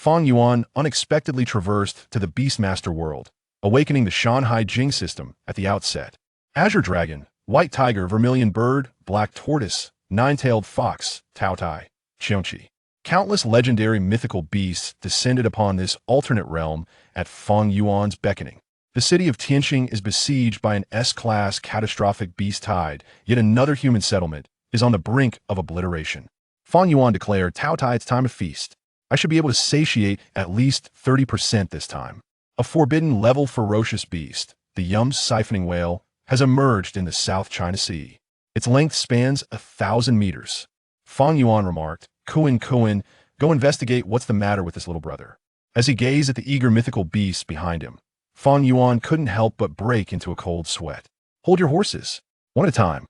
Fang Yuan unexpectedly traversed to the Beastmaster world, awakening the Shan Hai Jing system at the outset. Azure Dragon, White Tiger, Vermilion Bird, Black Tortoise, Nine-Tailed Fox, Taotie, Qiongqi. Countless legendary mythical beasts descended upon this alternate realm at Fang Yuan's beckoning. The city of Tianqing is besieged by an S-class catastrophic beast tide, yet another human settlement is on the brink of obliteration. Fang Yuan declared, Taotie, it's time to feast. I should be able to satiate at least 30% this time. A forbidden level ferocious beast, the Yum's siphoning whale, has emerged in the South China Sea. Its length spans 1,000 meters. Fang Yuan remarked, Kuan, go investigate what's the matter with this little brother. As he gazed at the eager mythical beasts behind him, Fang Yuan couldn't help but break into a cold sweat. Hold your horses. One at a time.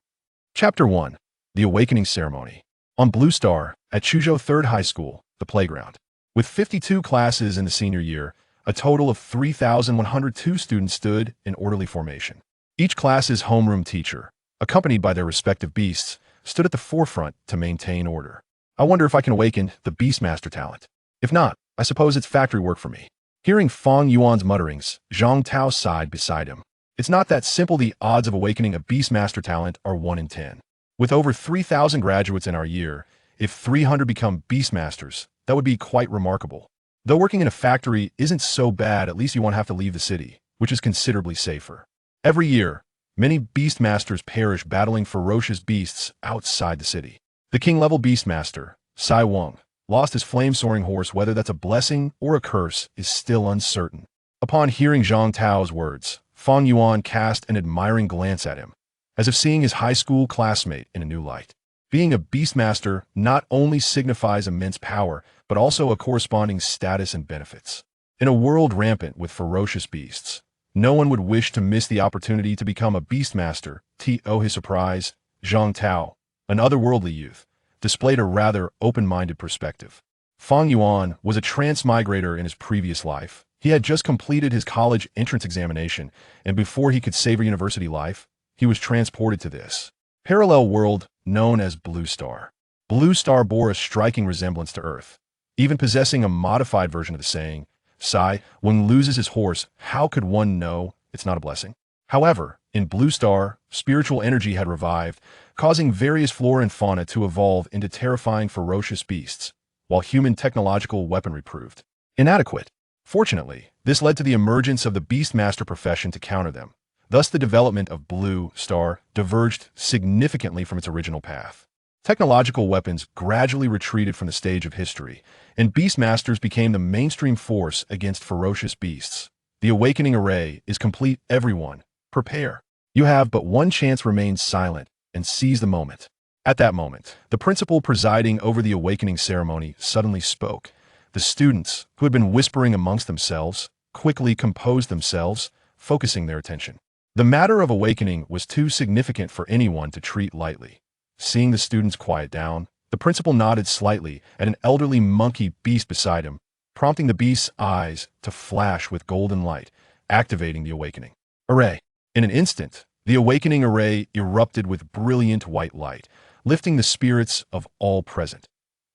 Chapter 1. The Awakening Ceremony. On Blue Star, at Chuzhou Third High School, the playground. With 52 classes in the senior year, a total of 3,102 students stood in orderly formation. Each class's homeroom teacher, accompanied by their respective beasts, stood at the forefront to maintain order. I wonder if I can awaken the Beastmaster talent. If not, I suppose it's factory work for me. Hearing Fang Yuan's mutterings, Zhang Tao sighed beside him. It's not that simple. The odds of awakening a Beastmaster talent are 1 in 10. With over 3,000 graduates in our year, if 300 become Beastmasters, that would be quite remarkable. Though working in a factory isn't so bad, at least you won't have to leave the city, which is considerably safer. Every year, many Beastmasters perish battling ferocious beasts outside the city. The king-level Beastmaster, Sai Weng, lost his flame-soaring horse. Whether that's a blessing or a curse is still uncertain. Upon hearing Zhang Tao's words, Fang Yuan cast an admiring glance at him, as if seeing his high school classmate in a new light. Being a Beastmaster not only signifies immense power, but also a corresponding status and benefits. In a world rampant with ferocious beasts, no one would wish to miss the opportunity to become a Beastmaster. To his surprise, Zhang Tao, an otherworldly youth, displayed a rather open-minded perspective. Fang Yuan was a transmigrator in his previous life. He had just completed his college entrance examination, and before he could savor university life, he was transported to this parallel world known as Blue Star. Blue Star bore a striking resemblance to Earth, even possessing a modified version of the saying, Sai, when loses his horse, how could one know it's not a blessing? However, in Blue Star, spiritual energy had revived, causing various flora and fauna to evolve into terrifying ferocious beasts, while human technological weaponry proved inadequate. Fortunately, this led to the emergence of the Beastmaster profession to counter them. Thus, the development of Blue Star diverged significantly from its original path. Technological weapons gradually retreated from the stage of history, and Beastmasters became the mainstream force against ferocious beasts. The awakening array is complete. Everyone, prepare. You have but one chance. Remain silent and seize the moment. At that moment, the principal presiding over the awakening ceremony suddenly spoke. The students, who had been whispering amongst themselves, quickly composed themselves, focusing their attention. The matter of awakening was too significant for anyone to treat lightly. Seeing the students quiet down, the principal nodded slightly at an elderly monkey beast beside him, prompting the beast's eyes to flash with golden light, activating the awakening array. In an instant, the awakening array erupted with brilliant white light, lifting the spirits of all present.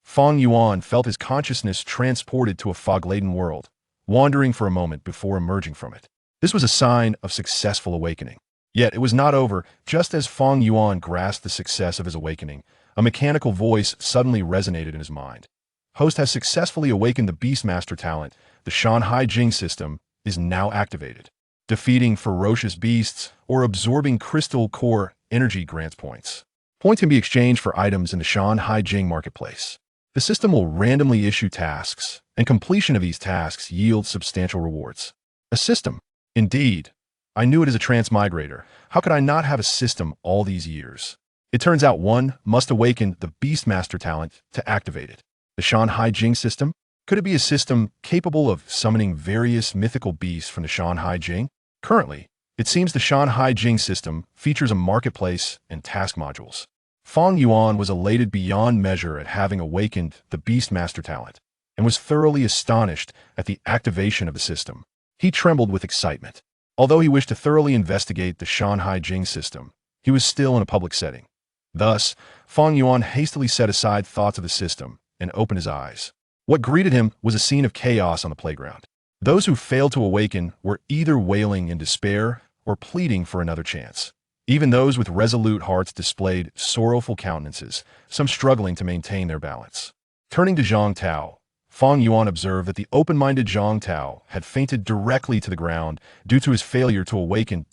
Fang Yuan felt his consciousness transported to a fog-laden world, wandering for a moment before emerging from it. This was a sign of successful awakening. Yet it was not over. Just as Fang Yuan grasped the success of his awakening, a mechanical voice suddenly resonated in his mind. Host has successfully awakened the Beastmaster talent. The Shan Hai Jing system is now activated. Defeating ferocious beasts or absorbing crystal core energy grants points. Points can be exchanged for items in the Shan Hai Jing marketplace. The system will randomly issue tasks, and completion of these tasks yields substantial rewards. A system. Indeed. I knew it as a transmigrator. How could I not have a system all these years? It turns out one must awaken the Beastmaster talent to activate it. The Shan Hai Jing system? Could it be a system capable of summoning various mythical beasts from the Shan Hai Jing? Currently, it seems the Shan Hai Jing system features a marketplace and task modules. Fang Yuan was elated beyond measure at having awakened the Beastmaster talent, and was thoroughly astonished at the activation of the system. He trembled with excitement. Although he wished to thoroughly investigate the Shan Hai Jing system, he was still in a public setting. Thus, Fang Yuan hastily set aside thoughts of the system and opened his eyes. What greeted him was a scene of chaos on the playground. Those who failed to awaken were either wailing in despair or pleading for another chance. Even those with resolute hearts displayed sorrowful countenances, some struggling to maintain their balance. Turning to Zhang Tao, Fang Yuan observed that the open-minded Zhang Tao had fainted directly to the ground due to his failure to awaken.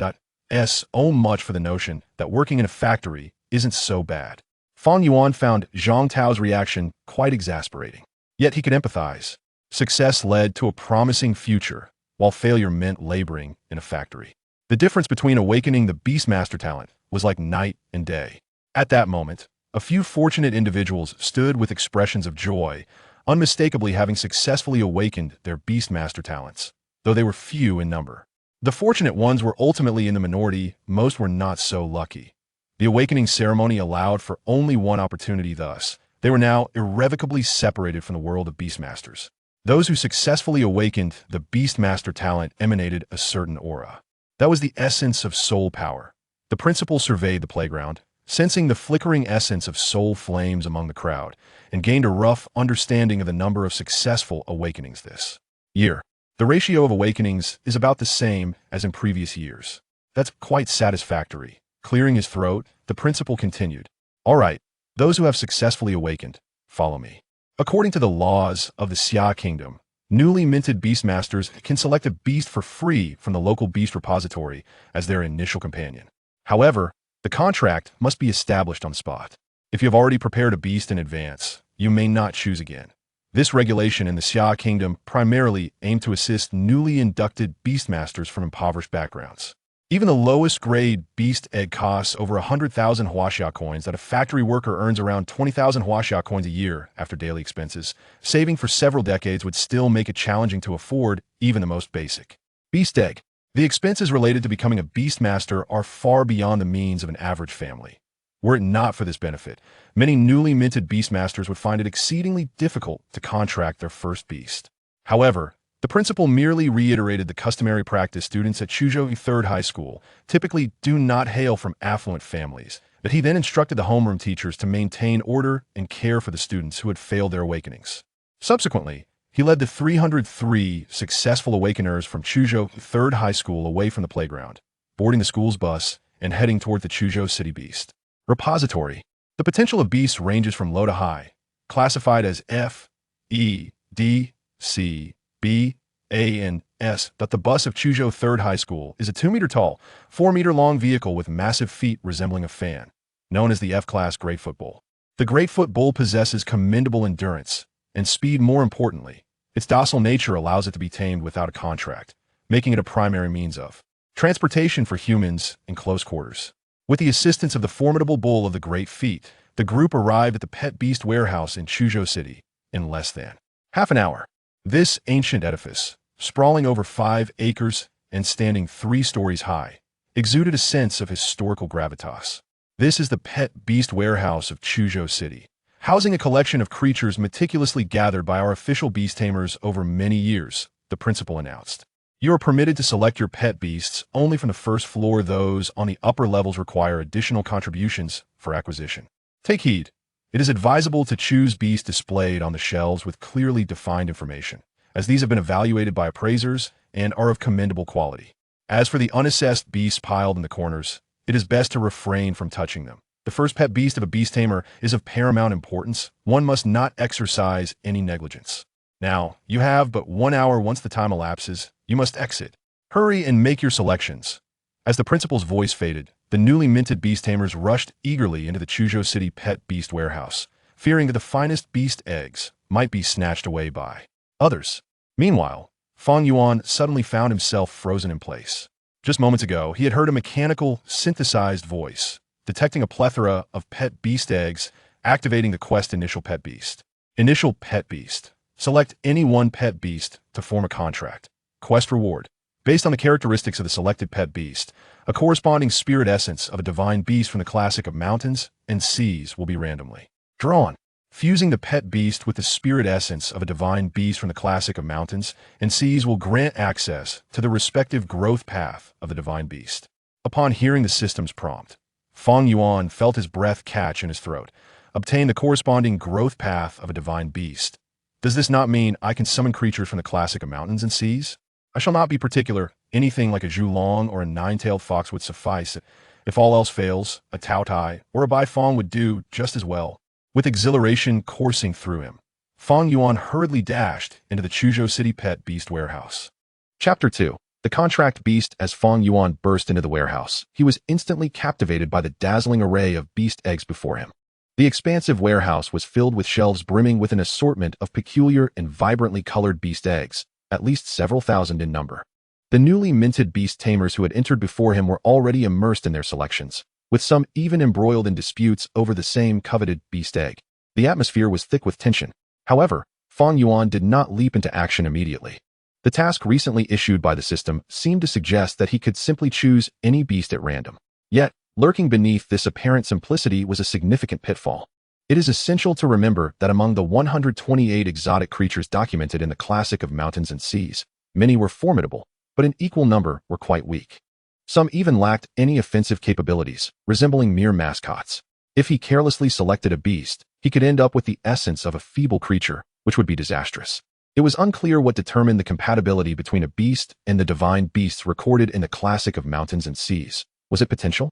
So much for the notion that working in a factory isn't so bad. Fang Yuan found Zhang Tao's reaction quite exasperating. Yet he could empathize. Success led to a promising future, while failure meant laboring in a factory. The difference between awakening the Beastmaster talent was like night and day. At that moment, a few fortunate individuals stood with expressions of joy, unmistakably having successfully awakened their Beastmaster talents, though they were few in number. The fortunate ones were ultimately in the minority, most were not so lucky. The awakening ceremony allowed for only one opportunity thus. They were now irrevocably separated from the world of Beastmasters. Those who successfully awakened the Beastmaster talent emanated a certain aura. That was the essence of soul power. The principal surveyed the playground, sensing the flickering essence of soul flames among the crowd, and gained a rough understanding of the number of successful awakenings this year. The ratio of awakenings is about the same as in previous years. That's quite satisfactory. Clearing his throat, the principal continued. All right, those who have successfully awakened, follow me. According to the laws of the Xia Kingdom, newly minted Beastmasters can select a beast for free from the local beast repository as their initial companion. However, the contract must be established on the spot. If you have already prepared a beast in advance, you may not choose again. This regulation in the Xia Kingdom primarily aimed to assist newly inducted Beastmasters from impoverished backgrounds. Even the lowest grade beast egg costs over 100,000 huaxia coins that a factory worker earns around 20,000 huaxia coins a year after daily expenses. Saving for several decades would still make it challenging to afford even the most basic beast egg. The expenses related to becoming a Beastmaster are far beyond the means of an average family. Were it not for this benefit, many newly minted Beastmasters would find it exceedingly difficult to contract their first beast. However, the principal merely reiterated the customary practice students at Qiongqi Third High School typically do not hail from affluent families, but he then instructed the homeroom teachers to maintain order and care for the students who had failed their awakenings. Subsequently, he led the 303 successful awakeners from Qiongqi Third High School away from the playground, boarding the school's bus and heading toward the Qiongqi City Beast Repository. The potential of beasts ranges from low to high, classified as F, E, D, C, B, A, and S. The bus of Qiongqi Third High School is a 2-meter-tall, 4-meter-long vehicle with massive feet resembling a fan, known as the F-Class Greatfoot Bull. The Greatfoot Bull possesses commendable endurance and speed. More importantly, its docile nature allows it to be tamed without a contract, making it a primary means of transportation for humans in close quarters. With the assistance of the formidable bull of the Great Feet, the group arrived at the Pet Beast Warehouse in Qiongqi City in less than half an hour. This ancient edifice, sprawling over 5 acres and standing 3 stories high, exuded a sense of historical gravitas. This is the Pet Beast Warehouse of Qiongqi City, housing a collection of creatures meticulously gathered by our official beast tamers over many years, the principal announced. You are permitted to select your pet beasts only from the first floor. Those on the upper levels require additional contributions for acquisition. Take heed. It is advisable to choose beasts displayed on the shelves with clearly defined information, as these have been evaluated by appraisers and are of commendable quality. As for the unassessed beasts piled in the corners, it is best to refrain from touching them. The first pet beast of a beast tamer is of paramount importance. One must not exercise any negligence. Now, you have but 1 hour. Once the time elapses, you must exit. Hurry and make your selections. As the principal's voice faded, the newly minted beast tamers rushed eagerly into the Qiongqi City Pet Beast Warehouse, fearing that the finest beast eggs might be snatched away by others. Meanwhile, Fang Yuan suddenly found himself frozen in place. Just moments ago, he had heard a mechanical, synthesized voice, detecting a plethora of pet beast eggs, activating the quest Initial Pet Beast. Initial Pet Beast. Select any one pet beast to form a contract. Quest reward. Based on the characteristics of the selected pet beast, a corresponding spirit essence of a divine beast from the classic of mountains and seas will be randomly drawn. Fusing the pet beast with the spirit essence of a divine beast from the classic of mountains and seas will grant access to the respective growth path of the divine beast. Upon hearing the system's prompt, Fang Yuan felt his breath catch in his throat. Obtain the corresponding growth path of a divine beast. Does this not mean I can summon creatures from the classic of mountains and seas? I shall not be particular. Anything like a Zhulong or a nine-tailed fox would suffice. If all else fails, a Taotie or a Fang would do just as well. With exhilaration coursing through him, Fang Yuan hurriedly dashed into the Chuzhou City Pet Beast Warehouse. Chapter 2. The Contract Beast. As Fang Yuan burst into the warehouse, he was instantly captivated by the dazzling array of beast eggs before him. The expansive warehouse was filled with shelves brimming with an assortment of peculiar and vibrantly colored beast eggs, at least several thousand in number. The newly minted beast tamers who had entered before him were already immersed in their selections, with some even embroiled in disputes over the same coveted beast egg. The atmosphere was thick with tension. However, Fang Yuan did not leap into action immediately. The task recently issued by the system seemed to suggest that he could simply choose any beast at random. Yet, lurking beneath this apparent simplicity was a significant pitfall. It is essential to remember that among the 128 exotic creatures documented in the classic of mountains and seas, many were formidable, but an equal number were quite weak. Some even lacked any offensive capabilities, resembling mere mascots. If he carelessly selected a beast, he could end up with the essence of a feeble creature, which would be disastrous. It was unclear what determined the compatibility between a beast and the divine beasts recorded in the classic of mountains and seas. Was it potential?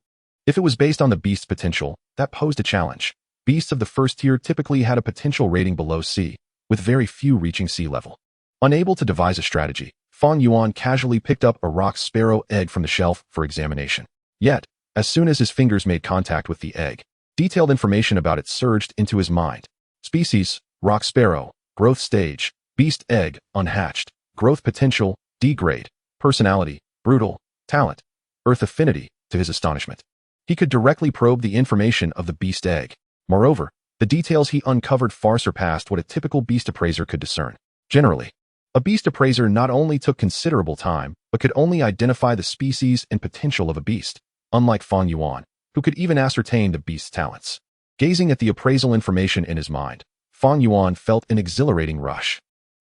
If it was based on the beast's potential, that posed a challenge. Beasts of the first tier typically had a potential rating below C, with very few reaching sea level. Unable to devise a strategy, Fang Yuan casually picked up a rock sparrow egg from the shelf for examination. Yet, as soon as his fingers made contact with the egg, detailed information about it surged into his mind. Species, rock sparrow, growth stage, beast egg, unhatched, growth potential, D grade, personality, brutal, talent, earth affinity. To his astonishment, he could directly probe the information of the beast egg. Moreover, the details he uncovered far surpassed what a typical beast appraiser could discern. Generally, a beast appraiser not only took considerable time, but could only identify the species and potential of a beast, unlike Fang Yuan, who could even ascertain the beast's talents. Gazing at the appraisal information in his mind, Fang Yuan felt an exhilarating rush.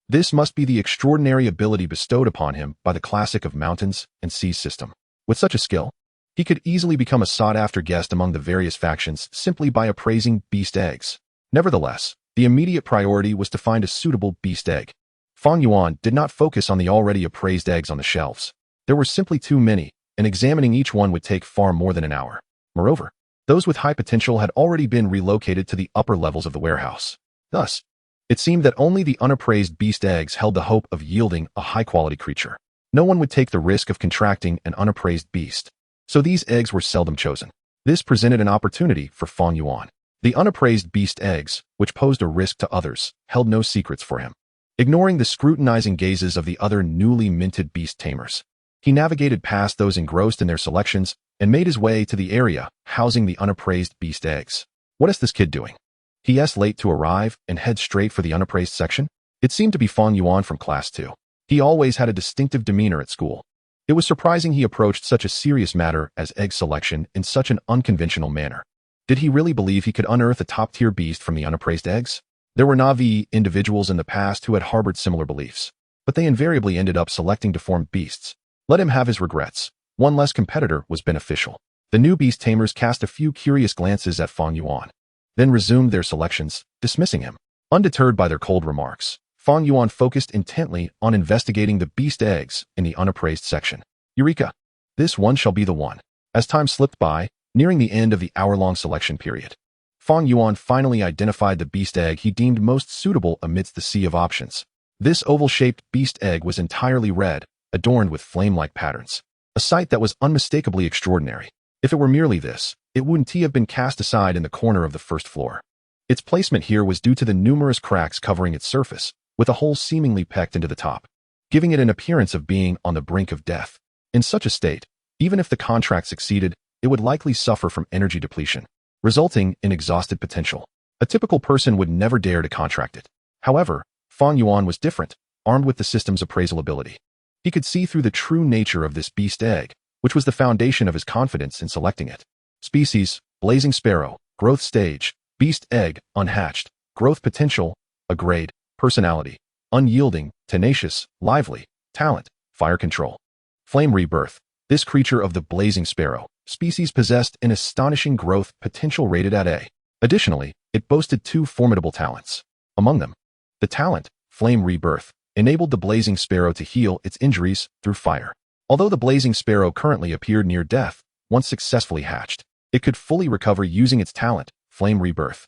This must be the extraordinary ability bestowed upon him by the classic of mountains and seas system. With such a skill, he could easily become a sought-after guest among the various factions simply by appraising beast eggs. Nevertheless, the immediate priority was to find a suitable beast egg. Fang Yuan did not focus on the already appraised eggs on the shelves. There were simply too many, and examining each one would take far more than an hour. Moreover, those with high potential had already been relocated to the upper levels of the warehouse. Thus, it seemed that only the unappraised beast eggs held the hope of yielding a high-quality creature. No one would take the risk of contracting an unappraised beast, so these eggs were seldom chosen. This presented an opportunity for Fang Yuan. The unappraised beast eggs, which posed a risk to others, held no secrets for him. Ignoring the scrutinizing gazes of the other newly minted beast tamers, he navigated past those engrossed in their selections and made his way to the area housing the unappraised beast eggs. What is this kid doing? He's late to arrive and head straight for the unappraised section? It seemed to be Fang Yuan from class 2. He always had a distinctive demeanor at school. It was surprising he approached such a serious matter as egg selection in such an unconventional manner. Did he really believe he could unearth a top-tier beast from the unappraised eggs? There were Na'vi individuals in the past who had harbored similar beliefs, but they invariably ended up selecting deformed beasts. Let him have his regrets. One less competitor was beneficial. The new beast tamers cast a few curious glances at Fang Yuan, then resumed their selections, dismissing him. Undeterred by their cold remarks, Fang Yuan focused intently on investigating the beast eggs in the unappraised section. Eureka! This one shall be the one. As time slipped by, nearing the end of the hour-long selection period, Fang Yuan finally identified the beast egg he deemed most suitable amidst the sea of options. This oval-shaped beast egg was entirely red, adorned with flame-like patterns. A sight that was unmistakably extraordinary. If it were merely this, it wouldn't have been cast aside in the corner of the first floor. Its placement here was due to the numerous cracks covering its surface, with a hole seemingly pecked into the top, giving it an appearance of being on the brink of death. In such a state, even if the contract succeeded, it would likely suffer from energy depletion, resulting in exhausted potential. A typical person would never dare to contract it. However, Fang Yuan was different, armed with the system's appraisal ability. He could see through the true nature of this beast egg, which was the foundation of his confidence in selecting it. Species, blazing sparrow, growth stage, beast egg, unhatched, growth potential, a grade, personality, unyielding, tenacious, lively, talent, fire control. Flame rebirth. This creature of the blazing sparrow species possessed an astonishing growth potential rated at A. Additionally, it boasted two formidable talents. Among them, the talent Flame Rebirth, enabled the Blazing Sparrow to heal its injuries through fire. Although the Blazing Sparrow currently appeared near death, once successfully hatched, it could fully recover using its talent, Flame Rebirth.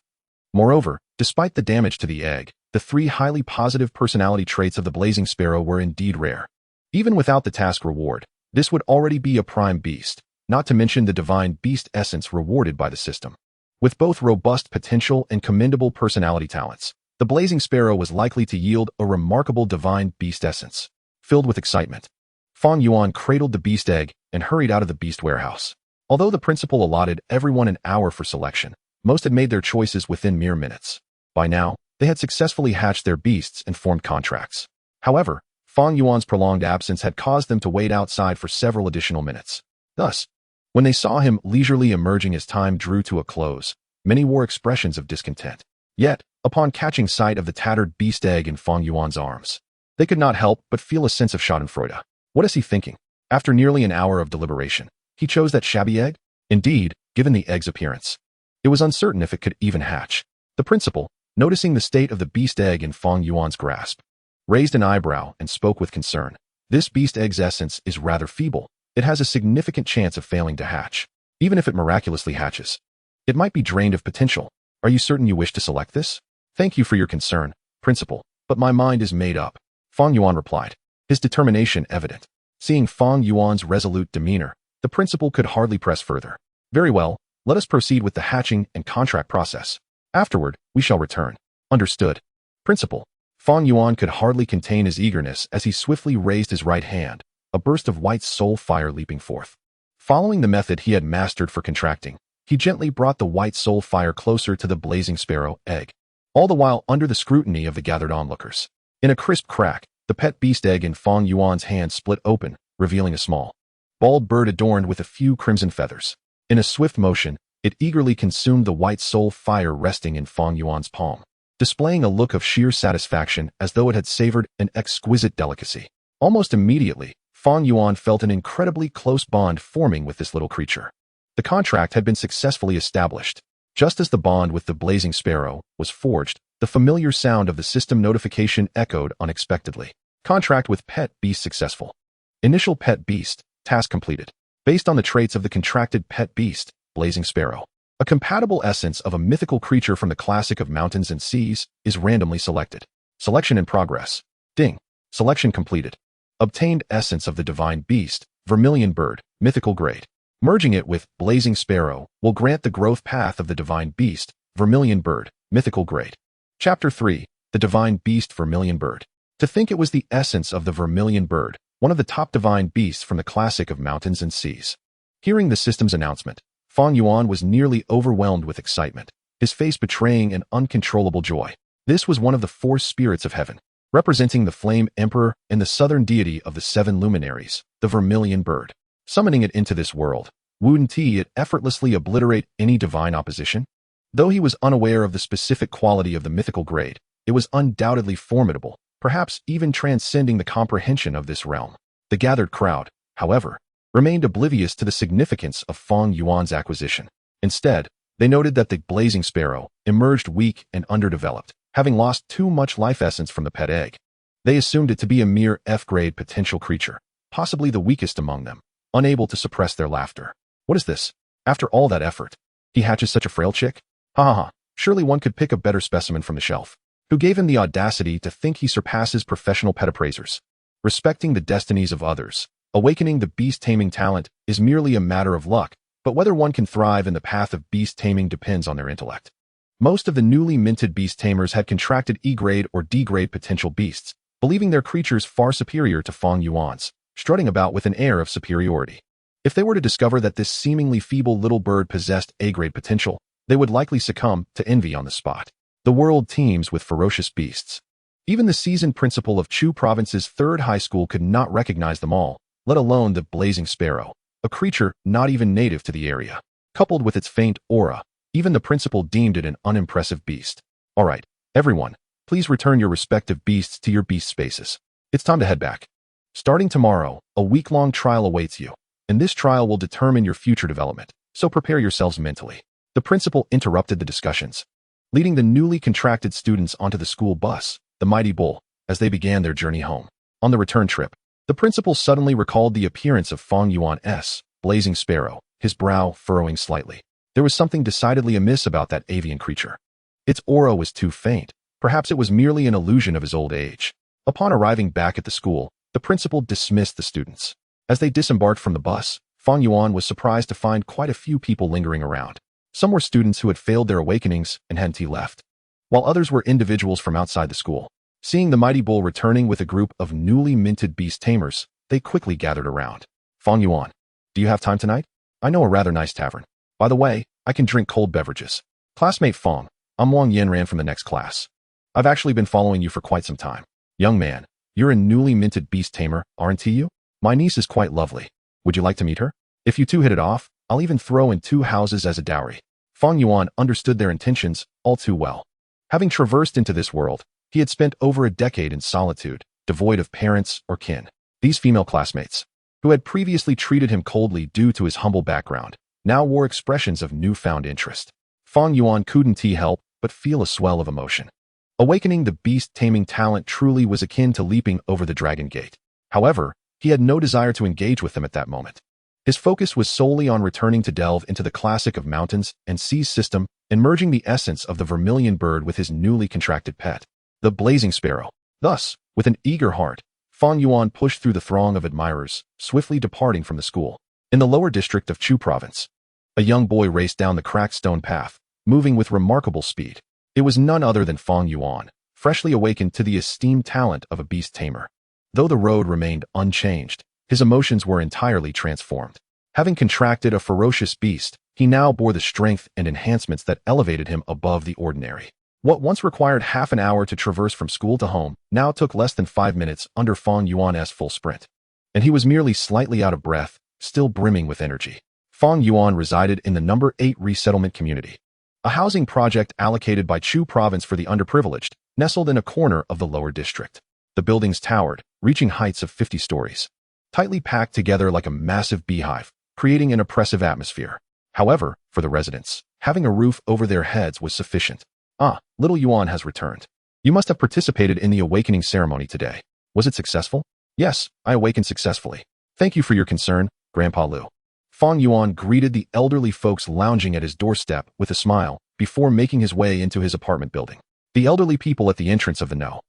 Moreover, despite the damage to the egg, the 3 highly positive personality traits of the Blazing Sparrow were indeed rare. Even without the task reward, this would already be a prime beast, not to mention the divine beast essence rewarded by the system. With both robust potential and commendable personality talents, the Blazing Sparrow was likely to yield a remarkable divine beast essence. Filled with excitement, Fang Yuan cradled the beast egg and hurried out of the beast warehouse. Although the principal allotted everyone an hour for selection, most had made their choices within mere minutes. By now, they had successfully hatched their beasts and formed contracts. However, Fang Yuan's prolonged absence had caused them to wait outside for several additional minutes. Thus, when they saw him leisurely emerging as time drew to a close, many wore expressions of discontent. Yet, upon catching sight of the tattered beast egg in Fang Yuan's arms, they could not help but feel a sense of schadenfreude. What is he thinking? After nearly an hour of deliberation, he chose that shabby egg? Indeed, given the egg's appearance, it was uncertain if it could even hatch. The principal, noticing the state of the beast egg in Fang Yuan's grasp, raised an eyebrow and spoke with concern. This beast egg's essence is rather feeble. It has a significant chance of failing to hatch. Even if it miraculously hatches, it might be drained of potential. Are you certain you wish to select this? Thank you for your concern, Principal, but my mind is made up, Fang Yuan replied, his determination evident. Seeing Fang Yuan's resolute demeanor, the principal could hardly press further. Very well, let us proceed with the hatching and contract process. Afterward, we shall return. Understood. Principal. Fang Yuan could hardly contain his eagerness as he swiftly raised his right hand, a burst of white soul fire leaping forth. Following the method he had mastered for contracting, he gently brought the white soul fire closer to the Blazing Sparrow egg, all the while under the scrutiny of the gathered onlookers. In a crisp crack, the pet beast egg in Fang Yuan's hand split open, revealing a small, bald bird adorned with a few crimson feathers. In a swift motion, it eagerly consumed the white soul fire resting in Fang Yuan's palm, displaying a look of sheer satisfaction as though it had savored an exquisite delicacy. Almost immediately, Fang Yuan felt an incredibly close bond forming with this little creature. The contract had been successfully established. Just as the bond with the Blazing Sparrow was forged, the familiar sound of the system notification echoed unexpectedly. Contract with pet beast successful. Initial pet beast, task completed. Based on the traits of the contracted pet beast, Blazing Sparrow, a compatible essence of a mythical creature from the classic of mountains and seas is randomly selected. Selection in progress. Ding. Selection completed. Obtained essence of the divine beast, Vermilion Bird, mythical grade. Merging it with Blazing Sparrow will grant the growth path of the divine beast, Vermilion Bird, mythical grade. Chapter 3, the divine beast Vermilion Bird. To think it was the essence of the Vermilion Bird, one of the top divine beasts from the classic of mountains and seas. Hearing the system's announcement, Fang Yuan was nearly overwhelmed with excitement, his face betraying an uncontrollable joy. This was one of the 4 spirits of heaven, representing the Flame Emperor and the southern deity of the 7 luminaries, the Vermilion Bird. Summoning it into this world, wouldn't it effortlessly obliterate any divine opposition? Though he was unaware of the specific quality of the mythical grade, it was undoubtedly formidable, perhaps even transcending the comprehension of this realm. The gathered crowd, however, remained oblivious to the significance of Fang Yuan's acquisition. Instead, they noted that the Blazing Sparrow emerged weak and underdeveloped, having lost too much life essence from the pet egg. They assumed it to be a mere F-grade potential creature, possibly the weakest among them, unable to suppress their laughter. What is this? After all that effort, he hatches such a frail chick? Ha ha ha, surely one could pick a better specimen from the shelf. Who gave him the audacity to think he surpasses professional pet appraisers? Respecting the destinies of others, awakening the beast taming talent is merely a matter of luck, but whether one can thrive in the path of beast taming depends on their intellect. Most of the newly minted beast tamers had contracted E-grade or D-grade potential beasts, believing their creatures far superior to Fang Yuan's, strutting about with an air of superiority. If they were to discover that this seemingly feeble little bird possessed A-grade potential, they would likely succumb to envy on the spot. The world teems with ferocious beasts. Even the seasoned principal of Chu Province's 3rd high school could not recognize them all, let alone the Blazing Sparrow, a creature not even native to the area. Coupled with its faint aura, even the principal deemed it an unimpressive beast. All right, everyone, please return your respective beasts to your beast spaces. It's time to head back. Starting tomorrow, a week-long trial awaits you, and this trial will determine your future development, so prepare yourselves mentally. The principal interrupted the discussions. Leading the newly contracted students onto the school bus, the mighty bull, as they began their journey home. On the return trip, the principal suddenly recalled the appearance of Fang Yuan's blazing sparrow, his brow furrowing slightly. There was something decidedly amiss about that avian creature. Its aura was too faint. Perhaps it was merely an illusion of his old age. Upon arriving back at the school, the principal dismissed the students. As they disembarked from the bus, Fang Yuan was surprised to find quite a few people lingering around. Some were students who had failed their awakenings and hadn't left, while others were individuals from outside the school. Seeing the mighty bull returning with a group of newly minted beast tamers, they quickly gathered around. Fang Yuan, do you have time tonight? I know a rather nice tavern. By the way, I can drink cold beverages. Classmate Fang, I'm Wang Yanran from the next class. I've actually been following you for quite some time. Young man, you're a newly minted beast tamer, aren't you? My niece is quite lovely. Would you like to meet her? If you two hit it off, I'll even throw in 2 houses as a dowry. Fang Yuan understood their intentions all too well. Having traversed into this world, he had spent over a decade in solitude, devoid of parents or kin. These female classmates, who had previously treated him coldly due to his humble background, now wore expressions of newfound interest. Fang Yuan couldn't help but feel a swell of emotion. Awakening the beast taming talent truly was akin to leaping over the dragon gate. However, he had no desire to engage with them at that moment. His focus was solely on returning to delve into the classic of mountains and seas system and merging the essence of the Vermilion Bird with his newly contracted pet, the blazing sparrow. Thus, with an eager heart, Fang Yuan pushed through the throng of admirers, swiftly departing from the school. In the lower district of Chu province, a young boy raced down the cracked stone path, moving with remarkable speed. It was none other than Fang Yuan, freshly awakened to the esteemed talent of a beast tamer. Though the road remained unchanged, his emotions were entirely transformed. Having contracted a ferocious beast, he now bore the strength and enhancements that elevated him above the ordinary. What once required half an hour to traverse from school to home now took less than 5 minutes under Fang Yuan's full sprint. And he was merely slightly out of breath, still brimming with energy. Fang Yuan resided in the number 8 resettlement community, a housing project allocated by Chu province for the underprivileged, nestled in a corner of the lower district. The buildings towered, reaching heights of 50 stories, tightly packed together like a massive beehive, creating an oppressive atmosphere. However, for the residents, having a roof over their heads was sufficient. Ah, little Yuan has returned. You must have participated in the awakening ceremony today. Was it successful? Yes, I awakened successfully. Thank you for your concern, Grandpa Liu. Fang Yuan greeted the elderly folks lounging at his doorstep with a smile before making his way into his apartment building. The elderly people at the entrance of the No.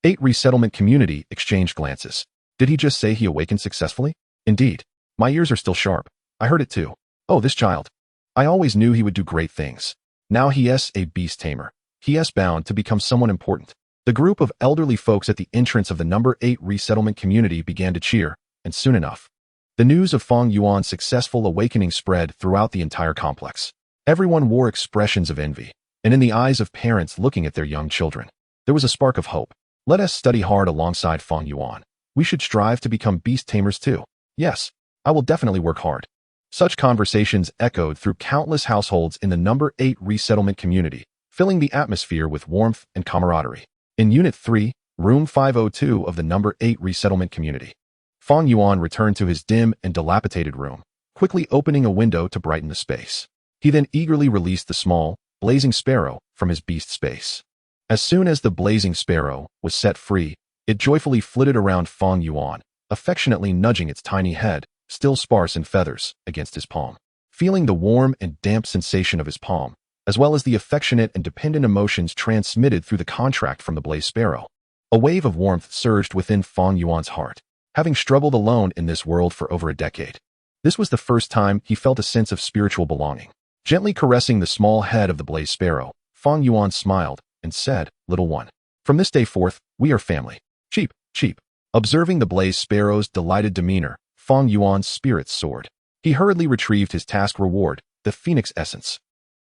8 resettlement community exchanged glances. Did he just say he awakened successfully? Indeed. My ears are still sharp. I heard it too. Oh, this child. I always knew he would do great things. Now he is a beast tamer. He is bound to become someone important. The group of elderly folks at the entrance of the number 8 resettlement community began to cheer, and soon enough, the news of Fang Yuan's successful awakening spread throughout the entire complex. Everyone wore expressions of envy, and in the eyes of parents looking at their young children, there was a spark of hope. Let us study hard alongside Fang Yuan. We should strive to become beast tamers too. Yes, I will definitely work hard. Such conversations echoed through countless households in the number 8 resettlement community, filling the atmosphere with warmth and camaraderie. In Unit 3, Room 502 of the number 8 resettlement community, Fang Yuan returned to his dim and dilapidated room, quickly opening a window to brighten the space. He then eagerly released the small, blazing sparrow from his beast space. As soon as the blazing sparrow was set free, it joyfully flitted around Fang Yuan, affectionately nudging its tiny head, still sparse in feathers, against his palm. Feeling the warm and damp sensation of his palm, as well as the affectionate and dependent emotions transmitted through the contract from the blazed sparrow, a wave of warmth surged within Fang Yuan's heart. Having struggled alone in this world for over a decade, this was the first time he felt a sense of spiritual belonging. Gently caressing the small head of the blazed sparrow, Fang Yuan smiled and said, "Little one, from this day forth, we are family." Cheep, cheep. Observing the blazed sparrow's delighted demeanor, Fang Yuan's spirits soared. He hurriedly retrieved his task reward, the phoenix essence,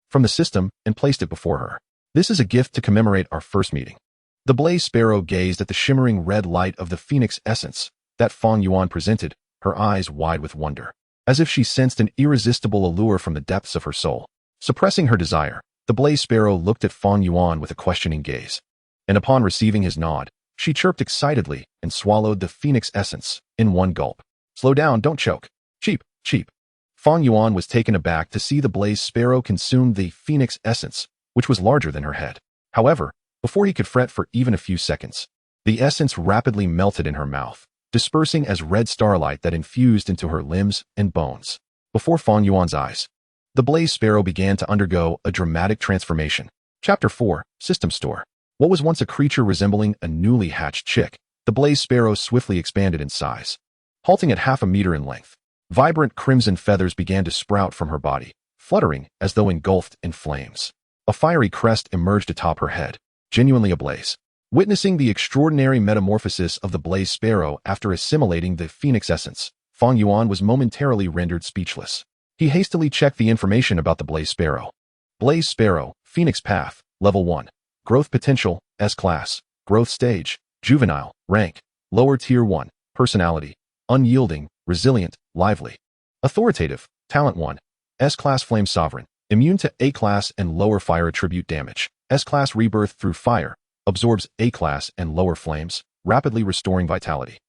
from the system and placed it before her. This is a gift to commemorate our first meeting. The blazed sparrow gazed at the shimmering red light of the phoenix essence that Fang Yuan presented, her eyes wide with wonder, as if she sensed an irresistible allure from the depths of her soul. Suppressing her desire, the blazed sparrow looked at Fang Yuan with a questioning gaze, and upon receiving his nod, she chirped excitedly and swallowed the phoenix essence in one gulp. Slow down, don't choke. Cheep, cheep. Fang Yuan was taken aback to see the blazed sparrow consume the phoenix essence, which was larger than her head. However, before he could fret for even a few seconds, The essence rapidly melted in her mouth, dispersing as red starlight that infused into her limbs and bones. Before Fang Yuan's eyes, the Blaze Sparrow began to undergo a dramatic transformation. Chapter 4, System Store. What was once a creature resembling a newly hatched chick, the Blaze Sparrow swiftly expanded in size. Halting at half a meter in length, vibrant crimson feathers began to sprout from her body, fluttering as though engulfed in flames. A fiery crest emerged atop her head, genuinely ablaze. Witnessing the extraordinary metamorphosis of the Blaze Sparrow after assimilating the Phoenix essence, Fang Yuan was momentarily rendered speechless. He hastily checked the information about the Blaze Sparrow. Blaze Sparrow, Phoenix Path, Level 1. Growth Potential, S-Class. Growth Stage, Juvenile. Rank, Lower Tier 1. Personality, unyielding, resilient, lively. Authoritative, Talent 1. S-Class Flame Sovereign. Immune to A-Class and lower fire attribute damage. S-Class Rebirth through fire. Absorbs A-Class and lower flames, rapidly restoring vitality.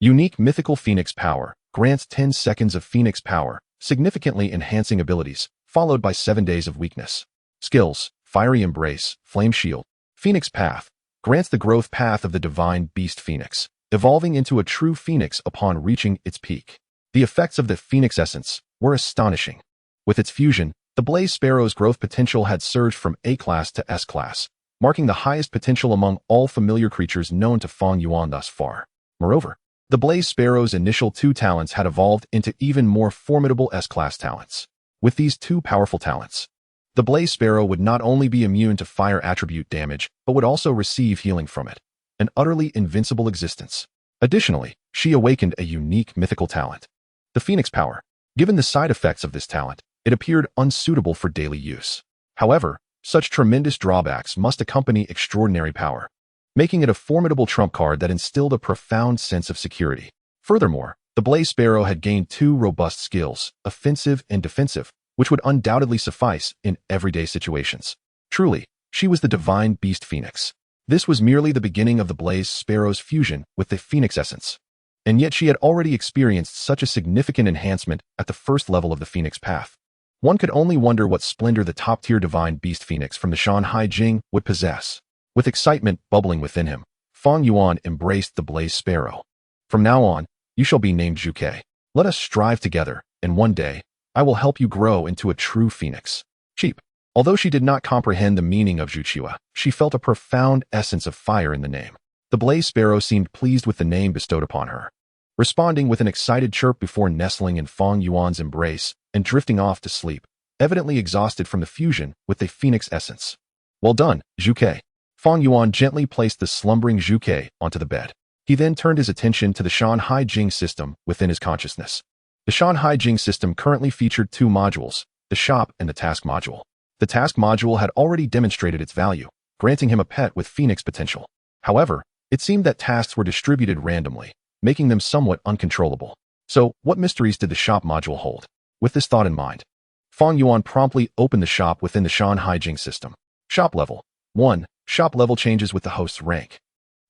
Unique Mythical Phoenix Power. Grants 10 seconds of Phoenix Power, significantly enhancing abilities, followed by 7 days of weakness. Skills, Fiery Embrace, Flame Shield. Phoenix Path. Grants the growth path of the divine beast Phoenix, evolving into a true Phoenix upon reaching its peak. The effects of the Phoenix Essence were astonishing. With its fusion, the Blaze Sparrow's growth potential had surged from A-Class to S-Class, marking the highest potential among all familiar creatures known to Fang Yuan thus far. Moreover, the Blaze Sparrow's initial 2 talents had evolved into even more formidable S-Class talents. With these 2 powerful talents, the Blaze Sparrow would not only be immune to fire attribute damage, but would also receive healing from it, an utterly invincible existence. Additionally, she awakened a unique mythical talent, the Phoenix Power. Given the side effects of this talent, it appeared unsuitable for daily use. However, such tremendous drawbacks must accompany extraordinary power, making it a formidable trump card that instilled a profound sense of security. Furthermore, the Blaze Sparrow had gained 2 robust skills, offensive and defensive, which would undoubtedly suffice in everyday situations. Truly, she was the divine beast Phoenix. This was merely the beginning of the Blaze Sparrow's fusion with the Phoenix Essence. And yet she had already experienced such a significant enhancement at the first level of the Phoenix Path. One could only wonder what splendor the top-tier divine beast Phoenix from the Shan Hai Jing would possess. With excitement bubbling within him, Fang Yuan embraced the Blaze Sparrow. From now on, you shall be named Qiongqi. Let us strive together, and one day, I will help you grow into a true phoenix. Cheap. Although she did not comprehend the meaning of Qiongqi, she felt a profound essence of fire in the name. The Blaze Sparrow seemed pleased with the name bestowed upon her, responding with an excited chirp before nestling in Fang Yuan's embrace and drifting off to sleep, evidently exhausted from the fusion with the Phoenix Essence. Well done, Qiongqi. Fang Yuan gently placed the slumbering Qiongqi onto the bed. He then turned his attention to the Shan Hai Jing system within his consciousness. The Shan Hai Jing system currently featured 2 modules, the Shop and the Task module. The Task module had already demonstrated its value, granting him a pet with Phoenix potential. However, it seemed that tasks were distributed randomly, making them somewhat uncontrollable. So, what mysteries did the Shop module hold? With this thought in mind, Fang Yuan promptly opened the shop within the Shan Hai Jing system. Shop Level 1. Shop level changes with the host's rank.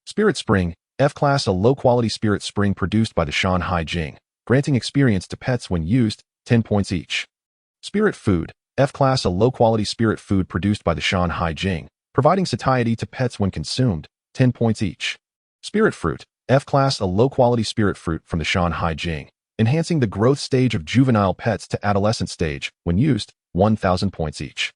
Spirit Spring, F-Class, a low-quality spirit spring produced by the Shan Hai Jing, granting experience to pets when used, 10 points each. Spirit Food, F-Class, a low-quality spirit food produced by the Shan Hai Jing, providing satiety to pets when consumed, 10 points each. Spirit Fruit, F-Class, a low-quality spirit fruit from the Shan Hai Jing, enhancing the growth stage of juvenile pets to adolescent stage, when used, 1,000 points each.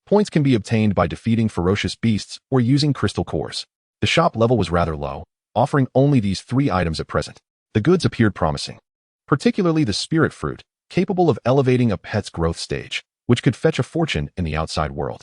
Points can be obtained by defeating ferocious beasts or using crystal cores. The shop level was rather low, offering only these 3 items at present. The goods appeared promising, particularly the spirit fruit, capable of elevating a pet's growth stage, which could fetch a fortune in the outside world.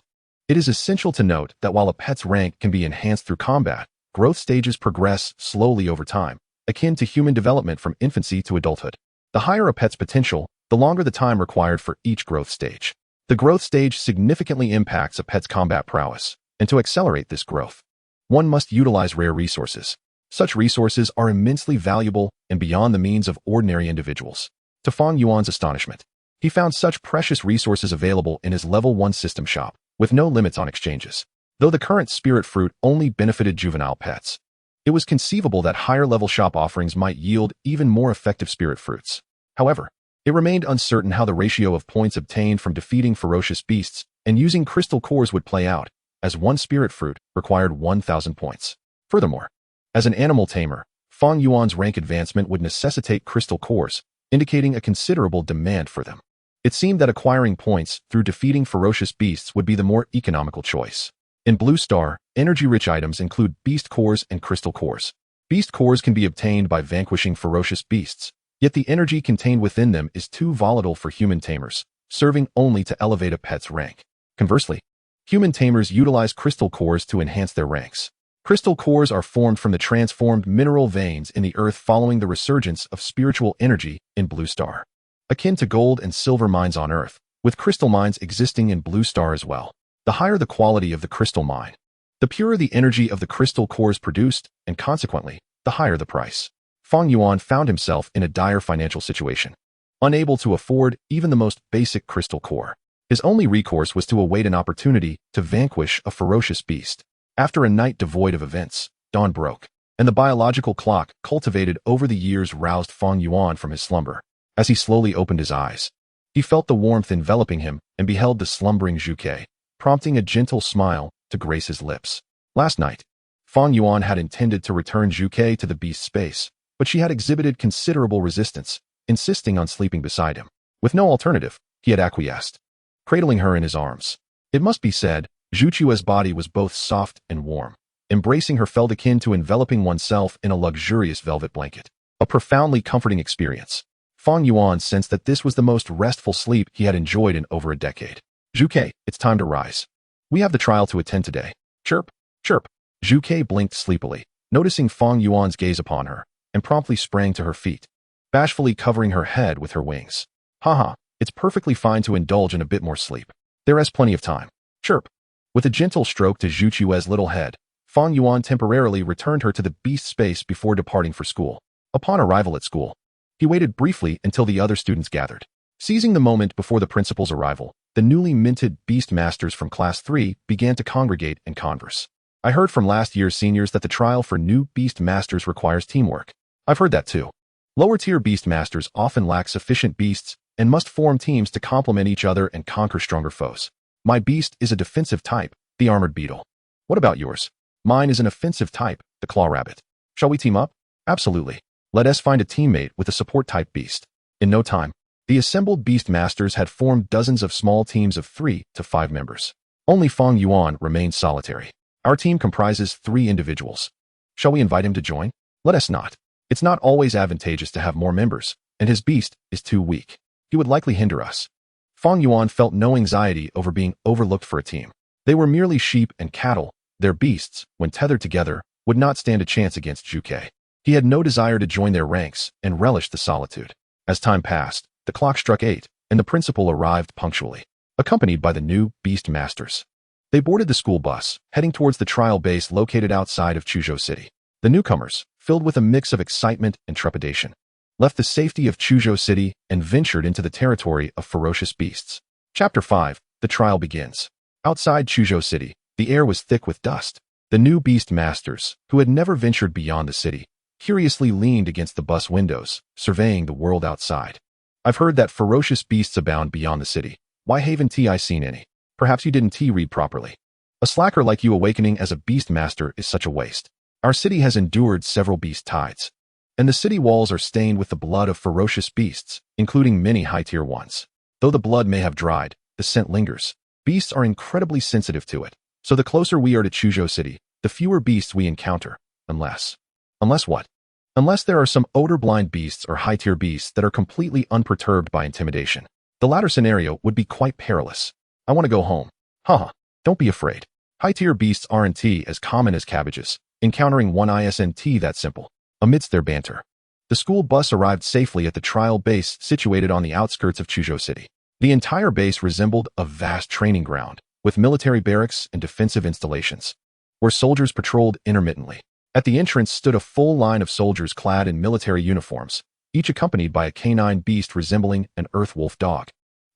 It is essential to note that while a pet's rank can be enhanced through combat, growth stages progress slowly over time, akin to human development from infancy to adulthood. The higher a pet's potential, the longer the time required for each growth stage. The growth stage significantly impacts a pet's combat prowess, and to accelerate this growth, one must utilize rare resources. Such resources are immensely valuable and beyond the means of ordinary individuals. To Fang Yuan's astonishment, he found such precious resources available in his Level 1 system shop, with no limits on exchanges. Though the current spirit fruit only benefited juvenile pets, it was conceivable that higher-level shop offerings might yield even more effective spirit fruits. However, it remained uncertain how the ratio of points obtained from defeating ferocious beasts and using crystal cores would play out, as one spirit fruit required 1,000 points. Furthermore, As an animal tamer, Fang Yuan's rank advancement would necessitate crystal cores, indicating a considerable demand for them. It seemed that acquiring points through defeating ferocious beasts would be the more economical choice. In Blue Star, energy-rich items include beast cores and crystal cores. Beast cores can be obtained by vanquishing ferocious beasts, yet the energy contained within them is too volatile for human tamers, serving only to elevate a pet's rank. Conversely, human tamers utilize crystal cores to enhance their ranks. Crystal cores are formed from the transformed mineral veins in the earth following the resurgence of spiritual energy in Blue Star. Akin to gold and silver mines on Earth, with crystal mines existing in Blue Star as well. The higher the quality of the crystal mine, the purer the energy of the crystal cores produced, and consequently, the higher the price. Fang Yuan found himself in a dire financial situation. Unable to afford even the most basic crystal core, his only recourse was to await an opportunity to vanquish a ferocious beast. After a night devoid of events, dawn broke, and the biological clock cultivated over the years roused Fang Yuan from his slumber. As he slowly opened his eyes, he felt the warmth enveloping him and beheld the slumbering Qiongqi, prompting a gentle smile to grace his lips. Last night, Fang Yuan had intended to return Qiongqi to the beast's space, but she had exhibited considerable resistance, insisting on sleeping beside him. With no alternative, he had acquiesced, cradling her in his arms. It must be said, Qiongqi's body was both soft and warm. Embracing her felt akin to enveloping oneself in a luxurious velvet blanket. A profoundly comforting experience. Fang Yuan sensed that this was the most restful sleep he had enjoyed in over a decade. Qiongqi, it's time to rise. We have the trial to attend today. Chirp, chirp. Qiongqi blinked sleepily, noticing Fang Yuan's gaze upon her, and promptly sprang to her feet, bashfully covering her head with her wings. Haha, it's perfectly fine to indulge in a bit more sleep. There is plenty of time. Chirp. With a gentle stroke to Qiongqi's little head, Fang Yuan temporarily returned her to the beast space before departing for school. Upon arrival at school, he waited briefly until the other students gathered. Seizing the moment before the principal's arrival, the newly minted beast masters from Class 3 began to congregate and converse. I heard from last year's seniors that the trial for new beast masters requires teamwork. I've heard that too. Lower-tier beast masters often lack sufficient beasts and must form teams to complement each other and conquer stronger foes. My beast is a defensive type, the armored beetle. What about yours? Mine is an offensive type, the claw rabbit. Shall we team up? Absolutely. Let us find a teammate with a support-type beast. In no time, the assembled beast masters had formed dozens of small teams of 3 to 5 members. Only Fang Yuan remained solitary. Our team comprises 3 individuals. Shall we invite him to join? Let us not. It's not always advantageous to have more members, and his beast is too weak. He would likely hinder us. Fang Yuan felt no anxiety over being overlooked for a team. They were merely sheep and cattle. Their beasts, when tethered together, would not stand a chance against Qiongqi. He had no desire to join their ranks and relished the solitude. As time passed, the clock struck 8, and the principal arrived punctually, accompanied by the new beast masters. They boarded the school bus, heading towards the trial base located outside of Qiongqi City. The newcomers, filled with a mix of excitement and trepidation, left the safety of Qiongqi City and ventured into the territory of ferocious beasts. Chapter 5, The Trial Begins. Outside Qiongqi City, the air was thick with dust. The new beast masters, who had never ventured beyond the city, curiously leaned against the bus windows, surveying the world outside. I've heard that ferocious beasts abound beyond the city. Why haven't I seen any? Perhaps you didn't read properly. A slacker like you awakening as a beast master is such a waste. Our city has endured several beast tides, and the city walls are stained with the blood of ferocious beasts, including many high-tier ones. Though the blood may have dried, the scent lingers. Beasts are incredibly sensitive to it, so the closer we are to Qiongqi City, the fewer beasts we encounter, unless what? Unless there are some odor-blind beasts or high-tier beasts that are completely unperturbed by intimidation. The latter scenario would be quite perilous. I want to go home. Haha, don't be afraid. High-tier beasts aren't as common as cabbages, encountering one isn't that simple. Amidst their banter, the school bus arrived safely at the trial base situated on the outskirts of Qiongqi City. The entire base resembled a vast training ground, with military barracks and defensive installations, where soldiers patrolled intermittently. At the entrance stood a full line of soldiers clad in military uniforms, each accompanied by a canine beast resembling an earth wolf dog,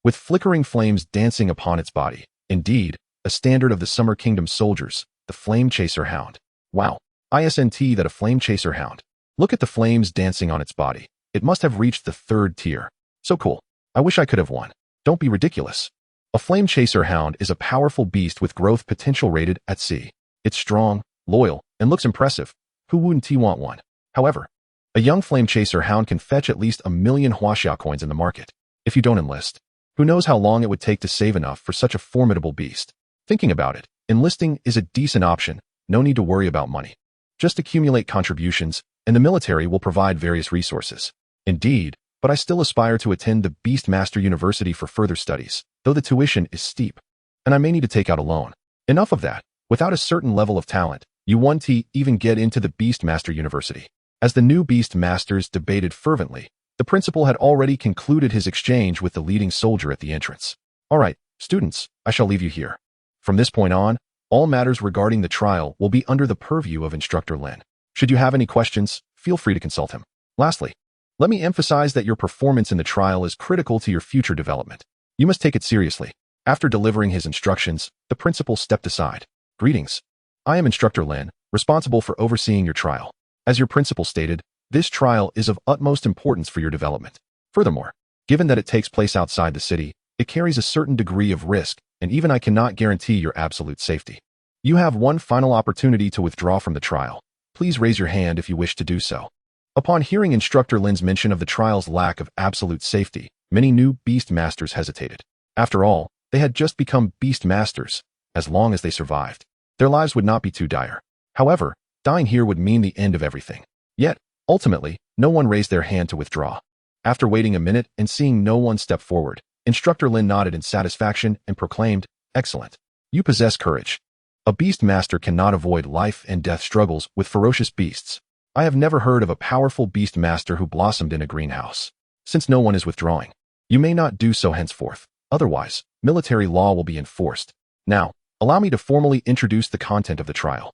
with flickering flames dancing upon its body. Indeed, a standard of the Summer Kingdom soldiers, the Flame Chaser Hound. Wow, isn't that a Flame Chaser Hound? Look at the flames dancing on its body. It must have reached the 3rd tier. So cool. I wish I could have one. Don't be ridiculous. A Flame Chaser Hound is a powerful beast with growth potential rated at C. It's strong, loyal, and looks impressive. Who wouldn't want one? However, a young flame chaser hound can fetch at least 1,000,000 huaxiao coins in the market. If you don't enlist, who knows how long it would take to save enough for such a formidable beast? Thinking about it, enlisting is a decent option. No need to worry about money. Just accumulate contributions, and the military will provide various resources. Indeed, but I still aspire to attend the Beastmaster University for further studies, though the tuition is steep, and I may need to take out a loan. Enough of that. Without a certain level of talent, you won't even get into the Beastmaster University. As the new Beastmasters debated fervently, the principal had already concluded his exchange with the leading soldier at the entrance. All right, students, I shall leave you here. From this point on, all matters regarding the trial will be under the purview of Instructor Lin. Should you have any questions, feel free to consult him. Lastly, let me emphasize that your performance in the trial is critical to your future development. You must take it seriously. After delivering his instructions, the principal stepped aside. Greetings. I am Instructor Lin, responsible for overseeing your trial. As your principal stated, this trial is of utmost importance for your development. Furthermore, given that it takes place outside the city, it carries a certain degree of risk, and even I cannot guarantee your absolute safety. You have one final opportunity to withdraw from the trial. Please raise your hand if you wish to do so. Upon hearing Instructor Lin's mention of the trial's lack of absolute safety, many new Beast Masters hesitated. After all, they had just become Beast Masters. As long as they survived, their lives would not be too dire. However, dying here would mean the end of everything. Yet, ultimately, no one raised their hand to withdraw. After waiting a minute and seeing no one step forward, Instructor Lin nodded in satisfaction and proclaimed, "Excellent. You possess courage. A Beast Master cannot avoid life and death struggles with ferocious beasts. I have never heard of a powerful Beast Master who blossomed in a greenhouse. Since no one is withdrawing, you may not do so henceforth. Otherwise, military law will be enforced. Now, allow me to formally introduce the content of the trial."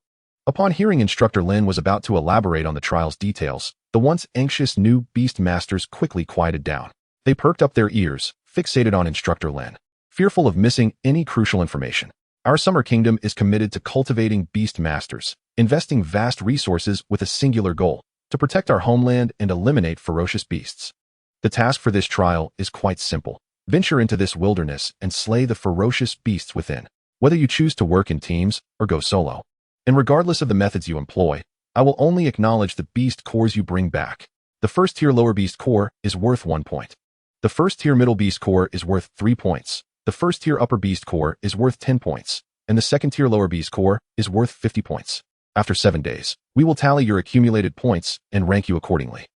Upon hearing Instructor Lin was about to elaborate on the trial's details, the once anxious new Beast Masters quickly quieted down. They perked up their ears, fixated on Instructor Lin, fearful of missing any crucial information. Our Summer Kingdom is committed to cultivating Beast Masters, investing vast resources with a singular goal, to protect our homeland and eliminate ferocious beasts. The task for this trial is quite simple. Venture into this wilderness and slay the ferocious beasts within, whether you choose to work in teams or go solo. And regardless of the methods you employ, I will only acknowledge the beast cores you bring back. The first tier lower beast core is worth 1 point. The first tier middle beast core is worth 3 points. The first tier upper beast core is worth 10 points. And the second tier lower beast core is worth 50 points. After 7 days, we will tally your accumulated points and rank you accordingly.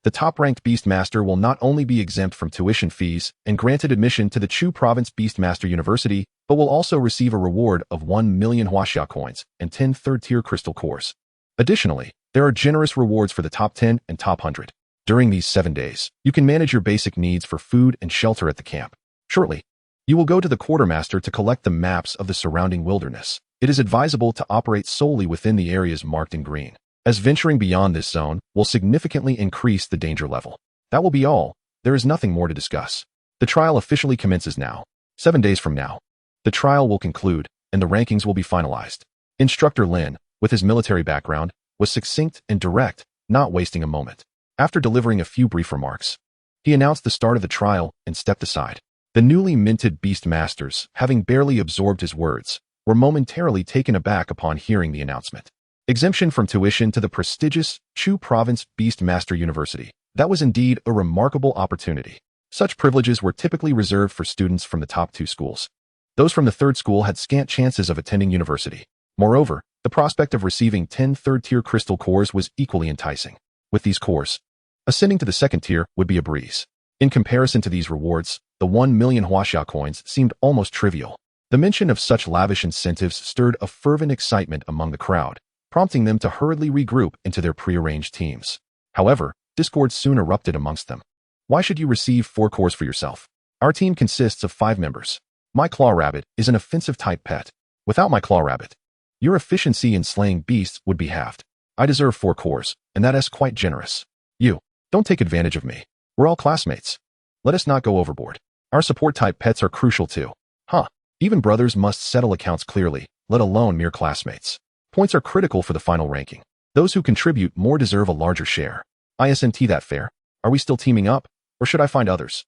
The top-ranked Beastmaster will not only be exempt from tuition fees and granted admission to the Chu Province Beastmaster University, but will also receive a reward of 1,000,000 huaxia coins and 10 third-tier crystal cores. Additionally, there are generous rewards for the top 10 and top 100. During these 7 days, you can manage your basic needs for food and shelter at the camp. Shortly, you will go to the quartermaster to collect the maps of the surrounding wilderness. It is advisable to operate solely within the areas marked in green, as venturing beyond this zone will significantly increase the danger level. That will be all. There is nothing more to discuss. The trial officially commences now. 7 days from now, the trial will conclude, and the rankings will be finalized. Instructor Lin, with his military background, was succinct and direct, not wasting a moment. After delivering a few brief remarks, he announced the start of the trial and stepped aside. The newly minted Beast Masters, having barely absorbed his words, were momentarily taken aback upon hearing the announcement. Exemption from tuition to the prestigious Chu Province Beast Master University. That was indeed a remarkable opportunity. Such privileges were typically reserved for students from the top 2 schools. Those from the 3rd school had scant chances of attending university. Moreover, the prospect of receiving 10 third-tier crystal cores was equally enticing. With these cores, ascending to the 2nd tier would be a breeze. In comparison to these rewards, the 1,000,000 huaxia coins seemed almost trivial. The mention of such lavish incentives stirred a fervent excitement among the crowd, prompting them to hurriedly regroup into their prearranged teams. However, discord soon erupted amongst them. Why should you receive 4 cores for yourself? Our team consists of 5 members. My Claw Rabbit is an offensive-type pet. Without my Claw Rabbit, your efficiency in slaying beasts would be halved. I deserve 4 cores, and that is quite generous. You, don't take advantage of me. We're all classmates. Let us not go overboard. Our support-type pets are crucial too. Even brothers must settle accounts clearly, let alone mere classmates. Points are critical for the final ranking. Those who contribute more deserve a larger share. Isn't that fair? Are we still teaming up, or should I find others?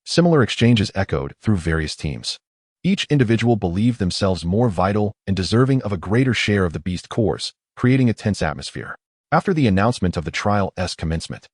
Similar exchanges echoed through various teams. Each individual believed themselves more vital and deserving of a greater share of the beast cores, creating a tense atmosphere. After the announcement of the trial's commencement,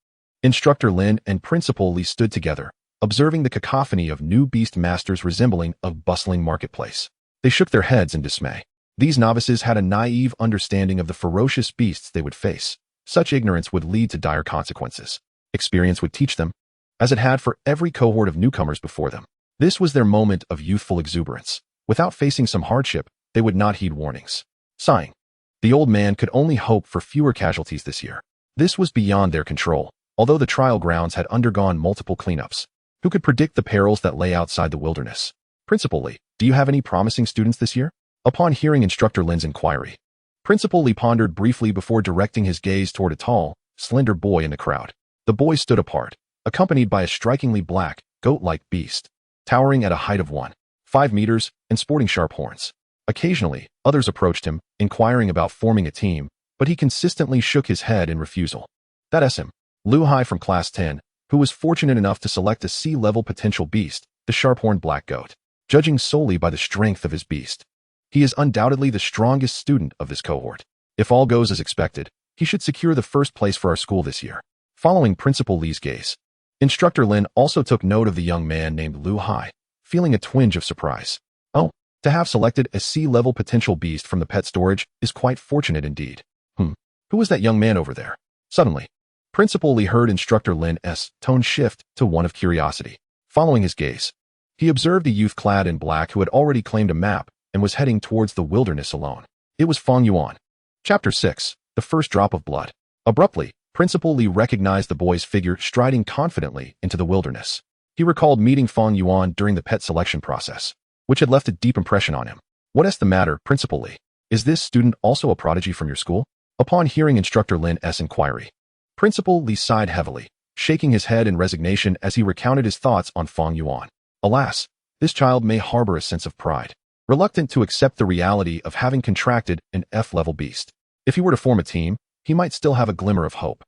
Instructor Lin and Principal Li stood together, observing the cacophony of new beast masters resembling a bustling marketplace. They shook their heads in dismay. These novices had a naive understanding of the ferocious beasts they would face. Such ignorance would lead to dire consequences. Experience would teach them, as it had for every cohort of newcomers before them. This was their moment of youthful exuberance. Without facing some hardship, they would not heed warnings. Sighing, the old man could only hope for fewer casualties this year. This was beyond their control, although the trial grounds had undergone multiple cleanups. Who could predict the perils that lay outside the wilderness? Principal Li, do you have any promising students this year? Upon hearing Instructor Lin's inquiry, Principal Li pondered briefly before directing his gaze toward a tall, slender boy in the crowd. The boy stood apart, accompanied by a strikingly black, goat-like beast, towering at a height of 1.5 meters and sporting sharp horns. Occasionally, others approached him, inquiring about forming a team, but he consistently shook his head in refusal. That's him, Lu Hai from Class 10, who was fortunate enough to select a sea-level potential beast, the sharp-horned black goat. Judging solely by the strength of his beast, he is undoubtedly the strongest student of this cohort. If all goes as expected, he should secure the first place for our school this year. Following Principal Li's gaze, Instructor Lin also took note of the young man named Lu Hai, feeling a twinge of surprise. Oh, to have selected a sea-level potential beast from the pet storage is quite fortunate indeed. Who is that young man over there? Suddenly, Principal Li heard Instructor Lin's tone shift to one of curiosity. Following his gaze, he observed a youth clad in black who had already claimed a map and was heading towards the wilderness alone. It was Fang Yuan. Chapter 6. The First Drop of Blood. Abruptly, Principal Li recognized the boy's figure striding confidently into the wilderness. He recalled meeting Fang Yuan during the pet selection process, which had left a deep impression on him. What's the matter, Principal Li? Is this student also a prodigy from your school? Upon hearing Instructor Lin's inquiry, Principal Li sighed heavily, shaking his head in resignation as he recounted his thoughts on Fang Yuan. Alas, this child may harbor a sense of pride, reluctant to accept the reality of having contracted an F-level beast. If he were to form a team, he might still have a glimmer of hope.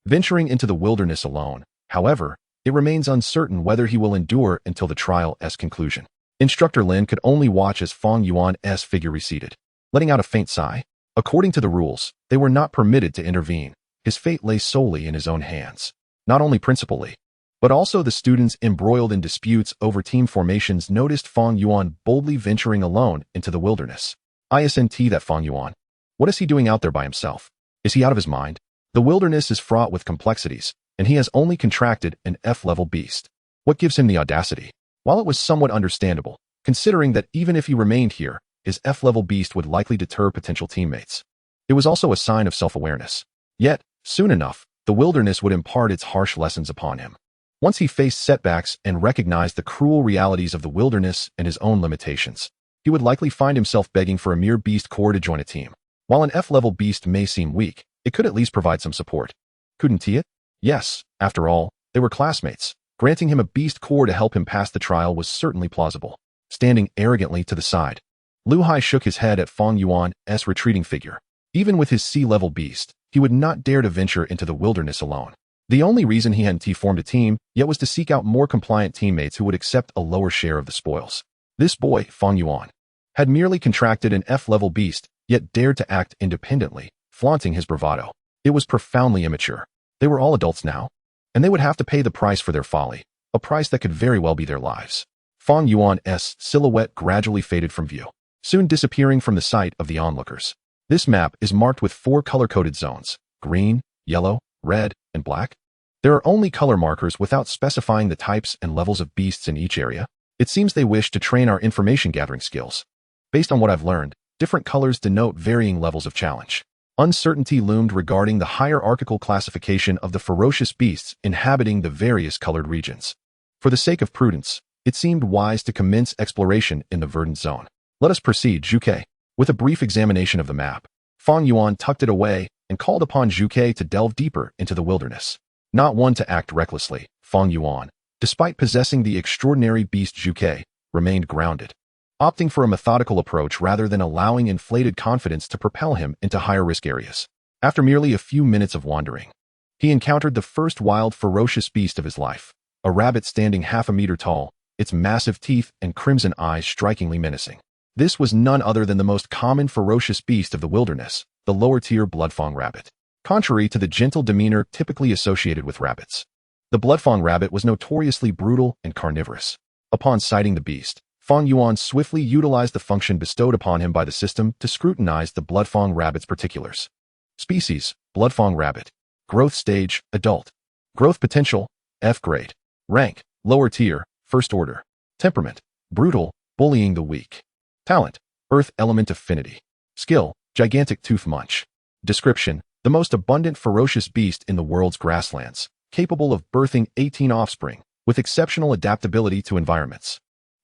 Venturing into the wilderness alone, however, it remains uncertain whether he will endure until the trial's conclusion. Instructor Lin could only watch as Fang Yuan's figure receded, letting out a faint sigh. According to the rules, they were not permitted to intervene. His fate lay solely in his own hands. Not only Principal Li, but also the students embroiled in disputes over team formations noticed Fang Yuan boldly venturing alone into the wilderness. Isn't that Fang Yuan? What is he doing out there by himself? Is he out of his mind? The wilderness is fraught with complexities, and he has only contracted an F-level beast. What gives him the audacity? While it was somewhat understandable, considering that even if he remained here, his F-level beast would likely deter potential teammates, it was also a sign of self-awareness. Yet, soon enough, the wilderness would impart its harsh lessons upon him. Once he faced setbacks and recognized the cruel realities of the wilderness and his own limitations, he would likely find himself begging for a mere beast core to join a team. While an F-level beast may seem weak, it could at least provide some support. Couldn't he? Yes, after all, they were classmates. Granting him a beast core to help him pass the trial was certainly plausible. Standing arrogantly to the side, Lu Hai shook his head at Fang Yuan's retreating figure. Even with his sea-level beast, he would not dare to venture into the wilderness alone. The only reason he hadn't formed a team yet was to seek out more compliant teammates who would accept a lower share of the spoils. This boy, Fang Yuan, had merely contracted an F-level beast, yet dared to act independently, flaunting his bravado. It was profoundly immature. They were all adults now, and they would have to pay the price for their folly, a price that could very well be their lives. Fang Yuan's silhouette gradually faded from view, soon disappearing from the sight of the onlookers. This map is marked with 4 color-coded zones: green, yellow, red, and black. There are only color markers without specifying the types and levels of beasts in each area. It seems they wish to train our information-gathering skills. Based on what I've learned, different colors denote varying levels of challenge. Uncertainty loomed regarding the hierarchical classification of the ferocious beasts inhabiting the various colored regions. For the sake of prudence, it seemed wise to commence exploration in the verdant zone. Let us proceed, Zhuke. With a brief examination of the map, Fang Yuan tucked it away and called upon Zhuke to delve deeper into the wilderness. Not one to act recklessly, Fang Yuan, despite possessing the extraordinary beast Zhuke, remained grounded, opting for a methodical approach rather than allowing inflated confidence to propel him into higher-risk areas. After merely a few minutes of wandering, he encountered the first wild, ferocious beast of his life, a rabbit standing half a meter tall, its massive teeth and crimson eyes strikingly menacing. This was none other than the most common ferocious beast of the wilderness, the lower-tier bloodfang rabbit. contrary to the gentle demeanor typically associated with rabbits. The Bloodfang rabbit was notoriously brutal and carnivorous. Upon sighting the beast, Fang Yuan swiftly utilized the function bestowed upon him by the system to scrutinize the Bloodfang rabbit's particulars. Species, Bloodfang rabbit. Growth stage, adult. Growth potential, F grade. Rank, lower tier, first order. Temperament, brutal, bullying the weak. Talent, earth element affinity. Skill, gigantic tooth munch. Description, the most abundant ferocious beast in the world's grasslands, capable of birthing 18 offspring, with exceptional adaptability to environments.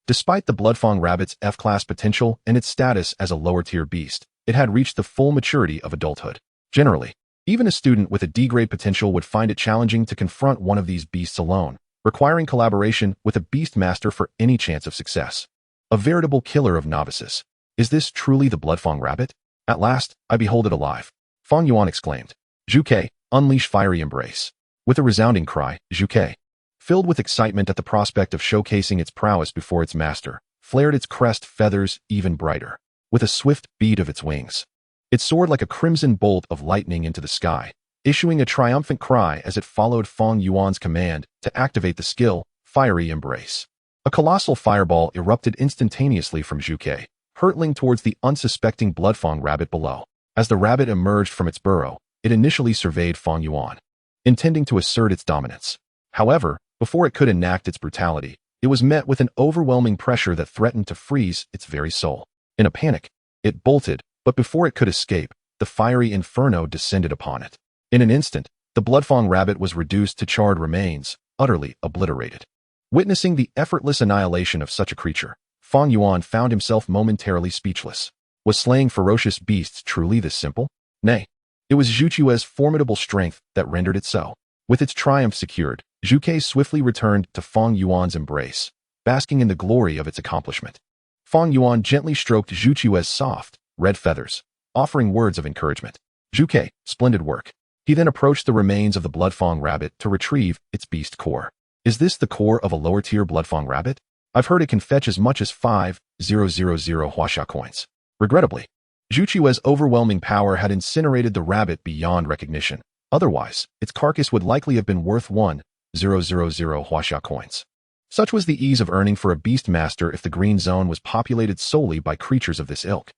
Despite the Bloodfang rabbit's F-class potential and its status as a lower-tier beast, it had reached the full maturity of adulthood. Generally, even a student with a D-grade potential would find it challenging to confront one of these beasts alone, requiring collaboration with a beast master for any chance of success. A veritable killer of novices. Is this truly the Bloodfang rabbit? At last, I behold it alive. Fang Yuan exclaimed. Qiongqi, unleash fiery embrace. With a resounding cry, Qiongqi, filled with excitement at the prospect of showcasing its prowess before its master, flared its crest feathers even brighter, with a swift beat of its wings. It soared like a crimson bolt of lightning into the sky, issuing a triumphant cry as it followed Fang Yuan's command to activate the skill, Fiery Embrace. A colossal fireball erupted instantaneously from Qiongqi, hurtling towards the unsuspecting Bloodfang rabbit below. As the rabbit emerged from its burrow, it initially surveyed Fang Yuan, intending to assert its dominance. However, before it could enact its brutality, it was met with an overwhelming pressure that threatened to freeze its very soul. In a panic, it bolted, but before it could escape, the fiery inferno descended upon it. In an instant, the Bloodfang rabbit was reduced to charred remains, utterly obliterated. Witnessing the effortless annihilation of such a creature, Fang Yuan found himself momentarily speechless. Was slaying ferocious beasts truly this simple? Nay, it was Qiongqi's formidable strength that rendered it so. With its triumph secured, Qiongqi swiftly returned to Fang Yuan's embrace, basking in the glory of its accomplishment. Fang Yuan gently stroked Qiongqi's soft, red feathers, offering words of encouragement. Qiongqi, splendid work. He then approached the remains of the Bloodfang rabbit to retrieve its beast core. Is this the core of a lower-tier Bloodfang rabbit? I've heard it can fetch as much as 5,000 Huaxia coins. Regrettably, Qiongqi's overwhelming power had incinerated the rabbit beyond recognition. Otherwise, its carcass would likely have been worth 1,000 Huaxia coins. Such was the ease of earning for a beast master if the green zone was populated solely by creatures of this ilk.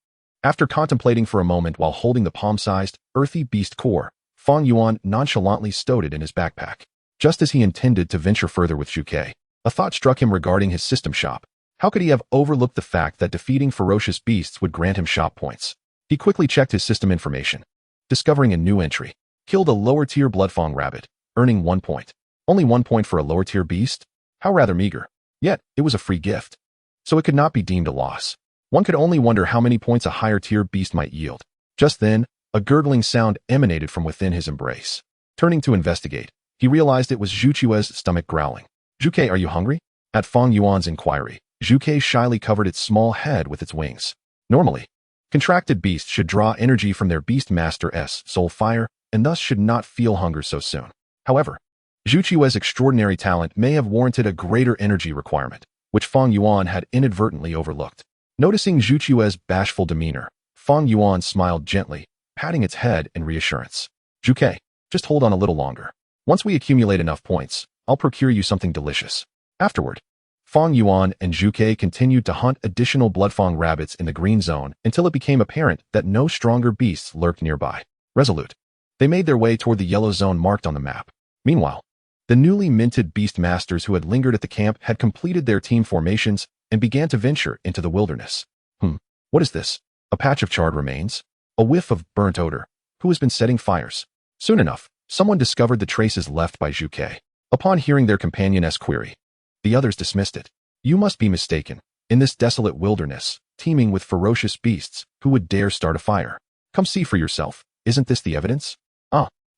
After contemplating for a moment while holding the palm-sized, earthy beast core, Fang Yuan nonchalantly stowed it in his backpack. Just as he intended to venture further with Qiongqi, a thought struck him regarding his system shop. How could he have overlooked the fact that defeating ferocious beasts would grant him shop points? He quickly checked his system information, discovering a new entry. Killed a lower-tier Bloodfang rabbit, earning 1 point. Only 1 point for a lower-tier beast? How rather meager. Yet, it was a free gift, so it could not be deemed a loss. One could only wonder how many points a higher-tier beast might yield. Just then, a gurgling sound emanated from within his embrace. Turning to investigate, he realized it was Qiongqi's stomach growling. Qiongqi, are you hungry? At Fang Yuan's inquiry, Qiongqi shyly covered its small head with its wings. Normally, contracted beasts should draw energy from their beast master's soul fire, and thus should not feel hunger so soon. However, Qiongqi's extraordinary talent may have warranted a greater energy requirement, which Fang Yuan had inadvertently overlooked. Noticing Qiongqi's bashful demeanor, Fang Yuan smiled gently, patting its head in reassurance. Qiongqi, just hold on a little longer. Once we accumulate enough points, I'll procure you something delicious. Afterward, Fang Yuan and Qiongqi continued to hunt additional Bloodfang rabbits in the green zone until it became apparent that no stronger beasts lurked nearby. Resolute, they made their way toward the yellow zone marked on the map. Meanwhile, the newly minted beast masters who had lingered at the camp had completed their team formations and began to venture into the wilderness. What is this? A patch of charred remains? A whiff of burnt odor? Who has been setting fires? Soon enough, someone discovered the traces left by Qiongqi. Upon hearing their companion's query, the others dismissed it. You must be mistaken. In this desolate wilderness, teeming with ferocious beasts, who would dare start a fire? Come see for yourself. Isn't this the evidence?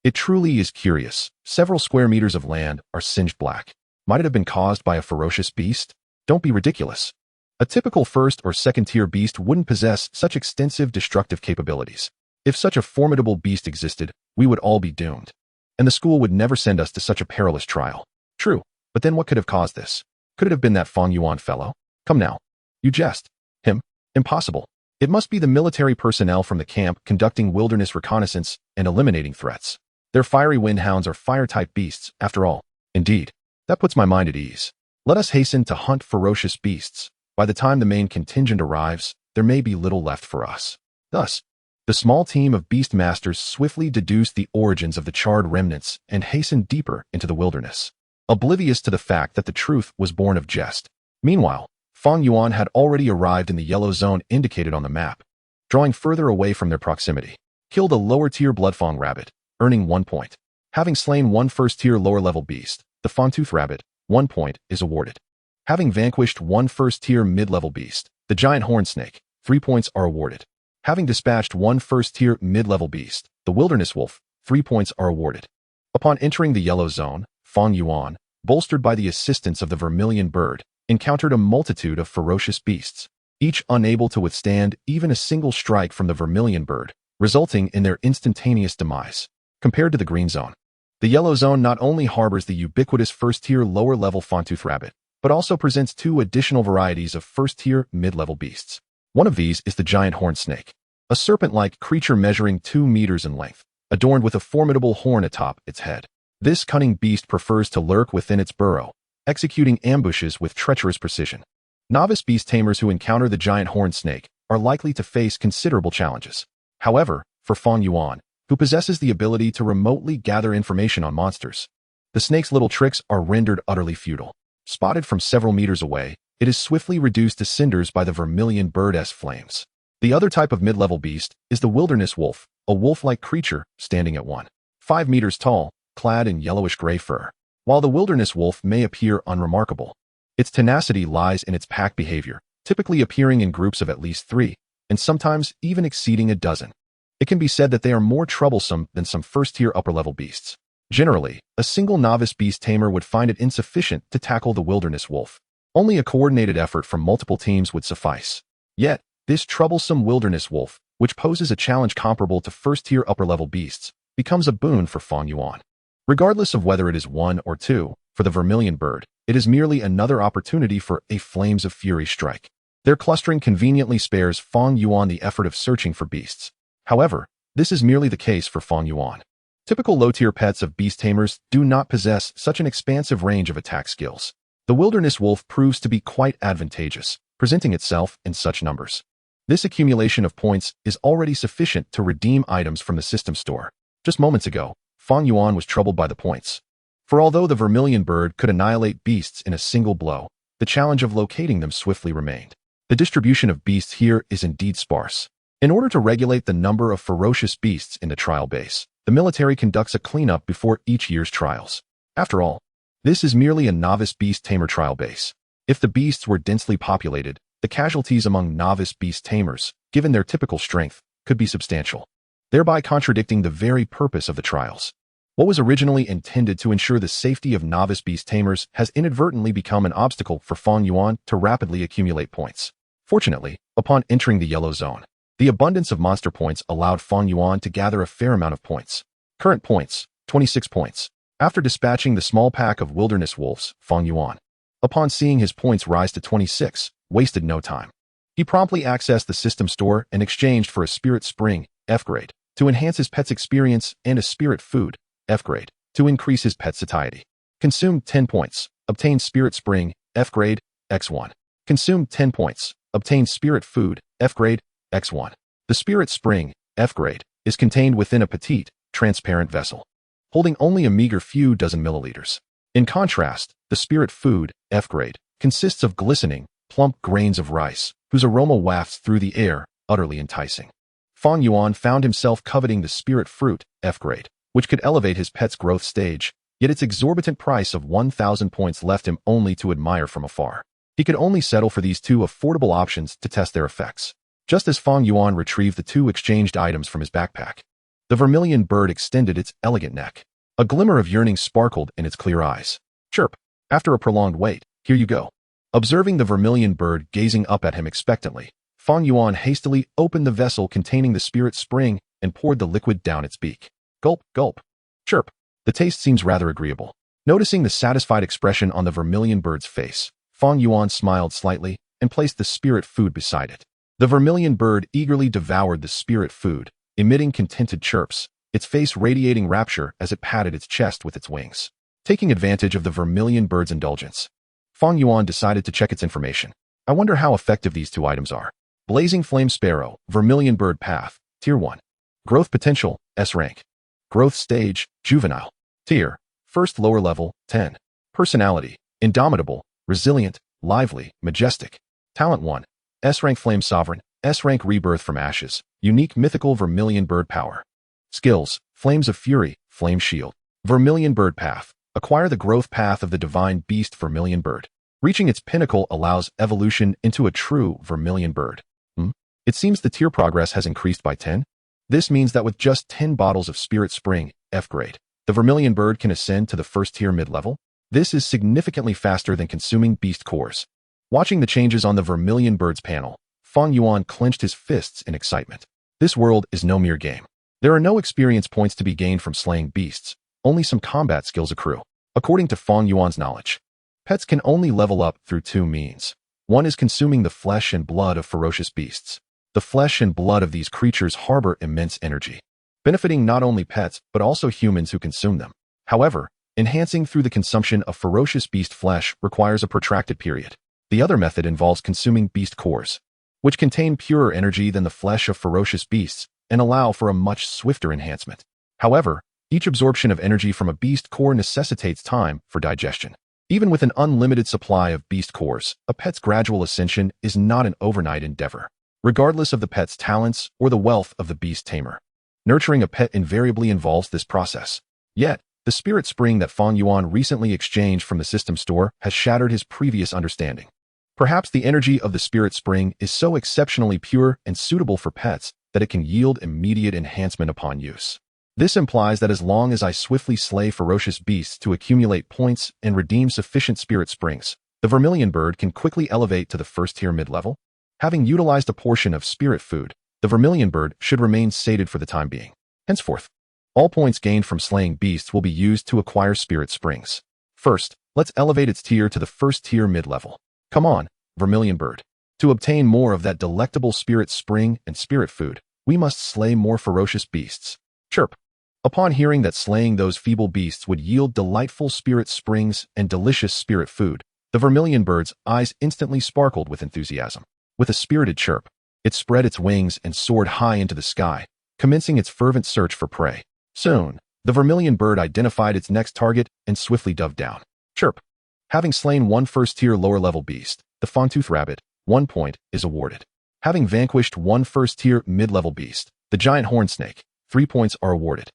It truly is curious. Several square meters of land are singed black. Might it have been caused by a ferocious beast? Don't be ridiculous. A typical first or second tier beast wouldn't possess such extensive destructive capabilities. If such a formidable beast existed, we would all be doomed. And the school would never send us to such a perilous trial. True, but then what could have caused this? Could it have been that Fang Yuan fellow? Come now. You jest. Him? Impossible. It must be the military personnel from the camp conducting wilderness reconnaissance and eliminating threats. Their fiery windhounds are fire-type beasts, after all. Indeed, that puts my mind at ease. Let us hasten to hunt ferocious beasts. By the time the main contingent arrives, there may be little left for us. Thus, the small team of beast masters swiftly deduced the origins of the charred remnants and hastened deeper into the wilderness, oblivious to the fact that the truth was born of jest. Meanwhile, Fang Yuan had already arrived in the yellow zone indicated on the map, drawing further away from their proximity. Killed a lower-tier Bloodfang rabbit, earning 1 point. Having slain one first-tier lower-level beast, the Fangtooth rabbit, 1 point is awarded. Having vanquished one first-tier mid-level beast, the giant horn snake, 3 points are awarded. Having dispatched one first-tier mid-level beast, the wilderness wolf, 3 points are awarded. Upon entering the yellow zone, Fang Yuan, bolstered by the assistance of the Vermilion Bird, encountered a multitude of ferocious beasts, each unable to withstand even a single strike from the Vermilion Bird, resulting in their instantaneous demise. Compared to the green zone, the yellow zone not only harbors the ubiquitous first-tier lower-level Fangtooth rabbit, but also presents 2 additional varieties of first-tier mid-level beasts. One of these is the giant horn snake, a serpent-like creature measuring 2 meters in length, adorned with a formidable horn atop its head. This cunning beast prefers to lurk within its burrow, executing ambushes with treacherous precision. Novice beast tamers who encounter the giant horn snake are likely to face considerable challenges. However, for Fang Yuan, who possesses the ability to remotely gather information on monsters, the snake's little tricks are rendered utterly futile. Spotted from several meters away, it is swiftly reduced to cinders by the Vermilion Bird's flames. The other type of mid-level beast is the wilderness wolf, a wolf-like creature standing at 1.5 meters tall, clad in yellowish-gray fur. While the wilderness wolf may appear unremarkable, its tenacity lies in its pack behavior, typically appearing in groups of at least 3, and sometimes even exceeding a dozen. It can be said that they are more troublesome than some first-tier upper-level beasts. Generally, a single novice beast tamer would find it insufficient to tackle the wilderness wolf. Only a coordinated effort from multiple teams would suffice. Yet, this troublesome wilderness wolf, which poses a challenge comparable to first-tier upper-level beasts, becomes a boon for Fang Yuan. Regardless of whether it is 1 or 2, for the Vermilion Bird, it is merely another opportunity for a Flames of Fury strike. Their clustering conveniently spares Fang Yuan the effort of searching for beasts. However, this is merely the case for Fang Yuan. Typical low-tier pets of beast tamers do not possess such an expansive range of attack skills. The wilderness wolf proves to be quite advantageous, presenting itself in such numbers. This accumulation of points is already sufficient to redeem items from the system store. Just moments ago, Fang Yuan was troubled by the points. For although the Vermilion Bird could annihilate beasts in a single blow, the challenge of locating them swiftly remained. The distribution of beasts here is indeed sparse. In order to regulate the number of ferocious beasts in the trial base, the military conducts a cleanup before each year's trials. After all, this is merely a novice beast tamer trial base. If the beasts were densely populated, the casualties among novice beast tamers, given their typical strength, could be substantial, thereby contradicting the very purpose of the trials. What was originally intended to ensure the safety of novice beast tamers has inadvertently become an obstacle for Fang Yuan to rapidly accumulate points. Fortunately, upon entering the yellow zone, the abundance of monster points allowed Fang Yuan to gather a fair amount of points. Current points, 26 points. After dispatching the small pack of wilderness wolves, Fang Yuan, upon seeing his points rise to 26, wasted no time. He promptly accessed the system store and exchanged for a spirit spring, F grade, to enhance his pet's experience and a spirit food, F grade, to increase his pet's satiety. Consumed 10 points, obtained spirit spring, F grade, X1. Consumed 10 points, obtained spirit food, F grade, X1. The spirit spring, F grade, is contained within a petite, transparent vessel, holding only a meager few dozen milliliters. In contrast, the spirit food, F grade, consists of glistening, plump grains of rice, whose aroma wafts through the air, utterly enticing. Fang Yuan found himself coveting the spirit fruit, F grade, which could elevate his pet's growth stage, yet its exorbitant price of 1,000 points left him only to admire from afar. He could only settle for these 2 affordable options to test their effects. Just as Fang Yuan retrieved the 2 exchanged items from his backpack, the Vermilion Bird extended its elegant neck. A glimmer of yearning sparkled in its clear eyes. Chirp. After a prolonged wait, here you go. Observing the Vermilion Bird gazing up at him expectantly, Fang Yuan hastily opened the vessel containing the spirit spring and poured the liquid down its beak. Gulp, gulp. Chirp. The taste seems rather agreeable. Noticing the satisfied expression on the Vermilion Bird's face, Fang Yuan smiled slightly and placed the spirit food beside it. The Vermilion Bird eagerly devoured the spirit food, emitting contented chirps, its face radiating rapture as it patted its chest with its wings. Taking advantage of the Vermilion Bird's indulgence, Fang Yuan decided to check its information. I wonder how effective these two items are. Blazing Flame Sparrow, Vermilion Bird Path, Tier 1. Growth Potential, S rank. Growth Stage, Juvenile. Tier, First Lower Level, 10. Personality, Indomitable, Resilient, Lively, Majestic. Talent 1. S rank Flame Sovereign, S rank Rebirth from Ashes, Unique Mythical Vermilion Bird Power. Skills, Flames of Fury, Flame Shield. Vermilion Bird Path. Acquire the growth path of the divine beast Vermilion Bird. Reaching its pinnacle allows evolution into a true Vermilion Bird. It seems the tier progress has increased by 10. This means that with just 10 bottles of Spirit Spring, F grade, the Vermilion Bird can ascend to the first tier mid-level. This is significantly faster than consuming beast cores. Watching the changes on the Vermilion Bird's panel, Fang Yuan clenched his fists in excitement. This world is no mere game. There are no experience points to be gained from slaying beasts. Only some combat skills accrue. According to Fang Yuan's knowledge, pets can only level up through two means. One is consuming the flesh and blood of ferocious beasts. The flesh and blood of these creatures harbor immense energy, benefiting not only pets but also humans who consume them. However, enhancing through the consumption of ferocious beast flesh requires a protracted period. The other method involves consuming beast cores, which contain purer energy than the flesh of ferocious beasts and allow for a much swifter enhancement. However, each absorption of energy from a beast core necessitates time for digestion. Even with an unlimited supply of beast cores, a pet's gradual ascension is not an overnight endeavor, regardless of the pet's talents or the wealth of the beast tamer. Nurturing a pet invariably involves this process. Yet, the Spirit Spring that Fang Yuan recently exchanged from the system store has shattered his previous understanding. Perhaps the energy of the Spirit Spring is so exceptionally pure and suitable for pets that it can yield immediate enhancement upon use. This implies that as long as I swiftly slay ferocious beasts to accumulate points and redeem sufficient Spirit Springs, the Vermilion Bird can quickly elevate to the first tier mid-level. Having utilized a portion of spirit food, the Vermilion Bird should remain sated for the time being. Henceforth, all points gained from slaying beasts will be used to acquire Spirit Springs. First, let's elevate its tier to the first tier mid-level. Come on, Vermilion Bird. To obtain more of that delectable Spirit Spring and Spirit Food, we must slay more ferocious beasts. Chirp. Upon hearing that slaying those feeble beasts would yield delightful Spirit Springs and delicious Spirit Food, the Vermilion Bird's eyes instantly sparkled with enthusiasm. With a spirited chirp, it spread its wings and soared high into the sky, commencing its fervent search for prey. Soon, the Vermilion Bird identified its next target and swiftly dove down. Chirp. Having slain one first-tier lower-level beast, the Fangtooth Rabbit, 1 point is awarded. Having vanquished one first-tier mid-level beast, the Giant Horned Snake, 3 points are awarded.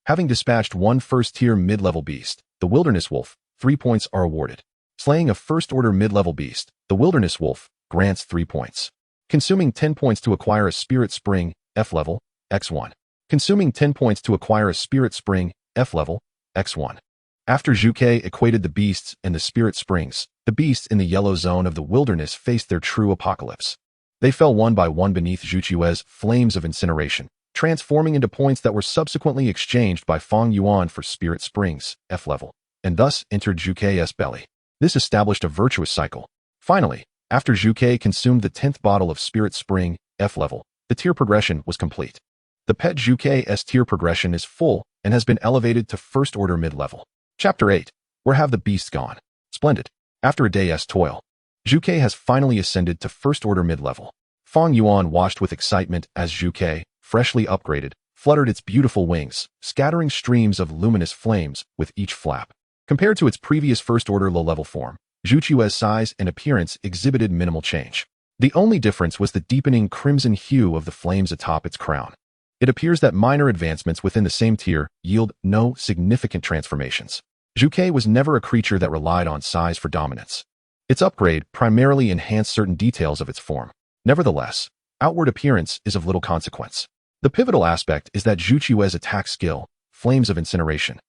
Having dispatched one first-tier mid-level beast, the Wilderness Wolf, 3 points are awarded. Slaying a first-order mid-level beast, the Wilderness Wolf, grants 3 points. Consuming 10 points to acquire a Spirit Spring, F level, X1. Consuming 10 points to acquire a Spirit Spring, F level, X1. After Qiongqi equated the beasts and the Spirit Springs, the beasts in the yellow zone of the wilderness faced their true apocalypse. They fell one by one beneath Qiongqi's flames of incineration, transforming into points that were subsequently exchanged by Fang Yuan for Spirit Springs, F level, and thus entered Qiongqi's belly. This established a virtuous cycle. Finally, after Qiongqi consumed the 10th bottle of Spirit Spring, F level, the tier progression was complete. The pet Qiongqi's tier progression is full and has been elevated to first order mid-level. Chapter 8. Where have the beasts gone? Splendid. After a day's toil, Qiongqi has finally ascended to first order mid-level. Fang Yuan watched with excitement as Qiongqi, freshly upgraded, fluttered its beautiful wings, scattering streams of luminous flames with each flap. Compared to its previous first-order low-level form, Qiongqi's size and appearance exhibited minimal change. The only difference was the deepening crimson hue of the flames atop its crown. It appears that minor advancements within the same tier yield no significant transformations. Qiongqi was never a creature that relied on size for dominance. Its upgrade primarily enhanced certain details of its form. Nevertheless, outward appearance is of little consequence. The pivotal aspect is that Qiongqi's attack skill, Flames of Incineration,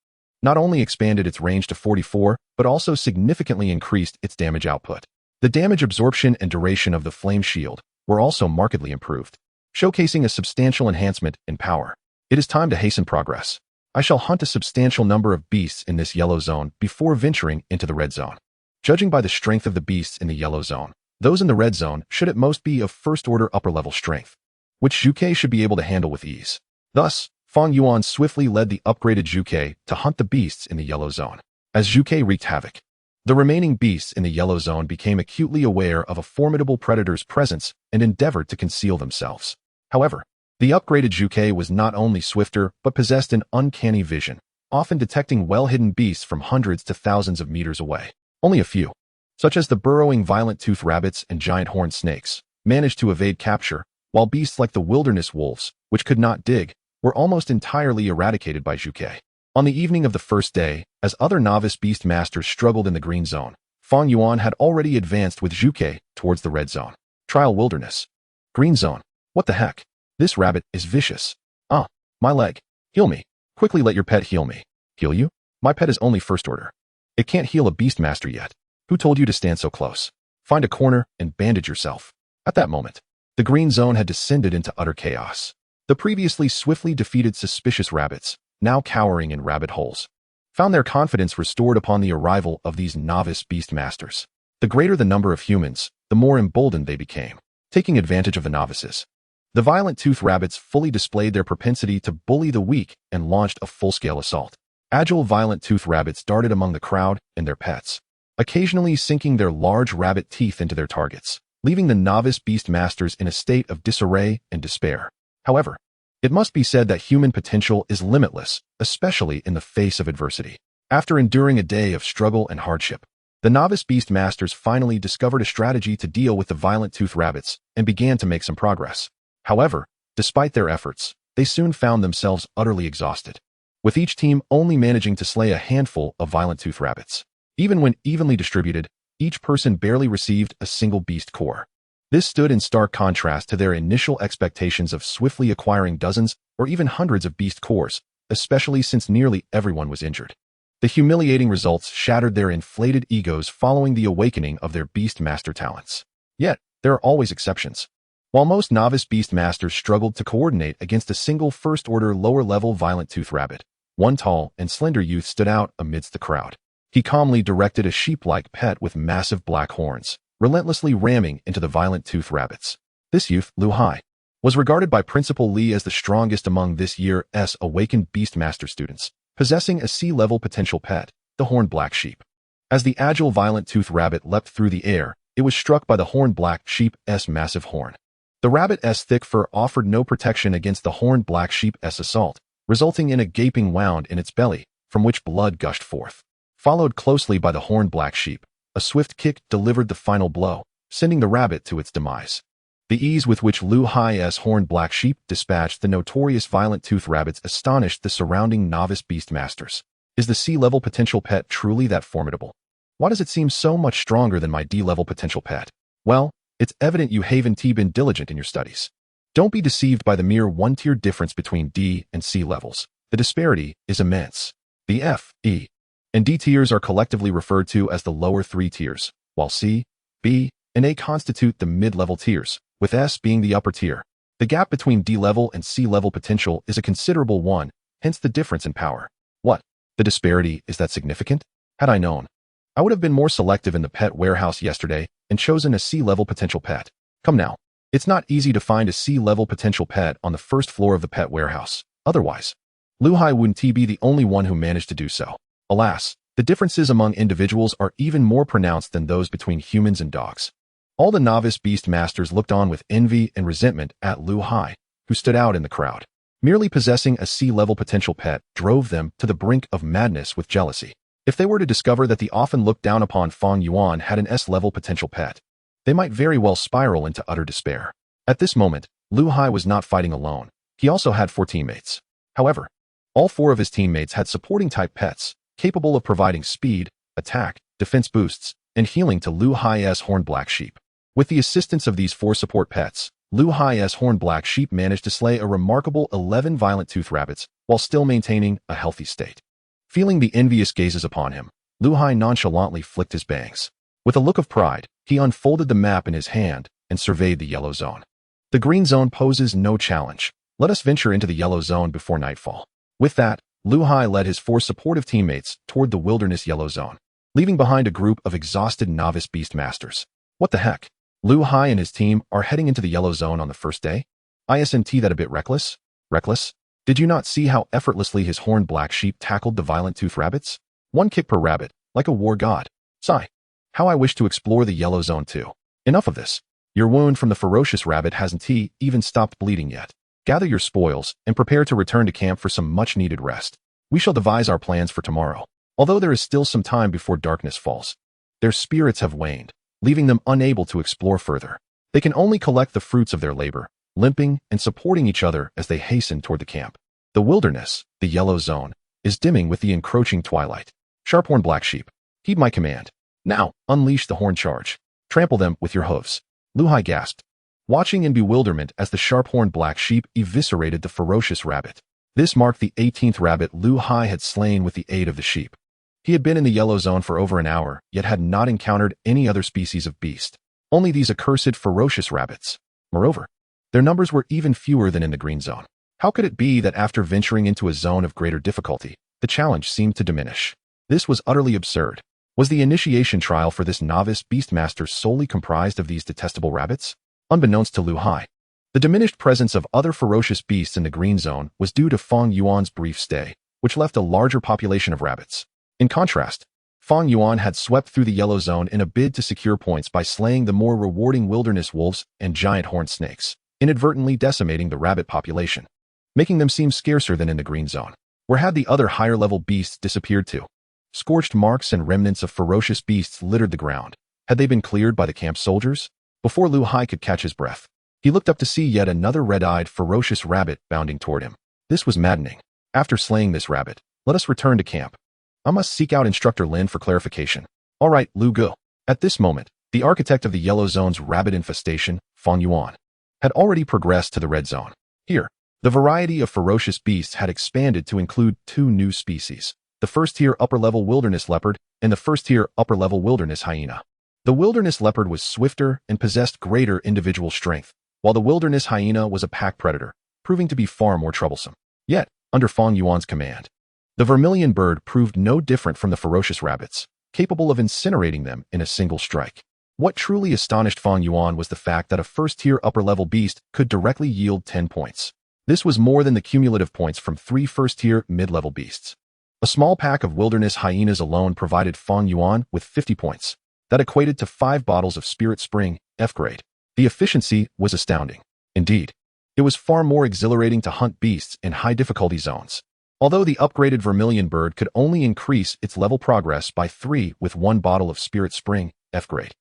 not only expanded its range to 44, but also significantly increased its damage output. The damage absorption and duration of the flame shield were also markedly improved, showcasing a substantial enhancement in power. It is time to hasten progress. I shall hunt a substantial number of beasts in this yellow zone before venturing into the red zone. Judging by the strength of the beasts in the yellow zone, Those in the red zone should at most be of first-order upper-level strength, which Qiongqi should be able to handle with ease. Thus, Fang Yuan swiftly led the upgraded Qiongqi to hunt the beasts in the yellow zone. As Qiongqi wreaked havoc, the remaining beasts in the yellow zone became acutely aware of a formidable predator's presence and endeavored to conceal themselves. However, the upgraded Qiongqi was not only swifter but possessed an uncanny vision, often detecting well-hidden beasts from hundreds to thousands of meters away. Only a few, such as the burrowing violet-toothed rabbits and giant horned snakes, managed to evade capture, while beasts like the wilderness wolves, which could not dig, were almost entirely eradicated by Qiongqi. On the evening of the first day, as other novice beast masters struggled in the green zone, Fang Yuan had already advanced with Qiongqi towards the red zone. Trial wilderness. Green zone. What the heck? This rabbit is vicious. Ah, my leg. Heal me. Quickly let your pet heal me. Heal you? My pet is only first order. It can't heal a beast master yet. Who told you to stand so close? Find a corner and bandage yourself. At that moment, the green zone had descended into utter chaos. The previously swiftly defeated suspicious rabbits, now cowering in rabbit holes, found their confidence restored upon the arrival of these novice beast masters. The greater the number of humans, the more emboldened they became, taking advantage of the novices. The violent-toothed rabbits fully displayed their propensity to bully the weak and launched a full-scale assault. Agile violent-toothed rabbits darted among the crowd and their pets, occasionally sinking their large rabbit teeth into their targets, leaving the novice beast masters in a state of disarray and despair. However, it must be said that human potential is limitless, especially in the face of adversity. After enduring a day of struggle and hardship, the novice beast masters finally discovered a strategy to deal with the violent-toothed rabbits and began to make some progress. However, despite their efforts, they soon found themselves utterly exhausted, with each team only managing to slay a handful of violent-toothed rabbits. Even when evenly distributed, each person barely received a single beast core. This stood in stark contrast to their initial expectations of swiftly acquiring dozens or even hundreds of beast cores, especially since nearly everyone was injured. The humiliating results shattered their inflated egos following the awakening of their beast master talents. Yet, there are always exceptions. While most novice beast masters struggled to coordinate against a single first-order lower-level violent-toothed rabbit, one tall and slender youth stood out amidst the crowd. He calmly directed a sheep-like pet with massive black horns, relentlessly ramming into the violent-toothed rabbits. This youth, Lu Hai, was regarded by Principal Li as the strongest among this year's Awakened Beastmaster students, possessing a sea-level potential pet, the horned black sheep. As the agile violent-toothed rabbit leapt through the air, it was struck by the horned black sheep's massive horn. The rabbit's thick fur offered no protection against the horned black sheep's assault, resulting in a gaping wound in its belly, from which blood gushed forth. Followed closely by the horned black sheep, a swift kick delivered the final blow, sending the rabbit to its demise. The ease with which Lu Hai's horned black sheep dispatched the notorious violent-toothed rabbits astonished the surrounding novice beast masters. Is the C-level potential pet truly that formidable? Why does it seem so much stronger than my D-level potential pet? Well, it's evident you haven't been diligent in your studies. Don't be deceived by the mere one-tier difference between D and C levels. The disparity is immense. The F, E, and D tiers are collectively referred to as the lower three tiers, while C, B, and A constitute the mid-level tiers, with S being the upper tier. The gap between D-level and C-level potential is a considerable one, hence the difference in power. What? The disparity is that significant? Had I known, I would have been more selective in the pet warehouse yesterday and chosen a C-level potential pet. Come now. It's not easy to find a C-level potential pet on the first floor of the pet warehouse. Otherwise, Lu Hai wouldn't be the only one who managed to do so. Alas, the differences among individuals are even more pronounced than those between humans and dogs. All the novice beast masters looked on with envy and resentment at Lu Hai, who stood out in the crowd. Merely possessing a C-level potential pet drove them to the brink of madness with jealousy. If they were to discover that the often looked down upon Fang Yuan had an S-level potential pet, they might very well spiral into utter despair. At this moment, Lu Hai was not fighting alone. He also had 4 teammates. However, all 4 of his teammates had supporting-type pets, capable of providing speed, attack, defense boosts, and healing to Lu Hai's horned black sheep. With the assistance of these 4 support pets, Lu Hai's horned black sheep managed to slay a remarkable 11 violent-toothed rabbits while still maintaining a healthy state. Feeling the envious gazes upon him, Lu Hai nonchalantly flicked his bangs. With a look of pride, he unfolded the map in his hand and surveyed the yellow zone. The green zone poses no challenge. Let us venture into the yellow zone before nightfall. With that, Lu Hai led his 4 supportive teammates toward the wilderness yellow zone, leaving behind a group of exhausted novice beast masters. What the heck? Lu Hai and his team are heading into the yellow zone on the first day? Isn't that a bit reckless? Reckless? Did you not see how effortlessly his horned black sheep tackled the violent tooth rabbits? One kick per rabbit, like a war god. Sigh. How I wish to explore the yellow zone too. Enough of this. Your wound from the ferocious rabbit hasn't even stopped bleeding yet. Gather your spoils and prepare to return to camp for some much-needed rest. We shall devise our plans for tomorrow. Although there is still some time before darkness falls, their spirits have waned, leaving them unable to explore further. They can only collect the fruits of their labor, limping and supporting each other as they hasten toward the camp. The wilderness, the yellow zone, is dimming with the encroaching twilight. Sharp-horned black sheep, heed my command. Now, unleash the horn charge. Trample them with your hooves. Lu Hai gasped, watching in bewilderment as the sharp-horned black sheep eviscerated the ferocious rabbit. This marked the 18th rabbit Lu Hai had slain with the aid of the sheep. He had been in the yellow zone for over an hour, yet had not encountered any other species of beast. Only these accursed ferocious rabbits. Moreover, their numbers were even fewer than in the green zone. How could it be that after venturing into a zone of greater difficulty, the challenge seemed to diminish? This was utterly absurd. Was the initiation trial for this novice beastmaster solely comprised of these detestable rabbits? Unbeknownst to Lu Hai, the diminished presence of other ferocious beasts in the green zone was due to Fang Yuan's brief stay, which left a larger population of rabbits. In contrast, Fang Yuan had swept through the yellow zone in a bid to secure points by slaying the more rewarding wilderness wolves and giant horned snakes, inadvertently decimating the rabbit population, making them seem scarcer than in the green zone. Where had the other higher-level beasts disappeared to? Scorched marks and remnants of ferocious beasts littered the ground. Had they been cleared by the camp soldiers? Before Lu Hai could catch his breath, he looked up to see yet another red-eyed, ferocious rabbit bounding toward him. This was maddening. After slaying this rabbit, let us return to camp. I must seek out Instructor Lin for clarification. All right, Lu Gu. At this moment, the architect of the yellow zone's rabbit infestation, Fang Yuan, had already progressed to the red zone. Here, the variety of ferocious beasts had expanded to include two new species, the first-tier upper-level wilderness leopard and the first-tier upper-level wilderness hyena. The wilderness leopard was swifter and possessed greater individual strength, while the wilderness hyena was a pack predator, proving to be far more troublesome. Yet, under Fang Yuan's command, the Vermilion Bird proved no different from the ferocious rabbits, capable of incinerating them in a single strike. What truly astonished Fang Yuan was the fact that a first-tier upper-level beast could directly yield 10 points. This was more than the cumulative points from 3 first-tier mid-level beasts. A small pack of wilderness hyenas alone provided Fang Yuan with 50 points. That equated to 5 bottles of Spirit Spring, F grade. The efficiency was astounding. Indeed, it was far more exhilarating to hunt beasts in high-difficulty zones. Although the upgraded Vermilion Bird could only increase its level progress by 3 with 1 bottle of Spirit Spring, F grade,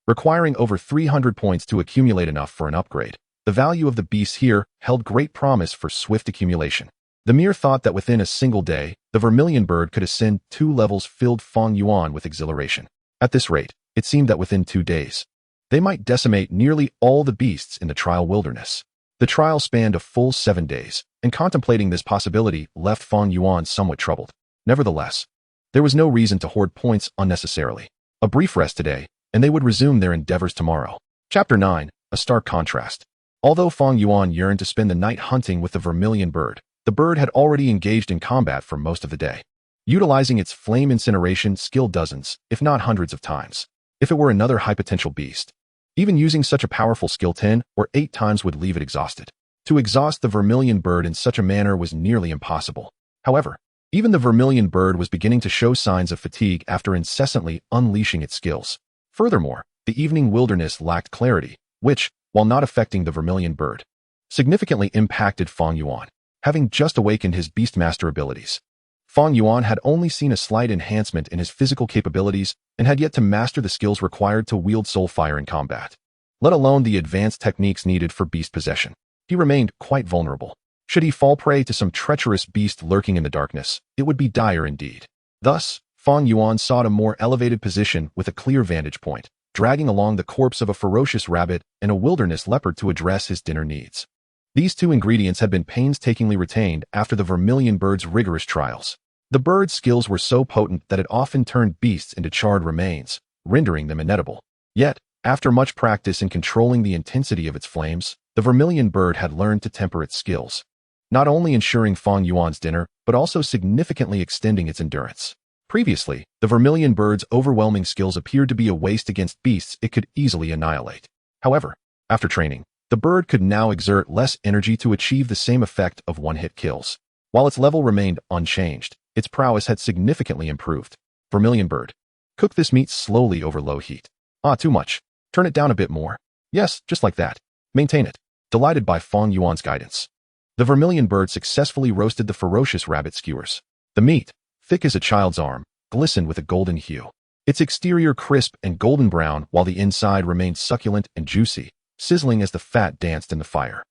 requiring over 300 points to accumulate enough for an upgrade, the value of the beasts here held great promise for swift accumulation. The mere thought that within a single day, the Vermilion Bird could ascend 2 levels filled Fang Yuan with exhilaration. At this rate, it seemed that within 2 days, they might decimate nearly all the beasts in the trial wilderness. The trial spanned a full 7 days, and contemplating this possibility left Fang Yuan somewhat troubled. Nevertheless, there was no reason to hoard points unnecessarily. A brief rest today, and they would resume their endeavors tomorrow. Chapter 9, A Stark Contrast. Although Fang Yuan yearned to spend the night hunting with the Vermilion Bird, the bird had already engaged in combat for most of the day, utilizing its flame incineration skill dozens, if not hundreds of times. If it were another high-potential beast, even using such a powerful skill 10 or 8 times would leave it exhausted. To exhaust the Vermilion Bird in such a manner was nearly impossible. However, even the Vermilion Bird was beginning to show signs of fatigue after incessantly unleashing its skills. Furthermore, the evening wilderness lacked clarity, which, while not affecting the Vermilion Bird, significantly impacted Fang Yuan. Having just awakened his Beastmaster abilities, Fang Yuan had only seen a slight enhancement in his physical capabilities and had yet to master the skills required to wield soul fire in combat, let alone the advanced techniques needed for beast possession. He remained quite vulnerable. Should he fall prey to some treacherous beast lurking in the darkness, it would be dire indeed. Thus, Fang Yuan sought a more elevated position with a clear vantage point, dragging along the corpse of a ferocious rabbit and a wilderness leopard to address his dinner needs. These 2 ingredients had been painstakingly retained after the Vermilion Bird's rigorous trials. The bird's skills were so potent that it often turned beasts into charred remains, rendering them inedible. Yet, after much practice in controlling the intensity of its flames, the Vermilion Bird had learned to temper its skills, not only ensuring Fang Yuan's dinner, but also significantly extending its endurance. Previously, the Vermilion Bird's overwhelming skills appeared to be a waste against beasts it could easily annihilate. However, after training, the bird could now exert less energy to achieve the same effect of one-hit kills. While its level remained unchanged, its prowess had significantly improved. Vermilion Bird. Cook this meat slowly over low heat. Ah, too much. Turn it down a bit more. Yes, just like that. Maintain it. Delighted by Fang Yuan's guidance, the Vermilion Bird successfully roasted the ferocious rabbit skewers. The meat, thick as a child's arm, glistened with a golden hue. Its exterior crisp and golden brown while the inside remained succulent and juicy, sizzling as the fat danced in the fire.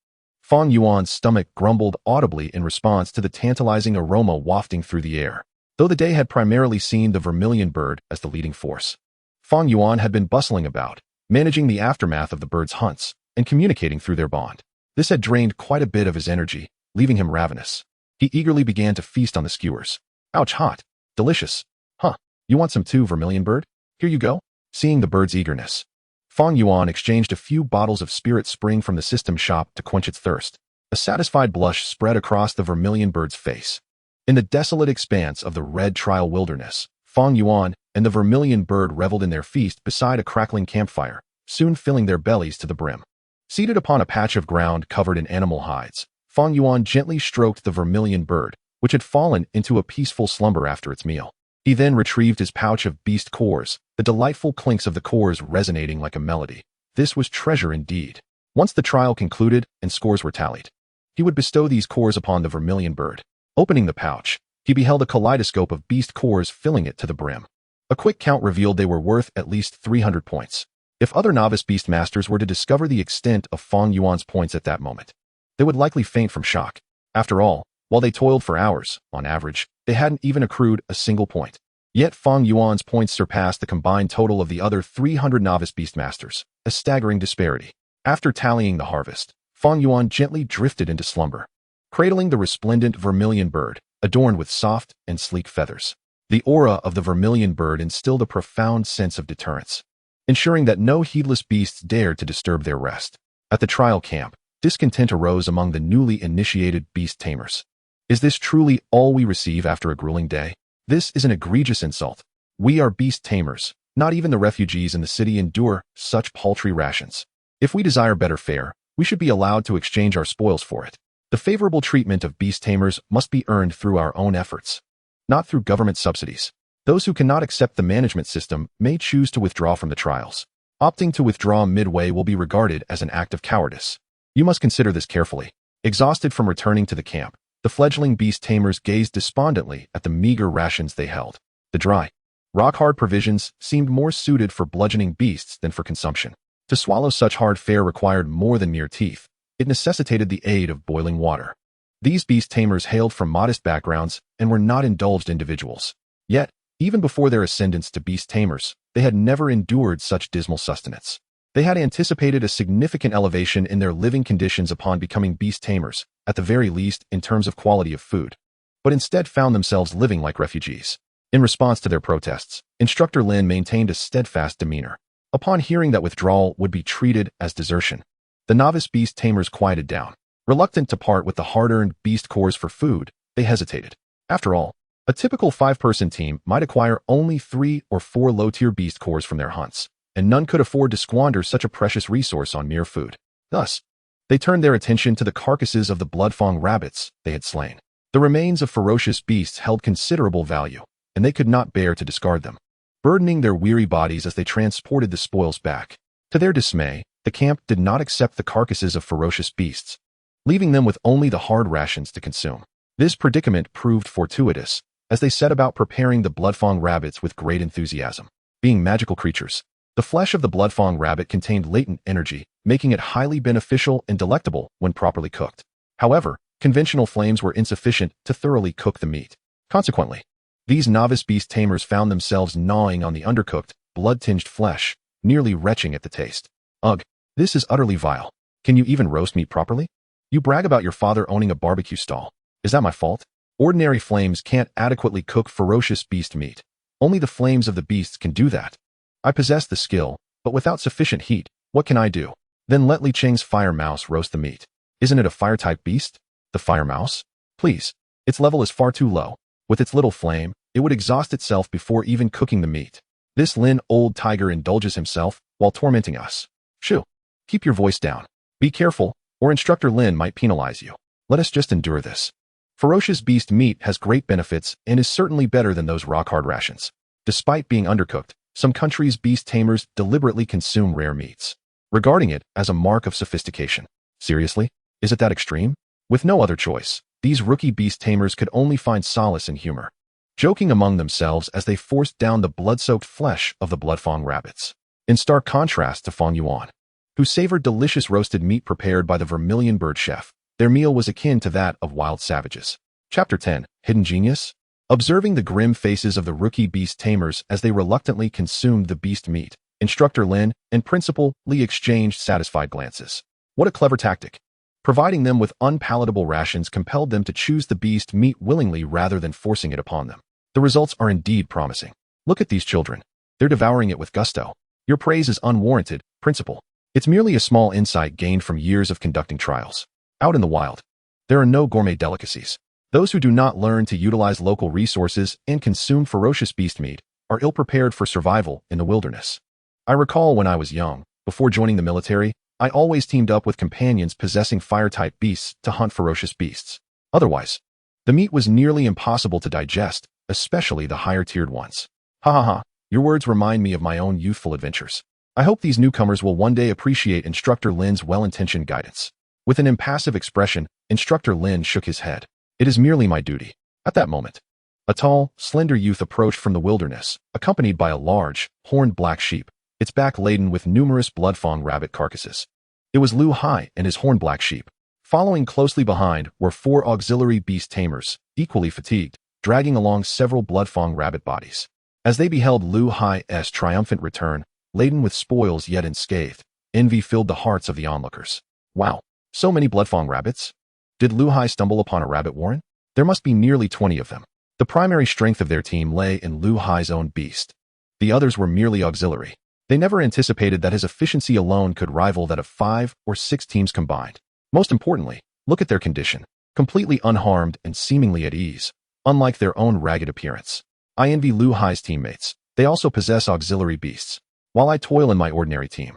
Fang Yuan's stomach grumbled audibly in response to the tantalizing aroma wafting through the air. Though the day had primarily seen the Vermilion Bird as the leading force, Fang Yuan had been bustling about, managing the aftermath of the bird's hunts and communicating through their bond. This had drained quite a bit of his energy, leaving him ravenous. He eagerly began to feast on the skewers. Ouch, hot. Delicious. Huh. You want some too, Vermilion Bird? Here you go. Seeing the bird's eagerness, Fang Yuan exchanged a few bottles of Spirit Spring from the system shop to quench its thirst. A satisfied blush spread across the Vermilion Bird's face. In the desolate expanse of the red trial wilderness, Fang Yuan and the Vermilion Bird reveled in their feast beside a crackling campfire, soon filling their bellies to the brim. Seated upon a patch of ground covered in animal hides, Fang Yuan gently stroked the Vermilion Bird, which had fallen into a peaceful slumber after its meal. He then retrieved his pouch of beast cores, the delightful clinks of the cores resonating like a melody. This was treasure indeed. Once the trial concluded and scores were tallied, he would bestow these cores upon the Vermilion Bird. Opening the pouch, he beheld a kaleidoscope of beast cores filling it to the brim. A quick count revealed they were worth at least 300 points. If other novice beastmasters were to discover the extent of Fang Yuan's points at that moment, they would likely faint from shock. After all, while they toiled for hours, on average, they hadn't even accrued a single point. Yet Fang Yuan's points surpassed the combined total of the other 300 novice beastmasters, a staggering disparity. After tallying the harvest, Fang Yuan gently drifted into slumber, cradling the resplendent Vermilion Bird, adorned with soft and sleek feathers. The aura of the Vermilion Bird instilled a profound sense of deterrence, ensuring that no heedless beasts dared to disturb their rest. At the trial camp, discontent arose among the newly initiated beast tamers. Is this truly all we receive after a grueling day? This is an egregious insult. We are beast tamers. Not even the refugees in the city endure such paltry rations. If we desire better fare, we should be allowed to exchange our spoils for it. The favorable treatment of beast tamers must be earned through our own efforts, not through government subsidies. Those who cannot accept the management system may choose to withdraw from the trials. Opting to withdraw midway will be regarded as an act of cowardice. You must consider this carefully. Exhausted from returning to the camp, the fledgling beast tamers gazed despondently at the meager rations they held. The dry, rock-hard provisions seemed more suited for bludgeoning beasts than for consumption. To swallow such hard fare required more than mere teeth. It necessitated the aid of boiling water. These beast tamers hailed from modest backgrounds and were not indulged individuals. Yet, even before their ascendance to beast tamers, they had never endured such dismal sustenance. They had anticipated a significant elevation in their living conditions upon becoming beast tamers, at the very least in terms of quality of food, but instead found themselves living like refugees. In response to their protests, Instructor Lin maintained a steadfast demeanor. Upon hearing that withdrawal would be treated as desertion, the novice beast tamers quieted down. Reluctant to part with the hard-earned beast cores for food, they hesitated. After all, a typical 5-person team might acquire only 3 or 4 low-tier beast cores from their hunts, and none could afford to squander such a precious resource on mere food. Thus, they turned their attention to the carcasses of the blood-fang rabbits they had slain. The remains of ferocious beasts held considerable value, and they could not bear to discard them, burdening their weary bodies as they transported the spoils back. To their dismay, the camp did not accept the carcasses of ferocious beasts, leaving them with only the hard rations to consume. This predicament proved fortuitous, as they set about preparing the blood-fang rabbits with great enthusiasm. Being magical creatures, the flesh of the blood-fang rabbit contained latent energy, making it highly beneficial and delectable when properly cooked. However, conventional flames were insufficient to thoroughly cook the meat. Consequently, these novice beast tamers found themselves gnawing on the undercooked, blood-tinged flesh, nearly retching at the taste. Ugh, this is utterly vile. Can you even roast meat properly? You brag about your father owning a barbecue stall. Is that my fault? Ordinary flames can't adequately cook ferocious beast meat. Only the flames of the beasts can do that. I possess the skill, but without sufficient heat, what can I do? Then let Li Cheng's fire mouse roast the meat. Isn't it a fire-type beast? The fire mouse? Please. Its level is far too low. With its little flame, it would exhaust itself before even cooking the meat. This Lin old tiger indulges himself while tormenting us. Shoo. Keep your voice down. Be careful, or Instructor Lin might penalize you. Let us just endure this. Ferocious beast meat has great benefits and is certainly better than those rock-hard rations. Despite being undercooked, some countries' beast tamers deliberately consume rare meats, regarding it as a mark of sophistication. Seriously? Is it that extreme? With no other choice, these rookie beast tamers could only find solace in humor, joking among themselves as they forced down the blood-soaked flesh of the bloodfang rabbits. In stark contrast to Fang Yuan, who savored delicious roasted meat prepared by the Vermilion Bird chef, their meal was akin to that of wild savages. Chapter 10. Hidden Genius? Observing the grim faces of the rookie beast tamers as they reluctantly consumed the beast meat, Instructor Lin and Principal Li exchanged satisfied glances. What a clever tactic. Providing them with unpalatable rations compelled them to choose the beast meat willingly rather than forcing it upon them. The results are indeed promising. Look at these children. They're devouring it with gusto. Your praise is unwarranted, Principal. It's merely a small insight gained from years of conducting trials. Out in the wild, there are no gourmet delicacies. Those who do not learn to utilize local resources and consume ferocious beast meat are ill-prepared for survival in the wilderness. I recall when I was young, before joining the military, I always teamed up with companions possessing fire-type beasts to hunt ferocious beasts. Otherwise, the meat was nearly impossible to digest, especially the higher-tiered ones. Ha ha ha, your words remind me of my own youthful adventures. I hope these newcomers will one day appreciate Instructor Lin's well-intentioned guidance. With an impassive expression, Instructor Lin shook his head. It is merely my duty. At that moment, a tall, slender youth approached from the wilderness, accompanied by a large, horned black sheep, its back laden with numerous bloodfang rabbit carcasses. It was Lu Hai and his horned black sheep. Following closely behind were 4 auxiliary beast tamers, equally fatigued, dragging along several bloodfang rabbit bodies. As they beheld Lu Hai's triumphant return, laden with spoils yet unscathed, envy filled the hearts of the onlookers. Wow, so many bloodfang rabbits? Did Lu Hai stumble upon a rabbit warren? There must be nearly 20 of them. The primary strength of their team lay in Lu Hai's own beast. The others were merely auxiliary. They never anticipated that his efficiency alone could rival that of 5 or 6 teams combined. Most importantly, look at their condition. Completely unharmed and seemingly at ease, unlike their own ragged appearance. I envy Lu Hai's teammates. They also possess auxiliary beasts. While I toil in my ordinary team,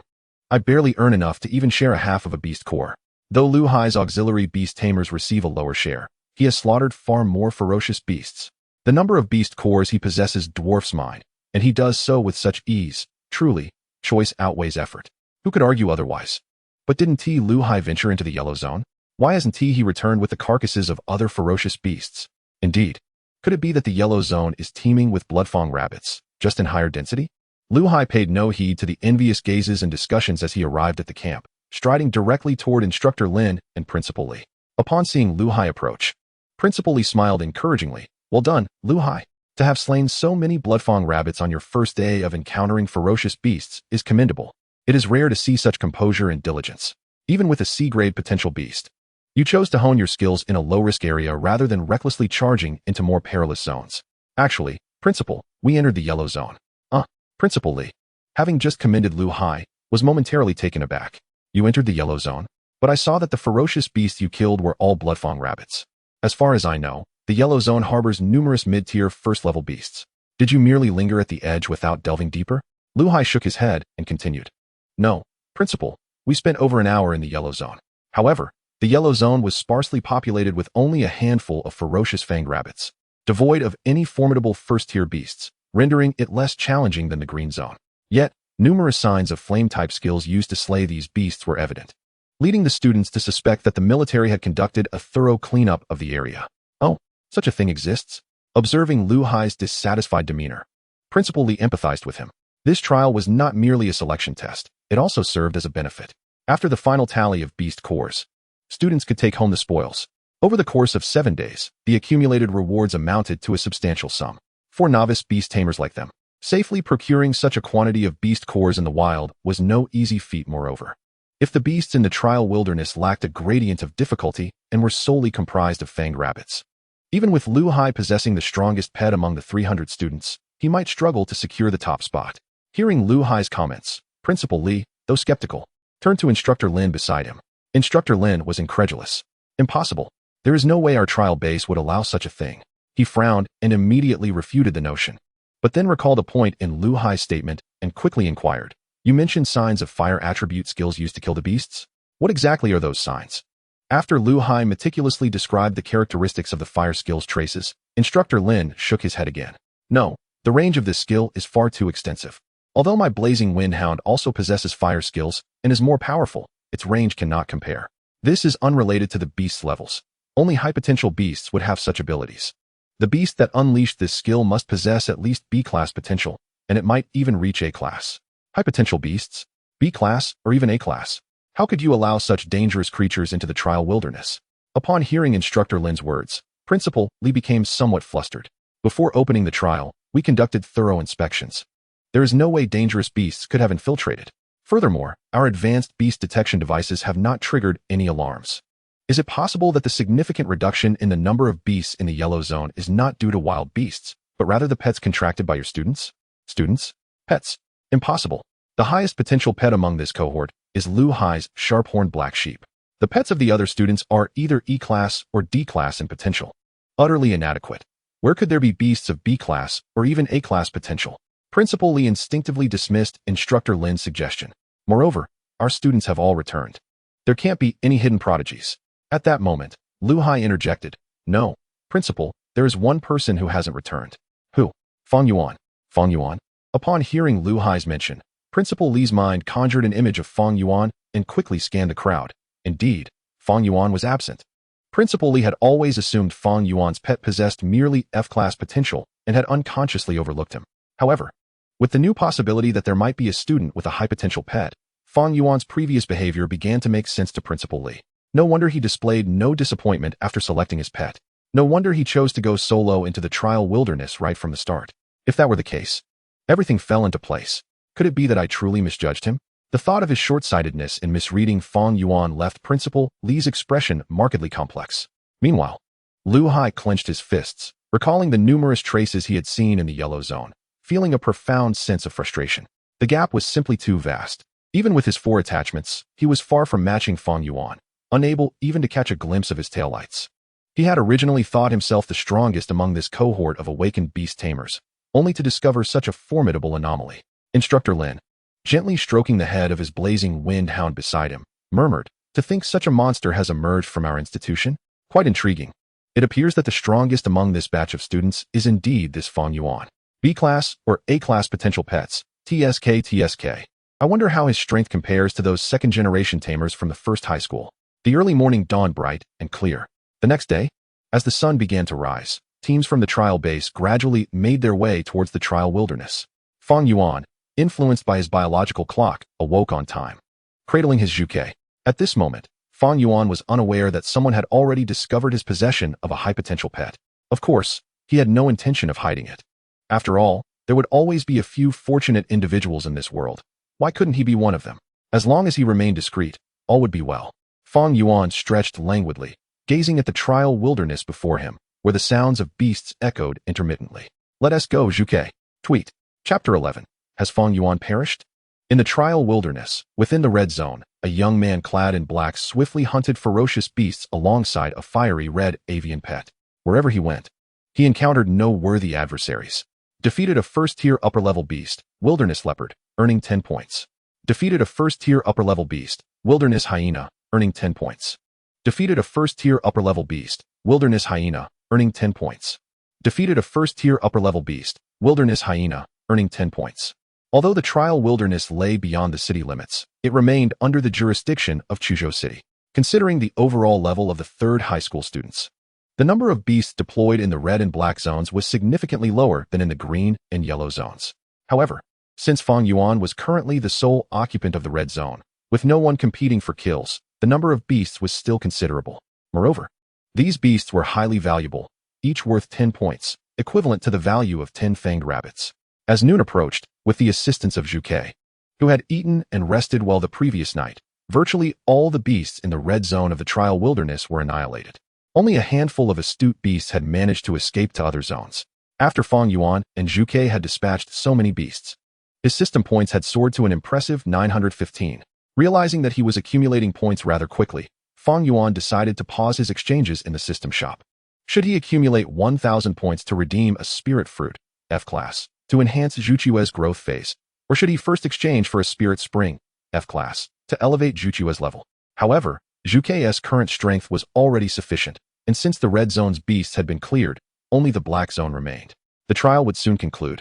I barely earn enough to even share a half of a beast core. Though Lu Hai's auxiliary beast tamers receive a lower share, he has slaughtered far more ferocious beasts. The number of beast cores he possesses dwarfs mine, and he does so with such ease. Truly, choice outweighs effort. Who could argue otherwise? But didn't Lu Hai venture into the yellow zone? Why hasn't he returned with the carcasses of other ferocious beasts? Indeed, could it be that the yellow zone is teeming with bloodfang rabbits, just in higher density? Lu Hai paid no heed to the envious gazes and discussions as he arrived at the camp, striding directly toward Instructor Lin and Principal Li. Upon seeing Lu Hai approach, Principal Li smiled encouragingly. Well done, Lu Hai. To have slain so many bloodfang rabbits on your first day of encountering ferocious beasts is commendable. It is rare to see such composure and diligence, even with a C-grade potential beast. You chose to hone your skills in a low-risk area rather than recklessly charging into more perilous zones. Actually, Principal, we entered the yellow zone. Principal Li, having just commended Lu Hai, was momentarily taken aback. You entered the yellow zone, but I saw that the ferocious beasts you killed were all bloodfang rabbits. As far as I know, the yellow zone harbors numerous mid-tier first-level beasts. Did you merely linger at the edge without delving deeper? Lu Hai shook his head and continued. No, Principal, we spent over an hour in the yellow zone. However, the yellow zone was sparsely populated with only a handful of ferocious fanged rabbits, devoid of any formidable first-tier beasts, rendering it less challenging than the green zone. Yet, numerous signs of flame-type skills used to slay these beasts were evident, leading the students to suspect that the military had conducted a thorough cleanup of the area. Oh, such a thing exists? Observing Lu Hai's dissatisfied demeanor, Principal Li empathized with him. This trial was not merely a selection test, it also served as a benefit. After the final tally of beast cores, students could take home the spoils. Over the course of 7 days, the accumulated rewards amounted to a substantial sum. For novice beast tamers like them, safely procuring such a quantity of beast cores in the wild was no easy feat. Moreover, if the beasts in the trial wilderness lacked a gradient of difficulty and were solely comprised of fanged rabbits, even with Lu Hai possessing the strongest pet among the 300 students, he might struggle to secure the top spot. Hearing Lu Hai's comments, Principal Li, though skeptical, turned to Instructor Lin beside him. Instructor Lin was incredulous. Impossible. There is no way our trial base would allow such a thing. He frowned and immediately refuted the notion, but then recalled a point in Lu Hai's statement and quickly inquired, You mentioned signs of fire attribute skills used to kill the beasts? What exactly are those signs? After Lu Hai meticulously described the characteristics of the fire skill's traces, Instructor Lin shook his head again. No, the range of this skill is far too extensive. Although my Blazing Wind Hound also possesses fire skills and is more powerful, its range cannot compare. This is unrelated to the beast's levels. Only high-potential beasts would have such abilities. The beast that unleashed this skill must possess at least B-class potential, and it might even reach A-class. High-potential beasts? B-class or even A-class? How could you allow such dangerous creatures into the trial wilderness? Upon hearing Instructor Lin's words, Principal Li became somewhat flustered. Before opening the trial, we conducted thorough inspections. There is no way dangerous beasts could have infiltrated. Furthermore, our advanced beast detection devices have not triggered any alarms. Is it possible that the significant reduction in the number of beasts in the yellow zone is not due to wild beasts, but rather the pets contracted by your students? Students? Pets? Impossible. The highest potential pet among this cohort is Lu Hai's sharp-horned black sheep. The pets of the other students are either E-class or D-class in potential. Utterly inadequate. Where could there be beasts of B-class or even A-class potential? Principal Li instinctively dismissed Instructor Lin's suggestion. Moreover, our students have all returned. There can't be any hidden prodigies. At that moment, Lu Hai interjected. No, Principal, there is one person who hasn't returned. Who? Fang Yuan. Fang Yuan? Upon hearing Lu Hai's mention, Principal Li's mind conjured an image of Fang Yuan and quickly scanned the crowd. Indeed, Fang Yuan was absent. Principal Li had always assumed Fang Yuan's pet possessed merely F-class potential and had unconsciously overlooked him. However, with the new possibility that there might be a student with a high-potential pet, Fang Yuan's previous behavior began to make sense to Principal Li. No wonder he displayed no disappointment after selecting his pet. No wonder he chose to go solo into the trial wilderness right from the start. If that were the case, everything fell into place. Could it be that I truly misjudged him? The thought of his short-sightedness in misreading Fang Yuan left Principal Li's expression markedly complex. Meanwhile, Lu Hai clenched his fists, recalling the numerous traces he had seen in the yellow zone, feeling a profound sense of frustration. The gap was simply too vast. Even with his 4 attachments, he was far from matching Fang Yuan, unable even to catch a glimpse of his taillights. He had originally thought himself the strongest among this cohort of awakened beast tamers, only to discover such a formidable anomaly. Instructor Lin, gently stroking the head of his blazing wind hound beside him, murmured, "To think such a monster has emerged from our institution? Quite intriguing. It appears that the strongest among this batch of students is indeed this Fang Yuan. B-class or A-class potential pets, TSK. I wonder how his strength compares to those second-generation tamers from the first high school." The early morning dawned bright and clear. The next day, as the sun began to rise, teams from the trial base gradually made their way towards the trial wilderness. Fang Yuan, influenced by his biological clock, awoke on time, cradling his Qiongqi. At this moment, Fang Yuan was unaware that someone had already discovered his possession of a high-potential pet. Of course, he had no intention of hiding it. After all, there would always be a few fortunate individuals in this world. Why couldn't he be one of them? As long as he remained discreet, all would be well. Fang Yuan stretched languidly, gazing at the trial wilderness before him, where the sounds of beasts echoed intermittently. Let us go, Qiongqi. Tweet. Chapter 11. Has Fang Yuan perished? In the trial wilderness, within the red zone, a young man clad in black swiftly hunted ferocious beasts alongside a fiery red avian pet. Wherever he went, he encountered no worthy adversaries. Defeated a first-tier upper-level beast, wilderness leopard, earning 10 points. Defeated a first-tier upper-level beast, wilderness hyena, earning 10 points. Defeated a first-tier upper-level beast, wilderness hyena, earning 10 points. Defeated a first-tier upper-level beast, wilderness hyena, earning 10 points. Although the trial wilderness lay beyond the city limits, it remained under the jurisdiction of Chuzhou City. Considering the overall level of the third high school students, the number of beasts deployed in the red and black zones was significantly lower than in the green and yellow zones. However, since Fang Yuan was currently the sole occupant of the red zone, with no one competing for kills, the number of beasts was still considerable. Moreover, these beasts were highly valuable, each worth 10 points, equivalent to the value of 10 fanged rabbits. As noon approached, with the assistance of Qiongqi, who had eaten and rested well the previous night, virtually all the beasts in the red zone of the trial wilderness were annihilated. Only a handful of astute beasts had managed to escape to other zones. After Fang Yuan and Qiongqi had dispatched so many beasts, his system points had soared to an impressive 915. Realizing that he was accumulating points rather quickly, Fang Yuan decided to pause his exchanges in the system shop. Should he accumulate 1,000 points to redeem a spirit fruit, F-class, to enhance Zhuqiue's growth phase, Or should he first exchange for a Spirit Spring, F-Class, to elevate Zhuqiu's level? However, Zhuqiu's current strength was already sufficient, and since the red zone's beasts had been cleared, only the black zone remained. The trial would soon conclude,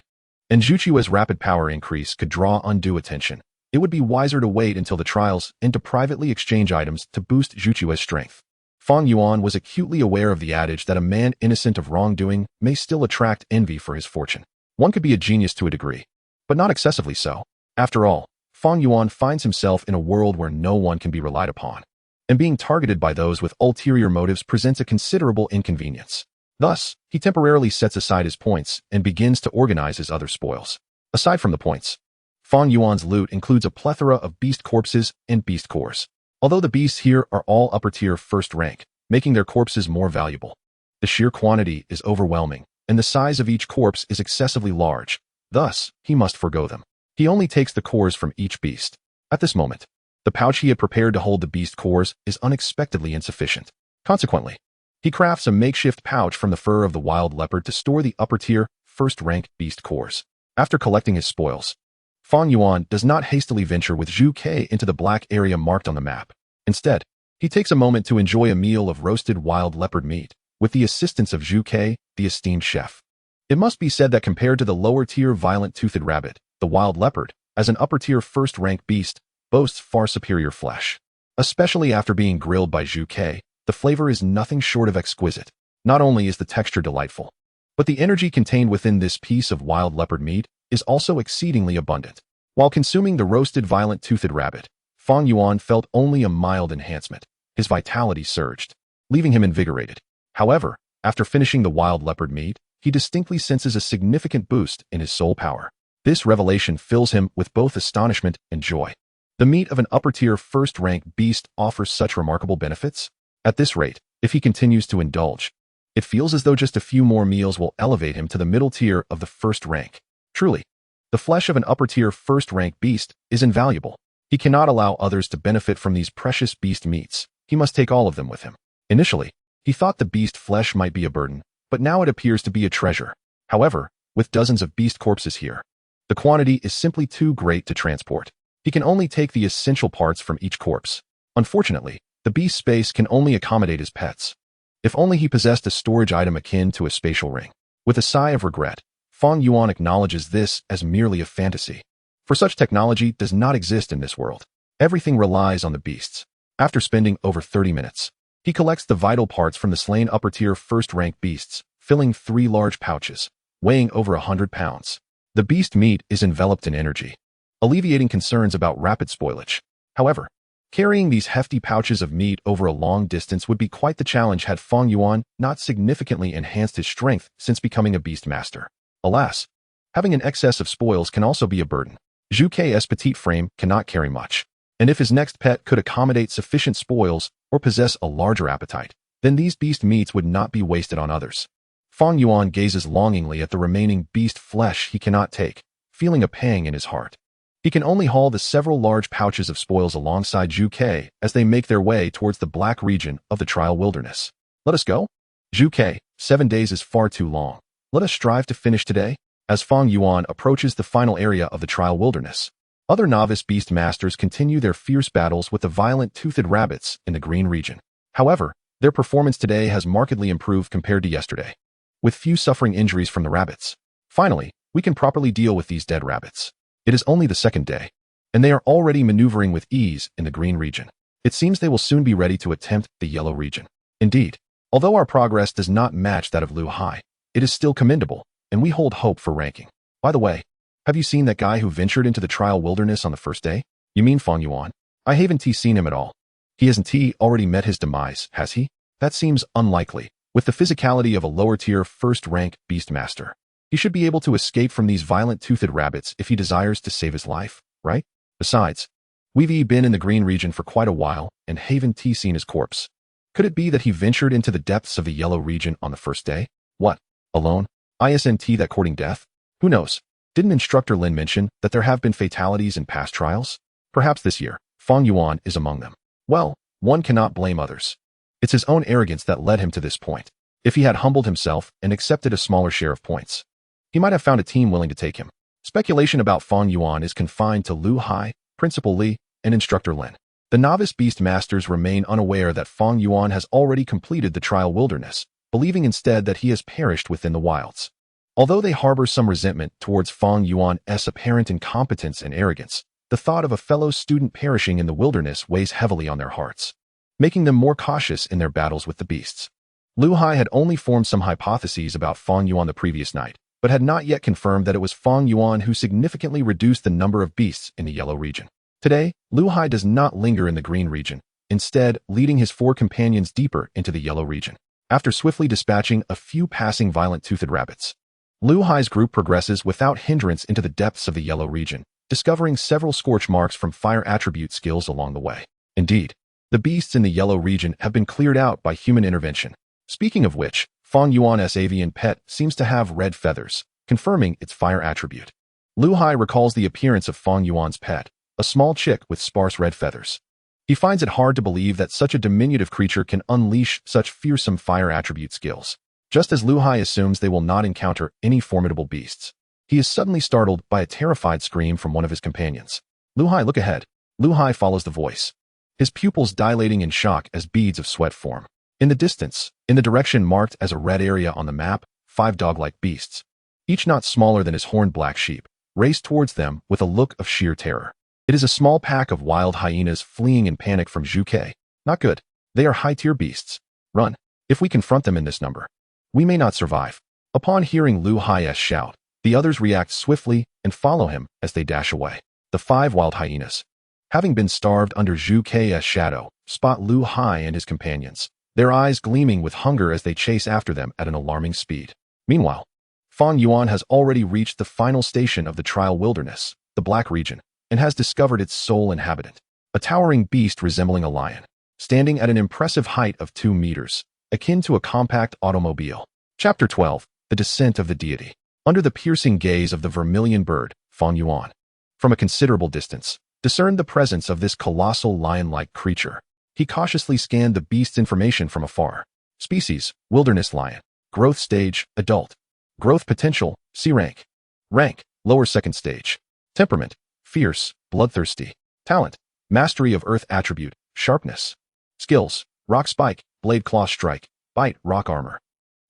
and Zhuqiu's rapid power increase could draw undue attention. It would be wiser to wait until the trials and to privately exchange items to boost Zhuqiu's strength. Fang Yuan was acutely aware of the adage that a man innocent of wrongdoing may still attract envy for his fortune. One could be a genius to a degree, but not excessively so. After all, Fang Yuan finds himself in a world where no one can be relied upon, and being targeted by those with ulterior motives presents a considerable inconvenience. Thus, he temporarily sets aside his points and begins to organize his other spoils. Aside from the points, Fang Yuan's loot includes a plethora of beast corpses and beast cores. Although the beasts here are all upper-tier first rank, making their corpses more valuable. The sheer quantity is overwhelming, and the size of each corpse is excessively large. Thus, he must forgo them. He only takes the cores from each beast. At this moment, the pouch he had prepared to hold the beast cores is unexpectedly insufficient. Consequently, he crafts a makeshift pouch from the fur of the wild leopard to store the upper-tier first-rank beast cores. After collecting his spoils, Fang Yuan does not hastily venture with Qiongqi into the black area marked on the map. Instead, he takes a moment to enjoy a meal of roasted wild leopard meat, with the assistance of Qiongqi, the esteemed chef. It must be said that compared to the lower-tier violent-toothed rabbit, the wild leopard, as an upper-tier first-rank beast, boasts far superior flesh. Especially after being grilled by Qiongqi, the flavor is nothing short of exquisite. Not only is the texture delightful, but the energy contained within this piece of wild leopard meat is also exceedingly abundant. While consuming the roasted violent-toothed rabbit, Fang Yuan felt only a mild enhancement. His vitality surged, leaving him invigorated. However, after finishing the wild leopard meat, he distinctly senses a significant boost in his soul power. This revelation fills him with both astonishment and joy. The meat of an upper-tier first-rank beast offers such remarkable benefits. At this rate, if he continues to indulge, it feels as though just a few more meals will elevate him to the middle tier of the first rank. Truly, the flesh of an upper-tier first-rank beast is invaluable. He cannot allow others to benefit from these precious beast meats. He must take all of them with him. Initially, he thought the beast flesh might be a burden, but now it appears to be a treasure. However, with dozens of beast corpses here, the quantity is simply too great to transport. He can only take the essential parts from each corpse. Unfortunately, the beast space can only accommodate his pets. If only he possessed a storage item akin to a spatial ring. With a sigh of regret, Fang Yuan acknowledges this as merely a fantasy. For such technology does not exist in this world. Everything relies on the beasts. After spending over 30 minutes, he collects the vital parts from the slain upper-tier first-rank beasts, filling 3 large pouches, weighing over 100 pounds. The beast meat is enveloped in energy, alleviating concerns about rapid spoilage. However, carrying these hefty pouches of meat over a long distance would be quite the challenge had Fang Yuan not significantly enhanced his strength since becoming a beast master. Alas, having an excess of spoils can also be a burden. Qiongqi's petite frame cannot carry much, and if his next pet could accommodate sufficient spoils or possess a larger appetite, then these beast meats would not be wasted on others. Fang Yuan gazes longingly at the remaining beast flesh he cannot take, feeling a pang in his heart. He can only haul the several large pouches of spoils alongside Qiongqi as they make their way towards the black region of the trial wilderness. Let us go? Qiongqi, 7 days is far too long. Let us strive to finish today. As Fang Yuan approaches the final area of the trial wilderness, other novice beast masters continue their fierce battles with the violent-toothed rabbits in the green region. However, their performance today has markedly improved compared to yesterday, with few suffering injuries from the rabbits. Finally, we can properly deal with these dead rabbits. It is only the 2nd day, and they are already maneuvering with ease in the green region. It seems they will soon be ready to attempt the yellow region. Indeed, although our progress does not match that of Lu Hai, it is still commendable, and we hold hope for ranking. By the way, have you seen that guy who ventured into the trial wilderness on the first day? You mean Fang Yuan? I haven't seen him at all. He hasn't already met his demise, has he? That seems unlikely. With the physicality of a lower-tier first-rank beast master, he should be able to escape from these violent-toothed rabbits if he desires to save his life, right? Besides, we've been in the green region for quite a while and haven't seen his corpse. Could it be that he ventured into the depths of the yellow region on the first day? What? Alone? Isn't that courting death? Who knows? Didn't Instructor Lin mention that there have been fatalities in past trials? Perhaps this year, Fang Yuan is among them. Well, one cannot blame others. It's his own arrogance that led him to this point. If he had humbled himself and accepted a smaller share of points, he might have found a team willing to take him. Speculation about Fang Yuan is confined to Lu Hai, Principal Li, and Instructor Lin. The novice beast masters remain unaware that Fang Yuan has already completed the trial wilderness, believing instead that he has perished within the wilds. Although they harbor some resentment towards Fang Yuan's apparent incompetence and arrogance, the thought of a fellow student perishing in the wilderness weighs heavily on their hearts, making them more cautious in their battles with the beasts. Lu Hai had only formed some hypotheses about Fang Yuan the previous night, but had not yet confirmed that it was Fang Yuan who significantly reduced the number of beasts in the yellow region. Today, Lu Hai does not linger in the green region, instead leading his 4 companions deeper into the yellow region. After swiftly dispatching a few passing violent-toothed rabbits, Lu Hai's group progresses without hindrance into the depths of the yellow region, discovering several scorch marks from fire attribute skills along the way. Indeed, the beasts in the yellow region have been cleared out by human intervention. Speaking of which, Fang Yuan's avian pet seems to have red feathers, confirming its fire attribute. Lu Hai recalls the appearance of Fang Yuan's pet, a small chick with sparse red feathers. He finds it hard to believe that such a diminutive creature can unleash such fearsome fire attribute skills. Just as Lu Hai assumes they will not encounter any formidable beasts, he is suddenly startled by a terrified scream from one of his companions. Lu Hai, look ahead. Lu Hai follows the voice, his pupils dilating in shock as beads of sweat form. In the distance, in the direction marked as a red area on the map, 5 dog-like beasts, each not smaller than his horned black sheep, race towards them with a look of sheer terror. It is a small pack of wild hyenas fleeing in panic from Qiongqi. Not good. They are high-tier beasts. Run. If we confront them in this number, we may not survive. Upon hearing Lu Hai's shout, the others react swiftly and follow him as they dash away. The 5 wild hyenas, having been starved under Qiongqi's shadow, spot Lu Hai and his companions, their eyes gleaming with hunger as they chase after them at an alarming speed. Meanwhile, Fang Yuan has already reached the final station of the trial wilderness, the Black region, and has discovered its sole inhabitant, a towering beast resembling a lion, standing at an impressive height of 2 meters, akin to a compact automobile. Chapter 12, The Descent of the Deity. Under the piercing gaze of the Vermilion Bird, Fang Yuan, from a considerable distance, discerned the presence of this colossal lion-like creature. He cautiously scanned the beast's information from afar. Species, wilderness lion. Growth stage, adult. Growth potential, C rank. Rank, lower second stage. Temperament, fierce, bloodthirsty. Talent, mastery of earth attribute, sharpness. Skills, rock spike, blade claw strike, bite, rock armor.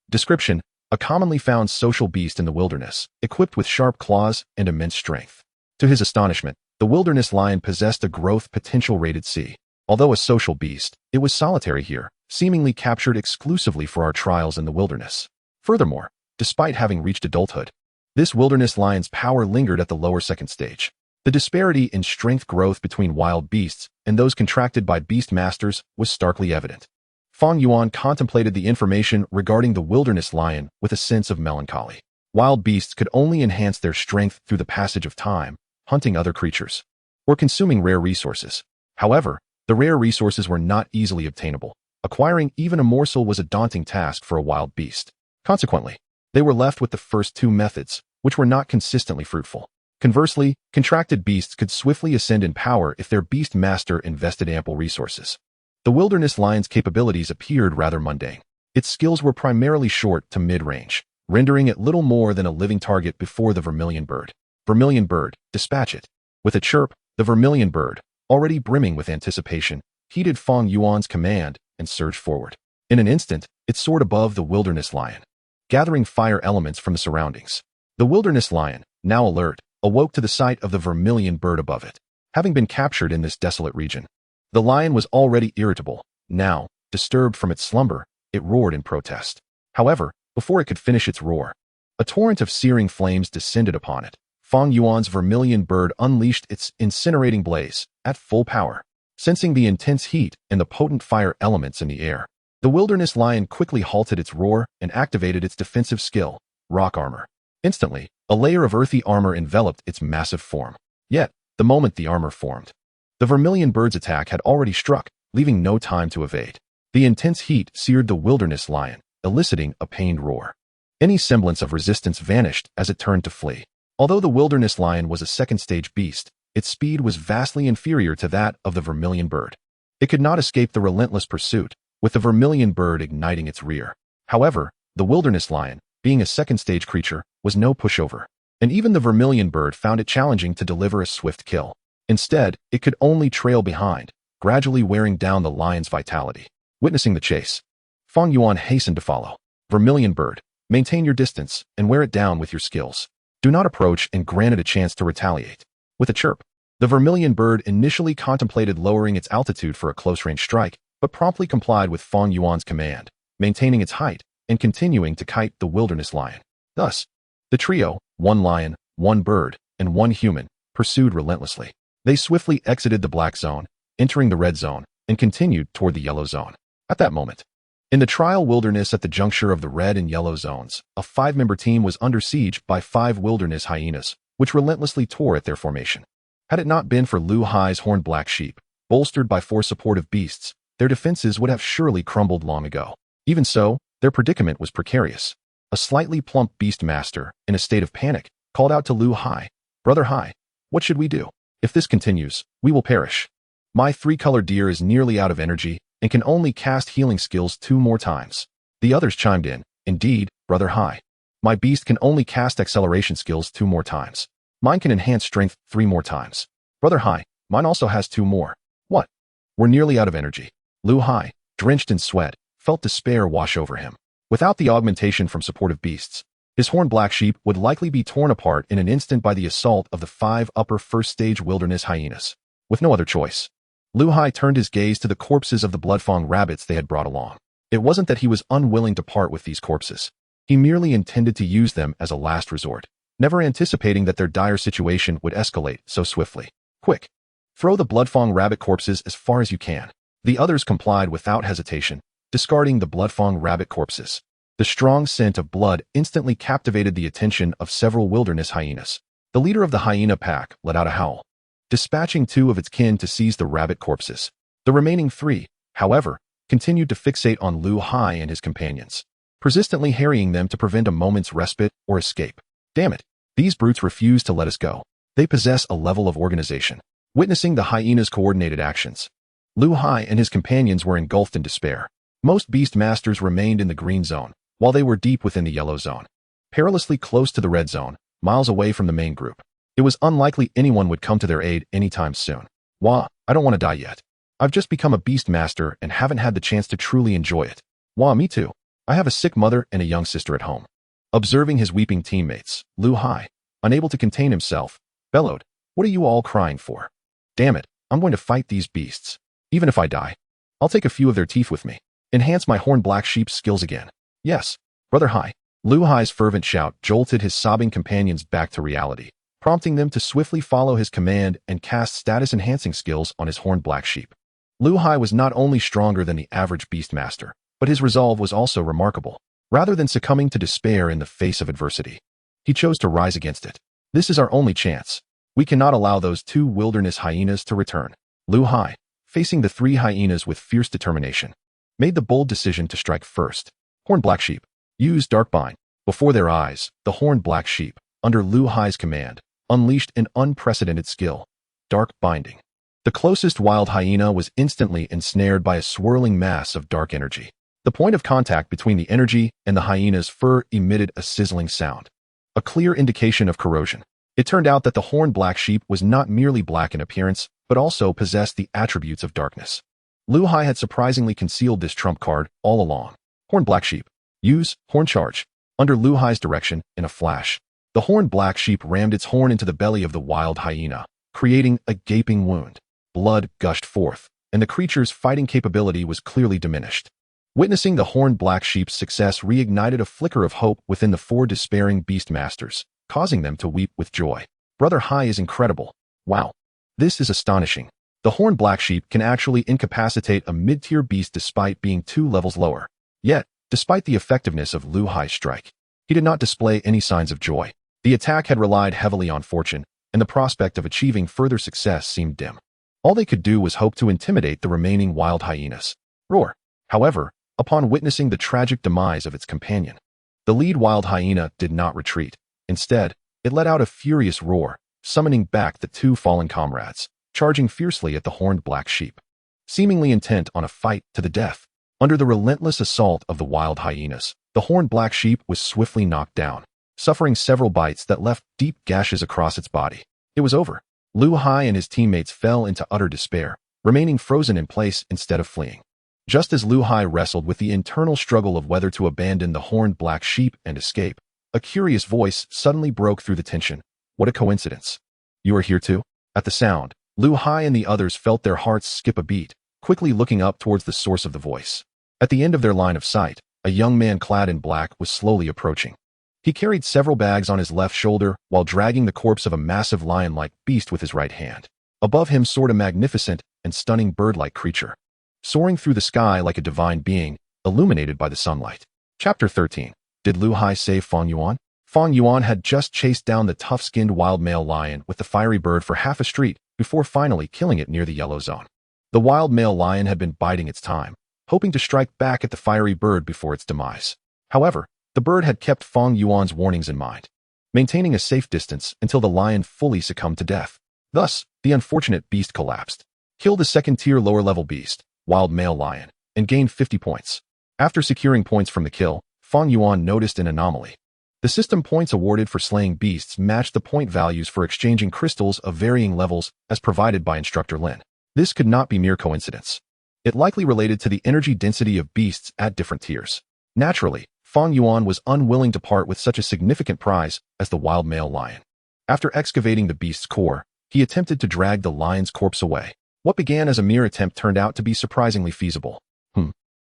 Description, a commonly found social beast in the wilderness, equipped with sharp claws and immense strength. To his astonishment, the wilderness lion possessed a growth potential rated C. Although a social beast, it was solitary here, seemingly captured exclusively for our trials in the wilderness. Furthermore, despite having reached adulthood, this wilderness lion's power lingered at the lower second stage. The disparity in strength growth between wild beasts and those contracted by beast masters was starkly evident. Fang Yuan contemplated the information regarding the wilderness lion with a sense of melancholy. Wild beasts could only enhance their strength through the passage of time, hunting other creatures, or consuming rare resources. However, the rare resources were not easily obtainable. Acquiring even a morsel was a daunting task for a wild beast. Consequently, they were left with the first 2 methods, which were not consistently fruitful. Conversely, contracted beasts could swiftly ascend in power if their beast master invested ample resources. The wilderness lion's capabilities appeared rather mundane. Its skills were primarily short to mid-range, rendering it little more than a living target before the Vermilion Bird. Vermilion Bird, dispatch it. With a chirp, the Vermilion Bird, already brimming with anticipation, heeded Fang Yuan's command and surged forward. In an instant, it soared above the wilderness lion, gathering fire elements from the surroundings. The wilderness lion, now alert, awoke to the sight of the Vermilion Bird above it. Having been captured in this desolate region, the lion was already irritable. Now, disturbed from its slumber, it roared in protest. However, before it could finish its roar, a torrent of searing flames descended upon it. Fang Yuan's Vermilion Bird unleashed its incinerating blaze at full power. Sensing the intense heat and the potent fire elements in the air, the wilderness lion quickly halted its roar and activated its defensive skill, rock armor. Instantly, a layer of earthy armor enveloped its massive form. Yet, the moment the armor formed, the Vermilion Bird's attack had already struck, leaving no time to evade. The intense heat seared the wilderness lion, eliciting a pained roar. Any semblance of resistance vanished as it turned to flee. Although the wilderness lion was a second-stage beast, its speed was vastly inferior to that of the Vermilion Bird. It could not escape the relentless pursuit, with the Vermilion Bird igniting its rear. However, the wilderness lion, being a second-stage creature, was no pushover. and even the Vermilion Bird found it challenging to deliver a swift kill. Instead, it could only trail behind, gradually wearing down the lion's vitality. Witnessing the chase, Fang Yuan hastened to follow. Vermilion Bird, maintain your distance and wear it down with your skills. Do not approach and grant it a chance to retaliate. With a chirp, the Vermilion Bird initially contemplated lowering its altitude for a close-range strike, but promptly complied with Fang Yuan's command, maintaining its height and continuing to kite the wilderness lion. Thus, the trio, one lion, one bird, and one human, pursued relentlessly. They swiftly exited the black zone, entering the red zone, and continued toward the yellow zone. At that moment, in the trial wilderness at the juncture of the red and yellow zones, a 5-member team was under siege by 5 wilderness hyenas, which relentlessly tore at their formation. Had it not been for Lu Hai's horned black sheep, bolstered by 4 supportive beasts, their defenses would have surely crumbled long ago. Even so, their predicament was precarious. A slightly plump beast master, in a state of panic, called out to Lu Hai, "Brother Hai, what should we do? If this continues, we will perish. My 3-colored deer is nearly out of energy and can only cast healing skills 2 more times." The others chimed in, "Indeed, Brother Hai. My beast can only cast acceleration skills 2 more times. Mine can enhance strength 3 more times. Brother Hai, mine also has 2 more. What? We're nearly out of energy." Lu Hai, drenched in sweat, felt despair wash over him. Without the augmentation from supportive beasts, his horned black sheep would likely be torn apart in an instant by the assault of the 5 upper first-stage wilderness hyenas. With no other choice, Lu Hai turned his gaze to the corpses of the bloodfang rabbits they had brought along. It wasn't that he was unwilling to part with these corpses. He merely intended to use them as a last resort, never anticipating that their dire situation would escalate so swiftly. "Quick! Throw the bloodfang rabbit corpses as far as you can." The others complied without hesitation, discarding the bloodfang rabbit corpses. The strong scent of blood instantly captivated the attention of several wilderness hyenas. The leader of the hyena pack let out a howl, dispatching 2 of its kin to seize the rabbit corpses. The remaining 3, however, continued to fixate on Lu Hai and his companions, persistently harrying them to prevent a moment's respite or escape. "Damn it, these brutes refuse to let us go. They possess a level of organization." Witnessing the hyenas' coordinated actions, Lu Hai and his companions were engulfed in despair. Most beast masters remained in the green zone, while they were deep within the yellow zone, perilously close to the red zone, miles away from the main group. It was unlikely anyone would come to their aid anytime soon. "Wah, I don't want to die yet. I've just become a beast master and haven't had the chance to truly enjoy it. Wah, me too. I have a sick mother and a young sister at home." Observing his weeping teammates, Lu Hai, unable to contain himself, bellowed, "What are you all crying for? Damn it, I'm going to fight these beasts. Even if I die, I'll take a few of their teeth with me. Enhance my horned black sheep's skills again. Yes, Brother Hai." Lu Hai's fervent shout jolted his sobbing companions back to reality, prompting them to swiftly follow his command and cast status-enhancing skills on his horned black sheep. Lu Hai was not only stronger than the average beast master, but his resolve was also remarkable. Rather than succumbing to despair in the face of adversity, he chose to rise against it. "This is our only chance. We cannot allow those 2 wilderness hyenas to return." Lu Hai, facing the 3 hyenas with fierce determination, made the bold decision to strike first. "Horned black sheep, use dark bind." Before their eyes, the horned black sheep, under Lu Hai's command, unleashed an unprecedented skill, dark binding. The closest wild hyena was instantly ensnared by a swirling mass of dark energy. The point of contact between the energy and the hyena's fur emitted a sizzling sound, a clear indication of corrosion. It turned out that the horned black sheep was not merely black in appearance, but also possessed the attributes of darkness. Lu Hai had surprisingly concealed this trump card all along. "Horned black sheep, use horn charge." Under Lu Hai's direction, in a flash, the horned black sheep rammed its horn into the belly of the wild hyena, creating a gaping wound. Blood gushed forth, and the creature's fighting capability was clearly diminished. Witnessing the horned black sheep's success reignited a flicker of hope within the 4 despairing beast masters, causing them to weep with joy. "Brother Hai is incredible. Wow. This is astonishing. The horned black sheep can actually incapacitate a mid-tier beast despite being 2 levels lower." Yet, despite the effectiveness of Lu Hai's strike, he did not display any signs of joy. The attack had relied heavily on fortune, and the prospect of achieving further success seemed dim. All they could do was hope to intimidate the remaining wild hyenas. Roar. However, upon witnessing the tragic demise of its companion, the lead wild hyena did not retreat. Instead, it let out a furious roar, summoning back the 2 fallen comrades, charging fiercely at the horned black sheep. Seemingly intent on a fight to the death, under the relentless assault of the wild hyenas, the horned black sheep was swiftly knocked down. suffering several bites that left deep gashes across its body. It was over. Lu Hai and his teammates fell into utter despair, remaining frozen in place instead of fleeing. Just as Lu Hai wrestled with the internal struggle of whether to abandon the horned black sheep and escape, a curious voice suddenly broke through the tension. What a coincidence. You are here too? At the sound, Lu Hai and the others felt their hearts skip a beat, quickly looking up towards the source of the voice. At the end of their line of sight, a young man clad in black was slowly approaching. He carried several bags on his left shoulder while dragging the corpse of a massive lion-like beast with his right hand. Above him soared a magnificent and stunning bird-like creature, soaring through the sky like a divine being, illuminated by the sunlight. Chapter 13. Did Lu Hai save Fang Yuan? Fang Yuan had just chased down the tough-skinned wild male lion with the fiery bird for half a street before finally killing it near the yellow zone. The wild male lion had been biding its time, hoping to strike back at the fiery bird before its demise. However, the bird had kept Fang Yuan's warnings in mind, maintaining a safe distance until the lion fully succumbed to death. Thus, the unfortunate beast collapsed. Killed a second-tier lower-level beast, wild male lion, and gained 50 points. After securing points from the kill, Fang Yuan noticed an anomaly. The system points awarded for slaying beasts matched the point values for exchanging crystals of varying levels as provided by Instructor Lin. This could not be mere coincidence. It likely related to the energy density of beasts at different tiers. Naturally, Fang Yuan was unwilling to part with such a significant prize as the wild male lion. After excavating the beast's core, he attempted to drag the lion's corpse away. What began as a mere attempt turned out to be surprisingly feasible.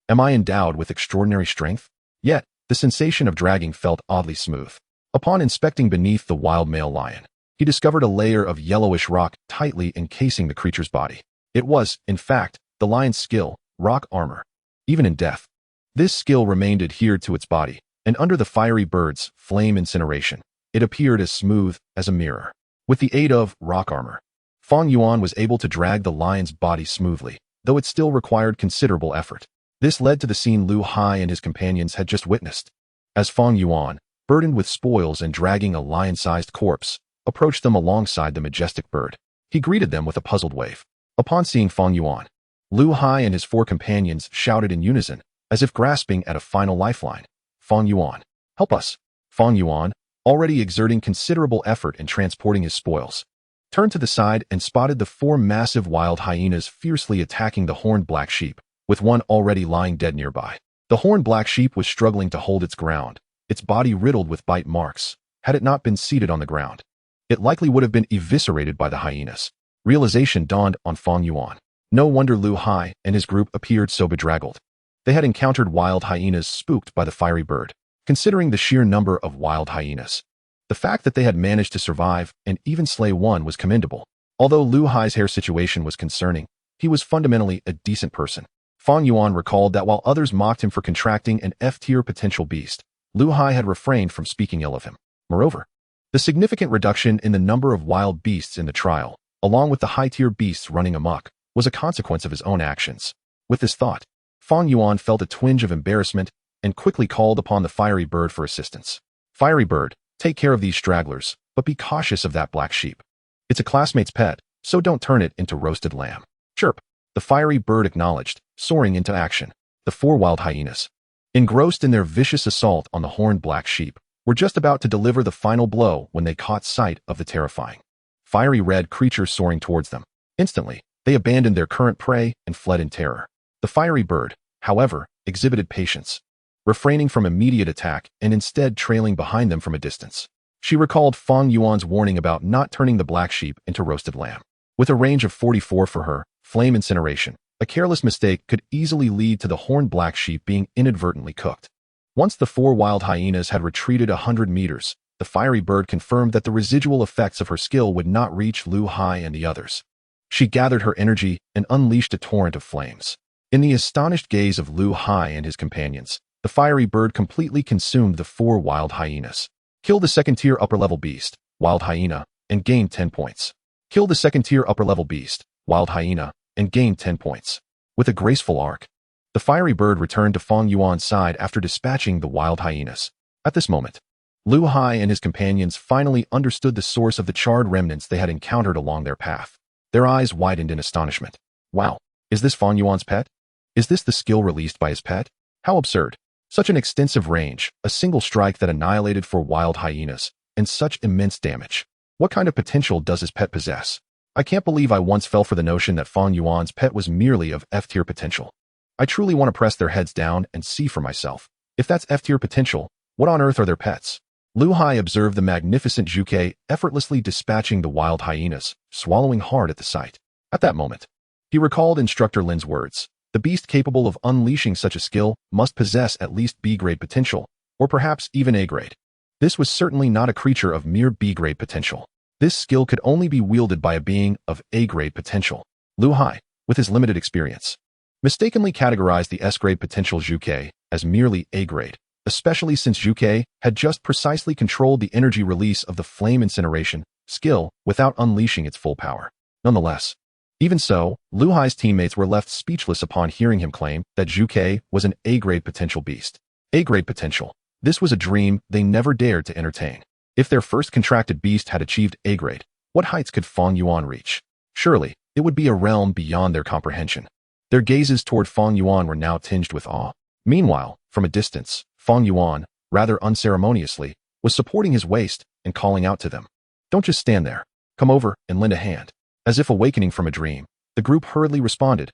Am I endowed with extraordinary strength? Yet, the sensation of dragging felt oddly smooth. Upon inspecting beneath the wild male lion, he discovered a layer of yellowish rock tightly encasing the creature's body. It was, in fact, the lion's skill, rock armor. Even in death, this skill remained adhered to its body, and under the fiery bird's flame incineration, it appeared as smooth as a mirror. With the aid of rock armor, Fang Yuan was able to drag the lion's body smoothly, though it still required considerable effort. This led to the scene Lu Hai and his companions had just witnessed. As Fang Yuan, burdened with spoils and dragging a lion-sized corpse, approached them alongside the majestic bird, he greeted them with a puzzled wave. Upon seeing Fang Yuan, Lu Hai and his 4 companions shouted in unison, as if grasping at a final lifeline. Fang Yuan, help us! Fang Yuan, already exerting considerable effort in transporting his spoils, turned to the side and spotted the 4 massive wild hyenas fiercely attacking the horned black sheep, with one already lying dead nearby. The horned black sheep was struggling to hold its ground, its body riddled with bite marks. Had it not been seated on the ground, it likely would have been eviscerated by the hyenas. Realization dawned on Fang Yuan. No wonder Lu Hai and his group appeared so bedraggled. They had encountered wild hyenas spooked by the fiery bird. Considering the sheer number of wild hyenas, the fact that they had managed to survive and even slay one was commendable. Although Lu Hai's hair situation was concerning, he was fundamentally a decent person. Fang Yuan recalled that while others mocked him for contracting an F-tier potential beast, Lu Hai had refrained from speaking ill of him. Moreover, the significant reduction in the number of wild beasts in the trial, along with the high-tier beasts running amok, was a consequence of his own actions. With this thought, Fang Yuan felt a twinge of embarrassment and quickly called upon the fiery bird for assistance. Fiery bird, take care of these stragglers, but be cautious of that black sheep. It's a classmate's pet, so don't turn it into roasted lamb. Chirp. The fiery bird acknowledged, soaring into action. The 4 wild hyenas, engrossed in their vicious assault on the horned black sheep, were just about to deliver the final blow when they caught sight of the terrifying, fiery red creature soaring towards them. Instantly, they abandoned their current prey and fled in terror. The fiery bird, however, exhibited patience, refraining from immediate attack and instead trailing behind them from a distance. She recalled Fang Yuan's warning about not turning the black sheep into roasted lamb. With a range of 44 for her, flame incineration, a careless mistake could easily lead to the horned black sheep being inadvertently cooked. Once the 4 wild hyenas had retreated 100 meters, the fiery bird confirmed that the residual effects of her skill would not reach Lu Hai and the others. She gathered her energy and unleashed a torrent of flames. In the astonished gaze of Lu Hai and his companions, the fiery bird completely consumed the 4 wild hyenas. Kill the second-tier upper-level beast, wild hyena, and gain 10 points. Kill the second-tier upper-level beast, wild hyena, and gain 10 points. With a graceful arc, the fiery bird returned to Fang Yuan's side after dispatching the wild hyenas. At this moment, Lu Hai and his companions finally understood the source of the charred remnants they had encountered along their path. Their eyes widened in astonishment. Wow, is this Fang Yuan's pet? Is this the skill released by his pet? How absurd. Such an extensive range, a single strike that annihilated 4 wild hyenas, and such immense damage. What kind of potential does his pet possess? I can't believe I once fell for the notion that Fang Yuan's pet was merely of F-tier potential. I truly want to press their heads down and see for myself. If that's F-tier potential, what on earth are their pets? Lu Hai observed the magnificent Qiongqi effortlessly dispatching the wild hyenas, swallowing hard at the sight. At that moment, he recalled Instructor Lin's words. The beast capable of unleashing such a skill must possess at least B-grade potential, or perhaps even A-grade. This was certainly not a creature of mere B-grade potential. This skill could only be wielded by a being of A-grade potential. Lu Hai, with his limited experience, mistakenly categorized the S-grade potential Qiongqi as merely A-grade, especially since Qiongqi had just precisely controlled the energy release of the flame incineration skill without unleashing its full power. Nonetheless, even so, Lu Hai's teammates were left speechless upon hearing him claim that Qiongqi was an A-grade potential beast. A-grade potential. This was a dream they never dared to entertain. If their first contracted beast had achieved A-grade, what heights could Fang Yuan reach? Surely, it would be a realm beyond their comprehension. Their gazes toward Fang Yuan were now tinged with awe. Meanwhile, from a distance, Fang Yuan, rather unceremoniously, was supporting his waist and calling out to them. Don't just stand there. Come over and lend a hand. As if awakening from a dream, the group hurriedly responded,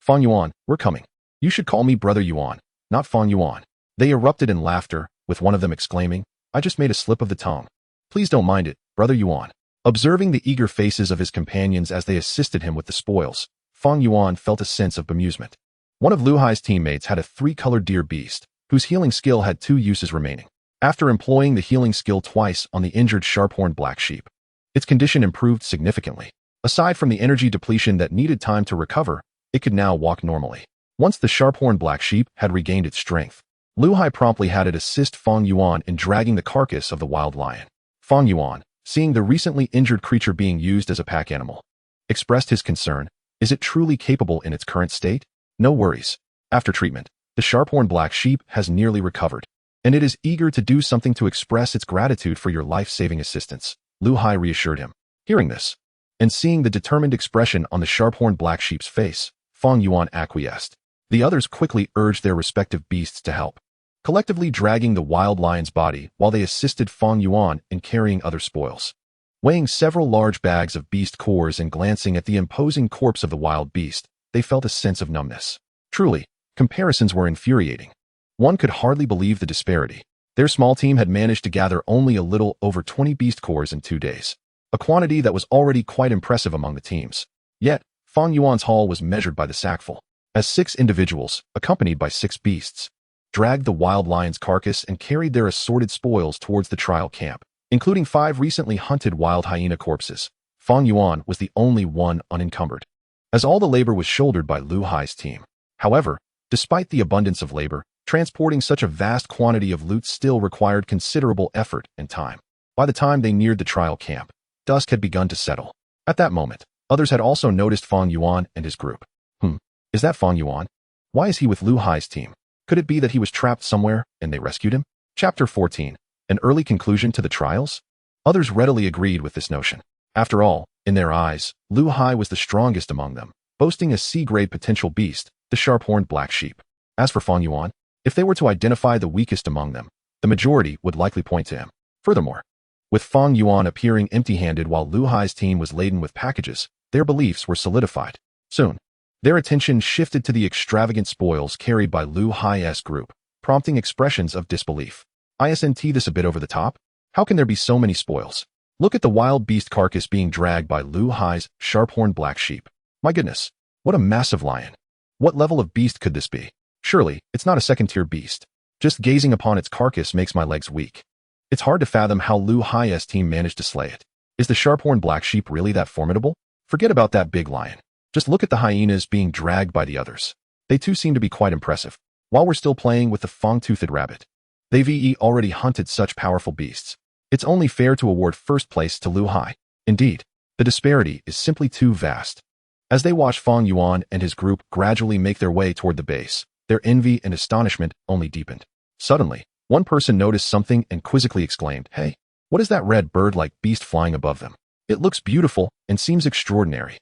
Fang Yuan, we're coming. You should call me Brother Yuan, not Fang Yuan. They erupted in laughter, with one of them exclaiming, I just made a slip of the tongue. Please don't mind it, Brother Yuan. Observing the eager faces of his companions as they assisted him with the spoils, Fang Yuan felt a sense of bemusement. One of Lu Hai's teammates had a 3-colored deer beast, whose healing skill had 2 uses remaining. After employing the healing skill twice on the injured sharp-horned black sheep, its condition improved significantly. Aside from the energy depletion that needed time to recover, it could now walk normally. Once the sharp-horned black sheep had regained its strength, Lu Hai promptly had it assist Fang Yuan in dragging the carcass of the wild lion. Fang Yuan, seeing the recently injured creature being used as a pack animal, expressed his concern. Is it truly capable in its current state? No worries. After treatment, the sharp-horned black sheep has nearly recovered, and it is eager to do something to express its gratitude for your life-saving assistance, Lu Hai reassured him. Hearing this, and seeing the determined expression on the sharp-horned black sheep's face, Fang Yuan acquiesced. The others quickly urged their respective beasts to help, collectively dragging the wild lion's body while they assisted Fang Yuan in carrying other spoils. Weighing several large bags of beast cores and glancing at the imposing corpse of the wild beast, they felt a sense of numbness. Truly, comparisons were infuriating. One could hardly believe the disparity. Their small team had managed to gather only a little over 20 beast cores in 2 days, a quantity that was already quite impressive among the teams. Yet, Fang Yuan's haul was measured by the sackful, as 6 individuals, accompanied by 6 beasts, dragged the wild lion's carcass and carried their assorted spoils towards the trial camp, including 5 recently hunted wild hyena corpses. Fang Yuan was the only one unencumbered, as all the labor was shouldered by Lu Hai's team. However, despite the abundance of labor, transporting such a vast quantity of loot still required considerable effort and time. By the time they neared the trial camp, dusk had begun to settle. At that moment, others had also noticed Fang Yuan and his group. Is that Fang Yuan? Why is he with Lu Hai's team? Could it be that he was trapped somewhere and they rescued him? Chapter 14. An early conclusion to the trials? Others readily agreed with this notion. After all, in their eyes, Lu Hai was the strongest among them, boasting a C-grade potential beast, the sharp-horned black sheep. As for Fang Yuan, if they were to identify the weakest among them, the majority would likely point to him. Furthermore, with Fang Yuan appearing empty-handed while Lu Hai's team was laden with packages, their beliefs were solidified. Soon, their attention shifted to the extravagant spoils carried by Lu Hai's group, prompting expressions of disbelief. Isn't this a bit over the top? How can there be so many spoils? Look at the wild beast carcass being dragged by Lu Hai's sharp-horned black sheep. My goodness, what a massive lion. What level of beast could this be? Surely, it's not a second-tier beast. Just gazing upon its carcass makes my legs weak. It's hard to fathom how Lu Hai's team managed to slay it. Is the sharp-horned black sheep really that formidable? Forget about that big lion. Just look at the hyenas being dragged by the others. They too seem to be quite impressive. While we're still playing with the fang-toothed rabbit, they've already hunted such powerful beasts. It's only fair to award first place to Lu Hai. Indeed, the disparity is simply too vast. As they watched Fang Yuan and his group gradually make their way toward the base, their envy and astonishment only deepened. Suddenly, one person noticed something and quizzically exclaimed, "Hey, what is that red bird-like beast flying above them? It looks beautiful and seems extraordinary.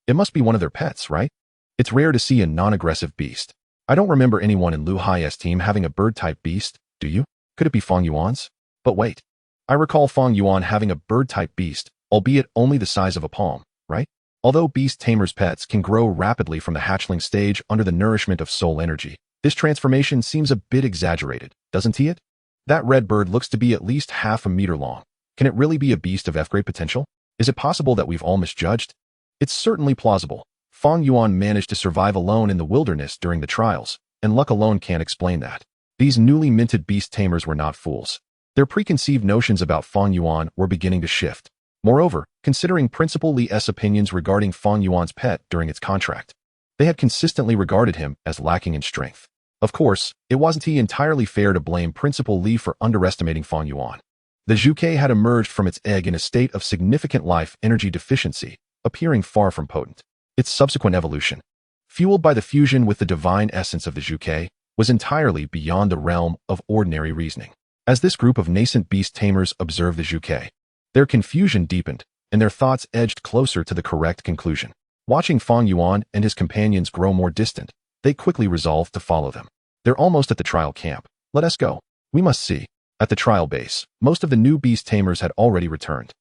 It must be one of their pets, right? It's rare to see a non-aggressive beast. I don't remember anyone in Lu Hai's team having a bird-type beast, do you? Could it be Fang Yuan's? But wait. I recall Fang Yuan having a bird-type beast, albeit only the size of a palm, right? Although beast tamers' pets can grow rapidly from the hatchling stage under the nourishment of soul energy, this transformation seems a bit exaggerated, doesn't it? That red bird looks to be at least half a meter long. Can it really be a beast of F-grade potential? Is it possible that we've all misjudged? It's certainly plausible. Fang Yuan managed to survive alone in the wilderness during the trials, and luck alone can't explain that. These newly minted beast tamers were not fools. Their preconceived notions about Fang Yuan were beginning to shift. Moreover, considering Principal Li's opinions regarding Fang Yuan's pet during its contract, they had consistently regarded him as lacking in strength. Of course, it wasn't entirely fair to blame Principal Li for underestimating Fang Yuan. The Qiongqi had emerged from its egg in a state of significant life energy deficiency, appearing far from potent. Its subsequent evolution, fueled by the fusion with the divine essence of the Qiongqi, was entirely beyond the realm of ordinary reasoning. As this group of nascent beast tamers observed the Qiongqi, their confusion deepened, and their thoughts edged closer to the correct conclusion. Watching Fang Yuan and his companions grow more distant, they quickly resolved to follow them. They're almost at the trial camp. Let us go. We must see. At the trial base, most of the new beast tamers had already returned,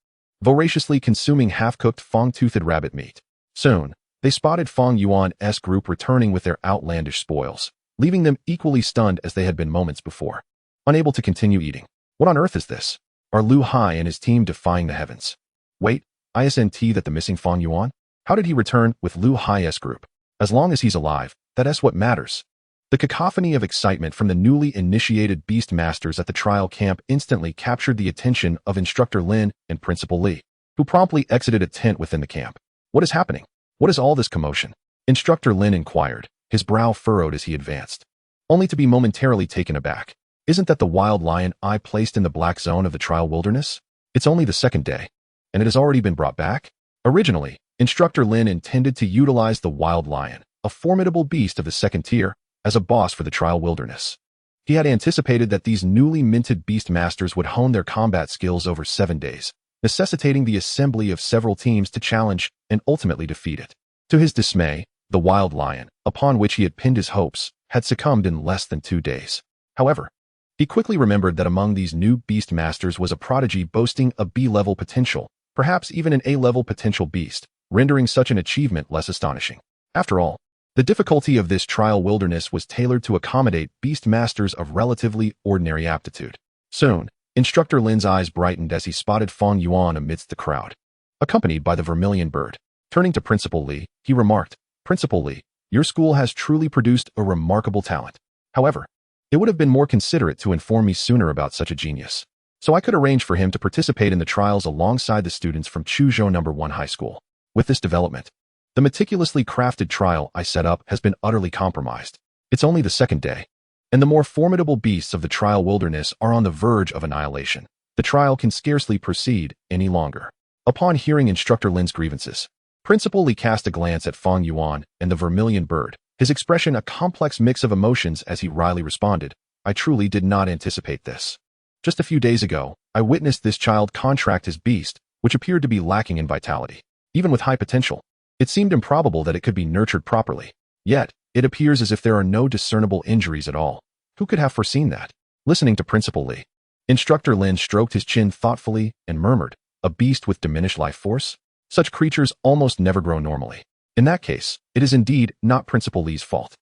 voraciously consuming half-cooked fang-toothed rabbit meat. Soon, they spotted Fang Yuan's group returning with their outlandish spoils, leaving them equally stunned as they had been moments before. Unable to continue eating. What on earth is this? Are Lu Hai and his team defying the heavens? Wait, isn't that the missing Fang Yuan? How did he return with Lu Hai's group? As long as he's alive, that's what matters. The cacophony of excitement from the newly initiated beast masters at the trial camp instantly captured the attention of Instructor Lin and Principal Li, who promptly exited a tent within the camp. What is happening? What is all this commotion? Instructor Lin inquired, his brow furrowed as he advanced, only to be momentarily taken aback. Isn't that the wild lion I placed in the black zone of the trial wilderness? It's only the second day, and it has already been brought back? Originally, Instructor Lin intended to utilize the wild lion, a formidable beast of the second tier, as a boss for the trial wilderness. He had anticipated that these newly minted beast masters would hone their combat skills over 7 days, necessitating the assembly of several teams to challenge and ultimately defeat it. To his dismay, the wild lion, upon which he had pinned his hopes, had succumbed in less than 2 days. However, he quickly remembered that among these new beast masters was a prodigy boasting a B-level potential, perhaps even an A-level potential beast, rendering such an achievement less astonishing. After all, the difficulty of this trial wilderness was tailored to accommodate beast masters of relatively ordinary aptitude. Soon, Instructor Lin's eyes brightened as he spotted Fang Yuan amidst the crowd, accompanied by the Vermilion Bird. Turning to Principal Li, he remarked, "Principal Li, your school has truly produced a remarkable talent. However, it would have been more considerate to inform me sooner about such a genius, so I could arrange for him to participate in the trials alongside the students from Chuzhou No. 1 High School. With this development, the meticulously crafted trial I set up has been utterly compromised. It's only the second day, and the more formidable beasts of the trial wilderness are on the verge of annihilation. The trial can scarcely proceed any longer." Upon hearing Instructor Lin's grievances, Principal Li cast a glance at Fang Yuan and the Vermilion Bird, his expression a complex mix of emotions as he wryly responded, "I truly did not anticipate this. Just a few days ago, I witnessed this child contract his beast, which appeared to be lacking in vitality. Even with high potential, it seemed improbable that it could be nurtured properly. Yet, it appears as if there are no discernible injuries at all. Who could have foreseen that?" Listening to Principal Li, Instructor Lin stroked his chin thoughtfully and murmured, "A beast with diminished life force? Such creatures almost never grow normally. In that case, it is indeed not Principal Li's fault.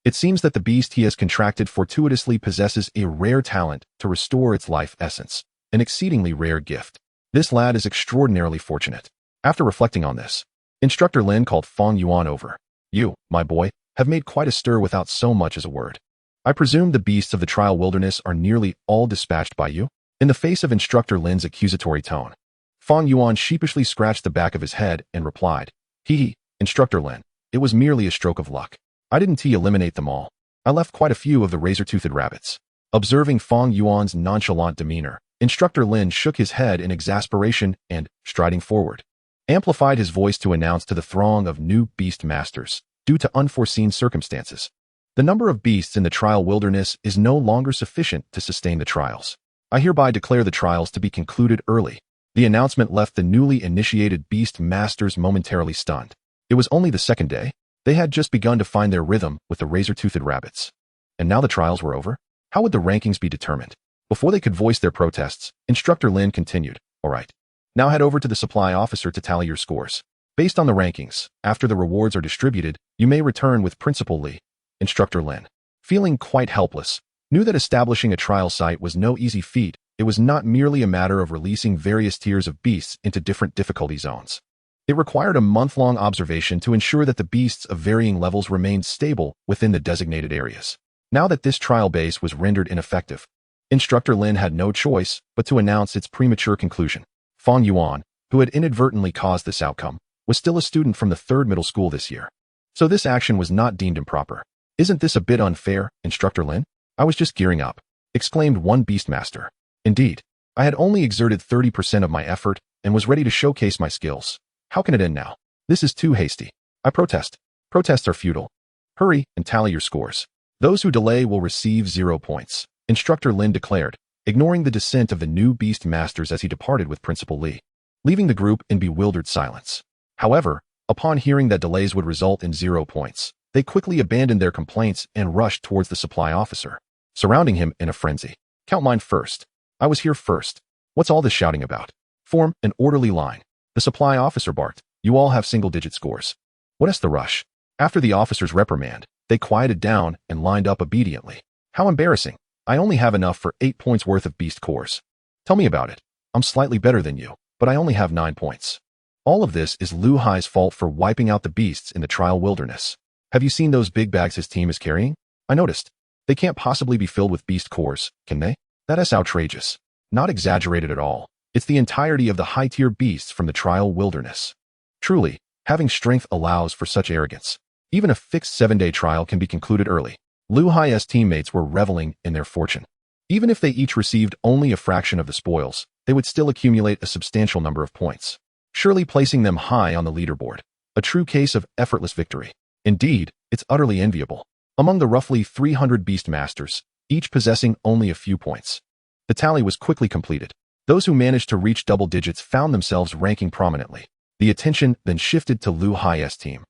It seems that the beast he has contracted fortuitously possesses a rare talent to restore its life essence, an exceedingly rare gift. This lad is extraordinarily fortunate." After reflecting on this, Instructor Lin called Fang Yuan over. "You, my boy, have made quite a stir without so much as a word. I presume the beasts of the trial wilderness are nearly all dispatched by you?" In the face of Instructor Lin's accusatory tone, Fang Yuan sheepishly scratched the back of his head and replied, "Hee, Instructor Lin, it was merely a stroke of luck. I didn't eliminate them all. I left quite a few of the razor-toothed rabbits." Observing Fang Yuan's nonchalant demeanor, Instructor Lin shook his head in exasperation and, striding forward, amplified his voice to announce to the throng of new beast masters, due to unforeseen circumstances, the number of beasts in the trial wilderness is no longer sufficient to sustain the trials. I hereby declare the trials to be concluded early. The announcement left the newly initiated beast masters momentarily stunned. It was only the second day. They had just begun to find their rhythm with the razor-toothed rabbits. And now the trials were over? How would the rankings be determined? Before they could voice their protests, Instructor Lin continued, "All right. Now head over to the supply officer to tally your scores. Based on the rankings, after the rewards are distributed, you may return with Principal Li." Instructor Lin, feeling quite helpless, knew that establishing a trial site was no easy feat. It was not merely a matter of releasing various tiers of beasts into different difficulty zones. It required a month-long observation to ensure that the beasts of varying levels remained stable within the designated areas. Now that this trial base was rendered ineffective, Instructor Lin had no choice but to announce its premature conclusion. Fang Yuan, who had inadvertently caused this outcome, was still a student from the 3rd middle school this year. So this action was not deemed improper. "Isn't this a bit unfair, Instructor Lin? I was just gearing up," exclaimed one Beastmaster. "Indeed, I had only exerted 30% of my effort and was ready to showcase my skills. How can it end now? This is too hasty. I protest. Protests are futile. Hurry and tally your scores. Those who delay will receive 0 points," Instructor Lin declared, ignoring the dissent of the new Beast Masters as he departed with Principal Li, leaving the group in bewildered silence. However, upon hearing that delays would result in 0 points, they quickly abandoned their complaints and rushed towards the supply officer, surrounding him in a frenzy. "Count mine first. I was here first. What's all this shouting about? Form an orderly line," the supply officer barked. "You all have single-digit scores. What is the rush?" After the officer's reprimand, they quieted down and lined up obediently. "How embarrassing. I only have enough for 8 points worth of beast cores. Tell me about it. I'm slightly better than you, but I only have 9 points. All of this is Lu Hai's fault for wiping out the beasts in the trial wilderness. Have you seen those big bags his team is carrying? I noticed. They can't possibly be filled with beast cores, can they? That is outrageous. Not exaggerated at all. It's the entirety of the high-tier beasts from the trial wilderness. Truly, having strength allows for such arrogance. Even a fixed 7-day trial can be concluded early." Lu Hai's teammates were reveling in their fortune. Even if they each received only a fraction of the spoils, they would still accumulate a substantial number of points, surely placing them high on the leaderboard. A true case of effortless victory. Indeed, it's utterly enviable. Among the roughly 300 beast masters, each possessing only a few points, the tally was quickly completed. Those who managed to reach double digits found themselves ranking prominently. The attention then shifted to Lu Hai's team,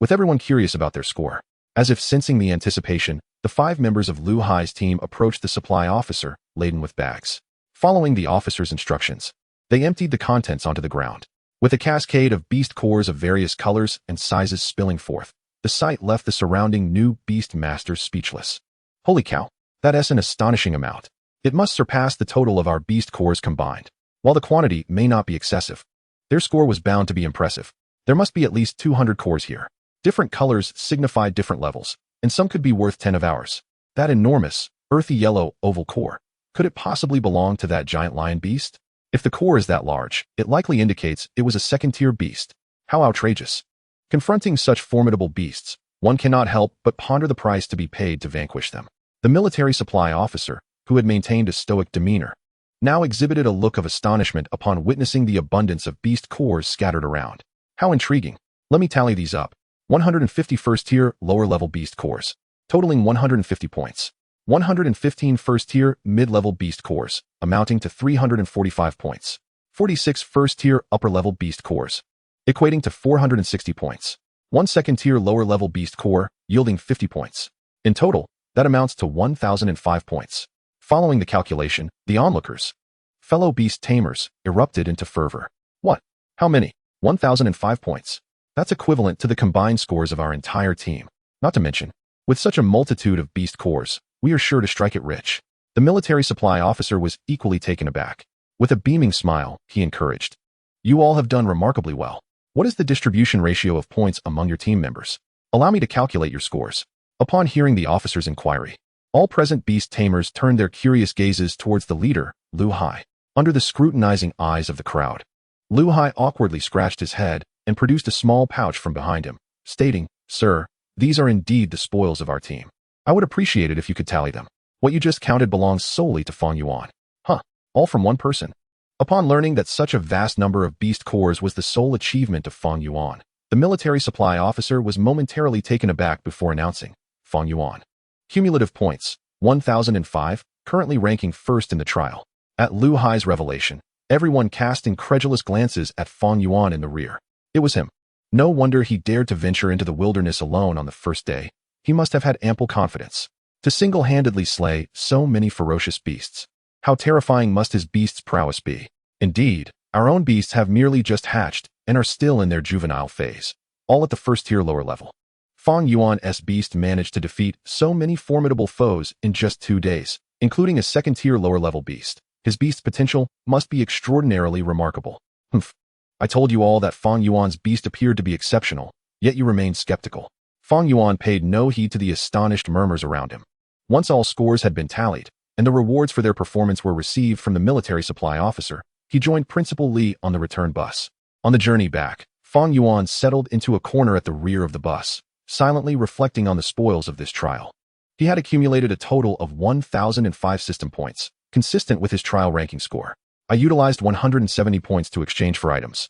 with everyone curious about their score. As if sensing the anticipation, the 5 members of Lu Hai's team approached the supply officer, laden with bags. Following the officer's instructions, they emptied the contents onto the ground. With a cascade of beast cores of various colors and sizes spilling forth, the sight left the surrounding new beast masters speechless. "Holy cow, that is an astonishing amount. It must surpass the total of our beast cores combined. While the quantity may not be excessive, their score was bound to be impressive. There must be at least 200 cores here. Different colors signify different levels, and some could be worth 10 of ours. That enormous, earthy yellow oval core, could it possibly belong to that giant lion beast? If the core is that large, it likely indicates it was a 2nd-tier beast. How outrageous." Confronting such formidable beasts, one cannot help but ponder the price to be paid to vanquish them. The military supply officer, who had maintained a stoic demeanor, now exhibited a look of astonishment upon witnessing the abundance of beast cores scattered around. "How intriguing. Let me tally these up. 150 first-tier, lower-level beast cores, totaling 150 points. 115 first-tier, mid-level beast cores, amounting to 345 points. 46 first-tier, upper-level beast cores, equating to 460 points. 1 second-tier, lower-level beast core, yielding 50 points. In total, that amounts to 1,005 points." Following the calculation, the onlookers, fellow beast tamers, erupted into fervor. "What? How many? 1,005 points. That's equivalent to the combined scores of our entire team. Not to mention, with such a multitude of beast cores, we are sure to strike it rich." The military supply officer was equally taken aback. With a beaming smile, he encouraged, "You all have done remarkably well. What is the distribution ratio of points among your team members? Allow me to calculate your scores." Upon hearing the officer's inquiry, all present beast tamers turned their curious gazes towards the leader, Lu Hai. Under the scrutinizing eyes of the crowd, Lu Hai awkwardly scratched his head and produced a small pouch from behind him, stating, "Sir, these are indeed the spoils of our team. I would appreciate it if you could tally them. What you just counted belongs solely to Fang Yuan." "Huh, all from one person?" Upon learning that such a vast number of beast cores was the sole achievement of Fang Yuan, the military supply officer was momentarily taken aback before announcing, "Fang Yuan. Cumulative points, 1,005, currently ranking first in the trial." At Lu Hai's revelation, everyone cast incredulous glances at Fang Yuan in the rear. It was him. No wonder he dared to venture into the wilderness alone on the first day. He must have had ample confidence to single-handedly slay so many ferocious beasts. How terrifying must his beast's prowess be? Indeed, our own beasts have merely just hatched and are still in their juvenile phase, all at the first-tier lower level. Fang Yuan's beast managed to defeat so many formidable foes in just 2 days, including a second-tier lower-level beast. His beast's potential must be extraordinarily remarkable. Humph. I told you all that Fang Yuan's beast appeared to be exceptional, yet you remained skeptical. Fang Yuan paid no heed to the astonished murmurs around him. Once all scores had been tallied, and the rewards for their performance were received from the military supply officer, he joined Principal Li on the return bus. On the journey back, Fang Yuan settled into a corner at the rear of the bus, silently reflecting on the spoils of this trial. He had accumulated a total of 1,005 system points, consistent with his trial ranking score. I utilized 170 points to exchange for items,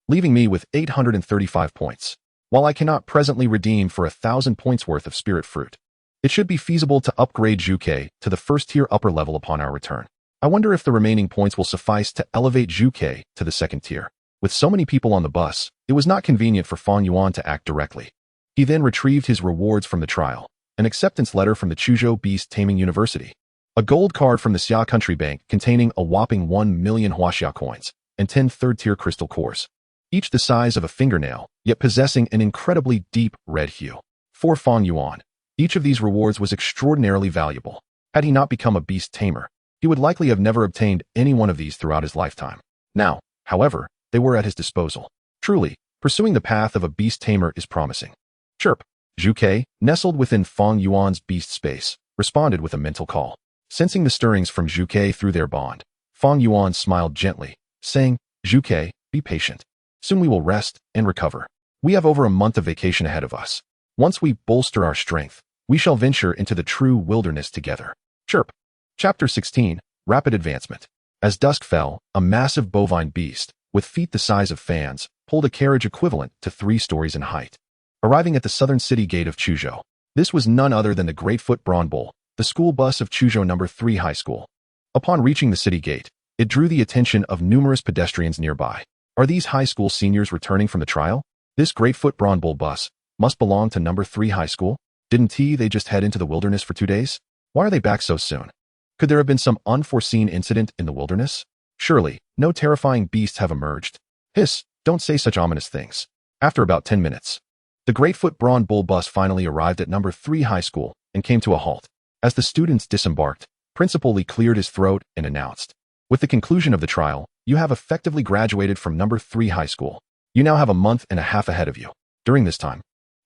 leaving me with 835 points. While I cannot presently redeem for 1,000 points worth of spirit fruit, it should be feasible to upgrade Qiongqi to the first-tier upper level upon our return. I wonder if the remaining points will suffice to elevate Qiongqi to the second tier. With so many people on the bus, it was not convenient for Fang Yuan to act directly. He then retrieved his rewards from the trial, an acceptance letter from the Chuzhou Beast Taming University, a gold card from the Xia Country Bank containing a whopping 1 million Huaxia coins, and 10 third-tier crystal cores, each the size of a fingernail, yet possessing an incredibly deep red hue. For Fang Yuan, each of these rewards was extraordinarily valuable. Had he not become a beast tamer, he would likely have never obtained any one of these throughout his lifetime. Now, however, they were at his disposal. Truly, pursuing the path of a beast tamer is promising. Chirp. Qiongqi, nestled within Fang Yuan's beast space, responded with a mental call. Sensing the stirrings from Qiongqi through their bond, Fang Yuan smiled gently, saying, Qiongqi, be patient. Soon we will rest and recover. We have over a month of vacation ahead of us. Once we bolster our strength, we shall venture into the true wilderness together. Chirp. Chapter 16, Rapid Advancement. As dusk fell, a massive bovine beast, with feet the size of fans, pulled a carriage equivalent to 3 stories in height. Arriving at the southern city gate of Chuzhou, this was none other than the Greatfoot Brawn Bull, the school bus of Chuzhou No. 3 High School. Upon reaching the city gate, it drew the attention of numerous pedestrians nearby. Are these high school seniors returning from the trial? This Greatfoot Brawn Bull bus must belong to No. 3 High School. Didn't they just head into the wilderness for 2 days? Why are they back so soon? Could there have been some unforeseen incident in the wilderness? Surely, no terrifying beasts have emerged. Hiss, don't say such ominous things. After about 10 minutes, the Greatfoot Brawn Bull bus finally arrived at No. 3 High School and came to a halt. As the students disembarked, Principal Li cleared his throat and announced, with the conclusion of the trial, you have effectively graduated from No. 3 High School. You now have a month and a half ahead of you. During this time,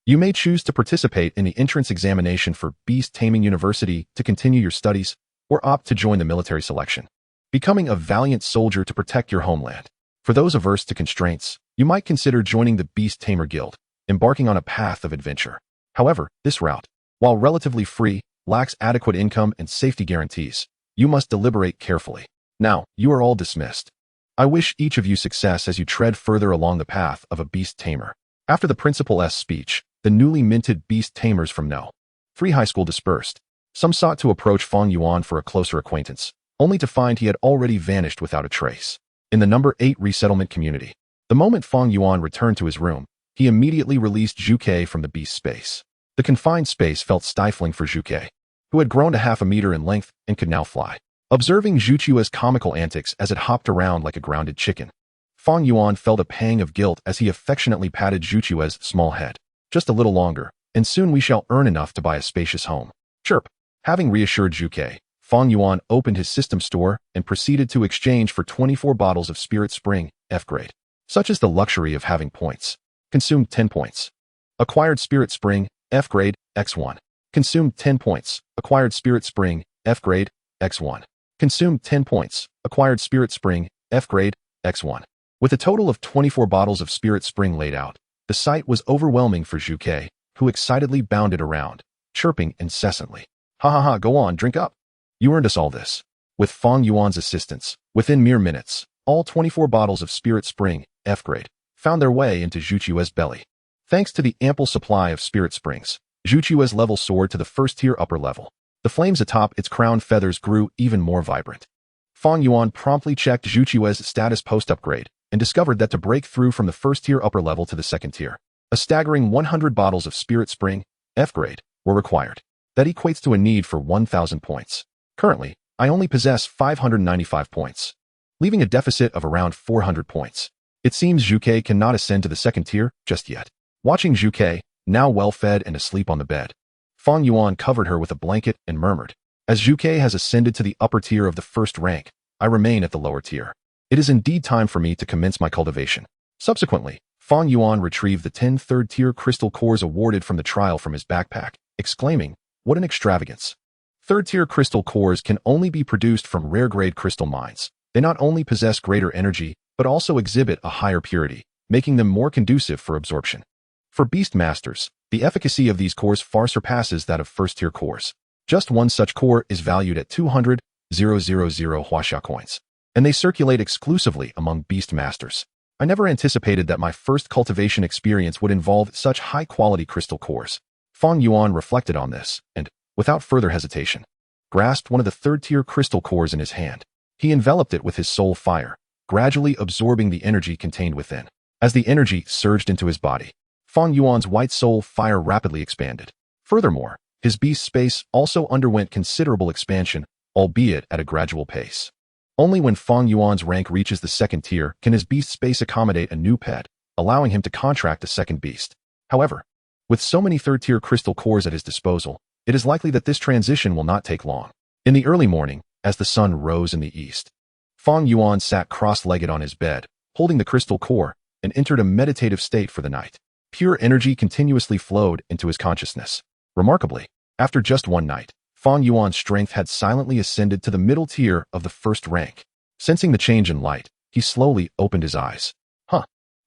you may choose to participate in the entrance examination for Beast Taming University to continue your studies, or opt to join the military selection, becoming a valiant soldier to protect your homeland. For those averse to constraints, you might consider joining the Beast Tamer Guild, embarking on a path of adventure. However, this route, while relatively free, lacks adequate income and safety guarantees. You must deliberate carefully. Now, you are all dismissed. I wish each of you success as you tread further along the path of a beast tamer. After the principal's speech, the newly minted beast tamers from No. 3 High School dispersed. Some sought to approach Fang Yuan for a closer acquaintance, only to find he had already vanished without a trace. In the No. 8 resettlement community, the moment Fang Yuan returned to his room, he immediately released Qiongqi from the beast space. The confined space felt stifling for Qiongqi, who had grown to half a meter in length and could now fly. Observing Qiuqiu's comical antics as it hopped around like a grounded chicken, Fang Yuan felt a pang of guilt as he affectionately patted Qiuqiu's small head. Just a little longer, and soon we shall earn enough to buy a spacious home. Chirp. Having reassured Qiongqi, Fang Yuan opened his system store and proceeded to exchange for 24 bottles of Spirit Spring, F grade. Such is the luxury of having points. Consumed 10 points. Acquired Spirit Spring, F grade, X1. Consumed 10 points. Acquired Spirit Spring, F grade, X1. Consumed 10 points. Acquired Spirit Spring, F grade, X1. With a total of 24 bottles of Spirit Spring laid out, the sight was overwhelming for Qiongqi, who excitedly bounded around, chirping incessantly. Ha ha ha, go on, drink up. You earned us all this. With Fang Yuan's assistance, within mere minutes, all 24 bottles of Spirit Spring, F grade, found their way into Qiuqiu's belly. Thanks to the ample supply of Spirit Springs, Qiuqiu's level soared to the first-tier upper level. The flames atop its crowned feathers grew even more vibrant. Fang Yuan promptly checked Qiuqiu's status post-upgrade and discovered that to break through from the first tier upper level to the second tier, a staggering 100 bottles of Spirit Spring, F grade, were required. That equates to a need for 1,000 points. Currently, I only possess 595 points, leaving a deficit of around 400 points. It seems Qiongqi cannot ascend to the second tier just yet. Watching Qiongqi, now well-fed and asleep on the bed, Fang Yuan covered her with a blanket and murmured, "As Qiongqi has ascended to the upper tier of the first rank, I remain at the lower tier. It is indeed time for me to commence my cultivation." Subsequently, Fang Yuan retrieved the 10 third-tier crystal cores awarded from the trial from his backpack, exclaiming, "What an extravagance! Third-tier crystal cores can only be produced from rare-grade crystal mines. They not only possess greater energy, but also exhibit a higher purity, making them more conducive for absorption. For beast masters, the efficacy of these cores far surpasses that of first-tier cores. Just one such core is valued at 200,000 Huaxia coins, and they circulate exclusively among beast masters. I never anticipated that my first cultivation experience would involve such high-quality crystal cores." Fang Yuan reflected on this, and, without further hesitation, grasped one of the third-tier crystal cores in his hand. He enveloped it with his soul fire, gradually absorbing the energy contained within. As the energy surged into his body, Fang Yuan's white soul fire rapidly expanded. Furthermore, his beast space also underwent considerable expansion, albeit at a gradual pace. Only when Fang Yuan's rank reaches the second tier can his beast space accommodate a new pet, allowing him to contract a second beast. However, with so many third-tier crystal cores at his disposal, it is likely that this transition will not take long. In the early morning, as the sun rose in the east, Fang Yuan sat cross-legged on his bed, holding the crystal core, and entered a meditative state for the night. Pure energy continuously flowed into his consciousness. Remarkably, after just one night, Fang Yuan's strength had silently ascended to the middle tier of the first rank. Sensing the change in light, he slowly opened his eyes.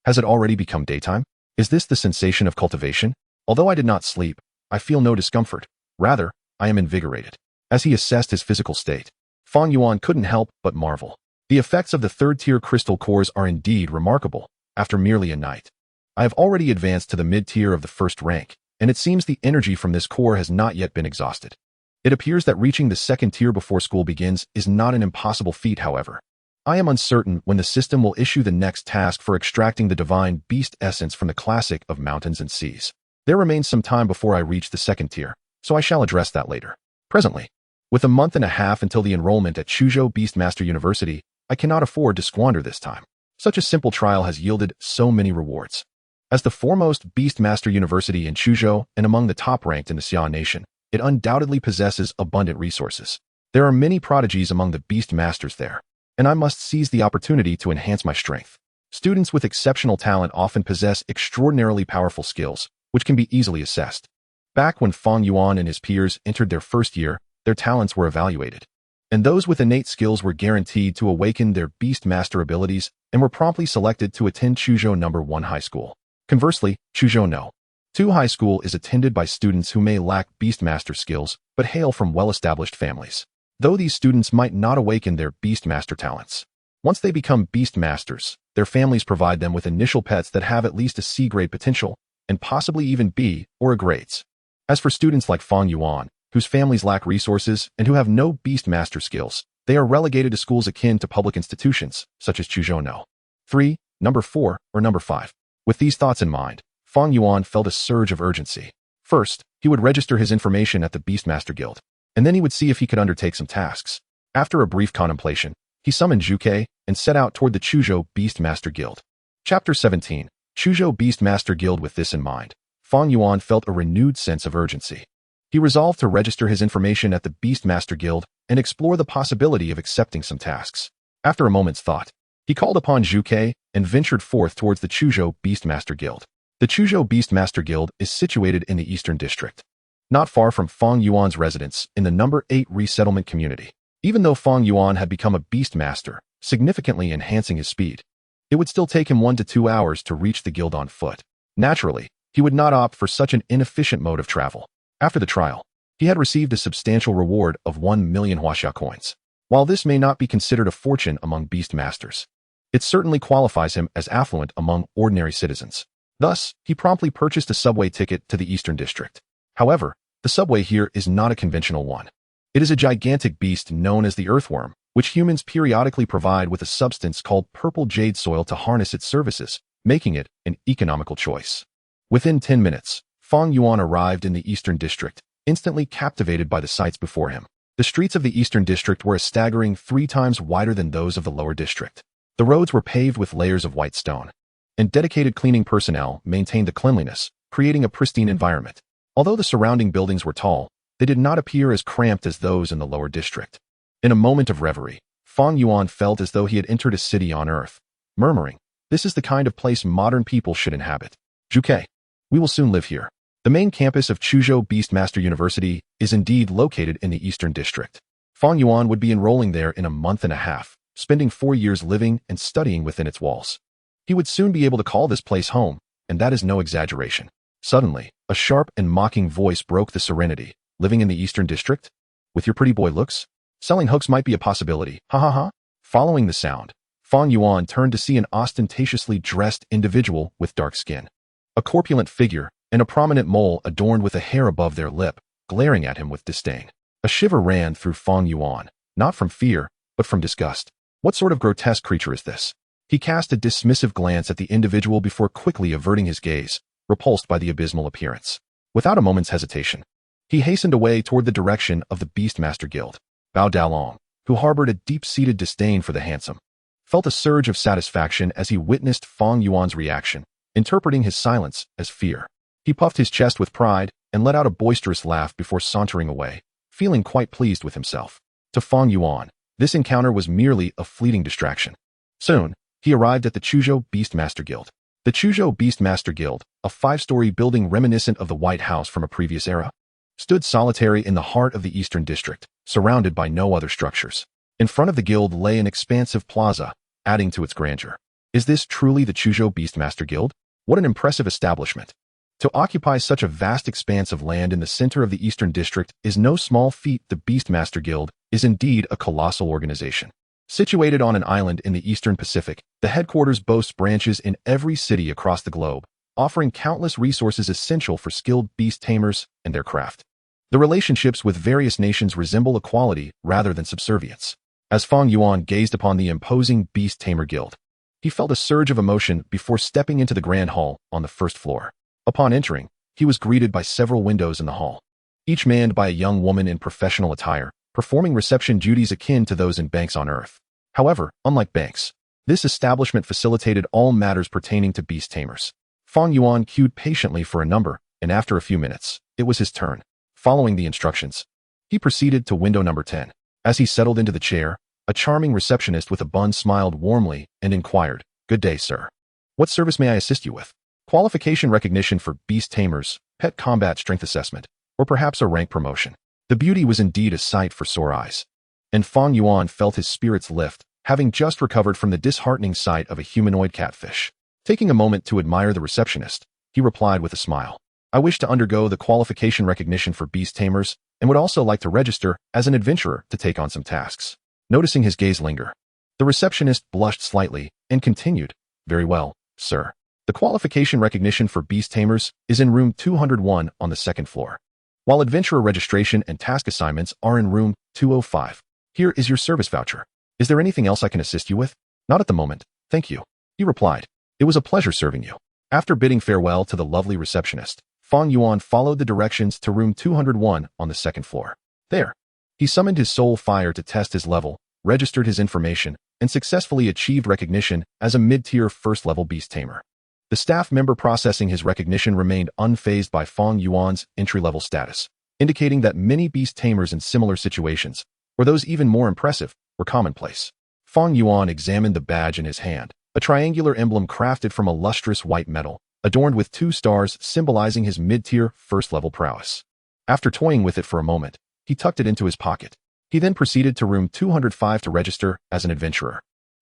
Has it already become daytime? Is this the sensation of cultivation? Although I did not sleep, I feel no discomfort. Rather, I am invigorated. As he assessed his physical state, Fang Yuan couldn't help but marvel. The effects of the third-tier crystal cores are indeed remarkable. After merely a night, I have already advanced to the mid-tier of the first rank, and it seems the energy from this core has not yet been exhausted. It appears that reaching the second tier before school begins is not an impossible feat, however. I am uncertain when the system will issue the next task for extracting the divine beast essence from the classic of mountains and seas. There remains some time before I reach the second tier, so I shall address that later. Presently, with a month and a half until the enrollment at Suzhou Beastmaster University, I cannot afford to squander this time. Such a simple trial has yielded so many rewards. As the foremost Beastmaster University in Suzhou and among the top-ranked in the Xia Nation, it undoubtedly possesses abundant resources. There are many prodigies among the beast masters there, and I must seize the opportunity to enhance my strength. Students with exceptional talent often possess extraordinarily powerful skills, which can be easily assessed. Back when Fang Yuan and his peers entered their first year, their talents were evaluated, and those with innate skills were guaranteed to awaken their beast master abilities and were promptly selected to attend Suzhou No. 1 High School. Conversely, Suzhou No. 2 High School is attended by students who may lack beastmaster skills but hail from well-established families. Though these students might not awaken their beastmaster talents, once they become beastmasters, their families provide them with initial pets that have at least a C-grade potential and possibly even B or A grades. As for students like Fang Yuan, whose families lack resources and who have no beastmaster skills, they are relegated to schools akin to public institutions, such as Suzhou No. 3, No. 4, or No. 5. With these thoughts in mind, Fang Yuan felt a surge of urgency. First, he would register his information at the Beastmaster Guild, and then he would see if he could undertake some tasks. After a brief contemplation, he summoned Qiongqi and set out toward the Suzhou Beastmaster Guild. Chapter 17, Suzhou Beastmaster Guild. With this in mind, Fang Yuan felt a renewed sense of urgency. He resolved to register his information at the Beastmaster Guild and explore the possibility of accepting some tasks. After a moment's thought, he called upon Qiongqi and ventured forth towards the Suzhou Beastmaster Guild. The Suzhou Beastmaster Guild is situated in the Eastern District, not far from Fang Yuan's residence in the No. 8 resettlement community. Even though Fang Yuan had become a Beastmaster, significantly enhancing his speed, it would still take him 1 to 2 hours to reach the guild on foot. Naturally, he would not opt for such an inefficient mode of travel. After the trial, he had received a substantial reward of 1 million Huaxia coins. While this may not be considered a fortune among Beastmasters, it certainly qualifies him as affluent among ordinary citizens. Thus, he promptly purchased a subway ticket to the Eastern District. However, the subway here is not a conventional one. It is a gigantic beast known as the Earthworm, which humans periodically provide with a substance called purple jade soil to harness its services, making it an economical choice. Within 10 minutes, Fang Yuan arrived in the Eastern District, instantly captivated by the sights before him. The streets of the Eastern District were a staggering 3 times wider than those of the Lower District. The roads were paved with layers of white stone, and dedicated cleaning personnel maintained the cleanliness, creating a pristine environment. Although the surrounding buildings were tall, they did not appear as cramped as those in the Lower District. In a moment of reverie, Fang Yuan felt as though he had entered a city on Earth, murmuring, "This is the kind of place modern people should inhabit. Zhuke, we will soon live here." The main campus of Chuzhou Beastmaster University is indeed located in the Eastern District. Fang Yuan would be enrolling there in a month and a half, spending 4 years living and studying within its walls. He would soon be able to call this place home, and that is no exaggeration. Suddenly, a sharp and mocking voice broke the serenity. "Living in the Eastern District? With your pretty boy looks? Selling hooks might be a possibility, ha ha ha." Following the sound, Fang Yuan turned to see an ostentatiously dressed individual with dark skin. A corpulent figure, and a prominent mole adorned with a hair above their lip, glaring at him with disdain. A shiver ran through Fang Yuan, not from fear, but from disgust. What sort of grotesque creature is this? He cast a dismissive glance at the individual before quickly averting his gaze, repulsed by the abysmal appearance. Without a moment's hesitation, he hastened away toward the direction of the Beastmaster Guild. Bao Dalong, who harbored a deep-seated disdain for the handsome, felt a surge of satisfaction as he witnessed Fang Yuan's reaction, interpreting his silence as fear. He puffed his chest with pride and let out a boisterous laugh before sauntering away, feeling quite pleased with himself. To Fang Yuan, this encounter was merely a fleeting distraction. Soon, he arrived at the Chuzhou Beastmaster Guild. The Chuzhou Beastmaster Guild, a 5-story building reminiscent of the White House from a previous era, stood solitary in the heart of the Eastern District, surrounded by no other structures. In front of the guild lay an expansive plaza, adding to its grandeur. Is this truly the Chuzhou Beastmaster Guild? What an impressive establishment! To occupy such a vast expanse of land in the center of the Eastern District is no small feat. The Beastmaster Guild is indeed a colossal organization. Situated on an island in the Eastern Pacific, the headquarters boasts branches in every city across the globe, offering countless resources essential for skilled beast tamers and their craft. The relationships with various nations resemble equality rather than subservience. As Fang Yuan gazed upon the imposing Beast Tamer Guild, he felt a surge of emotion before stepping into the grand hall on the first floor. Upon entering, he was greeted by several windows in the hall, each manned by a young woman in professional attire, performing reception duties akin to those in banks on Earth. However, unlike banks, this establishment facilitated all matters pertaining to beast tamers. Fang Yuan queued patiently for a number, and after a few minutes, it was his turn. Following the instructions, he proceeded to window number 10. As he settled into the chair, a charming receptionist with a bun smiled warmly and inquired, "Good day, sir. What service may I assist you with? Qualification recognition for beast tamers, pet combat strength assessment, or perhaps a rank promotion." The beauty was indeed a sight for sore eyes, and Fang Yuan felt his spirits lift, having just recovered from the disheartening sight of a humanoid catfish. Taking a moment to admire the receptionist, he replied with a smile, "I wish to undergo the qualification recognition for beast tamers and would also like to register as an adventurer to take on some tasks." Noticing his gaze linger, the receptionist blushed slightly and continued, "Very well, sir. The qualification recognition for beast tamers is in room 201 on the second floor, while adventurer registration and task assignments are in room 205. Here is your service voucher. Is there anything else I can assist you with?" "Not at the moment, thank you," he replied. "It was a pleasure serving you." After bidding farewell to the lovely receptionist, Fang Yuan followed the directions to room 201 on the second floor. There, he summoned his soul fire to test his level, registered his information, and successfully achieved recognition as a mid-tier first-level beast tamer. The staff member processing his recognition remained unfazed by Fang Yuan's entry-level status, indicating that many beast tamers in similar situations, or those even more impressive, were commonplace. Fang Yuan examined the badge in his hand, a triangular emblem crafted from a lustrous white metal, adorned with 2 stars symbolizing his mid-tier first-level prowess. After toying with it for a moment, he tucked it into his pocket. He then proceeded to room 205 to register as an adventurer.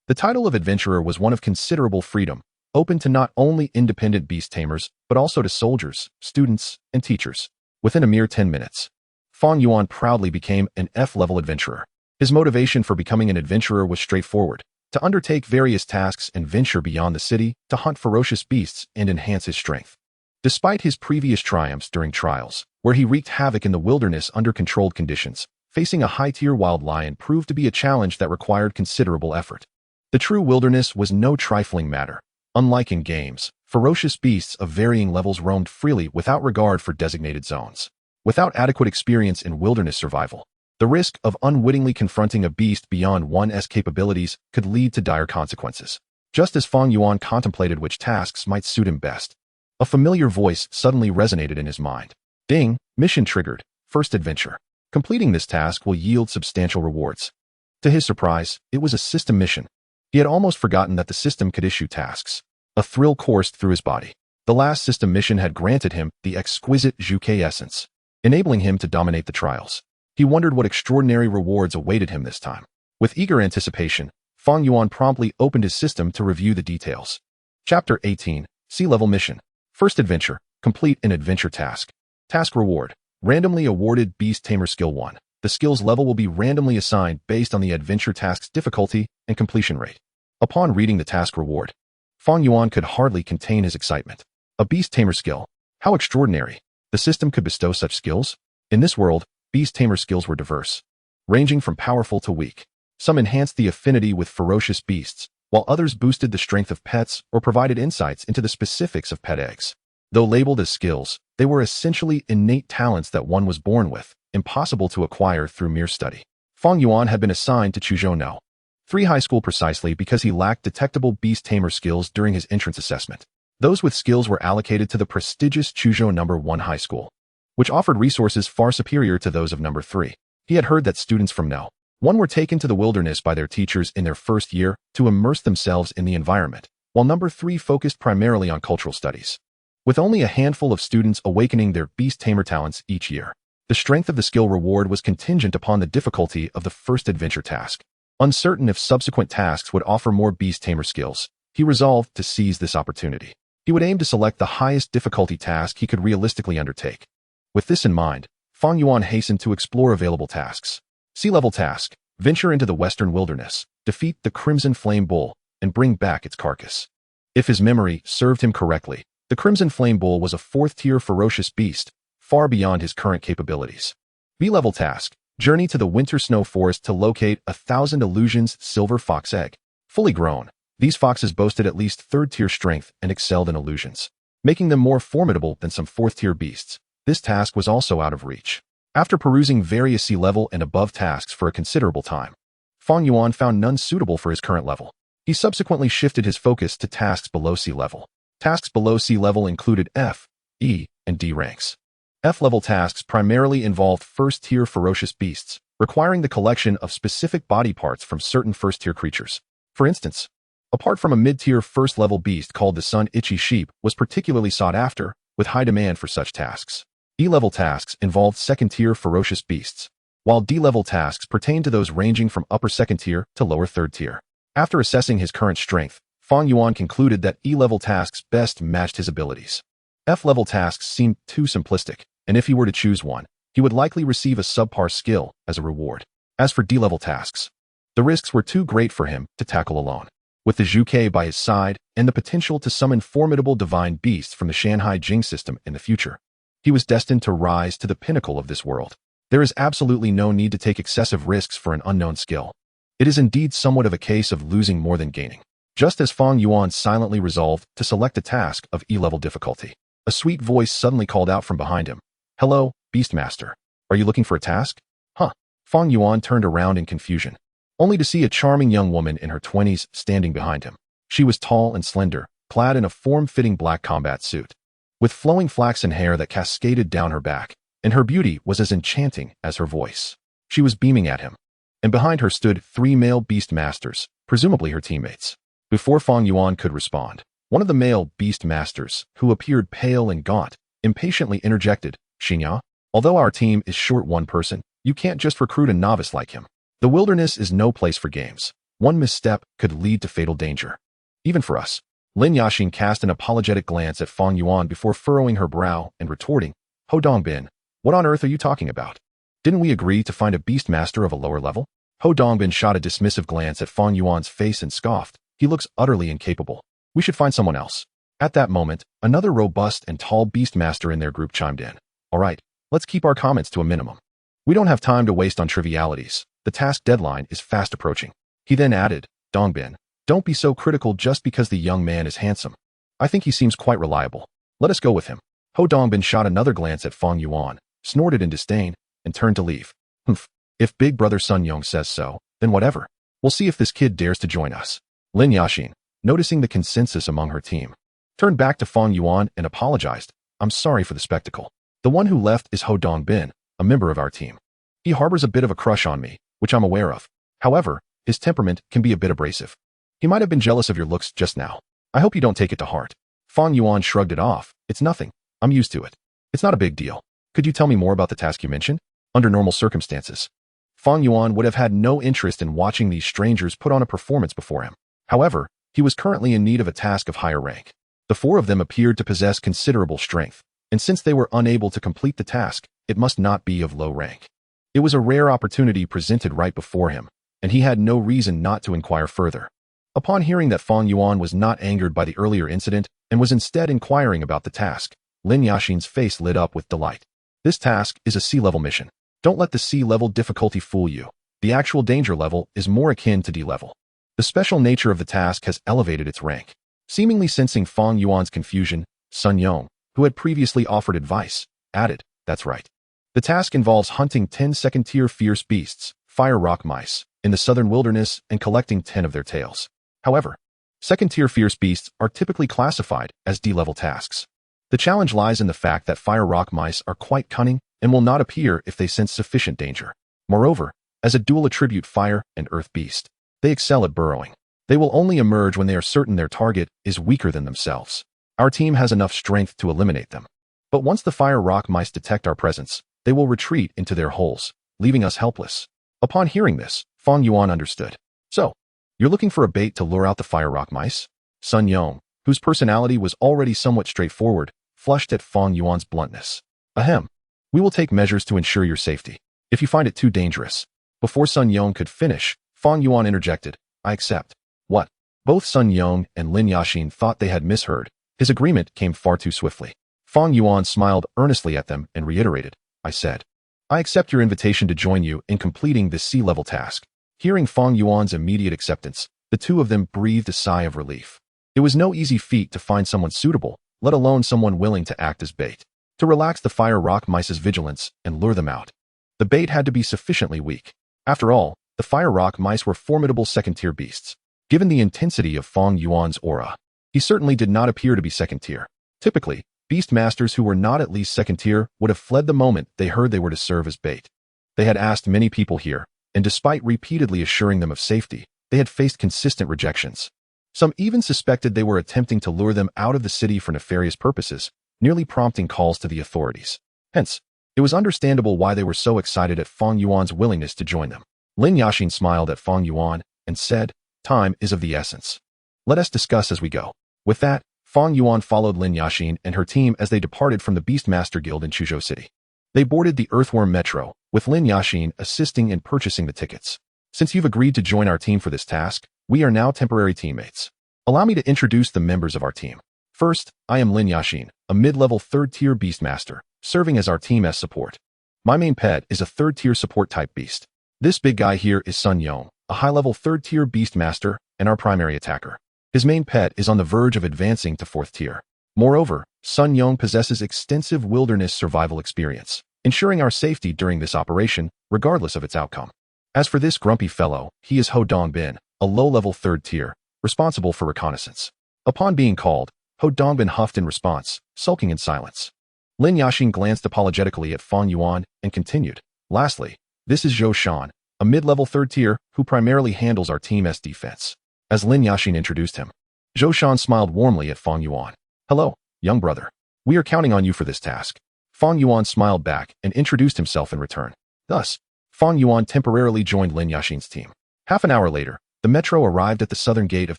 The title of adventurer was one of considerable freedom, open to not only independent beast tamers, but also to soldiers, students, and teachers. Within a mere 10 minutes, Fang Yuan proudly became an F-level adventurer. His motivation for becoming an adventurer was straightforward: to undertake various tasks and venture beyond the city to hunt ferocious beasts and enhance his strength. Despite his previous triumphs during trials, where he wreaked havoc in the wilderness under controlled conditions, Facing a high-tier wild lion proved to be a challenge that required considerable effort. The true wilderness was no trifling matter. Unlike in games, ferocious beasts of varying levels roamed freely without regard for designated zones. Without adequate experience in wilderness survival, the risk of unwittingly confronting a beast beyond one's capabilities could lead to dire consequences. Just as Fang Yuan contemplated which tasks might suit him best, a familiar voice suddenly resonated in his mind. Ding! Mission triggered. First adventure. Completing this task will yield substantial rewards. To his surprise, it was a system mission. He had almost forgotten that the system could issue tasks. A thrill coursed through his body. The last system mission had granted him the exquisite Qiongqi essence, enabling him to dominate the trials. He wondered what extraordinary rewards awaited him this time. With eager anticipation, Fang Yuan promptly opened his system to review the details. Chapter 18, Sea-Level Mission. First adventure. Complete an adventure task. Task reward. Randomly awarded Beast Tamer Skill 1. The skill's level will be randomly assigned based on the adventure task's difficulty and completion rate. Upon reading the task reward, Fang Yuan could hardly contain his excitement. A Beast Tamer skill. How extraordinary. The system could bestow such skills? In this world, Beast Tamer skills were diverse, ranging from powerful to weak. Some enhanced the affinity with ferocious beasts, while others boosted the strength of pets or provided insights into the specifics of pet eggs. Though labeled as skills, they were essentially innate talents that one was born with, impossible to acquire through mere study. Fang Yuan had been assigned to Qiongqi 3 High School precisely because he lacked detectable Beast Tamer skills during his entrance assessment. Those with skills were allocated to the prestigious Qiongqi No. 1 High School, which offered resources far superior to those of No. 3. He had heard that students from No. 1 were taken to the wilderness by their teachers in their first year to immerse themselves in the environment, while No. 3 focused primarily on cultural studies. With only a handful of students awakening their Beast Tamer talents each year, the strength of the skill reward was contingent upon the difficulty of the first adventure task. Uncertain if subsequent tasks would offer more Beast Tamer skills, he resolved to seize this opportunity. He would aim to select the highest difficulty task he could realistically undertake. With this in mind, Fang Yuan hastened to explore available tasks. Sea-level task. Venture into the western wilderness, defeat the Crimson Flame Bull, and bring back its carcass. If his memory served him correctly, the Crimson Flame Bull was a 4th-tier ferocious beast, far beyond his current capabilities. B-level task. Journey to the Winter Snow Forest to locate 1,000 Illusions Silver Fox Egg. Fully grown, these foxes boasted at least 3rd-tier strength and excelled in illusions, making them more formidable than some 4th-tier beasts. This task was also out of reach. After perusing various sea-level and above tasks for a considerable time, Fang Yuan found none suitable for his current level. He subsequently shifted his focus to tasks below sea level. Tasks below sea level included F, E, and D ranks. F-level tasks primarily involved first-tier ferocious beasts, requiring the collection of specific body parts from certain first-tier creatures. For instance, apart from a mid-tier first-level beast called the Sun Itchy Sheep was particularly sought after, with high demand for such tasks. E-level tasks involved second-tier ferocious beasts, while D-level tasks pertained to those ranging from upper second-tier to lower third-tier. After assessing his current strength, Fang Yuan concluded that E-level tasks best matched his abilities. F-level tasks seemed too simplistic, and if he were to choose one, he would likely receive a subpar skill as a reward. As for D-level tasks, the risks were too great for him to tackle alone. With the Qiongqi by his side and the potential to summon formidable divine beasts from the Shan Hai Jing system in the future, he was destined to rise to the pinnacle of this world. There is absolutely no need to take excessive risks for an unknown skill. It is indeed somewhat of a case of losing more than gaining. Just as Fang Yuan silently resolved to select a task of E-level difficulty, a sweet voice suddenly called out from behind him. "Hello, Beastmaster. Are you looking for a task?" Huh. Fang Yuan turned around in confusion, only to see a charming young woman in her 20s standing behind him. She was tall and slender, clad in a form-fitting black combat suit, with flowing flaxen hair that cascaded down her back, and her beauty was as enchanting as her voice. She was beaming at him, and behind her stood 3 male Beastmasters, presumably her teammates. Before Fang Yuan could respond, one of the male Beastmasters, who appeared pale and gaunt, impatiently interjected, "Qiongqi, although our team is short one person, you can't just recruit a novice like him. The wilderness is no place for games. One misstep could lead to fatal danger. Even for us." Lin Yaqing cast an apologetic glance at Fang Yuan before furrowing her brow and retorting, "Ho Dongbin, what on earth are you talking about? Didn't we agree to find a Beastmaster of a lower level?" Ho Dongbin shot a dismissive glance at Fang Yuan's face and scoffed, "He looks utterly incapable. We should find someone else." At that moment, another robust and tall Beastmaster in their group chimed in. "All right, let's keep our comments to a minimum. We don't have time to waste on trivialities. The task deadline is fast approaching. He then added, Dongbin, don't be so critical just because the young man is handsome. I think he seems quite reliable. Let us go with him. Ho Dongbin shot another glance at Fang Yuan, snorted in disdain, and turned to leave. Humph. If big brother Sun Yong says so, then whatever. We'll see if this kid dares to join us. Lin Yaxin, noticing the consensus among her team, turned back to Fang Yuan and apologized. I'm sorry for the spectacle. The one who left is Ho Dongbin, a member of our team. He harbors a bit of a crush on me, which I'm aware of. However, his temperament can be a bit abrasive. He might have been jealous of your looks just now. I hope you don't take it to heart. Fang Yuan shrugged it off. It's nothing. I'm used to it. It's not a big deal. Could you tell me more about the task you mentioned? Under normal circumstances, Fang Yuan would have had no interest in watching these strangers put on a performance before him. However, he was currently in need of a task of higher rank. The four of them appeared to possess considerable strength, and since they were unable to complete the task, it must not be of low rank. It was a rare opportunity presented right before him, and he had no reason not to inquire further. Upon hearing that Fang Yuan was not angered by the earlier incident and was instead inquiring about the task, Lin Yaxin's face lit up with delight. This task is a sea-level mission. Don't let the sea-level difficulty fool you. The actual danger level is more akin to D-level. The special nature of the task has elevated its rank. Seemingly sensing Fang Yuan's confusion, Sun Yong, who had previously offered advice, added, that's right. The task involves hunting 10 second-tier fierce beasts, fire rock mice, in the southern wilderness and collecting 10 of their tails. However, second-tier fierce beasts are typically classified as D-level tasks. The challenge lies in the fact that fire rock mice are quite cunning and will not appear if they sense sufficient danger. Moreover, as a dual attribute fire and earth beast, they excel at burrowing. They will only emerge when they are certain their target is weaker than themselves. Our team has enough strength to eliminate them. But once the fire rock mice detect our presence, they will retreat into their holes, leaving us helpless. Upon hearing this, Fang Yuan understood. So, you're looking for a bait to lure out the fire rock mice? Sun Yong, whose personality was already somewhat straightforward, flushed at Fang Yuan's bluntness. Ahem. We will take measures to ensure your safety. If you find it too dangerous. Before Sun Yong could finish, Fang Yuan interjected, I accept. What? Both Sun Yong and Lin Yaxin thought they had misheard. His agreement came far too swiftly. Fang Yuan smiled earnestly at them and reiterated, I said. I accept your invitation to join you in completing this sea-level task. Hearing Fang Yuan's immediate acceptance, the two of them breathed a sigh of relief. It was no easy feat to find someone suitable, let alone someone willing to act as bait, to relax the fire rock mice's vigilance and lure them out. The bait had to be sufficiently weak. After all, the fire rock mice were formidable second-tier beasts. Given the intensity of Fang Yuan's aura, he certainly did not appear to be second-tier. Typically, beast masters who were not at least second-tier would have fled the moment they heard they were to serve as bait. They had asked many people here, and despite repeatedly assuring them of safety, they had faced consistent rejections. Some even suspected they were attempting to lure them out of the city for nefarious purposes, nearly prompting calls to the authorities. Hence, it was understandable why they were so excited at Fang Yuan's willingness to join them. Lin Yaxin smiled at Fang Yuan and said, Time is of the essence. Let us discuss as we go. With that, Fang Yuan followed Lin Yaxin and her team as they departed from the Beastmaster Guild in Quzhou City. They boarded the Earthworm Metro, with Lin Yaxin assisting in purchasing the tickets. Since you've agreed to join our team for this task, we are now temporary teammates. Allow me to introduce the members of our team. First, I am Lin Yaxin, a mid-level third-tier Beastmaster, serving as our team as support. My main pet is a third-tier support-type beast. This big guy here is Sun Yong, a high-level third-tier Beastmaster, and our primary attacker. His main pet is on the verge of advancing to fourth tier. Moreover, Sun Yong possesses extensive wilderness survival experience, ensuring our safety during this operation, regardless of its outcome. As for this grumpy fellow, he is Ho Dongbin, a low-level third tier, responsible for reconnaissance. Upon being called, Ho Dongbin huffed in response, sulking in silence. Lin Yaxin glanced apologetically at Fang Yuan and continued, Lastly, this is Zhou Shan, a mid-level third tier who primarily handles our team's defense. As Lin Yaxin introduced him, Zhou Shan smiled warmly at Fang Yuan. Hello, young brother. We are counting on you for this task. Fang Yuan smiled back and introduced himself in return. Thus, Fang Yuan temporarily joined Lin Yaxin's team. Half an hour later, the metro arrived at the southern gate of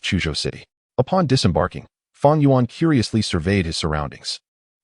Quzhou City. Upon disembarking, Fang Yuan curiously surveyed his surroundings.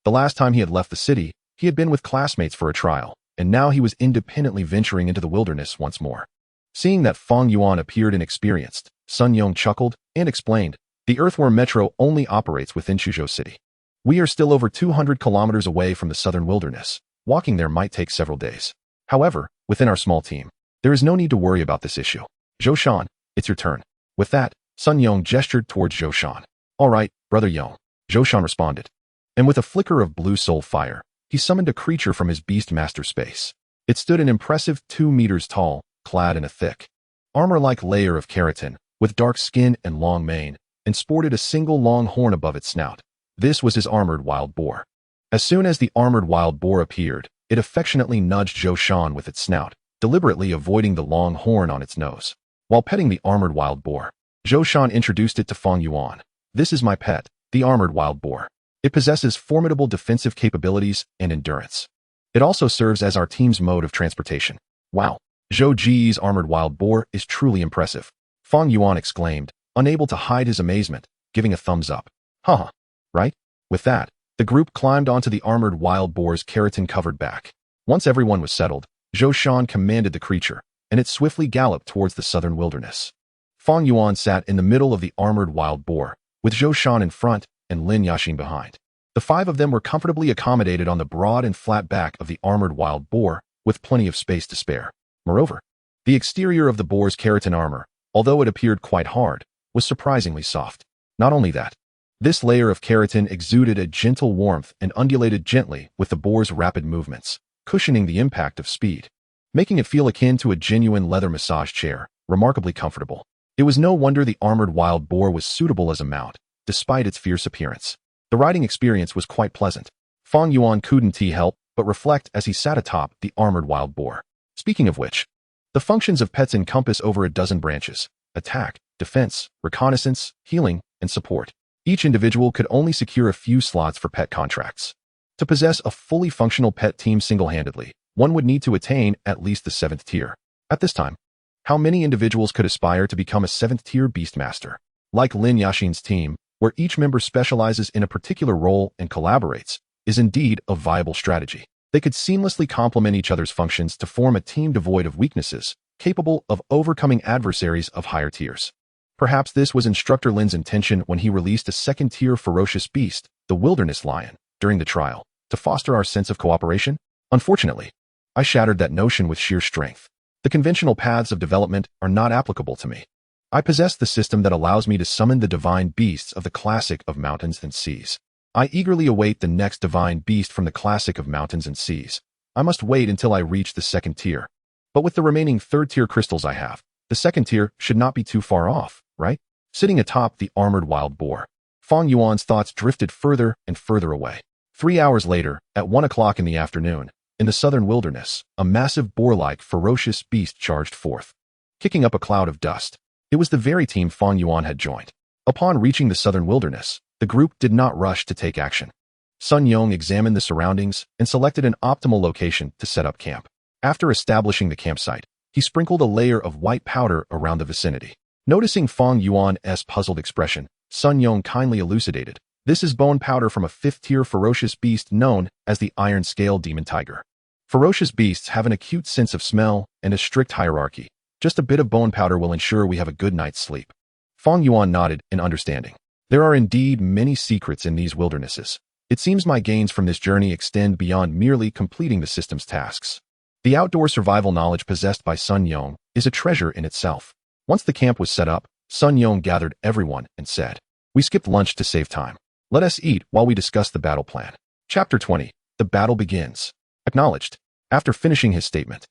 The last time he had left the city, he had been with classmates for a trial, and now he was independently venturing into the wilderness once more. Seeing that Fang Yuan appeared inexperienced, Sun Yong chuckled and explained, the Earthworm Metro only operates within Quzhou City. We are still over 200 kilometers away from the southern wilderness. Walking there might take several days. However, within our small team, there is no need to worry about this issue. Zhou Shan, it's your turn. With that, Sun Yong gestured towards Zhou Shan. All right, Brother Yong, Zhou Shan responded. And with a flicker of blue soul fire, he summoned a creature from his beast master space. It stood an impressive 2 meters tall, clad in a thick, armor-like layer of keratin, with dark skin and long mane, and sported a single long horn above its snout. This was his armored wild boar. As soon as the armored wild boar appeared, it affectionately nudged Zhou Shan with its snout, deliberately avoiding the long horn on its nose. While petting the armored wild boar, Zhou Shan introduced it to Fang Yuan. This is my pet, the armored wild boar. It possesses formidable defensive capabilities and endurance. It also serves as our team's mode of transportation. Wow, Zhou Ji's armored wild boar is truly impressive. Fang Yuan exclaimed, unable to hide his amazement, giving a thumbs up. Haha, right? With that, the group climbed onto the armored wild boar's keratin-covered back. Once everyone was settled, Zhou Shan commanded the creature, and it swiftly galloped towards the southern wilderness. Fang Yuan sat in the middle of the armored wild boar, with Zhou Shan in front and Lin Yaqin behind. The 5 of them were comfortably accommodated on the broad and flat back of the armored wild boar, with plenty of space to spare. Moreover, the exterior of the boar's keratin armor, although it appeared quite hard, was surprisingly soft. Not only that, this layer of keratin exuded a gentle warmth and undulated gently with the boar's rapid movements, cushioning the impact of speed, making it feel akin to a genuine leather massage chair, remarkably comfortable. It was no wonder the armored wild boar was suitable as a mount, despite its fierce appearance. The riding experience was quite pleasant. Fang Yuan couldn't help but reflect as he sat atop the armored wild boar. Speaking of which, the functions of pets encompass over a dozen branches: attack, defense, reconnaissance, healing, and support. Each individual could only secure a few slots for pet contracts. To possess a fully functional pet team single-handedly, one would need to attain at least the 7th tier. At this time, how many individuals could aspire to become a 7th tier Beastmaster? Like Lin Yaqin's team, where each member specializes in a particular role and collaborates, is indeed a viable strategy. They could seamlessly complement each other's functions to form a team devoid of weaknesses, capable of overcoming adversaries of higher tiers. Perhaps this was Instructor Lin's intention when he released a 2nd-tier ferocious beast, the Wilderness Lion, during the trial, to foster our sense of cooperation. Unfortunately, I shattered that notion with sheer strength. The conventional paths of development are not applicable to me. I possess the system that allows me to summon the divine beasts of the classic of mountains and seas. I eagerly await the next divine beast from the classic of mountains and seas. I must wait until I reach the 2nd tier. But with the remaining 3rd-tier crystals I have, the 2nd tier should not be too far off, right? Sitting atop the armored wild boar, Fang Yuan's thoughts drifted further and further away. 3 hours later, at 1 o'clock in the afternoon, in the southern wilderness, a massive boar-like ferocious beast charged forth, kicking up a cloud of dust. It was the very team Fang Yuan had joined. Upon reaching the southern wilderness, the group did not rush to take action. Sun Yong examined the surroundings and selected an optimal location to set up camp. After establishing the campsite, he sprinkled a layer of white powder around the vicinity. Noticing Fang Yuan's puzzled expression, Sun Yong kindly elucidated, "This is bone powder from a 5th-tier ferocious beast known as the Iron Scale Demon Tiger. Ferocious beasts have an acute sense of smell and a strict hierarchy. Just a bit of bone powder will ensure we have a good night's sleep." Fang Yuan nodded in understanding. There are indeed many secrets in these wildernesses. It seems my gains from this journey extend beyond merely completing the system's tasks. The outdoor survival knowledge possessed by Sun Yong is a treasure in itself. Once the camp was set up, Sun Yong gathered everyone and said, "We skipped lunch to save time. Let us eat while we discuss the battle plan." Chapter 20. The battle begins. Acknowledged. After finishing his statement,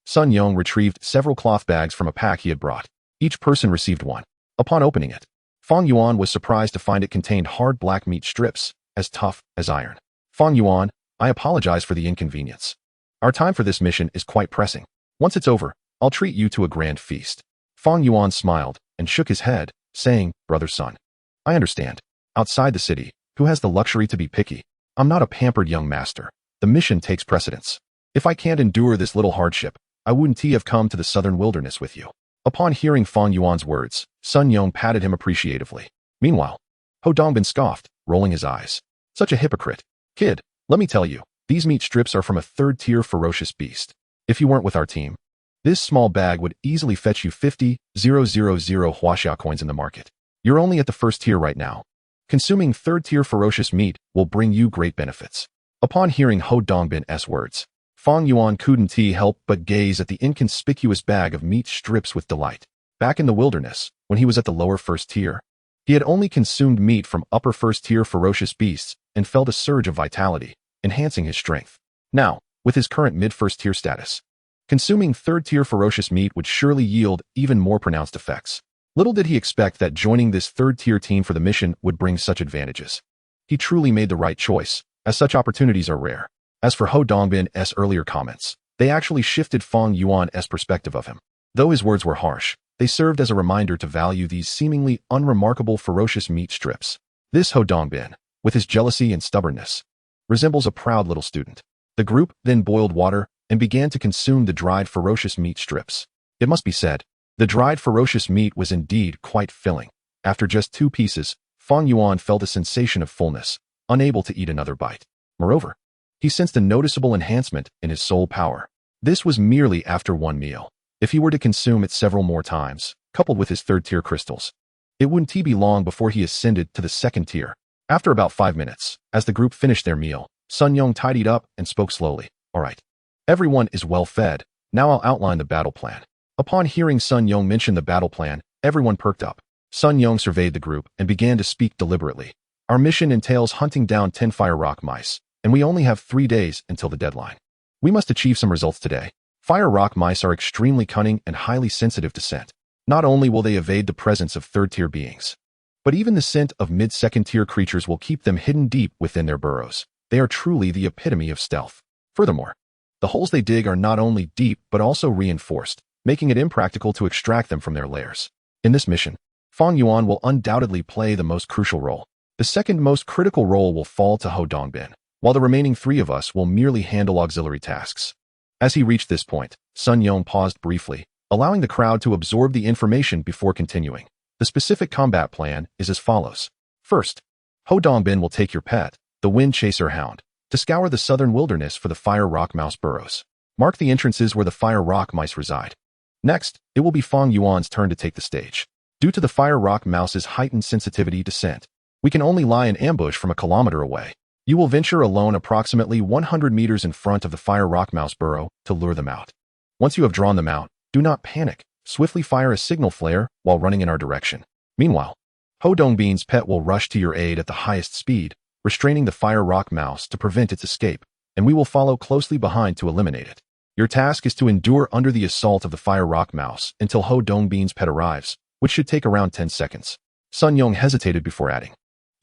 Sun Yong retrieved several cloth bags from a pack he had brought. Each person received one. Upon opening it, Fang Yuan was surprised to find it contained hard black meat strips, as tough as iron. "Fang Yuan, I apologize for the inconvenience. Our time for this mission is quite pressing. Once it's over, I'll treat you to a grand feast." Fang Yuan smiled and shook his head, saying, "Brother Sun, I understand. Outside the city, who has the luxury to be picky? I'm not a pampered young master. The mission takes precedence. If I can't endure this little hardship, I wouldn't have come to the southern wilderness with you." Upon hearing Fang Yuan's words, Sun Yong patted him appreciatively. Meanwhile, Ho Dongbin scoffed, rolling his eyes. "Such a hypocrite. Kid, let me tell you, these meat strips are from a 3rd-tier ferocious beast. If you weren't with our team, this small bag would easily fetch you 50,000 Huaxia coins in the market. You're only at the 1st tier right now. Consuming 3rd-tier ferocious meat will bring you great benefits." Upon hearing Ho Dongbin's words, Fang Yuan couldn't help but gaze at the inconspicuous bag of meat strips with delight. Back in the wilderness, when he was at the lower first tier, he had only consumed meat from upper first tier ferocious beasts and felt a surge of vitality, enhancing his strength. Now, with his current mid-first tier status, consuming third tier ferocious meat would surely yield even more pronounced effects. Little did he expect that joining this third tier team for the mission would bring such advantages. He truly made the right choice, as such opportunities are rare. As for Ho Dongbin's earlier comments, they actually shifted Fang Yuan's perspective of him. Though his words were harsh, they served as a reminder to value these seemingly unremarkable ferocious meat strips. This Ho Dongbin, with his jealousy and stubbornness, resembles a proud little student. The group then boiled water and began to consume the dried ferocious meat strips. It must be said, the dried ferocious meat was indeed quite filling. After just 2 pieces, Fang Yuan felt a sensation of fullness, unable to eat another bite. Moreover, he sensed a noticeable enhancement in his soul power. This was merely after 1 meal. If he were to consume it several more times, coupled with his third tier crystals, it wouldn't be long before he ascended to the second tier. After about 5 minutes, as the group finished their meal, Sun Yung tidied up and spoke slowly. All right. Everyone is well fed. Now I'll outline the battle plan. Upon hearing Sun Yung mention the battle plan, everyone perked up. Sun Yung surveyed the group and began to speak deliberately. Our mission entails hunting down 10 fire rock mice, and we only have 3 days until the deadline. We must achieve some results today. Fire rock mice are extremely cunning and highly sensitive to scent. Not only will they evade the presence of third-tier beings, but even the scent of mid-second-tier creatures will keep them hidden deep within their burrows. They are truly the epitome of stealth. Furthermore, the holes they dig are not only deep but also reinforced, making it impractical to extract them from their lairs. In this mission, Fang Yuan will undoubtedly play the most crucial role. The second most critical role will fall to Ho Dongbin, while the remaining 3 of us will merely handle auxiliary tasks. As he reached this point, Sun Yung paused briefly, allowing the crowd to absorb the information before continuing. The specific combat plan is as follows. First, Ho Dongbin will take your pet, the Wind Chaser Hound, to scour the southern wilderness for the fire rock mouse burrows. Mark the entrances where the fire rock mice reside. Next, it will be Fang Yuan's turn to take the stage. Due to the fire rock mouse's heightened sensitivity to scent, we can only lie in ambush from a kilometer away. You will venture alone approximately 100 meters in front of the fire rock mouse burrow to lure them out. Once you have drawn them out, do not panic. Swiftly fire a signal flare while running in our direction. Meanwhile, Ho Dongbin's pet will rush to your aid at the highest speed, restraining the fire rock mouse to prevent its escape, and we will follow closely behind to eliminate it. Your task is to endure under the assault of the fire rock mouse until Ho Dongbin's pet arrives, which should take around 10 seconds. Sun Yung hesitated before adding,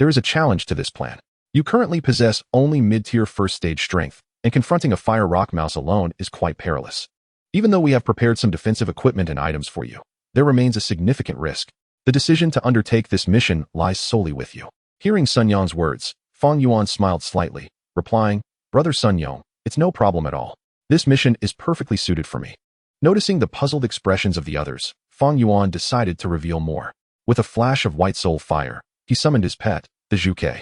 there is a challenge to this plan. You currently possess only mid-tier first-stage strength, and confronting a fire rock mouse alone is quite perilous. Even though we have prepared some defensive equipment and items for you, there remains a significant risk. The decision to undertake this mission lies solely with you. Hearing Sun Yong's words, Fang Yuan smiled slightly, replying, Brother Sun Yong, it's no problem at all. This mission is perfectly suited for me. Noticing the puzzled expressions of the others, Fang Yuan decided to reveal more. With a flash of white soul fire, he summoned his pet, the Qiongqi.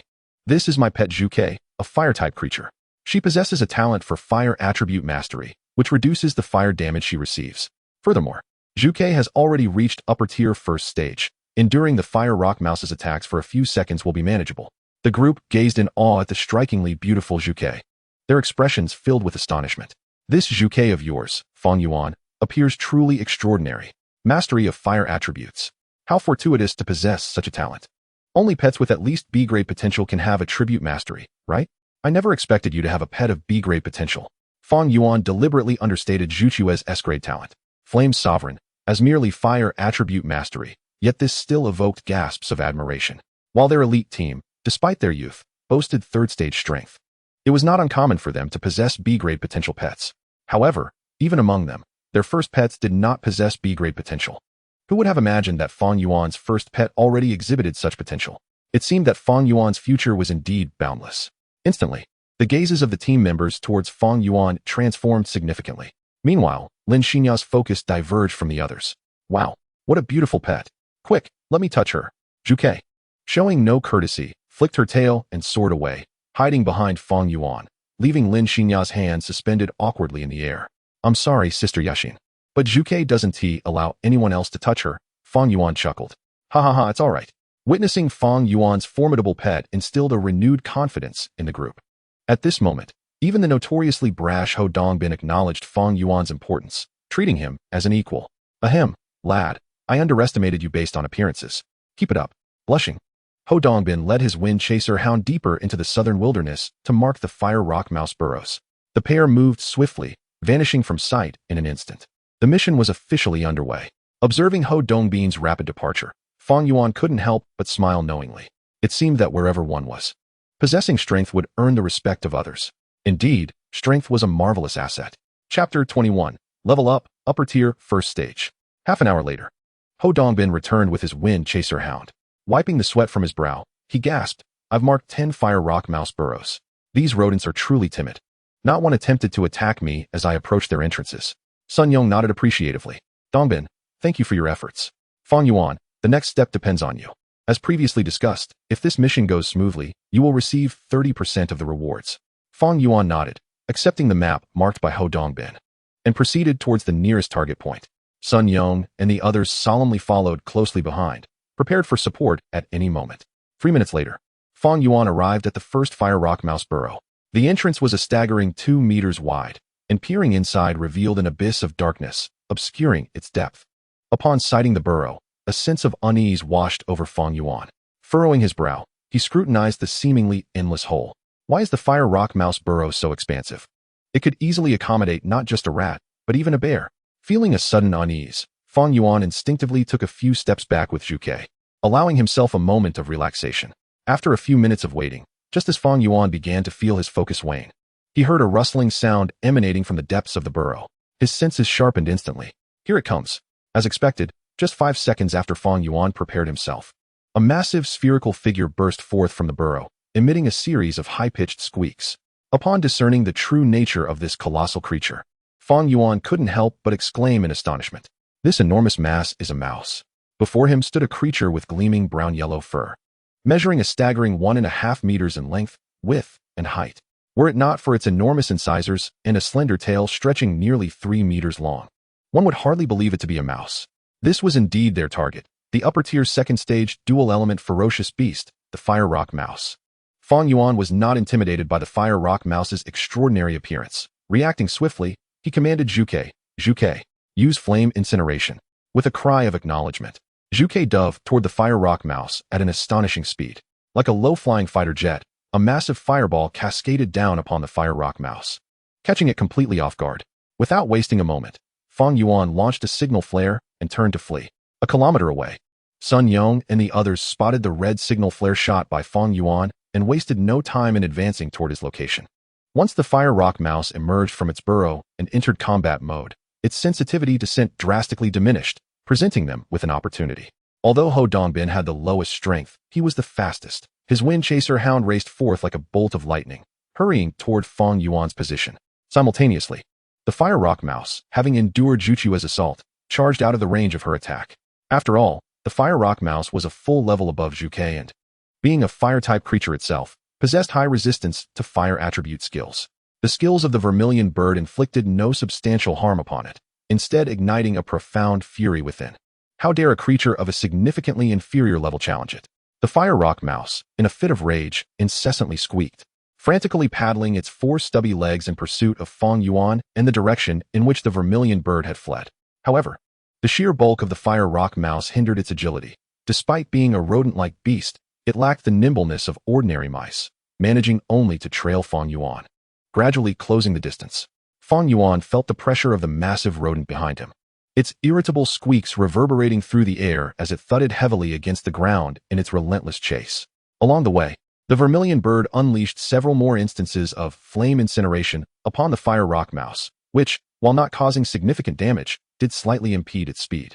This is my pet Qiongqi, a fire-type creature. She possesses a talent for fire attribute mastery, which reduces the fire damage she receives. Furthermore, Qiongqi has already reached upper-tier first stage. Enduring the fire rock mouse's attacks for a few seconds will be manageable. The group gazed in awe at the strikingly beautiful Qiongqi, their expressions filled with astonishment. This Qiongqi of yours, Fang Yuan, appears truly extraordinary. Mastery of fire attributes. How fortuitous to possess such a talent. Only pets with at least B-grade potential can have attribute mastery, right? I never expected you to have a pet of B-grade potential. Fang Yuan deliberately understated Zhu Chue's S-grade talent. Flame Sovereign, as merely fire attribute mastery, yet this still evoked gasps of admiration. While their elite team, despite their youth, boasted third-stage strength, it was not uncommon for them to possess B-grade potential pets. However, even among them, their first pets did not possess B-grade potential. Who would have imagined that Fang Yuan's first pet already exhibited such potential? It seemed that Fang Yuan's future was indeed boundless. Instantly, the gazes of the team members towards Fang Yuan transformed significantly. Meanwhile, Lin Xinya's focus diverged from the others. Wow, what a beautiful pet. Quick, let me touch her. Qiongqi, showing no courtesy, flicked her tail and soared away, hiding behind Fang Yuan, leaving Lin Xinya's hand suspended awkwardly in the air. I'm sorry, Sister Yashin. But Qiongqi doesn't allow anyone else to touch her. Fang Yuan chuckled. Ha ha ha, it's all right. Witnessing Fang Yuan's formidable pet instilled a renewed confidence in the group. At this moment, Even the notoriously brash Ho Dongbin acknowledged Fang Yuan's importance, treating him as an equal. Ahem, lad, I underestimated you based on appearances. Keep it up. Blushing, Ho Dongbin led his wind chaser hound deeper into the southern wilderness to mark the fire rock mouse burrows. The pair moved swiftly, vanishing from sight in an instant. The mission was officially underway. Observing Ho Dongbin's rapid departure, Fang Yuan couldn't help but smile knowingly. It seemed that wherever one was, possessing strength would earn the respect of others. Indeed, strength was a marvelous asset. Chapter 21. Level Up, Upper Tier, First Stage. Half an hour later, Ho Dongbin returned with his wind chaser hound. Wiping the sweat from his brow, he gasped, I've marked 10 fire rock mouse burrows. These rodents are truly timid. Not one attempted to attack me as I approached their entrances. Sun Yong nodded appreciatively. Dongbin, thank you for your efforts. Fang Yuan, the next step depends on you. As previously discussed, if this mission goes smoothly, you will receive 30% of the rewards. Fang Yuan nodded, accepting the map marked by Ho Dongbin, and proceeded towards the nearest target point. Sun Yong and the others solemnly followed closely behind, prepared for support at any moment. 3 minutes later, Fang Yuan arrived at the first fire rock mouse burrow. The entrance was a staggering 2 meters wide, and peering inside revealed an abyss of darkness, obscuring its depth. Upon sighting the burrow, a sense of unease washed over Fang Yuan. Furrowing his brow, he scrutinized the seemingly endless hole. Why is the fire rock mouse burrow so expansive? It could easily accommodate not just a rat, but even a bear. Feeling a sudden unease, Fang Yuan instinctively took a few steps back with Qiongqi, allowing himself a moment of relaxation. After a few minutes of waiting, just as Fang Yuan began to feel his focus wane, he heard a rustling sound emanating from the depths of the burrow. His senses sharpened instantly. Here it comes. As expected, just 5 seconds after Fang Yuan prepared himself, a massive spherical figure burst forth from the burrow, emitting a series of high-pitched squeaks. Upon discerning the true nature of this colossal creature, Fang Yuan couldn't help but exclaim in astonishment. This enormous mass is a mouse. Before him stood a creature with gleaming brown-yellow fur, measuring a staggering 1.5 meters in length, width, and height. Were it not for its enormous incisors and a slender tail stretching nearly 3 meters long, one would hardly believe it to be a mouse. This was indeed their target, the upper-tier second-stage dual-element ferocious beast, the fire rock mouse. Fang Yuan was not intimidated by the fire rock mouse's extraordinary appearance. Reacting swiftly, he commanded Qiongqi, use flame incineration. With a cry of acknowledgement, Qiongqi dove toward the fire rock mouse at an astonishing speed. Like a low-flying fighter jet, a massive fireball cascaded down upon the fire rock mouse, catching it completely off guard. Without wasting a moment, Fang Yuan launched a signal flare and turned to flee. A kilometer away, Sun Yong and the others spotted the red signal flare shot by Fang Yuan and wasted no time in advancing toward his location. Once the fire rock mouse emerged from its burrow and entered combat mode, its sensitivity to scent drastically diminished, presenting them with an opportunity. Although Ho Dongbin had the lowest strength, he was the fastest. His wind chaser hound raced forth like a bolt of lightning, hurrying toward Fang Yuan's position. Simultaneously, the fire rock mouse, having endured Juchua's assault, charged out of the range of her attack. After all, the fire rock mouse was a full level above Qiongqi and, being a fire-type creature itself, possessed high resistance to fire attribute skills. The skills of the Vermilion Bird inflicted no substantial harm upon it, instead igniting a profound fury within. How dare a creature of a significantly inferior level challenge it? The fire rock mouse, in a fit of rage, incessantly squeaked, frantically paddling its 4 stubby legs in pursuit of Fang Yuan in the direction in which the Vermilion Bird had fled. However, the sheer bulk of the fire rock mouse hindered its agility. Despite being a rodent-like beast, it lacked the nimbleness of ordinary mice, managing only to trail Fang Yuan. Gradually closing the distance, Fang Yuan felt the pressure of the massive rodent behind him, its irritable squeaks reverberating through the air as it thudded heavily against the ground in its relentless chase. Along the way, the Vermilion Bird unleashed several more instances of flame incineration upon the fire rock mouse, which, while not causing significant damage, did slightly impede its speed.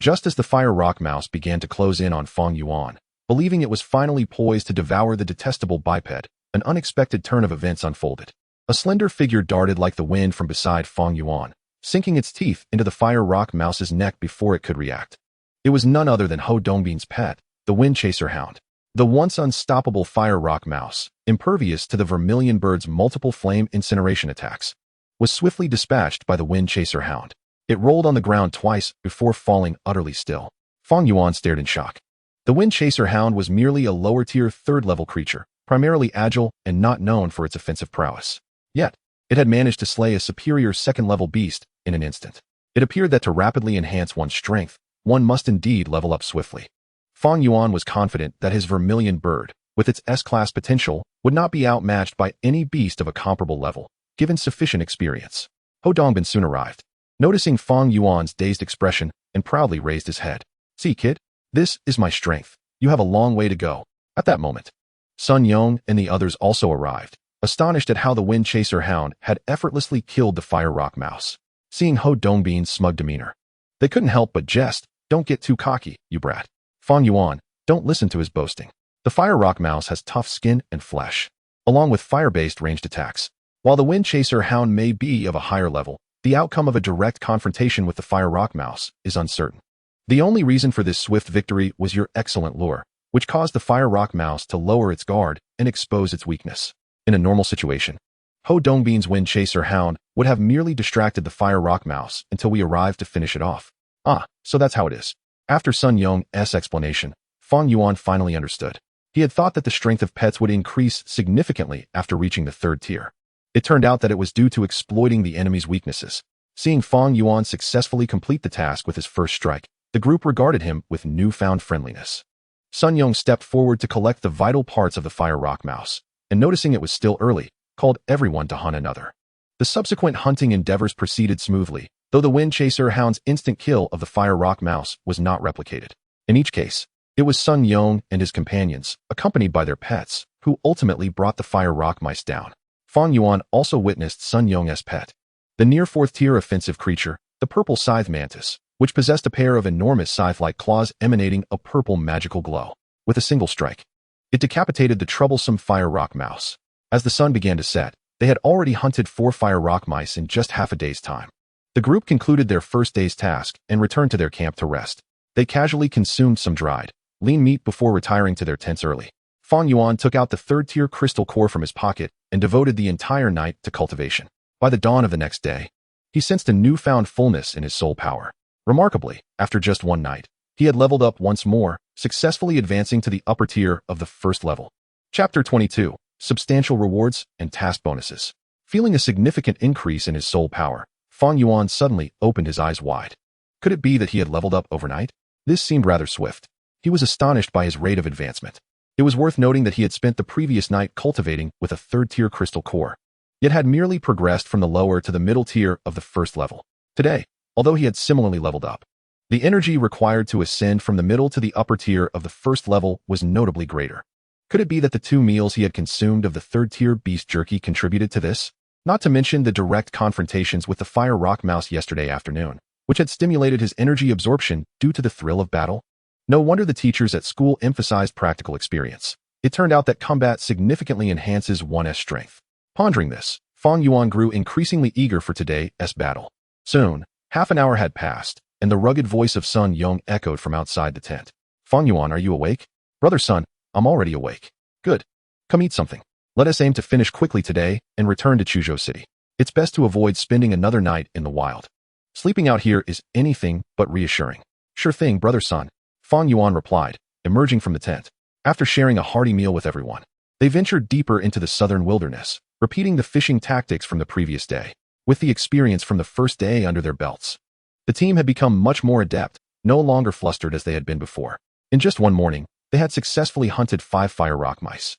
Just as the fire rock mouse began to close in on Fang Yuan, believing it was finally poised to devour the detestable biped, an unexpected turn of events unfolded. A slender figure darted like the wind from beside Fang Yuan, sinking its teeth into the fire rock mouse's neck before it could react. It was none other than Ho Dongbin's pet, the wind chaser hound. The once unstoppable fire rock mouse, impervious to the Vermilion Bird's multiple flame incineration attacks, was swiftly dispatched by the wind chaser hound. It rolled on the ground twice before falling utterly still. Fang Yuan stared in shock. The wind chaser hound was merely a lower-tier third-level creature, primarily agile and not known for its offensive prowess. Yet, it had managed to slay a superior second-level beast in an instant. It appeared that to rapidly enhance one's strength, one must indeed level up swiftly. Fang Yuan was confident that his Vermilion Bird, with its S-class potential, would not be outmatched by any beast of a comparable level, given sufficient experience. Ho Dongbin soon arrived, noticing Fang Yuan's dazed expression, and proudly raised his head. "See, kid, this is my strength. You have a long way to go." At that moment, Sun Yong and the others also arrived, astonished at how the Wind Chaser Hound had effortlessly killed the Fire Rock Mouse. Seeing Ho Dongbin's smug demeanor, they couldn't help but jest. "Don't get too cocky, you brat. Fang Yuan, don't listen to his boasting. The Fire Rock Mouse has tough skin and flesh, along with fire-based ranged attacks. While the Wind Chaser Hound may be of a higher level, the outcome of a direct confrontation with the Fire Rock Mouse is uncertain. The only reason for this swift victory was your excellent lure, which caused the Fire Rock Mouse to lower its guard and expose its weakness. In a normal situation, Ho Dongbin's Wind Chaser Hound would have merely distracted the Fire Rock Mouse until we arrived to finish it off. Ah, so that's how it is." After Sun Yong's explanation, Fang Yuan finally understood. He had thought that the strength of pets would increase significantly after reaching the 3rd tier. It turned out that it was due to exploiting the enemy's weaknesses. Seeing Fang Yuan successfully complete the task with his first strike, the group regarded him with newfound friendliness. Sun Yong stepped forward to collect the vital parts of the Fire Rock Mouse, and noticing it was still early, called everyone to hunt another. The subsequent hunting endeavors proceeded smoothly, though the Wind Chaser Hound's instant kill of the Fire Rock Mouse was not replicated. In each case, it was Sun Yong and his companions, accompanied by their pets, who ultimately brought the Fire Rock Mice down. Fang Yuan also witnessed Sun Yong's pet, the near 4th-tier offensive creature, the Purple Scythe Mantis, which possessed a pair of enormous scythe-like claws emanating a purple magical glow. With a single strike, it decapitated the troublesome Fire Rock Mouse. As the sun began to set, they had already hunted 4 Fire Rock Mice in just half a day's time. The group concluded their first day's task and returned to their camp to rest. They casually consumed some dried, lean meat before retiring to their tents early. Fang Yuan took out the 3rd-tier crystal core from his pocket and devoted the entire night to cultivation. By the dawn of the next day, he sensed a newfound fullness in his soul power. Remarkably, after just one night, he had leveled up once more, successfully advancing to the upper tier of the 1st level. Chapter 22. Substantial Rewards and Task Bonuses. Feeling a significant increase in his soul power, Fang Yuan suddenly opened his eyes wide. Could it be that he had leveled up overnight? This seemed rather swift. He was astonished by his rate of advancement. It was worth noting that he had spent the previous night cultivating with a 3rd-tier crystal core, yet had merely progressed from the lower to the middle tier of the 1st level. Today, although he had similarly leveled up, the energy required to ascend from the middle to the upper tier of the 1st level was notably greater. Could it be that the 2 meals he had consumed of the 3rd-tier beast jerky contributed to this? Not to mention the direct confrontations with the Fire Rock Mouse yesterday afternoon, which had stimulated his energy absorption due to the thrill of battle? No wonder the teachers at school emphasized practical experience. It turned out that combat significantly enhances one's strength. Pondering this, Fang Yuan grew increasingly eager for today's battle. Soon, half an hour had passed, and the rugged voice of Sun Yong echoed from outside the tent. "Fang Yuan, are you awake?" "Brother Sun, I'm already awake." "Good. Come eat something. Let us aim to finish quickly today and return to Chuzhou City. It's best to avoid spending another night in the wild. Sleeping out here is anything but reassuring." "Sure thing, Brother Sun," Fang Yuan replied, emerging from the tent. After sharing a hearty meal with everyone, they ventured deeper into the southern wilderness, repeating the fishing tactics from the previous day. With the experience from the first day under their belts, the team had become much more adept, no longer flustered as they had been before. In just one morning, they had successfully hunted 5 Fire Rock Mice.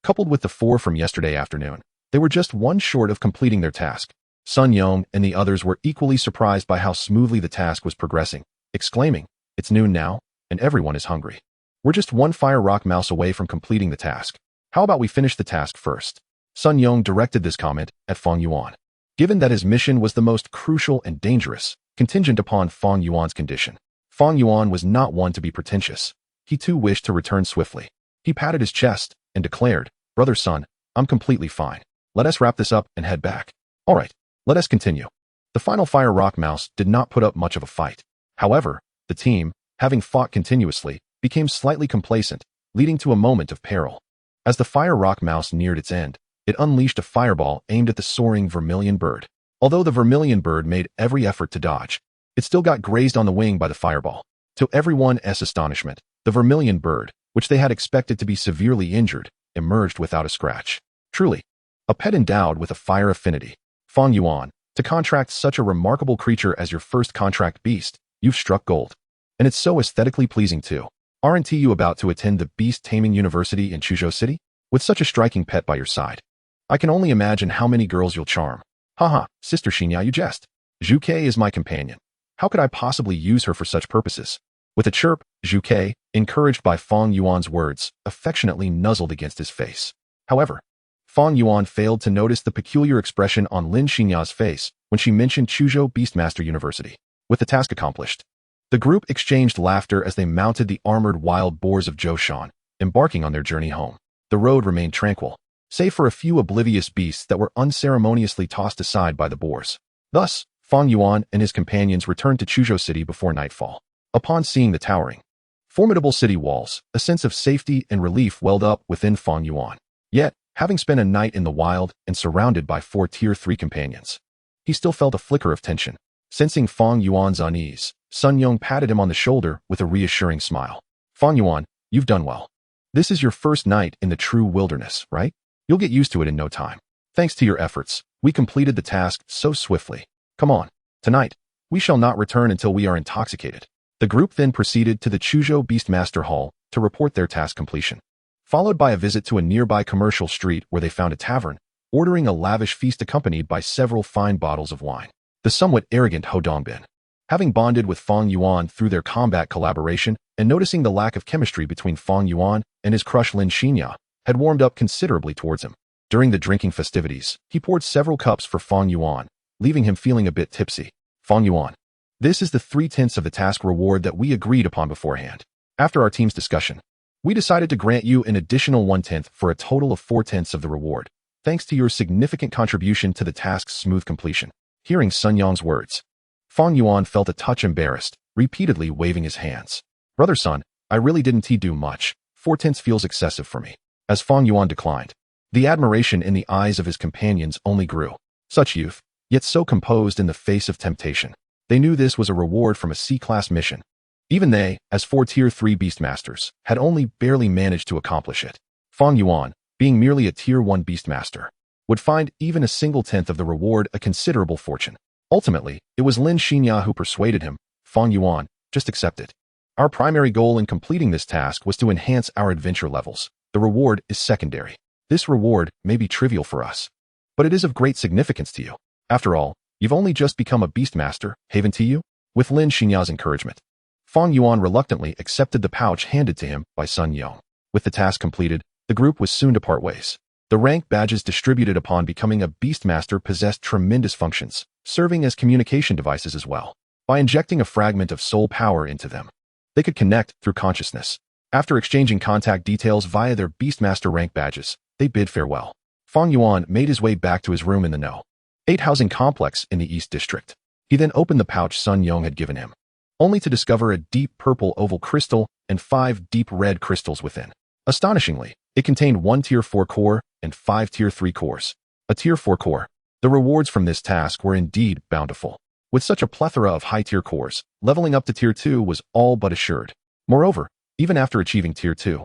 Coupled with the 4 from yesterday afternoon, they were just one short of completing their task. Sun Yong and the others were equally surprised by how smoothly the task was progressing, exclaiming, "It's noon now, and everyone is hungry. We're just 1 Fire Rock Mouse away from completing the task. How about we finish the task first?" Sun Yong directed this comment at Fang Yuan. Given that his mission was the most crucial and dangerous, contingent upon Fang Yuan's condition, Fang Yuan was not one to be pretentious. He too wished to return swiftly. He patted his chest and declared, "Brother Sun, I'm completely fine. Let us wrap this up and head back." "All right, let us continue." The final Fire Rock Mouse did not put up much of a fight. However, the team, having fought continuously, became slightly complacent, leading to a moment of peril. As the Fire Rock Mouse neared its end, it unleashed a fireball aimed at the soaring Vermilion Bird. Although the Vermilion Bird made every effort to dodge, it still got grazed on the wing by the fireball. To everyone's astonishment, the Vermilion Bird, which they had expected to be severely injured, emerged without a scratch. Truly, a pet endowed with a fire affinity. Fang Yuan, to contract such a remarkable creature as your first contract beast, you've struck gold. And it's so aesthetically pleasing too. Aren't you about to attend the Beast Taming University in Qiongqi City? With such a striking pet by your side. I can only imagine how many girls you'll charm. Haha, Sister Xinya, you jest. Zhu Ke is my companion. How could I possibly use her for such purposes? With a chirp, Zhu Ke, encouraged by Fang Yuan's words, affectionately nuzzled against his face. However, Fang Yuan failed to notice the peculiar expression on Lin Xinya's face when she mentioned Chuzhou Beastmaster University. With the task accomplished, the group exchanged laughter as they mounted the armored wild boars of Zhoushan, embarking on their journey home. The road remained tranquil, save for a few oblivious beasts that were unceremoniously tossed aside by the boars. Thus, Fang Yuan and his companions returned to Chuzhou City before nightfall. Upon seeing the towering, formidable city walls, a sense of safety and relief welled up within Fang Yuan. Yet, having spent a night in the wild and surrounded by 4 Tier 3 companions, he still felt a flicker of tension. Sensing Fang Yuan's unease, Sun Yong patted him on the shoulder with a reassuring smile. Fang Yuan, you've done well. This is your first night in the true wilderness, right? You'll get used to it in no time. Thanks to your efforts, we completed the task so swiftly. Come on, tonight, we shall not return until we are intoxicated. The group then proceeded to the Chuzhou Beastmaster Hall to report their task completion, followed by a visit to a nearby commercial street where they found a tavern, ordering a lavish feast accompanied by several fine bottles of wine. The somewhat arrogant Ho Dongbin, having bonded with Fang Yuan through their combat collaboration and noticing the lack of chemistry between Fang Yuan and his crush Lin Xinya, had warmed up considerably towards him. During the drinking festivities, he poured several cups for Fang Yuan, leaving him feeling a bit tipsy. Fang Yuan, this is the 3/10 of the task reward that we agreed upon beforehand. After our team's discussion, we decided to grant you an additional 1/10 for a total of 4/10 of the reward, thanks to your significant contribution to the task's smooth completion. Hearing Sun Yong's words, Fang Yuan felt a touch embarrassed, repeatedly waving his hands. Brother Sun, I really didn't do much. 4/10 feels excessive for me. As Fang Yuan declined, the admiration in the eyes of his companions only grew. Such youth, yet so composed in the face of temptation. They knew this was a reward from a C-class mission. Even they, as 4 Tier 3 Beastmasters, had only barely managed to accomplish it. Fang Yuan, being merely a Tier 1 Beastmaster, would find even a single 10th of the reward a considerable fortune. Ultimately, it was Lin Xinya who persuaded him. Fang Yuan, just accept it. Our primary goal in completing this task was to enhance our adventure levels. The reward is secondary. This reward may be trivial for us, but it is of great significance to you. After all, you've only just become a Beastmaster, haven't you? With Lin Xinya's encouragement, Fang Yuan reluctantly accepted the pouch handed to him by Sun Yong. With the task completed, the group was soon to part ways. The rank badges distributed upon becoming a Beastmaster possessed tremendous functions, serving as communication devices as well. By injecting a fragment of soul power into them, they could connect through consciousness. After exchanging contact details via their Beastmaster rank badges, they bid farewell. Fang Yuan made his way back to his room in the No. 8 housing complex in the East District. He then opened the pouch Sun Yong had given him, only to discover a deep purple oval crystal and 5 deep red crystals within. Astonishingly, it contained 1 Tier 4 core and 5 Tier 3 cores. A Tier 4 core. The rewards from this task were indeed bountiful. With such a plethora of high-tier cores, leveling up to Tier 2 was all but assured. Moreover, even after achieving Tier 2,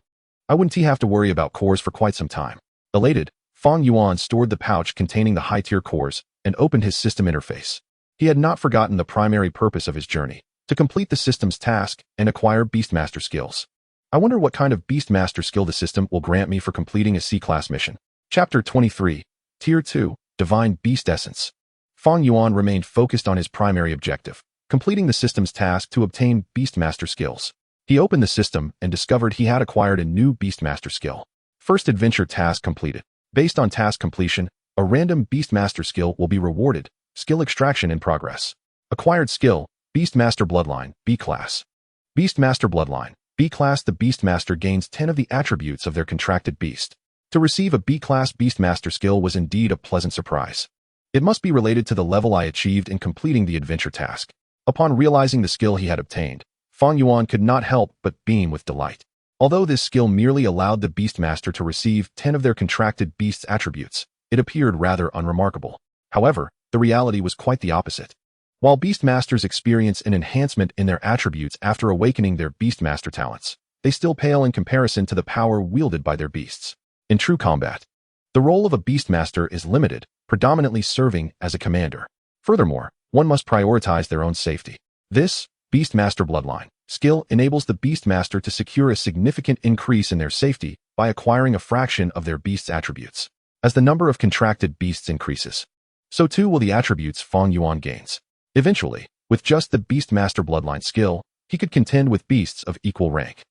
I wouldn't have to worry about cores for quite some time. Elated, Fang Yuan stored the pouch containing the high-tier cores and opened his system interface. He had not forgotten the primary purpose of his journey, to complete the system's task and acquire Beastmaster skills. I wonder what kind of Beastmaster skill the system will grant me for completing a C-class mission. Chapter 23, Tier 2, Divine Beast Essence. Fang Yuan remained focused on his primary objective, completing the system's task to obtain Beastmaster skills. He opened the system and discovered he had acquired a new Beastmaster skill. First adventure task completed. Based on task completion, a random Beastmaster skill will be rewarded. Skill extraction in progress. Acquired skill, Beastmaster Bloodline, B-Class. Beastmaster Bloodline, B-Class. The Beastmaster gains 10 of the attributes of their contracted beast. To receive a B-Class Beastmaster skill was indeed a pleasant surprise. It must be related to the level I achieved in completing the adventure task. Upon realizing the skill he had obtained, Fang Yuan could not help but beam with delight. Although this skill merely allowed the Beastmaster to receive 10 of their contracted beast's attributes, it appeared rather unremarkable. However, the reality was quite the opposite. While Beastmasters experience an enhancement in their attributes after awakening their Beastmaster talents, they still pale in comparison to the power wielded by their beasts. In true combat, The role of a Beastmaster is limited, predominantly serving as a commander. Furthermore, one must prioritize their own safety. This Beastmaster bloodline skill enables the Beastmaster to secure a significant increase in their safety by acquiring a fraction of their beast's attributes. As the number of contracted beasts increases, so too will the attributes Fang Yuan gains. Eventually, with just the Beastmaster bloodline skill, he could contend with beasts of equal rank.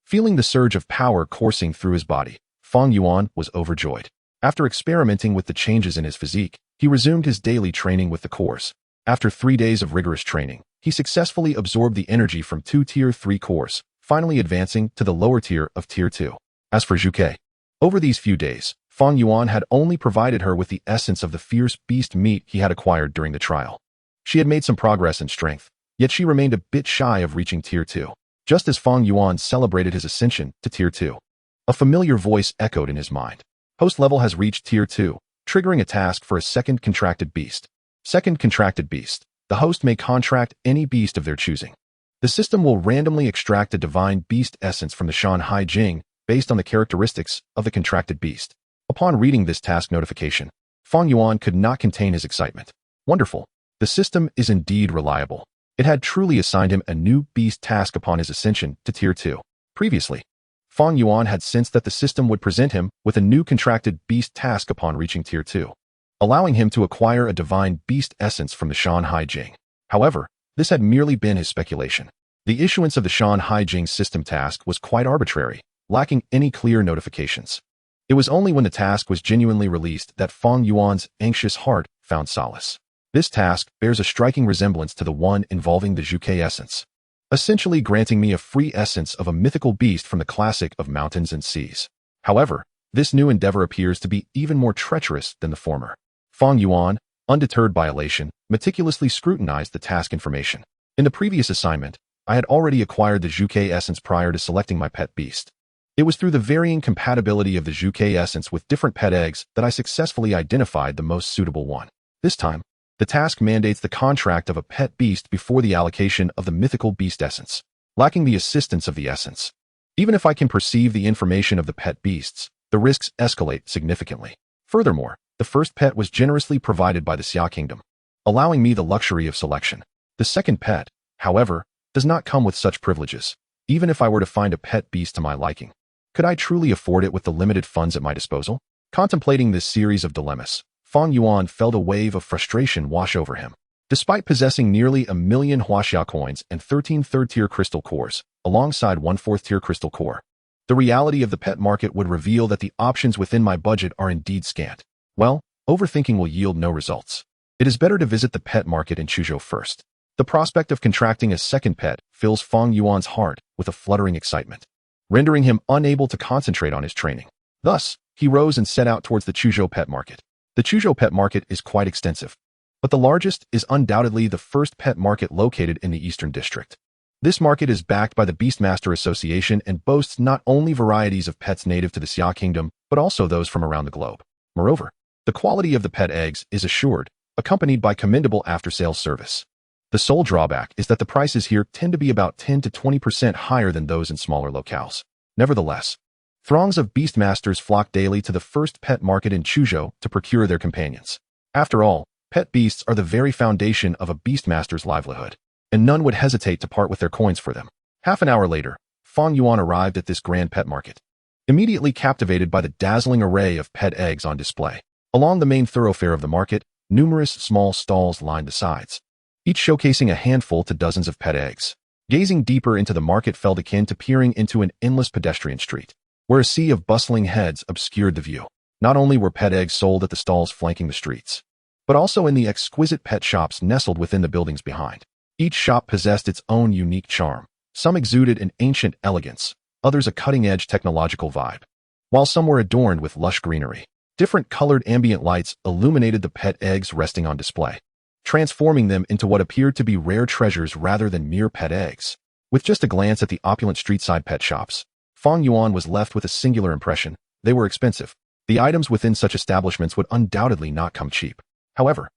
Feeling the surge of power coursing through his body, Fang Yuan was overjoyed. After experimenting with the changes in his physique, he resumed his daily training with the cores. After 3 days of rigorous training, he successfully absorbed the energy from 2 Tier 3 cores, finally advancing to the lower tier of Tier 2. As for Qiongqi, over these few days, Fang Yuan had only provided her with the essence of the fierce beast meat he had acquired during the trial. She had made some progress in strength, yet she remained a bit shy of reaching Tier 2. Just as Fang Yuan celebrated his ascension to Tier 2, a familiar voice echoed in his mind. Host level has reached Tier 2, triggering a task for a second contracted beast. Second contracted beast. The host may contract any beast of their choosing. The system will randomly extract a divine beast essence from the Shan Hai Jing based on the characteristics of the contracted beast. Upon reading this task notification, Fang Yuan could not contain his excitement. Wonderful. The system is indeed reliable. It had truly assigned him a new beast task upon his ascension to Tier 2. Previously, Fang Yuan had sensed that the system would present him with a new contracted beast task upon reaching Tier 2, allowing him to acquire a divine beast essence from the Shan Hai Jing. However, this had merely been his speculation. The issuance of the Shan Hai Jing system task was quite arbitrary, lacking any clear notifications. It was only when the task was genuinely released that Fang Yuan's anxious heart found solace. This task bears a striking resemblance to the one involving the Qiongqi essence, essentially granting me a free essence of a mythical beast from the classic of mountains and seas. However, this new endeavor appears to be even more treacherous than the former. Fang Yuan, undeterred by elation, meticulously scrutinized the task information. In the previous assignment, I had already acquired the Qiongqi essence prior to selecting my pet beast. It was through the varying compatibility of the Qiongqi essence with different pet eggs that I successfully identified the most suitable one. This time, the task mandates the contract of a pet beast before the allocation of the mythical beast essence, lacking the assistance of the essence. Even if I can perceive the information of the pet beasts, the risks escalate significantly. Furthermore, the first pet was generously provided by the Xia Kingdom, allowing me the luxury of selection. The second pet, however, does not come with such privileges. Even if I were to find a pet beast to my liking, could I truly afford it with the limited funds at my disposal? Contemplating this series of dilemmas, Fang Yuan felt a wave of frustration wash over him. Despite possessing nearly 1 million Huaxia coins and 13 third-tier crystal cores, alongside 1 fourth-tier crystal core, the reality of the pet market would reveal that the options within my budget are indeed scant. Well, overthinking will yield no results. It is better to visit the pet market in Chuzhou first. The prospect of contracting a second pet fills Fang Yuan's heart with a fluttering excitement, rendering him unable to concentrate on his training. Thus, he rose and set out towards the Chuzhou pet market. The Chuzhou pet market is quite extensive, but the largest is undoubtedly the first pet market located in the Eastern District. This market is backed by the Beastmaster Association and boasts not only varieties of pets native to the Xia Kingdom, but also those from around the globe. Moreover, the quality of the pet eggs is assured, accompanied by commendable after-sales service. The sole drawback is that the prices here tend to be about 10 to 20% higher than those in smaller locales. Nevertheless, throngs of beastmasters flock daily to the first pet market in Chuzhou to procure their companions. After all, pet beasts are the very foundation of a beastmaster's livelihood, and none would hesitate to part with their coins for them. Half an hour later, Fang Yuan arrived at this grand pet market, immediately captivated by the dazzling array of pet eggs on display. Along the main thoroughfare of the market, numerous small stalls lined the sides, each showcasing a handful to dozens of pet eggs. Gazing deeper into the market felt akin to peering into an endless pedestrian street, where a sea of bustling heads obscured the view. Not only were pet eggs sold at the stalls flanking the streets, but also in the exquisite pet shops nestled within the buildings behind. Each shop possessed its own unique charm. Some exuded an ancient elegance, others a cutting-edge technological vibe, while some were adorned with lush greenery. Different colored ambient lights illuminated the pet eggs resting on display, transforming them into what appeared to be rare treasures rather than mere pet eggs. With just a glance at the opulent street-side pet shops, Fang Yuan was left with a singular impression: they were expensive. The items within such establishments would undoubtedly not come cheap. However,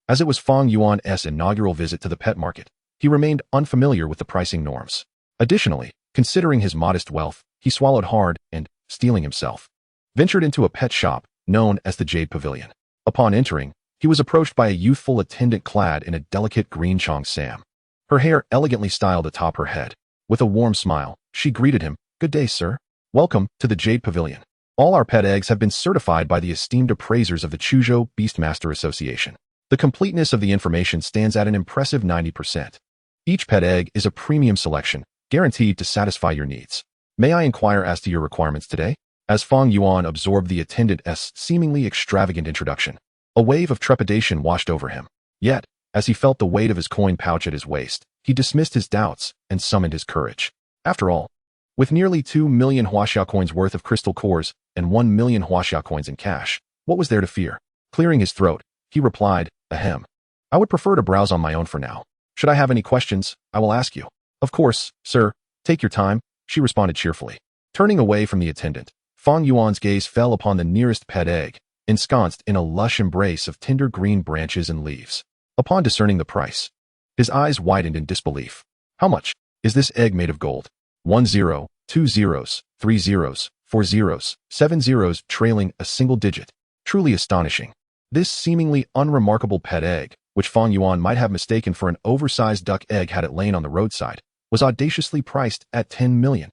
as it was Fang Yuan's inaugural visit to the pet market, he remained unfamiliar with the pricing norms. Additionally, considering his modest wealth, he swallowed hard and, steeling himself, ventured into a pet shop known as the Jade Pavilion. Upon entering, he was approached by a youthful attendant clad in a delicate green cheongsam. Her hair elegantly styled atop her head. With a warm smile, she greeted him. "Good day, sir. Welcome to the Jade Pavilion. All our pet eggs have been certified by the esteemed appraisers of the Qiongqi Beastmaster Association. The completeness of the information stands at an impressive 90%. Each pet egg is a premium selection, guaranteed to satisfy your needs. May I inquire as to your requirements today?" As Fang Yuan absorbed the attendant's seemingly extravagant introduction, a wave of trepidation washed over him. Yet, as he felt the weight of his coin pouch at his waist, he dismissed his doubts and summoned his courage. After all, with nearly 2 million huaxia coins worth of crystal cores and 1 million huaxia coins in cash, what was there to fear? Clearing his throat, he replied, "Ahem. I would prefer to browse on my own for now. Should I have any questions, I will ask you." "Of course, sir. Take your time," she responded cheerfully. Turning away from the attendant, Fang Yuan's gaze fell upon the nearest pet egg, ensconced in a lush embrace of tender green branches and leaves. Upon discerning the price, his eyes widened in disbelief. "How much? Is this egg made of gold?" 1 0, 2 zeros, 3 zeros, 4 zeros, 7 zeros trailing a single digit. Truly astonishing. This seemingly unremarkable pet egg, which Fang Yuan might have mistaken for an oversized duck egg had it lain on the roadside, was audaciously priced at 10 million.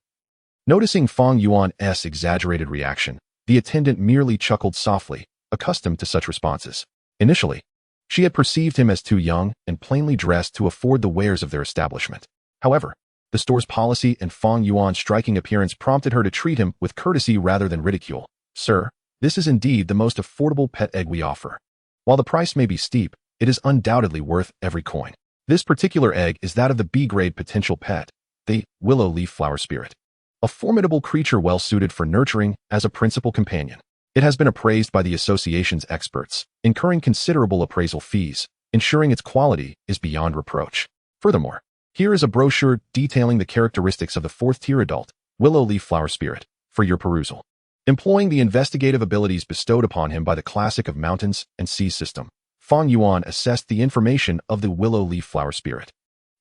Noticing Fang Yuan's exaggerated reaction, the attendant merely chuckled softly, accustomed to such responses. Initially, she had perceived him as too young and plainly dressed to afford the wares of their establishment. However, the store's policy and Fang Yuan's striking appearance prompted her to treat him with courtesy rather than ridicule. "Sir, this is indeed the most affordable pet egg we offer. While the price may be steep, it is undoubtedly worth every coin. This particular egg is that of the B-grade potential pet, the willow leaf flower spirit, a formidable creature well suited for nurturing as a principal companion. It has been appraised by the association's experts, incurring considerable appraisal fees, ensuring its quality is beyond reproach. Furthermore, here is a brochure detailing the characteristics of the fourth-tier adult, willow leaf flower spirit, for your perusal." Employing the investigative abilities bestowed upon him by the classic of mountains and seas system, Fang Yuan assessed the information of the willow leaf flower spirit.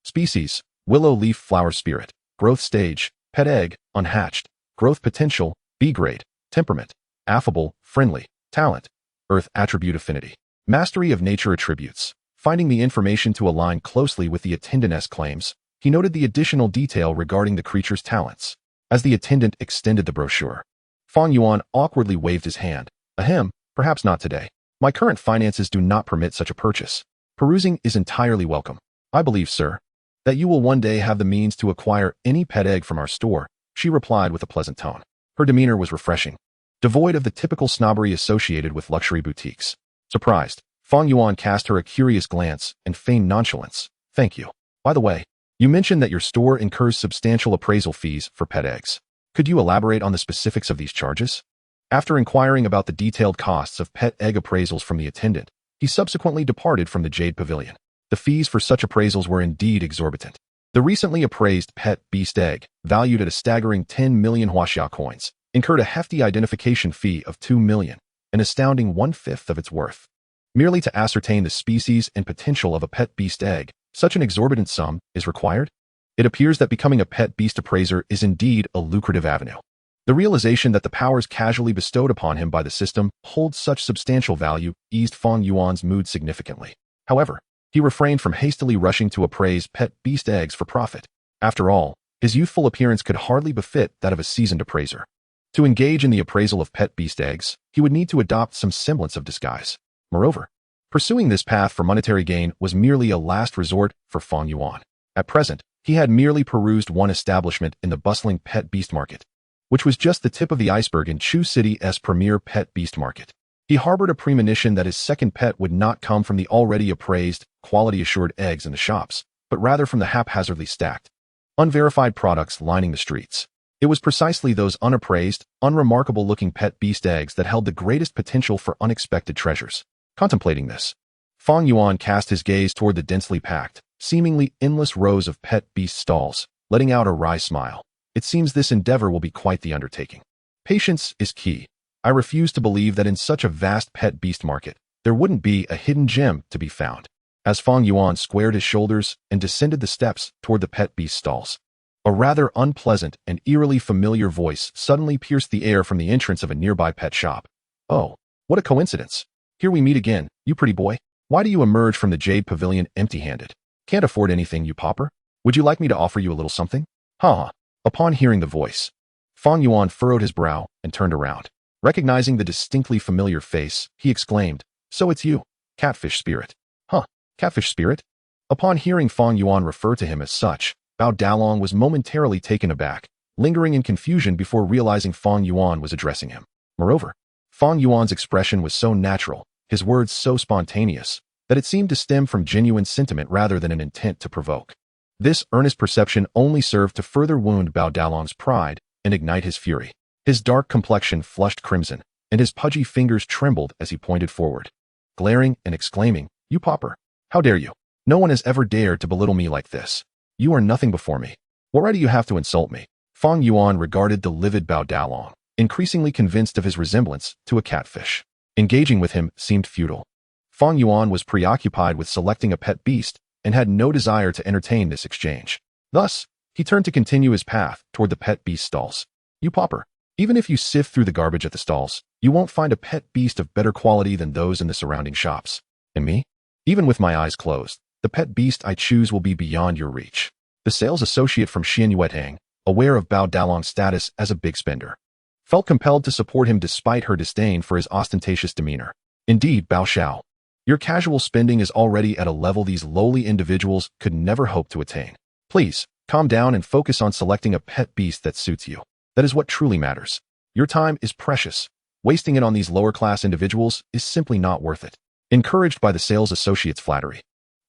Species: willow leaf flower spirit. Growth stage: pet egg, unhatched. Growth potential: B grade. Temperament: affable, friendly. Talent: earth attribute affinity. Mastery of nature attributes. Finding the information to align closely with the attendant's claims, he noted the additional detail regarding the creature's talents. As the attendant extended the brochure, Fang Yuan awkwardly waved his hand. "Ahem, perhaps not today. My current finances do not permit such a purchase. Perusing is entirely welcome. I believe, sir, that you will one day have the means to acquire any pet egg from our store," she replied with a pleasant tone. Her demeanor was refreshing, devoid of the typical snobbery associated with luxury boutiques. Surprised, Fang Yuan cast her a curious glance and feigned nonchalance. "Thank you. By the way, you mentioned that your store incurs substantial appraisal fees for pet eggs. Could you elaborate on the specifics of these charges?" After inquiring about the detailed costs of pet egg appraisals from the attendant, he subsequently departed from the Jade Pavilion. The fees for such appraisals were indeed exorbitant. The recently appraised pet beast egg, valued at a staggering 10 million huaxia coins, incurred a hefty identification fee of 2 million, an astounding 1/5 of its worth. Merely to ascertain the species and potential of a pet beast egg, such an exorbitant sum is required? It appears that becoming a pet beast appraiser is indeed a lucrative avenue. The realization that the powers casually bestowed upon him by the system hold such substantial value eased Fang Yuan's mood significantly. However, he refrained from hastily rushing to appraise pet beast eggs for profit. After all, his youthful appearance could hardly befit that of a seasoned appraiser. To engage in the appraisal of pet beast eggs, he would need to adopt some semblance of disguise. Moreover, pursuing this path for monetary gain was merely a last resort for Fang Yuan. At present, he had merely perused one establishment in the bustling pet beast market, which was just the tip of the iceberg in Chu City's premier pet beast market. He harbored a premonition that his second pet would not come from the already appraised, quality-assured eggs in the shops, but rather from the haphazardly stacked, unverified products lining the streets. It was precisely those unappraised, unremarkable-looking pet beast eggs that held the greatest potential for unexpected treasures. Contemplating this, Fang Yuan cast his gaze toward the densely packed, seemingly endless rows of pet beast stalls, letting out a wry smile. It seems this endeavor will be quite the undertaking. Patience is key. I refuse to believe that in such a vast pet beast market, there wouldn't be a hidden gem to be found. As Fang Yuan squared his shoulders and descended the steps toward the pet beast stalls, a rather unpleasant and eerily familiar voice suddenly pierced the air from the entrance of a nearby pet shop. "Oh, What a coincidence. Here we meet again, you pretty boy. Why do you emerge from the Jade Pavilion empty-handed? Can't afford anything, you pauper? Would you like me to offer you a little something? Ha ha. Upon hearing the voice, Fang Yuan furrowed his brow and turned around. Recognizing the distinctly familiar face, he exclaimed, "So it's you, catfish spirit." Huh, catfish spirit? Upon hearing Fang Yuan refer to him as such, Bao Dalong was momentarily taken aback, lingering in confusion before realizing Fang Yuan was addressing him. Moreover, Fang Yuan's expression was so natural, his words so spontaneous, that it seemed to stem from genuine sentiment rather than an intent to provoke. This earnest perception only served to further wound Bao Dalong's pride and ignite his fury. His dark complexion flushed crimson, and his pudgy fingers trembled as he pointed forward, glaring and exclaiming, "You pauper! How dare you? No one has ever dared to belittle me like this. You are nothing before me. What right do you have to insult me?" Fang Yuan regarded the livid Bao Dalong, increasingly convinced of his resemblance to a catfish. Engaging with him seemed futile. Fang Yuan was preoccupied with selecting a pet beast and had no desire to entertain this exchange. Thus, he turned to continue his path toward the pet beast stalls. "You pauper! Even if you sift through the garbage at the stalls, you won't find a pet beast of better quality than those in the surrounding shops. And me? Even with my eyes closed, the pet beast I choose will be beyond your reach." The sales associate from Qiongqi, aware of Bao Dalong's status as a big spender, felt compelled to support him despite her disdain for his ostentatious demeanor. "Indeed, Bao Xiao, your casual spending is already at a level these lowly individuals could never hope to attain. Please, calm down and focus on selecting a pet beast that suits you. That is what truly matters. Your time is precious. Wasting it on these lower-class individuals is simply not worth it." Encouraged by the sales associate's flattery,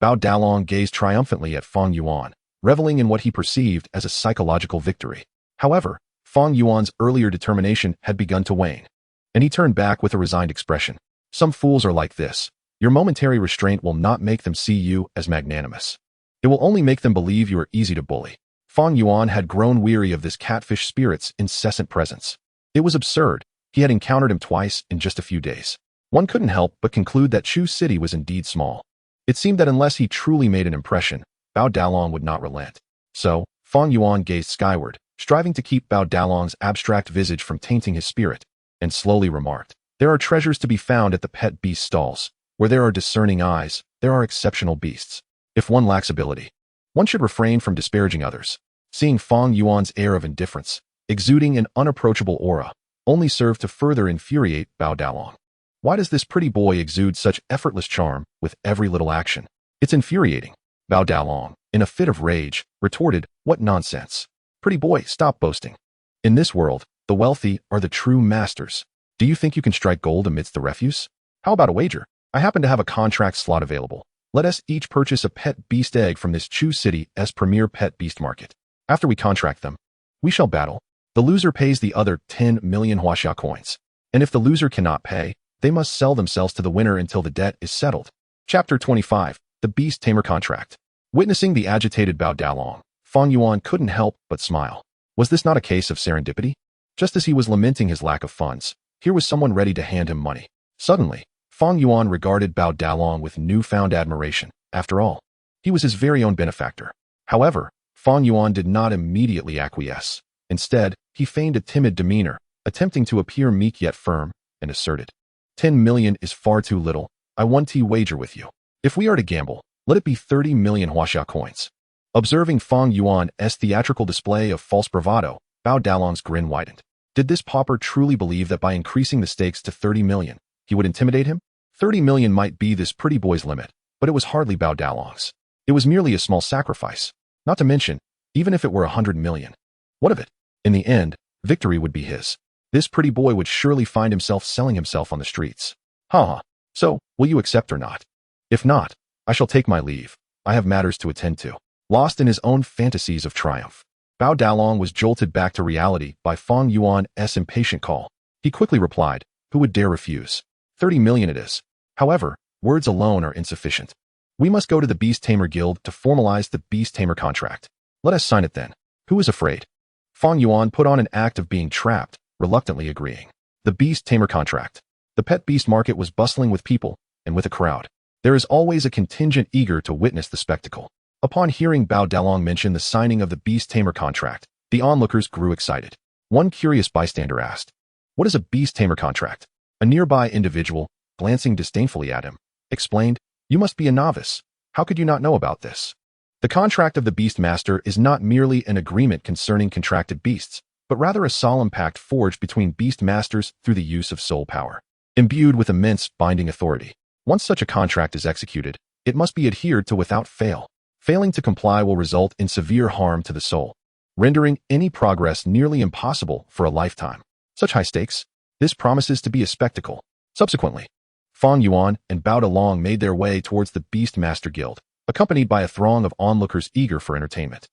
Bao Dalong gazed triumphantly at Fang Yuan, reveling in what he perceived as a psychological victory. However, Fang Yuan's earlier determination had begun to wane, and he turned back with a resigned expression. "Some fools are like this. Your momentary restraint will not make them see you as magnanimous. It will only make them believe you are easy to bully." Fang Yuan had grown weary of this catfish spirit's incessant presence. It was absurd. He had encountered him twice in just a few days. One couldn't help but conclude that Chu City was indeed small. It seemed that unless he truly made an impression, Bao Dalong would not relent. So, Fang Yuan gazed skyward, striving to keep Bao Dalong's abstract visage from tainting his spirit, and slowly remarked, "There are treasures to be found at the pet beast stalls. Where there are discerning eyes, there are exceptional beasts. If one lacks ability, one should refrain from disparaging others." Seeing Fang Yuan's air of indifference, exuding an unapproachable aura, only served to further infuriate Bao Dalong. Why does this pretty boy exude such effortless charm with every little action? It's infuriating. Bao Dalong, in a fit of rage, retorted, "What nonsense. Pretty boy, stop boasting. In this world, the wealthy are the true masters. Do you think you can strike gold amidst the refuse? How about a wager? I happen to have a contract slot available. Let us each purchase a pet beast egg from this Chu City's premier pet beast market. After we contract them, we shall battle. The loser pays the other 10 million huaxia coins. And if the loser cannot pay, they must sell themselves to the winner until the debt is settled." Chapter 25. The Beast Tamer Contract. Witnessing the agitated Bao Dalong, Fang Yuan couldn't help but smile. Was this not a case of serendipity? Just as he was lamenting his lack of funds, here was someone ready to hand him money. Suddenly, Fang Yuan regarded Bao Dalong with newfound admiration. After all, he was his very own benefactor. However, Fang Yuan did not immediately acquiesce. Instead, he feigned a timid demeanor, attempting to appear meek yet firm, and asserted, 10 million is far too little. I want to wager with you. If we are to gamble, let it be 30 million huaxia coins." Observing Fang Yuan's theatrical display of false bravado, Bao Dalong's grin widened. Did this pauper truly believe that by increasing the stakes to 30 million, he would intimidate him? 30 million might be this pretty boy's limit, but it was hardly Bao Dalong's. It was merely a small sacrifice. Not to mention, even if it were 100 million. What of it? In the end, victory would be his. This pretty boy would surely find himself selling himself on the streets. Ha ha. So, will you accept or not? If not, I shall take my leave. I have matters to attend to. Lost in his own fantasies of triumph, Bao Dalong was jolted back to reality by Fang Yuan's impatient call. He quickly replied, "Who would dare refuse? 30 million it is." However, words alone are insufficient. We must go to the Beast Tamer Guild to formalize the Beast Tamer contract. Let us sign it then. Who is afraid? Fang Yuan put on an act of being trapped, reluctantly agreeing. The Beast Tamer contract. The pet beast market was bustling with people, and with a crowd. There is always a contingent eager to witness the spectacle. Upon hearing Bao Dalong mention the signing of the Beast Tamer contract, the onlookers grew excited. One curious bystander asked, "What is a Beast Tamer contract?" A nearby individual, glancing disdainfully at him, explained, "You must be a novice. How could you not know about this? The contract of the Beastmaster is not merely an agreement concerning contracted beasts, but rather a solemn pact forged between Beastmasters through the use of soul power, imbued with immense binding authority. Once such a contract is executed, it must be adhered to without fail. Failing to comply will result in severe harm to the soul, rendering any progress nearly impossible for a lifetime. Such high stakes? This promises to be a spectacle." Subsequently, Fang Yuan and Bao Delong made their way towards the Beastmaster Guild, accompanied by a throng of onlookers eager for entertainment.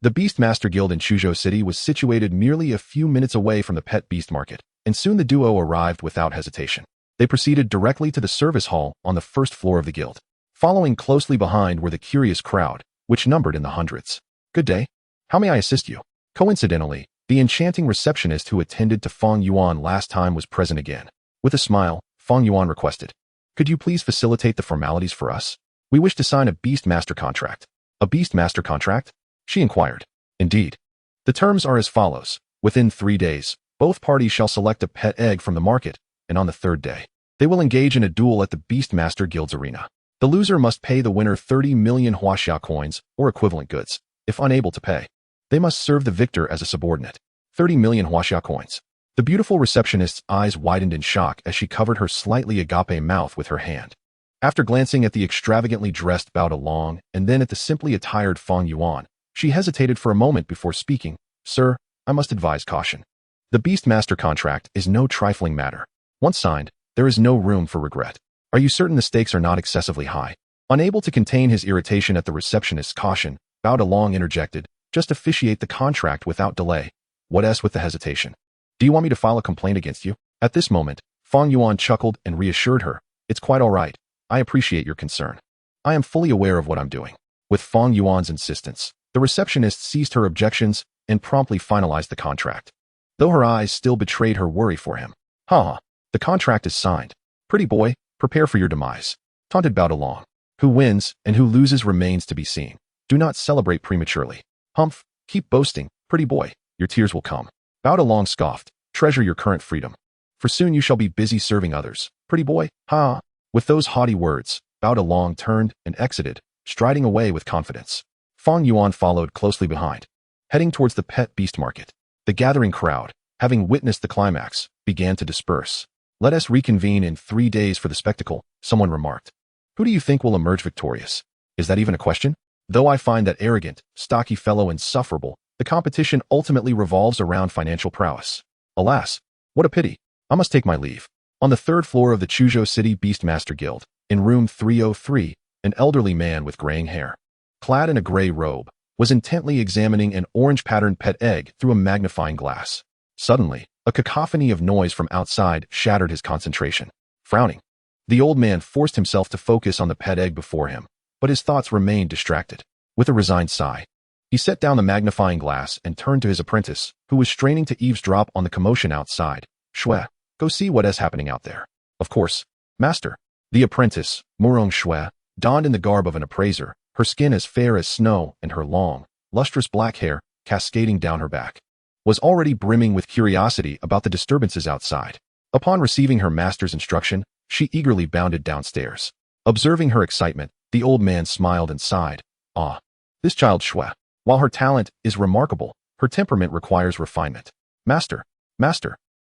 The Beastmaster Guild in Chuzhou City was situated merely a few minutes away from the pet beast market, and soon the duo arrived without hesitation. They proceeded directly to the service hall on the first floor of the guild. Following closely behind were the curious crowd, which numbered in the hundreds. "Good day. How may I assist you?" Coincidentally, the enchanting receptionist who attended to Fang Yuan last time was present again. With a smile, Fang Yuan requested, "Could you please facilitate the formalities for us? We wish to sign a Beastmaster contract." "A Beastmaster contract?" she inquired. "Indeed. The terms are as follows. Within 3 days, both parties shall select a pet egg from the market, and on the third day, they will engage in a duel at the Beastmaster Guild's arena. The loser must pay the winner 30 million huaxia coins or equivalent goods. If unable to pay, they must serve the victor as a subordinate. 30 million huaxia coins." The beautiful receptionist's eyes widened in shock as she covered her slightly agape mouth with her hand. After glancing at the extravagantly dressed Bao Delong and then at the simply attired Fang Yuan, she hesitated for a moment before speaking. "Sir, I must advise caution. The Beastmaster contract is no trifling matter. Once signed, there is no room for regret. Are you certain the stakes are not excessively high?" Unable to contain his irritation at the receptionist's caution, Bao Delong interjected, "Just officiate the contract without delay. What's with the hesitation? Do you want me to file a complaint against you?" At this moment, Fang Yuan chuckled and reassured her, "It's quite all right. I appreciate your concern. I am fully aware of what I'm doing." With Fang Yuan's insistence, the receptionist ceased her objections and promptly finalized the contract, though her eyes still betrayed her worry for him. "Ha! The contract is signed. Pretty boy, prepare for your demise," taunted Bao Delong. "Who wins and who loses remains to be seen. Do not celebrate prematurely. Humph, keep boasting, pretty boy. Your tears will come." Bao Delong scoffed, "Treasure your current freedom, for soon you shall be busy serving others. Pretty boy, ha!" With those haughty words, Bao Delong turned and exited, striding away with confidence. Fang Yuan followed closely behind, heading towards the pet beast market. The gathering crowd, having witnessed the climax, began to disperse. "Let us reconvene in 3 days for the spectacle," someone remarked. "Who do you think will emerge victorious? Is that even a question? Though I find that arrogant, stocky fellow insufferable, the competition ultimately revolves around financial prowess. Alas, what a pity. I must take my leave." On the third floor of the Chuzhou City Beastmaster Guild, in room 303, an elderly man with graying hair, clad in a gray robe, was intently examining an orange-patterned pet egg through a magnifying glass. Suddenly, a cacophony of noise from outside shattered his concentration. Frowning, the old man forced himself to focus on the pet egg before him, but his thoughts remained distracted. With a resigned sigh, he set down the magnifying glass and turned to his apprentice, who was straining to eavesdrop on the commotion outside. "Shui, go see what is happening out there." "Of course, master." The apprentice, Murong Shui, donned in the garb of an appraiser, her skin as fair as snow and her long, lustrous black hair cascading down her back, was already brimming with curiosity about the disturbances outside. Upon receiving her master's instruction, she eagerly bounded downstairs. Observing her excitement, the old man smiled and sighed. "Ah, this child Shui. While her talent is remarkable, her temperament requires refinement. Master,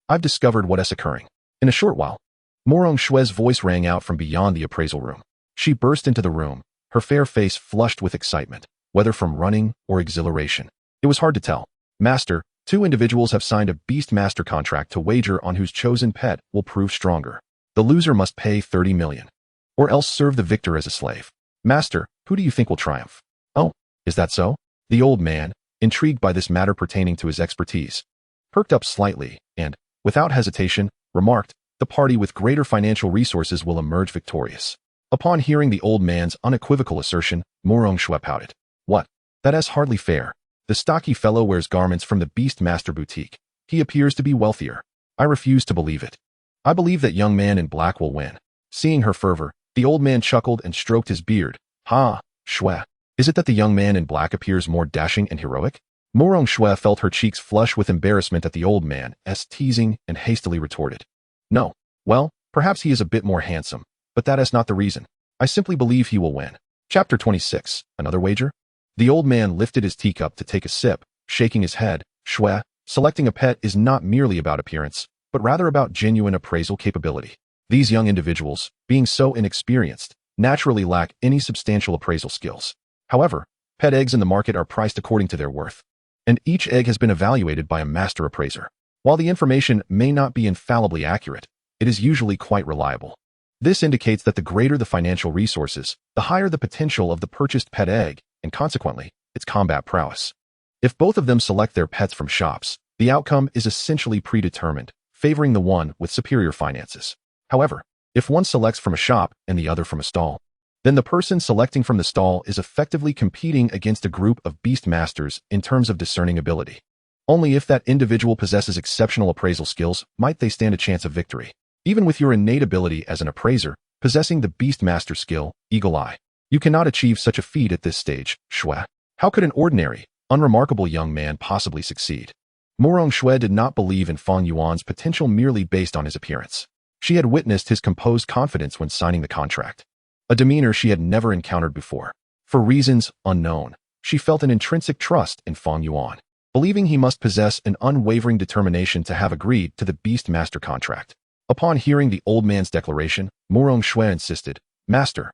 I've discovered what is occurring." In a short while, Murong Shui's voice rang out from beyond the appraisal room. She burst into the room, her fair face flushed with excitement, whether from running or exhilaration. It was hard to tell. "Master, 2 individuals have signed a Beastmaster contract to wager on whose chosen pet will prove stronger. The loser must pay 30 million, or else serve the victor as a slave. Master, who do you think will triumph?" "Oh, is that so?" The old man, intrigued by this matter pertaining to his expertise, perked up slightly and, without hesitation, remarked, "The party with greater financial resources will emerge victorious." Upon hearing the old man's unequivocal assertion, Murong Shui pouted. "What? That is hardly fair. The stocky fellow wears garments from the Beastmaster boutique. He appears to be wealthier. I refuse to believe it. I believe that young man in black will win." Seeing her fervor, the old man chuckled and stroked his beard. "Ha, Shui. Is it that the young man in black appears more dashing and heroic?" Murong Shui felt her cheeks flush with embarrassment at the old man's teasing and hastily retorted. No, Well, perhaps he is a bit more handsome, but that is not the reason. I simply believe he will win. Chapter 26. Another wager? The old man lifted his teacup to take a sip, shaking his head. Shwe, selecting a pet is not merely about appearance, but rather about genuine appraisal capability. These young individuals, being so inexperienced, naturally lack any substantial appraisal skills. However, pet eggs in the market are priced according to their worth, and each egg has been evaluated by a master appraiser. While the information may not be infallibly accurate, it is usually quite reliable. This indicates that the greater the financial resources, the higher the potential of the purchased pet egg, and consequently, its combat prowess. If both of them select their pets from shops, the outcome is essentially predetermined, favoring the one with superior finances. However, if one selects from a shop and the other from a stall, then the person selecting from the stall is effectively competing against a group of beast masters in terms of discerning ability. Only if that individual possesses exceptional appraisal skills might they stand a chance of victory. Even with your innate ability as an appraiser, possessing the beast master skill, Eagle Eye, you cannot achieve such a feat at this stage, Shwe. How could an ordinary, unremarkable young man possibly succeed? Murong Shwe did not believe in Fang Yuan's potential merely based on his appearance. She had witnessed his composed confidence when signing the contract, a demeanor she had never encountered before. For reasons unknown, she felt an intrinsic trust in Fang Yuan, believing he must possess an unwavering determination to have agreed to the Beast Master contract. Upon hearing the old man's declaration, Murong Shwe insisted, "Master,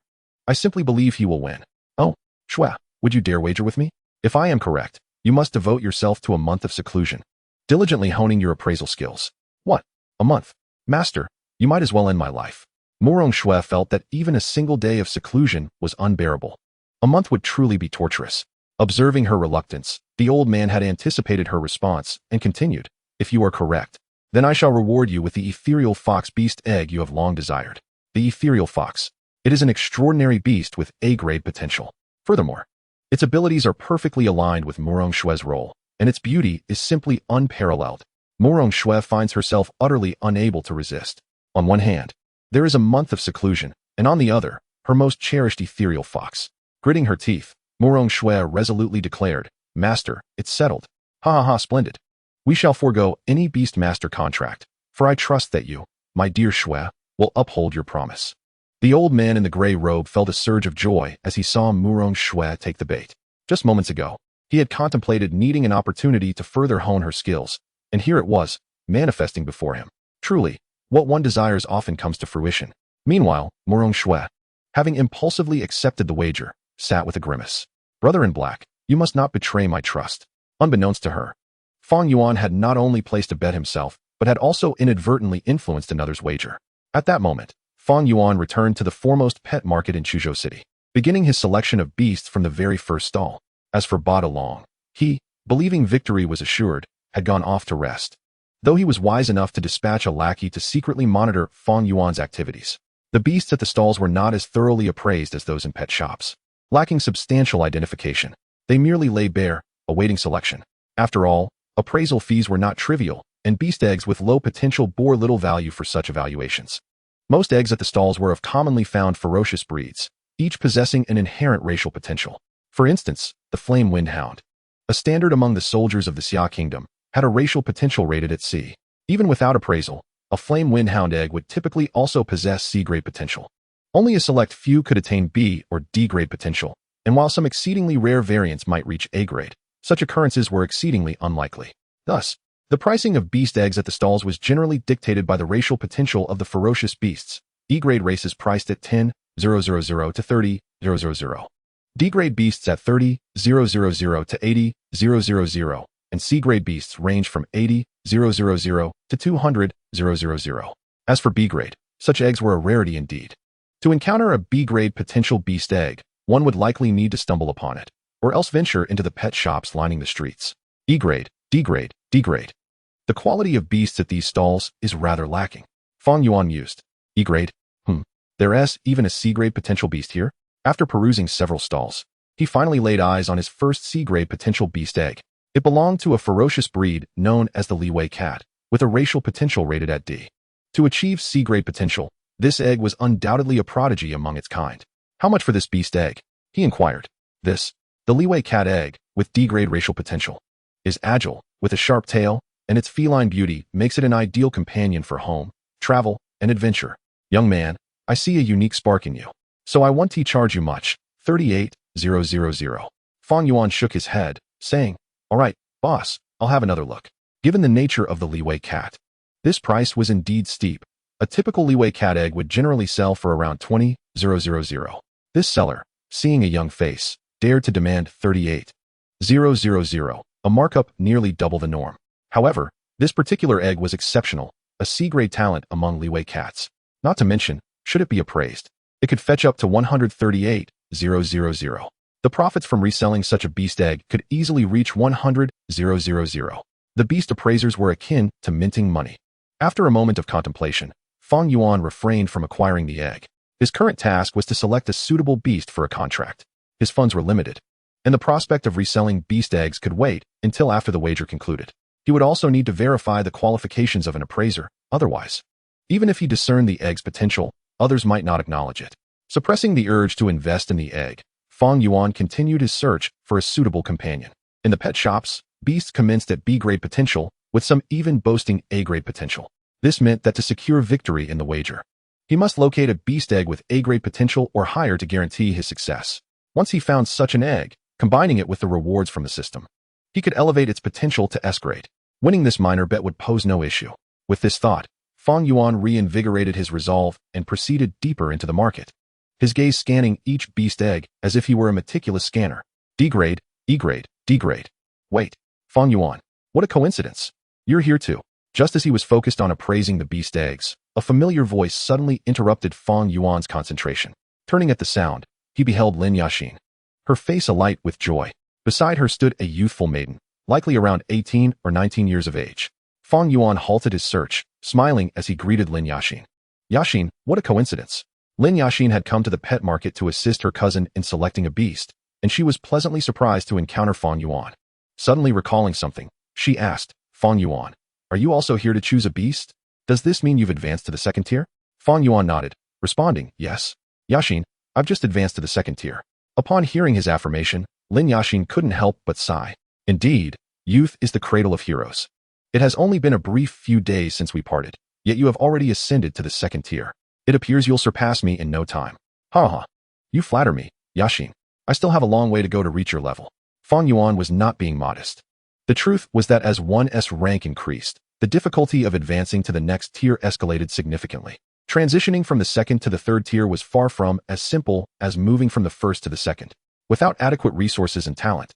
I simply believe he will win." "Oh, Shwe, would you dare wager with me? If I am correct, you must devote yourself to a month of seclusion, diligently honing your appraisal skills." "What? A month? Master, you might as well end my life." Murong Shwe felt that even a single day of seclusion was unbearable. A month would truly be torturous. Observing her reluctance, the old man had anticipated her response and continued, "If you are correct, then I shall reward you with the ethereal fox beast egg you have long desired." The ethereal fox. It is an extraordinary beast with A-grade potential. Furthermore, its abilities are perfectly aligned with Murong Shwe's role, and its beauty is simply unparalleled. Murong Shwe finds herself utterly unable to resist. On one hand, there is a month of seclusion, and on the other, her most cherished ethereal fox. Gritting her teeth, Murong Shwe resolutely declared, "Master, it's settled. Ha ha ha, splendid. We shall forego any beast master contract, for I trust that you, my dear Shwe, will uphold your promise." The old man in the gray robe felt a surge of joy as he saw Murong Shwe take the bait. Just moments ago, he had contemplated needing an opportunity to further hone her skills, and here it was, manifesting before him. Truly, what one desires often comes to fruition. Meanwhile, Murong Shwe, having impulsively accepted the wager, sat with a grimace. "Brother in black, you must not betray my trust." Unbeknownst to her, Fang Yuan had not only placed a bet himself, but had also inadvertently influenced another's wager. At that moment, Fang Yuan returned to the foremost pet market in Chuzhou City, beginning his selection of beasts from the very first stall. As for Ba Long, he, believing victory was assured, had gone off to rest. Though he was wise enough to dispatch a lackey to secretly monitor Fang Yuan's activities, the beasts at the stalls were not as thoroughly appraised as those in pet shops. Lacking substantial identification, they merely lay bare, awaiting selection. After all, appraisal fees were not trivial, and beast eggs with low potential bore little value for such evaluations. Most eggs at the stalls were of commonly found ferocious breeds, each possessing an inherent racial potential. For instance, the Flame Wind Hound, a standard among the soldiers of the Xia Kingdom, had a racial potential rated at C. Even without appraisal, a Flame Wind Hound egg would typically also possess C-grade potential. Only a select few could attain B or D-grade potential, and while some exceedingly rare variants might reach A-grade, such occurrences were exceedingly unlikely. Thus, the pricing of beast eggs at the stalls was generally dictated by the racial potential of the ferocious beasts. E-grade races priced at 10,000 to 30,000. D-grade beasts at 30,000 to 80,000, and C-grade beasts range from 80,000 to 200,000. As for B-grade, such eggs were a rarity indeed. To encounter a B-grade potential beast egg, one would likely need to stumble upon it, or else venture into the pet shops lining the streets. E-grade, D-grade, D-grade. The quality of beasts at these stalls is rather lacking. Fang Yuan mused. E-grade? There's even a C-grade potential beast here? After perusing several stalls, he finally laid eyes on his first C-grade potential beast egg. It belonged to a ferocious breed known as the Liwei cat, with a racial potential rated at D. To achieve C-grade potential, this egg was undoubtedly a prodigy among its kind. "How much for this beast egg?" he inquired. The Liwei cat egg, with D-grade racial potential, is agile, with a sharp tail, and its feline beauty makes it an ideal companion for home, travel, and adventure. Young man, I see a unique spark in you. So I want to charge you much, 38,000. Fang Yuan shook his head, saying, all right, boss, I'll have another look. Given the nature of the Liwei cat, this price was indeed steep. A typical Liwei cat egg would generally sell for around 20,000. This seller, seeing a young face, dared to demand 38,000, a markup nearly double the norm. However, this particular egg was exceptional, a C-grade talent among Liwei cats. Not to mention, should it be appraised, it could fetch up to 138,000. The profits from reselling such a beast egg could easily reach 100,000. The beast appraisers were akin to minting money. After a moment of contemplation, Fang Yuan refrained from acquiring the egg. His current task was to select a suitable beast for a contract. His funds were limited, and the prospect of reselling beast eggs could wait until after the wager concluded. He would also need to verify the qualifications of an appraiser, otherwise, even if he discerned the egg's potential, others might not acknowledge it. Suppressing the urge to invest in the egg, Fang Yuan continued his search for a suitable companion. In the pet shops, beasts commenced at B-grade potential, with some even boasting A-grade potential. This meant that to secure victory in the wager, he must locate a beast egg with A-grade potential or higher to guarantee his success. Once he found such an egg, combining it with the rewards from the system, he could elevate its potential to S-grade. Winning this minor bet would pose no issue. With this thought, Fang Yuan reinvigorated his resolve and proceeded deeper into the market, his gaze scanning each beast egg as if he were a meticulous scanner. D-grade, E-grade, D-grade. Wait, Fang Yuan, what a coincidence. You're here too. Just as he was focused on appraising the beast eggs, a familiar voice suddenly interrupted Fang Yuan's concentration. Turning at the sound, he beheld Lin Yaxin, her face alight with joy. Beside her stood a youthful maiden, likely around 18 or 19 years of age. Fang Yuan halted his search, smiling as he greeted Lin Yaxin. Yaxin, what a coincidence. Lin Yaxin had come to the pet market to assist her cousin in selecting a beast, and she was pleasantly surprised to encounter Fang Yuan. Suddenly recalling something, she asked, Fang Yuan, are you also here to choose a beast? Does this mean you've advanced to the second tier? Fang Yuan nodded, responding, yes. Yaxin, I've just advanced to the second tier. Upon hearing his affirmation, Lin Yaxin couldn't help but sigh. Indeed, youth is the cradle of heroes. It has only been a brief few days since we parted, yet you have already ascended to the second tier. It appears you'll surpass me in no time. Ha ha. You flatter me, Yaxin. I still have a long way to go to reach your level. Fang Yuan was not being modest. The truth was that as one's rank increased, the difficulty of advancing to the next tier escalated significantly. Transitioning from the second to the third tier was far from as simple as moving from the first to the second. Without adequate resources and talent,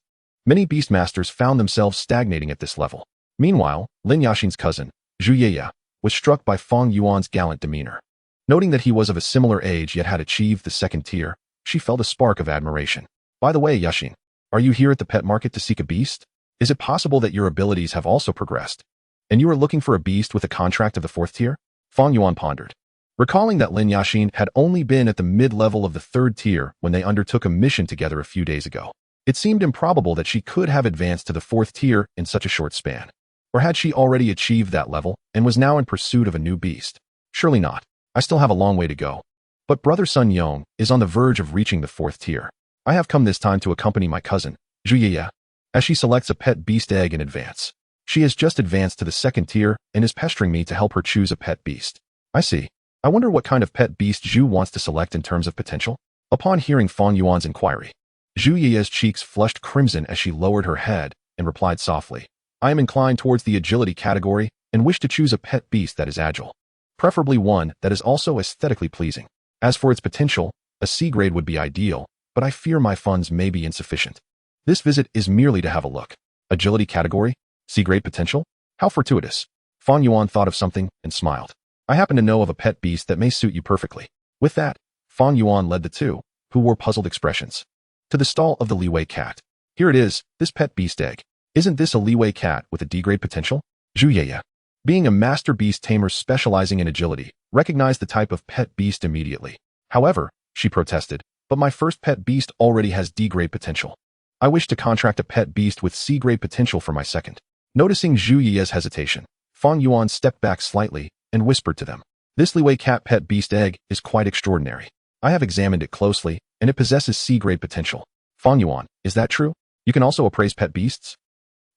many beastmasters found themselves stagnating at this level. Meanwhile, Lin Yaxin's cousin, Zhu Yeya, was struck by Fang Yuan's gallant demeanor. Noting that he was of a similar age yet had achieved the second tier, she felt a spark of admiration. By the way, Yaxin, are you here at the pet market to seek a beast? Is it possible that your abilities have also progressed, and you are looking for a beast with a contract of the fourth tier? Fang Yuan pondered, recalling that Lin Yaxin had only been at the mid-level of the third tier when they undertook a mission together a few days ago. It seemed improbable that she could have advanced to the fourth tier in such a short span. Or had she already achieved that level and was now in pursuit of a new beast? Surely not. I still have a long way to go. But brother Sun Yong is on the verge of reaching the fourth tier. I have come this time to accompany my cousin, Zhu Yeya, as she selects a pet beast egg in advance. She has just advanced to the second tier and is pestering me to help her choose a pet beast. I see. I wonder what kind of pet beast Zhu wants to select in terms of potential? Upon hearing Fang Yuan's inquiry, Zhu Yeya's cheeks flushed crimson as she lowered her head and replied softly, I am inclined towards the agility category and wish to choose a pet beast that is agile, preferably one that is also aesthetically pleasing. As for its potential, a C grade would be ideal, but I fear my funds may be insufficient. This visit is merely to have a look. Agility category? C grade potential? How fortuitous. Fang Yuan thought of something and smiled. I happen to know of a pet beast that may suit you perfectly. With that, Fang Yuan led the two, who wore puzzled expressions, to the stall of the Liwei cat. Here it is, this pet beast egg. Isn't this a Liwei cat with a D-grade potential? Zhu Yeya, being a master beast tamer specializing in agility, recognized the type of pet beast immediately. However, she protested, but my first pet beast already has D-grade potential. I wish to contract a pet beast with C-grade potential for my second. Noticing Zhu Yeya's hesitation, Fang Yuan stepped back slightly and whispered to them. This Liwei cat pet beast egg is quite extraordinary. I have examined it closely, and it possesses C-grade potential. Fang Yuan, is that true? You can also appraise pet beasts?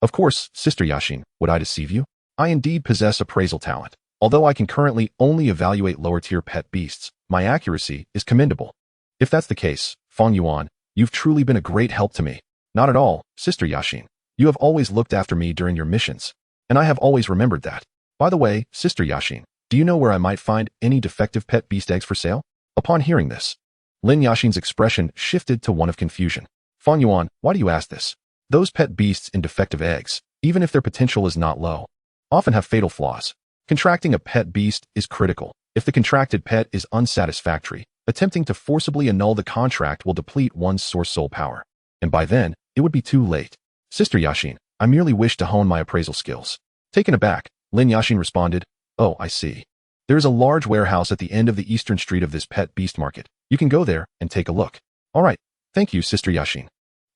Of course, Sister Yaxin, would I deceive you? I indeed possess appraisal talent. Although I can currently only evaluate lower-tier pet beasts, my accuracy is commendable. If that's the case, Fang Yuan, you've truly been a great help to me. Not at all, Sister Yashin. You have always looked after me during your missions, and I have always remembered that. By the way, Sister Yashin, do you know where I might find any defective pet beast eggs for sale? Upon hearing this, Lin Yashin's expression shifted to one of confusion. Fang Yuan, why do you ask this? Those pet beasts in defective eggs, even if their potential is not low, often have fatal flaws. Contracting a pet beast is critical. If the contracted pet is unsatisfactory, attempting to forcibly annul the contract will deplete one's source soul power. And by then, it would be too late. Sister Yashin, I merely wish to hone my appraisal skills. Taken aback, Lin Yashin responded, Oh, I see. There is a large warehouse at the end of the eastern street of this pet beast market. You can go there and take a look. All right. Thank you, Sister Yashin.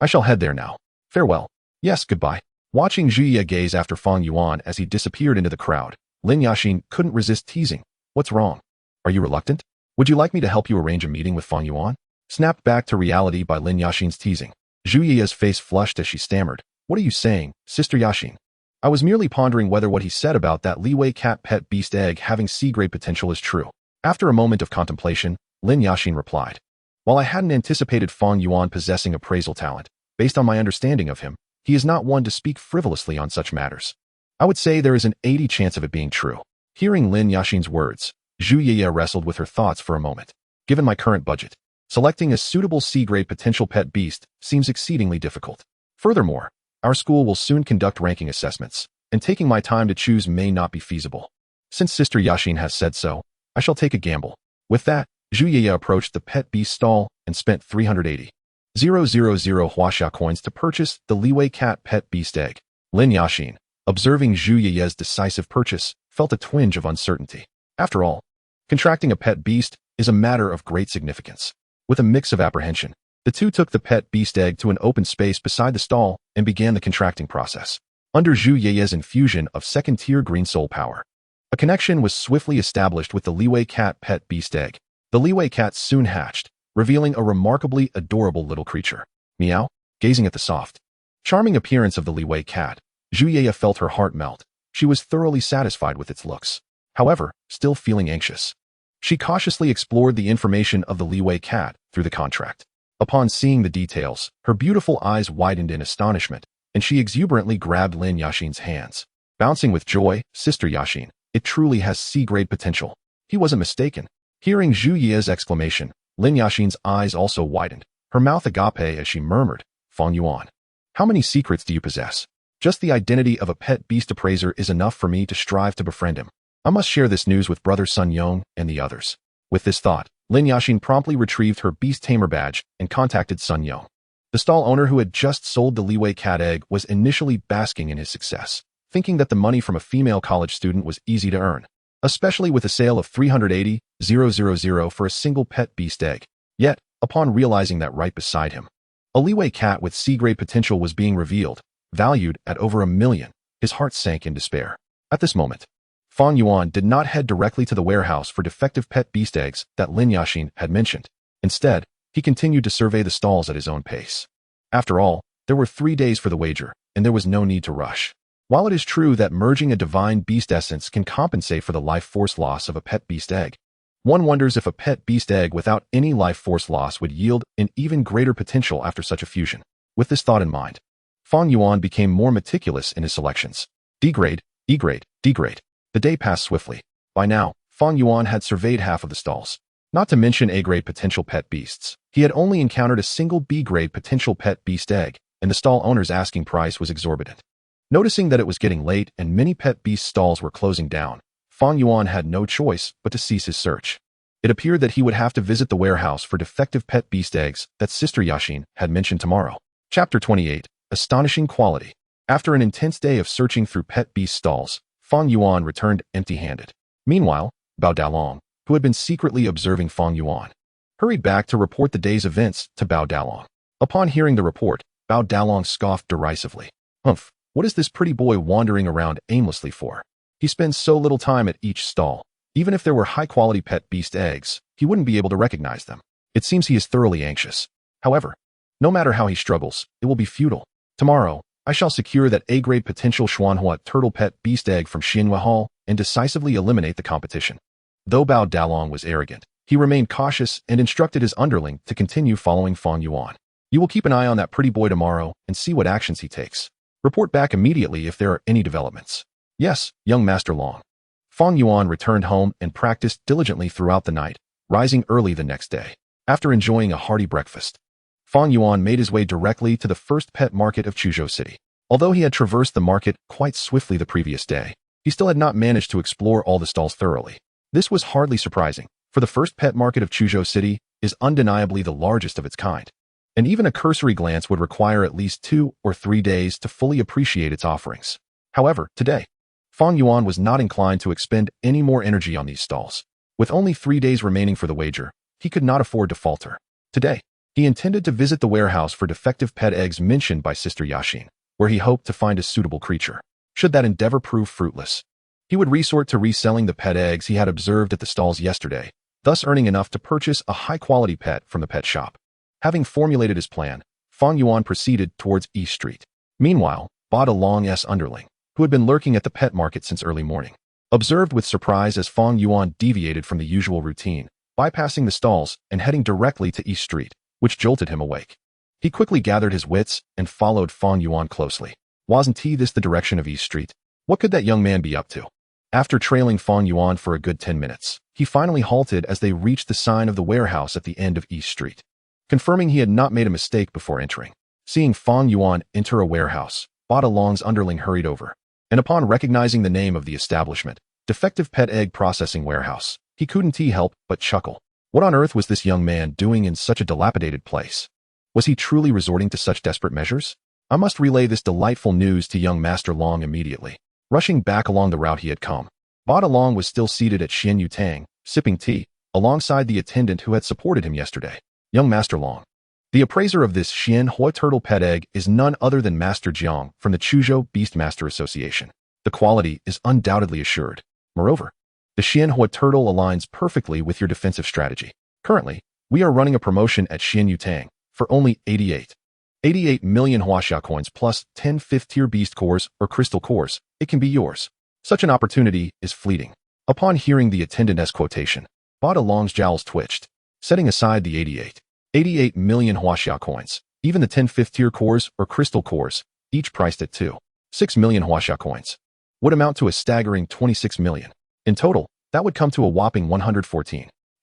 I shall head there now. Farewell. Yes, goodbye. Watching Zhuye gaze after Fang Yuan as he disappeared into the crowd, Lin Yashin couldn't resist teasing. What's wrong? Are you reluctant? Would you like me to help you arrange a meeting with Fang Yuan? Snapped back to reality by Lin Yashin's teasing. Zhuye's face flushed as she stammered. What are you saying, Sister Yashin? I was merely pondering whether what he said about that Liwei cat pet beast egg having C-grade potential is true. After a moment of contemplation, Lin Yashin replied. While I hadn't anticipated Fang Yuan possessing appraisal talent, based on my understanding of him, he is not one to speak frivolously on such matters. I would say there is an 80% chance of it being true. Hearing Lin Yashin's words, Zhuye wrestled with her thoughts for a moment. Given my current budget, selecting a suitable C-grade potential pet beast seems exceedingly difficult. Furthermore, our school will soon conduct ranking assessments, and taking my time to choose may not be feasible. Since Sister Yashin has said so, I shall take a gamble. With that, Zhuye approached the pet beast stall and spent 380,000 Huaxia coins to purchase the Liwei cat pet beast egg. Lin Yashin, observing Zhuye's decisive purchase, felt a twinge of uncertainty. After all, contracting a pet beast is a matter of great significance. With a mix of apprehension, the two took the pet beast egg to an open space beside the stall and began the contracting process. Under Zhuye's infusion of second-tier green soul power, a connection was swiftly established with the Liwei cat pet beast egg. The Liwei cat soon hatched, revealing a remarkably adorable little creature. Meow, gazing at the soft, charming appearance of the Liwei cat, Zhuye felt her heart melt. She was thoroughly satisfied with its looks. However, still feeling anxious, she cautiously explored the information of the Liwei cat through the contract. Upon seeing the details, her beautiful eyes widened in astonishment, and she exuberantly grabbed Lin Yashin's hands. Bouncing with joy, Sister Yashin, it truly has C-grade potential. He wasn't mistaken. Hearing Zhuye's exclamation, Lin Yashin's eyes also widened, her mouth agape as she murmured, Fang Yuan, how many secrets do you possess? Just the identity of a pet beast appraiser is enough for me to strive to befriend him. I must share this news with brother Sun Yong and the others. With this thought, Lin Yashin promptly retrieved her beast tamer badge and contacted Sun Yong. The stall owner who had just sold the Liwei cat egg was initially basking in his success, thinking that the money from a female college student was easy to earn, especially with a sale of 380,000 for a single pet beast egg. Yet, upon realizing that right beside him, a Liwei cat with C-grade potential was being revealed, valued at over $1 million, his heart sank in despair. At this moment, Fang Yuan did not head directly to the warehouse for defective pet beast eggs that Lin Yashin had mentioned. Instead, he continued to survey the stalls at his own pace. After all, there were 3 days for the wager, and there was no need to rush. While it is true that merging a divine beast essence can compensate for the life force loss of a pet beast egg, one wonders if a pet beast egg without any life force loss would yield an even greater potential after such a fusion. With this thought in mind, Fang Yuan became more meticulous in his selections. D-grade, E-grade, D-grade. The day passed swiftly. By now, Fang Yuan had surveyed half of the stalls. Not to mention A-grade potential pet beasts, he had only encountered a single B-grade potential pet beast egg, and the stall owner's asking price was exorbitant. Noticing that it was getting late and many pet beast stalls were closing down, Fang Yuan had no choice but to cease his search. It appeared that he would have to visit the warehouse for defective pet beast eggs that Sister Yashin had mentioned tomorrow. Chapter 28, Astonishing Quality. After an intense day of searching through pet beast stalls, Fang Yuan returned empty-handed. Meanwhile, Bao Dalong, who had been secretly observing Fang Yuan, hurried back to report the day's events to Bao Dalong. Upon hearing the report, Bao Dalong scoffed derisively. Humph, what is this pretty boy wandering around aimlessly for? He spends so little time at each stall. Even if there were high-quality pet beast eggs, he wouldn't be able to recognize them. It seems he is thoroughly anxious. However, no matter how he struggles, it will be futile. Tomorrow, I shall secure that A-grade potential Xuanhua turtle pet beast egg from Xinhua Hall and decisively eliminate the competition. Though Bao Dalong was arrogant, he remained cautious and instructed his underling to continue following Fang Yuan. You will keep an eye on that pretty boy tomorrow and see what actions he takes. Report back immediately if there are any developments. Yes, young Master Long. Fang Yuan returned home and practiced diligently throughout the night, rising early the next day. After enjoying a hearty breakfast, Fang Yuan made his way directly to the first pet market of Chuzhou City. Although he had traversed the market quite swiftly the previous day, he still had not managed to explore all the stalls thoroughly. This was hardly surprising, for the first pet market of Chuzhou City is undeniably the largest of its kind, and even a cursory glance would require at least 2 or 3 days to fully appreciate its offerings. However, today, Fang Yuan was not inclined to expend any more energy on these stalls. With only 3 days remaining for the wager, he could not afford to falter. Today, he intended to visit the warehouse for defective pet eggs mentioned by Sister Yashin, where he hoped to find a suitable creature. Should that endeavor prove fruitless, he would resort to reselling the pet eggs he had observed at the stalls yesterday, thus earning enough to purchase a high-quality pet from the pet shop. Having formulated his plan, Fang Yuan proceeded towards East Street. Meanwhile, Ba Dalong's underling, who had been lurking at the pet market since early morning, observed with surprise as Fang Yuan deviated from the usual routine, bypassing the stalls and heading directly to East Street, which jolted him awake. He quickly gathered his wits and followed Fang Yuan closely. Wasn't this the direction of East Street? What could that young man be up to? After trailing Fang Yuan for a good 10 minutes, he finally halted as they reached the sign of the warehouse at the end of East Street. Confirming he had not made a mistake before entering, seeing Fang Yuan enter a warehouse, Ba Dalong's underling hurried over, and upon recognizing the name of the establishment, Defective Pet Egg Processing Warehouse, he couldn't help but chuckle. What on earth was this young man doing in such a dilapidated place? Was he truly resorting to such desperate measures? I must relay this delightful news to young Master Long immediately. Rushing back along the route he had come, Ba Dalong was still seated at Xian Yu Tang, sipping tea, alongside the attendant who had supported him yesterday. Young Master Long. The appraiser of this Xian Hui turtle pet egg is none other than Master Jiang from the Chuzhou Beastmaster Association. The quality is undoubtedly assured. Moreover, the Xian Hui turtle aligns perfectly with your defensive strategy. Currently, we are running a promotion at Xian Yu Tang for only 88 million Huaxia coins plus 10 fifth-tier beast cores or crystal cores. It can be yours. Such an opportunity is fleeting. Upon hearing the attendant's quotation, Ba Dalong's jowls twitched, setting aside the 88 million Huaxia coins, even the 10 fifth-tier cores or crystal cores, each priced at 6 million Huaxia coins, would amount to a staggering 26 million. In total, that would come to a whopping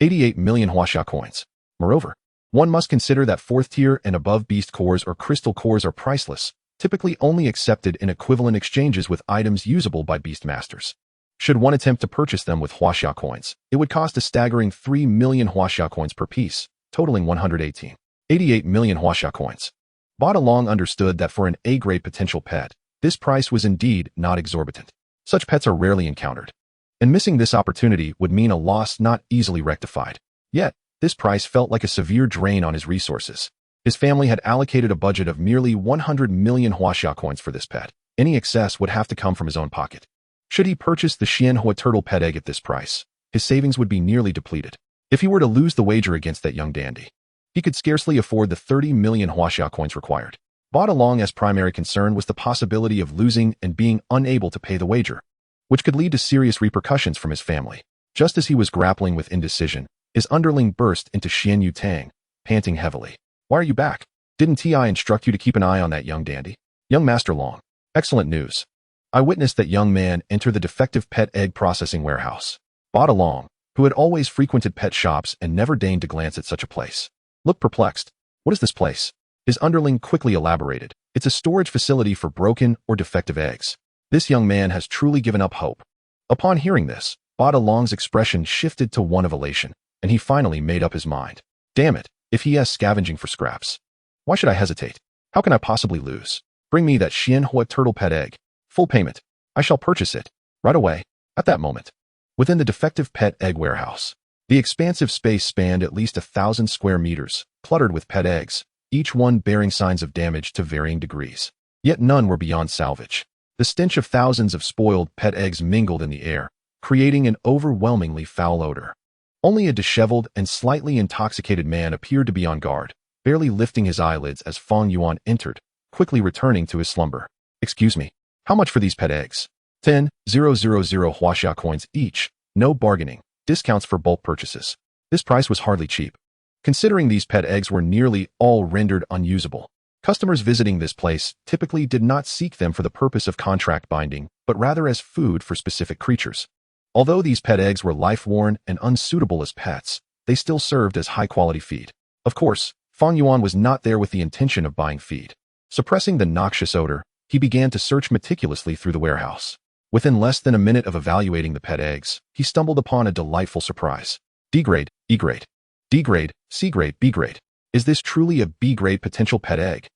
88 million Huaxia coins. Moreover, one must consider that 4th tier and above beast cores or crystal cores are priceless, typically only accepted in equivalent exchanges with items usable by beast masters. Should one attempt to purchase them with Huaxia coins, it would cost a staggering 3 million Huaxia coins per piece, totaling 88 million Huaxia coins. Ba Dalong understood that for an A-grade potential pet, this price was indeed not exorbitant. Such pets are rarely encountered, and missing this opportunity would mean a loss not easily rectified. Yet, this price felt like a severe drain on his resources. His family had allocated a budget of merely 100 million Huaxia coins for this pet. Any excess would have to come from his own pocket. Should he purchase the Xian Hui turtle pet egg at this price, his savings would be nearly depleted. If he were to lose the wager against that young dandy, he could scarcely afford the 30 million Huaxia coins required. Ba Dalong's primary concern was the possibility of losing and being unable to pay the wager, which could lead to serious repercussions from his family. Just as he was grappling with indecision, his underling burst into Xian Yu Tang, panting heavily. Why are you back? Didn't I instruct you to keep an eye on that young dandy? Young Master Long. Excellent news. I witnessed that young man enter the defective pet egg processing warehouse. Ba Dalong, who had always frequented pet shops and never deigned to glance at such a place, looked perplexed. What is this place? His underling quickly elaborated. It's a storage facility for broken or defective eggs. This young man has truly given up hope. Upon hearing this, Ba Dalong's expression shifted to one of elation, and he finally made up his mind. Damn it, if he is scavenging for scraps, why should I hesitate? How can I possibly lose? Bring me that Xian Hui turtle pet egg. Full payment. I shall purchase it. Right away. At that moment. Within the defective pet egg warehouse, the expansive space spanned at least 1,000 square meters, cluttered with pet eggs, each one bearing signs of damage to varying degrees. Yet none were beyond salvage. The stench of thousands of spoiled pet eggs mingled in the air, creating an overwhelmingly foul odor. Only a disheveled and slightly intoxicated man appeared to be on guard, barely lifting his eyelids as Fang Yuan entered, quickly returning to his slumber. Excuse me, how much for these pet eggs? 10,000 Huaxia coins each, no bargaining, discounts for bulk purchases. This price was hardly cheap, considering these pet eggs were nearly all rendered unusable. Customers visiting this place typically did not seek them for the purpose of contract binding, but rather as food for specific creatures. Although these pet eggs were life-worn and unsuitable as pets, they still served as high-quality feed. Of course, Fang Yuan was not there with the intention of buying feed. Suppressing the noxious odor, he began to search meticulously through the warehouse. Within less than a minute of evaluating the pet eggs, he stumbled upon a delightful surprise. D-grade, E-grade. D-grade, C-grade, B-grade. Is this truly a B-grade potential pet egg?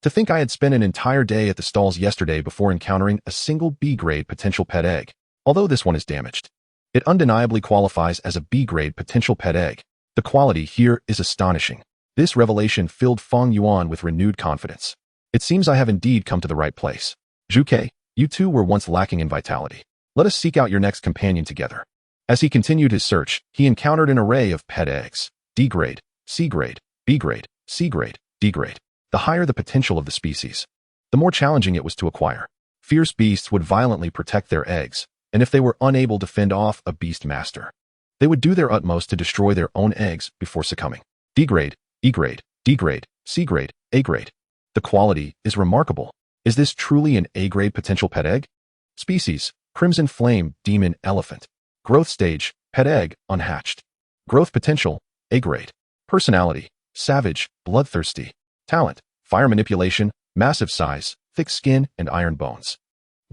To think I had spent an entire day at the stalls yesterday before encountering a single B-grade potential pet egg. Although this one is damaged, it undeniably qualifies as a B-grade potential pet egg. The quality here is astonishing. This revelation filled Fang Yuan with renewed confidence. It seems I have indeed come to the right place. Zhuke, you two were once lacking in vitality. Let us seek out your next companion together. As he continued his search, he encountered an array of pet eggs. D-grade, C-grade, B-grade, C-grade, D-grade. The higher the potential of the species, the more challenging it was to acquire. Fierce beasts would violently protect their eggs, and if they were unable to fend off a beast master, they would do their utmost to destroy their own eggs before succumbing. D-grade, E-grade, D-grade, C-grade, A-grade. The quality is remarkable. Is this truly an A-grade potential pet egg? Species, Crimson Flame Demon Elephant. Growth stage, pet egg, unhatched. Growth potential, A-grade. Personality, savage, bloodthirsty. Talent, fire manipulation, massive size, thick skin, and iron bones.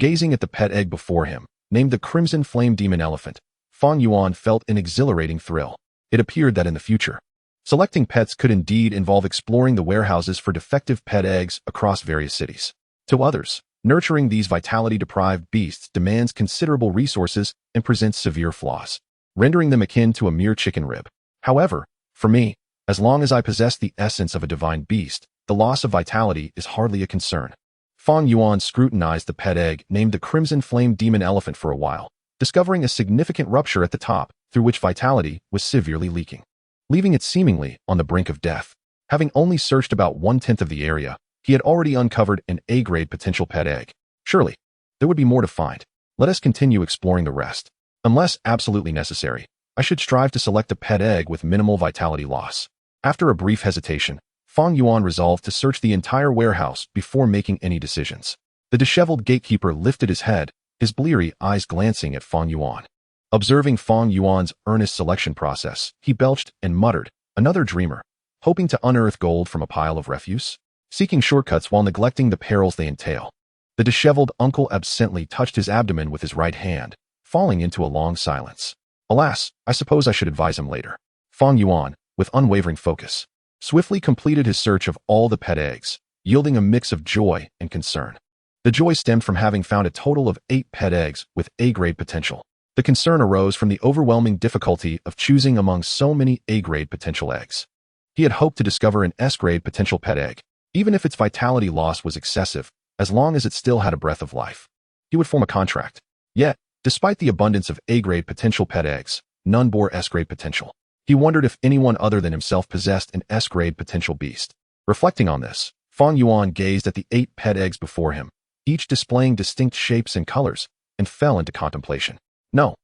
Gazing at the pet egg before him, named the Crimson Flame Demon Elephant, Fang Yuan felt an exhilarating thrill. It appeared that in the future, selecting pets could indeed involve exploring the warehouses for defective pet eggs across various cities. To others, nurturing these vitality-deprived beasts demands considerable resources and presents severe flaws, rendering them akin to a mere chicken rib. However, for me, as long as I possess the essence of a divine beast, the loss of vitality is hardly a concern. Fang Yuan scrutinized the pet egg named the Crimson Flame Demon Elephant for a while, discovering a significant rupture at the top through which vitality was severely leaking, leaving it seemingly on the brink of death. Having only searched about 1/10 of the area, he had already uncovered an A-grade potential pet egg. Surely, there would be more to find. Let us continue exploring the rest. Unless absolutely necessary, I should strive to select a pet egg with minimal vitality loss. After a brief hesitation, Fang Yuan resolved to search the entire warehouse before making any decisions. The disheveled gatekeeper lifted his head, his bleary eyes glancing at Fang Yuan. Observing Fang Yuan's earnest selection process, he belched and muttered, "Another dreamer, hoping to unearth gold from a pile of refuse? Seeking shortcuts while neglecting the perils they entail." The disheveled uncle absently touched his abdomen with his right hand, falling into a long silence. Alas, I suppose I should advise him later. Fang Yuan, with unwavering focus, swiftly completed his search of all the pet eggs, yielding a mix of joy and concern. The joy stemmed from having found a total of 8 pet eggs with A-grade potential. The concern arose from the overwhelming difficulty of choosing among so many A-grade potential eggs. He had hoped to discover an S-grade potential pet egg, even if its vitality loss was excessive, as long as it still had a breath of life. He would form a contract. Yet, despite the abundance of A-grade potential pet eggs, none bore S-grade potential. He wondered if anyone other than himself possessed an S-grade potential beast. Reflecting on this, Fang Yuan gazed at the 8 pet eggs before him, each displaying distinct shapes and colors, and fell into contemplation. No,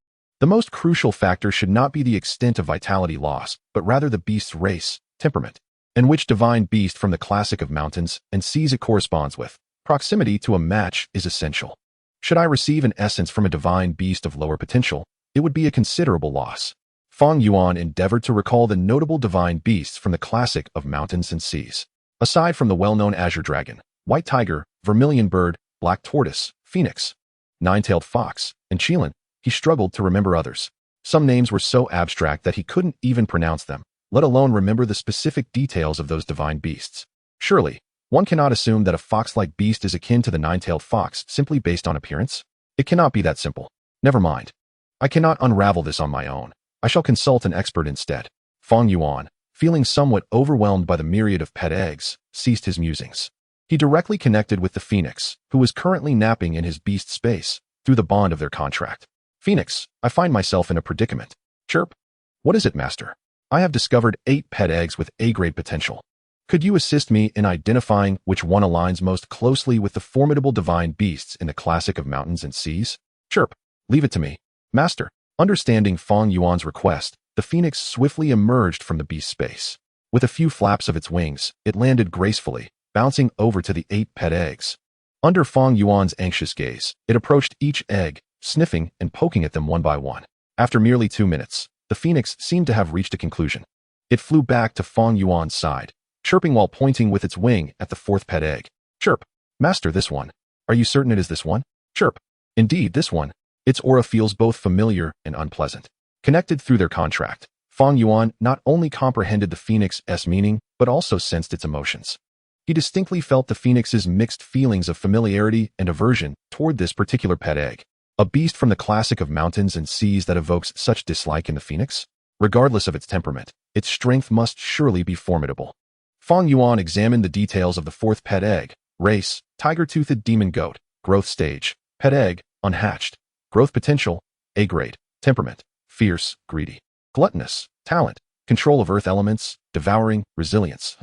the most crucial factor should not be the extent of vitality loss, but rather the beast's race, temperament, and which divine beast from the classic of mountains and seas it corresponds with. Proximity to a match is essential. Should I receive an essence from a divine beast of lower potential, it would be a considerable loss. Fang Yuan endeavored to recall the notable divine beasts from the classic of mountains and seas. Aside from the well-known Azure Dragon, White Tiger, Vermilion Bird, Black Tortoise, Phoenix, Nine-tailed Fox, and Qiongqi, he struggled to remember others. Some names were so abstract that he couldn't even pronounce them, let alone remember the specific details of those divine beasts. Surely, one cannot assume that a fox-like beast is akin to the nine-tailed fox simply based on appearance. It cannot be that simple. Never mind. I cannot unravel this on my own. I shall consult an expert instead. Fang Yuan, feeling somewhat overwhelmed by the myriad of pet eggs, ceased his musings. He directly connected with the Phoenix, who was currently napping in his beast space, through the bond of their contract. "Phoenix, I find myself in a predicament." "Chirp." "What is it, master?" "I have discovered 8 pet eggs with A-grade potential. Could you assist me in identifying which one aligns most closely with the formidable divine beasts in the classic of mountains and seas?" Chirp. Leave it to me. Master. Understanding Fang Yuan's request, the phoenix swiftly emerged from the beast's space. With a few flaps of its wings, it landed gracefully, bouncing over to the 8 pet eggs. Under Fang Yuan's anxious gaze, it approached each egg, sniffing and poking at them one by one. After merely 2 minutes, the phoenix seemed to have reached a conclusion. It flew back to Fang Yuan's side, chirping while pointing with its wing at the 4th pet egg. Chirp. Master, this one. Are you certain it is this one? Chirp. Indeed, this one. Its aura feels both familiar and unpleasant. Connected through their contract, Fang Yuan not only comprehended the phoenix's meaning, but also sensed its emotions. He distinctly felt the phoenix's mixed feelings of familiarity and aversion toward this particular pet egg. A beast from the classic of mountains and seas that evokes such dislike in the phoenix? Regardless of its temperament, its strength must surely be formidable. Fang Yuan examined the details of the 4th pet egg. Race, tiger-toothed demon goat. Growth stage, pet egg, unhatched. Growth potential, A grade. Temperament, fierce, greedy. Gluttonous, talent, control of earth elements, devouring, resilience.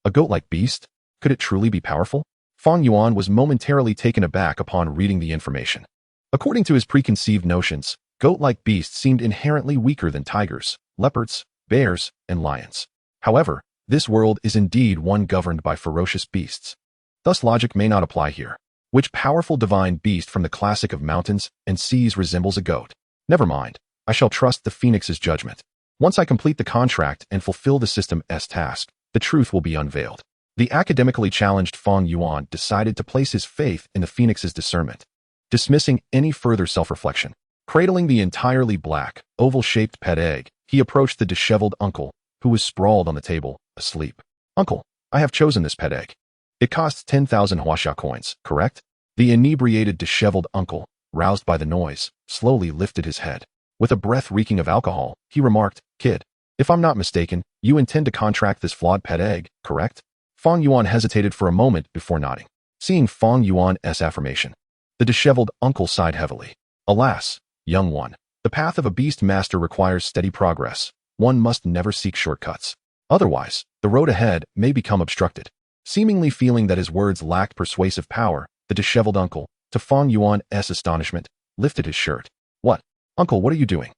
A goat-like beast? Could it truly be powerful? Fang Yuan was momentarily taken aback upon reading the information. According to his preconceived notions, goat-like beasts seemed inherently weaker than tigers, leopards, bears, and lions. However, this world is indeed one governed by ferocious beasts. Thus logic may not apply here. Which powerful divine beast from the classic of mountains and seas resembles a goat? Never mind, I shall trust the phoenix's judgment. Once I complete the contract and fulfill the system's task, the truth will be unveiled. The academically challenged Fang Yuan decided to place his faith in the phoenix's discernment. Dismissing any further self-reflection, cradling the entirely black, oval-shaped pet egg, he approached the disheveled uncle, who was sprawled on the table, asleep. Uncle, I have chosen this pet egg. It costs 10,000 huaxia coins, correct? The inebriated disheveled uncle, roused by the noise, slowly lifted his head. With a breath reeking of alcohol, he remarked, Kid, if I'm not mistaken, you intend to contract this flawed pet egg, correct? Fang Yuan hesitated for a moment before nodding. Seeing Fang Yuan's affirmation, the disheveled uncle sighed heavily. Alas, young one, the path of a beast master requires steady progress. One must never seek shortcuts. Otherwise, the road ahead may become obstructed. Seemingly feeling that his words lacked persuasive power, the disheveled uncle, to Fang Yuan's astonishment, lifted his shirt. What? Uncle, what are you doing?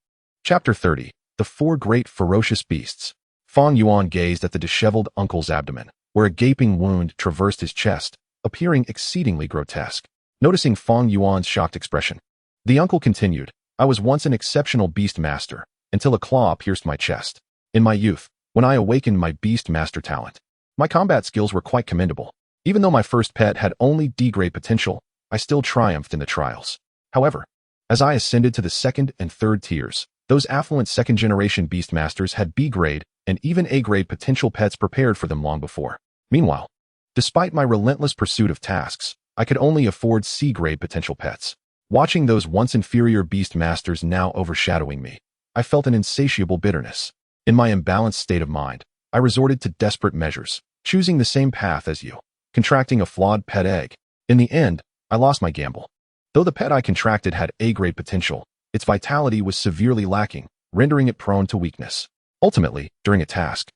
Chapter 30. The 4 Great Ferocious Beasts. Fang Yuan gazed at the disheveled uncle's abdomen, where a gaping wound traversed his chest, appearing exceedingly grotesque. Noticing Fang Yuan's shocked expression, the uncle continued, I was once an exceptional beast master, until a claw pierced my chest. In my youth, when I awakened my beast master talent, my combat skills were quite commendable. Even though my first pet had only D-grade potential, I still triumphed in the trials. However, as I ascended to the 2nd and 3rd tiers, those affluent 2nd-generation beastmasters had B-grade and even A-grade potential pets prepared for them long before. Meanwhile, despite my relentless pursuit of tasks, I could only afford C-grade potential pets. Watching those once inferior beastmasters now overshadowing me, I felt an insatiable bitterness. In my imbalanced state of mind, I resorted to desperate measures, choosing the same path as you, contracting a flawed pet egg. In the end, I lost my gamble. Though the pet I contracted had A-grade potential, its vitality was severely lacking, rendering it prone to weakness. Ultimately, during a task,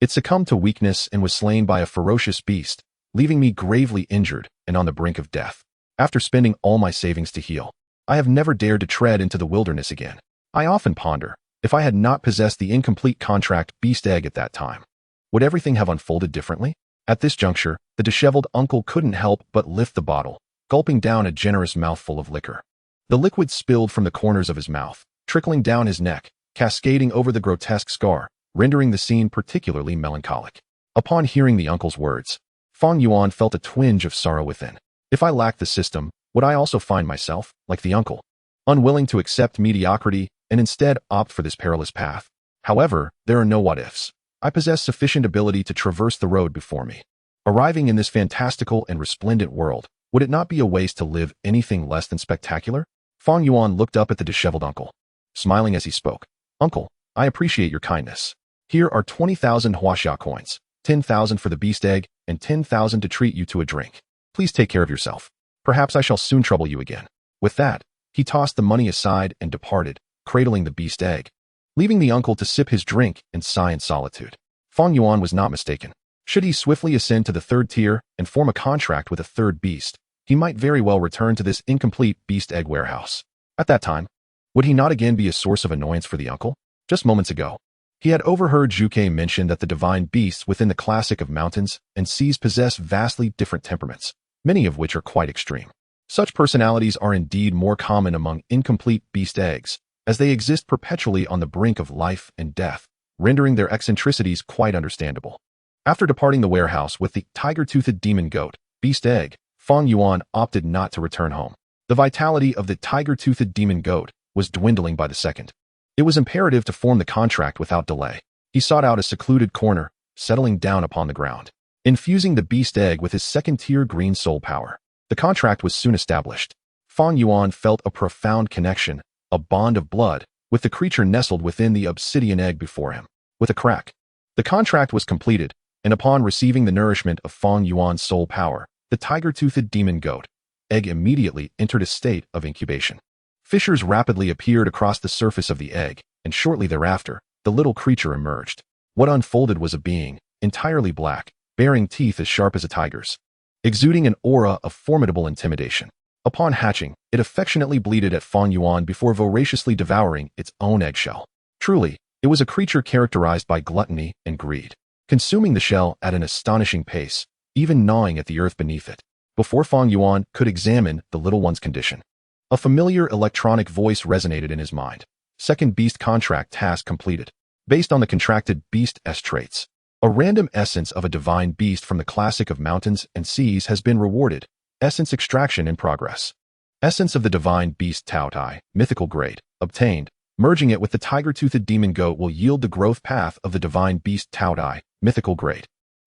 it succumbed to weakness and was slain by a ferocious beast, leaving me gravely injured and on the brink of death. After spending all my savings to heal, I have never dared to tread into the wilderness again. I often ponder, if I had not possessed the incomplete contract beast egg at that time, would everything have unfolded differently? At this juncture, the disheveled uncle couldn't help but lift the bottle, gulping down a generous mouthful of liquor. The liquid spilled from the corners of his mouth, trickling down his neck, cascading over the grotesque scar, rendering the scene particularly melancholic. Upon hearing the uncle's words, Fang Yuan felt a twinge of sorrow within. If I lacked the system, would I also find myself, like the uncle, unwilling to accept mediocrity and instead opt for this perilous path? However, there are no what-ifs. I possess sufficient ability to traverse the road before me. Arriving in this fantastical and resplendent world, would it not be a waste to live anything less than spectacular? Fang Yuan looked up at the disheveled uncle, smiling as he spoke. Uncle, I appreciate your kindness. Here are 20,000 huaxia coins, 10,000 for the beast egg, and 10,000 to treat you to a drink. Please take care of yourself. Perhaps I shall soon trouble you again. With that, he tossed the money aside and departed, cradling the beast egg, leaving the uncle to sip his drink and sigh in solitude. Fang Yuan was not mistaken. Should he swiftly ascend to the 3rd tier and form a contract with a 3rd beast, he might very well return to this incomplete beast egg warehouse. At that time, would he not again be a source of annoyance for the uncle? Just moments ago, he had overheard Qiongqi mention that the divine beasts within the classic of mountains and seas possess vastly different temperaments, many of which are quite extreme. Such personalities are indeed more common among incomplete beast eggs, as they exist perpetually on the brink of life and death, rendering their eccentricities quite understandable. After departing the warehouse with the tiger-toothed demon goat, beast egg, Fang Yuan opted not to return home. The vitality of the tiger-toothed demon goat was dwindling by the second. It was imperative to form the contract without delay. He sought out a secluded corner, settling down upon the ground. Infusing the beast egg with his second-tier green soul power, the contract was soon established. Fang Yuan felt a profound connection, a bond of blood, with the creature nestled within the obsidian egg before him. With a crack, the contract was completed, and upon receiving the nourishment of Fang Yuan's soul power, the tiger-toothed demon goat egg immediately entered a state of incubation. Fissures rapidly appeared across the surface of the egg, and shortly thereafter, the little creature emerged. What unfolded was a being, entirely black, bearing teeth as sharp as a tiger's, exuding an aura of formidable intimidation. Upon hatching, it affectionately bleated at Fang Yuan before voraciously devouring its own eggshell. Truly, it was a creature characterized by gluttony and greed, consuming the shell at an astonishing pace, even gnawing at the earth beneath it. Before Fang Yuan could examine the little one's condition, a familiar electronic voice resonated in his mind. Second beast contract task completed. Based on the contracted beast S traits, a random essence of a divine beast from the classic of mountains and seas has been rewarded. Essence extraction in progress. Essence of the divine beast Taotie, mythical grade, obtained. Merging it with the tiger-toothed demon goat will yield the growth path of the divine beast Taotie, mythical grade.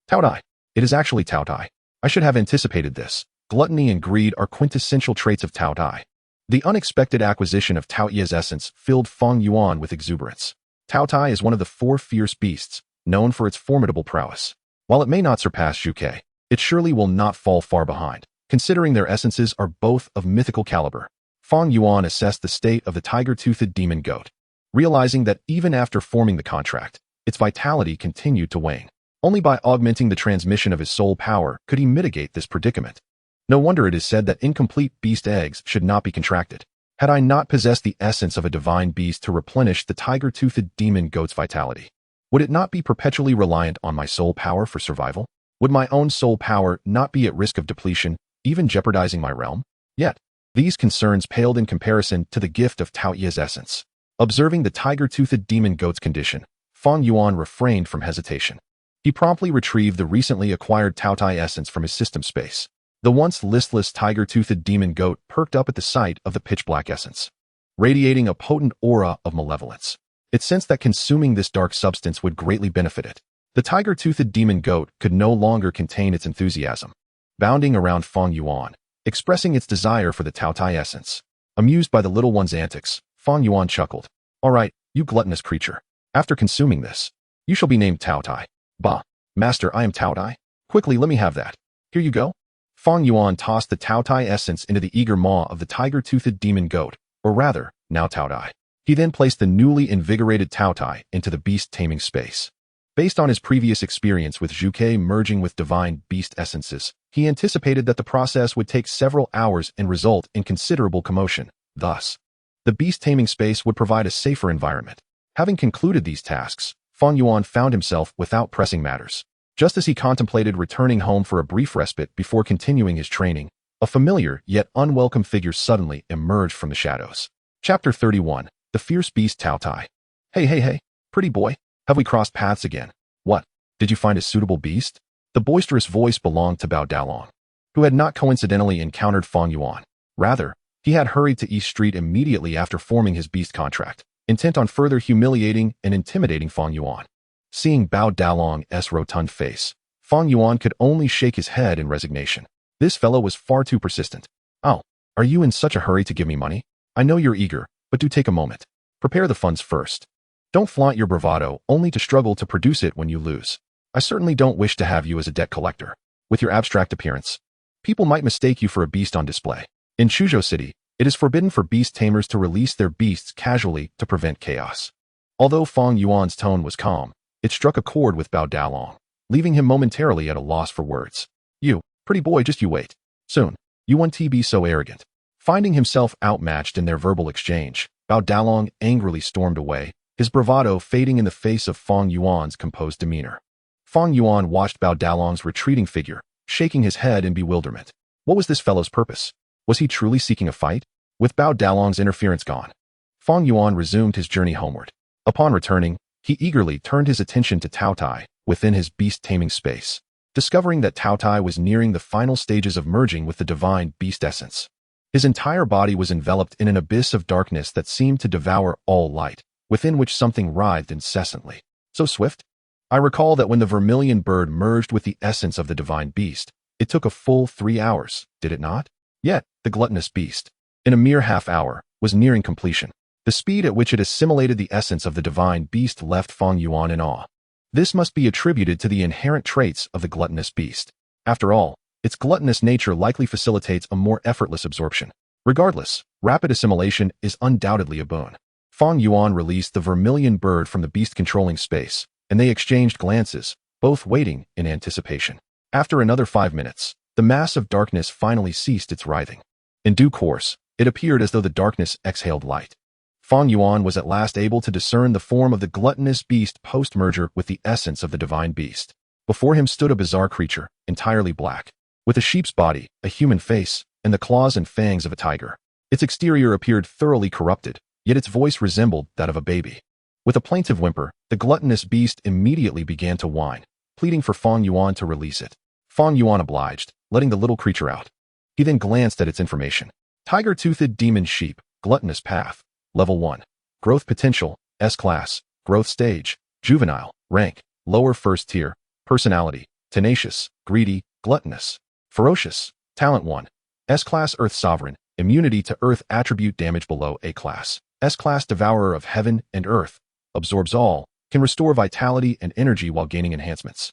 Taotie. It is actually Taotie. I should have anticipated this. Gluttony and greed are quintessential traits of Taotie. The unexpected acquisition of Taotie's essence filled Fang Yuan with exuberance. Taotie is one of the 4 fierce beasts, known for its formidable prowess. While it may not surpass Qiongqi, it surely will not fall far behind, considering their essences are both of mythical caliber. Fang Yuan assessed the state of the tiger-toothed demon goat, realizing that even after forming the contract, its vitality continued to wane. Only by augmenting the transmission of his soul power could he mitigate this predicament. No wonder it is said that incomplete beast eggs should not be contracted. Had I not possessed the essence of a divine beast to replenish the tiger-toothed demon goat's vitality, would it not be perpetually reliant on my soul power for survival? Would my own soul power not be at risk of depletion, even jeopardizing my realm? Yet, these concerns paled in comparison to the gift of Taotie's essence. Observing the tiger-toothed demon goat's condition, Fang Yuan refrained from hesitation. He promptly retrieved the recently acquired Taotie essence from his system space. The once listless tiger-toothed demon goat perked up at the sight of the pitch-black essence, radiating a potent aura of malevolence. It sensed that consuming this dark substance would greatly benefit it. The tiger-toothed demon goat could no longer contain its enthusiasm, bounding around Fang Yuan, expressing its desire for the Taotie essence. Amused by the little one's antics, Fang Yuan chuckled. All right, you gluttonous creature. After consuming this, you shall be named Taotie. Bah, master, I am Taotie. Quickly, let me have that. Here you go. Fang Yuan tossed the Taotie essence into the eager maw of the tiger-toothed demon goat, or rather, now Taotie. He then placed the newly invigorated Taotie into the beast taming space. Based on his previous experience with Qiongqi merging with divine beast essences, he anticipated that the process would take several hours and result in considerable commotion. Thus, the beast taming space would provide a safer environment. Having concluded these tasks, Fang Yuan found himself without pressing matters. Just as he contemplated returning home for a brief respite before continuing his training, a familiar yet unwelcome figure suddenly emerged from the shadows. Chapter 31. The Fierce Beast Taotie. Hey, pretty boy, have we crossed paths again? What? Did you find a suitable beast? The boisterous voice belonged to Bao Dalong, who had not coincidentally encountered Fang Yuan. Rather, he had hurried to East Street immediately after forming his beast contract, intent on further humiliating and intimidating Fang Yuan. Seeing Bao Dalong's rotund face, Fang Yuan could only shake his head in resignation. This fellow was far too persistent. Oh, are you in such a hurry to give me money? I know you're eager, but do take a moment. Prepare the funds first. Don't flaunt your bravado only to struggle to produce it when you lose. I certainly don't wish to have you as a debt collector. With your abstract appearance, people might mistake you for a beast on display. In Suzhou City, it is forbidden for beast tamers to release their beasts casually to prevent chaos. Although Fang Yuan's tone was calm, it struck a chord with Bao Dalong, leaving him momentarily at a loss for words. You, pretty boy, just you wait. Soon, you won't be so arrogant. Finding himself outmatched in their verbal exchange, Bao Dalong angrily stormed away, his bravado fading in the face of Fang Yuan's composed demeanor. Fang Yuan watched Bao Dalong's retreating figure, shaking his head in bewilderment. What was this fellow's purpose? Was he truly seeking a fight? With Bao Dalong's interference gone, Fang Yuan resumed his journey homeward. Upon returning, he eagerly turned his attention to Taotie within his beast taming space, discovering that Taotie was nearing the final stages of merging with the divine beast essence. His entire body was enveloped in an abyss of darkness that seemed to devour all light, within which something writhed incessantly. So swift? I recall that when the Vermilion Bird merged with the essence of the divine beast, it took a full 3 hours, did it not? Yet, the gluttonous beast, in a mere half-hour, was nearing completion. The speed at which it assimilated the essence of the divine beast left Fang Yuan in awe. This must be attributed to the inherent traits of the gluttonous beast. After all, its gluttonous nature likely facilitates a more effortless absorption. Regardless, rapid assimilation is undoubtedly a boon. Fang Yuan released the Vermilion Bird from the beast-controlling space, and they exchanged glances, both waiting in anticipation. After another 5 minutes, the mass of darkness finally ceased its writhing. In due course, it appeared as though the darkness exhaled light. Fang Yuan was at last able to discern the form of the gluttonous beast post-merger with the essence of the divine beast. Before him stood a bizarre creature, entirely black, with a sheep's body, a human face, and the claws and fangs of a tiger. Its exterior appeared thoroughly corrupted, yet its voice resembled that of a baby. With a plaintive whimper, the gluttonous beast immediately began to whine, pleading for Fang Yuan to release it. Fang Yuan obliged, letting the little creature out. He then glanced at its information. Tiger-toothed demon sheep, gluttonous path. Level 1. Growth potential, S-class, growth stage, juvenile, rank, lower first tier, personality, tenacious, greedy, gluttonous, ferocious, talent 1. S-class earth sovereign, immunity to earth attribute damage below A-class. S-class devourer of heaven and earth, absorbs all, can restore vitality and energy while gaining enhancements.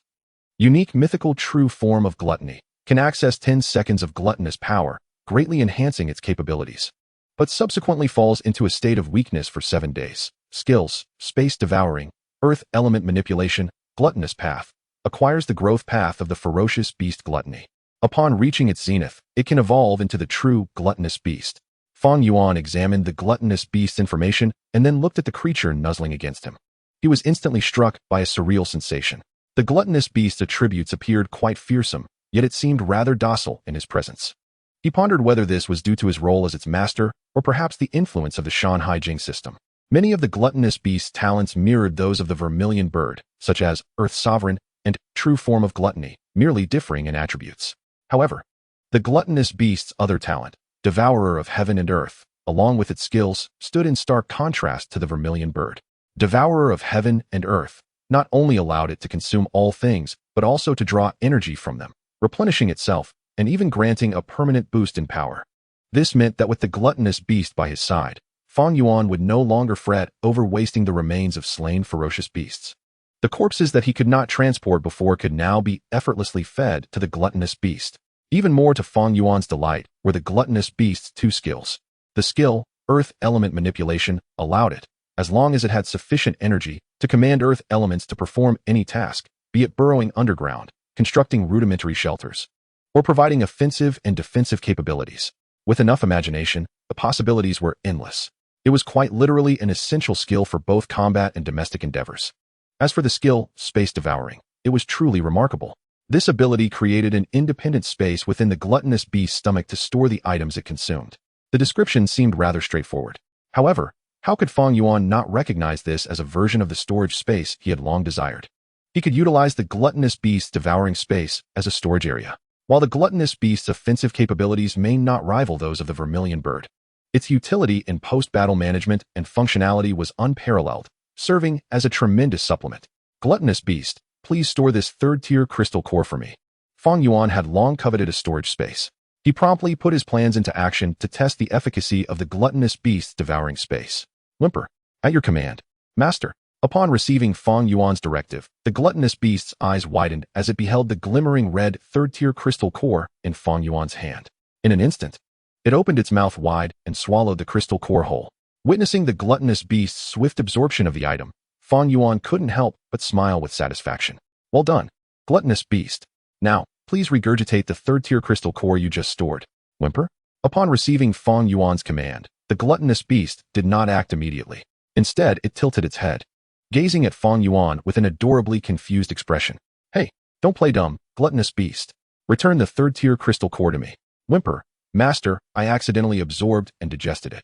Unique mythical true form of gluttony, can access 10 seconds of gluttonous power, greatly enhancing its capabilities, but subsequently falls into a state of weakness for 7 days. Skills, space devouring, earth element manipulation, gluttonous path, acquires the growth path of the ferocious beast gluttony. Upon reaching its zenith, it can evolve into the true gluttonous beast. Fang Yuan examined the gluttonous beast's information and then looked at the creature nuzzling against him. He was instantly struck by a surreal sensation. The gluttonous beast's attributes appeared quite fearsome, yet it seemed rather docile in his presence. He pondered whether this was due to his role as its master, or perhaps the influence of the Shan Hai Jing system. Many of the gluttonous beast's talents mirrored those of the Vermilion Bird, such as Earth Sovereign and True Form of Gluttony, merely differing in attributes. However, the gluttonous beast's other talent, Devourer of Heaven and Earth, along with its skills, stood in stark contrast to the Vermilion Bird. Devourer of Heaven and Earth not only allowed it to consume all things, but also to draw energy from them, replenishing itself, and even granting a permanent boost in power. This meant that with the gluttonous beast by his side, Fang Yuan would no longer fret over wasting the remains of slain ferocious beasts. The corpses that he could not transport before could now be effortlessly fed to the gluttonous beast. Even more to Fang Yuan's delight were the gluttonous beast's 2 skills. The skill, Earth Element Manipulation, allowed it, as long as it had sufficient energy, to command Earth elements to perform any task, be it burrowing underground, constructing rudimentary shelters, or providing offensive and defensive capabilities. With enough imagination, the possibilities were endless. It was quite literally an essential skill for both combat and domestic endeavors. As for the skill, Space Devouring, it was truly remarkable. This ability created an independent space within the gluttonous beast's stomach to store the items it consumed. The description seemed rather straightforward. However, how could Fang Yuan not recognize this as a version of the storage space he had long desired? He could utilize the gluttonous beast's devouring space as a storage area. While the gluttonous beast's offensive capabilities may not rival those of the Vermilion Bird, its utility in post-battle management and functionality was unparalleled, serving as a tremendous supplement. Gluttonous beast, please store this 3rd-tier crystal core for me. Fang Yuan had long coveted a storage space. He promptly put his plans into action to test the efficacy of the gluttonous beast's devouring space. Whimper, at your command, Master. Upon receiving Fang Yuan's directive, the gluttonous beast's eyes widened as it beheld the glimmering red 3rd-tier crystal core in Fang Yuan's hand. In an instant, it opened its mouth wide and swallowed the crystal core whole. Witnessing the gluttonous beast's swift absorption of the item, Fang Yuan couldn't help but smile with satisfaction. Well done, gluttonous beast. Now, please regurgitate the 3rd-tier crystal core you just stored. Whimper? Upon receiving Fang Yuan's command, the gluttonous beast did not act immediately. Instead, it tilted its head, gazing at Fang Yuan with an adorably confused expression. Hey, don't play dumb, gluttonous beast. Return the third-tier crystal core to me. Whimper. Master, I accidentally absorbed and digested it.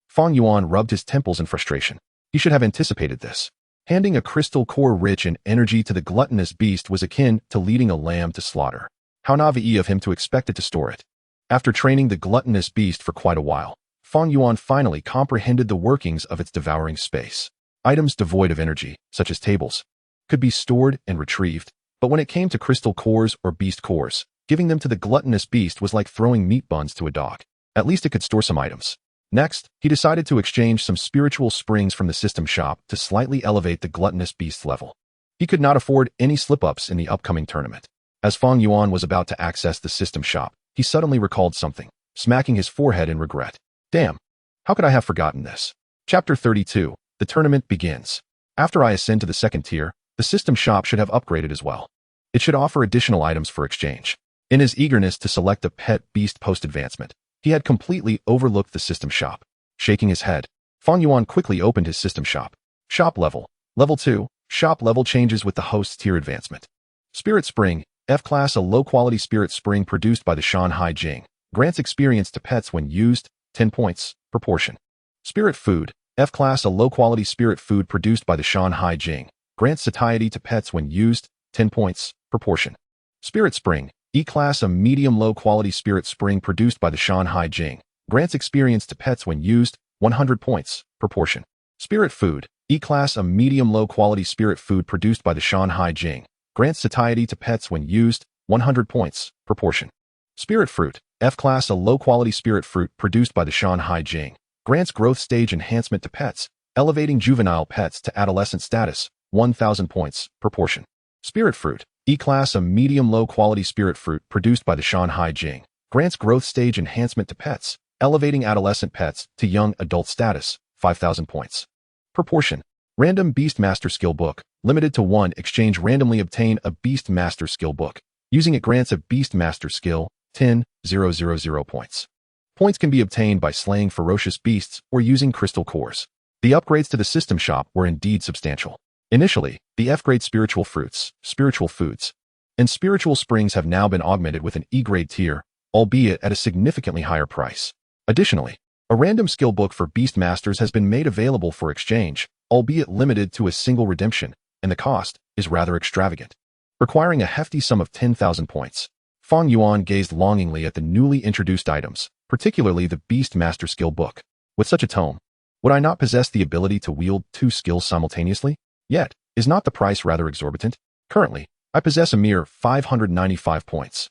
Fang Yuan rubbed his temples in frustration. He should have anticipated this. Handing a crystal core rich in energy to the gluttonous beast was akin to leading a lamb to slaughter. How naive of him to expect it to store it. After training the gluttonous beast for quite a while, Fang Yuan finally comprehended the workings of its devouring space. Items devoid of energy, such as tables, could be stored and retrieved, but when it came to crystal cores or beast cores, giving them to the gluttonous beast was like throwing meat buns to a dog. At least it could store some items. Next, he decided to exchange some spiritual springs from the system shop to slightly elevate the gluttonous beast's level. He could not afford any slip-ups in the upcoming tournament. As Fang Yuan was about to access the system shop, he suddenly recalled something, smacking his forehead in regret. Damn, how could I have forgotten this? Chapter 32. The tournament begins. After I ascend to the second tier, the system shop should have upgraded as well. It should offer additional items for exchange. In his eagerness to select a pet beast post-advancement, he had completely overlooked the system shop. Shaking his head, Fang Yuan quickly opened his system shop. Shop level. Level 2. Shop level changes with the host's tier advancement. Spirit Spring. F-Class, a low-quality spirit spring produced by the Shan Hai Jing. Grants experience to pets when used, 10 points, proportion. Spirit Food. F-Class, a low-quality spirit food produced by the Shan Hai Jing. Grants satiety to pets when used, 10 points, proportion. Spirit Spring. E-Class, a medium low-quality spirit spring produced by the Shan Hai Jing. Grants experience to pets when used, 100 points, proportion. Spirit Food. E-Class, a medium low-quality spirit food produced by the Shan Hai Jing. Grants satiety to pets when used, 100 points, proportion. Spirit Fruit. F-Class, a low-quality spirit fruit produced by the Shan Hai Jing. Grants growth stage enhancement to pets, elevating juvenile pets to adolescent status, 1,000 points, proportion. Spirit Fruit. E-Class, a medium low-quality spirit fruit produced by the Shan Hai Jing. Grants growth stage enhancement to pets, elevating adolescent pets to young adult status, 5,000 points. Proportion. Random Beast Master Skill Book. Limited to 1. Exchange randomly obtain a Beast Master Skill Book. Using it grants a Beast Master Skill, 10,000 points. Points can be obtained by slaying ferocious beasts or using crystal cores. The upgrades to the system shop were indeed substantial. Initially, the F-grade spiritual fruits, spiritual foods, and spiritual springs have now been augmented with an E-grade tier, albeit at a significantly higher price. Additionally, a random skill book for Beast Masters has been made available for exchange, albeit limited to a single redemption, and the cost is rather extravagant, requiring a hefty sum of 10,000 points. Fang Yuan gazed longingly at the newly introduced items, particularly the Beast Master Skill Book. With such a tome, would I not possess the ability to wield 2 skills simultaneously? Yet, is not the price rather exorbitant? Currently, I possess a mere 595 points.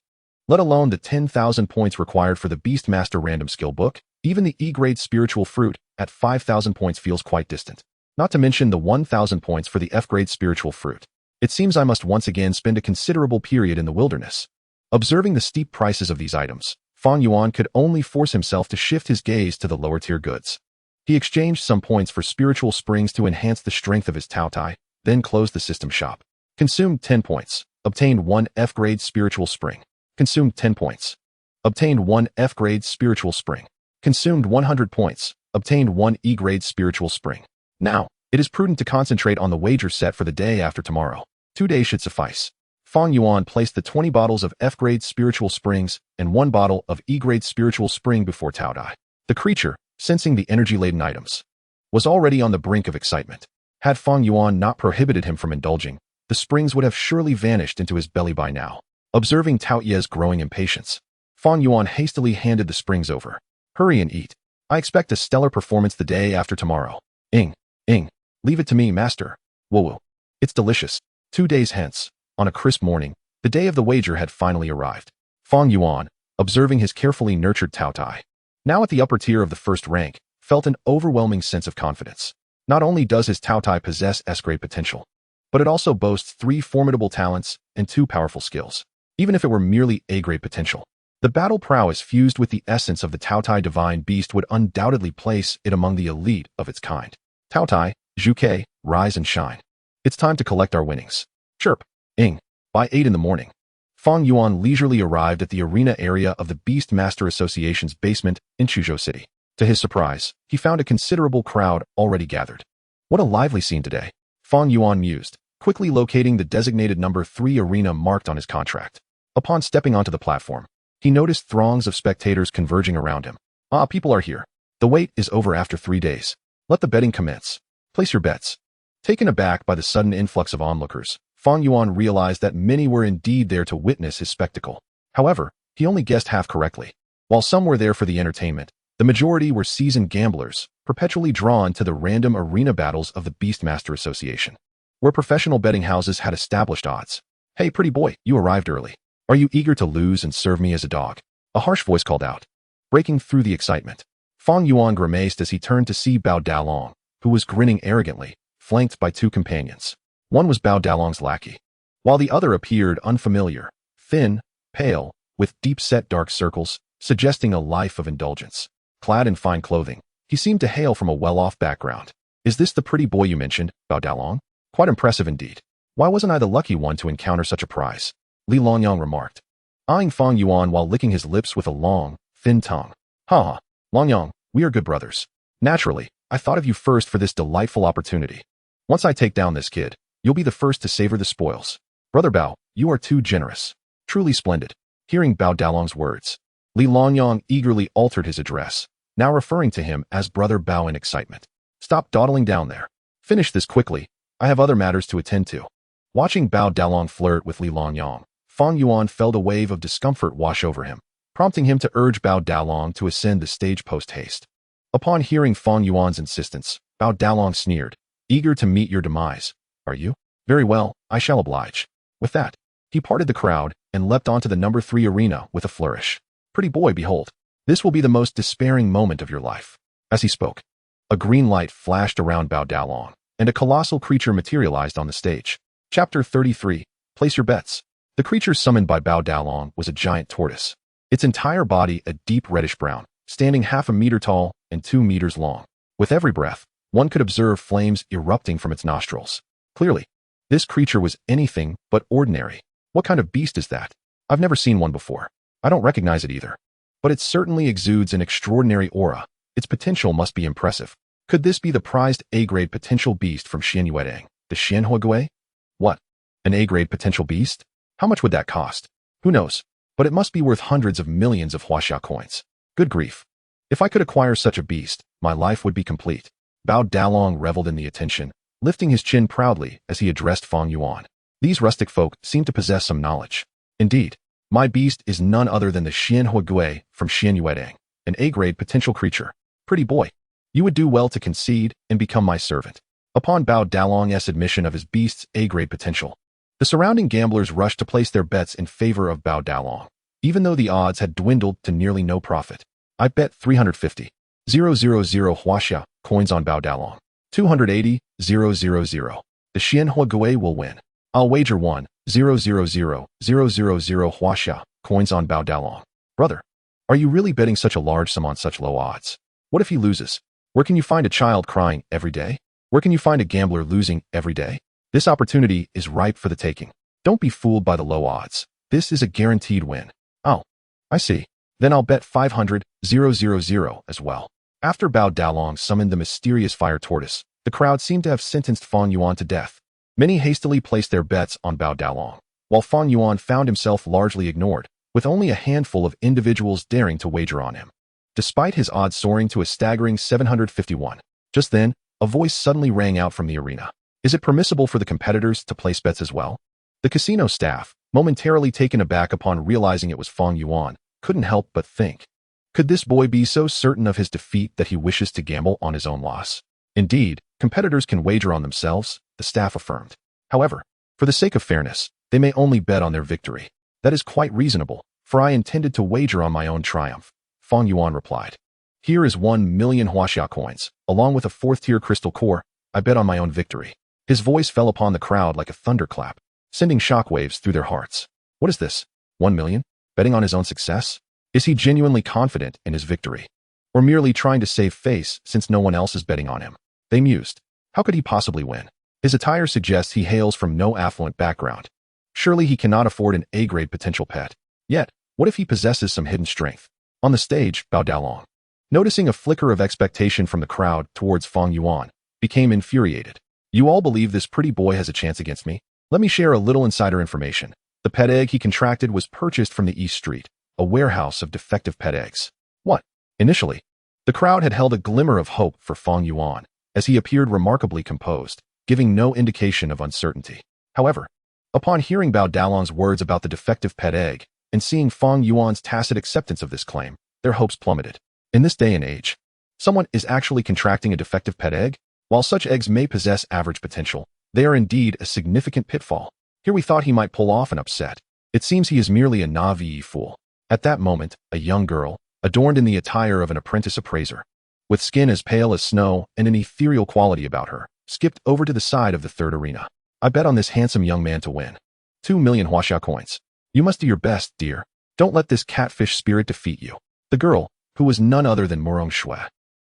Let alone the 10,000 points required for the Beast Master Random Skill Book, even the E-grade Spiritual Fruit at 5,000 points feels quite distant. Not to mention the 1,000 points for the F-grade Spiritual Fruit. It seems I must once again spend a considerable period in the wilderness. Observing the steep prices of these items, Fang Yuan could only force himself to shift his gaze to the lower-tier goods. He exchanged some points for spiritual springs to enhance the strength of his Taotie, then closed the system shop. Consumed 10 points. Obtained 1 F-grade spiritual spring. Consumed 10 points. Obtained 1 F-grade spiritual spring. Consumed 100 points. Obtained 1 E-grade spiritual spring. Now, it is prudent to concentrate on the wager set for the day after tomorrow. 2 days should suffice. Fang Yuan placed the 20 bottles of F-grade spiritual springs and 1 bottle of E-grade spiritual spring before Taotie. The creature, sensing the energy-laden items, was already on the brink of excitement. Had Fang Yuan not prohibited him from indulging, the springs would have surely vanished into his belly by now. Observing Taotie's growing impatience, Fang Yuan hastily handed the springs over. Hurry and eat. I expect a stellar performance the day after tomorrow. Ing. Leave it to me, master. Woo. It's delicious. 2 days hence, on a crisp morning, the day of the wager had finally arrived. Fang Yuan, observing his carefully nurtured Taotie, now at the upper tier of the first rank, felt an overwhelming sense of confidence. Not only does his Taotie possess S-grade potential, but it also boasts 3 formidable talents and 2 powerful skills. Even if it were merely A-grade potential, the battle prowess fused with the essence of the Taotie divine beast would undoubtedly place it among the elite of its kind. Taotie, Zhuke, rise and shine. It's time to collect our winnings. Chirp. Ing. By 8 in the morning, Fang Yuan leisurely arrived at the arena area of the Beast Master Association's basement in Qiongqi City. To his surprise, he found a considerable crowd already gathered. What a lively scene today, Fang Yuan mused, quickly locating the designated number 3 arena marked on his contract. Upon stepping onto the platform, he noticed throngs of spectators converging around him. Ah, people are here. The wait is over after 3 days. Let the betting commence. Place your bets. Taken aback by the sudden influx of onlookers, Fang Yuan realized that many were indeed there to witness his spectacle. However, he only guessed half correctly. While some were there for the entertainment, the majority were seasoned gamblers, perpetually drawn to the random arena battles of the Beastmaster Association, where professional betting houses had established odds. Hey, pretty boy, you arrived early. Are you eager to lose and serve me as a dog? A harsh voice called out. Breaking through the excitement, Fang Yuan grimaced as he turned to see Bao Dalong, who was grinning arrogantly, flanked by 2 companions. One was Bao Dalong's lackey, while the other appeared unfamiliar, thin, pale, with deep-set dark circles, suggesting a life of indulgence. Clad in fine clothing, he seemed to hail from a well-off background. Is this the pretty boy you mentioned, Bao Dalong? Quite impressive indeed. Why wasn't I the lucky one to encounter such a prize? Li Longyang remarked, eyeing Fang Yuan while licking his lips with a long, thin tongue. Ha! Longyang, we are good brothers. Naturally, I thought of you first for this delightful opportunity. Once I take down this kid, you'll be the first to savor the spoils. Brother Bao, you are too generous. Truly splendid. Hearing Bao Dalong's words, Li Longyang eagerly altered his address, now referring to him as Brother Bao in excitement. Stop dawdling down there. Finish this quickly. I have other matters to attend to. Watching Bao Dalong flirt with Li Longyang, Fang Yuan felt a wave of discomfort wash over him, prompting him to urge Bao Dalong to ascend the stage post-haste. Upon hearing Fang Yuan's insistence, Bao Dalong sneered, eager to meet your demise. Are you? Very well, I shall oblige. With that, he parted the crowd and leapt onto the number 3 arena with a flourish. Pretty boy, behold. This will be the most despairing moment of your life. As he spoke, a green light flashed around Bao Dalong, and a colossal creature materialized on the stage. Chapter 33. Place your bets. The creature summoned by Bao Dalong was a giant tortoise. Its entire body a deep reddish brown, standing half a meter tall and 2 meters long. With every breath, one could observe flames erupting from its nostrils. Clearly, this creature was anything but ordinary. What kind of beast is that? I've never seen one before. I don't recognize it either. But it certainly exudes an extraordinary aura. Its potential must be impressive. Could this be the prized A-grade potential beast from Qiongqi, the Qiongqi? What? An A-grade potential beast? How much would that cost? Who knows? But it must be worth hundreds of millions of huaxia coins. Good grief. If I could acquire such a beast, my life would be complete. Bao Dalong reveled in the attention, lifting his chin proudly as he addressed Fang Yuan. These rustic folk seem to possess some knowledge. Indeed, my beast is none other than the Qiongqi from Qiongqi, an A-grade potential creature. Pretty boy, you would do well to concede and become my servant. Upon Bao Dalong's admission of his beast's A-grade potential, the surrounding gamblers rushed to place their bets in favor of Bao Dalong, even though the odds had dwindled to nearly no profit. I bet 350,000 huaxia coins on Bao Dalong. 280,000. The Qiongqi will win. I'll wager 1,000,000 huaxia coins on Bao Dalong. Brother, are you really betting such a large sum on such low odds? What if he loses? Where can you find a child crying every day? Where can you find a gambler losing every day? This opportunity is ripe for the taking. Don't be fooled by the low odds. This is a guaranteed win. Oh, I see. Then I'll bet 500,000 as well. After Bao Dalong summoned the mysterious fire tortoise, the crowd seemed to have sentenced Fang Yuan to death. Many hastily placed their bets on Bao Dalong, while Fang Yuan found himself largely ignored, with only a handful of individuals daring to wager on him. Despite his odds soaring to a staggering 751. Just then, a voice suddenly rang out from the arena. Is it permissible for the competitors to place bets as well? The casino staff, momentarily taken aback upon realizing it was Fang Yuan, couldn't help but think. Could this boy be so certain of his defeat that he wishes to gamble on his own loss? Indeed, competitors can wager on themselves, the staff affirmed. However, for the sake of fairness, they may only bet on their victory. That is quite reasonable, for I intended to wager on my own triumph, Fang Yuan replied. Here is 1,000,000 huaxia coins, along with a 4th-tier crystal core. I bet on my own victory. His voice fell upon the crowd like a thunderclap, sending shockwaves through their hearts. What is this? 1 million? Betting on his own success? Is he genuinely confident in his victory? Or merely trying to save face since no one else is betting on him? They mused. How could he possibly win? His attire suggests he hails from no affluent background. Surely he cannot afford an A-grade potential pet. Yet, what if he possesses some hidden strength? On the stage, Bao Dalong, noticing a flicker of expectation from the crowd towards Fang Yuan, became infuriated. You all believe this pretty boy has a chance against me? Let me share a little insider information. The pet egg he contracted was purchased from the East Street, a warehouse of defective pet eggs. What? Initially, the crowd had held a glimmer of hope for Fang Yuan, as he appeared remarkably composed, giving no indication of uncertainty. However, upon hearing Bao Dalong's words about the defective pet egg, and seeing Fang Yuan's tacit acceptance of this claim, their hopes plummeted. In this day and age, someone is actually contracting a defective pet egg? While such eggs may possess average potential, they are indeed a significant pitfall. Here we thought he might pull off an upset. It seems he is merely a naive fool. At that moment, a young girl, adorned in the attire of an apprentice appraiser, with skin as pale as snow and an ethereal quality about her, skipped over to the side of the third arena. I bet on this handsome young man to win. 2 million Huaxia coins. You must do your best, dear. Don't let this catfish spirit defeat you. The girl, who was none other than Murong Shui,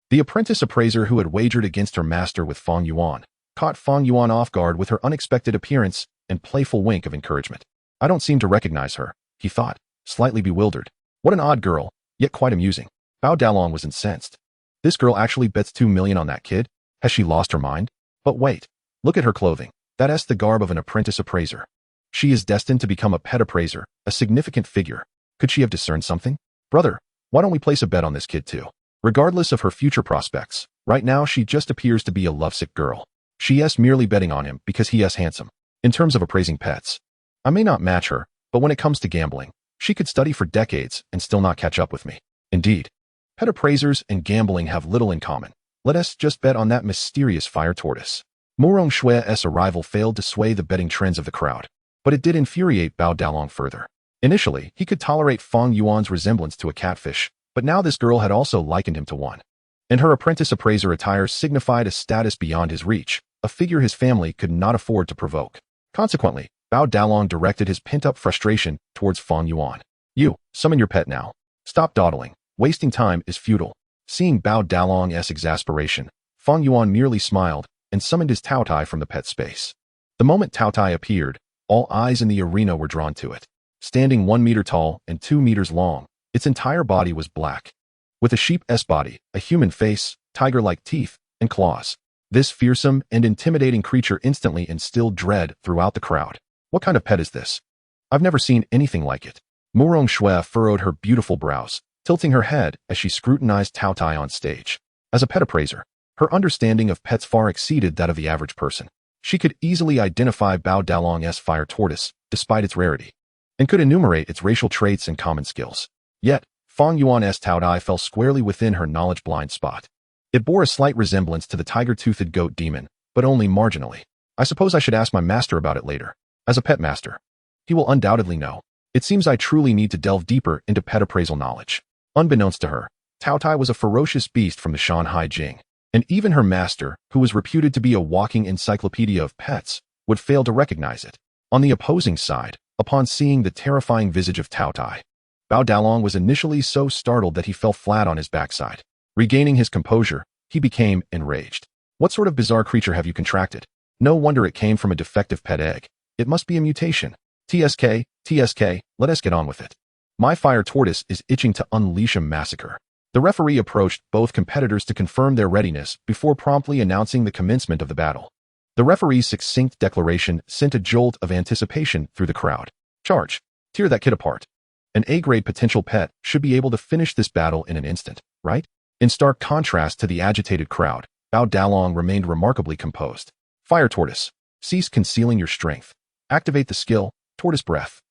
the apprentice appraiser who had wagered against her master with Fang Yuan, caught Fang Yuan off guard with her unexpected appearance and playful wink of encouragement. I don't seem to recognize her, he thought, slightly bewildered. What an odd girl, yet quite amusing. Bao Dalong was incensed. This girl actually bets 2 million on that kid? Has she lost her mind? But wait, look at her clothing. That's the garb of an apprentice appraiser. She is destined to become a pet appraiser, a significant figure. Could she have discerned something? Brother, why don't we place a bet on this kid too? Regardless of her future prospects, right now she just appears to be a lovesick girl. She is merely betting on him because he is handsome. In terms of appraising pets, I may not match her, but when it comes to gambling, she could study for decades and still not catch up with me. Indeed, pet appraisers and gambling have little in common. Let us just bet on that mysterious fire tortoise. Murong Shui's arrival failed to sway the betting trends of the crowd, but it did infuriate Bao Dalong further. Initially, he could tolerate Fang Yuan's resemblance to a catfish, but now this girl had also likened him to one. And her apprentice appraiser attire signified a status beyond his reach, a figure his family could not afford to provoke. Consequently, Bao Dalong directed his pent-up frustration towards Fang Yuan. You, summon your pet now. Stop dawdling. Wasting time is futile. Seeing Bao Dalong's exasperation, Fang Yuan merely smiled and summoned his Taotie from the pet space. The moment Taotie appeared, all eyes in the arena were drawn to it. Standing 1 meter tall and 2 meters long, its entire body was black. With a sheep's body, a human face, tiger-like teeth, and claws. This fearsome and intimidating creature instantly instilled dread throughout the crowd. What kind of pet is this? I've never seen anything like it. Murong Shui furrowed her beautiful brows, tilting her head as she scrutinized Taotie on stage. As a pet appraiser, her understanding of pets far exceeded that of the average person. She could easily identify Bao Dalong's fire tortoise, despite its rarity, and could enumerate its racial traits and common skills. Yet, Fang Yuan's Taotie fell squarely within her knowledge blind spot. It bore a slight resemblance to the tiger-toothed goat demon, but only marginally. I suppose I should ask my master about it later. As a pet master, he will undoubtedly know. It seems I truly need to delve deeper into pet appraisal knowledge. Unbeknownst to her, Taotie was a ferocious beast from the Shan Hai Jing, and even her master, who was reputed to be a walking encyclopedia of pets, would fail to recognize it. On the opposing side, upon seeing the terrifying visage of Taotie, Bao Dalong was initially so startled that he fell flat on his backside. Regaining his composure, he became enraged. What sort of bizarre creature have you contracted? No wonder it came from a defective pet egg. It must be a mutation. TSK, let us get on with it. My fire tortoise is itching to unleash a massacre. The referee approached both competitors to confirm their readiness before promptly announcing the commencement of the battle. The referee's succinct declaration sent a jolt of anticipation through the crowd. Charge. Tear that kid apart. An A-grade potential pet should be able to finish this battle in an instant, right? In stark contrast to the agitated crowd, Bao Dalong remained remarkably composed. Fire tortoise. Cease concealing your strength. Activate the skill, Tortoise Breath.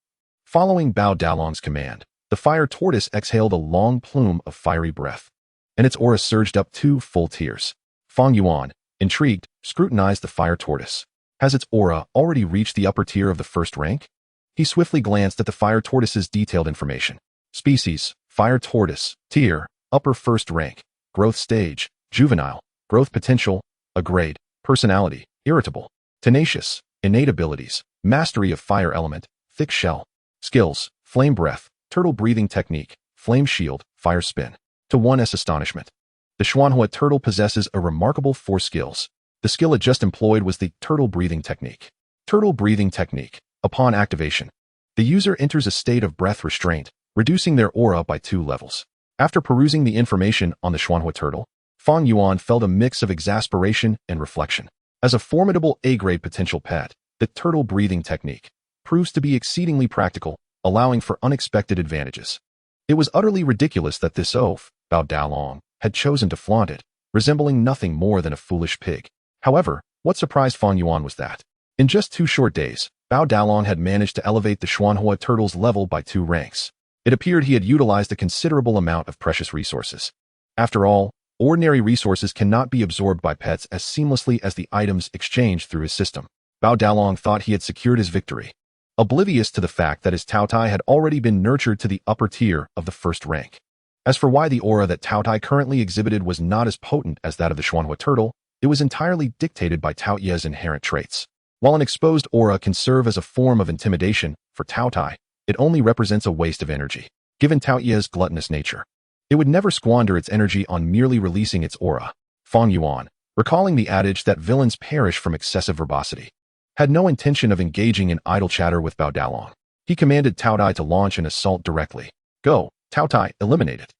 Following Bao Dalong's command, the fire tortoise exhaled a long plume of fiery breath, and its aura surged up 2 full tiers. Fang Yuan, intrigued, scrutinized the fire tortoise. Has its aura already reached the upper tier of the first rank? He swiftly glanced at the fire tortoise's detailed information. Species, fire tortoise, tier, upper first rank, growth stage, juvenile, growth potential, a grade, personality, irritable, tenacious, innate abilities, mastery of fire element, thick shell, skills, flame breath, turtle breathing technique, flame shield, fire spin. To one's astonishment, the Xuanhua turtle possesses a remarkable 4 skills. The skill it just employed was the turtle breathing technique. Turtle breathing technique. Upon activation, the user enters a state of breath restraint, reducing their aura by 2 levels. After perusing the information on the Shan Hai turtle, Fang Yuan felt a mix of exasperation and reflection. As a formidable A-grade potential pet, the turtle breathing technique proves to be exceedingly practical, allowing for unexpected advantages. It was utterly ridiculous that this oaf, Bao Dalong, had chosen to flaunt it, resembling nothing more than a foolish pig. However, what surprised Fang Yuan was that, in just 2 short days, Bao Dalong had managed to elevate the Shan Hai turtle's level by 2 ranks. It appeared he had utilized a considerable amount of precious resources. After all, ordinary resources cannot be absorbed by pets as seamlessly as the items exchanged through his system. Bao Dalong thought he had secured his victory, oblivious to the fact that his Taotie had already been nurtured to the upper tier of the 1st rank. As for why the aura that Taotie currently exhibited was not as potent as that of the Shan Hai turtle, it was entirely dictated by Taotie's inherent traits. While an exposed aura can serve as a form of intimidation, for Taotie, it only represents a waste of energy. Given Taotie's gluttonous nature, it would never squander its energy on merely releasing its aura. Fang Yuan, recalling the adage that villains perish from excessive verbosity, had no intention of engaging in idle chatter with Bao Dalong. He commanded Taotie to launch an assault directly. Go, Taotie, eliminate it.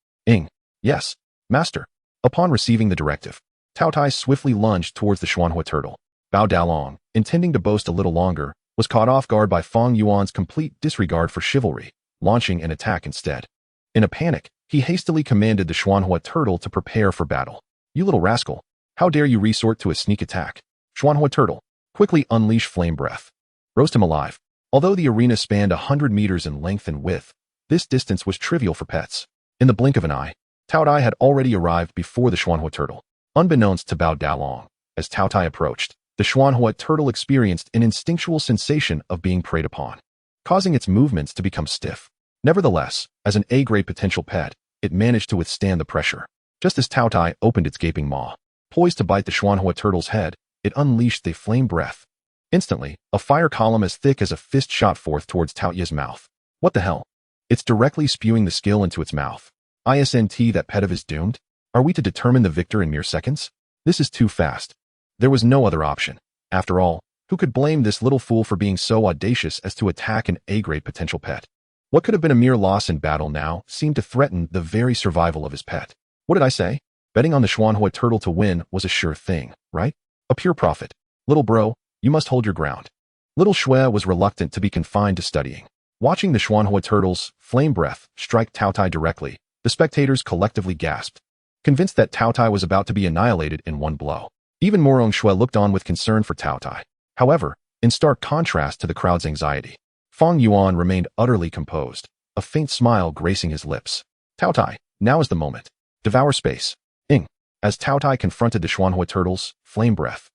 Yes, master. Upon receiving the directive, Taotie swiftly lunged towards the Shan Hai turtle. Bao Dalong, intending to boast a little longer, was caught off guard by Fang Yuan's complete disregard for chivalry, launching an attack instead. In a panic, he hastily commanded the Shan Hai turtle to prepare for battle. You little rascal, how dare you resort to a sneak attack? Shan Hai turtle, quickly unleash flame breath. Roast him alive. Although the arena spanned 100 meters in length and width, this distance was trivial for pets. In the blink of an eye, Taotie had already arrived before the Shan Hai turtle. Unbeknownst to Bao Dalong, as Taotie approached, the Shan Hai turtle experienced an instinctual sensation of being preyed upon, causing its movements to become stiff. Nevertheless, as an A-grade potential pet, it managed to withstand the pressure. Just as Taotie opened its gaping maw, poised to bite the Shan Hai turtle's head, it unleashed the flame breath. Instantly, a fire column as thick as a fist shot forth towards Taotie's mouth. What the hell? It's directly spewing the skill into its mouth. ISNT, that pet of is doomed? Are we to determine the victor in mere seconds? This is too fast. There was no other option. After all, who could blame this little fool for being so audacious as to attack an A-grade potential pet? What could have been a mere loss in battle now seemed to threaten the very survival of his pet. What did I say? Betting on the Shan Hai turtle to win was a sure thing, right? A pure profit. Little bro, you must hold your ground. Little Shui was reluctant to be confined to studying. Watching the Shan Hai turtle's flame breath strike Taotie directly, the spectators collectively gasped, convinced that Taotie was about to be annihilated in one blow. Even Morong Shui looked on with concern for Taotie. However, in stark contrast to the crowd's anxiety, Fang Yuan remained utterly composed, a faint smile gracing his lips. Taotie, now is the moment. Devour space. As Taotie confronted the Shan Hai turtle's flame breath,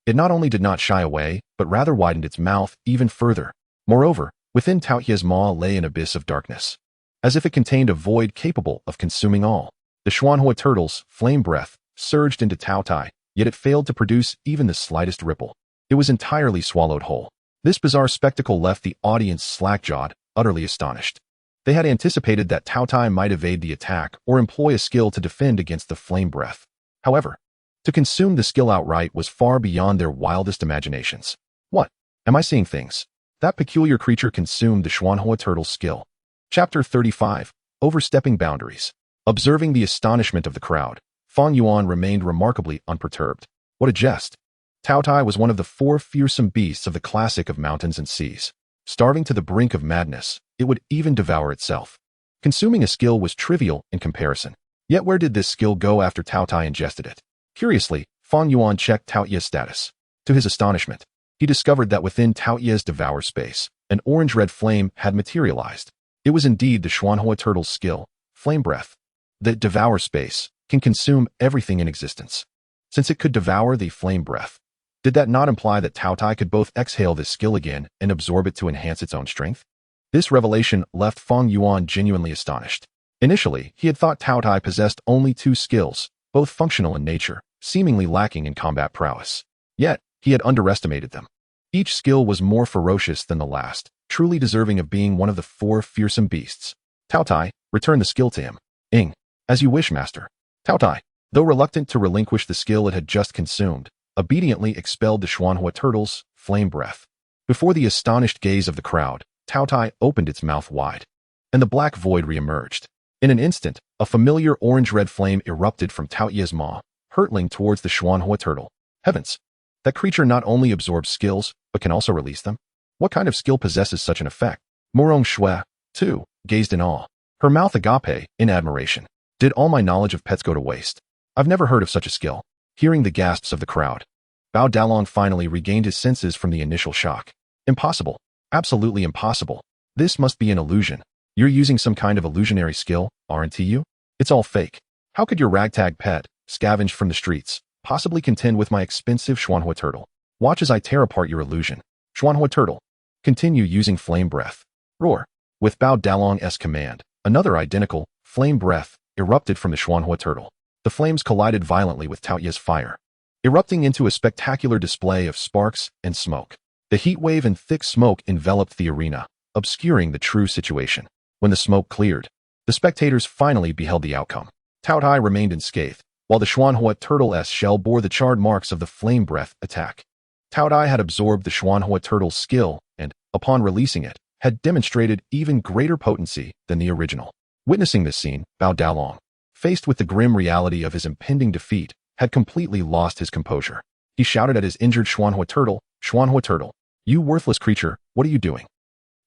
it not only did not shy away, but rather widened its mouth even further. Moreover, within Taotie's maw lay an abyss of darkness, as if it contained a void capable of consuming all. The Shan Hai turtle's flame breath surged into Taotie, yet it failed to produce even the slightest ripple. It was entirely swallowed whole. This bizarre spectacle left the audience slack-jawed, utterly astonished. They had anticipated that Taotie might evade the attack or employ a skill to defend against the flame breath. However, to consume the skill outright was far beyond their wildest imaginations. What? Am I seeing things? That peculiar creature consumed the Shan Hai turtle's skill. Chapter 35. Overstepping Boundaries. Observing the astonishment of the crowd, Fang Yuan remained remarkably unperturbed. What a jest! Taotie was one of the 4 fearsome beasts of the classic of mountains and seas. Starving to the brink of madness, it would even devour itself. Consuming a skill was trivial in comparison. Yet where did this skill go after Taotie ingested it? Curiously, Fang Yuan checked Taotie's status. To his astonishment, he discovered that within Taotie's devour space, an orange-red flame had materialized. It was indeed the Shan Hai turtle's skill, flame breath. The devour space can consume everything in existence. Since it could devour the flame breath, did that not imply that Taotie could both exhale this skill again and absorb it to enhance its own strength? This revelation left Fang Yuan genuinely astonished. Initially, he had thought Taotie possessed only 2 skills, both functional in nature, seemingly lacking in combat prowess. Yet, he had underestimated them. Each skill was more ferocious than the last, truly deserving of being one of the 4 fearsome beasts. Taotie, return the skill to him. As you wish, master. Taotie, though reluctant to relinquish the skill it had just consumed, obediently expelled the Shan Hai turtle's flame breath. Before the astonished gaze of the crowd, Taotie opened its mouth wide, and the black void re-emerged. In an instant, a familiar orange-red flame erupted from Taotie's maw, hurtling towards the Xuanhua turtle. Heavens! That creature not only absorbs skills, but can also release them? What kind of skill possesses such an effect? Murong Shui, too, gazed in awe, her mouth agape in admiration. Did all my knowledge of pets go to waste? I've never heard of such a skill. Hearing the gasps of the crowd, Bao Dalong finally regained his senses from the initial shock. Impossible. Absolutely impossible. This must be an illusion. You're using some kind of illusionary skill, aren't you? It's all fake. How could your ragtag pet, scavenged from the streets, possibly contend with my expensive Xuanhua turtle? Watch as I tear apart your illusion. Xuanhua turtle, continue using flame breath. Roar. With Bao Dalong's command, another identical, flame breath, erupted from the Xuanhua turtle. The flames collided violently with Taotie's fire, erupting into a spectacular display of sparks and smoke. The heat wave and thick smoke enveloped the arena, obscuring the true situation. When the smoke cleared, the spectators finally beheld the outcome. Taotie remained unscathed, while the Xuanhua turtle's shell bore the charred marks of the flame breath attack. Taotie had absorbed the Xuanhua turtle's skill and, upon releasing it, had demonstrated even greater potency than the original. Witnessing this scene, Bao Dalong, faced with the grim reality of his impending defeat, had completely lost his composure. He shouted at his injured Xuanhua turtle, you worthless creature, what are you doing?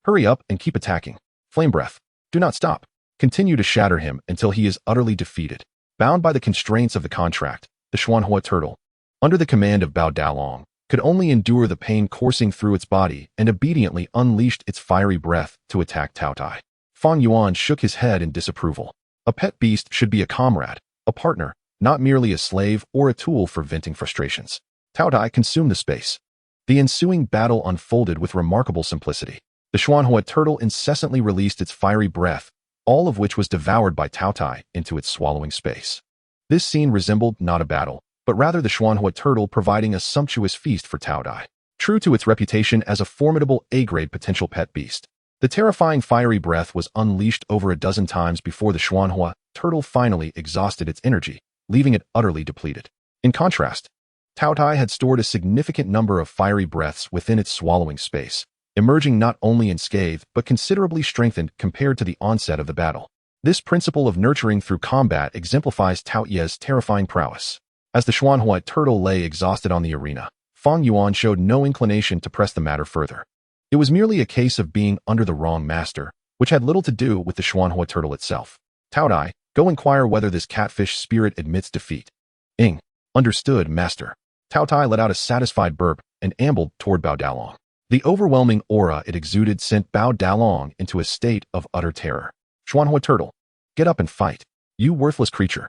Hurry up and keep attacking. Flame breath. Do not stop. Continue to shatter him until he is utterly defeated. Bound by the constraints of the contract, the Xuanhua turtle, under the command of Bao Dalong, could only endure the pain coursing through its body and obediently unleashed its fiery breath to attack Taotie. Fang Yuan shook his head in disapproval. A pet beast should be a comrade, a partner, not merely a slave or a tool for venting frustrations. Taotie consumed the space. The ensuing battle unfolded with remarkable simplicity. The Xuanhua turtle incessantly released its fiery breath, all of which was devoured by Taotie into its swallowing space. This scene resembled not a battle, but rather the Xuanhua turtle providing a sumptuous feast for Taotie. True to its reputation as a formidable A-grade potential pet beast, the terrifying fiery breath was unleashed over a dozen times before the Xuanhua turtle finally exhausted its energy, leaving it utterly depleted. In contrast, Taotie had stored a significant number of fiery breaths within its swallowing space, emerging not only unscathed but considerably strengthened compared to the onset of the battle. This principle of nurturing through combat exemplifies Taotie's terrifying prowess. As the Xuanhua turtle lay exhausted on the arena, Fang Yuan showed no inclination to press the matter further. It was merely a case of being under the wrong master, which had little to do with the Xuanhua turtle itself. Taotie, go inquire whether this catfish spirit admits defeat. Understood, master. Taotie let out a satisfied burp and ambled toward Bao Dalong. The overwhelming aura it exuded sent Bao Dalong into a state of utter terror. Xuanhua turtle, get up and fight. You worthless creature.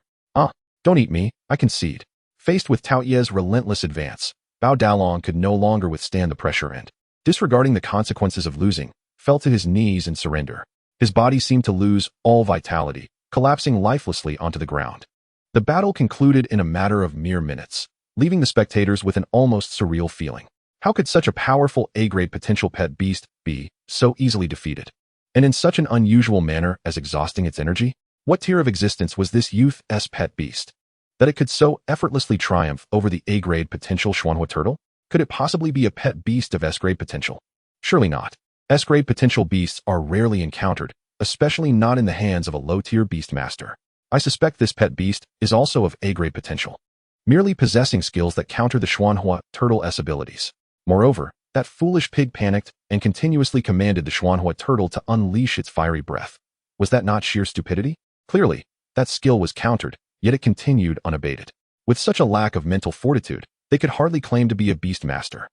Don't eat me, I concede. Faced with Taotie's relentless advance, Bao Dalong could no longer withstand the pressure and, disregarding the consequences of losing, fell to his knees in surrender. His body seemed to lose all vitality, collapsing lifelessly onto the ground. The battle concluded in a matter of mere minutes, leaving the spectators with an almost surreal feeling. How could such a powerful A-grade potential pet beast be so easily defeated? And in such an unusual manner as exhausting its energy? What tier of existence was this youth's pet beast, that it could so effortlessly triumph over the A-grade potential Xuanhua turtle? Could it possibly be a pet beast of S-grade potential? Surely not. S-grade potential beasts are rarely encountered, especially not in the hands of a low-tier beast master. I suspect this pet beast is also of A-grade potential, merely possessing skills that counter the Xuanhua turtle's abilities. Moreover, that foolish pig panicked and continuously commanded the Xuanhua turtle to unleash its fiery breath. Was that not sheer stupidity? Clearly, that skill was countered, yet it continued unabated. With such a lack of mental fortitude, they could hardly claim to be a beast master.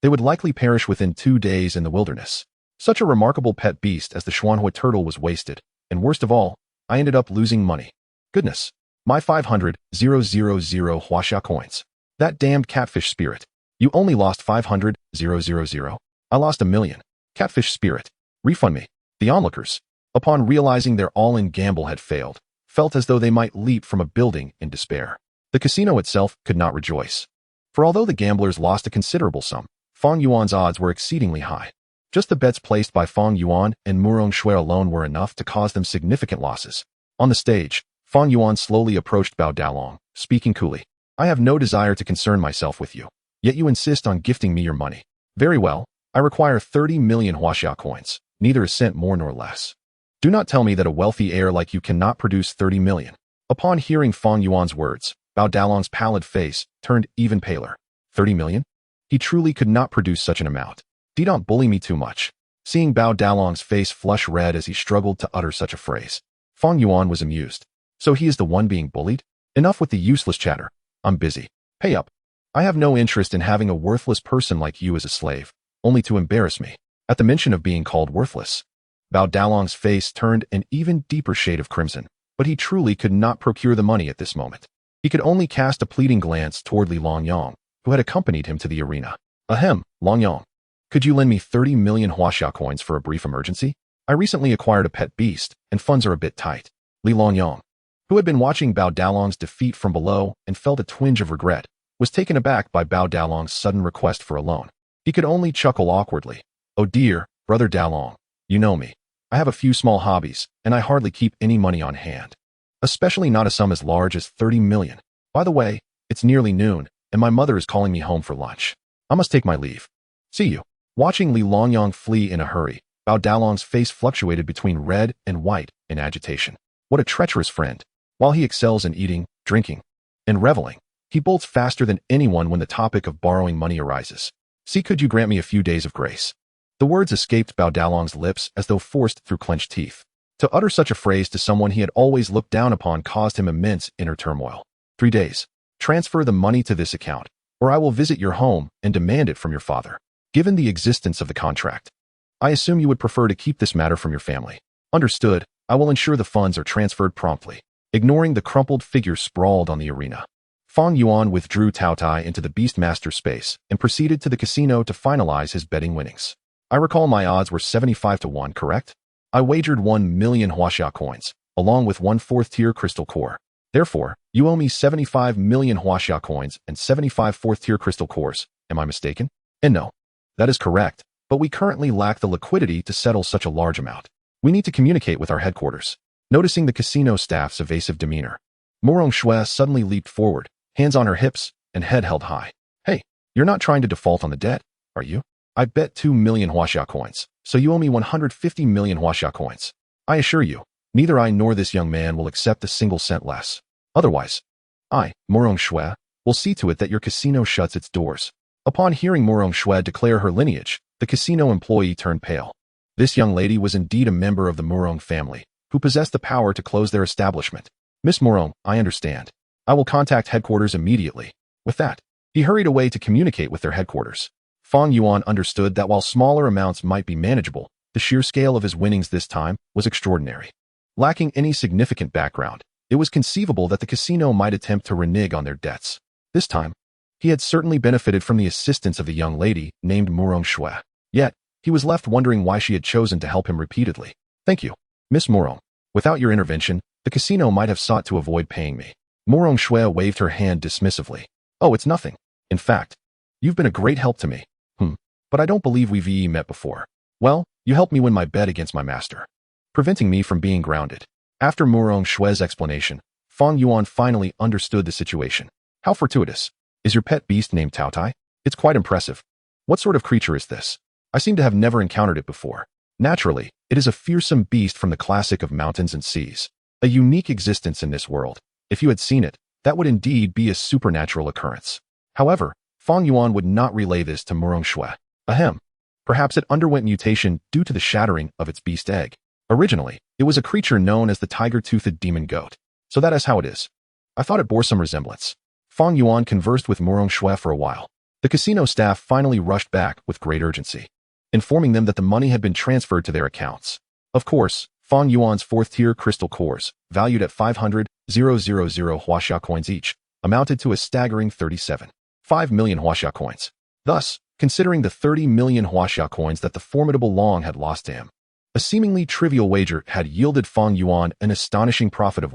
They would likely perish within 2 days in the wilderness. Such a remarkable pet beast as the Xuanhua turtle was wasted, and worst of all, I ended up losing money. Goodness, my 500,000 Huaxia coins. That damned catfish spirit. You only lost 500,000. I lost 1,000,000. Catfish spirit. Refund me. The onlookers, upon realizing their all-in gamble had failed, felt as though they might leap from a building in despair. The casino itself could not rejoice. For although the gamblers lost a considerable sum, Fang Yuan's odds were exceedingly high. Just the bets placed by Fang Yuan and Murong Shui alone were enough to cause them significant losses. On the stage, Fang Yuan slowly approached Bao Dalong, speaking coolly. I have no desire to concern myself with you, yet you insist on gifting me your money. Very well, I require 30 million huaxia coins, neither a cent more nor less. Do not tell me that a wealthy heir like you cannot produce 30 million. Upon hearing Fang Yuan's words, Bao Dalong's pallid face turned even paler. 30 million? He truly could not produce such an amount. Don't bully me too much. Seeing Bao Dalong's face flush red as he struggled to utter such a phrase, Fang Yuan was amused. So he is the one being bullied? Enough with the useless chatter. I'm busy. Pay up. I have no interest in having a worthless person like you as a slave, only to embarrass me. At the mention of being called worthless, Bao Dalong's face turned an even deeper shade of crimson, but he truly could not procure the money at this moment. He could only cast a pleading glance toward Li Longyong, who had accompanied him to the arena. Ahem, Longyong. Could you lend me 30 million huaxia coins for a brief emergency? I recently acquired a pet beast, and funds are a bit tight. Li Longyong, who had been watching Bao Dalong's defeat from below and felt a twinge of regret, was taken aback by Bao Dalong's sudden request for a loan. He could only chuckle awkwardly. Oh dear, brother Dalong, you know me. I have a few small hobbies, and I hardly keep any money on hand. Especially not a sum as large as 30 million. By the way, it's nearly noon, and my mother is calling me home for lunch. I must take my leave. See you. Watching Li Longyong flee in a hurry, Bao Dalong's face fluctuated between red and white in agitation. What a treacherous friend. While he excels in eating, drinking, and reveling, he bolts faster than anyone when the topic of borrowing money arises. See, could you grant me a few days of grace? The words escaped Bao Dalong's lips as though forced through clenched teeth. To utter such a phrase to someone he had always looked down upon caused him immense inner turmoil. 3 days. Transfer the money to this account, or I will visit your home and demand it from your father. Given the existence of the contract, I assume you would prefer to keep this matter from your family. Understood. I will ensure the funds are transferred promptly. Ignoring the crumpled figure sprawled on the arena, Fang Yuan withdrew Taotie into the Beastmaster space and proceeded to the casino to finalize his betting winnings. I recall my odds were 75 to 1, correct? I wagered 1 million huaxia coins, along with 1 4th-tier crystal core. Therefore, you owe me 75 million huaxia coins and 75 4th-tier crystal cores. Am I mistaken? And no, that is correct, but we currently lack the liquidity to settle such a large amount. We need to communicate with our headquarters. Noticing the casino staff's evasive demeanor, Morong Shui suddenly leaped forward, hands on her hips and head held high. Hey, you're not trying to default on the debt, are you? I bet 2 million huaxia coins, so you owe me 150 million huaxia coins. I assure you, neither I nor this young man will accept a single cent less. Otherwise, I, Morong Shui, will see to it that your casino shuts its doors. Upon hearing Morong Shui declare her lineage, the casino employee turned pale. This young lady was indeed a member of the Morong family, who possessed the power to close their establishment. Miss Morong, I understand. I will contact headquarters immediately. With that, he hurried away to communicate with their headquarters. Fang Yuan understood that while smaller amounts might be manageable, the sheer scale of his winnings this time was extraordinary. Lacking any significant background, it was conceivable that the casino might attempt to renege on their debts. This time, he had certainly benefited from the assistance of the young lady named Morong Shui. Yet, he was left wondering why she had chosen to help him repeatedly. Thank you, Miss Morong. Without your intervention, the casino might have sought to avoid paying me. Morong Shui waved her hand dismissively. Oh, it's nothing. In fact, you've been a great help to me. But I don't believe we've met before. Well, you helped me win my bet against my master, preventing me from being grounded. After Morong Shui's explanation, Fang Yuan finally understood the situation. How fortuitous. Is your pet beast named Taotie? It's quite impressive. What sort of creature is this? I seem to have never encountered it before. Naturally, it is a fearsome beast from the classic of mountains and seas. A unique existence in this world. If you had seen it, that would indeed be a supernatural occurrence. However, Fang Yuan would not relay this to Morong Shui. Ahem. Perhaps it underwent mutation due to the shattering of its beast egg. Originally, it was a creature known as the tiger-toothed demon goat. So that is how it is. I thought it bore some resemblance. Fang Yuan conversed with Morong Shui for a while. The casino staff finally rushed back with great urgency, informing them that the money had been transferred to their accounts. Of course, Fang Yuan's 4th-tier crystal cores, valued at 500,000 huaxia coins each, amounted to a staggering 37.5 million huaxia coins. Thus, considering the 30 million huaxia coins that the formidable Long had lost to him, a seemingly trivial wager had yielded Fang Yuan an astonishing profit of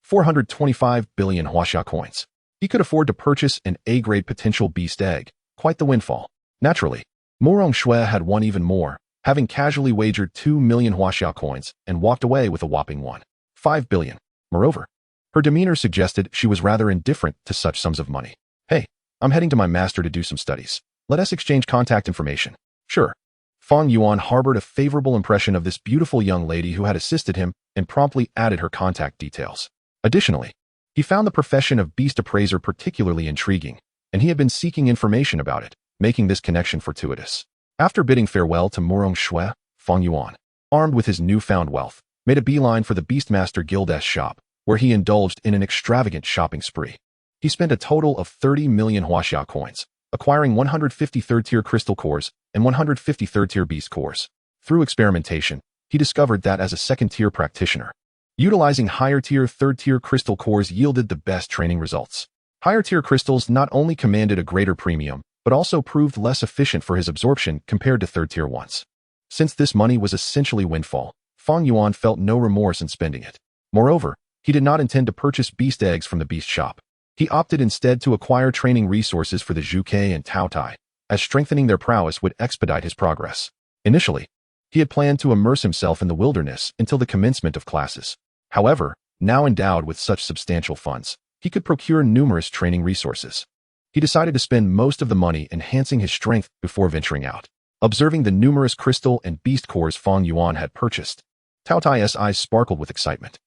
425 billion huaxia coins. He could afford to purchase an A-grade potential beast egg, quite the windfall. Naturally, Morong Shui had won even more, having casually wagered 2 million huaxia coins and walked away with a whopping 1.5 billion. Moreover, her demeanor suggested she was rather indifferent to such sums of money. Hey, I'm heading to my master to do some studies. Let us exchange contact information. Sure. Fang Yuan harbored a favorable impression of this beautiful young lady who had assisted him and promptly added her contact details. Additionally, he found the profession of beast appraiser particularly intriguing, and he had been seeking information about it, making this connection fortuitous. After bidding farewell to Murong Shui, Fang Yuan, armed with his newfound wealth, made a beeline for the Beastmaster Guild's shop, where he indulged in an extravagant shopping spree. He spent a total of 30 million Huaxia coins, acquiring 150 third-tier crystal cores and 150 third-tier beast cores. Through experimentation, he discovered that as a second-tier practitioner, utilizing higher-tier third-tier crystal cores yielded the best training results. Higher-tier crystals not only commanded a greater premium, but also proved less efficient for his absorption compared to third-tier ones. Since this money was essentially windfall, Fang Yuan felt no remorse in spending it. Moreover, he did not intend to purchase beast eggs from the beast shop. He opted instead to acquire training resources for the Qiongqi and Taotie, as strengthening their prowess would expedite his progress. Initially, he had planned to immerse himself in the wilderness until the commencement of classes. However, now endowed with such substantial funds, he could procure numerous training resources. He decided to spend most of the money enhancing his strength before venturing out. Observing the numerous crystal and beast cores Fang Yuan had purchased, Taotie's eyes sparkled with excitement.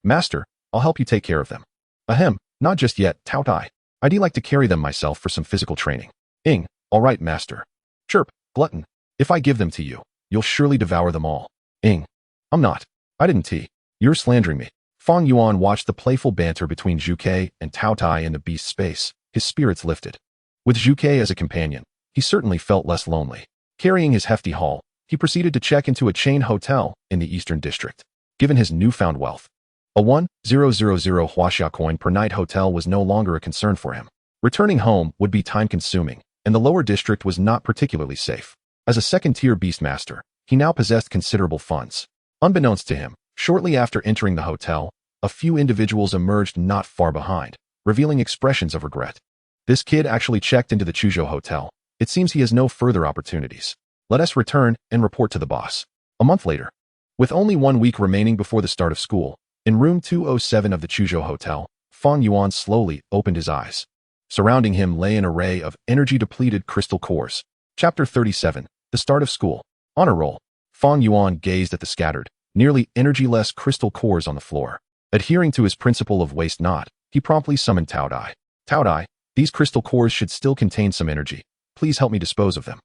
Master, I'll help you take care of them. Ahem, not just yet, Taotie. I'd like to carry them myself for some physical training. All right, master. Chirp, glutton. If I give them to you, you'll surely devour them all. I'm not. I didn't. You're slandering me. Fang Yuan watched the playful banter between Qiongqi and Taotie in the beast space. His spirits lifted. With Qiongqi as a companion, he certainly felt less lonely. Carrying his hefty haul, he proceeded to check into a chain hotel in the Eastern District. Given his newfound wealth, a 1,000 Huaxia coin per night hotel was no longer a concern for him. Returning home would be time-consuming, and the lower district was not particularly safe. As a second-tier beastmaster, he now possessed considerable funds. Unbeknownst to him, shortly after entering the hotel, a few individuals emerged not far behind, revealing expressions of regret. This kid actually checked into the Chuzhou hotel. It seems he has no further opportunities. Let us return and report to the boss. A month later, with only 1 week remaining before the start of school, in room 207 of the Chuzhou hotel, Fang Yuan slowly opened his eyes. Surrounding him lay an array of energy-depleted crystal cores. Chapter 37, The Start of School. On a roll, Fang Yuan gazed at the scattered, nearly energy-less crystal cores on the floor. Adhering to his principle of waste not, he promptly summoned Taotie. Taotie, these crystal cores should still contain some energy. Please help me dispose of them.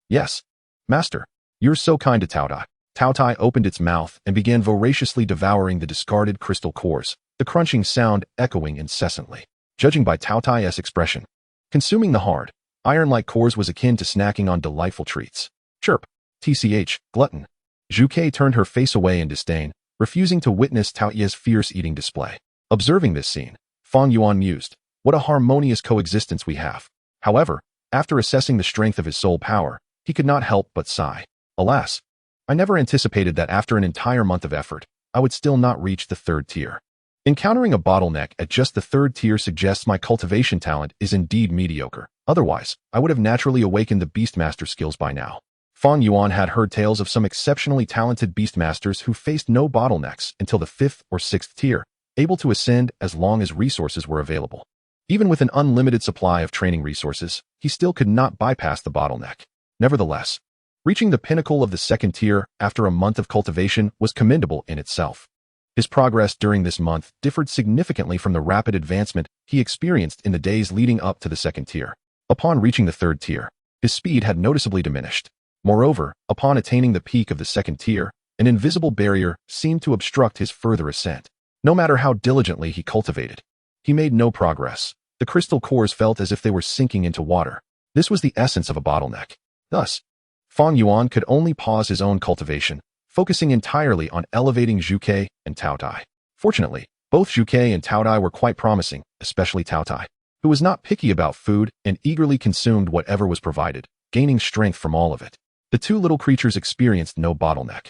Yes. Master. You're so kind to Taotie. Taotie opened its mouth and began voraciously devouring the discarded crystal cores, the crunching sound echoing incessantly. Judging by Taotie's expression, consuming the hard, iron-like cores was akin to snacking on delightful treats. Chirp. TCH, glutton. Qiongqi turned her face away in disdain, refusing to witness Taotie's fierce eating display. Observing this scene, Fang Yuan mused, what a harmonious coexistence we have. However, after assessing the strength of his soul power, he could not help but sigh. Alas, I never anticipated that after an entire month of effort, I would still not reach the third tier. Encountering a bottleneck at just the third tier suggests my cultivation talent is indeed mediocre. Otherwise, I would have naturally awakened the Beastmaster skills by now. Fang Yuan had heard tales of some exceptionally talented Beastmasters who faced no bottlenecks until the 5th or 6th tier, able to ascend as long as resources were available. Even with an unlimited supply of training resources, he still could not bypass the bottleneck. Nevertheless, reaching the pinnacle of the 2nd tier after a month of cultivation was commendable in itself. His progress during this month differed significantly from the rapid advancement he experienced in the days leading up to the 2nd tier. Upon reaching the 3rd tier, his speed had noticeably diminished. Moreover, upon attaining the peak of the 2nd tier, an invisible barrier seemed to obstruct his further ascent. No matter how diligently he cultivated, he made no progress. The crystal cores felt as if they were sinking into water. This was the essence of a bottleneck. Thus, Fang Yuan could only pause his own cultivation, focusing entirely on elevating Qiongqi and Taotie. Fortunately, both Qiongqi and Taotie were quite promising, especially Taotie, who was not picky about food and eagerly consumed whatever was provided, gaining strength from all of it. The two little creatures experienced no bottleneck,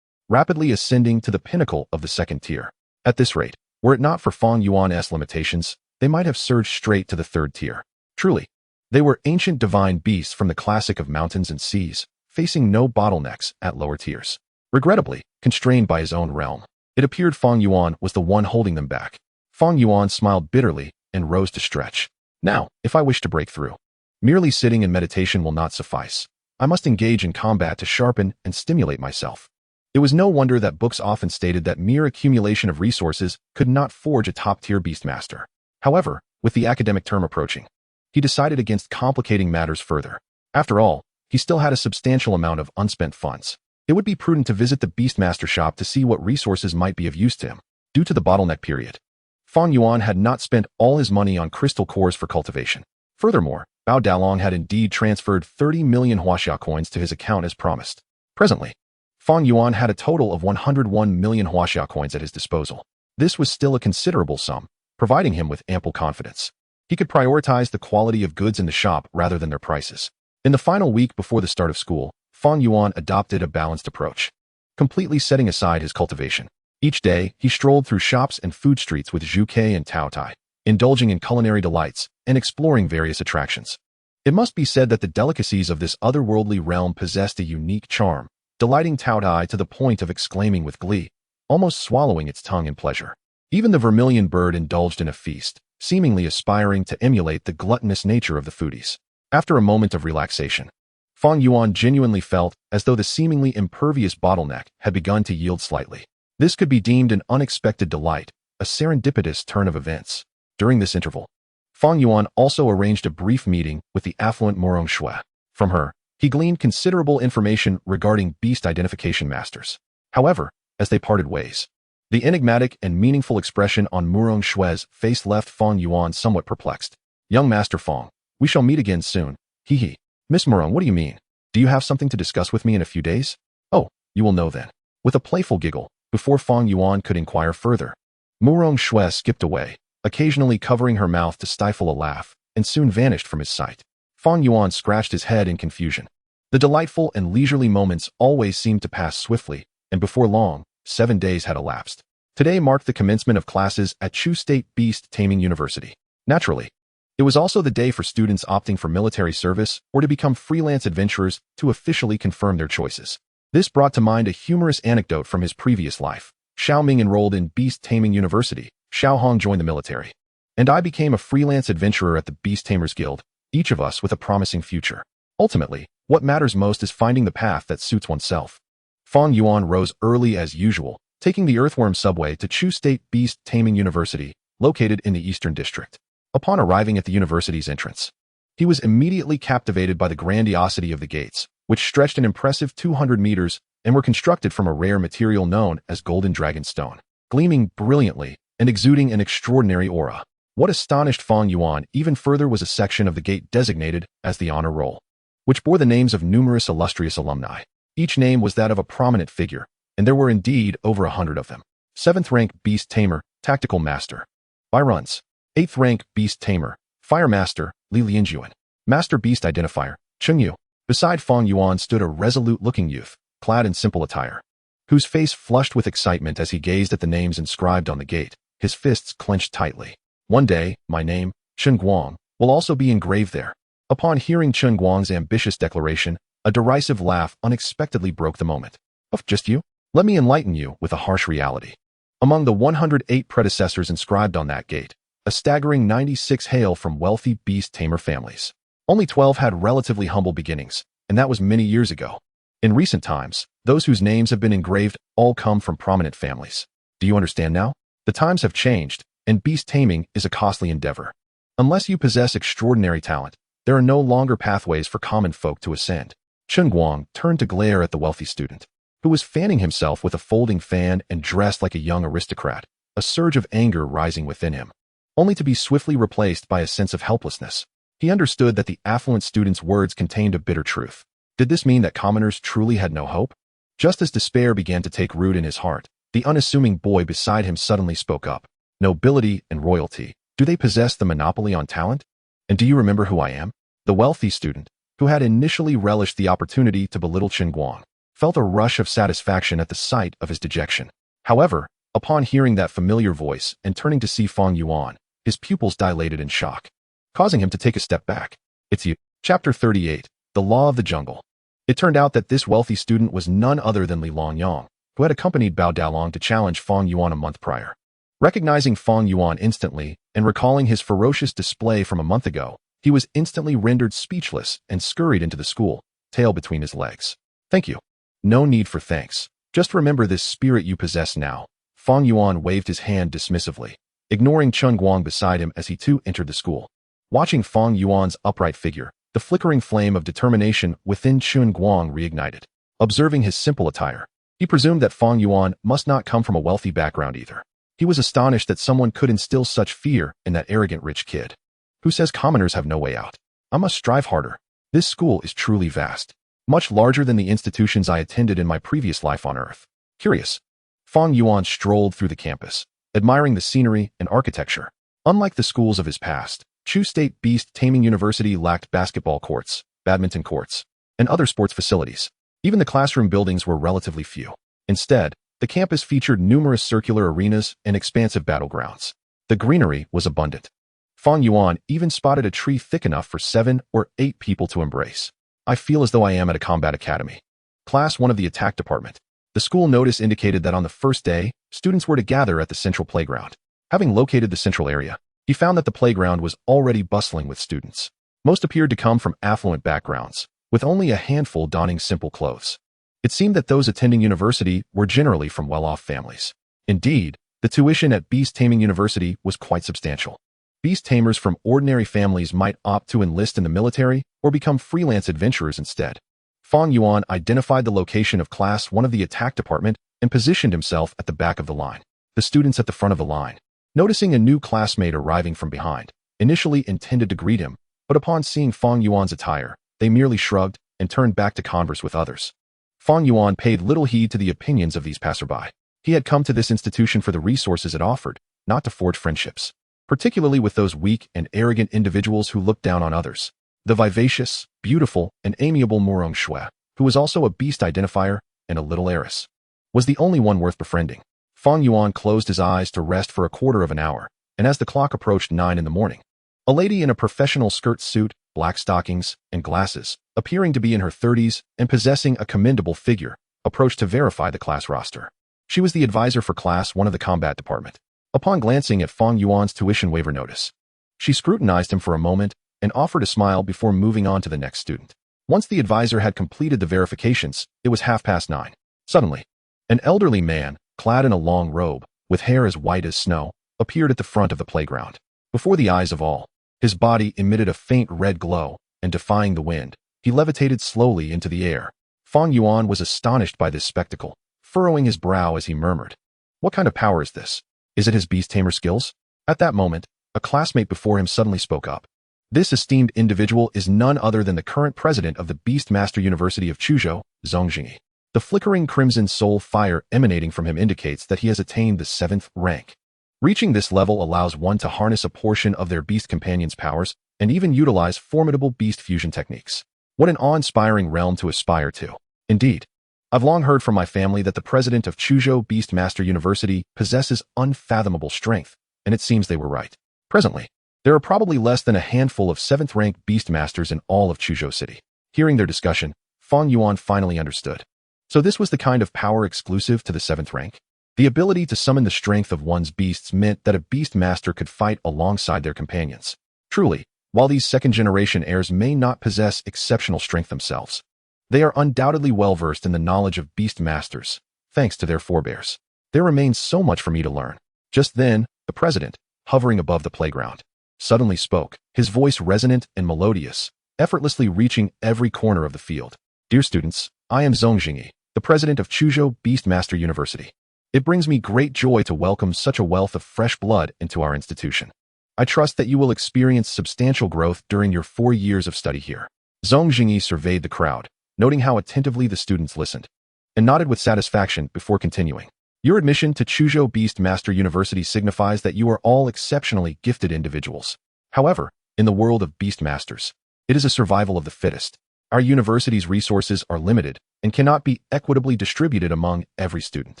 rapidly ascending to the pinnacle of the 2nd tier. At this rate, were it not for Fang Yuan's limitations, they might have surged straight to the 3rd tier. Truly, they were ancient divine beasts from the classic of mountains and seas, facing no bottlenecks at lower tiers. Regrettably, constrained by his own realm, it appeared Fang Yuan was the one holding them back. Fang Yuan smiled bitterly and rose to stretch. Now, if I wish to break through, merely sitting in meditation will not suffice. I must engage in combat to sharpen and stimulate myself. It was no wonder that books often stated that mere accumulation of resources could not forge a top-tier beastmaster. However, with the academic term approaching, he decided against complicating matters further. After all, he still had a substantial amount of unspent funds. It would be prudent to visit the beastmaster shop to see what resources might be of use to him. Due to the bottleneck period, Fang Yuan had not spent all his money on crystal cores for cultivation. Furthermore, Bao Dalong had indeed transferred 30 million huaxia coins to his account as promised. Presently, Fang Yuan had a total of 101 million huaxia coins at his disposal. This was still a considerable sum, providing him with ample confidence. He could prioritize the quality of goods in the shop rather than their prices. In the final week before the start of school, Fang Yuan adopted a balanced approach, completely setting aside his cultivation. Each day, he strolled through shops and food streets with Qiongqi and Taotie, indulging in culinary delights and exploring various attractions. It must be said that the delicacies of this otherworldly realm possessed a unique charm, delighting Taotie to the point of exclaiming with glee, almost swallowing its tongue in pleasure. Even the Vermilion Bird indulged in a feast, seemingly aspiring to emulate the gluttonous nature of the foodies. After a moment of relaxation, Fang Yuan genuinely felt as though the seemingly impervious bottleneck had begun to yield slightly. This could be deemed an unexpected delight, a serendipitous turn of events. During this interval, Fang Yuan also arranged a brief meeting with the affluent Murong Shui. From her, he gleaned considerable information regarding beast identification masters. However, as they parted ways, the enigmatic and meaningful expression on Murong Shui's face left Fang Yuan somewhat perplexed. "Young Master Fang, we shall meet again soon. Hee. Miss Murong, what do you mean? Do you have something to discuss with me in a few days? Oh, you will know then." With a playful giggle, before Fang Yuan could inquire further, Murong Shui skipped away, occasionally covering her mouth to stifle a laugh, and soon vanished from his sight. Fang Yuan scratched his head in confusion. The delightful and leisurely moments always seemed to pass swiftly, and before long, 7 days had elapsed. Today marked the commencement of classes at Chu State Beast Taming University. Naturally, it was also the day for students opting for military service or to become freelance adventurers to officially confirm their choices. This brought to mind a humorous anecdote from his previous life. Xiao Ming enrolled in Beast Taming University. Xiao Hong joined the military. And I became a freelance adventurer at the Beast Tamers Guild, each of us with a promising future. Ultimately, what matters most is finding the path that suits oneself. Fang Yuan rose early as usual, taking the Earthworm subway to Chu State Beast Taming University, located in the Eastern District. Upon arriving at the university's entrance, he was immediately captivated by the grandiosity of the gates, which stretched an impressive 200 meters and were constructed from a rare material known as golden dragon stone, gleaming brilliantly and exuding an extraordinary aura. What astonished Fang Yuan even further was a section of the gate designated as the Honor Roll, which bore the names of numerous illustrious alumni. Each name was that of a prominent figure, and there were indeed over 100 of them. 7th rank Beast Tamer, Tactical Master, by runs. 8th rank Beast Tamer, Fire Master, Li Lianjuan. Master Beast Identifier, Qiongqi. Beside Fang Yuan stood a resolute-looking youth, clad in simple attire, whose face flushed with excitement as he gazed at the names inscribed on the gate, his fists clenched tightly. One day, my name, Qiongqi, will also be engraved there. Upon hearing Qiongqi's ambitious declaration, a derisive laugh unexpectedly broke the moment. "Of just you? Let me enlighten you with a harsh reality. Among the 108 predecessors inscribed on that gate, a staggering 96 hail from wealthy beast tamer families. Only 12 had relatively humble beginnings, and that was many years ago. In recent times, those whose names have been engraved all come from prominent families. Do you understand now? The times have changed, and beast taming is a costly endeavor. Unless you possess extraordinary talent, there are no longer pathways for common folk to ascend." Qiongqi turned to glare at the wealthy student, who was fanning himself with a folding fan and dressed like a young aristocrat, a surge of anger rising within him, only to be swiftly replaced by a sense of helplessness. He understood that the affluent student's words contained a bitter truth. Did this mean that commoners truly had no hope? Just as despair began to take root in his heart, the unassuming boy beside him suddenly spoke up. "Nobility and royalty, do they possess the monopoly on talent? And do you remember who I am?" The wealthy student, who had initially relished the opportunity to belittle Qiongqi, felt a rush of satisfaction at the sight of his dejection. However, upon hearing that familiar voice and turning to see Fang Yuan, his pupils dilated in shock, causing him to take a step back. "It's you." Chapter 38, The Law of the Jungle. It turned out that this wealthy student was none other than Li Longyang, who had accompanied Bao Dalong to challenge Fang Yuan a month prior. Recognizing Fang Yuan instantly and recalling his ferocious display from a month ago, he was instantly rendered speechless and scurried into the school, tail between his legs. Thank you. No need for thanks. Just remember this spirit you possess now. Fang Yuan waved his hand dismissively, ignoring Qiongqi beside him as he too entered the school. Watching Fang Yuan's upright figure, the flickering flame of determination within Qiongqi reignited. Observing his simple attire, he presumed that Fang Yuan must not come from a wealthy background either. He was astonished that someone could instill such fear in that arrogant rich kid. Who says commoners have no way out? I must strive harder. This school is truly vast, much larger than the institutions I attended in my previous life on Earth. Curious, Fang Yuan strolled through the campus, admiring the scenery and architecture. Unlike the schools of his past, Chu State Beast Taming University lacked basketball courts, badminton courts, and other sports facilities. Even the classroom buildings were relatively few. Instead, the campus featured numerous circular arenas and expansive battlegrounds. The greenery was abundant. Fang Yuan even spotted a tree thick enough for 7 or 8 people to embrace. I feel as though I am at a combat academy. Class 1 of the attack department. The school notice indicated that on the first day, students were to gather at the central playground. Having located the central area, he found that the playground was already bustling with students. Most appeared to come from affluent backgrounds, with only a handful donning simple clothes. It seemed that those attending university were generally from well-off families. Indeed, the tuition at Beast Taming University was quite substantial. Beast tamers from ordinary families might opt to enlist in the military or become freelance adventurers instead. Fang Yuan identified the location of Class 1 of the attack department and positioned himself at the back of the line. The students at the front of the line, noticing a new classmate arriving from behind, initially intended to greet him, but upon seeing Fang Yuan's attire, they merely shrugged and turned back to converse with others. Fang Yuan paid little heed to the opinions of these passerby. He had come to this institution for the resources it offered, not to forge friendships, particularly with those weak and arrogant individuals who looked down on others. The vivacious, beautiful, and amiable Murong Shui, who was also a beast identifier and a little heiress, was the only one worth befriending. Fang Yuan closed his eyes to rest for a quarter of an hour, and as the clock approached 9 in the morning, a lady in a professional skirt suit, black stockings, and glasses, appearing to be in her 30s and possessing a commendable figure, approached to verify the class roster. She was the advisor for Class 1 of the combat department. Upon glancing at Fang Yuan's tuition waiver notice, she scrutinized him for a moment and offered a smile before moving on to the next student. Once the advisor had completed the verifications, it was 9:30. Suddenly, an elderly man, clad in a long robe, with hair as white as snow, appeared at the front of the playground. Before the eyes of all, his body emitted a faint red glow, and defying the wind, he levitated slowly into the air. Fang Yuan was astonished by this spectacle, furrowing his brow as he murmured, "What kind of power is this? Is it his beast tamer skills?" At that moment, a classmate before him suddenly spoke up. This esteemed individual is none other than the current president of the Beast Master University of Chuzhou, Zhongjingi. The flickering crimson soul fire emanating from him indicates that he has attained the 7th rank. Reaching this level allows one to harness a portion of their beast companion's powers and even utilize formidable beast fusion techniques. What an awe-inspiring realm to aspire to. Indeed, I've long heard from my family that the president of Chuzhou Beast Master University possesses unfathomable strength, and it seems they were right. Presently, there are probably less than a handful of 7th-rank beast masters in all of Chuzhou City. Hearing their discussion, Fang Yuan finally understood. So this was the kind of power exclusive to the 7th rank? The ability to summon the strength of one's beasts meant that a beast master could fight alongside their companions. Truly, while these second-generation heirs may not possess exceptional strength themselves, they are undoubtedly well-versed in the knowledge of beast masters, thanks to their forebears. There remains so much for me to learn. Just then, the president, hovering above the playground, suddenly spoke, his voice resonant and melodious, effortlessly reaching every corner of the field. "Dear students, I am Zhongjingi, the president of Chuzhou Beast Master University. It brings me great joy to welcome such a wealth of fresh blood into our institution. I trust that you will experience substantial growth during your 4 years of study here." Zhongjingi surveyed the crowd, noting how attentively the students listened, and nodded with satisfaction before continuing. "Your admission to Chuzhou Beast Master University signifies that you are all exceptionally gifted individuals. However, in the world of beast masters, it is a survival of the fittest. Our university's resources are limited and cannot be equitably distributed among every student.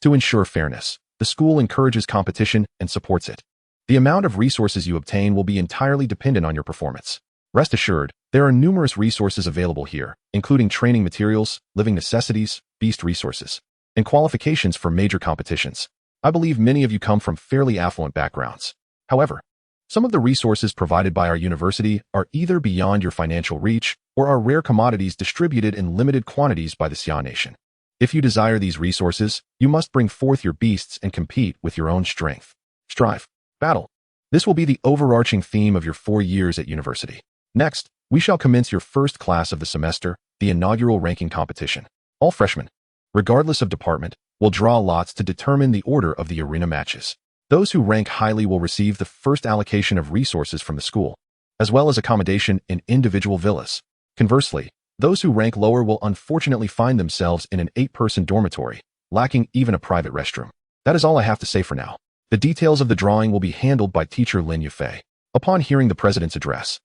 To ensure fairness, the school encourages competition and supports it. The amount of resources you obtain will be entirely dependent on your performance. Rest assured, there are numerous resources available here, including training materials, living necessities, beast resources, and qualifications for major competitions. I believe many of you come from fairly affluent backgrounds. However, some of the resources provided by our university are either beyond your financial reach or are rare commodities distributed in limited quantities by the Xia nation. If you desire these resources, you must bring forth your beasts and compete with your own strength. Strive. Battle. This will be the overarching theme of your 4 years at university. Next, we shall commence your first class of the semester, the inaugural ranking competition. All freshmen, regardless of department, will draw lots to determine the order of the arena matches. Those who rank highly will receive the first allocation of resources from the school, as well as accommodation in individual villas. Conversely, those who rank lower will unfortunately find themselves in an 8-person dormitory, lacking even a private restroom. That is all I have to say for now. The details of the drawing will be handled by teacher Lin Yufei. Upon hearing the president's address,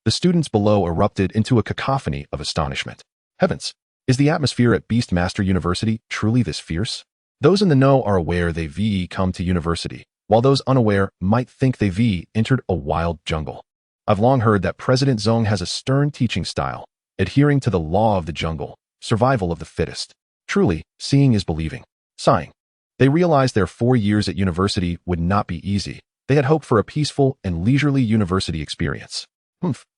the students below erupted into a cacophony of astonishment. Heavens! Is the atmosphere at Beastmaster University truly this fierce? Those in the know are aware they've come to university, while those unaware might think they've entered a wild jungle. I've long heard that President Zhong has a stern teaching style, adhering to the law of the jungle, survival of the fittest. Truly, seeing is believing. Sighing. They realized their 4 years at university would not be easy. They had hoped for a peaceful and leisurely university experience.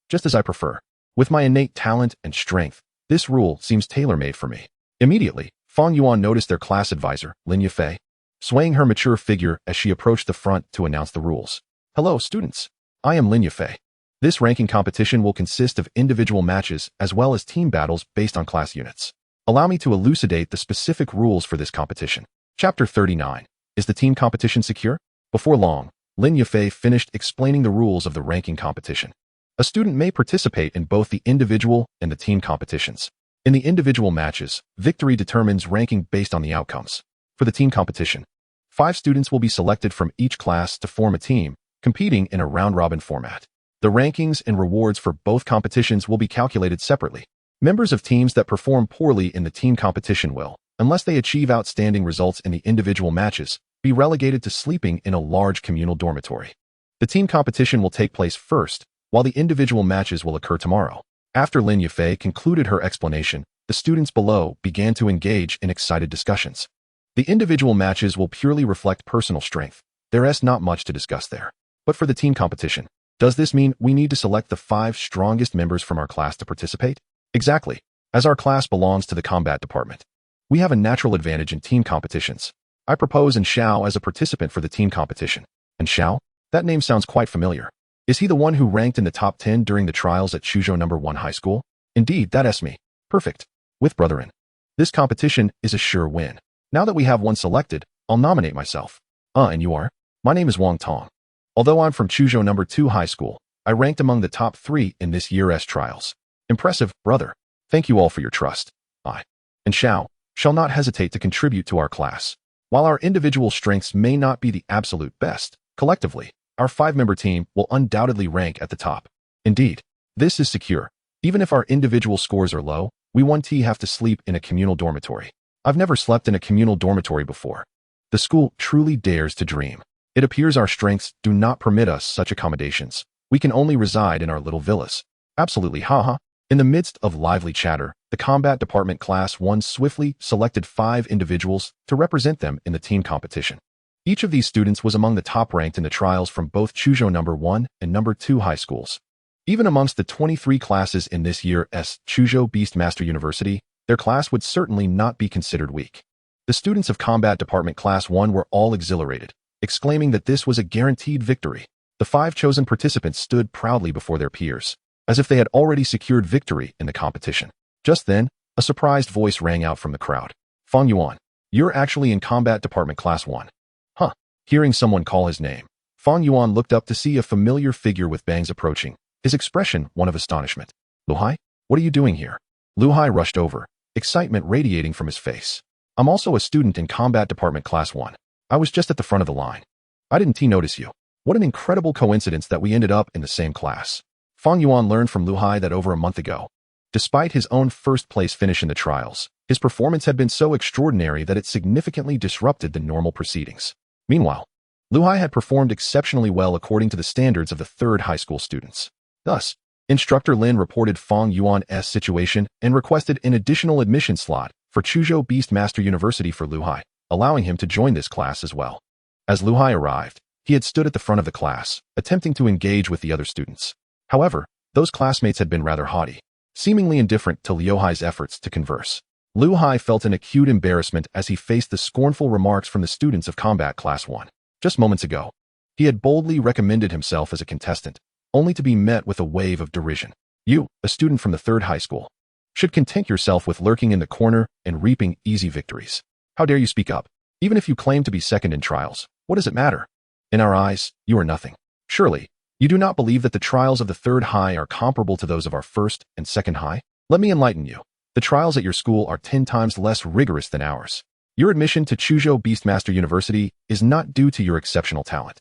Just as I prefer. With my innate talent and strength, this rule seems tailor-made for me. Immediately, Fang Yuan noticed their class advisor, Lin Yufei, swaying her mature figure as she approached the front to announce the rules. Hello, students. I am Lin Yufei. This ranking competition will consist of individual matches as well as team battles based on class units. Allow me to elucidate the specific rules for this competition. Chapter 39. Is the team competition secure? Before long, Lin Yufei finished explaining the rules of the ranking competition. A student may participate in both the individual and the team competitions. In the individual matches, victory determines ranking based on the outcomes. For the team competition, 5 students will be selected from each class to form a team, competing in a round-robin format. The rankings and rewards for both competitions will be calculated separately. Members of teams that perform poorly in the team competition will, unless they achieve outstanding results in the individual matches, be relegated to sleeping in a large communal dormitory. The team competition will take place first, while the individual matches will occur tomorrow. After Lin Yufei concluded her explanation, the students below began to engage in excited discussions. The individual matches will purely reflect personal strength. There is not much to discuss there. But for the team competition, does this mean we need to select the 5 strongest members from our class to participate? Exactly, as our class belongs to the combat department. We have a natural advantage in team competitions. I propose An Xiao as a participant for the team competition. An Xiao? That name sounds quite familiar. Is he the one who ranked in the top 10 during the trials at Chuzhou No. 1 High School? Indeed, that's me. Perfect. With brethren. This competition is a sure win. Now that we have one selected, I'll nominate myself. And you are? My name is Wang Tong. Although I'm from Chuzhou No. 2 High School, I ranked among the top 3 in this year's trials. Impressive, brother. Thank you all for your trust. I, and shall not hesitate to contribute to our class. While our individual strengths may not be the absolute best, collectively, our 5-member team will undoubtedly rank at the top. Indeed, this is secure. Even if our individual scores are low, we 1T have to sleep in a communal dormitory. I've never slept in a communal dormitory before. The school truly dares to dream. It appears our strengths do not permit us such accommodations. We can only reside in our little villas. Absolutely, haha. In the midst of lively chatter, the combat department class 1 swiftly selected 5 individuals to represent them in the team competition. Each of these students was among the top ranked in the trials from both Chuzhou No. 1 and No. 2 high schools. Even amongst the 23 classes in this year's Chuzhou Beastmaster University, their class would certainly not be considered weak. The students of Combat Department Class 1 were all exhilarated, exclaiming that this was a guaranteed victory. The 5 chosen participants stood proudly before their peers, as if they had already secured victory in the competition. Just then, a surprised voice rang out from the crowd. Fang Yuan, you're actually in Combat Department Class 1. Huh. Hearing someone call his name, Fang Yuan looked up to see a familiar figure with bangs approaching, his expression one of astonishment. Lu Hai, what are you doing here? Lu Hai rushed over, excitement radiating from his face. I'm also a student in Combat Department Class 1. I was just at the front of the line. I didn't notice you. What an incredible coincidence that we ended up in the same class. Fang Yuan learned from Lu Hai that over a month ago, despite his own first-place finish in the trials, his performance had been so extraordinary that it significantly disrupted the normal proceedings. Meanwhile, Lu Hai had performed exceptionally well according to the standards of the 3rd high school students. Thus, Instructor Lin reported Fang Yuan's situation and requested an additional admission slot for Chuzhou Beastmaster University for Lu Hai, allowing him to join this class as well. As Lu Hai arrived, he had stood at the front of the class, attempting to engage with the other students. However, those classmates had been rather haughty. seemingly indifferent to Liu Hai's efforts to converse. Liu Hai felt an acute embarrassment as he faced the scornful remarks from the students of Combat Class 1. Just moments ago, he had boldly recommended himself as a contestant, only to be met with a wave of derision. You, a student from the 3rd high school, should content yourself with lurking in the corner and reaping easy victories. How dare you speak up? Even if you claim to be second in trials, what does it matter? In our eyes, you are nothing. Surely, you do not believe that the trials of the 3rd high are comparable to those of our 1st and 2nd high? Let me enlighten you. The trials at your school are 10 times less rigorous than ours. Your admission to Chuzhou Beastmaster University is not due to your exceptional talent,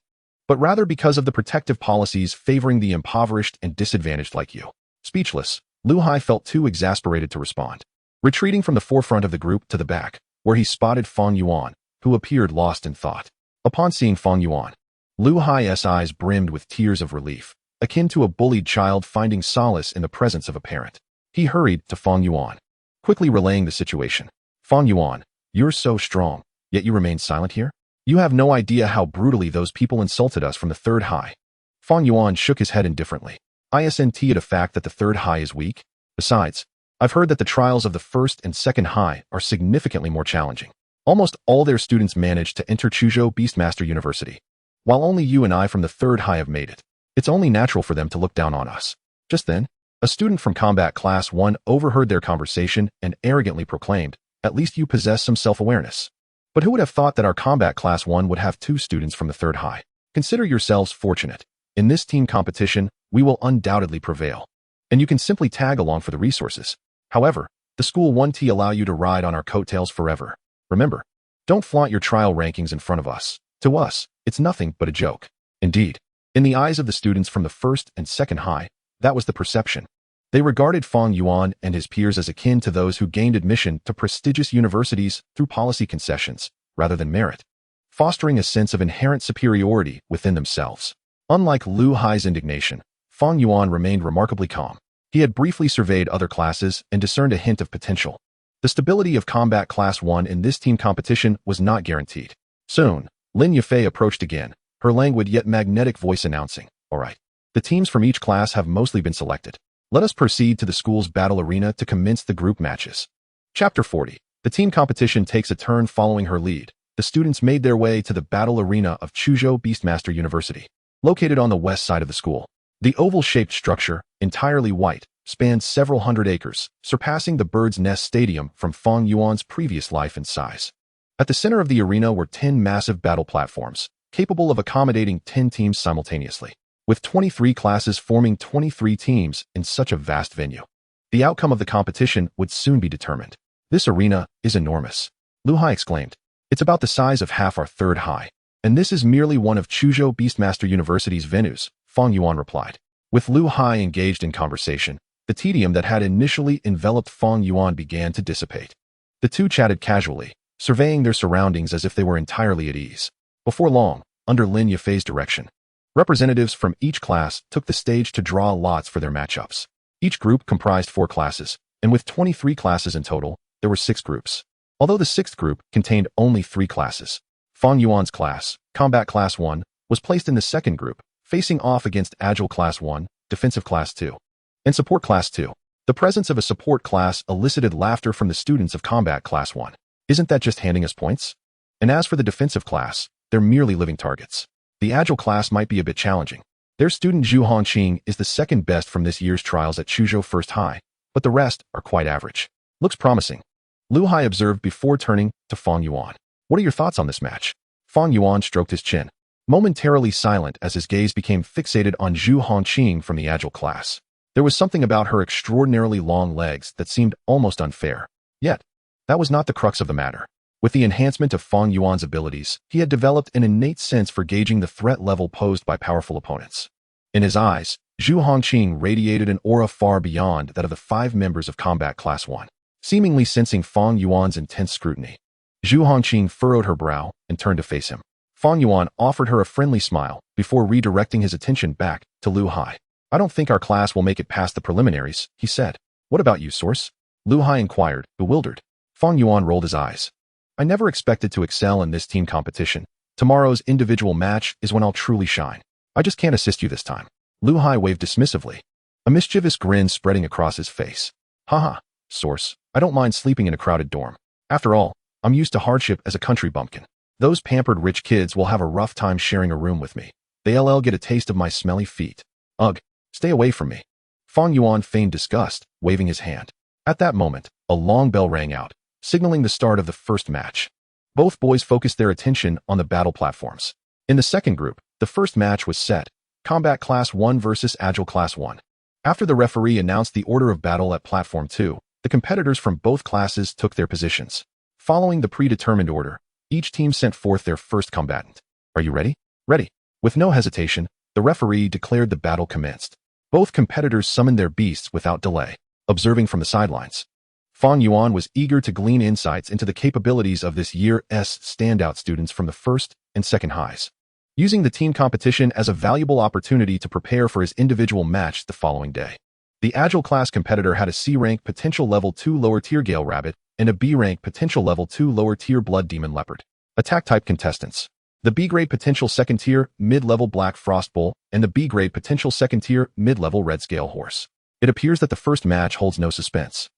but rather because of the protective policies favoring the impoverished and disadvantaged like you. Speechless, Liu Hai felt too exasperated to respond. Retreating from the forefront of the group to the back, where he spotted Fang Yuan, who appeared lost in thought. Upon seeing Fang Yuan, Liu Hai's eyes brimmed with tears of relief, akin to a bullied child finding solace in the presence of a parent. He hurried to Fang Yuan, quickly relaying the situation. Fang Yuan, you're so strong, yet you remain silent here? You have no idea how brutally those people insulted us from the 3rd high. Fang Yuan shook his head indifferently. Isn't it a fact that the 3rd high is weak? Besides, I've heard that the trials of the 1st and 2nd high are significantly more challenging. Almost all their students managed to enter Chuzhou Beastmaster University, while only you and I from the 3rd high have made it. It's only natural for them to look down on us. Just then, a student from Combat Class 1 overheard their conversation and arrogantly proclaimed, "At least you possess some self-awareness." But who would have thought that our Combat Class 1 would have 2 students from the 3rd high? Consider yourselves fortunate. In this team competition, we will undoubtedly prevail, and you can simply tag along for the resources. However, the School 1T allow you to ride on our coattails forever. Remember, don't flaunt your trial rankings in front of us. To us, it's nothing but a joke. Indeed, in the eyes of the students from the 1st and 2nd high, that was the perception. They regarded Fang Yuan and his peers as akin to those who gained admission to prestigious universities through policy concessions, rather than merit, fostering a sense of inherent superiority within themselves. Unlike Liu Hai's indignation, Fang Yuan remained remarkably calm. He had briefly surveyed other classes and discerned a hint of potential. The stability of Combat Class 1 in this team competition was not guaranteed. Soon, Lin Yufei approached again, her languid yet magnetic voice announcing, "All right, the teams from each class have mostly been selected. Let us proceed to the school's battle arena to commence the group matches." Chapter 40. The team competition takes a turn following her lead. The students made their way to the battle arena of Chuzhou Beastmaster University, located on the west side of the school. The oval-shaped structure, entirely white, spanned several hundred acres, surpassing the Bird's Nest Stadium from Fang Yuan's previous life and size. At the center of the arena were 10 massive battle platforms, capable of accommodating 10 teams simultaneously, with 23 classes forming 23 teams in such a vast venue. The outcome of the competition would soon be determined. "This arena is enormous," Liu Hai exclaimed. "It's about the size of half our 3rd high. And this is merely one of Chuzhou Beastmaster University's venues," Fang Yuan replied. With Liu Hai engaged in conversation, the tedium that had initially enveloped Fang Yuan began to dissipate. The two chatted casually, surveying their surroundings as if they were entirely at ease. Before long, under Lin Yufei's direction, representatives from each class took the stage to draw lots for their matchups. Each group comprised 4 classes, and with 23 classes in total, there were 6 groups. Although the 6th group contained only 3 classes, Fang Yuan's class, Combat Class 1, was placed in the 2nd group, facing off against Agile Class 1, Defensive Class 2, and Support Class 2. The presence of a support class elicited laughter from the students of Combat Class 1. "Isn't that just handing us points?" And as for the defensive class, they're merely living targets. The Agile class might be a bit challenging. Their student Qiongqi is the 2nd best from this year's trials at Chuzhou First High, but the rest are quite average. "Looks promising," Liu Hai observed before turning to Fang Yuan. "What are your thoughts on this match?" Fang Yuan stroked his chin, momentarily silent as his gaze became fixated on Qiongqi from the Agile class. There was something about her extraordinarily long legs that seemed almost unfair. Yet, that was not the crux of the matter. With the enhancement of Fang Yuan's abilities, he had developed an innate sense for gauging the threat level posed by powerful opponents. In his eyes, Qiongqi radiated an aura far beyond that of the 5 members of Combat Class 1. Seemingly sensing Fang Yuan's intense scrutiny, Qiongqi furrowed her brow and turned to face him. Fang Yuan offered her a friendly smile before redirecting his attention back to Liu Hai. "I don't think our class will make it past the preliminaries," he said. "What about you, Source?" Liu Hai inquired, bewildered. Fang Yuan rolled his eyes. "I never expected to excel in this team competition. Tomorrow's individual match is when I'll truly shine. I just can't assist you this time." Liu Hai waved dismissively. a mischievous grin spreading across his face. Haha, source, I don't mind sleeping in a crowded dorm. After all, I'm used to hardship as a country bumpkin. Those pampered rich kids will have a rough time sharing a room with me. They'll get a taste of my smelly feet. Ugh, stay away from me. Fang Yuan feigned disgust, waving his hand. At that moment, a long bell rang out, signaling the start of the first match. Both boys focused their attention on the battle platforms. In the second group, the first match was set, Combat Class 1 versus Agile Class 1. After the referee announced the order of battle at Platform 2, the competitors from both classes took their positions. Following the predetermined order, each team sent forth their first combatant. Are you ready? Ready. With no hesitation, the referee declared the battle commenced. Both competitors summoned their beasts without delay, observing from the sidelines. Fang Yuan was eager to glean insights into the capabilities of this year's standout students from the first and second highs, using the team competition as a valuable opportunity to prepare for his individual match the following day. The Agile class competitor had a C-rank potential level 2 lower tier Gale Rabbit and a B-rank potential level 2 lower tier Blood Demon Leopard. Attack type contestants. The B-grade potential second tier mid-level Black Frost Bull and the B-grade potential second tier mid-level Red Scale Horse. It appears that the first match holds no suspense.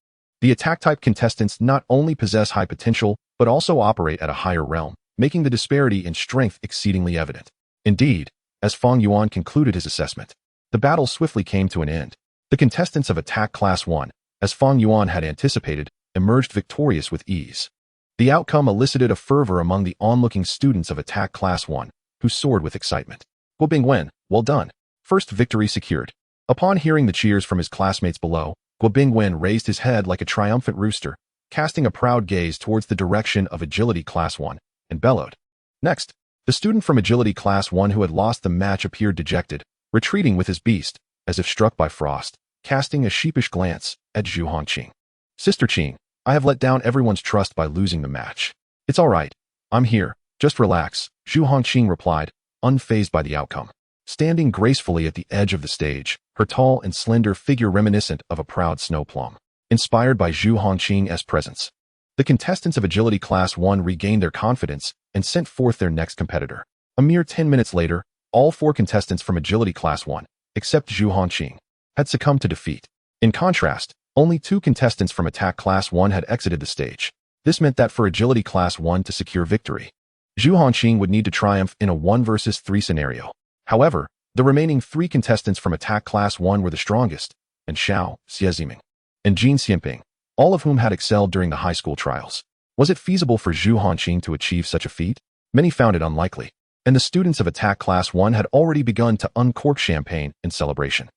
The attack type contestants not only possess high potential, but also operate at a higher realm, making the disparity in strength exceedingly evident. Indeed, as Fang Yuan concluded his assessment, the battle swiftly came to an end. The contestants of Attack Class 1, as Fang Yuan had anticipated, emerged victorious with ease. The outcome elicited a fervor among the onlooking students of Attack Class 1, who soared with excitement. Guo Bingwen, well done. First victory secured. Upon hearing the cheers from his classmates below, Guo Bingwen raised his head like a triumphant rooster, casting a proud gaze towards the direction of Agility Class 1, and bellowed. Next, the student from Agility Class 1 who had lost the match appeared dejected, retreating with his beast, as if struck by frost, casting a sheepish glance at Zhu Hongqing. Sister Qing, I have let down everyone's trust by losing the match. It's all right. I'm here. Just relax, Zhu Hongqing replied, unfazed by the outcome. Standing gracefully at the edge of the stage, her tall and slender figure reminiscent of a proud snow plum. Inspired by Zhu Hongqing's presence, the contestants of Agility Class 1 regained their confidence and sent forth their next competitor. A mere 10 minutes later, all 4 contestants from Agility Class 1, except Zhu Hongqing, had succumbed to defeat. In contrast, only 2 contestants from Attack Class 1 had exited the stage. This meant that for Agility Class 1 to secure victory, Zhu Hongqing would need to triumph in a 1 versus 3 scenario. However, the remaining 3 contestants from Attack Class 1 were the strongest, and Xiao Xieziming and Jin Xianping, all of whom had excelled during the high school trials. Was it feasible for Zhu Hongqing to achieve such a feat? Many found it unlikely, and the students of Attack Class 1 had already begun to uncork champagne in celebration.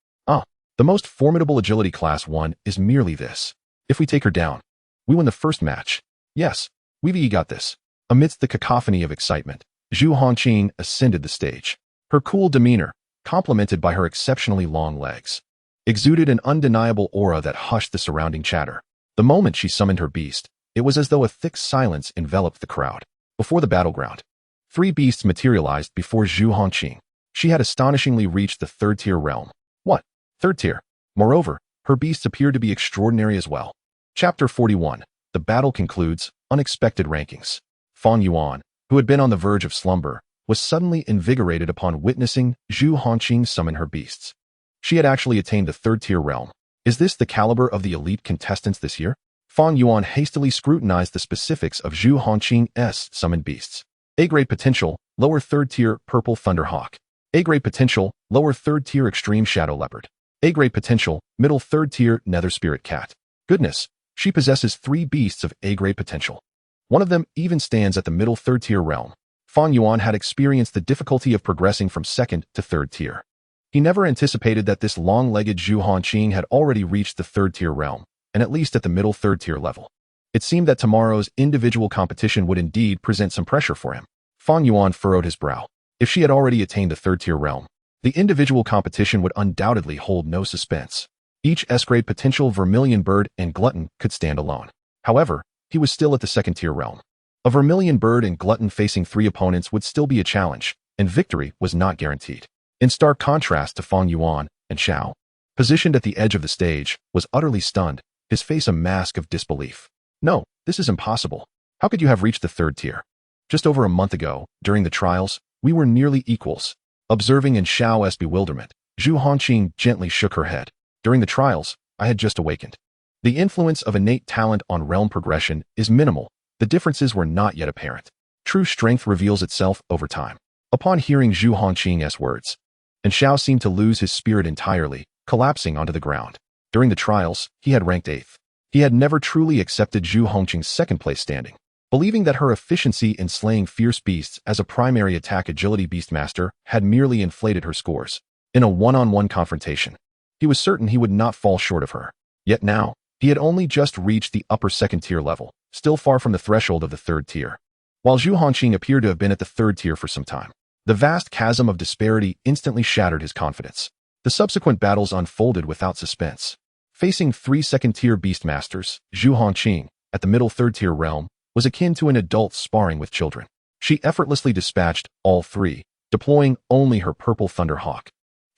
The most formidable Agility Class 1 is merely this. If we take her down, we win the first match. Yes, we've got this. Amidst the cacophony of excitement, Zhu Hongqing ascended the stage. Her cool demeanor, complemented by her exceptionally long legs, exuded an undeniable aura that hushed the surrounding chatter. The moment she summoned her beast, it was as though a thick silence enveloped the crowd. Before the battleground, 3 beasts materialized before Zhu Hongqing. She had astonishingly reached the 3rd-tier realm. What? 3rd tier. Moreover, her beasts appeared to be extraordinary as well. Chapter 41. The battle concludes. Unexpected rankings. Fang Yuan, who had been on the verge of slumber, was suddenly invigorated upon witnessing Zhu Hongqing summon her beasts. She had actually attained the 3rd-tier realm. Is this the caliber of the elite contestants this year? Fang Yuan hastily scrutinized the specifics of Zhu Hongqing's summoned beasts. A-grade potential, lower 3rd-tier Purple Thunderhawk. A-grade potential, lower 3rd-tier Extreme Shadow Leopard. A-grade potential, middle 3rd-tier Nether Spirit Cat. Goodness, she possesses 3 beasts of A-grade potential. One of them even stands at the middle 3rd-tier realm. Fang Yuan had experienced the difficulty of progressing from 2nd to 3rd tier. He never anticipated that this long-legged Zhu Hongqing had already reached the 3rd-tier realm, and at least at the middle 3rd-tier level. It seemed that tomorrow's individual competition would indeed present some pressure for him. Fang Yuan furrowed his brow. If she had already attained the 3rd-tier realm, the individual competition would undoubtedly hold no suspense. Each S-grade potential Vermilion Bird and Glutton could stand alone. However, he was still at the 2nd-tier realm. A Vermilion Bird and Glutton facing 3 opponents would still be a challenge, and victory was not guaranteed. In stark contrast to Fang Yuan and Xiao, positioned at the edge of the stage, was utterly stunned, his face a mask of disbelief. No, this is impossible. How could you have reached the 3rd tier? Just over a month ago, during the trials, we were nearly equals. Observing in Xiao's bewilderment, Zhu Hongqing gently shook her head. During the trials, I had just awakened. The influence of innate talent on realm progression is minimal. The differences were not yet apparent. True strength reveals itself over time. Upon hearing Zhu Hongqing's words, and Xiao seemed to lose his spirit entirely, collapsing onto the ground. During the trials, he had ranked 8th. He had never truly accepted Zhu Hongqing's second-place standing, believing that her efficiency in slaying fierce beasts as a primary attack agility beastmaster had merely inflated her scores. In a one-on-one confrontation, he was certain he would not fall short of her. Yet now, he had only just reached the upper second-tier level, still far from the threshold of the third tier. While Zhu Hongqing appeared to have been at the third tier for some time, the vast chasm of disparity instantly shattered his confidence. The subsequent battles unfolded without suspense. Facing 3 second-tier beastmasters, Zhu Hongqing, at the middle third-tier realm, was akin to an adult sparring with children. She effortlessly dispatched all 3, deploying only her purple Thunderhawk,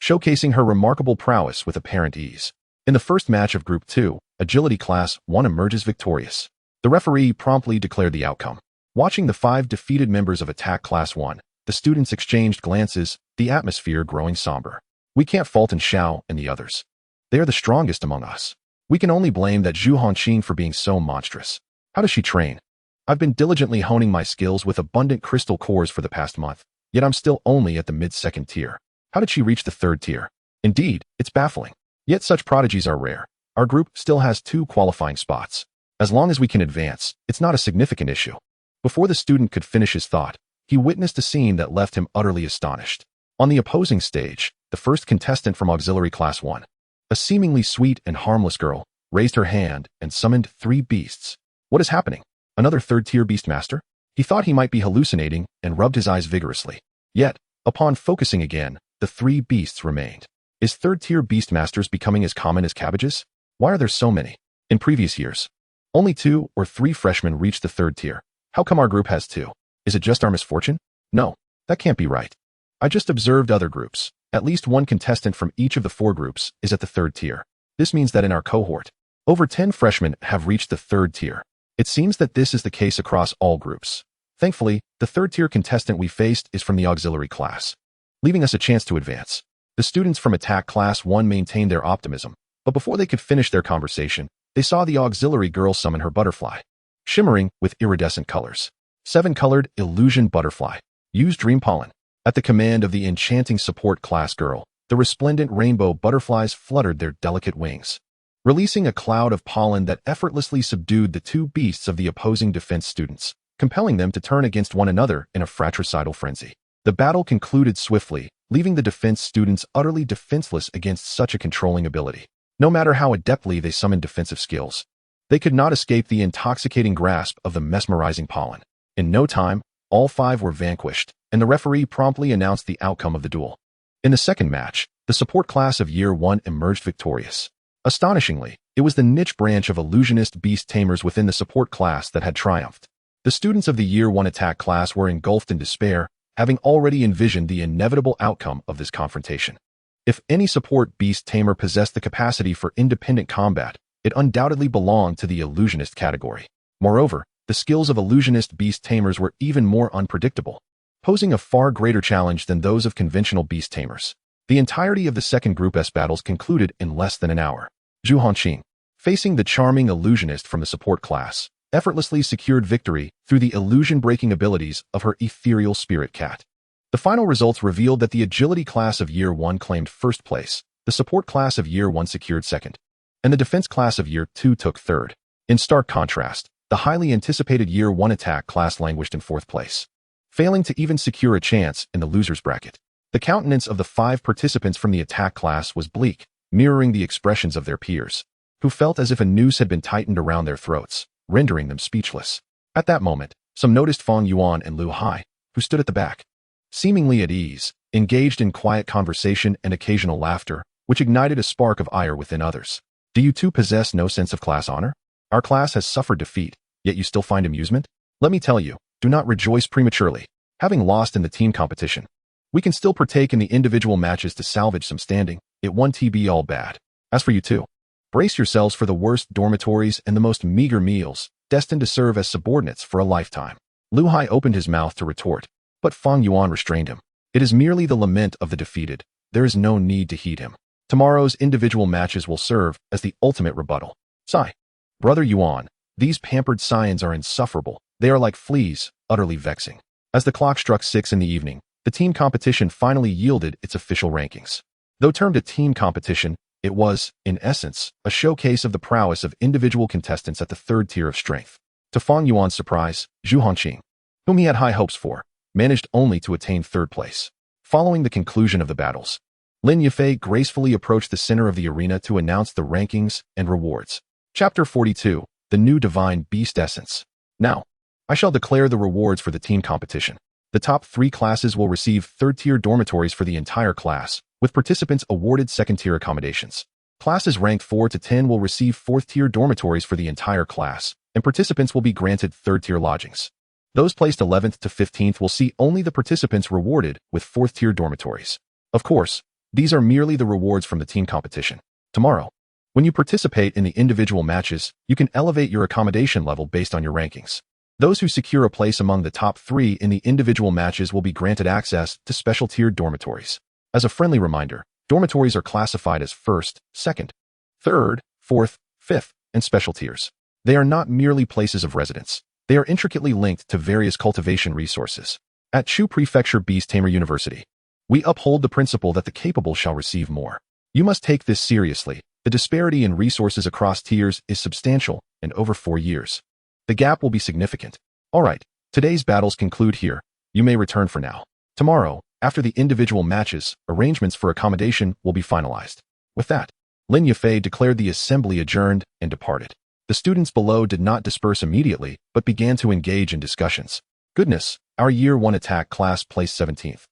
showcasing her remarkable prowess with apparent ease. In the first match of Group 2, Agility Class 1 emerges victorious. The referee promptly declared the outcome. Watching the 5 defeated members of Attack Class 1, the students exchanged glances, the atmosphere growing somber. We can't fault in Xiao and the others. They are the strongest among us. We can only blame that Zhu Hongqing for being so monstrous. How does she train? I've been diligently honing my skills with abundant crystal cores for the past month, yet I'm still only at the mid-second tier. How did she reach the third tier? Indeed, it's baffling. Yet such prodigies are rare. Our group still has 2 qualifying spots. As long as we can advance, it's not a significant issue. Before the student could finish his thought, he witnessed a scene that left him utterly astonished. On the opposing stage, the first contestant from Auxiliary Class 1, a seemingly sweet and harmless girl, raised her hand and summoned 3 beasts. What is happening? Another third-tier beastmaster? He thought he might be hallucinating and rubbed his eyes vigorously. Yet, upon focusing again, the 3 beasts remained. Is third-tier beastmasters becoming as common as cabbages? Why are there so many? In previous years, only 2 or 3 freshmen reached the third tier. How come our group has 2? Is it just our misfortune? No, that can't be right. I just observed other groups. At least 1 contestant from each of the 4 groups is at the third tier. This means that in our cohort, over 10 freshmen have reached the third tier. It seems that this is the case across all groups. Thankfully, the third-tier contestant we faced is from the auxiliary class, leaving us a chance to advance. The students from Attack Class 1 maintained their optimism, but before they could finish their conversation, they saw the auxiliary girl summon her butterfly, shimmering with iridescent colors. 7-colored illusion butterfly. Use dream pollen. At the command of the enchanting support class girl, the resplendent rainbow butterflies fluttered their delicate wings, releasing a cloud of pollen that effortlessly subdued the 2 beasts of the opposing defense students, compelling them to turn against one another in a fratricidal frenzy. The battle concluded swiftly, leaving the defense students utterly defenseless against such a controlling ability. No matter how adeptly they summoned defensive skills, they could not escape the intoxicating grasp of the mesmerizing pollen. In no time, all 5 were vanquished, and the referee promptly announced the outcome of the duel. In the second match, the support class of Year 1 emerged victorious. Astonishingly, it was the niche branch of illusionist beast tamers within the support class that had triumphed. The students of the Year 1 attack class were engulfed in despair, having already envisioned the inevitable outcome of this confrontation. If any support beast tamer possessed the capacity for independent combat, it undoubtedly belonged to the illusionist category. Moreover, the skills of illusionist beast tamers were even more unpredictable, posing a far greater challenge than those of conventional beast tamers. The entirety of the second Group S battles concluded in less than an hour. Zhu Hongqing, facing the charming illusionist from the support class, effortlessly secured victory through the illusion-breaking abilities of her ethereal spirit cat. The final results revealed that the agility class of Year 1 claimed first place, the support class of Year 1 secured second, and the defense class of Year 2 took third. In stark contrast, the highly anticipated Year 1 attack class languished in fourth place, failing to even secure a chance in the loser's bracket. The countenance of the 5 participants from the attack class was bleak, mirroring the expressions of their peers, who felt as if a noose had been tightened around their throats, rendering them speechless. At that moment, some noticed Fang Yuan and Lu Hai, who stood at the back, seemingly at ease, engaged in quiet conversation and occasional laughter, which ignited a spark of ire within others. Do you two possess no sense of class honor? Our class has suffered defeat, yet you still find amusement? Let me tell you, do not rejoice prematurely. Having lost in the team competition, we can still partake in the individual matches to salvage some standing. It won't be all bad. As for you two, brace yourselves for the worst dormitories and the most meager meals, destined to serve as subordinates for a lifetime. Lu Hai opened his mouth to retort, but Fang Yuan restrained him. It is merely the lament of the defeated. There is no need to heed him. Tomorrow's individual matches will serve as the ultimate rebuttal. Sigh. Brother Yuan, these pampered scions are insufferable. They are like fleas, utterly vexing. As the clock struck 6 in the evening, the team competition finally yielded its official rankings. Though termed a team competition, it was, in essence, a showcase of the prowess of individual contestants at the third tier of strength. To Fang Yuan's surprise, Zhu Hongqing, whom he had high hopes for, managed only to attain third place. Following the conclusion of the battles, Lin Yifei gracefully approached the center of the arena to announce the rankings and rewards. Chapter 42, The New Divine Beast Essence. Now, I shall declare the rewards for the team competition. The top 3 classes will receive third-tier dormitories for the entire class, with participants awarded second-tier accommodations. Classes ranked 4 to 10 will receive fourth-tier dormitories for the entire class, and participants will be granted third-tier lodgings. Those placed 11th to 15th will see only the participants rewarded with fourth-tier dormitories. Of course, these are merely the rewards from the team competition. Tomorrow, when you participate in the individual matches, you can elevate your accommodation level based on your rankings. Those who secure a place among the top 3 in the individual matches will be granted access to special-tiered dormitories. As a friendly reminder, dormitories are classified as first, second, third, fourth, fifth, and special tiers. They are not merely places of residence. They are intricately linked to various cultivation resources. At Chu Prefecture Beast Tamer University, we uphold the principle that the capable shall receive more. You must take this seriously. The disparity in resources across tiers is substantial, and over 4 years, the gap will be significant. Alright, today's battles conclude here. You may return for now. Tomorrow, after the individual matches, arrangements for accommodation will be finalized. With that, Lin Yifei declared the assembly adjourned and departed. The students below did not disperse immediately, but began to engage in discussions. Goodness, our Year 1 attack class placed 17th.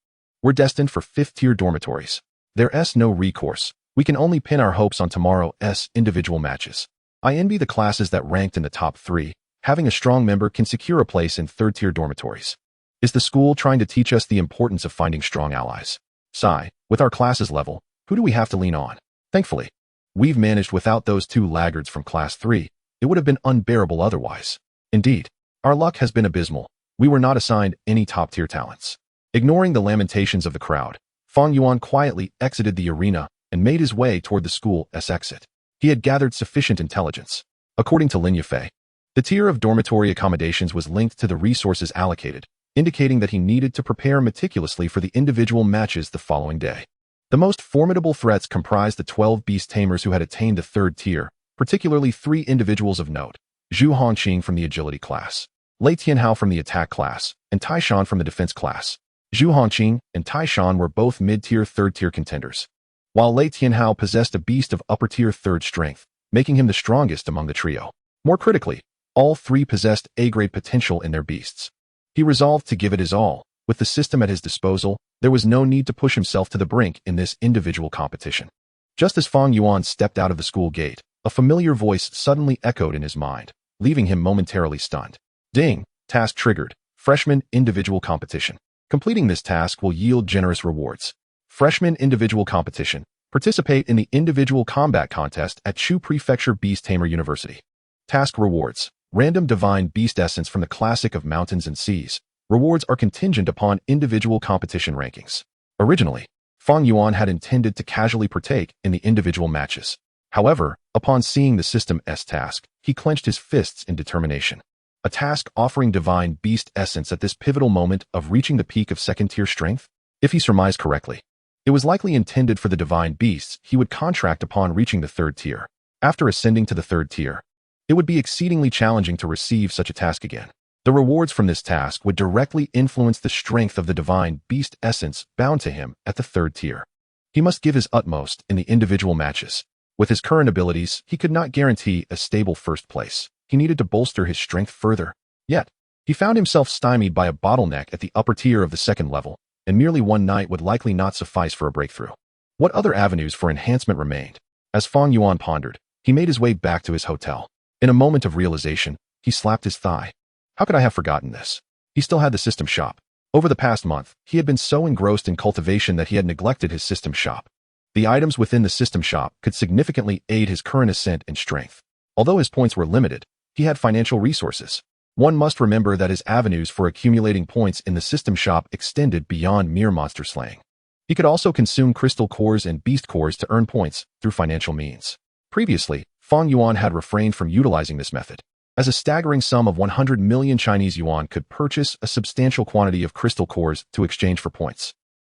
We're destined for 5th-tier dormitories. There's no recourse. We can only pin our hopes on tomorrow's individual matches. I envy the classes that ranked in the top 3. Having a strong member can secure a place in third-tier dormitories. Is the school trying to teach us the importance of finding strong allies? Sigh, with our classes level, who do we have to lean on? Thankfully, we've managed without those 2 laggards from class 3. It would have been unbearable otherwise. Indeed, our luck has been abysmal. We were not assigned any top-tier talents. Ignoring the lamentations of the crowd, Fang Yuan quietly exited the arena and made his way toward the school's exit. He had gathered sufficient intelligence. According to Lin Yifei, the tier of dormitory accommodations was linked to the resources allocated, indicating that he needed to prepare meticulously for the individual matches the following day. The most formidable threats comprised the 12 beast tamers who had attained the 3rd tier, particularly 3 individuals of note: Zhu Hongqing from the agility class, Lei Tianhao from the attack class, and Taishan from the defense class. Zhu Hongqing and Taishan were both mid-tier 3rd-tier contenders, while Lei Tianhao possessed a beast of upper-tier 3rd strength, making him the strongest among the trio. More critically, all 3 possessed A-grade potential in their beasts. He resolved to give it his all. With the system at his disposal, there was no need to push himself to the brink in this individual competition. Just as Fang Yuan stepped out of the school gate, a familiar voice suddenly echoed in his mind, leaving him momentarily stunned. Ding! Task triggered. Freshman individual competition. Completing this task will yield generous rewards. Freshman individual competition. Participate in the individual combat contest at Chu Prefecture Beast Tamer University. Task rewards. Random divine beast essence from the classic of mountains and seas. Rewards are contingent upon individual competition rankings. Originally, Fang Yuan had intended to casually partake in the individual matches. However, upon seeing the system's task, he clenched his fists in determination. A task offering divine beast essence at this pivotal moment of reaching the peak of 2nd-tier strength? If he surmised correctly, it was likely intended for the divine beasts he would contract upon reaching the 3rd tier. After ascending to the 3rd tier, it would be exceedingly challenging to receive such a task again. The rewards from this task would directly influence the strength of the divine beast essence bound to him at the 3rd tier. He must give his utmost in the individual matches. With his current abilities, he could not guarantee a stable 1st place. He needed to bolster his strength further. Yet, he found himself stymied by a bottleneck at the upper tier of the 2nd level, and merely one night would likely not suffice for a breakthrough. What other avenues for enhancement remained? As Fang Yuan pondered, he made his way back to his hotel. In a moment of realization, he slapped his thigh. How could I have forgotten this? He still had the system shop. Over the past month, he had been so engrossed in cultivation that he had neglected his system shop. The items within the system shop could significantly aid his current ascent in strength. Although his points were limited, he had financial resources. One must remember that his avenues for accumulating points in the system shop extended beyond mere monster slaying. He could also consume crystal cores and beast cores to earn points through financial means. Previously, Fang Yuan had refrained from utilizing this method, as a staggering sum of 100 million Chinese yuan could purchase a substantial quantity of crystal cores to exchange for points.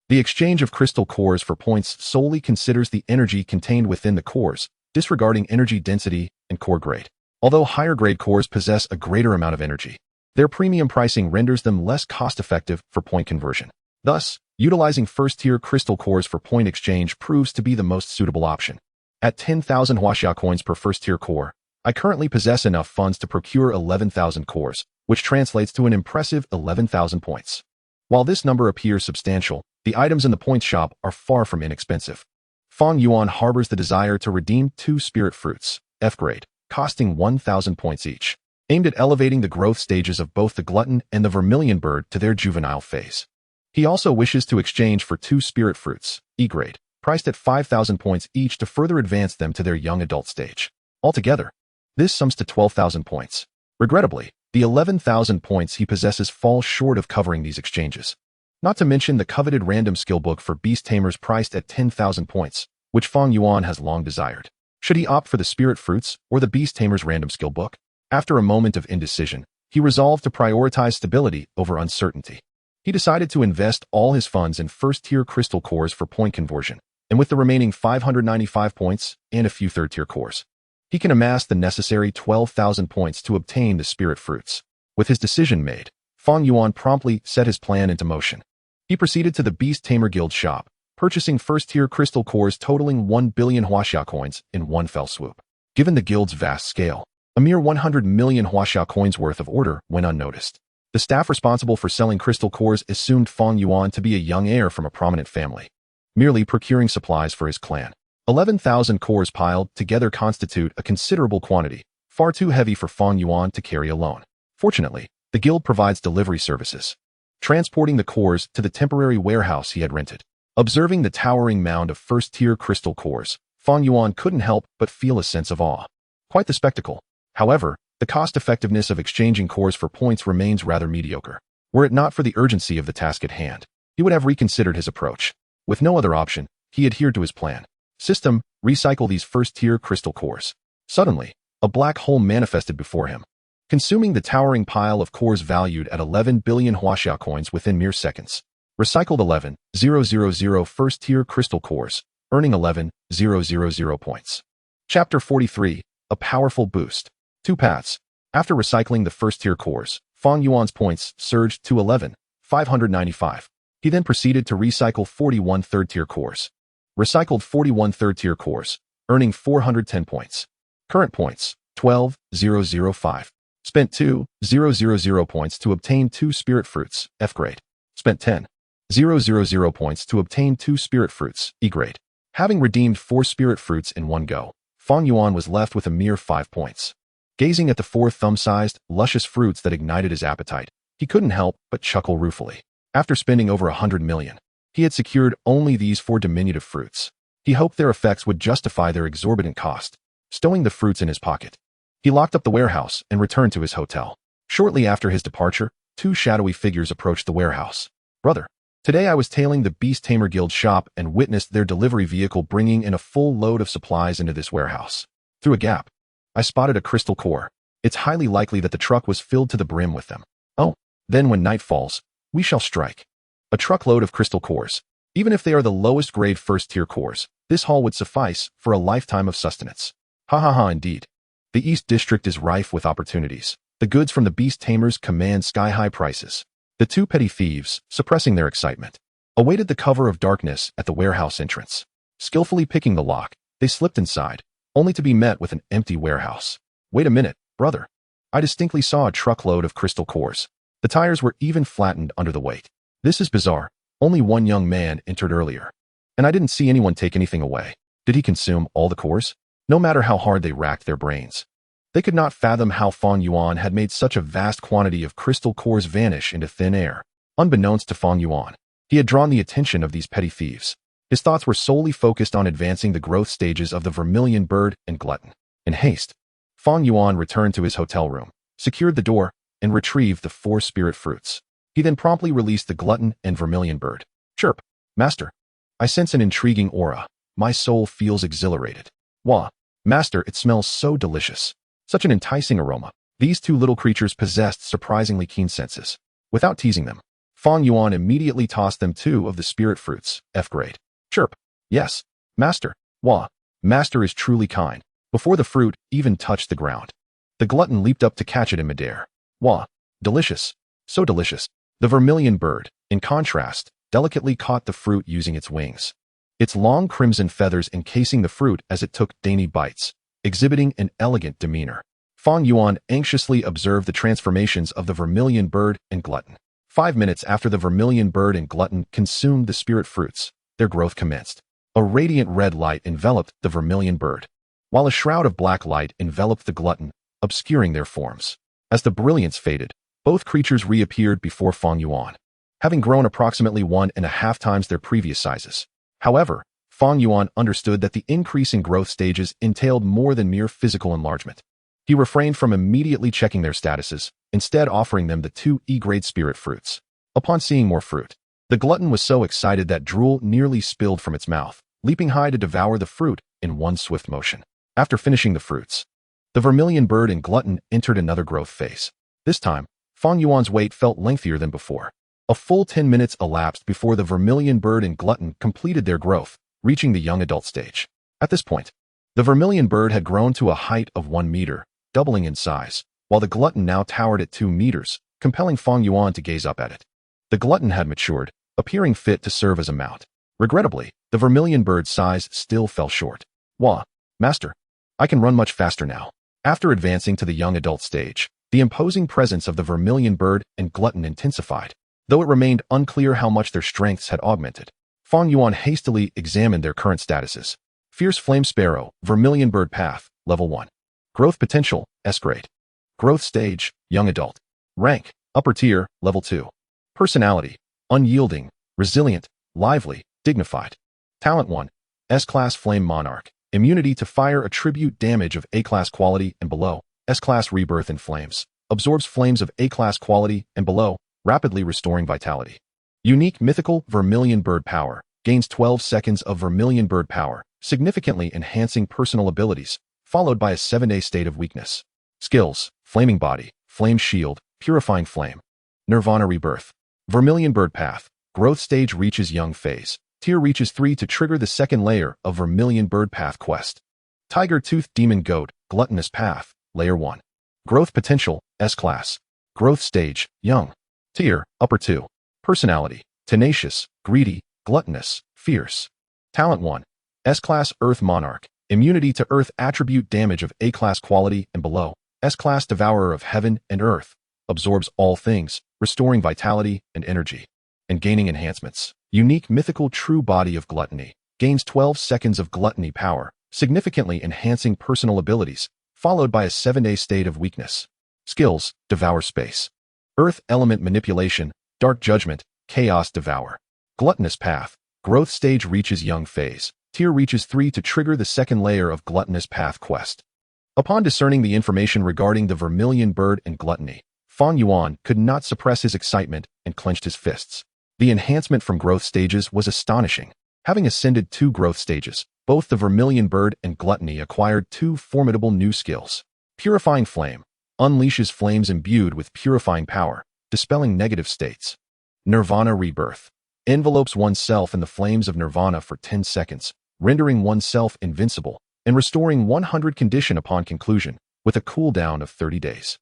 The exchange of crystal cores for points solely considers the energy contained within the cores, disregarding energy density and core grade. Although higher-grade cores possess a greater amount of energy, their premium pricing renders them less cost-effective for point conversion. Thus, utilizing first-tier crystal cores for point exchange proves to be the most suitable option. At 10,000 Huaxia coins per first-tier core, I currently possess enough funds to procure 11,000 cores, which translates to an impressive 11,000 points. While this number appears substantial, the items in the point shop are far from inexpensive. Fang Yuan harbors the desire to redeem 2 spirit fruits, F-grade, costing 1,000 points each, aimed at elevating the growth stages of both the glutton and the vermilion bird to their juvenile phase. He also wishes to exchange for 2 spirit fruits, E-grade, priced at 5,000 points each to further advance them to their young adult stage. Altogether, this sums to 12,000 points. Regrettably, the 11,000 points he possesses fall short of covering these exchanges. Not to mention the coveted random skill book for beast tamers priced at 10,000 points, which Fang Yuan has long desired. Should he opt for the spirit fruits or the beast tamers random skill book? After a moment of indecision, he resolved to prioritize stability over uncertainty. He decided to invest all his funds in first-tier crystal cores for point conversion, and with the remaining 595 points and a few third-tier cores, he can amass the necessary 12,000 points to obtain the spirit fruits. With his decision made, Fang Yuan promptly set his plan into motion. He proceeded to the Beast Tamer Guild shop, purchasing first-tier crystal cores totaling 1 billion Huaxia coins in one fell swoop. Given the guild's vast scale, a mere 100 million Huaxia coins worth of order went unnoticed. The staff responsible for selling crystal cores assumed Fang Yuan to be a young heir from a prominent family, merely procuring supplies for his clan. 11,000 cores piled together constitute a considerable quantity, far too heavy for Fang Yuan to carry alone. Fortunately, the guild provides delivery services, transporting the cores to the temporary warehouse he had rented. Observing the towering mound of first-tier crystal cores, Fang Yuan couldn't help but feel a sense of awe. Quite the spectacle. However, the cost-effectiveness of exchanging cores for points remains rather mediocre. Were it not for the urgency of the task at hand, he would have reconsidered his approach. With no other option, he adhered to his plan. System, recycle these first-tier crystal cores. Suddenly, a black hole manifested before him, consuming the towering pile of cores valued at 11 billion Huaxia coins within mere seconds. Recycled 11,000 first-tier crystal cores, earning 11,000 points. Chapter 43, A Powerful Boost. 2 paths. After recycling the first-tier cores, Fang Yuan's points surged to 11,595. He then proceeded to recycle 41 third-tier cores. Recycled 41 third-tier cores, earning 410 points. Current points, 12,005. Spent 2,000 points to obtain 2 spirit fruits, F-grade. Spent 10,000 points to obtain 2 spirit fruits, E-grade. Having redeemed 4 spirit fruits in one go, Fang Yuan was left with a mere 5 points. Gazing at the 4 thumb-sized, luscious fruits that ignited his appetite, he couldn't help but chuckle ruefully. After spending over 100 million, he had secured only these 4 diminutive fruits. He hoped their effects would justify their exorbitant cost. Stowing the fruits in his pocket, he locked up the warehouse and returned to his hotel. Shortly after his departure, 2 shadowy figures approached the warehouse. "Brother, today I was tailing the Beast Tamer Guild shop and witnessed their delivery vehicle bringing in a full load of supplies into this warehouse. Through a gap, I spotted a crystal core. It's highly likely that the truck was filled to the brim with them. Oh, then when night falls, we shall strike. A truckload of crystal cores. Even if they are the lowest grade first-tier cores, this haul would suffice for a lifetime of sustenance." Ha ha ha, indeed. The East District is rife with opportunities. The goods from the beast tamers command sky-high prices. The 2 petty thieves, suppressing their excitement, awaited the cover of darkness at the warehouse entrance. Skillfully picking the lock, they slipped inside, only to be met with an empty warehouse. "Wait a minute, brother. I distinctly saw a truckload of crystal cores. The tires were even flattened under the weight. This is bizarre. Only one young man entered earlier, and I didn't see anyone take anything away. Did he consume all the cores?" No matter how hard they racked their brains, they could not fathom how Fang Yuan had made such a vast quantity of crystal cores vanish into thin air. Unbeknownst to Fang Yuan, he had drawn the attention of these petty thieves. His thoughts were solely focused on advancing the growth stages of the Vermilion Bird and Glutton. In haste, Fang Yuan returned to his hotel room, secured the door, and retrieved the 4 spirit fruits. He then promptly released the Glutton and Vermilion Bird. "Chirp, master. I sense an intriguing aura. My soul feels exhilarated. Wah! Master, it smells so delicious. Such an enticing aroma. These two little creatures possessed surprisingly keen senses. Without teasing them, Fang Yuan immediately tossed them 2 of the spirit fruits, F-grade. Chirp. Yes. Master. Wah. Master is truly kind. Before the fruit even touched the ground, the glutton leaped up to catch it in midair. Wah. Delicious. So delicious. The Vermilion Bird, in contrast, delicately caught the fruit using its wings. Its long crimson feathers encasing the fruit as it took dainty bites, exhibiting an elegant demeanor. Fang Yuan anxiously observed the transformations of the Vermilion Bird and glutton. 5 minutes after the Vermilion Bird and glutton consumed the spirit fruits, their growth commenced. A radiant red light enveloped the Vermilion Bird, while a shroud of black light enveloped the glutton, obscuring their forms. As the brilliance faded, both creatures reappeared before Fang Yuan, having grown approximately 1.5 times their previous sizes. However, Fang Yuan understood that the increase in growth stages entailed more than mere physical enlargement. He refrained from immediately checking their statuses, instead offering them the 2 E-grade spirit fruits. Upon seeing more fruit, the glutton was so excited that drool nearly spilled from its mouth, leaping high to devour the fruit in one swift motion. After finishing the fruits, the Vermilion Bird and glutton entered another growth phase. This time, Fang Yuan's wait felt lengthier than before. A full 10 minutes elapsed before the Vermilion Bird and glutton completed their growth, reaching the young adult stage. At this point, the Vermilion Bird had grown to a height of 1 meter, doubling in size, while the glutton now towered at 2 meters, compelling Fang Yuan to gaze up at it. The glutton had matured, appearing fit to serve as a mount. Regrettably, the Vermilion Bird's size still fell short. Wah! Master, I can run much faster now. After advancing to the young adult stage, the imposing presence of the Vermilion Bird and glutton intensified. Though it remained unclear how much their strengths had augmented, Fang Yuan hastily examined their current statuses. Fierce Flame Sparrow, Vermilion Bird Path, Level 1. Growth Potential, S-grade. Growth Stage, Young Adult. Rank, Upper Tier, Level 2. Personality, Unyielding, Resilient, Lively, Dignified. Talent 1. S-Class Flame Monarch. Immunity to fire attribute damage of A-Class quality and below. S-Class Rebirth in Flames. Absorbs flames of A-Class quality and below, rapidly restoring vitality. Unique Mythical Vermilion Bird Power. Gains 12 seconds of Vermilion Bird Power, significantly enhancing personal abilities, followed by a 7-day state of weakness. Skills: Flaming Body, Flame Shield, Purifying Flame. Nirvana Rebirth. Vermilion Bird Path. Growth Stage reaches Young Phase. Tier reaches 3 to trigger the second layer of Vermilion Bird Path quest. Tiger Tooth Demon Goat, Gluttonous Path, Layer 1. Growth Potential, S-Class. Growth Stage, Young. Tier, Upper 2. Personality, Tenacious, Greedy, Gluttonous, Fierce. Talent 1. S-Class Earth Monarch. Immunity to Earth attribute damage of A-Class quality and below. S-Class Devourer of Heaven and Earth. Absorbs all things, restoring vitality and energy. And gaining enhancements. Unique Mythical True Body of Gluttony. Gains 12 seconds of Gluttony power, significantly enhancing personal abilities, followed by a 7-day state of weakness. Skills: Devour Space. Earth Element Manipulation, Dark Judgment, Chaos Devour. Gluttonous Path. Growth Stage reaches Young Phase. Tier reaches 3 to trigger the second layer of Gluttonous Path quest. Upon discerning the information regarding the Vermilion Bird and Gluttony, Fang Yuan could not suppress his excitement and clenched his fists. The enhancement from growth stages was astonishing. Having ascended 2 growth stages, both the Vermilion Bird and Gluttony acquired 2 formidable new skills. Purifying Flame. Unleashes flames imbued with purifying power, dispelling negative states. Nirvana Rebirth. Envelopes oneself in the flames of nirvana for 10 seconds, rendering oneself invincible, and restoring 100 condition upon conclusion, with a cooldown of 30 days.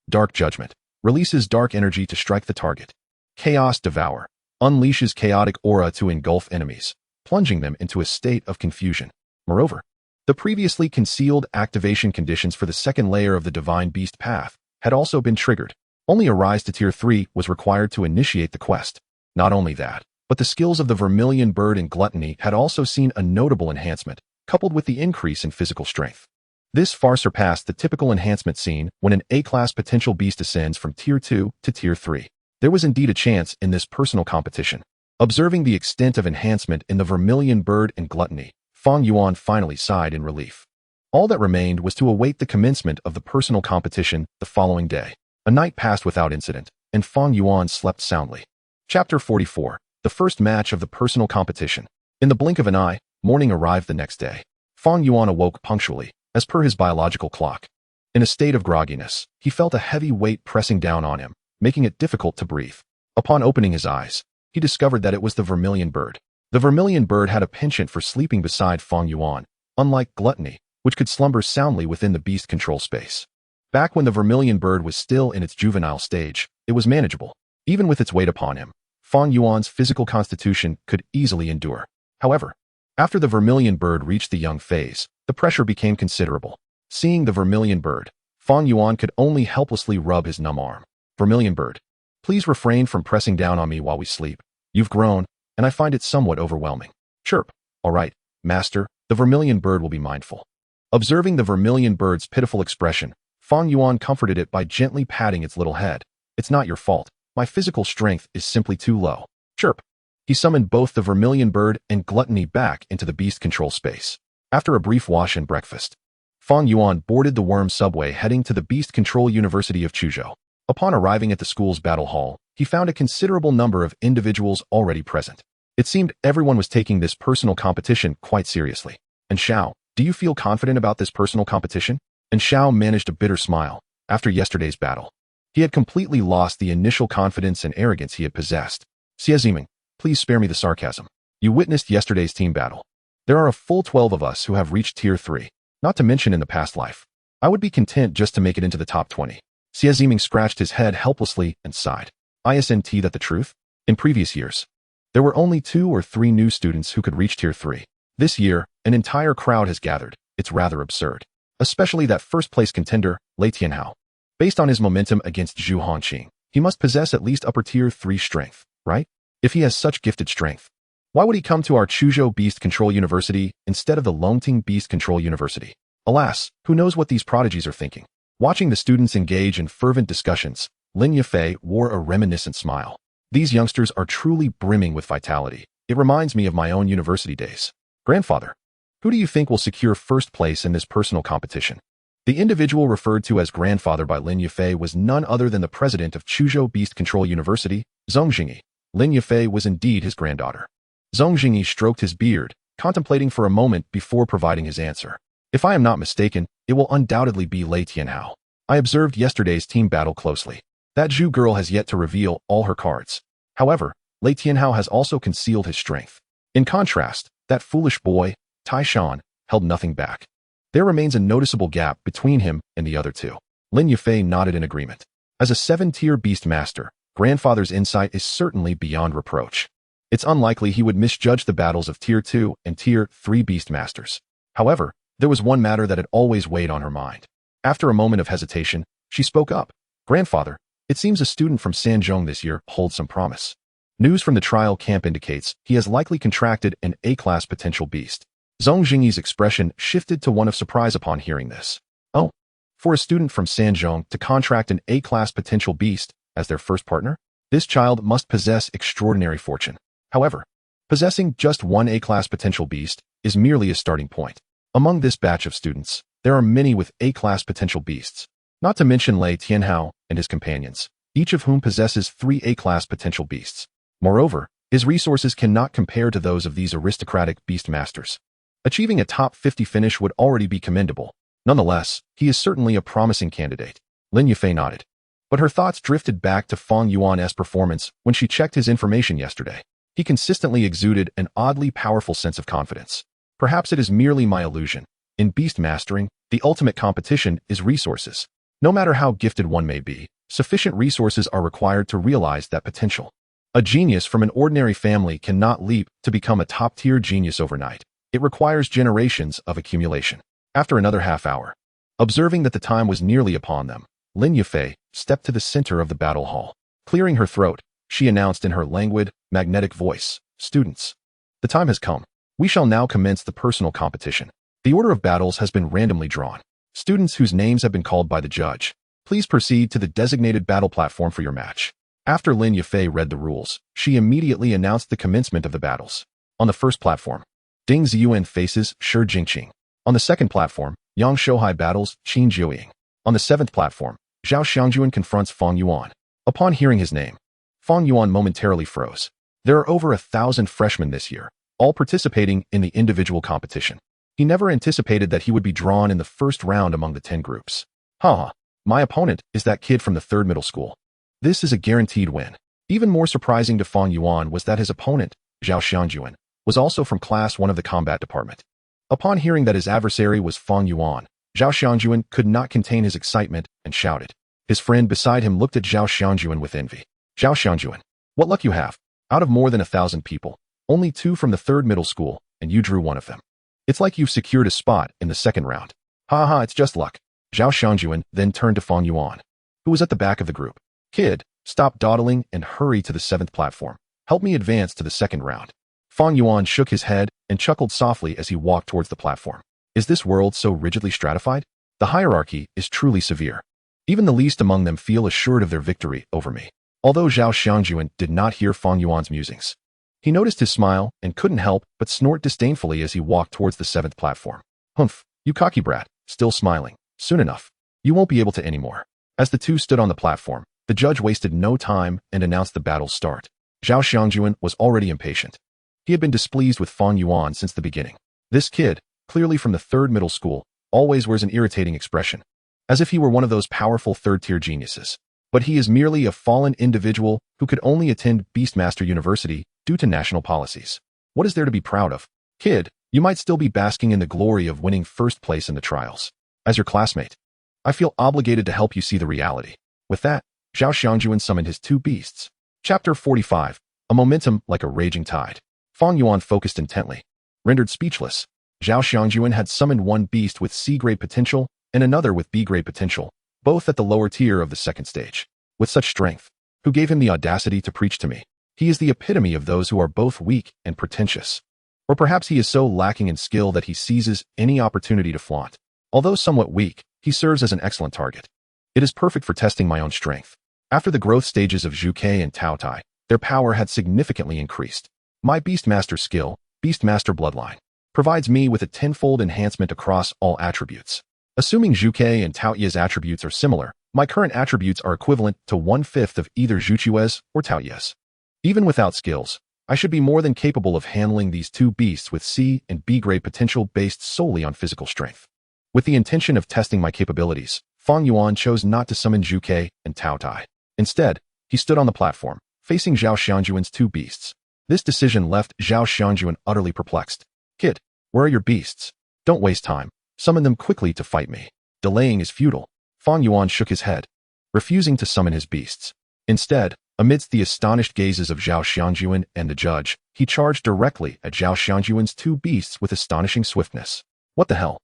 Dark Judgment. Releases dark energy to strike the target. Chaos Devour. Unleashes chaotic aura to engulf enemies, plunging them into a state of confusion. Moreover, the previously concealed activation conditions for the second layer of the Divine Beast Path had also been triggered. Only a rise to Tier 3 was required to initiate the quest. Not only that, but the skills of the Vermilion Bird and Gluttony had also seen a notable enhancement, coupled with the increase in physical strength. This far surpassed the typical enhancement seen when an A-Class potential beast ascends from Tier 2 to Tier 3. There was indeed a chance in this personal competition. Observing the extent of enhancement in the Vermilion Bird and Gluttony, Fang Yuan finally sighed in relief. All that remained was to await the commencement of the personal competition the following day. A night passed without incident, and Fang Yuan slept soundly. Chapter 44. The first match of the personal competition. In the blink of an eye, morning arrived the next day. Fang Yuan awoke punctually, as per his biological clock. In a state of grogginess, he felt a heavy weight pressing down on him, making it difficult to breathe. Upon opening his eyes, he discovered that it was the Vermilion Bird. The Vermilion Bird had a penchant for sleeping beside Fang Yuan, unlike Gluttony, which could slumber soundly within the beast control space. Back when the Vermilion Bird was still in its juvenile stage, it was manageable. Even with its weight upon him, Fang Yuan's physical constitution could easily endure. However, after the Vermilion Bird reached the young phase, the pressure became considerable. Seeing the Vermilion Bird, Fang Yuan could only helplessly rub his numb arm. Vermilion Bird, please refrain from pressing down on me while we sleep. You've grown, and I find it somewhat overwhelming. Chirp. All right, master, the Vermilion Bird will be mindful. Observing the Vermilion Bird's pitiful expression, Fang Yuan comforted it by gently patting its little head. It's not your fault. My physical strength is simply too low. Chirp. He summoned both the Vermilion Bird and Gluttony back into the beast control space. After a brief wash and breakfast, Fang Yuan boarded the worm subway heading to the Beast Control University of Chuzhou. Upon arriving at the school's battle hall, he found a considerable number of individuals already present. It seemed everyone was taking this personal competition quite seriously. And Xiao, do you feel confident about this personal competition? And Xiao managed a bitter smile. After yesterday's battle, he had completely lost the initial confidence and arrogance he had possessed. Xiaziming, please spare me the sarcasm. You witnessed yesterday's team battle. There are a full 12 of us who have reached Tier 3, not to mention in the past life. I would be content just to make it into the top 20. Xiaziming scratched his head helplessly and sighed. Isn't that the truth? In previous years, there were only 2 or 3 new students who could reach Tier 3. This year, an entire crowd has gathered. It's rather absurd. Especially that first-place contender, Lei Tianhao. Based on his momentum against Zhu Hongqing, he must possess at least upper Tier 3 strength, right? If he has such gifted strength, why would he come to our Chuzhou Beast Control University instead of the Longting Beast Control University? Alas, who knows what these prodigies are thinking? Watching the students engage in fervent discussions, Lin Yafei wore a reminiscent smile. These youngsters are truly brimming with vitality. It reminds me of my own university days. Grandfather, who do you think will secure first place in this personal competition? The individual referred to as grandfather by Lin Yafei was none other than the president of Chuzhou Beast Control University, Zhong Jingyi. Lin Yafei was indeed his granddaughter. Zhong Jingyi stroked his beard, contemplating for a moment before providing his answer. If I am not mistaken, it will undoubtedly be Lei Tianhao. I observed yesterday's team battle closely. That Zhu girl has yet to reveal all her cards. However, Lei Tianhao has also concealed his strength. In contrast, that foolish boy, Tai Shan, held nothing back. There remains a noticeable gap between him and the other 2. Lin Yafei nodded in agreement. As a 7-tier beast master, grandfather's insight is certainly beyond reproach. It's unlikely he would misjudge the battles of Tier 2 and Tier 3 beast masters. However, there was one matter that had always weighed on her mind. After a moment of hesitation, she spoke up. Grandfather, it seems a student from Sanzhong this year holds some promise. News from the trial camp indicates he has likely contracted an A-class potential beast. Zhong Jingyi's expression shifted to one of surprise upon hearing this. Oh, for a student from Sanzhong to contract an A-class potential beast as their first partner? This child must possess extraordinary fortune. However, possessing just one A-class potential beast is merely a starting point. Among this batch of students, there are many with A-class potential beasts, not to mention Lei Tianhao and his companions, each of whom possesses 3 A-class potential beasts. Moreover, his resources cannot compare to those of these aristocratic beast masters. Achieving a top 50 finish would already be commendable. Nonetheless, he is certainly a promising candidate. Lin Yafei nodded. But her thoughts drifted back to Fang Yuan's performance when she checked his information yesterday. He consistently exuded an oddly powerful sense of confidence. Perhaps it is merely my illusion. In beast mastering, the ultimate competition is resources. No matter how gifted one may be, sufficient resources are required to realize that potential. A genius from an ordinary family cannot leap to become a top-tier genius overnight. It requires generations of accumulation. After another half hour, observing that the time was nearly upon them, Lin Yafei stepped to the center of the battle hall. Clearing her throat, she announced in her languid, magnetic voice, "Students, the time has come. We shall now commence the personal competition. The order of battles has been randomly drawn. Students whose names have been called by the judge, please proceed to the designated battle platform for your match." After Lin Yafei read the rules, she immediately announced the commencement of the battles. On the first platform, Ding Ziyuan faces Shi Jingqing. On the second platform, Yang Shouhai battles Qin Jiuying. On the 7th platform, Zhao Xiangjuan confronts Fang Yuan. Upon hearing his name, Fang Yuan momentarily froze. There are over 1,000 freshmen this year. all participating in the individual competition. He never anticipated that he would be drawn in the first round among the 10 groups. Haha, my opponent is that kid from the 3rd middle school. This is a guaranteed win. Even more surprising to Fang Yuan was that his opponent, Zhao Xiangjuan, was also from Class 1 of the combat department. Upon hearing that his adversary was Fang Yuan, Zhao Xiangjuan could not contain his excitement and shouted. His friend beside him looked at Zhao Xiangjuan with envy. Zhao Xiangjuan, what luck you have. Out of more than 1,000 people, only 2 from the 3rd middle school, and you drew one of them. It's like you've secured a spot in the 2nd round. Ha, it's just luck. Zhao Xiangjuan then turned to Fang Yuan, who was at the back of the group. Kid, stop dawdling and hurry to the 7th platform. Help me advance to the 2nd round. Fang Yuan shook his head and chuckled softly as he walked towards the platform. Is this world so rigidly stratified? The hierarchy is truly severe. Even the least among them feel assured of their victory over me. Although Zhao Xiangjuan did not hear Fang Yuan's musings, he noticed his smile and couldn't help but snort disdainfully as he walked towards the 7th platform. Humph, you cocky brat, still smiling. Soon enough, you won't be able to anymore. As the two stood on the platform, the judge wasted no time and announced the battle's start. Zhao Xiangjuan was already impatient. He had been displeased with Fang Yuan since the beginning. This kid, clearly from the 3rd middle school, always wears an irritating expression, as if he were one of those powerful 3rd-tier geniuses. But he is merely a fallen individual who could only attend Beastmaster University due to national policies. What is there to be proud of? Kid, you might still be basking in the glory of winning 1st place in the trials. As your classmate, I feel obligated to help you see the reality. With that, Zhao Xiangjuan summoned his 2 beasts. Chapter 45, a momentum like a raging tide. Fang Yuan focused intently. Rendered speechless, Zhao Xiangjuan had summoned one beast with C-grade potential and another with B-grade potential, both at the lower tier of the 2nd stage. With such strength, who gave him the audacity to preach to me? He is the epitome of those who are both weak and pretentious. Or perhaps he is so lacking in skill that he seizes any opportunity to flaunt. Although somewhat weak, he serves as an excellent target. It is perfect for testing my own strength. After the growth stages of Qiongqi and Taotie, their power had significantly increased. My Beastmaster skill, Beastmaster Bloodline, provides me with a 10-fold enhancement across all attributes. Assuming Qiongqi and Taotie's attributes are similar, my current attributes are equivalent to 1/5 of either Zhuqiue's or Taotie's. Even without skills, I should be more than capable of handling these 2 beasts with C and B grade potential based solely on physical strength. With the intention of testing my capabilities, Fang Yuan chose not to summon Qiongqi and Taotie. Instead, he stood on the platform, facing Zhao Xiangjuan's 2 beasts. This decision left Zhao Xiangjuan utterly perplexed. Kid, where are your beasts? Don't waste time. Summon them quickly to fight me. Delaying is futile. Fang Yuan shook his head, refusing to summon his beasts. Instead, amidst the astonished gazes of Zhao Xiangjuan and the judge, he charged directly at Zhao Xiangjuan's 2 beasts with astonishing swiftness. What the hell?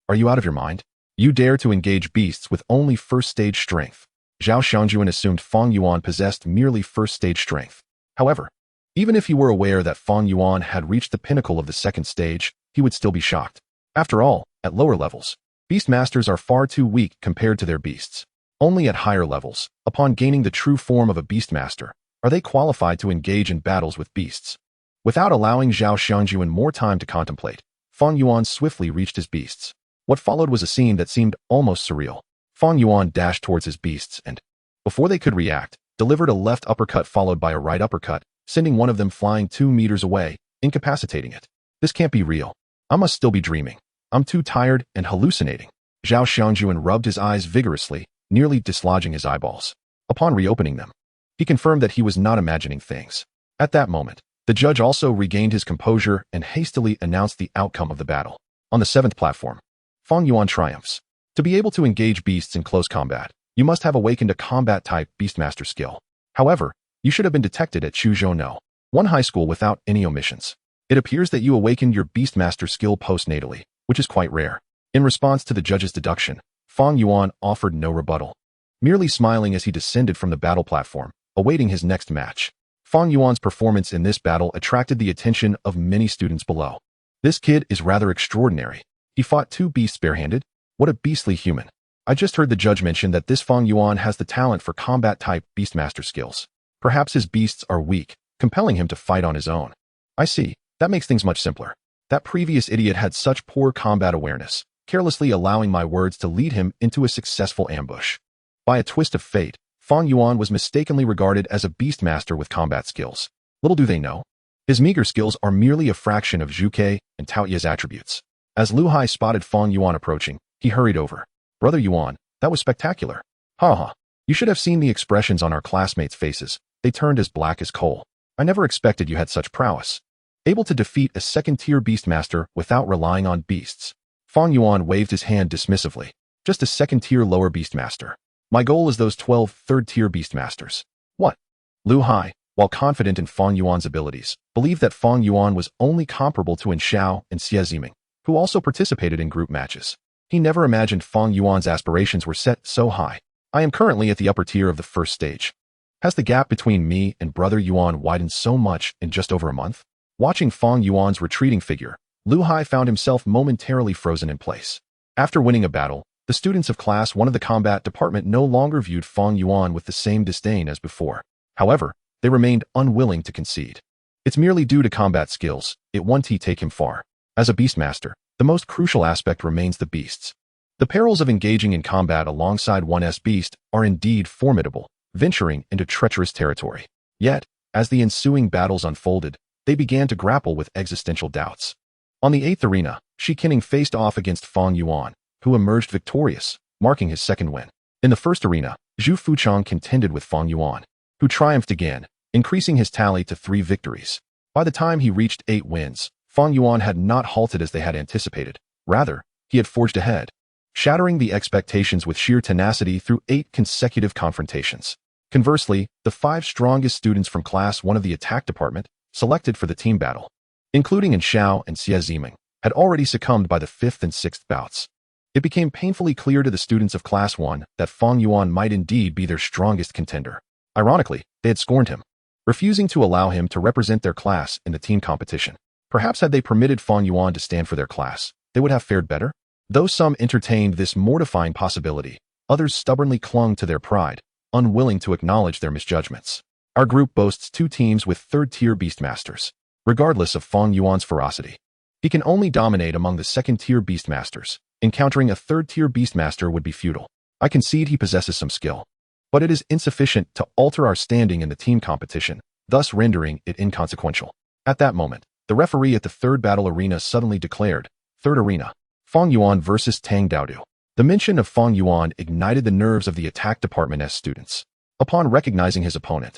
Are you out of your mind? You dare to engage beasts with only 1st stage strength. Zhao Xiangjuan assumed Fang Yuan possessed merely 1st stage strength. However, even if he were aware that Fang Yuan had reached the pinnacle of the 2nd stage, he would still be shocked. After all, at lower levels, Beastmasters are far too weak compared to their beasts. Only at higher levels, upon gaining the true form of a Beastmaster, are they qualified to engage in battles with beasts. Without allowing Zhao Xiangjuan more time to contemplate, Fang Yuan swiftly reached his beasts. What followed was a scene that seemed almost surreal. Fang Yuan dashed towards his beasts and, before they could react, delivered a left uppercut followed by a right uppercut, sending one of them flying 2 meters away, incapacitating it. This can't be real. I must still be dreaming. I'm too tired and hallucinating. Zhao Xiangjuan rubbed his eyes vigorously, nearly dislodging his eyeballs. Upon reopening them, he confirmed that he was not imagining things. At that moment, the judge also regained his composure and hastily announced the outcome of the battle. On the 7th platform, Fang Yuan triumphs. To be able to engage beasts in close combat, you must have awakened a combat-type Beastmaster skill. However, you should have been detected at Chuzhou, one high school without any omissions. It appears that you awakened your Beastmaster skill postnatally, which is quite rare. In response to the judge's deduction, Fang Yuan offered no rebuttal, merely smiling as he descended from the battle platform, awaiting his next match. Fang Yuan's performance in this battle attracted the attention of many students below. This kid is rather extraordinary. He fought 2 beasts barehanded. What a beastly human. I just heard the judge mention that this Fang Yuan has the talent for combat-type Beastmaster skills. Perhaps his beasts are weak, compelling him to fight on his own. I see. That makes things much simpler. That previous idiot had such poor combat awareness, carelessly allowing my words to lead him into a successful ambush. By a twist of fate, Fang Yuan was mistakenly regarded as a Beastmaster with combat skills. Little do they know, His meager skills are merely a fraction of Qiongqi and Taotie's attributes. As Lu Hai spotted Fang Yuan approaching, he hurried over. Brother Yuan, that was spectacular. Ha ha. You should have seen the expressions on our classmates' faces. They turned as black as coal. I never expected you had such prowess. Able to defeat a second-tier beastmaster without relying on beasts. Fang Yuan waved his hand dismissively. Just a second-tier lower beastmaster. My goal is those 12 third-tier beastmasters. What? Lu Hai, while confident in Fang Yuan's abilities, believed that Fang Yuan was only comparable to Xiao and Xie Ziming, who also participated in group matches. He never imagined Fang Yuan's aspirations were set so high. I am currently at the upper tier of the first stage. Has the gap between me and Brother Yuan widened so much in just over a month? Watching Fang Yuan's retreating figure, Lu Hai found himself momentarily frozen in place. After winning a battle, the students of Class 1 of the combat department no longer viewed Fang Yuan with the same disdain as before. However, they remained unwilling to concede. It's merely due to combat skills, it won't take him far. As a beastmaster, the most crucial aspect remains the beasts. The perils of engaging in combat alongside one's beast are indeed formidable, venturing into treacherous territory. Yet, as the ensuing battles unfolded, they began to grapple with existential doubts. On the 8th arena, Qiongqi faced off against Fang Yuan, who emerged victorious, marking his second win. In the first arena, Zhu Fuchang contended with Fang Yuan, who triumphed again, increasing his tally to 3 victories. By the time he reached 8 wins, Fang Yuan had not halted as they had anticipated. Rather, he had forged ahead, shattering the expectations with sheer tenacity through 8 consecutive confrontations. Conversely, the 5 strongest students from Class 1 of the attack department, selected for the team battle, including Xiao and Xie Ziming, had already succumbed by the 5th and 6th bouts. It became painfully clear to the students of Class 1 that Fang Yuan might indeed be their strongest contender. Ironically, they had scorned him, refusing to allow him to represent their class in the team competition. Perhaps had they permitted Fang Yuan to stand for their class, they would have fared better? Though some entertained this mortifying possibility, others stubbornly clung to their pride, unwilling to acknowledge their misjudgments. Our group boasts 2 teams with third-tier beastmasters. Regardless of Fang Yuan's ferocity, he can only dominate among the second-tier beastmasters. Encountering a third-tier beastmaster would be futile. I concede he possesses some skill, but it is insufficient to alter our standing in the team competition, thus rendering it inconsequential. At that moment, the referee at the 3rd battle arena suddenly declared, 3rd arena, Fang Yuan versus Tang Daodu. The mention of Fang Yuan ignited the nerves of the attack department's students. Upon recognizing his opponent,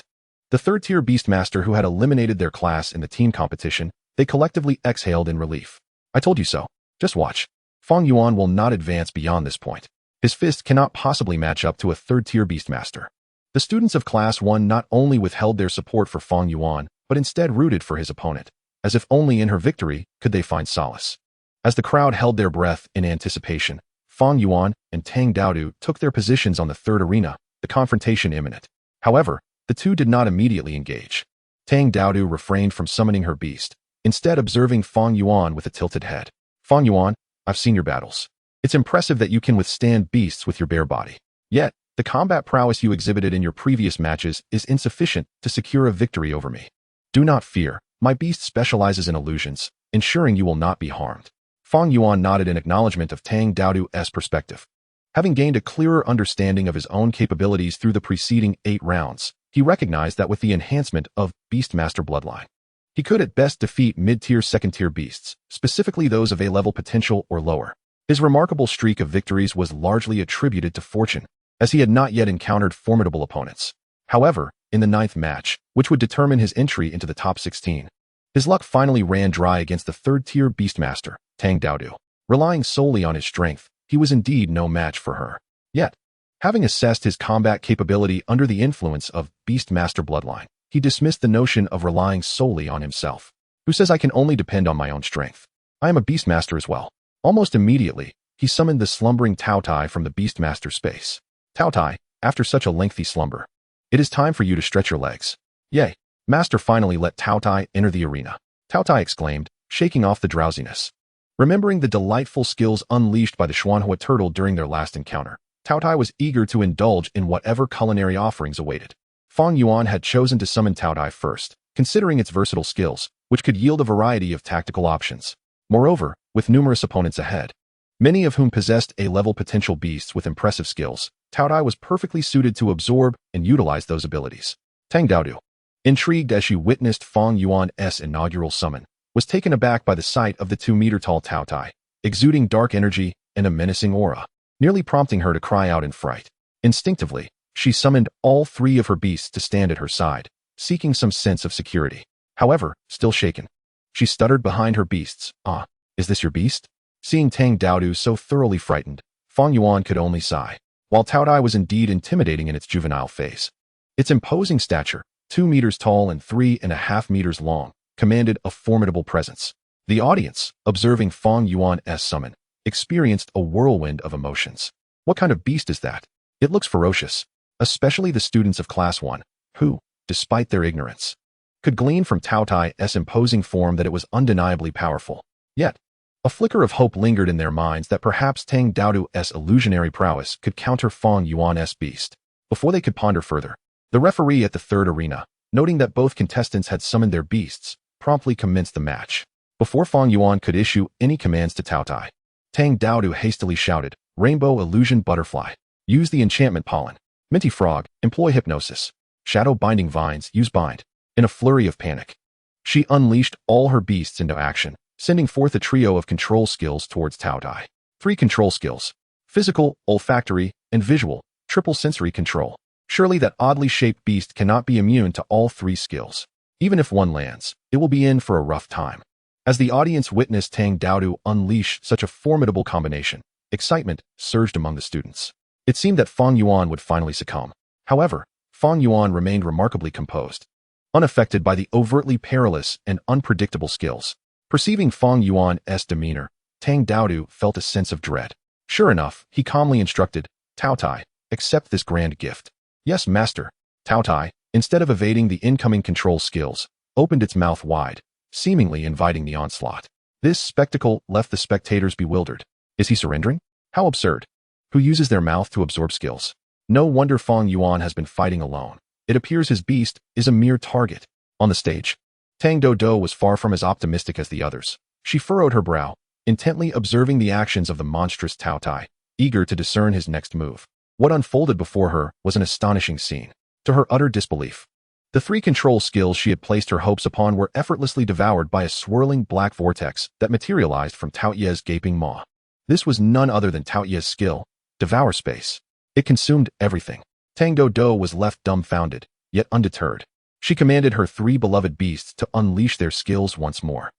the third-tier beastmaster who had eliminated their class in the team competition, they collectively exhaled in relief. I told you so. Just watch. Fang Yuan will not advance beyond this point. His fist cannot possibly match up to a third-tier beastmaster. The students of Class 1 not only withheld their support for Fang Yuan, but instead rooted for his opponent, as if only in her victory could they find solace. As the crowd held their breath in anticipation, Fang Yuan and Tang Daodu took their positions on the 3rd arena, the confrontation imminent. However, the two did not immediately engage. Tang Daodu refrained from summoning her beast, instead observing Fang Yuan with a tilted head. Fang Yuan, I've seen your battles. It's impressive that you can withstand beasts with your bare body. Yet, the combat prowess you exhibited in your previous matches is insufficient to secure a victory over me. Do not fear, my beast specializes in illusions, ensuring you will not be harmed. Fang Yuan nodded in acknowledgement of Tang Daodu's perspective. Having gained a clearer understanding of his own capabilities through the preceding 8 rounds, he recognized that with the enhancement of Beastmaster Bloodline, he could at best defeat mid-tier second-tier beasts, specifically those of A-level potential or lower. His remarkable streak of victories was largely attributed to fortune, as he had not yet encountered formidable opponents. However, in the 9th match, which would determine his entry into the top 16, his luck finally ran dry against the third-tier beastmaster, Tang Daodu. Relying solely on his strength, he was indeed no match for her. Yet, having assessed his combat capability under the influence of Beastmaster Bloodline, he dismissed the notion of relying solely on himself. Who says I can only depend on my own strength? I am a Beastmaster as well. Almost immediately, he summoned the slumbering Taotie from the Beastmaster space. Taotie, after such a lengthy slumber, it is time for you to stretch your legs. Yay! Master finally let Taotie enter the arena. Taotie exclaimed, shaking off the drowsiness. Remembering the delightful skills unleashed by the Xuanhua turtle during their last encounter, Taotie was eager to indulge in whatever culinary offerings awaited. Fang Yuan had chosen to summon Taotie first, considering its versatile skills, which could yield a variety of tactical options. Moreover, with numerous opponents ahead, many of whom possessed A-level potential beasts with impressive skills, Taotie was perfectly suited to absorb and utilize those abilities. Tang Daodu. intrigued as she witnessed Fang Yuan's inaugural summon, was taken aback by the sight of the 2-meter-tall Taotie, exuding dark energy and a menacing aura, nearly prompting her to cry out in fright. Instinctively, she summoned all 3 of her beasts to stand at her side, seeking some sense of security. However, still shaken, she stuttered behind her beasts. "Ah, is this your beast?" Seeing Tang Daodu so thoroughly frightened, Fang Yuan could only sigh. While Taotie was indeed intimidating in its juvenile phase, its imposing stature, 2 meters tall and 3.5 meters long, commanded a formidable presence. The audience, observing Fang Yuan's summon, experienced a whirlwind of emotions. What kind of beast is that? It looks ferocious, especially the students of Class 1, who, despite their ignorance, could glean from Taotie's imposing form that it was undeniably powerful. Yet, a flicker of hope lingered in their minds that perhaps Tang Daodu's illusionary prowess could counter Fang Yuan's beast. Before they could ponder further, the referee at the third arena, noting that both contestants had summoned their beasts, promptly commenced the match. Before Fang Yuan could issue any commands to Taotie, Tang Daodu hastily shouted, "Rainbow Illusion Butterfly. Use the enchantment pollen. Minty Frog, employ hypnosis. Shadow Binding Vines, use bind." In a flurry of panic, she unleashed all her beasts into action, sending forth a trio of control skills towards Taotie. 3 control skills: physical, olfactory, and visual, triple sensory control. Surely that oddly shaped beast cannot be immune to all 3 skills. Even if one lands, it will be in for a rough time. As the audience witnessed Tang Daodu unleash such a formidable combination, excitement surged among the students. It seemed that Fang Yuan would finally succumb. However, Fang Yuan remained remarkably composed, unaffected by the overtly perilous and unpredictable skills. Perceiving Fang Yuan's demeanor, Tang Daodu felt a sense of dread. Sure enough, he calmly instructed, "Taotie, accept this grand gift." "Yes, master." Taotie, instead of evading the incoming control skills, opened its mouth wide, seemingly inviting the onslaught. This spectacle left the spectators bewildered. Is he surrendering? How absurd. Who uses their mouth to absorb skills? No wonder Fang Yuan has been fighting alone. It appears his beast is a mere target. On the stage, Tang Daodu was far from as optimistic as the others. She furrowed her brow, intently observing the actions of the monstrous Taotie, eager to discern his next move. What unfolded before her was an astonishing scene. To her utter disbelief, the 3 control skills she had placed her hopes upon were effortlessly devoured by a swirling black vortex that materialized from Taotie's gaping maw. This was none other than Taotie's skill, Devour Space. It consumed everything. Tang Daodu was left dumbfounded, yet undeterred. She commanded her 3 beloved beasts to unleash their skills once more.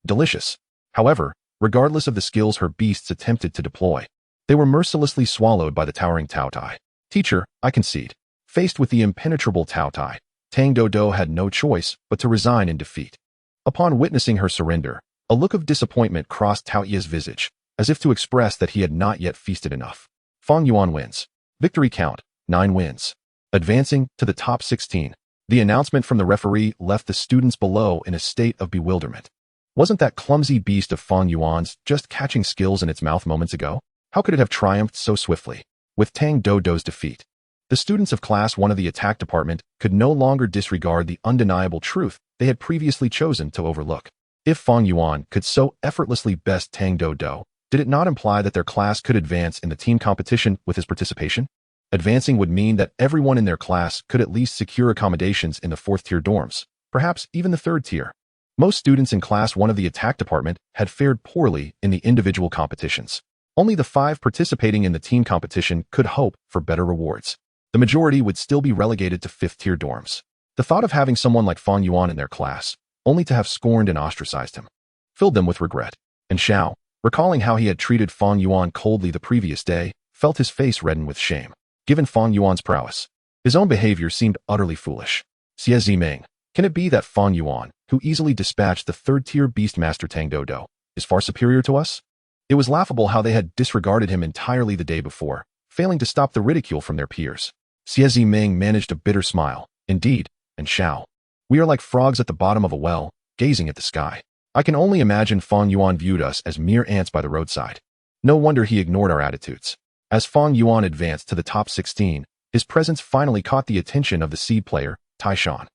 Delicious. However, regardless of the skills her beasts attempted to deploy, they were mercilessly swallowed by the towering Taotie. "Teacher, I concede." Faced with the impenetrable Taotie, Tang Daodu had no choice but to resign in defeat. Upon witnessing her surrender, a look of disappointment crossed Taotie's visage, as if to express that he had not yet feasted enough. Fang Yuan wins. Victory count, 9 wins. Advancing to the top 16. The announcement from the referee left the students below in a state of bewilderment. Wasn't that clumsy beast of Fang Yuan's just catching skills in its mouth moments ago? How could it have triumphed so swiftly? With Tang Daodu's defeat, the students of Class 1 of the attack department could no longer disregard the undeniable truth they had previously chosen to overlook. If Fang Yuan could so effortlessly best Tang Daodu, did it not imply that their class could advance in the team competition with his participation? Advancing would mean that everyone in their class could at least secure accommodations in the 4th-tier dorms, perhaps even the 3rd tier. Most students in Class 1 of the attack department had fared poorly in the individual competitions. Only the 5 participating in the team competition could hope for better rewards. The majority would still be relegated to 5th-tier dorms. The thought of having someone like Fang Yuan in their class, only to have scorned and ostracized him, filled them with regret. And Xiao, recalling how he had treated Fang Yuan coldly the previous day, felt his face redden with shame. Given Fang Yuan's prowess, his own behavior seemed utterly foolish. Xie Ziming, can it be that Fang Yuan, who easily dispatched the 3rd-tier Beastmaster Tang Daodu, is far superior to us? It was laughable how they had disregarded him entirely the day before, failing to stop the ridicule from their peers. Xie Ziming managed a bitter smile. Indeed, and Xiao, we are like frogs at the bottom of a well, gazing at the sky. I can only imagine Fang Yuan viewed us as mere ants by the roadside. No wonder he ignored our attitudes. As Fang Yuan advanced to the top 16, his presence finally caught the attention of the seed player, Taishan.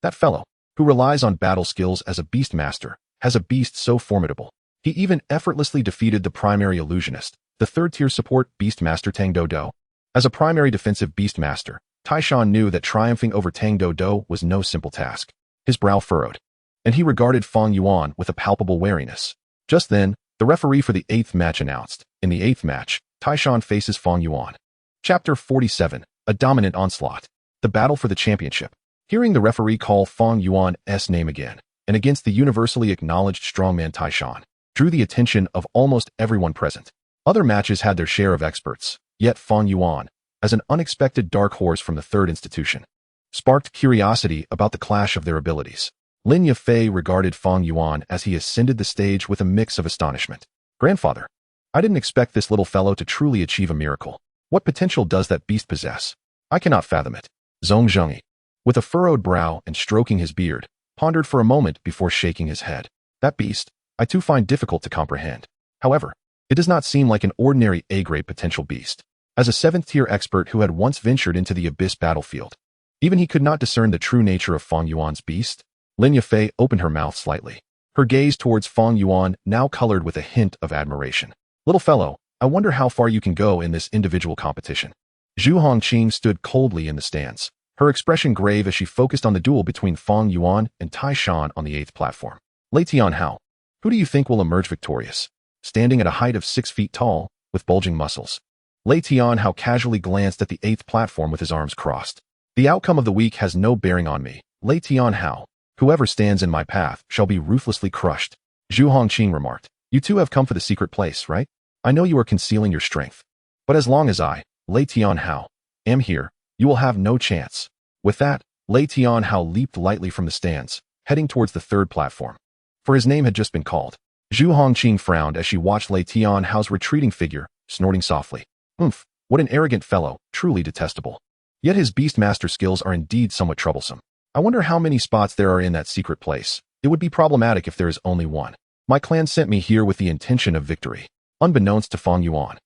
That fellow, who relies on battle skills as a beastmaster, has a beast so formidable. He even effortlessly defeated the primary illusionist, the 3rd-tier support Beastmaster Tang Daodu. As a primary defensive Beastmaster, Taishan knew that triumphing over Tang Do was no simple task. His brow furrowed, and he regarded Fang Yuan with a palpable wariness. Just then, the referee for the 8th match announced. In the 8th match, Taishan faces Fang Yuan. Chapter 47, A Dominant Onslaught. The Battle for the Championship. Hearing the referee call Fang Yuan's name again, and against the universally acknowledged strongman Taishan, drew the attention of almost everyone present. Other matches had their share of experts, yet Fang Yuan, as an unexpected dark horse from the third institution, sparked curiosity about the clash of their abilities. Lin Yafei regarded Fang Yuan as he ascended the stage with a mix of astonishment. Grandfather, I didn't expect this little fellow to truly achieve a miracle. What potential does that beast possess? I cannot fathom it. Qiongqi, with a furrowed brow and stroking his beard, pondered for a moment before shaking his head. That beast, I too find difficult to comprehend. However, it does not seem like an ordinary A-grade potential beast. As a 7th-tier expert who had once ventured into the Abyss battlefield, even he could not discern the true nature of Fang Yuan's beast. Lin Yafei opened her mouth slightly, her gaze towards Fang Yuan now colored with a hint of admiration. Little fellow, I wonder how far you can go in this individual competition. Zhu Hongqing stood coldly in the stands, her expression grave as she focused on the duel between Fang Yuan and Taishan on the 8th platform. Lei Tianhao, who do you think will emerge victorious? Standing at a height of 6 feet tall, with bulging muscles, Lei Tianhao casually glanced at the 8th platform with his arms crossed. The outcome of the week has no bearing on me, Lei Tianhao. Whoever stands in my path shall be ruthlessly crushed. Zhu Hongqing remarked. You two have come for the secret place, right? I know you are concealing your strength. But as long as I, Lei Tianhao, am here, you will have no chance. With that, Lei Tianhao leaped lightly from the stands, heading towards the 3rd platform. For his name had just been called. Zhu Hongqing frowned as she watched Lei Tianhao's retreating figure, snorting softly. Oomph, what an arrogant fellow, truly detestable. Yet his beastmaster skills are indeed somewhat troublesome. I wonder how many spots there are in that secret place. It would be problematic if there is only one. My clan sent me here with the intention of victory, unbeknownst to Fang Yuan.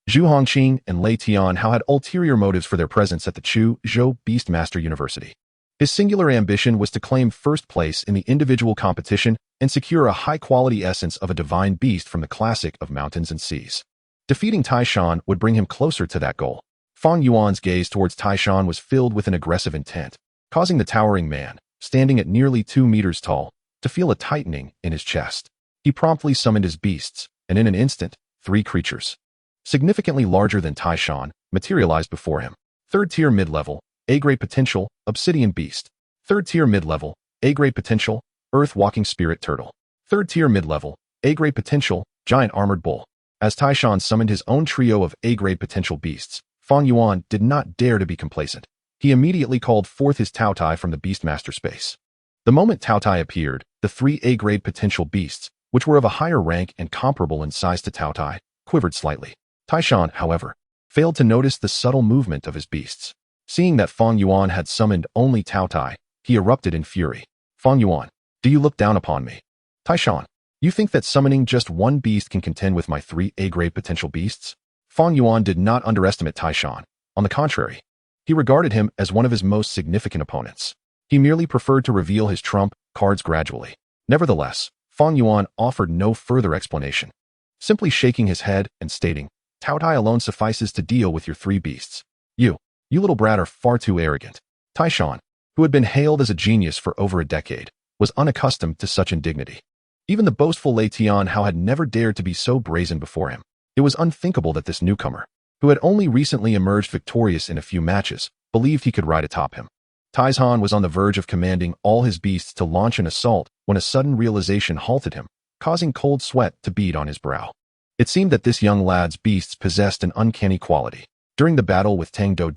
Zhu Hongqing and Lei Tianhao had ulterior motives for their presence at the Zhou Beastmaster University. His singular ambition was to claim first place in the individual competition and secure a high-quality essence of a divine beast from the classic of mountains and seas. Defeating Taishan would bring him closer to that goal. Fang Yuan's gaze towards Taishan was filled with an aggressive intent, causing the towering man, standing at nearly 2 meters tall, to feel a tightening in his chest. He promptly summoned his beasts, and in an instant, 3 creatures, significantly larger than Taishan, materialized before him. 3rd-tier mid-level, A-grade potential, Obsidian Beast. 3rd-tier mid-level, A-grade potential, Earth-walking Spirit Turtle. 3rd-tier mid-level, A-grade potential, Giant Armored Bull. As Taishan summoned his own trio of A-grade potential beasts, Fang Yuan did not dare to be complacent. He immediately called forth his Taotie from the Beastmaster space. The moment Taotie appeared, the 3 A-grade potential beasts, which were of a higher rank and comparable in size to Taotie, quivered slightly. Taishan, however, failed to notice the subtle movement of his beasts. Seeing that Fang Yuan had summoned only Taotie, he erupted in fury. Fang Yuan, do you look down upon me? Taishan, you think that summoning just one beast can contend with my 3 A-grade potential beasts? Fang Yuan did not underestimate Taishan. On the contrary, he regarded him as one of his most significant opponents. He merely preferred to reveal his trump cards gradually. Nevertheless, Fang Yuan offered no further explanation, simply shaking his head and stating, Taotie alone suffices to deal with your 3 beasts. You little brat are far too arrogant. Taishan, who had been hailed as a genius for over a decade, was unaccustomed to such indignity. Even the boastful Lei Tianhao had never dared to be so brazen before him. It was unthinkable that this newcomer, who had only recently emerged victorious in a few matches, believed he could ride atop him. Taishan was on the verge of commanding all his beasts to launch an assault when a sudden realization halted him, causing cold sweat to bead on his brow. It seemed that this young lad's beasts possessed an uncanny quality. During the battle with Tang Do,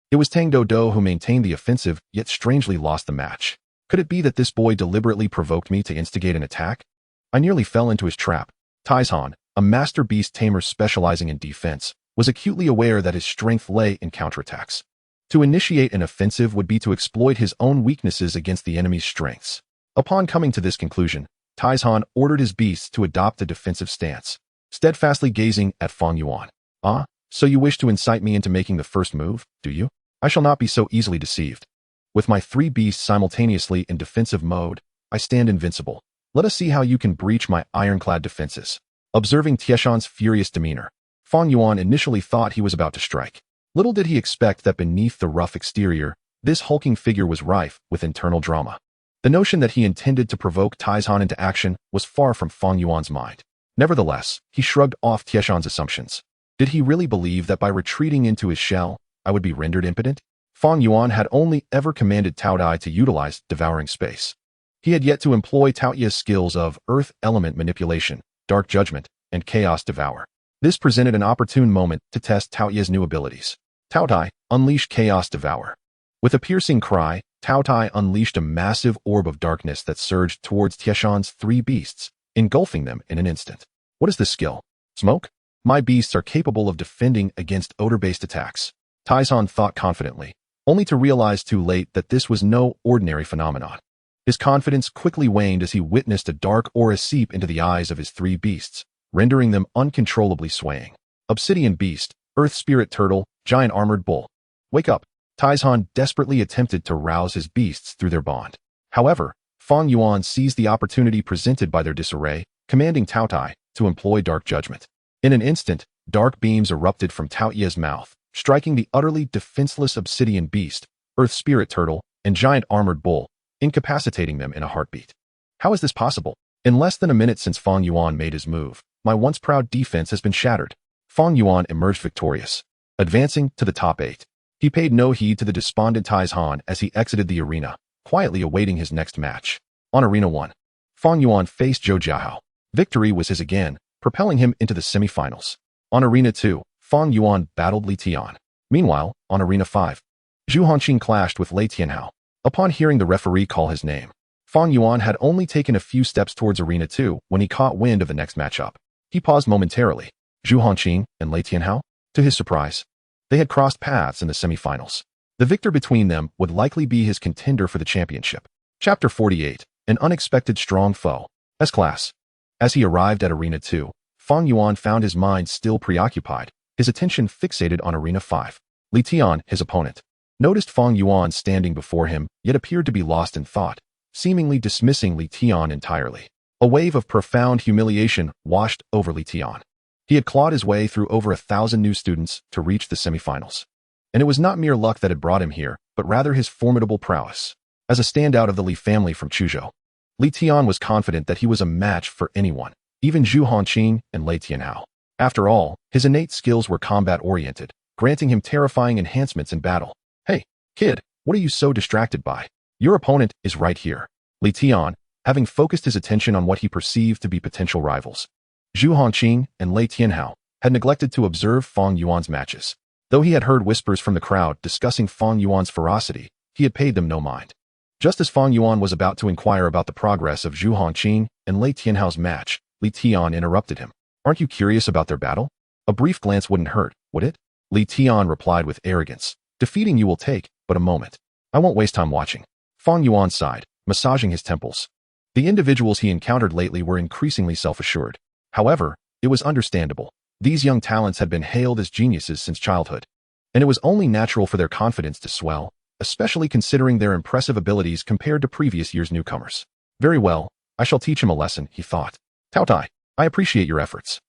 it was Tang Do who maintained the offensive yet strangely lost the match. Could it be that this boy deliberately provoked me to instigate an attack? I nearly fell into his trap. Taishan, a master beast tamer specializing in defense, was acutely aware that his strength lay in counterattacks. To initiate an offensive would be to exploit his own weaknesses against the enemy's strengths. Upon coming to this conclusion, Taishan ordered his beasts to adopt a defensive stance, steadfastly gazing at Fang Yuan. Ah, so you wish to incite me into making the first move, do you? I shall not be so easily deceived. With my 3 beasts simultaneously in defensive mode, I stand invincible. Let us see how you can breach my ironclad defenses. Observing Taishan's furious demeanor, Fang Yuan initially thought he was about to strike. Little did he expect that beneath the rough exterior, this hulking figure was rife with internal drama. The notion that he intended to provoke Taizhan into action was far from Fang Yuan's mind. Nevertheless, he shrugged off Tieshan's assumptions. Did he really believe that by retreating into his shell, I would be rendered impotent? Fang Yuan had only ever commanded Taotie to utilize devouring space. He had yet to employ Taotie's skills of earth element manipulation, dark judgment, and chaos devour. This presented an opportune moment to test Taotie's new abilities. Taotie, unleash chaos devour. With a piercing cry, Taotie unleashed a massive orb of darkness that surged towards Tieshan's 3 beasts, engulfing them in an instant. What is this skill? Smoke? My beasts are capable of defending against odor-based attacks. Taizhan thought confidently, only to realize too late that this was no ordinary phenomenon. His confidence quickly waned as he witnessed a dark aura seep into the eyes of his 3 beasts, rendering them uncontrollably swaying. Obsidian beast, earth spirit turtle, giant armored bull. Wake up! Taizhan desperately attempted to rouse his beasts through their bond. However, Fang Yuan seized the opportunity presented by their disarray, commanding Taotie to employ dark judgment. In an instant, dark beams erupted from Taotie's mouth, striking the utterly defenseless obsidian beast, earth spirit turtle, and giant armored bull, incapacitating them in a heartbeat. How is this possible? In less than a minute since Fang Yuan made his move, my once proud defense has been shattered. Fang Yuan emerged victorious, advancing to the top 8. He paid no heed to the despondent Taizhan as he exited the arena, quietly awaiting his next match. On Arena 1, Fang Yuan faced Zhou Jiahao. Victory was his again, propelling him into the semifinals. On Arena 2, Fang Yuan battled Li Tian. Meanwhile, on Arena 5, Zhu Hanqing clashed with Lei Tianhao. Upon hearing the referee call his name, Fang Yuan had only taken a few steps towards Arena 2 when he caught wind of the next matchup. He paused momentarily. Zhu Hanqing and Lei Tianhao? To his surprise, they had crossed paths in the semifinals. The victor between them would likely be his contender for the championship. Chapter 48, An Unexpected Strong Foe. S-Class. As he arrived at Arena 2, Fang Yuan found his mind still preoccupied, his attention fixated on Arena 5. Li Tian, his opponent, noticed Fang Yuan standing before him, yet appeared to be lost in thought, seemingly dismissing Li Tian entirely. A wave of profound humiliation washed over Li Tian. He had clawed his way through over 1,000 new students to reach the semifinals. And it was not mere luck that had brought him here, but rather his formidable prowess. As a standout of the Li family from Chuzhou, Li Tian was confident that he was a match for anyone, even Zhu Hanqing and Lei Tianhao. After all, his innate skills were combat-oriented, granting him terrifying enhancements in battle. Hey, kid, what are you so distracted by? Your opponent is right here. Li Tian, having focused his attention on what he perceived to be potential rivals, Zhu Hanqing and Lei Tianhao, had neglected to observe Fang Yuan's matches. Though he had heard whispers from the crowd discussing Fang Yuan's ferocity, he had paid them no mind. Just as Fang Yuan was about to inquire about the progress of Zhu Hanqing and Lei Tianhao's match, Li Tian interrupted him. Aren't you curious about their battle? A brief glance wouldn't hurt, would it? Li Tian replied with arrogance. Defeating you will take but a moment. I won't waste time watching. Fang Yuan sighed, massaging his temples. The individuals he encountered lately were increasingly self-assured. However, it was understandable. These young talents had been hailed as geniuses since childhood, and it was only natural for their confidence to swell, especially considering their impressive abilities compared to previous year's newcomers. Very well, I shall teach him a lesson, he thought. Taotie, I appreciate your efforts.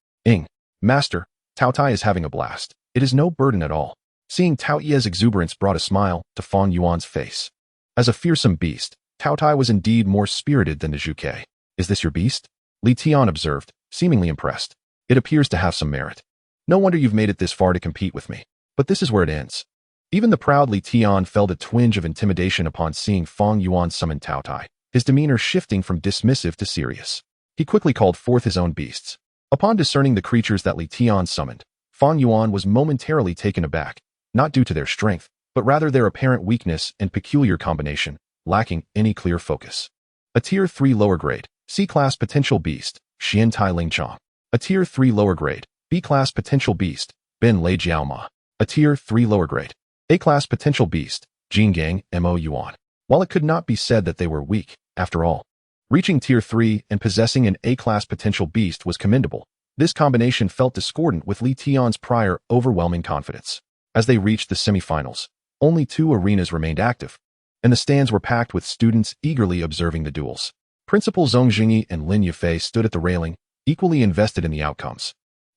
Master, Taotie is having a blast. It is no burden at all. Seeing Taotie's exuberance brought a smile to Fang Yuan's face. As a fearsome beast, Taotie was indeed more spirited than the Zhuke. Is this your beast? Li Tian observed, seemingly impressed. It appears to have some merit. No wonder you've made it this far to compete with me. But this is where it ends. Even the proud Li Tian felt a twinge of intimidation upon seeing Fang Yuan summon Taotie, his demeanor shifting from dismissive to serious. He quickly called forth his own beasts. Upon discerning the creatures that Li Tian summoned, Fang Yuan was momentarily taken aback, not due to their strength, but rather their apparent weakness and peculiar combination, lacking any clear focus. A Tier 3 lower grade, C-Class Potential Beast, Xian Tai Ling Chong. A Tier 3 lower grade, B-Class Potential Beast, Ben Lei Jiaoma. A Tier 3 lower grade, A-Class Potential Beast, Jinggang Mo Yuan. While it could not be said that they were weak, after all, reaching Tier 3 and possessing an A-Class Potential Beast was commendable. This combination felt discordant with Li Tian's prior overwhelming confidence. As they reached the semifinals, only 2 arenas remained active, and the stands were packed with students eagerly observing the duels. Principal Zhong Jingyi and Lin Yufei stood at the railing, equally invested in the outcomes.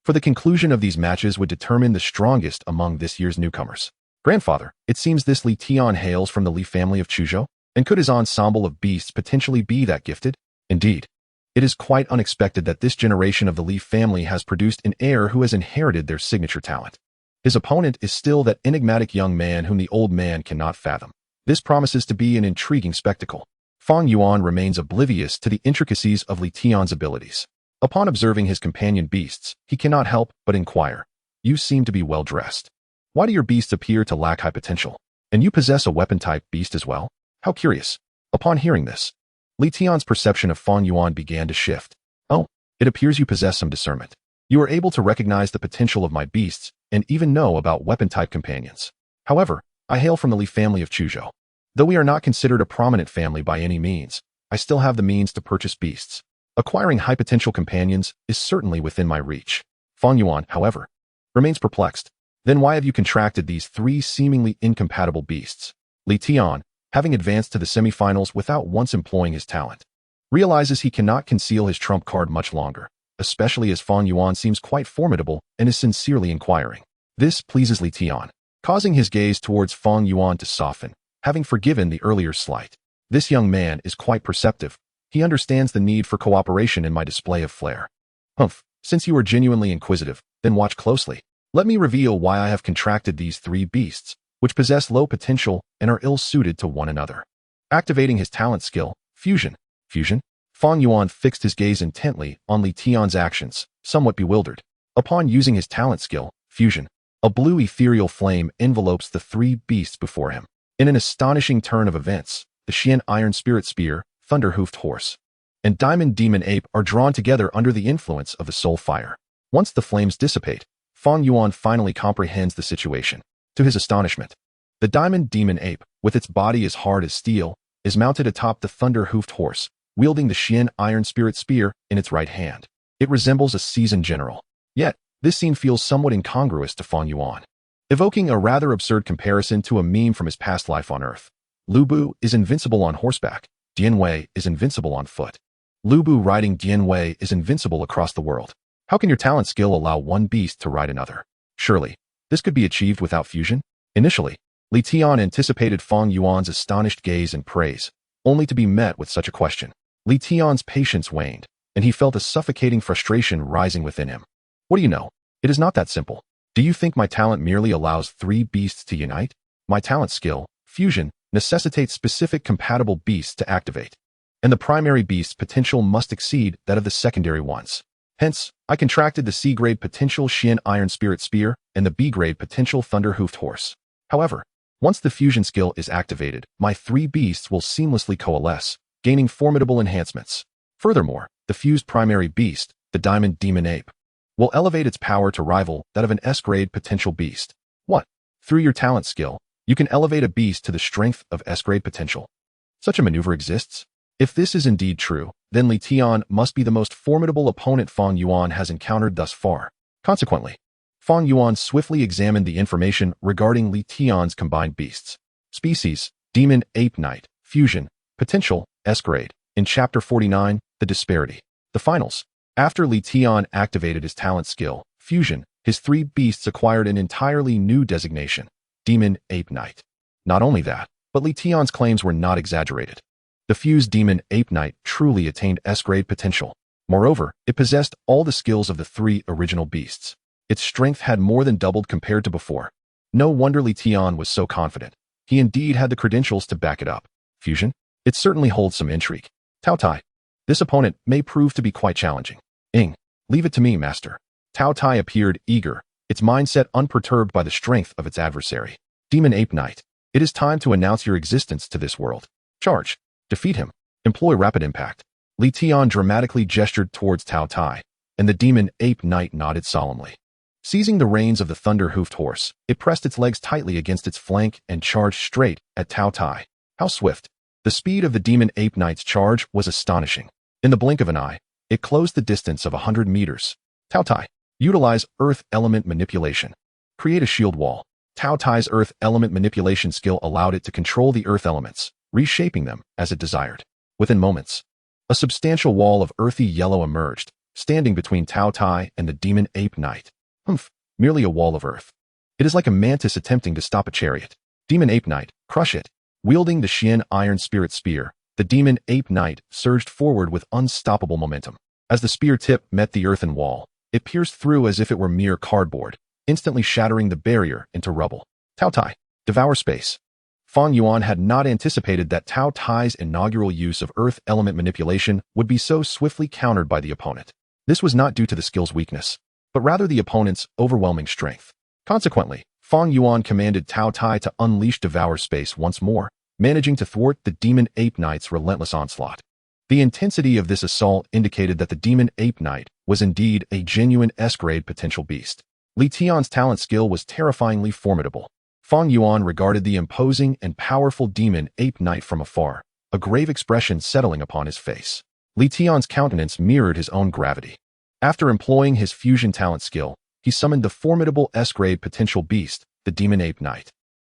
for the conclusion of these matches would determine the strongest among this year's newcomers. Grandfather, it seems this Li Tian hails from the Li family of Chuzhou, and could his ensemble of beasts potentially be that gifted? Indeed. It is quite unexpected that this generation of the Li family has produced an heir who has inherited their signature talent. His opponent is still that enigmatic young man whom the old man cannot fathom. This promises to be an intriguing spectacle. Fang Yuan remains oblivious to the intricacies of Li Tian's abilities. Upon observing his companion beasts, he cannot help but inquire. You seem to be well dressed. Why do your beasts appear to lack high potential? And you possess a weapon-type beast as well? How curious. Upon hearing this, Li Tian's perception of Fang Yuan began to shift. Oh, it appears you possess some discernment. You are able to recognize the potential of my beasts and even know about weapon-type companions. However, I hail from the Li family of Chuzhou. Though we are not considered a prominent family by any means, I still have the means to purchase beasts. Acquiring high-potential companions is certainly within my reach. Fang Yuan, however, remains perplexed. Then why have you contracted these three seemingly incompatible beasts? Li Tian, having advanced to the semifinals without once employing his talent, realizes he cannot conceal his trump card much longer, especially as Fang Yuan seems quite formidable and is sincerely inquiring. This pleases Li Tian, causing his gaze towards Fang Yuan to soften, having forgiven the earlier slight. This young man is quite perceptive. He understands the need for cooperation in my display of flair. Humph, since you are genuinely inquisitive, then watch closely. Let me reveal why I have contracted these three beasts, which possess low potential and are ill-suited to one another. Activating his talent skill, Fusion. Fang Yuan fixed his gaze intently on Li Tian's actions, somewhat bewildered. Upon using his talent skill, Fusion, a blue ethereal flame envelopes the three beasts before him. In an astonishing turn of events, the Qian Iron Spirit Spear, Thunder-Hoofed Horse, and Diamond Demon Ape are drawn together under the influence of the Soul Fire. Once the flames dissipate, Fang Yuan finally comprehends the situation. To his astonishment, the Diamond Demon Ape, with its body as hard as steel, is mounted atop the Thunder-Hoofed Horse, wielding the Qian Iron Spirit Spear in its right hand. It resembles a seasoned general. Yet, this scene feels somewhat incongruous to Fang Yuan, evoking a rather absurd comparison to a meme from his past life on Earth. Lu Bu is invincible on horseback. Dian Wei is invincible on foot. Lu Bu riding Dian Wei is invincible across the world. How can your talent skill allow one beast to ride another? Surely, this could be achieved without fusion? Initially, Li Tian anticipated Fang Yuan's astonished gaze and praise, only to be met with such a question. Li Tian's patience waned, and he felt a suffocating frustration rising within him. What do you know? It is not that simple. Do you think my talent merely allows three beasts to unite? My talent skill, Fusion, necessitates specific compatible beasts to activate, and the primary beast's potential must exceed that of the secondary ones. Hence, I contracted the C-grade potential Qian Iron Spirit Spear and the B-grade potential Thunder-Hoofed Horse. However, once the fusion skill is activated, my three beasts will seamlessly coalesce, gaining formidable enhancements. Furthermore, the fused primary beast, the Diamond Demon Ape, will elevate its power to rival that of an S-grade potential beast. What? Through your talent skill, you can elevate a beast to the strength of S-grade potential. Such a maneuver exists? If this is indeed true, then Li Tian must be the most formidable opponent Fang Yuan has encountered thus far. Consequently, Fang Yuan swiftly examined the information regarding Li Tian's combined beasts. Species, Demon Ape Knight, Fusion, Potential, S-grade. In Chapter 49, The Disparity. The finals. After Li Tian activated his talent skill, Fusion, his three beasts acquired an entirely new designation, Demon Ape Knight. Not only that, but Li Tian's claims were not exaggerated. The fused Demon Ape Knight truly attained S-grade potential. Moreover, it possessed all the skills of the three original beasts. Its strength had more than doubled compared to before. No wonder Li Tian was so confident. He indeed had the credentials to back it up. Fusion? It certainly holds some intrigue. Taotie. This opponent may prove to be quite challenging. Leave it to me, master. Taotie appeared eager, its mindset unperturbed by the strength of its adversary. Demon Ape Knight. It is time to announce your existence to this world. Charge. Defeat him. Employ rapid impact. Li Tian dramatically gestured towards Taotie, and the Demon Ape Knight nodded solemnly. Seizing the reins of the Thunder-Hoofed Horse, it pressed its legs tightly against its flank and charged straight at Taotie. How swift! The speed of the Demon Ape Knight's charge was astonishing. In the blink of an eye, it closed the distance of 100 meters. Taotie. Utilize Earth Element Manipulation. Create a shield wall. Taotie's Earth Element Manipulation skill allowed it to control the Earth elements, reshaping them as it desired. Within moments, a substantial wall of earthy yellow emerged, standing between Taotie and the demon ape knight. Humph, merely a wall of earth. It is like a mantis attempting to stop a chariot. Demon ape knight, crush it. Wielding the Qian iron spirit spear, the demon ape knight surged forward with unstoppable momentum. As the spear tip met the earthen wall, it pierced through as if it were mere cardboard, instantly shattering the barrier into rubble. Taotie, devour space. Fang Yuan had not anticipated that Taotie's inaugural use of earth element manipulation would be so swiftly countered by the opponent. This was not due to the skill's weakness, but rather the opponent's overwhelming strength. Consequently, Fang Yuan commanded Taotie to unleash devour space once more, managing to thwart the demon ape knight's relentless onslaught. The intensity of this assault indicated that the demon ape knight was indeed a genuine S-grade potential beast. Li Tian's talent skill was terrifyingly formidable. Fang Yuan regarded the imposing and powerful demon ape knight from afar, a grave expression settling upon his face. Li Tian's countenance mirrored his own gravity. After employing his fusion talent skill, he summoned the formidable S-grade potential beast, the demon ape knight.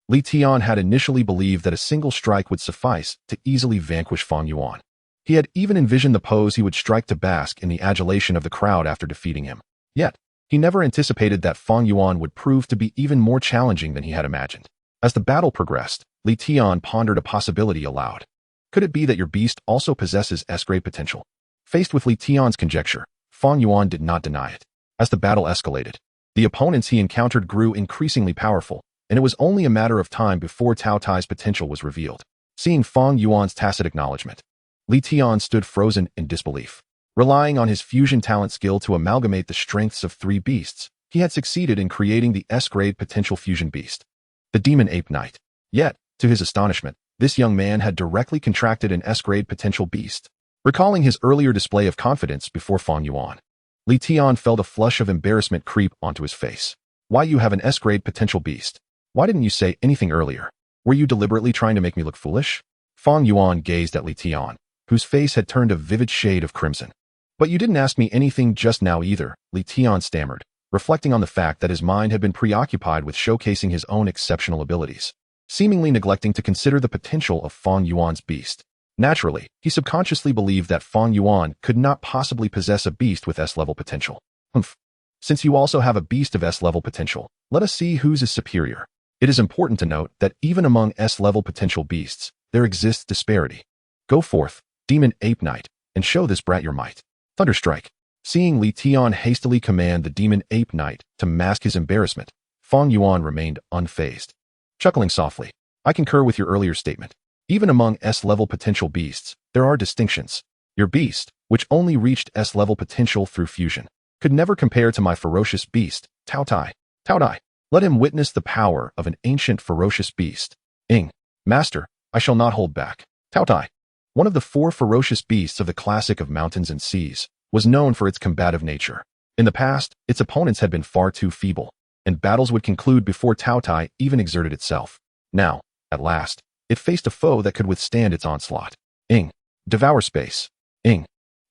Li Tian had initially believed that a single strike would suffice to easily vanquish Fang Yuan. He had even envisioned the pose he would strike to bask in the adulation of the crowd after defeating him. Yet, he never anticipated that Fang Yuan would prove to be even more challenging than he had imagined. As the battle progressed, Li Tian pondered a possibility aloud. Could it be that your beast also possesses S-grade potential? Faced with Li Tian's conjecture, Fang Yuan did not deny it. As the battle escalated, the opponents he encountered grew increasingly powerful, and it was only a matter of time before Taotie's potential was revealed. Seeing Fang Yuan's tacit acknowledgement, Li Tian stood frozen in disbelief. Relying on his fusion talent skill to amalgamate the strengths of three beasts, he had succeeded in creating the S-grade potential fusion beast, the demon ape knight. Yet, to his astonishment, this young man had directly contracted an S-grade potential beast. Recalling his earlier display of confidence before Fang Yuan, Li Tian felt a flush of embarrassment creep onto his face. Why, you have an S-grade potential beast? Why didn't you say anything earlier? Were you deliberately trying to make me look foolish? Fang Yuan gazed at Li Tian, whose face had turned a vivid shade of crimson. But you didn't ask me anything just now either, Li Tian stammered, reflecting on the fact that his mind had been preoccupied with showcasing his own exceptional abilities, seemingly neglecting to consider the potential of Fang Yuan's beast. Naturally, he subconsciously believed that Fang Yuan could not possibly possess a beast with S-level potential. Humph. Since you also have a beast of S-level potential, let us see whose is superior. It is important to note that even among S-level potential beasts, there exists disparity. Go forth, demon ape knight, and show this brat your might. Thunderstrike. Seeing Li Tian hastily command the demon ape knight to mask his embarrassment, Fang Yuan remained unfazed. Chuckling softly, I concur with your earlier statement. Even among S-level potential beasts, there are distinctions. Your beast, which only reached S-level potential through fusion, could never compare to my ferocious beast, Taotie. Taotie, let him witness the power of an ancient ferocious beast. Master, I shall not hold back. Taotie, one of the four ferocious beasts of the classic of mountains and seas, was known for its combative nature. In the past, its opponents had been far too feeble, and battles would conclude before Taotie even exerted itself. Now, at last, it faced a foe that could withstand its onslaught. Devour space.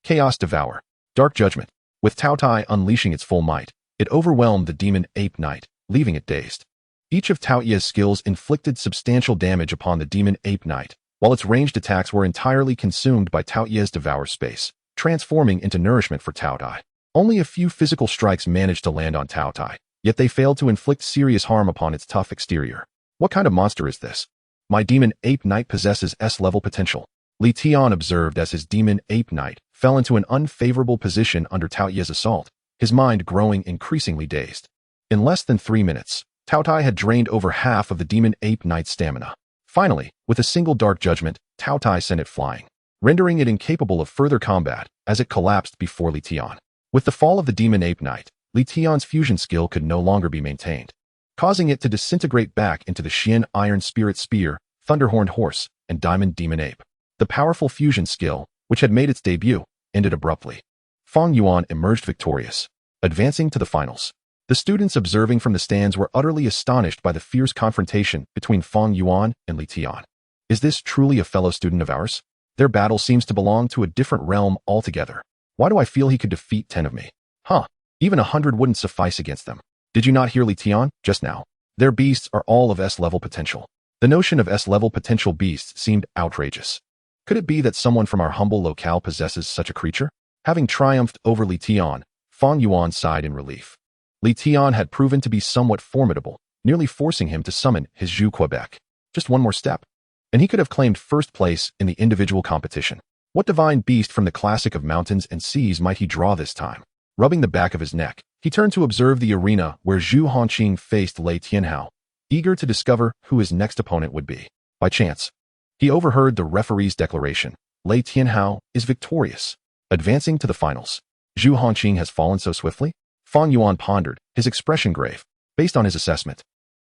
Chaos devour. Dark judgment. With Taotie unleashing its full might, it overwhelmed the demon ape knight, leaving it dazed. Each of Taotie's skills inflicted substantial damage upon the demon ape knight, while its ranged attacks were entirely consumed by Taotie's devour space, transforming into nourishment for Taotie. Only a few physical strikes managed to land on Taotie, yet they failed to inflict serious harm upon its tough exterior. What kind of monster is this? My demon ape knight possesses S-level potential, Li Tian observed as his demon ape knight fell into an unfavorable position under Taotie's assault, his mind growing increasingly dazed. In less than 3 minutes, Taotie had drained over half of the demon ape knight's stamina. Finally, with a single dark judgment, Taotie sent it flying, rendering it incapable of further combat as it collapsed before Li Tian. With the fall of the demon ape knight, Li Tian's fusion skill could no longer be maintained, causing it to disintegrate back into the Qian Iron Spirit Spear, Thunderhorned Horse, and Diamond Demon Ape. The powerful fusion skill, which had made its debut, ended abruptly. Fang Yuan emerged victorious, advancing to the finals. The students observing from the stands were utterly astonished by the fierce confrontation between Fang Yuan and Li Tian. Is this truly a fellow student of ours? Their battle seems to belong to a different realm altogether. Why do I feel he could defeat 10 of me? Even 100 wouldn't suffice against them. Did you not hear Li Tian just now? Their beasts are all of S-level potential. The notion of S-level potential beasts seemed outrageous. Could it be that someone from our humble locale possesses such a creature? Having triumphed over Li Tian, Fang Yuan sighed in relief. Li Tian had proven to be somewhat formidable, nearly forcing him to summon his Zhu Quebec. Just one more step, and he could have claimed first place in the individual competition. What divine beast from the classic of mountains and seas might he draw this time? Rubbing the back of his neck, he turned to observe the arena where Zhu Hongqing faced Lei Tianhao, eager to discover who his next opponent would be. By chance, he overheard the referee's declaration: Lei Tianhao is victorious, advancing to the finals. Zhu Hongqing has fallen so swiftly? Fang Yuan pondered, his expression grave. Based on his assessment,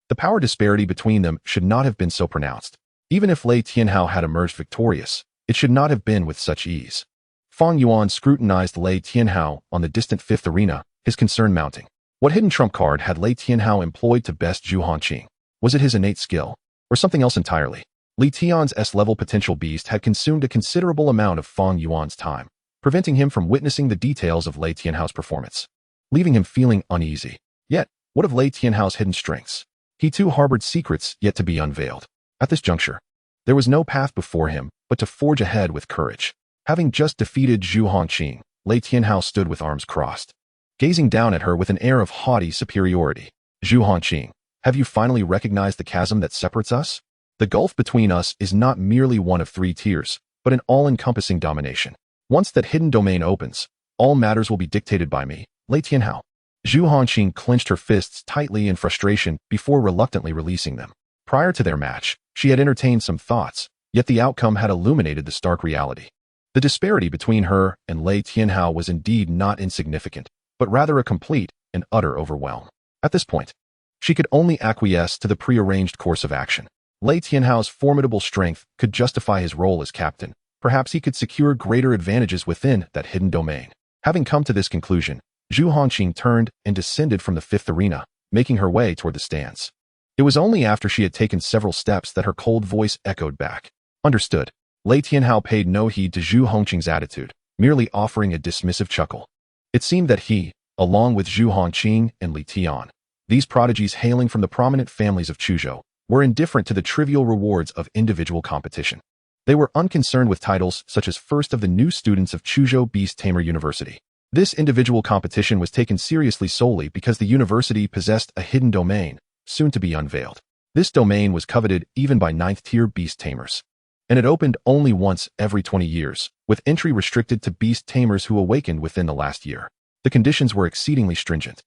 the power disparity between them should not have been so pronounced. Even if Lei Tianhao had emerged victorious, it should not have been with such ease. Fang Yuan scrutinized Lei Tianhao on the distant fifth arena, his concern mounting. What hidden trump card had Lei Tianhao employed to best Zhu Hongqing? Was it his innate skill, or something else entirely? Li Tian's S-level potential beast had consumed a considerable amount of Fang Yuan's time, preventing him from witnessing the details of Lei Tianhao's performance, leaving him feeling uneasy. Yet, what of Lei Tianhao's hidden strengths? He too harbored secrets yet to be unveiled. At this juncture, there was no path before him but to forge ahead with courage. Having just defeated Zhu Hongqing, Lei Tianhao stood with arms crossed, gazing down at her with an air of haughty superiority. Zhu Hongqing, have you finally recognized the chasm that separates us? The gulf between us is not merely one of 3 tiers, but an all-encompassing domination. Once that hidden domain opens, all matters will be dictated by me, Lei Tianhao. Zhu Hongqing clenched her fists tightly in frustration before reluctantly releasing them. Prior to their match, she had entertained some thoughts, yet the outcome had illuminated the stark reality. The disparity between her and Lei Tianhao was indeed not insignificant, but rather a complete and utter overwhelm. At this point, she could only acquiesce to the prearranged course of action. Lei Tianhao's formidable strength could justify his role as captain. Perhaps he could secure greater advantages within that hidden domain. Having come to this conclusion, Zhu Hongqing turned and descended from the fifth arena, making her way toward the stands. It was only after she had taken several steps that her cold voice echoed back. Understood. Lei Tianhao paid no heed to Zhu Hongqing's attitude, merely offering a dismissive chuckle. It seemed that he, along with Zhu Hongqing and Li Tian, these prodigies hailing from the prominent families of Chuzhou, were indifferent to the trivial rewards of individual competition. They were unconcerned with titles such as first of the new students of Chuzhou Beast Tamer University. This individual competition was taken seriously solely because the university possessed a hidden domain, soon to be unveiled. This domain was coveted even by 9th-tier beast tamers, and it opened only once every 20 years, with entry restricted to beast tamers who awakened within the last year. The conditions were exceedingly stringent.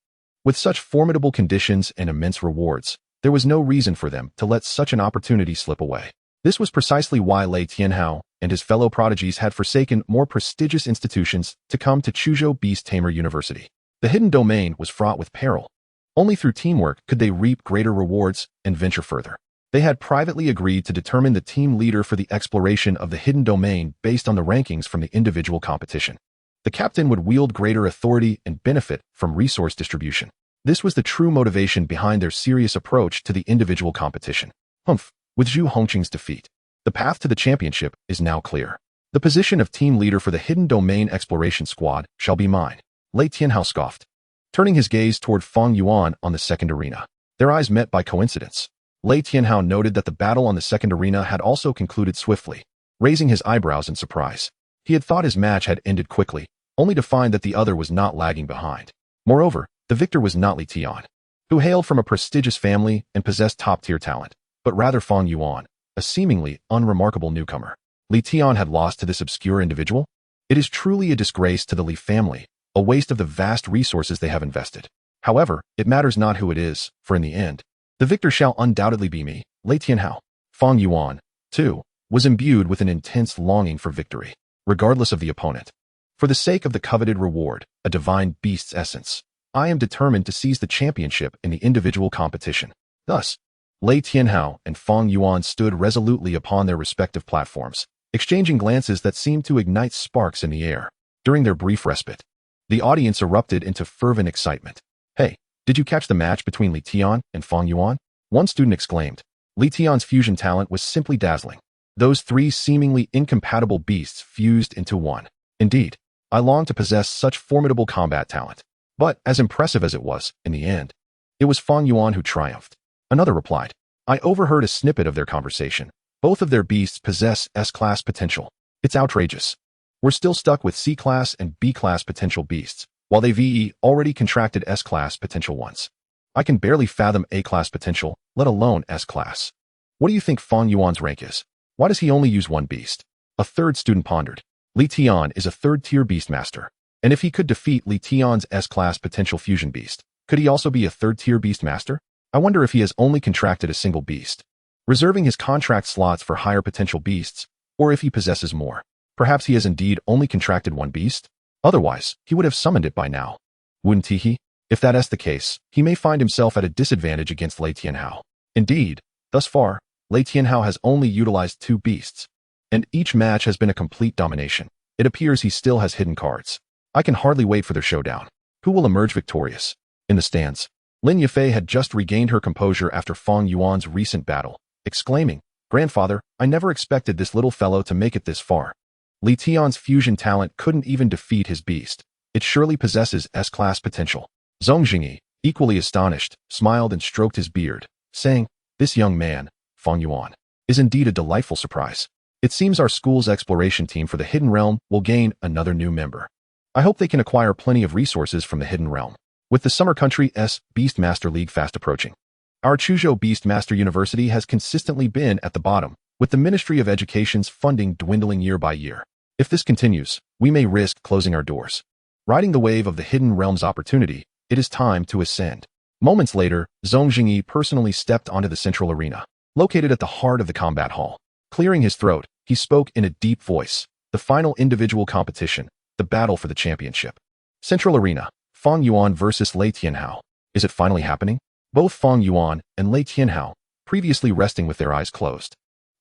With such formidable conditions and immense rewards, there was no reason for them to let such an opportunity slip away. This was precisely why Lei Tianhao and his fellow prodigies had forsaken more prestigious institutions to come to Chuzhou Beast Tamer University. The hidden domain was fraught with peril. Only through teamwork could they reap greater rewards and venture further. They had privately agreed to determine the team leader for the exploration of the hidden domain based on the rankings from the individual competition. The captain would wield greater authority and benefit from resource distribution. This was the true motivation behind their serious approach to the individual competition. With Zhu Hongqing's defeat, the path to the championship is now clear. The position of team leader for the hidden domain exploration squad shall be mine. Lei Tianhao scoffed, turning his gaze toward Fang Yuan on the second arena. Their eyes met by coincidence. Lei Tianhao noted that the battle on the second arena had also concluded swiftly, raising his eyebrows in surprise. He had thought his match had ended quickly, only to find that the other was not lagging behind. Moreover, the victor was not Li Tian, who hailed from a prestigious family and possessed top-tier talent, but rather Fang Yuan, a seemingly unremarkable newcomer. Li Tian had lost to this obscure individual? It is truly a disgrace to the Li family, a waste of the vast resources they have invested. However, it matters not who it is, for in the end, the victor shall undoubtedly be me, Lei Tianhao. Fang Yuan, too, was imbued with an intense longing for victory, regardless of the opponent. For the sake of the coveted reward, a divine beast's essence, I am determined to seize the championship in the individual competition. Thus, Lei Tianhao and Fang Yuan stood resolutely upon their respective platforms, exchanging glances that seemed to ignite sparks in the air. During their brief respite, the audience erupted into fervent excitement. Hey, did you catch the match between Li Tian and Fang Yuan? One student exclaimed. Li Tian's fusion talent was simply dazzling. Those 3 seemingly incompatible beasts fused into one. Indeed, I long to possess such formidable combat talent. But, as impressive as it was, in the end, it was Fang Yuan who triumphed. Another replied. I overheard a snippet of their conversation. Both of their beasts possess S-class potential. It's outrageous. We're still stuck with C-class and B-class potential beasts, while they VE already contracted S-class potential ones. I can barely fathom A-class potential, let alone S-class. What do you think Fang Yuan's rank is? Why does he only use one beast? A third student pondered. Li Tian is a third-tier beastmaster. And if he could defeat Li Tian's S-class potential fusion beast, could he also be a third-tier beastmaster? I wonder if he has only contracted a single beast, reserving his contract slots for higher potential beasts, or if he possesses more. Perhaps he has indeed only contracted one beast? Otherwise, he would have summoned it by now. Wouldn't he? If that is the case, he may find himself at a disadvantage against Lei Tianhao. Indeed, thus far, Lei Tianhao has only utilized 2 beasts, and each match has been a complete domination. It appears he still has hidden cards. I can hardly wait for their showdown. Who will emerge victorious? In the stands, Lin Yafei had just regained her composure after Fang Yuan's recent battle, exclaiming, "Grandfather, I never expected this little fellow to make it this far. Li Tian's fusion talent couldn't even defeat his beast. It surely possesses S-class potential." Zhong Jingyi, equally astonished, smiled and stroked his beard, saying, "This young man, Fang Yuan, is indeed a delightful surprise. It seems our school's exploration team for the Hidden Realm will gain another new member. I hope they can acquire plenty of resources from the Hidden Realm. With the Summer Country's Beastmaster League fast approaching, our Chuzhou Beastmaster University has consistently been at the bottom, with the Ministry of Education's funding dwindling year by year. If this continues, we may risk closing our doors. Riding the wave of the Hidden Realm's opportunity, it is time to ascend." Moments later, Zhong Jingyi personally stepped onto the central arena, located at the heart of the combat hall. Clearing his throat, he spoke in a deep voice. The final individual competition, the battle for the championship. Central arena, Fang Yuan versus Lei Tianhao. Is it finally happening? Both Fang Yuan and Lei Tianhao, previously resting with their eyes closed,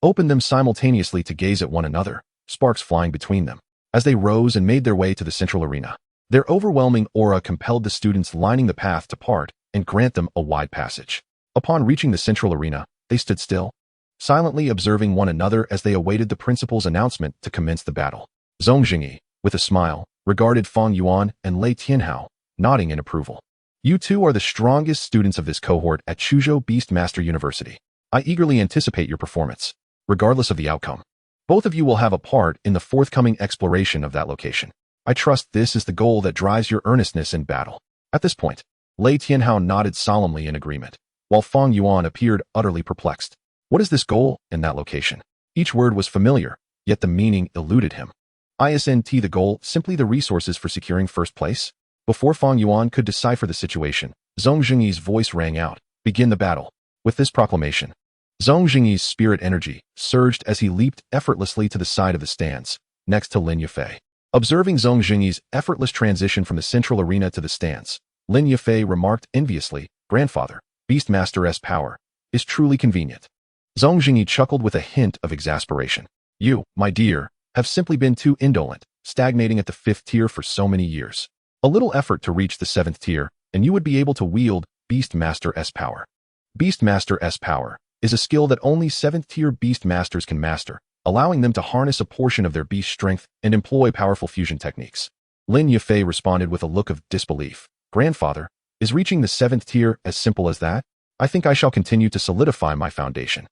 opened them simultaneously to gaze at one another, sparks flying between them. As they rose and made their way to the central arena, their overwhelming aura compelled the students lining the path to part and grant them a wide passage. Upon reaching the central arena, they stood still, silently observing one another as they awaited the principal's announcement to commence the battle. Zhong Jingyi, with a smile, regarded Fang Yuan and Lei Tianhao, nodding in approval. "You two are the strongest students of this cohort at Chuzhou Beastmaster University. I eagerly anticipate your performance, regardless of the outcome. Both of you will have a part in the forthcoming exploration of that location. I trust this is the goal that drives your earnestness in battle." At this point, Lei Tianhao nodded solemnly in agreement, while Fang Yuan appeared utterly perplexed. What is this goal in that location? Each word was familiar, yet the meaning eluded him. Isn't the goal simply the resources for securing first place? Before Fang Yuan could decipher the situation, Zhong Jingyi's voice rang out, "Begin the battle." With this proclamation, Zhong Jingyi's spirit energy surged as he leaped effortlessly to the side of the stands, next to Lin Yafei. Observing Zhong Jingyi's effortless transition from the central arena to the stands, Lin Yafei remarked enviously, "Grandfather, Beastmaster's power is truly convenient." Zhong Jingyi chuckled with a hint of exasperation. "You, my dear, have simply been too indolent, stagnating at the 5th tier for so many years. A little effort to reach the 7th tier, and you would be able to wield Beastmaster's power." Beastmaster's power is a skill that only 7th tier Beastmasters can master, allowing them to harness a portion of their beast strength and employ powerful fusion techniques. Lin Yafei responded with a look of disbelief. "Grandfather, is reaching the 7th tier as simple as that? I think I shall continue to solidify my foundation."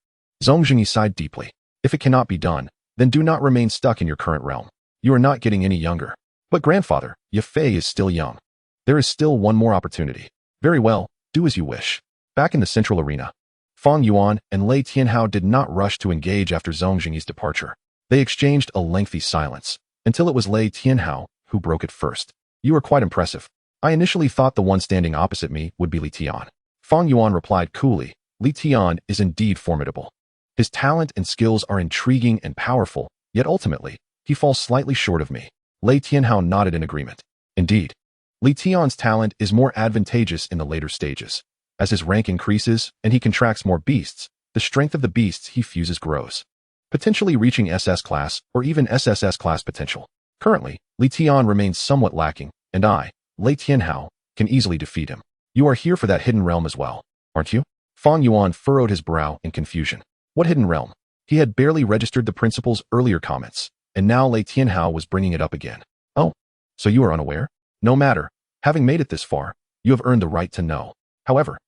Zhong Jingyi sighed deeply. "If it cannot be done, then do not remain stuck in your current realm. You are not getting any younger." "But grandfather, Yafei is still young. There is still one more opportunity." "Very well, do as you wish." Back in the central arena, Fang Yuan and Lei Tianhao did not rush to engage after Zhong Jingyi's departure. They exchanged a lengthy silence, until it was Lei Tianhao who broke it first. "You are quite impressive. I initially thought the one standing opposite me would be Li Tian." Fang Yuan replied coolly, "Li Tian is indeed formidable. His talent and skills are intriguing and powerful, yet ultimately, he falls slightly short of me." Lei Tianhao nodded in agreement. "Indeed, Li Tian's talent is more advantageous in the later stages. As his rank increases and he contracts more beasts, the strength of the beasts he fuses grows, potentially reaching SS class or even SSS class potential. Currently, Li Tian remains somewhat lacking, and I, Lei Tianhao, can easily defeat him. You are here for that hidden realm as well, aren't you?" Fang Yuan furrowed his brow in confusion. What hidden realm? He had barely registered the principal's earlier comments, and now Lei Tianhao was bringing it up again. "Oh, so you are unaware? No matter, having made it this far, you have earned the right to know. However,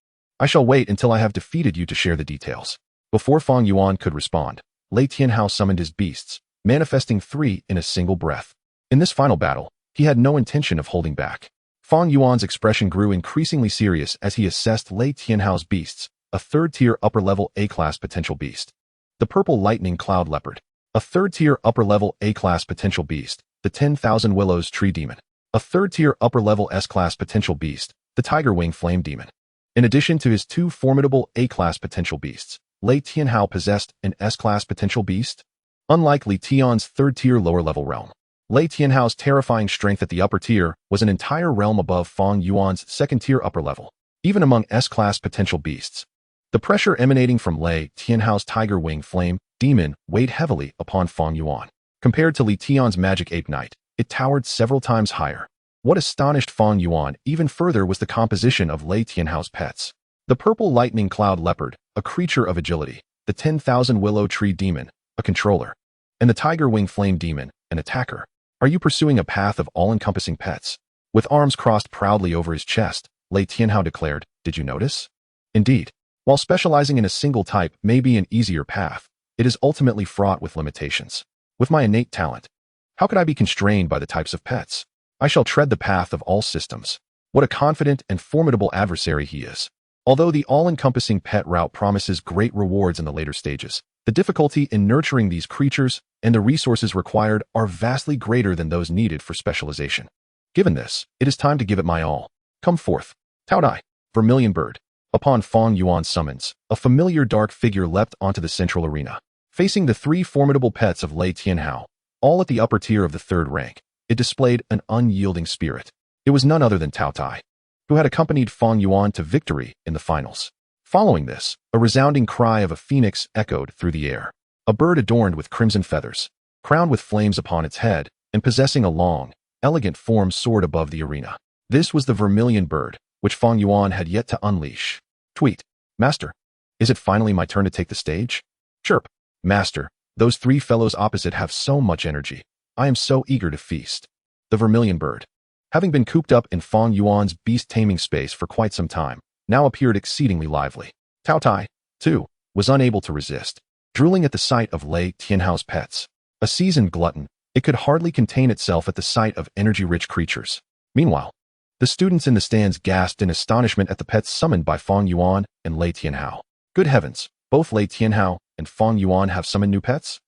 I shall wait until I have defeated you to share the details." Before Fang Yuan could respond, Lei Tianhao summoned his beasts, manifesting 3 in a single breath. In this final battle, he had no intention of holding back. Fang Yuan's expression grew increasingly serious as he assessed Lei Tianhao's beasts, a third-tier upper-level A-class potential beast. The purple lightning cloud leopard, a third-tier upper-level A-class potential beast, the 10,000 Willows tree demon, a third-tier upper-level S-class potential beast, the tiger wing flame demon. In addition to his two formidable A-class potential beasts, Lei Tianhao possessed an S-class potential beast. Unlike Li Tian's third-tier lower-level realm, Lei Tianhao's terrifying strength at the upper tier was an entire realm above Fang Yuan's second-tier upper level, even among S-class potential beasts. The pressure emanating from Lei Tianhao's tiger wing flame demon weighed heavily upon Fang Yuan. Compared to Li Tian's magic ape knight, it towered several times higher. What astonished Fang Yuan even further was the composition of Lei Tianhao's pets. The purple lightning cloud leopard, a creature of agility, the 10,000 willow tree demon, a controller, and the tiger wing flame demon, an attacker. Are you pursuing a path of all-encompassing pets? With arms crossed proudly over his chest, Lei Tianhao declared, "Did you notice?" Indeed, while specializing in a single type may be an easier path, it is ultimately fraught with limitations. With my innate talent, how could I be constrained by the types of pets? I shall tread the path of all systems. What a confident and formidable adversary he is. Although the all-encompassing pet route promises great rewards in the later stages, the difficulty in nurturing these creatures and the resources required are vastly greater than those needed for specialization. Given this, it is time to give it my all. Come forth. Taotie, Vermilion Bird. Upon Fang Yuan's summons, a familiar dark figure leapt onto the central arena. Facing the three formidable pets of Lei Tianhao, all at the upper tier of the third rank, it displayed an unyielding spirit. It was none other than Taotie, who had accompanied Fang Yuan to victory in the finals. Following this, a resounding cry of a phoenix echoed through the air. A bird adorned with crimson feathers, crowned with flames upon its head, and possessing a long, elegant form soared above the arena. This was the Vermilion Bird, which Fang Yuan had yet to unleash. Tweet. Master. Is it finally my turn to take the stage? Chirp. Master, those three fellows opposite have so much energy. I am so eager to feast. The Vermilion Bird, having been cooped up in Fang Yuan's beast taming space for quite some time, now appeared exceedingly lively. Taotie, too, was unable to resist, drooling at the sight of Lei Tianhao's pets. A seasoned glutton, it could hardly contain itself at the sight of energy-rich creatures. Meanwhile, the students in the stands gasped in astonishment at the pets summoned by Fang Yuan and Lei Tianhao. Good heavens, both Lei Tianhao and Fang Yuan have summoned new pets?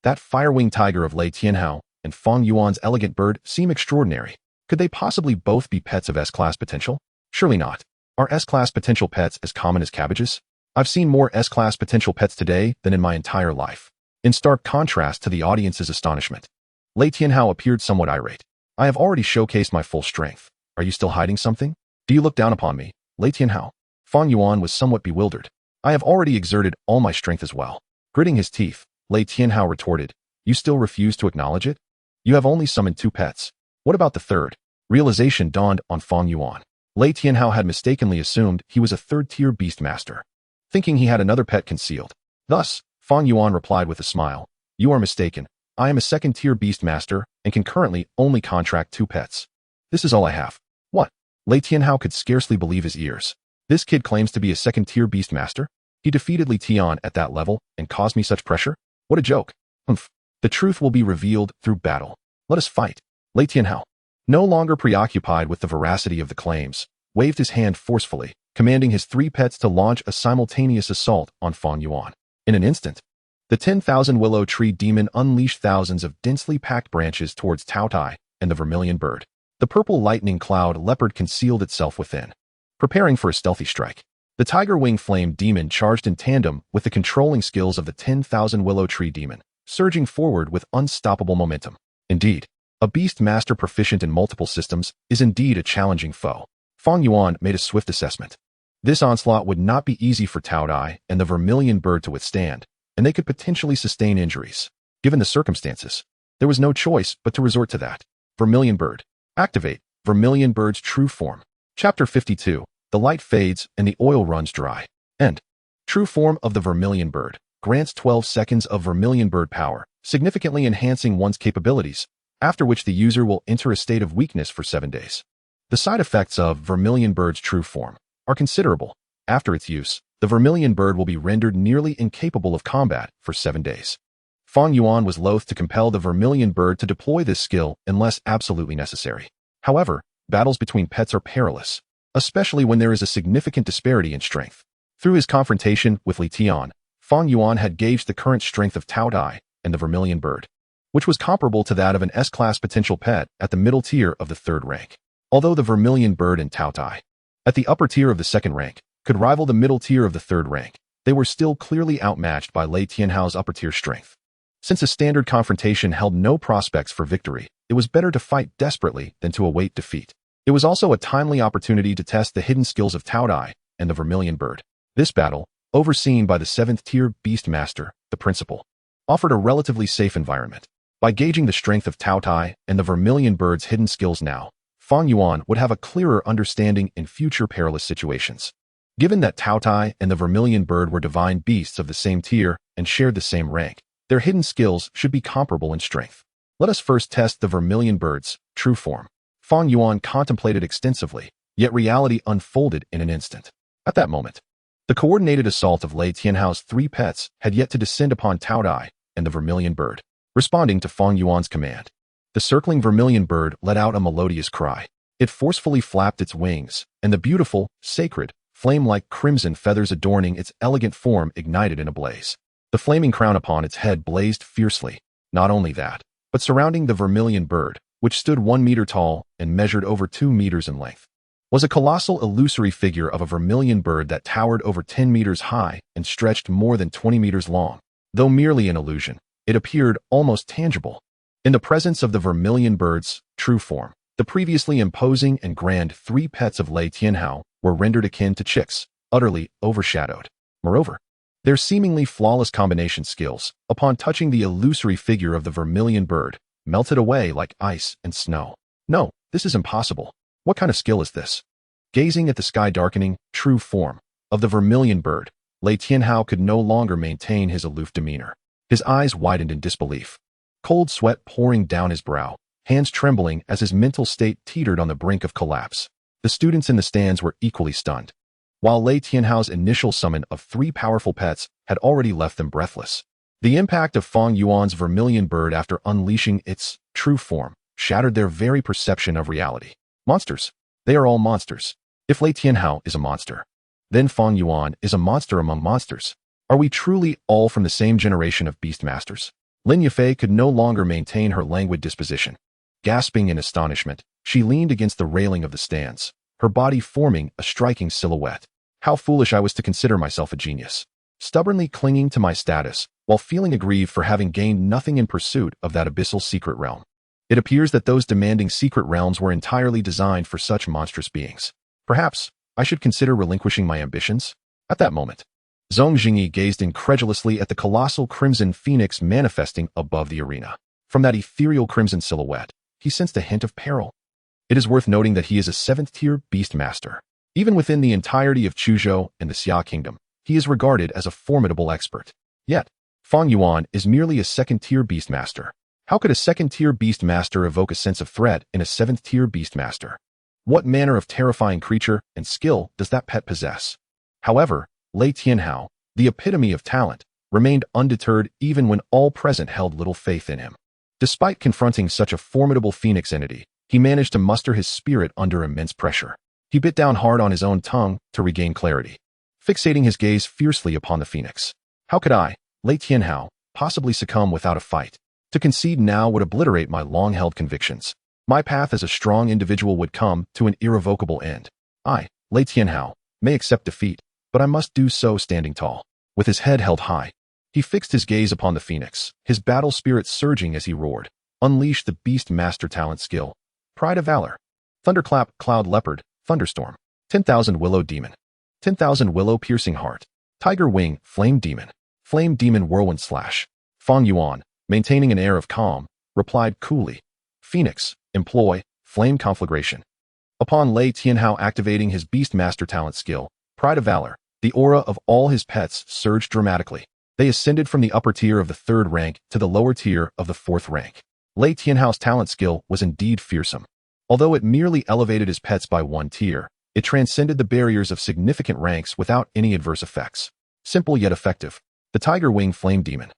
That fire-winged tiger of Lei Tianhao and Fang Yuan's elegant bird seem extraordinary. Could they possibly both be pets of S-class potential? Surely not. Are S-class potential pets as common as cabbages? I've seen more S-class potential pets today than in my entire life. In stark contrast to the audience's astonishment, Lei Tianhao appeared somewhat irate. I have already showcased my full strength. Are you still hiding something? Do you look down upon me, Lei Tianhao? Fang Yuan was somewhat bewildered. I have already exerted all my strength as well. Gritting his teeth, Lei Tianhao retorted, You still refuse to acknowledge it? You have only summoned two pets. What about the third? Realization dawned on Fang Yuan. Lei Tianhao had mistakenly assumed he was a third-tier beastmaster, thinking he had another pet concealed. Thus, Fang Yuan replied with a smile, You are mistaken. I am a second-tier beastmaster and can currently only contract two pets. This is all I have. What? Lei Tianhao could scarcely believe his ears. This kid claims to be a second-tier beastmaster? He defeated Li Tian at that level and caused me such pressure? What a joke. Humph. The truth will be revealed through battle. Let us fight. Lei Tianhao, no longer preoccupied with the veracity of the claims, waved his hand forcefully, commanding his three pets to launch a simultaneous assault on Fang Yuan. In an instant, the 10,000 willow tree demon unleashed thousands of densely packed branches towards Taotie and the Vermilion Bird. The purple lightning cloud leopard concealed itself within, preparing for a stealthy strike. The tiger wing flame demon charged in tandem with the controlling skills of the 10,000 willow tree demon, surging forward with unstoppable momentum. Indeed, a beast master proficient in multiple systems is indeed a challenging foe. Fang Yuan made a swift assessment. This onslaught would not be easy for Taotie and the Vermilion Bird to withstand, and they could potentially sustain injuries. Given the circumstances, there was no choice but to resort to that. Vermilion Bird. Activate Vermilion Bird's true form. Chapter 52. The light fades and the oil runs dry. End. True form of the Vermilion Bird grants 12 seconds of Vermilion Bird power, significantly enhancing one's capabilities, after which the user will enter a state of weakness for 7 days. The side effects of Vermilion Bird's true form are considerable. After its use, the Vermilion Bird will be rendered nearly incapable of combat for 7 days. Fang Yuan was loath to compel the Vermilion Bird to deploy this skill unless absolutely necessary. However, battles between pets are perilous, especially when there is a significant disparity in strength. Through his confrontation with Li Tian, Fang Yuan had gauged the current strength of Taotie and the Vermilion Bird, which was comparable to that of an S-class potential pet at the middle tier of the third rank. Although the Vermilion Bird and Taotie, at the upper tier of the second rank, could rival the middle tier of the third rank, they were still clearly outmatched by Lei Tianhao's upper tier strength. Since a standard confrontation held no prospects for victory, it was better to fight desperately than to await defeat. It was also a timely opportunity to test the hidden skills of Taotie and the Vermilion Bird. This battle, overseen by the 7th tier Beast Master, the Principal, offered a relatively safe environment. By gauging the strength of Taotie and the Vermilion Bird's hidden skills now, Fang Yuan would have a clearer understanding in future perilous situations. Given that Taotie and the Vermilion Bird were divine beasts of the same tier and shared the same rank, their hidden skills should be comparable in strength. Let us first test the Vermilion Bird's true form. Fang Yuan contemplated extensively, yet reality unfolded in an instant. At that moment, the coordinated assault of Lei Tianhao's 3 pets had yet to descend upon Taotie and the Vermilion Bird. Responding to Fang Yuan's command, the circling Vermilion Bird let out a melodious cry. It forcefully flapped its wings, and the beautiful, sacred, flame-like crimson feathers adorning its elegant form ignited in a blaze. The flaming crown upon its head blazed fiercely. Not only that, but surrounding the Vermilion Bird, which stood 1 meter tall and measured over 2 meters in length, was a colossal illusory figure of a Vermilion Bird that towered over 10 meters high and stretched more than 20 meters long. Though merely an illusion, it appeared almost tangible. In the presence of the Vermilion Bird's true form, the previously imposing and grand 3 pets of Lei Tianhao were rendered akin to chicks, utterly overshadowed. Moreover, their seemingly flawless combination skills, upon touching the illusory figure of the Vermilion Bird, melted away like ice and snow. No, this is impossible. What kind of skill is this? Gazing at the sky-darkening, true form of the Vermilion Bird, Lei Tianhao could no longer maintain his aloof demeanor. His eyes widened in disbelief. Cold sweat pouring down his brow, hands trembling as his mental state teetered on the brink of collapse. The students in the stands were equally stunned. While Lei Tianhao's initial summon of 3 powerful pets had already left them breathless, the impact of Fang Yuan's Vermilion Bird after unleashing its true form shattered their very perception of reality. Monsters. They are all monsters. If Lei Tianhao is a monster, then Fang Yuan is a monster among monsters. Are we truly all from the same generation of beast masters? Lin Yafei could no longer maintain her languid disposition. Gasping in astonishment, she leaned against the railing of the stands, her body forming a striking silhouette. How foolish I was to consider myself a genius, stubbornly clinging to my status while feeling aggrieved for having gained nothing in pursuit of that abyssal secret realm. It appears that those demanding secret realms were entirely designed for such monstrous beings. Perhaps I should consider relinquishing my ambitions? At that moment, Zhong Jingyi gazed incredulously at the colossal crimson phoenix manifesting above the arena. From that ethereal crimson silhouette, he sensed a hint of peril. It is worth noting that he is a 7th-tier beast master. Even within the entirety of Chuzhou and the Xia Kingdom, he is regarded as a formidable expert. Yet, Fang Yuan is merely a 2nd-tier beast master. How could a 2nd-tier beast master evoke a sense of threat in a 7th-tier beast master? What manner of terrifying creature and skill does that pet possess? However, Lei Tianhao, the epitome of talent, remained undeterred even when all present held little faith in him. Despite confronting such a formidable phoenix entity, he managed to muster his spirit under immense pressure. He bit down hard on his own tongue to regain clarity, fixating his gaze fiercely upon the phoenix. How could I, Lei Tianhao, possibly succumb without a fight? To concede now would obliterate my long-held convictions. My path as a strong individual would come to an irrevocable end. I, Lei Tianhao, may accept defeat, but I must do so standing tall. With his head held high, he fixed his gaze upon the phoenix, his battle spirit surging as he roared. Unleash the beast master talent skill. Pride of valor. Thunderclap, cloud leopard, thunderstorm. 10,000 willow demon. 10,000 willow piercing heart. Tiger wing, flame demon whirlwind slash. Fang Yuan, maintaining an air of calm, replied coolly. Phoenix, employ, flame conflagration. Upon Lei Tianhao activating his beast master talent skill, Pride of Valor, the aura of all his pets surged dramatically. They ascended from the upper tier of the 3rd rank to the lower tier of the 4th rank. Lei Tianhao's talent skill was indeed fearsome. Although it merely elevated his pets by 1 tier, it transcended the barriers of significant ranks without any adverse effects. Simple yet effective. The Tiger Wing Flame Demon.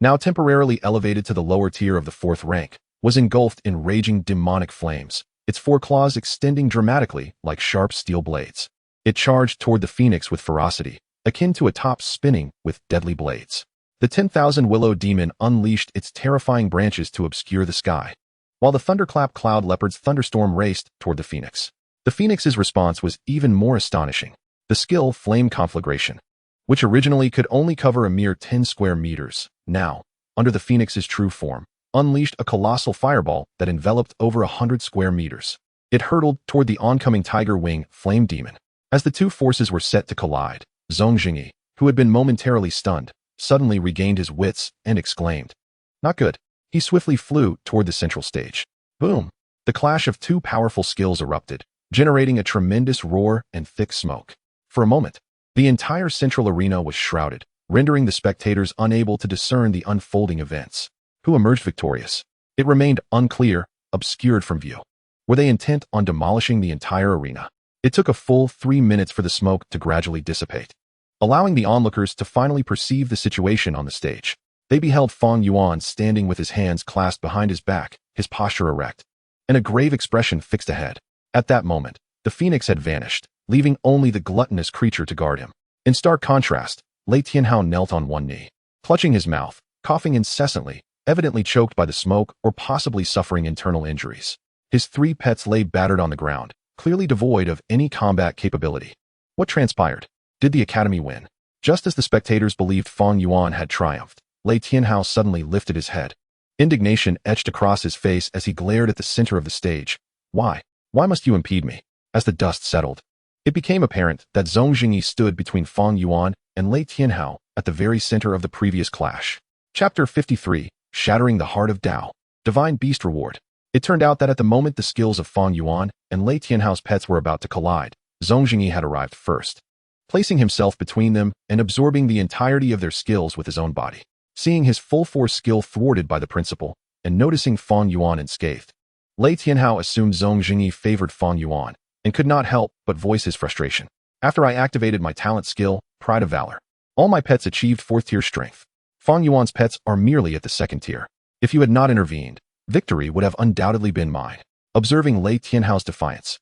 now temporarily elevated to the lower tier of the fourth rank, was engulfed in raging demonic flames, its foreclaws extending dramatically like sharp steel blades. It charged toward the phoenix with ferocity, akin to a top spinning with deadly blades. The 10,000 willow demon unleashed its terrifying branches to obscure the sky, while the thunderclap cloud leopard's thunderstorm raced toward the phoenix. The phoenix's response was even more astonishing. The skill Flame Conflagration, which originally could only cover a mere 10 square meters, now, under the phoenix's true form, unleashed a colossal fireball that enveloped over 100 square meters. It hurtled toward the oncoming Tiger Wing Flame Demon. As the two forces were set to collide, Qiongqi, who had been momentarily stunned, suddenly regained his wits and exclaimed, "Not good." He swiftly flew toward the central stage. Boom! The clash of two powerful skills erupted, generating a tremendous roar and thick smoke. For a moment, the entire central arena was shrouded, rendering the spectators unable to discern the unfolding events. Who emerged victorious? It remained unclear, obscured from view. Were they intent on demolishing the entire arena? It took a full 3 minutes for the smoke to gradually dissipate, allowing the onlookers to finally perceive the situation on the stage. They beheld Fang Yuan standing with his hands clasped behind his back, his posture erect, and a grave expression fixed ahead. At that moment, the phoenix had vanished, leaving only the gluttonous creature to guard him. In stark contrast, Lei Tianhao knelt on one knee, clutching his mouth, coughing incessantly, evidently choked by the smoke or possibly suffering internal injuries. His 3 pets lay battered on the ground, clearly devoid of any combat capability. What transpired? Did the Academy win? Just as the spectators believed Fang Yuan had triumphed, Lei Tianhao suddenly lifted his head. Indignation etched across his face as he glared at the center of the stage. Why? Why must you impede me? As the dust settled, it became apparent that Qiongqi stood between Fang Yuan and Lei Tianhao at the very center of the previous clash. Chapter 53, Shattering the Heart of Tao. Divine Beast Reward. It turned out that at the moment the skills of Fang Yuan and Lei Tianhao's pets were about to collide, Qiongqi had arrived first, placing himself between them and absorbing the entirety of their skills with his own body. Seeing his full force skill thwarted by the principal, and noticing Fang Yuan unscathed, Lei Tianhao assumed Qiongqi favored Fang Yuan, and could not help but voice his frustration. After I activated my talent skill, Pride of Valor, all my pets achieved 4th tier strength. Fang Yuan's pets are merely at the 2nd tier. If you had not intervened, victory would have undoubtedly been mine. Observing Lei Tianhao's defiance,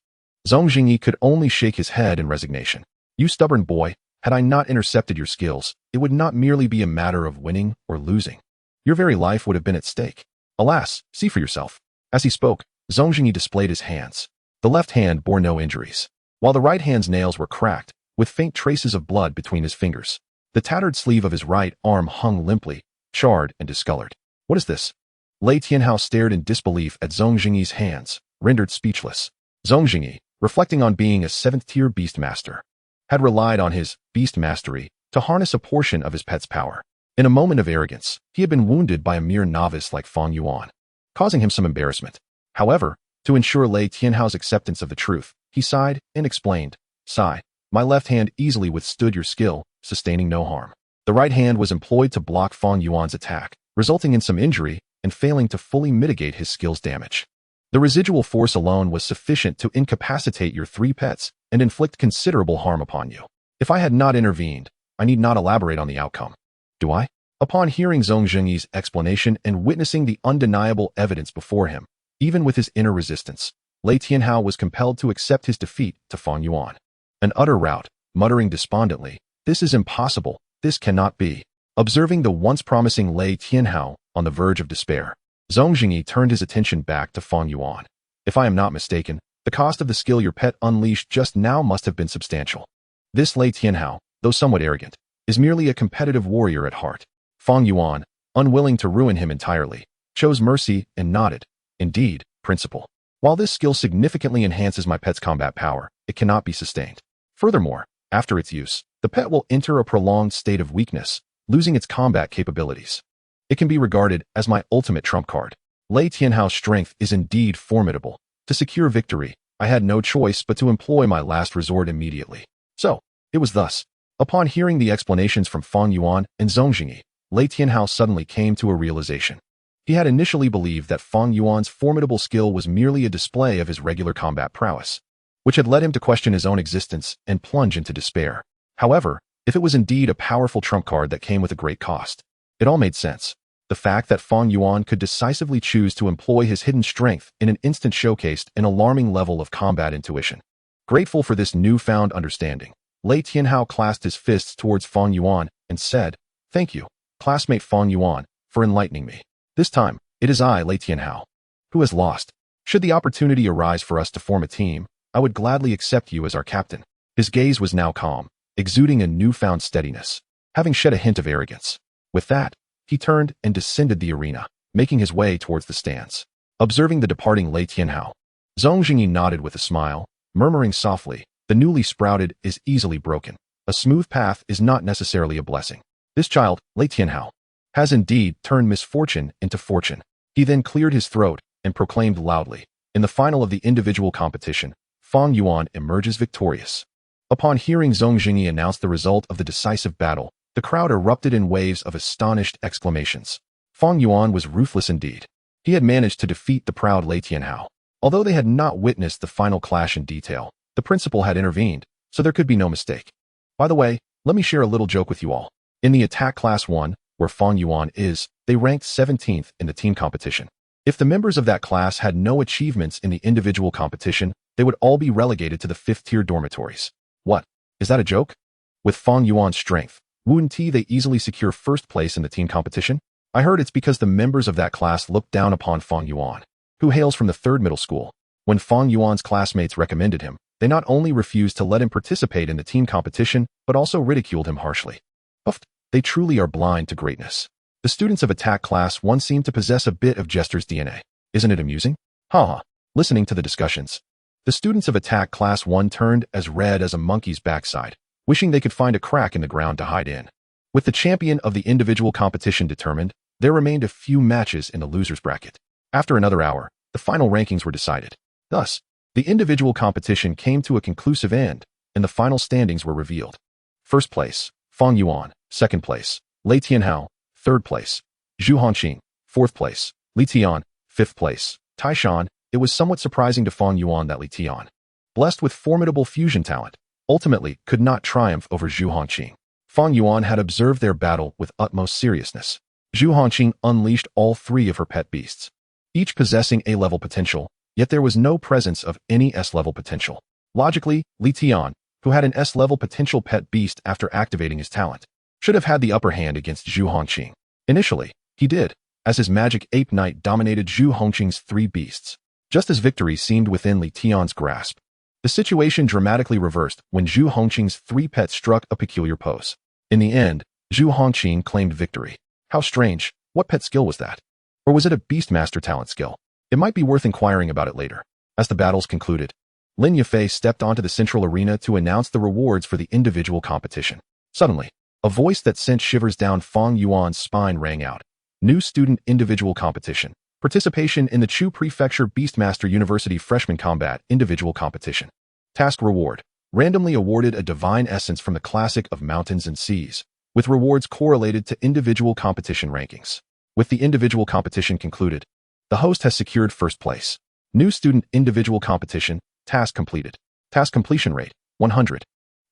Qiongqi could only shake his head in resignation. You stubborn boy, had I not intercepted your skills, it would not merely be a matter of winning or losing. Your very life would have been at stake. Alas, see for yourself. As he spoke, Qiongqi displayed his hands. The left hand bore no injuries, while the right hand's nails were cracked, with faint traces of blood between his fingers. The tattered sleeve of his right arm hung limply, charred and discolored. What is this? Lei Tianhao stared in disbelief at Qiongqi's hands, rendered speechless. Qiongqi, reflecting on being a 7th-tier beast master, had relied on his beast mastery to harness a portion of his pet's power. In a moment of arrogance, he had been wounded by a mere novice like Fang Yuan, causing him some embarrassment. However, to ensure Lei Tianhao's acceptance of the truth, he sighed and explained, "Sigh, my left hand easily withstood your skill, sustaining no harm. The right hand was employed to block Fang Yuan's attack, resulting in some injury and failing to fully mitigate his skill's damage. The residual force alone was sufficient to incapacitate your 3 pets and inflict considerable harm upon you. If I had not intervened, I need not elaborate on the outcome. Do I?" Upon hearing Qiongqi's explanation and witnessing the undeniable evidence before him, even with his inner resistance, Lei Tianhao was compelled to accept his defeat to Fang Yuan. An utter rout, muttering despondently, "This is impossible, this cannot be." Observing the once promising Lei Tianhao on the verge of despair, Qiongqi turned his attention back to Fang Yuan. "If I am not mistaken, the cost of the skill your pet unleashed just now must have been substantial. This Lei Tianhao, though somewhat arrogant, is merely a competitive warrior at heart." Fang Yuan, unwilling to ruin him entirely, chose mercy and nodded. "Indeed, principal. While this skill significantly enhances my pet's combat power, it cannot be sustained. Furthermore, after its use, the pet will enter a prolonged state of weakness, losing its combat capabilities. It can be regarded as my ultimate trump card. Lei Tianhao's strength is indeed formidable. To secure victory, I had no choice but to employ my last resort immediately." So, it was thus. Upon hearing the explanations from Fang Yuan and Qiongqi, Lei Tianhao suddenly came to a realization. He had initially believed that Fang Yuan's formidable skill was merely a display of his regular combat prowess, which had led him to question his own existence and plunge into despair. However, if it was indeed a powerful trump card that came with a great cost, it all made sense. The fact that Fang Yuan could decisively choose to employ his hidden strength in an instant showcased an alarming level of combat intuition. Grateful for this newfound understanding, Lei Tianhao clasped his fists towards Fang Yuan and said, "Thank you, classmate Fang Yuan, for enlightening me. This time, it is I, Lei Tianhao, who has lost. Should the opportunity arise for us to form a team, I would gladly accept you as our captain." His gaze was now calm, exuding a newfound steadiness, having shed a hint of arrogance. With that, he turned and descended the arena, making his way towards the stands. Observing the departing Lei Tianhao, Zhong Jingyi nodded with a smile, murmuring softly, "The newly sprouted is easily broken. A smooth path is not necessarily a blessing. This child, Lei Tianhao, has indeed turned misfortune into fortune." He then cleared his throat and proclaimed loudly, "In the final of the individual competition, Fang Yuan emerges victorious." Upon hearing Zhong Jingyi announce the result of the decisive battle, the crowd erupted in waves of astonished exclamations. Fang Yuan was ruthless indeed. He had managed to defeat the proud Lei Tianhao. Although they had not witnessed the final clash in detail, the principal had intervened, so there could be no mistake. By the way, let me share a little joke with you all. In the attack class 1, where Fang Yuan is, they ranked 17th in the team competition. If the members of that class had no achievements in the individual competition, they would all be relegated to the 5th-tier dormitories. What? Is that a joke? With Fang Yuan's strength, wouldn't they easily secure first place in the team competition? I heard it's because the members of that class looked down upon Fang Yuan, who hails from the 3rd middle school. When Fang Yuan's classmates recommended him, they not only refused to let him participate in the team competition, but also ridiculed him harshly. Uffed, they truly are blind to greatness. The students of Attack Class 1 seem to possess a bit of Jester's DNA. Isn't it amusing? Haha. Listening to the discussions, the students of Attack Class 1 turned as red as a monkey's backside, wishing they could find a crack in the ground to hide in. With the champion of the individual competition determined, there remained a few matches in the loser's bracket. After another hour, the final rankings were decided. Thus, the individual competition came to a conclusive end, and the final standings were revealed. First place, Fang Yuan. Second place, Lei Tianhao. Third place, Zhu Hongqing. Fourth place, Li Tian. Fifth place, Tai Shan. It was somewhat surprising to Fang Yuan that Li Tian, blessed with formidable fusion talent, ultimately could not triumph over Zhu Hongqing. Fang Yuan had observed their battle with utmost seriousness. Zhu Hongqing unleashed all 3 of her pet beasts, each possessing A-level potential, yet there was no presence of any S-level potential. Logically, Li Tian, who had an S-level potential pet beast after activating his talent, should have had the upper hand against Zhu Hongqing. Initially, he did, as his magic ape knight dominated Zhu Hongqing's 3 beasts. Just as victory seemed within Li Tian's grasp, the situation dramatically reversed when Zhu Hongqing's 3 pets struck a peculiar pose. In the end, Zhu Hongqing claimed victory. How strange. What pet skill was that? Or was it a Beastmaster talent skill? It might be worth inquiring about it later. As the battles concluded, Lin Yafei stepped onto the central arena to announce the rewards for the individual competition. Suddenly, a voice that sent shivers down Fang Yuan's spine rang out. New student individual competition. Participation in the Chu Prefecture Beastmaster University Freshman Combat Individual Competition. Task reward. Randomly awarded a divine essence from the classic of mountains and seas, with rewards correlated to individual competition rankings. With the individual competition concluded, the host has secured first place. New student individual competition. Task completed. Task completion rate, 100.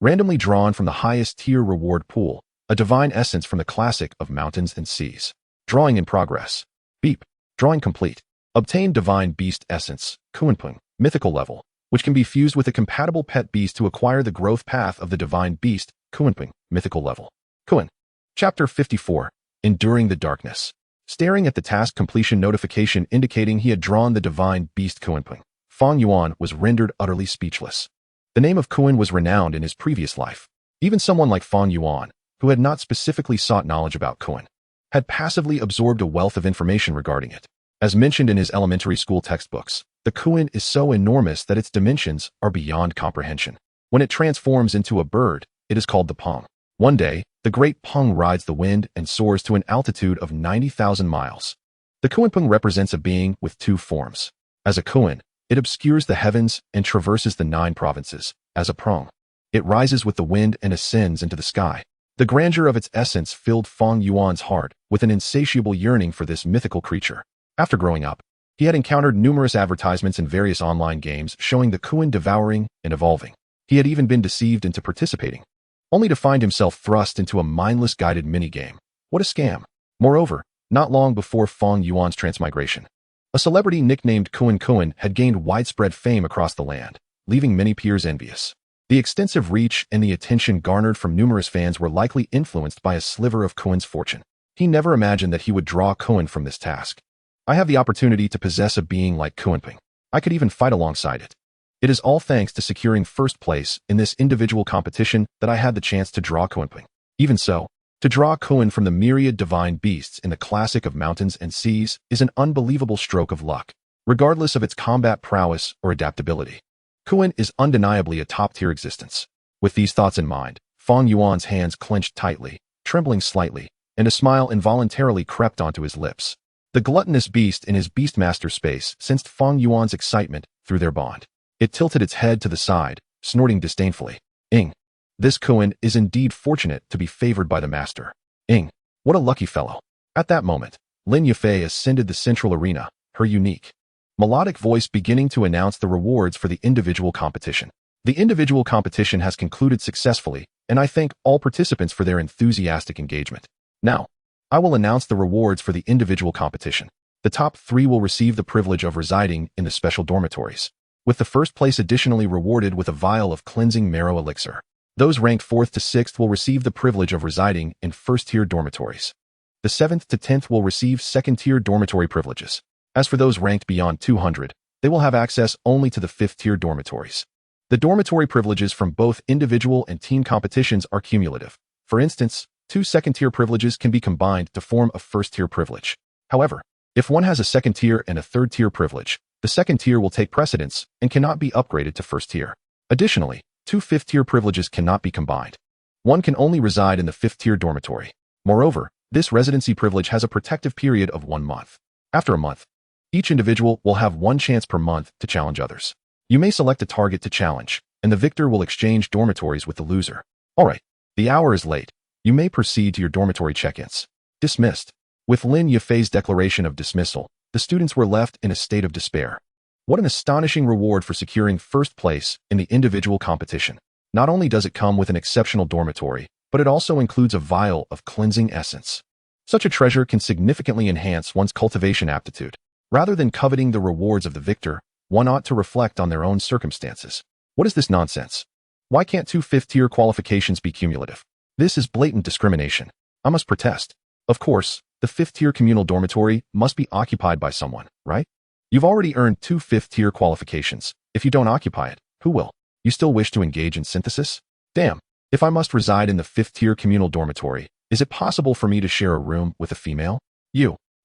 Randomly drawn from the highest tier reward pool, a divine essence from the classic of mountains and seas. Drawing in progress. Beep. Drawing complete. Obtain divine beast essence, Qiongqi, mythical level, which can be fused with a compatible pet beast to acquire the growth path of the divine beast, Qiongqi, mythical level. Qiongqi. Chapter 54. Enduring the darkness. Staring at the task completion notification indicating he had drawn the divine beast Qiongqi, Fang Yuan was rendered utterly speechless. The name of Qiongqi was renowned in his previous life. Even someone like Fang Yuan, who had not specifically sought knowledge about Qiongqi, had passively absorbed a wealth of information regarding it. As mentioned in his elementary school textbooks, the Qiongqi is so enormous that its dimensions are beyond comprehension. When it transforms into a bird, it is called the Peng. One day, the great Peng rides the wind and soars to an altitude of 90,000 miles. The Qiongqi represents a being with 2 forms. As a Qiongqi, it obscures the heavens and traverses the 9 provinces. As a Peng, it rises with the wind and ascends into the sky. The grandeur of its essence filled Fang Yuan's heart with an insatiable yearning for this mythical creature. After growing up, he had encountered numerous advertisements in various online games showing the Qiongqi devouring and evolving. He had even been deceived into participating, only to find himself thrust into a mindless guided minigame. What a scam! Moreover, not long before Fang Yuan's transmigration. A celebrity nicknamed Qiongqi had gained widespread fame across the land, leaving many peers envious. The extensive reach and the attention garnered from numerous fans were likely influenced by a sliver of Qiongqi's fortune. He never imagined that he would draw Qiongqi from this task. I have the opportunity to possess a being like Qiongqi. I could even fight alongside it. It is all thanks to securing first place in this individual competition that I had the chance to draw Qiongqi. Even so, to draw Qiongqi from the myriad divine beasts in the classic of mountains and seas is an unbelievable stroke of luck, regardless of its combat prowess or adaptability. Qiongqi is undeniably a top-tier existence. With these thoughts in mind, Fang Yuan's hands clenched tightly, trembling slightly, and a smile involuntarily crept onto his lips. The gluttonous beast in his Beastmaster space sensed Fang Yuan's excitement through their bond. It tilted its head to the side, snorting disdainfully. This Qiongqi is indeed fortunate to be favored by the master. What a lucky fellow. At that moment, Lin Yufei ascended the central arena, her unique, melodic voice beginning to announce the rewards for the individual competition. The individual competition has concluded successfully, and I thank all participants for their enthusiastic engagement. Now, I will announce the rewards for the individual competition. The top 3 will receive the privilege of residing in the special dormitories, with the first place additionally rewarded with a vial of cleansing marrow elixir. Those ranked 4th to 6th will receive the privilege of residing in first-tier dormitories. The 7th to 10th will receive second-tier dormitory privileges. As for those ranked beyond 200, they will have access only to the 5th-tier dormitories. The dormitory privileges from both individual and team competitions are cumulative. For instance, 2 second-tier privileges can be combined to form a first-tier privilege. However, if one has a second-tier and a third-tier privilege, the second tier will take precedence and cannot be upgraded to first tier. Additionally, 2 fifth-tier privileges cannot be combined. One can only reside in the 5th-tier dormitory. Moreover, this residency privilege has a protective period of 1 month. After a month, each individual will have 1 chance per month to challenge others. You may select a target to challenge, and the victor will exchange dormitories with the loser. Alright, the hour is late. You may proceed to your dormitory check-ins. Dismissed. With Lin Yufei's declaration of dismissal, the students were left in a state of despair. What an astonishing reward for securing first place in the individual competition. Not only does it come with an exceptional dormitory, but it also includes a vial of cleansing essence. Such a treasure can significantly enhance one's cultivation aptitude. Rather than coveting the rewards of the victor, one ought to reflect on their own circumstances. What is this nonsense? Why can't 2 fifth-tier qualifications be cumulative? This is blatant discrimination. I must protest. Of course, the 5th-tier communal dormitory must be occupied by someone, right? You've already earned 2 5th-tier qualifications. If you don't occupy it, who will? You still wish to engage in synthesis? Damn, if I must reside in the 5th-tier communal dormitory, is it possible for me to share a room with a female?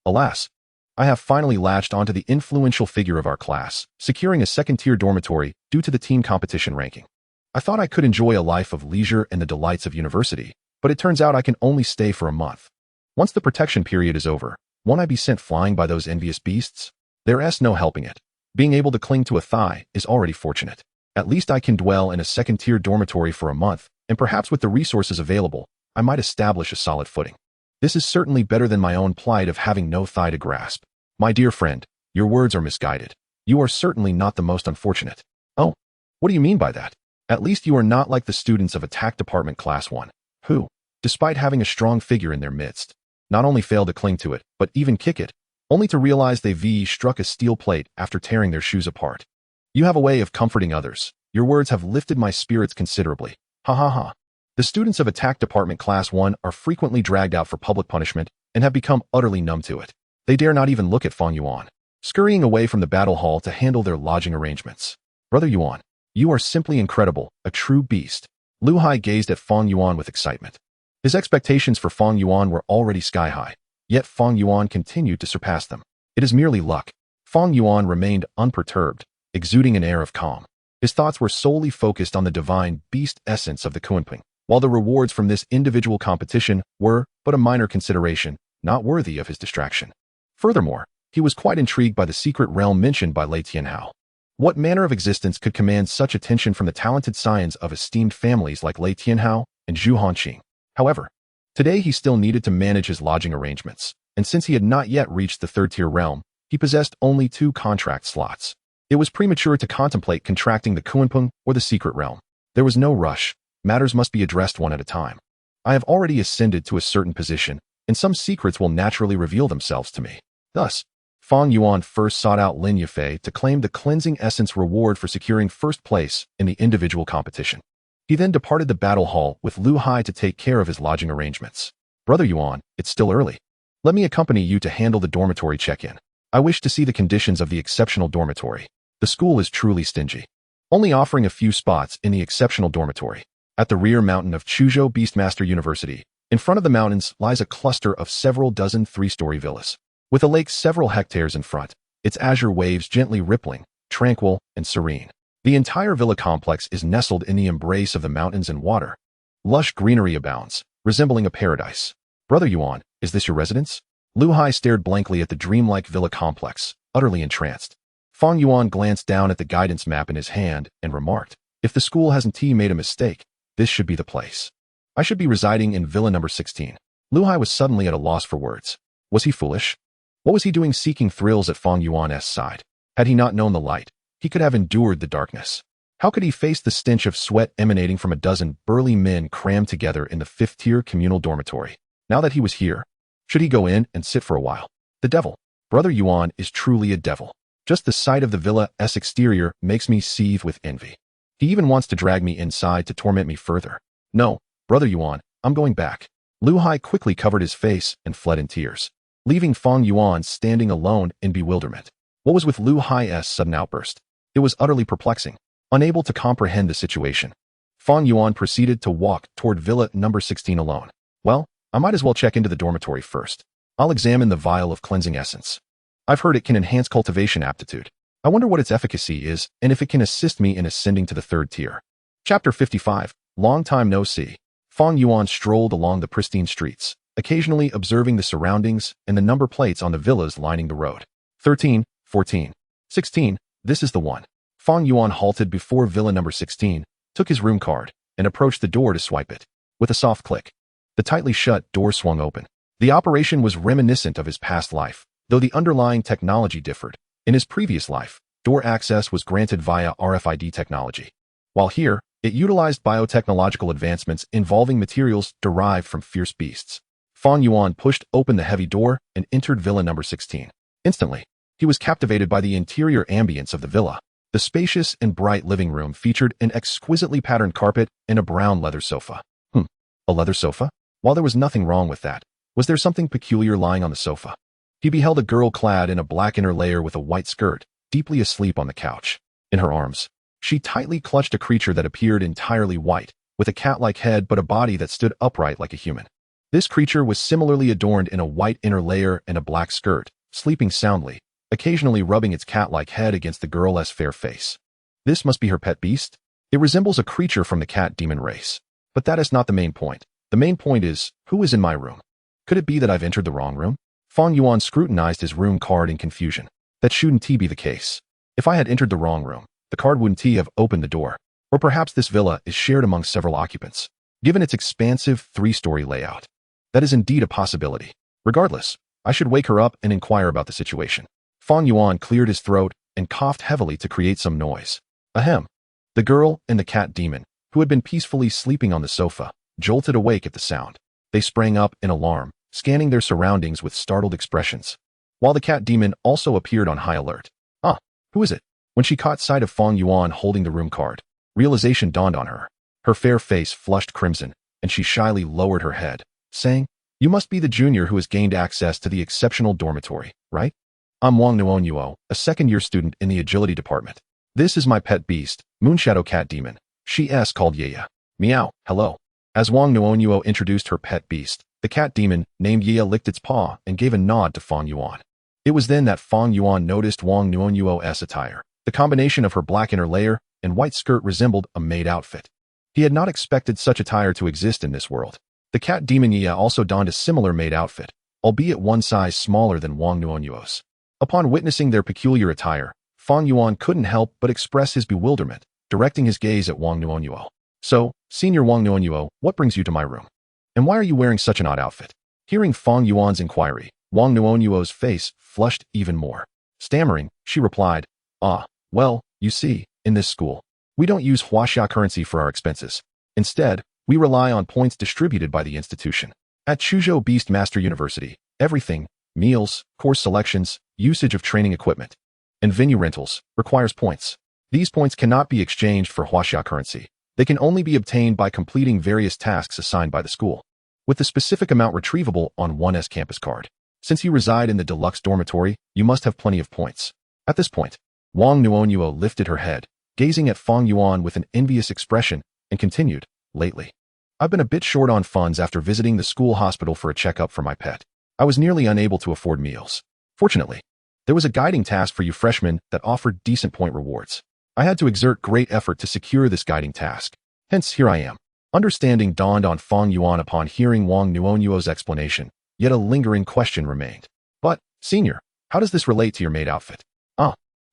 Alas, I have finally latched onto the influential figure of our class, securing a 2nd-tier dormitory due to the team competition ranking. I thought I could enjoy a life of leisure and the delights of university, but it turns out I can only stay for a month. Once the protection period is over, won't I be sent flying by those envious beasts? There's no helping it. Being able to cling to a thigh is already fortunate. At least I can dwell in a 2nd-tier dormitory for a month, and perhaps with the resources available, I might establish a solid footing. This is certainly better than my own plight of having no thigh to grasp. My dear friend, your words are misguided. You are certainly not the most unfortunate. Oh, what do you mean by that? At least you are not like the students of Attack Department Class 1, who, despite having a strong figure in their midst, not only fail to cling to it, but even kick it, only to realize they've struck a steel plate after tearing their shoes apart. You have a way of comforting others. Your words have lifted my spirits considerably. Ha ha ha. The students of Attack Department Class 1 are frequently dragged out for public punishment and have become utterly numb to it. They dare not even look at Fang Yuan, scurrying away from the battle hall to handle their lodging arrangements. Brother Yuan, you are simply incredible, a true beast. Lu Hai gazed at Fang Yuan with excitement. His expectations for Fang Yuan were already sky-high, yet Fang Yuan continued to surpass them. It is merely luck. Fang Yuan remained unperturbed, exuding an air of calm. His thoughts were solely focused on the divine beast essence of the Qiongqi, while the rewards from this individual competition were but a minor consideration, not worthy of his distraction. Furthermore, he was quite intrigued by the secret realm mentioned by Lei Tianhao. What manner of existence could command such attention from the talented scions of esteemed families like Lei Tianhao and Zhu Hanqing? However, today he still needed to manage his lodging arrangements, and since he had not yet reached the 3rd-tier realm, he possessed only 2 contract slots. It was premature to contemplate contracting the Qiongqi or the secret realm. There was no rush. Matters must be addressed one at a time. I have already ascended to a certain position, and some secrets will naturally reveal themselves to me. Thus, Fang Yuan first sought out Lin Yafei to claim the cleansing essence reward for securing first place in the individual competition. He then departed the battle hall with Lu Hai to take care of his lodging arrangements. Brother Yuan, it's still early. Let me accompany you to handle the dormitory check-in. I wish to see the conditions of the exceptional dormitory. The school is truly stingy, only offering a few spots in the exceptional dormitory. At the rear mountain of Chuzhou Beastmaster University, in front of the mountains lies a cluster of several dozen three-story villas. With a lake several hectares in front, its azure waves gently rippling, tranquil and serene. The entire villa complex is nestled in the embrace of the mountains and water. Lush greenery abounds, resembling a paradise. Brother Yuan, is this your residence? Lu Hai stared blankly at the dreamlike villa complex, utterly entranced. Fang Yuan glanced down at the guidance map in his hand and remarked, if the school hasn't made a mistake, this should be the place. I should be residing in villa number 16. Lu Hai was suddenly at a loss for words. Was he foolish? What was he doing seeking thrills at Fang Yuan's side? Had he not known the light, he could have endured the darkness. How could he face the stench of sweat emanating from a dozen burly men crammed together in the fifth-tier communal dormitory? Now that he was here, should he go in and sit for a while? The devil. Brother Yuan is truly a devil. Just the sight of the villa's exterior makes me seethe with envy. He even wants to drag me inside to torment me further. No, Brother Yuan, I'm going back. Lu Hai quickly covered his face and fled in tears, leaving Fang Yuan standing alone in bewilderment. What was with Lu Hai's sudden outburst? It was utterly perplexing. Unable to comprehend the situation, Fang Yuan proceeded to walk toward villa number 16 alone. Well, I might as well check into the dormitory first. I'll examine the vial of cleansing essence. I've heard it can enhance cultivation aptitude. I wonder what its efficacy is and if it can assist me in ascending to the third tier. Chapter 55. Long time no see. Fang Yuan strolled along the pristine streets, occasionally observing the surroundings and the number plates on the villas lining the road. 13, 14, 16, this is the one. Fang Yuan halted before villa number 16, took his room card, and approached the door to swipe it. With a soft click, the tightly shut door swung open. The operation was reminiscent of his past life, though the underlying technology differed. In his previous life, door access was granted via RFID technology, while here, it utilized biotechnological advancements involving materials derived from fierce beasts. Fang Yuan pushed open the heavy door and entered villa number 16. Instantly, he was captivated by the interior ambience of the villa. The spacious and bright living room featured an exquisitely patterned carpet and a brown leather sofa. A leather sofa? While there was nothing wrong with that, was there something peculiar lying on the sofa? He beheld a girl clad in a black inner layer with a white skirt, deeply asleep on the couch. In her arms, she tightly clutched a creature that appeared entirely white, with a cat-like head but a body that stood upright like a human. This creature was similarly adorned in a white inner layer and a black skirt, sleeping soundly, occasionally rubbing its cat-like head against the girl's fair face. This must be her pet beast? It resembles a creature from the cat demon race. But that is not the main point. The main point is, who is in my room? Could it be that I've entered the wrong room? Fang Yuan scrutinized his room card in confusion. That shouldn't be the case. If I had entered the wrong room, the card wouldn't have opened the door. Or perhaps this villa is shared among several occupants, given its expansive three-story layout. That is indeed a possibility. Regardless, I should wake her up and inquire about the situation. Fang Yuan cleared his throat and coughed heavily to create some noise. Ahem. The girl and the cat demon, who had been peacefully sleeping on the sofa, jolted awake at the sound. They sprang up in alarm, scanning their surroundings with startled expressions, while the cat demon also appeared on high alert. Who is it? When she caught sight of Fang Yuan holding the room card, realization dawned on her. Her fair face flushed crimson, and she shyly lowered her head, saying, "You must be the junior who has gained access to the exceptional dormitory, right? I'm Wang Nuonyuo, a second-year student in the agility department. This is my pet beast, Moonshadow Cat Demon. She's called Yaya. Meow, hello." As Wang Nuonyuo introduced her pet beast, the cat demon named Yaya licked its paw and gave a nod to Fang Yuan. It was then that Fang Yuan noticed Wang Nuonyuo's attire. The combination of her black inner layer and white skirt resembled a maid outfit. He had not expected such attire to exist in this world. The cat demon Yaya also donned a similar maid outfit, albeit one size smaller than Wang Nuonyuo's. Upon witnessing their peculiar attire, Fang Yuan couldn't help but express his bewilderment, directing his gaze at Wang Nuonyuo. "So, Senior Wang Nuonyuo, what brings you to my room? And why are you wearing such an odd outfit?" Hearing Fang Yuan's inquiry, Wang Nuonyuo's face flushed even more. Stammering, she replied, "Well, you see, in this school, we don't use huaxia currency for our expenses. Instead, we rely on points distributed by the institution. At Chuzhou Beast Master University, everything, meals, course selections, usage of training equipment, and venue rentals, requires points. These points cannot be exchanged for huaxia currency. They can only be obtained by completing various tasks assigned by the school, with the specific amount retrievable on one's campus card. Since you reside in the deluxe dormitory, you must have plenty of points. At this point, Wang Nuonyuo lifted her head, gazing at Fang Yuan with an envious expression, and continued, lately, I've been a bit short on funds after visiting the school hospital for a checkup for my pet. I was nearly unable to afford meals. Fortunately, there was a guiding task for you freshmen that offered decent point rewards. I had to exert great effort to secure this guiding task. Hence, here I am. Understanding dawned on Fang Yuan upon hearing Wang Nuonyuo's explanation, yet a lingering question remained. But, senior, how does this relate to your maid outfit?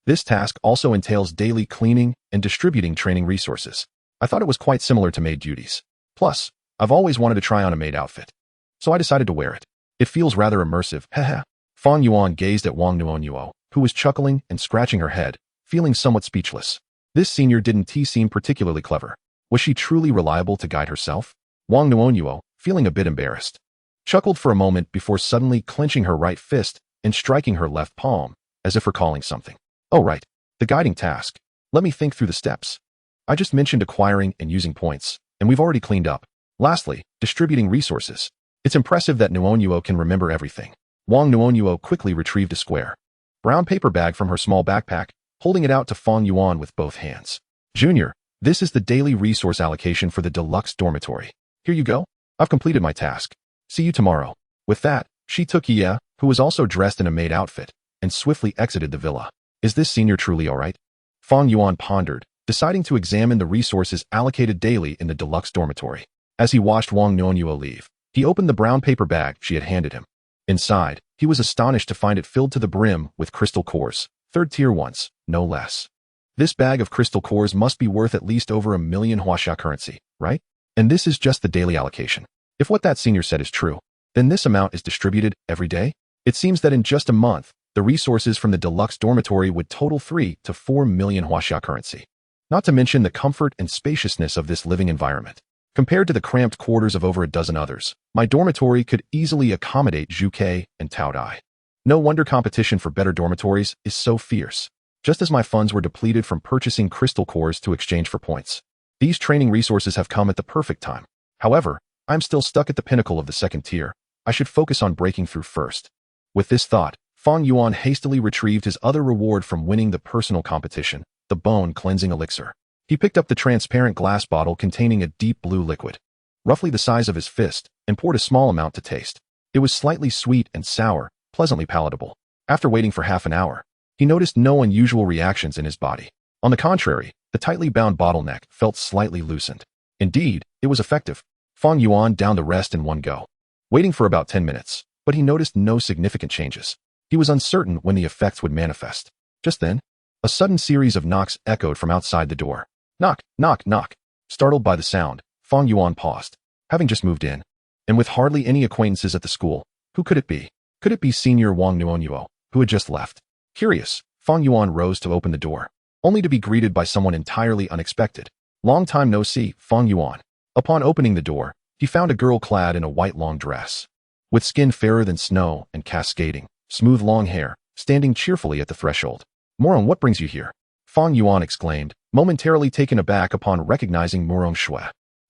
This task also entails daily cleaning and distributing training resources. I thought it was quite similar to maid duties. Plus, I've always wanted to try on a maid outfit, so I decided to wear it. It feels rather immersive, haha. Fang Yuan gazed at Wang Nuonyuo, who was chuckling and scratching her head, feeling somewhat speechless. This senior didn't seem particularly clever. Was she truly reliable to guide herself? Wang Nuonyuo, feeling a bit embarrassed, chuckled for a moment before suddenly clenching her right fist and striking her left palm, as if recalling something. Oh right, the guiding task. Let me think through the steps. I just mentioned acquiring and using points, and we've already cleaned up. Lastly, distributing resources. It's impressive that Nuonyuo can remember everything. Wang Nuonyuo quickly retrieved a square brown paper bag from her small backpack, holding it out to Fang Yuan with both hands. Junior, this is the daily resource allocation for the deluxe dormitory. Here you go. I've completed my task. See you tomorrow. With that, she took Ye, who was also dressed in a maid outfit, and swiftly exited the villa. Is this senior truly all right? Fang Yuan pondered, deciding to examine the resources allocated daily in the deluxe dormitory. As he watched Wang Nuonyuo leave, he opened the brown paper bag she had handed him. Inside, he was astonished to find it filled to the brim with crystal cores, third-tier ones, no less. This bag of crystal cores must be worth at least over 1 million huaxia currency, right? And this is just the daily allocation. If what that senior said is true, then this amount is distributed every day? It seems that in just a month, the resources from the deluxe dormitory would total 3 to 4 million huaxia currency. Not to mention the comfort and spaciousness of this living environment. Compared to the cramped quarters of over a dozen others, my dormitory could easily accommodate Qiongqi and Taotie. No wonder competition for better dormitories is so fierce. Just as my funds were depleted from purchasing crystal cores to exchange for points, these training resources have come at the perfect time. However, I'm still stuck at the pinnacle of the second tier. I should focus on breaking through first. With this thought, Fang Yuan hastily retrieved his other reward from winning the personal competition, the bone-cleansing elixir. He picked up the transparent glass bottle containing a deep blue liquid, roughly the size of his fist, and poured a small amount to taste. It was slightly sweet and sour, pleasantly palatable. After waiting for half an hour, he noticed no unusual reactions in his body. On the contrary, the tightly bound bottleneck felt slightly loosened. Indeed, it was effective. Fang Yuan downed the rest in one go, waiting for about 10 minutes, but he noticed no significant changes. He was uncertain when the effects would manifest. Just then, a sudden series of knocks echoed from outside the door. Knock, knock, knock. Startled by the sound, Fang Yuan paused, having just moved in, and with hardly any acquaintances at the school. Who could it be? Could it be senior Wang Nuonyuo, who had just left? Curious, Fang Yuan rose to open the door, only to be greeted by someone entirely unexpected. Long time no see, Fang Yuan. Upon opening the door, he found a girl clad in a white long dress, with skin fairer than snow and cascading, smooth long hair, standing cheerfully at the threshold. Moron, what brings you here? Fang Yuan exclaimed, momentarily taken aback upon recognizing Murong Shui.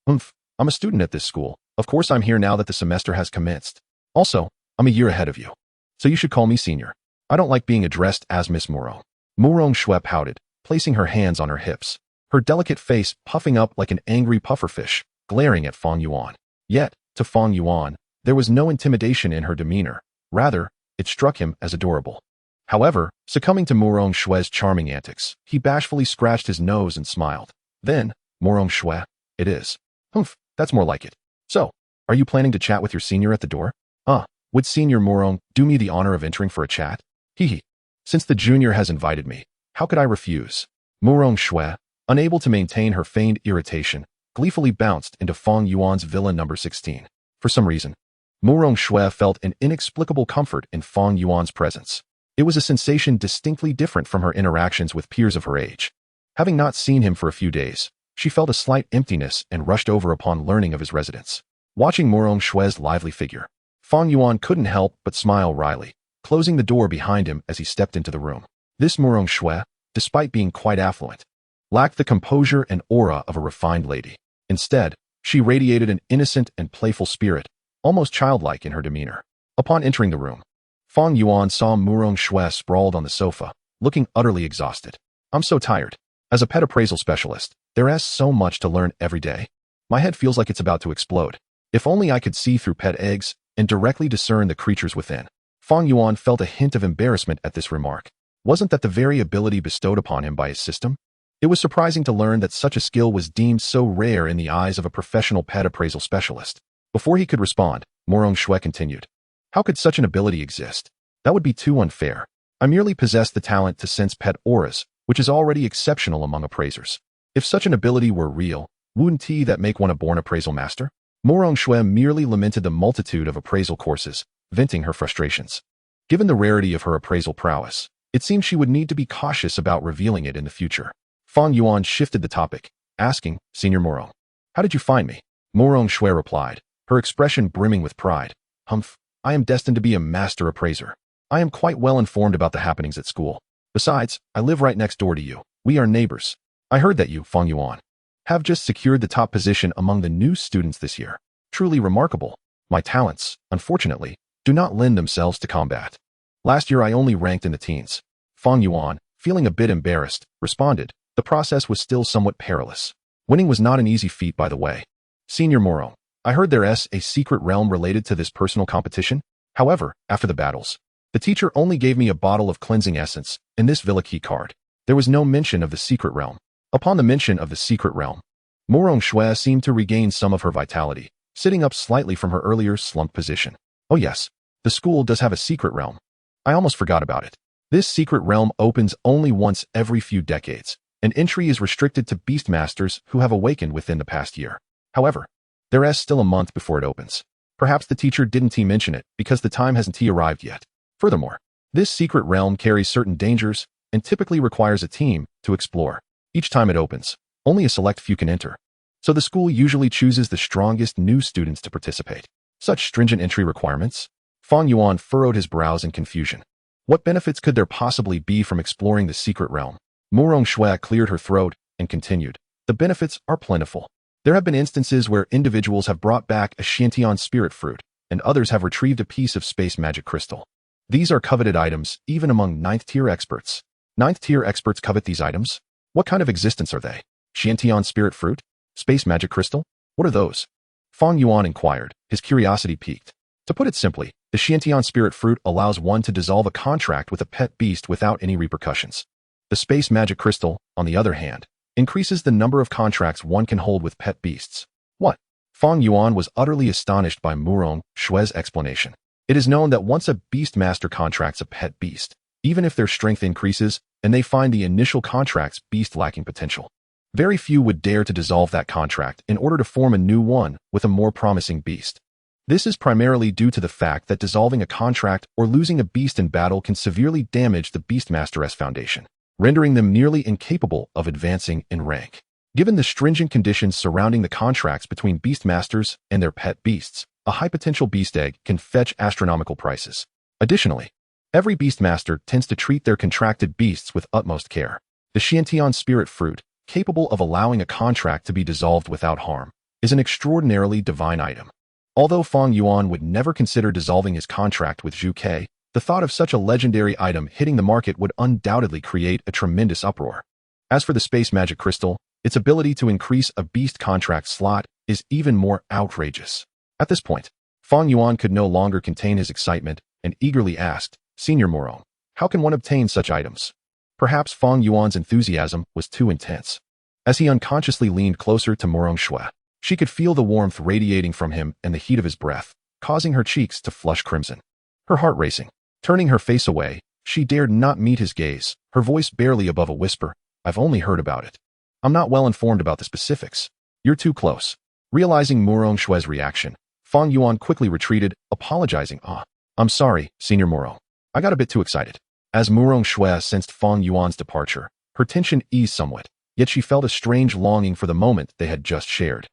I'm a student at this school. Of course I'm here now that the semester has commenced. Also, I'm a year ahead of you, so you should call me senior. I don't like being addressed as Miss Murong. Murong Shui pouted, placing her hands on her hips, her delicate face puffing up like an angry pufferfish, glaring at Fang Yuan. Yet, to Fang Yuan, there was no intimidation in her demeanor. Rather, it struck him as adorable. However, succumbing to Murong Shui's charming antics, he bashfully scratched his nose and smiled. Then, Murong Shui, it is. That's more like it. So, are you planning to chat with your senior at the door? Would Senior Murong do me the honor of entering for a chat? Hee. Since the junior has invited me, how could I refuse? Murong Shui, unable to maintain her feigned irritation, gleefully bounced into Fang Yuan's villa number 16. For some reason, Murong Shui felt an inexplicable comfort in Fang Yuan's presence. It was a sensation distinctly different from her interactions with peers of her age. Having not seen him for a few days, she felt a slight emptiness and rushed over upon learning of his residence. Watching Murong Xue's lively figure, Fang Yuan couldn't help but smile wryly, closing the door behind him as he stepped into the room. This Murong Xue, despite being quite affluent, lacked the composure and aura of a refined lady. Instead, she radiated an innocent and playful spirit, almost childlike in her demeanor. Upon entering the room, Fang Yuan saw Murong Xue sprawled on the sofa, looking utterly exhausted. I'm so tired. As a pet appraisal specialist, there is so much to learn every day. My head feels like it's about to explode. If only I could see through pet eggs and directly discern the creatures within. Fang Yuan felt a hint of embarrassment at this remark. Wasn't that the very ability bestowed upon him by his system? It was surprising to learn that such a skill was deemed so rare in the eyes of a professional pet appraisal specialist. Before he could respond, Murong Xue continued. How could such an ability exist? That would be too unfair. I merely possess the talent to sense pet auras, which is already exceptional among appraisers. If such an ability were real, wouldn't that make one a born appraisal master? Murong Xue merely lamented the multitude of appraisal courses, venting her frustrations. Given the rarity of her appraisal prowess, it seemed she would need to be cautious about revealing it in the future. Fang Yuan shifted the topic, asking, Senior Murong, how did you find me? Murong Xue replied, her expression brimming with pride. Humph, I am destined to be a master appraiser. I am quite well informed about the happenings at school. Besides, I live right next door to you. We are neighbors. I heard that you, Fang Yuan, have just secured the top position among the new students this year. Truly remarkable. My talents, unfortunately, do not lend themselves to combat. Last year I only ranked in the teens. Fang Yuan, feeling a bit embarrassed, responded, the process was still somewhat perilous. Winning was not an easy feat, by the way. Senior Murong, I heard there's a secret realm related to this personal competition. However, after the battles, the teacher only gave me a bottle of cleansing essence and this Villa key card. There was no mention of the secret realm. Upon the mention of the secret realm, Murong Xue seemed to regain some of her vitality, sitting up slightly from her earlier slumped position. Oh yes, the school does have a secret realm. I almost forgot about it. This secret realm opens only once every few decades, and entry is restricted to beastmasters who have awakened within the past year. However, there is still a month before it opens. Perhaps the teacher didn't mention it because the time hasn't arrived yet. Furthermore, this secret realm carries certain dangers and typically requires a team to explore. Each time it opens, only a select few can enter. So the school usually chooses the strongest new students to participate. Such stringent entry requirements? Fang Yuan furrowed his brows in confusion. What benefits could there possibly be from exploring the secret realm? Murong Xue cleared her throat and continued. The benefits are plentiful. There have been instances where individuals have brought back a Qiongqi spirit fruit, and others have retrieved a piece of space magic crystal. These are coveted items even among 9th-tier experts. 9th-tier experts covet these items? What kind of existence are they? Qiongqi spirit fruit? Space magic crystal? What are those? Fang Yuan inquired, his curiosity piqued. To put it simply, the Qiongqi spirit fruit allows one to dissolve a contract with a pet beast without any repercussions. The space magic crystal, on the other hand, increases the number of contracts one can hold with pet beasts. What? Fang Yuan was utterly astonished by Murong Xue's explanation. It is known that once a beastmaster contracts a pet beast, even if their strength increases and they find the initial contract's beast lacking potential, very few would dare to dissolve that contract in order to form a new one with a more promising beast. This is primarily due to the fact that dissolving a contract or losing a beast in battle can severely damage the beastmaster's foundation, rendering them nearly incapable of advancing in rank. Given the stringent conditions surrounding the contracts between beastmasters and their pet beasts, a high-potential beast egg can fetch astronomical prices. Additionally, every beastmaster tends to treat their contracted beasts with utmost care. The Qiongqi spirit fruit, capable of allowing a contract to be dissolved without harm, is an extraordinarily divine item. Although Fang Yuan would never consider dissolving his contract with Zhu Ke, the thought of such a legendary item hitting the market would undoubtedly create a tremendous uproar. As for the space magic crystal, its ability to increase a beast contract slot is even more outrageous. At this point, Fang Yuan could no longer contain his excitement and eagerly asked, Senior Murong, how can one obtain such items? Perhaps Fang Yuan's enthusiasm was too intense. As he unconsciously leaned closer to Murong Xue, she could feel the warmth radiating from him and the heat of his breath, causing her cheeks to flush crimson. Her heart racing. Turning her face away, she dared not meet his gaze, her voice barely above a whisper. I've only heard about it. I'm not well informed about the specifics. You're too close. Realizing Murong Xue's reaction, Fang Yuan quickly retreated, apologizing. I'm sorry, Senior Murong. I got a bit too excited. As Murong Xue sensed Fang Yuan's departure, her tension eased somewhat, yet she felt a strange longing for the moment they had just shared.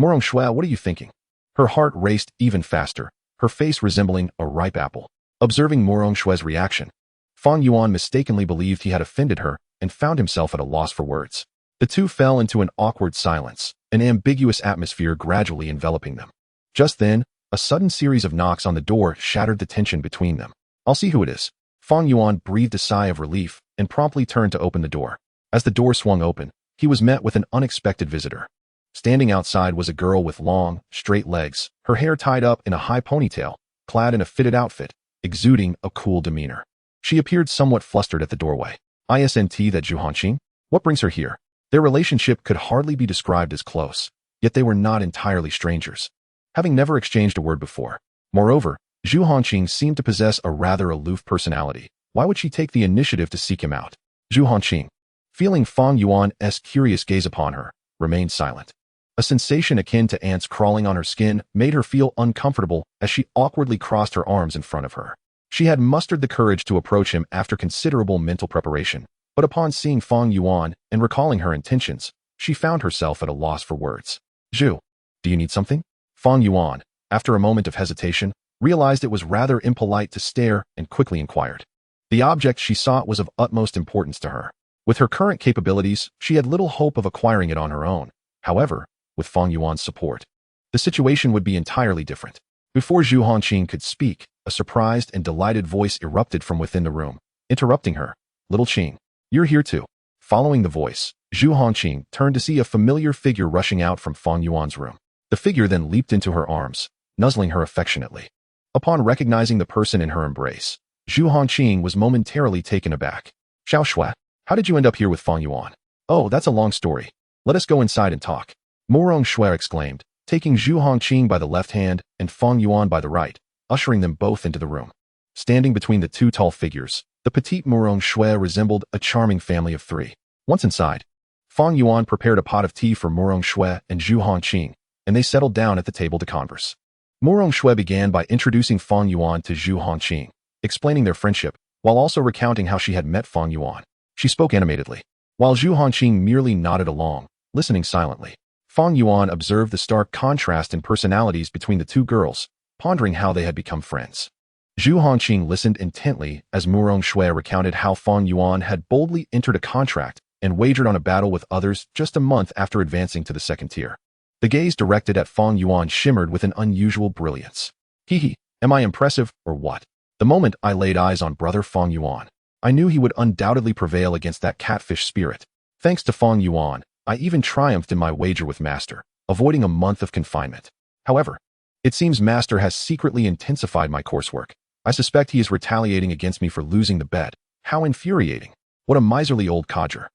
Murong Xue, what are you thinking? Her heart raced even faster, her face resembling a ripe apple. Observing Morong Shue's reaction, Fang Yuan mistakenly believed he had offended her and found himself at a loss for words. The two fell into an awkward silence, an ambiguous atmosphere gradually enveloping them. Just then, a sudden series of knocks on the door shattered the tension between them. "I'll see who it is." Fang Yuan breathed a sigh of relief and promptly turned to open the door. As the door swung open, he was met with an unexpected visitor. Standing outside was a girl with long, straight legs, her hair tied up in a high ponytail, clad in a fitted outfit, exuding a cool demeanor. She appeared somewhat flustered at the doorway. "Isn't that Zhu Hanqing? What brings her here?" Their relationship could hardly be described as close, yet they were not entirely strangers, having never exchanged a word before. Moreover, Zhu Hanqing seemed to possess a rather aloof personality. Why would she take the initiative to seek him out? Zhu Hanqing, feeling Fang Yuan's curious gaze upon her, remained silent. A sensation akin to ants crawling on her skin made her feel uncomfortable as she awkwardly crossed her arms in front of her. She had mustered the courage to approach him after considerable mental preparation, but upon seeing Fang Yuan and recalling her intentions, she found herself at a loss for words. "Zhu, do you need something?" Fang Yuan, after a moment of hesitation, realized it was rather impolite to stare and quickly inquired. The object she sought was of utmost importance to her. With her current capabilities, she had little hope of acquiring it on her own. However, with Fang Yuan's support, the situation would be entirely different. Before Zhu Hanqing could speak, a surprised and delighted voice erupted from within the room, interrupting her. "Little Qing, you're here too." Following the voice, Zhu Hanqing turned to see a familiar figure rushing out from Fang Yuan's room. The figure then leaped into her arms, nuzzling her affectionately. Upon recognizing the person in her embrace, Zhu Hanqing was momentarily taken aback. "Xiao Shui, how did you end up here with Fang Yuan?" "Oh, that's a long story. Let us go inside and talk," Morong Shui exclaimed, taking Zhu Hanqing by the left hand and Fang Yuan by the right, ushering them both into the room. Standing between the two tall figures, the petite Morong Shui resembled a charming family of three. Once inside, Fang Yuan prepared a pot of tea for Morong Shui and Zhu Hanqing, and they settled down at the table to converse. Morong Shui began by introducing Fang Yuan to Zhu Hanqing, explaining their friendship, while also recounting how she had met Fang Yuan. She spoke animatedly, while Zhu Hanqing merely nodded along, listening silently. Fang Yuan observed the stark contrast in personalities between the two girls, pondering how they had become friends. Zhu Hanqing listened intently as Morong Shui recounted how Fang Yuan had boldly entered a contract and wagered on a battle with others just a month after advancing to the second tier. The gaze directed at Fang Yuan shimmered with an unusual brilliance. "Hee, am I impressive or what?" The moment I laid eyes on brother Fang Yuan, I knew he would undoubtedly prevail against that catfish spirit. Thanks to Fang Yuan, I even triumphed in my wager with Master, avoiding a month of confinement. However, it seems Master has secretly intensified my coursework. I suspect he is retaliating against me for losing the bet. How infuriating. What a miserly old codger.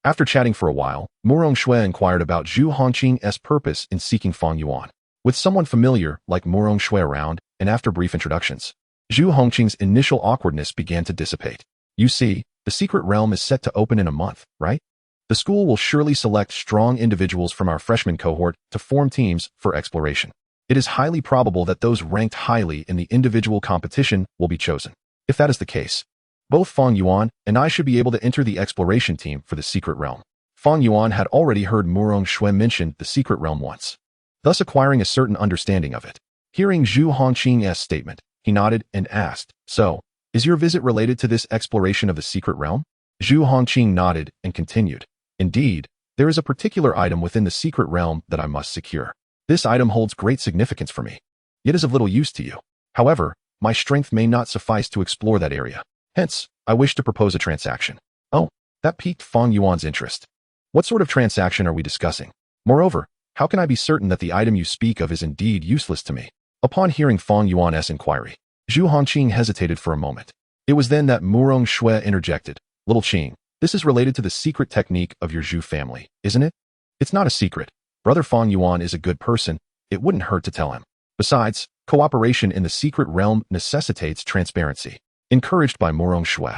After chatting for a while, Morong Shui inquired about Zhu Hanqing's purpose in seeking Fang Yuan. With someone familiar like Morong Shui around, and after brief introductions, Zhu Hanqing's initial awkwardness began to dissipate. "You see, the secret realm is set to open in a month, right? The school will surely select strong individuals from our freshman cohort to form teams for exploration. It is highly probable that those ranked highly in the individual competition will be chosen. If that is the case, both Fang Yuan and I should be able to enter the exploration team for the secret realm." Fang Yuan had already heard Morong Shui mention the secret realm once, thus acquiring a certain understanding of it. Hearing Zhu Hanqing's statement, he nodded and asked, "So, is your visit related to this exploration of the secret realm?" Zhu Hanqing nodded and continued, "Indeed, there is a particular item within the secret realm that I must secure. This item holds great significance for me. It is of little use to you. However, my strength may not suffice to explore that area. Hence, I wish to propose a transaction." "Oh," that piqued Fang Yuan's interest. "What sort of transaction are we discussing? Moreover, how can I be certain that the item you speak of is indeed useless to me?" Upon hearing Fang Yuan's inquiry, Zhu Hanqing hesitated for a moment. It was then that Morong Shui interjected, "Little Qing, this is related to the secret technique of your Zhu family, isn't it?" "It's not a secret. Brother Fang Yuan is a good person. It wouldn't hurt to tell him. Besides, cooperation in the secret realm necessitates transparency." Encouraged by Morong Shui,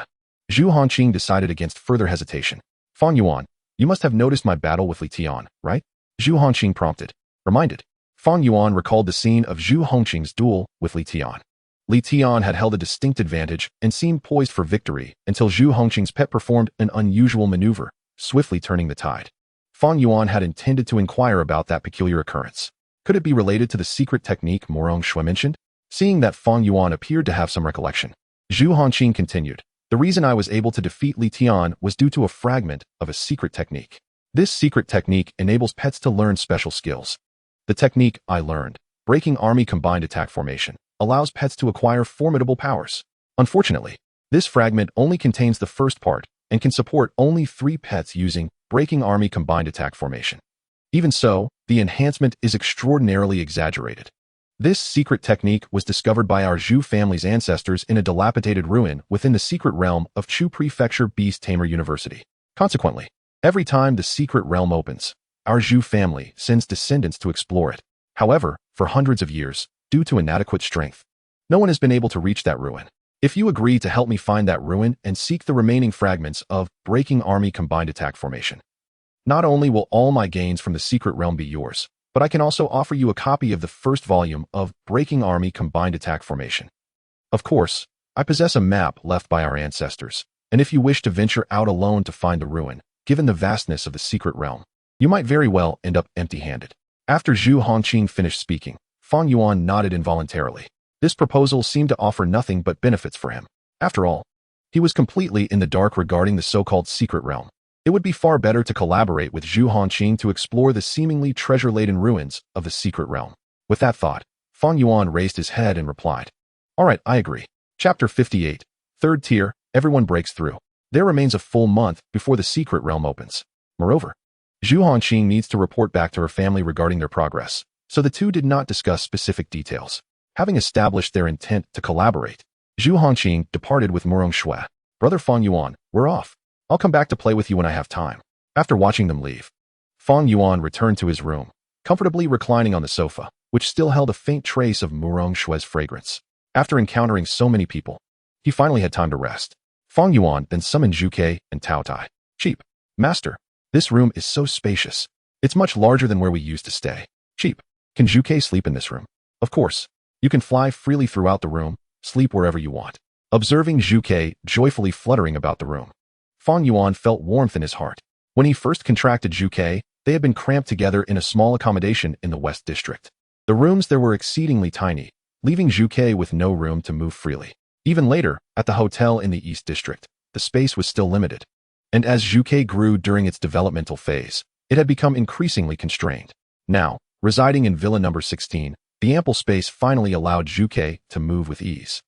Zhu Hanqing decided against further hesitation. "Fang Yuan, you must have noticed my battle with Li Tian, right?" Zhu Hanqing prompted. Reminded, Fang Yuan recalled the scene of Zhu Hanqing's duel with Li Tian. Li Tian had held a distinct advantage and seemed poised for victory until Zhu Hanqing's pet performed an unusual maneuver, swiftly turning the tide. Fang Yuan had intended to inquire about that peculiar occurrence. Could it be related to the secret technique Morong Shui mentioned? Seeing that Fang Yuan appeared to have some recollection, Zhu Hanqing continued. The reason I was able to defeat Li Tian was due to a fragment of a secret technique. This secret technique enables pets to learn special skills. The technique I learned, Breaking Army Combined Attack Formation, allows pets to acquire formidable powers. Unfortunately, this fragment only contains the first part and can support only 3 pets using Breaking Army Combined Attack Formation. Even so, the enhancement is extraordinarily exaggerated. This secret technique was discovered by our Zhu family's ancestors in a dilapidated ruin within the secret realm of Chu Prefecture Beast Tamer University. Consequently, every time the secret realm opens, our Zhu family sends descendants to explore it. However, for hundreds of years, due to inadequate strength, no one has been able to reach that ruin. If you agree to help me find that ruin and seek the remaining fragments of Breaking Army Combined Attack Formation, not only will all my gains from the secret realm be yours, but I can also offer you a copy of the first volume of Breaking Army Combined Attack Formation. Of course, I possess a map left by our ancestors, and if you wish to venture out alone to find the ruin, given the vastness of the secret realm, you might very well end up empty-handed. After Zhu Hanqing finished speaking, Fang Yuan nodded involuntarily. This proposal seemed to offer nothing but benefits for him. After all, he was completely in the dark regarding the so-called secret realm. It would be far better to collaborate with Zhu Hanqing to explore the seemingly treasure-laden ruins of the secret realm. With that thought, Fang Yuan raised his head and replied, "All right, I agree." Chapter 58. Third Tier, Everyone Breaks Through. There remains a full month before the secret realm opens. Moreover, Zhu Hanqing needs to report back to her family regarding their progress, so the two did not discuss specific details. Having established their intent to collaborate, Zhu Hanqing departed with Morong Shui. "Brother Fang Yuan, we're off. I'll come back to play with you when I have time." After watching them leave, Fang Yuan returned to his room, comfortably reclining on the sofa, which still held a faint trace of Morong Shui's fragrance. After encountering so many people, he finally had time to rest. Fang Yuan then summoned Qiongqi and Taotie. "Cheap. Master, this room is so spacious. It's much larger than where we used to stay. Cheap. Can Qiongqi sleep in this room?" "Of course. You can fly freely throughout the room, sleep wherever you want." Observing Qiongqi joyfully fluttering about the room, Fang Yuan felt warmth in his heart. When he first contracted Qiongqi, they had been cramped together in a small accommodation in the West District. The rooms there were exceedingly tiny, leaving Qiongqi with no room to move freely. Even later, at the hotel in the East District, the space was still limited. And as Qiongqi grew during its developmental phase, it had become increasingly constrained. Now, residing in Villa number 16, the ample space finally allowed Qiongqi to move with ease.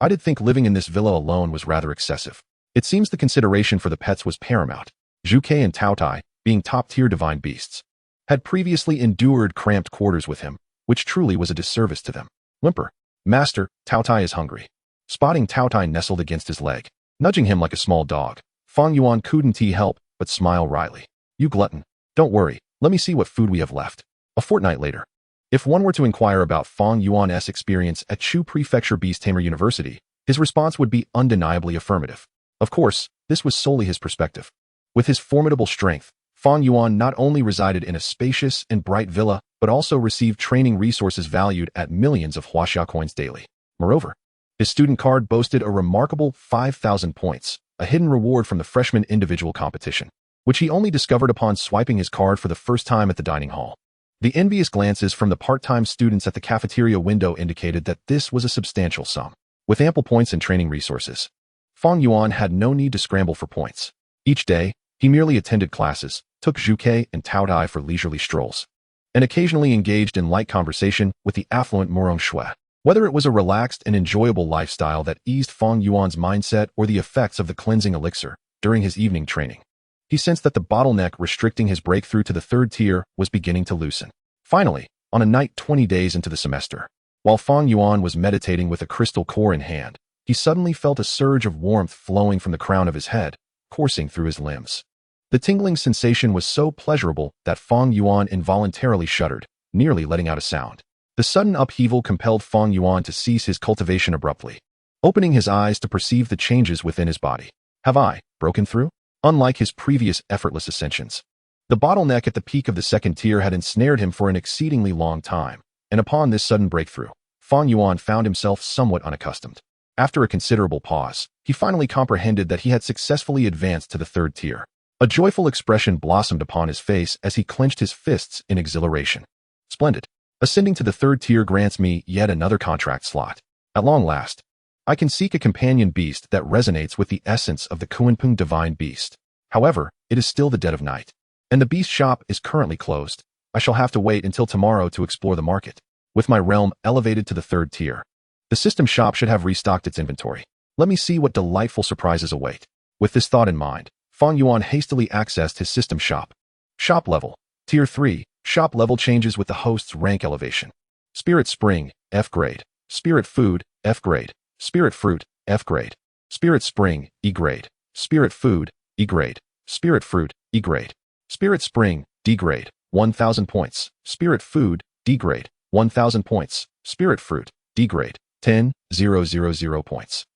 "I did think living in this villa alone was rather excessive. It seems the consideration for the pets was paramount." Qiongqi and Taotie, being top-tier divine beasts, had previously endured cramped quarters with him, which truly was a disservice to them. "Whimper. Master, Taotie is hungry." Spotting Taotie nestled against his leg, nudging him like a small dog, Fang Yuan couldn't help but smile wryly. "You glutton. Don't worry, let me see what food we have left." A fortnight later, if one were to inquire about Fang Yuan's experience at Chu Prefecture Beast Tamer University, his response would be undeniably affirmative. Of course, this was solely his perspective. With his formidable strength, Fang Yuan not only resided in a spacious and bright villa, but also received training resources valued at millions of Huaxia coins daily. Moreover, his student card boasted a remarkable 5,000 points, a hidden reward from the freshman individual competition, which he only discovered upon swiping his card for the first time at the dining hall. The envious glances from the part-time students at the cafeteria window indicated that this was a substantial sum. With ample points and training resources, Fang Yuan had no need to scramble for points. Each day, he merely attended classes, took Qiongqi and Taotie for leisurely strolls, and occasionally engaged in light conversation with the affluent Morong Shui. Whether it was a relaxed and enjoyable lifestyle that eased Fang Yuan's mindset or the effects of the cleansing elixir during his evening training, he sensed that the bottleneck restricting his breakthrough to the third tier was beginning to loosen. Finally, on a night 20 days into the semester, while Fang Yuan was meditating with a crystal core in hand, he suddenly felt a surge of warmth flowing from the crown of his head, coursing through his limbs. The tingling sensation was so pleasurable that Fang Yuan involuntarily shuddered, nearly letting out a sound. The sudden upheaval compelled Fang Yuan to cease his cultivation abruptly, opening his eyes to perceive the changes within his body. Have I broken through? Unlike his previous effortless ascensions, the bottleneck at the peak of the second tier had ensnared him for an exceedingly long time, and upon this sudden breakthrough, Fang Yuan found himself somewhat unaccustomed. After a considerable pause, he finally comprehended that he had successfully advanced to the third tier. A joyful expression blossomed upon his face as he clenched his fists in exhilaration. Splendid. Ascending to the third tier grants me yet another contract slot. At long last, I can seek a companion beast that resonates with the essence of the Qiongqi divine beast. However, it is still the dead of night, and the beast shop is currently closed. I shall have to wait until tomorrow to explore the market. With my realm elevated to the third tier, the system shop should have restocked its inventory. Let me see what delightful surprises await. With this thought in mind, Fang Yuan hastily accessed his system shop. Shop level, Tier 3, shop level changes with the host's rank elevation. Spirit Spring, F grade. Spirit Food, F grade. Spirit Fruit, F grade. Spirit Spring, E grade. Spirit Food, E grade. Spirit Fruit, E grade. Spirit Spring, D grade, 1000 points. Spirit Food, D grade, 1000 points. Spirit Fruit, D grade, 10,000 points.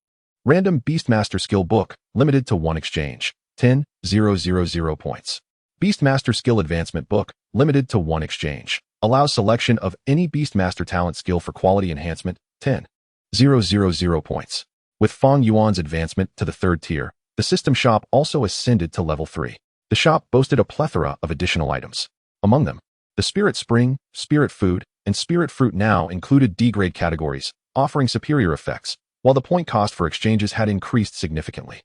Random Beastmaster Skill Book, limited to 1 exchange, 10,000 points. Beastmaster Skill Advancement Book, limited to 1 exchange. Allows selection of any Beastmaster talent skill for quality enhancement, 10,000 points. With Fang Yuan's advancement to the third tier, the system shop also ascended to level 3. The shop boasted a plethora of additional items. Among them, the Spirit Spring, Spirit Food, and Spirit Fruit now included D-grade categories, offering superior effects, while the point cost for exchanges had increased significantly.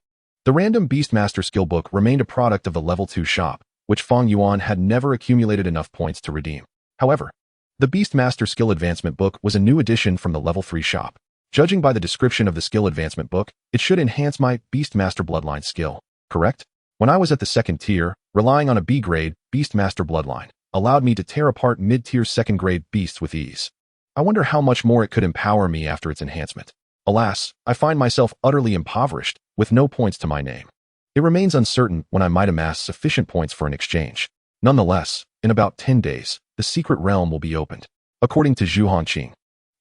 The Random Beastmaster Skill Book remained a product of the level 2 shop, which Fang Yuan had never accumulated enough points to redeem. However, the Beastmaster Skill Advancement Book was a new addition from the level 3 shop. Judging by the description of the Skill Advancement Book, it should enhance my Beastmaster Bloodline skill, correct? When I was at the second tier, relying on a B-grade Beastmaster Bloodline allowed me to tear apart mid-tier second-grade beasts with ease. I wonder how much more it could empower me after its enhancement. Alas, I find myself utterly impoverished, with no points to my name. It remains uncertain when I might amass sufficient points for an exchange. Nonetheless, in about 10 days, the secret realm will be opened. According to Qiongqi,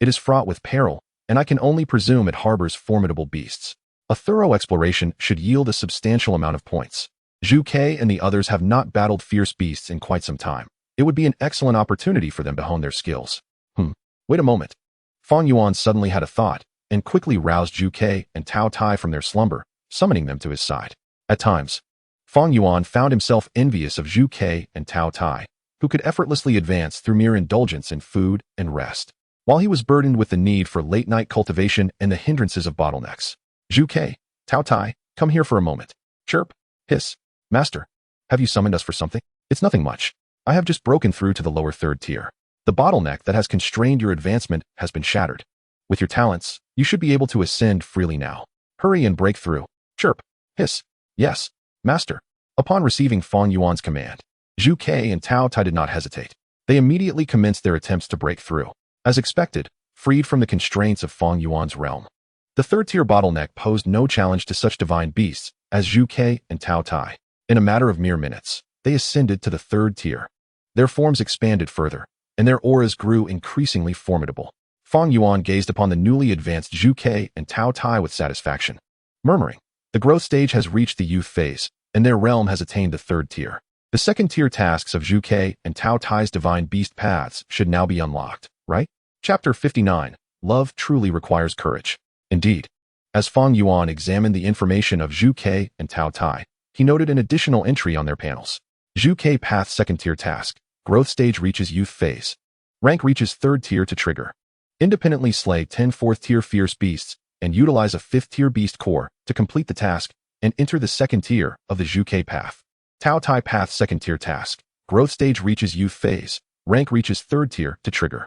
it is fraught with peril, and I can only presume it harbors formidable beasts. A thorough exploration should yield a substantial amount of points. Zhu Ke and the others have not battled fierce beasts in quite some time. It would be an excellent opportunity for them to hone their skills. Wait a moment. Fang Yuan suddenly had a thought, and quickly roused Zhu Ke and Taotie from their slumber, summoning them to his side. At times, Fang Yuan found himself envious of Zhu Ke and Taotie, who could effortlessly advance through mere indulgence in food and rest, while he was burdened with the need for late-night cultivation and the hindrances of bottlenecks. Zhu Ke, Taotie, come here for a moment. Chirp, hiss. Master, have you summoned us for something? It's nothing much. I have just broken through to the lower third tier. The bottleneck that has constrained your advancement has been shattered. With your talents, you should be able to ascend freely now. Hurry and break through. Chirp, hiss. Yes, Master. Upon receiving Fang Yuan's command, Zhu Ke and Taotie did not hesitate. They immediately commenced their attempts to break through. As expected, freed from the constraints of Fang Yuan's realm. The third-tier bottleneck posed no challenge to such divine beasts as Zhu Ke and Taotie. In a matter of mere minutes, they ascended to the third tier. Their forms expanded further, and their auras grew increasingly formidable. Fang Yuan gazed upon the newly advanced Zhu Ke and Taotie with satisfaction, murmuring, "The growth stage has reached the youth phase, and their realm has attained the third tier. The second-tier tasks of Zhu Ke and Taotie's divine beast paths should now be unlocked, right?" Chapter 59, Love Truly Requires Courage. Indeed, as Fang Yuan examined the information of Zhu Ke and Taotie, he noted an additional entry on their panels. Zhu Ke Path Second-Tier Task. Growth Stage reaches Youth Phase. Rank reaches Third Tier to trigger. Independently slay 10 4th-tier fierce beasts and utilize a 5th-tier beast core to complete the task and enter the second tier of the Zhu Ke Path. Taotie Path Second-Tier Task. Growth Stage reaches Youth Phase. Rank reaches Third Tier to trigger.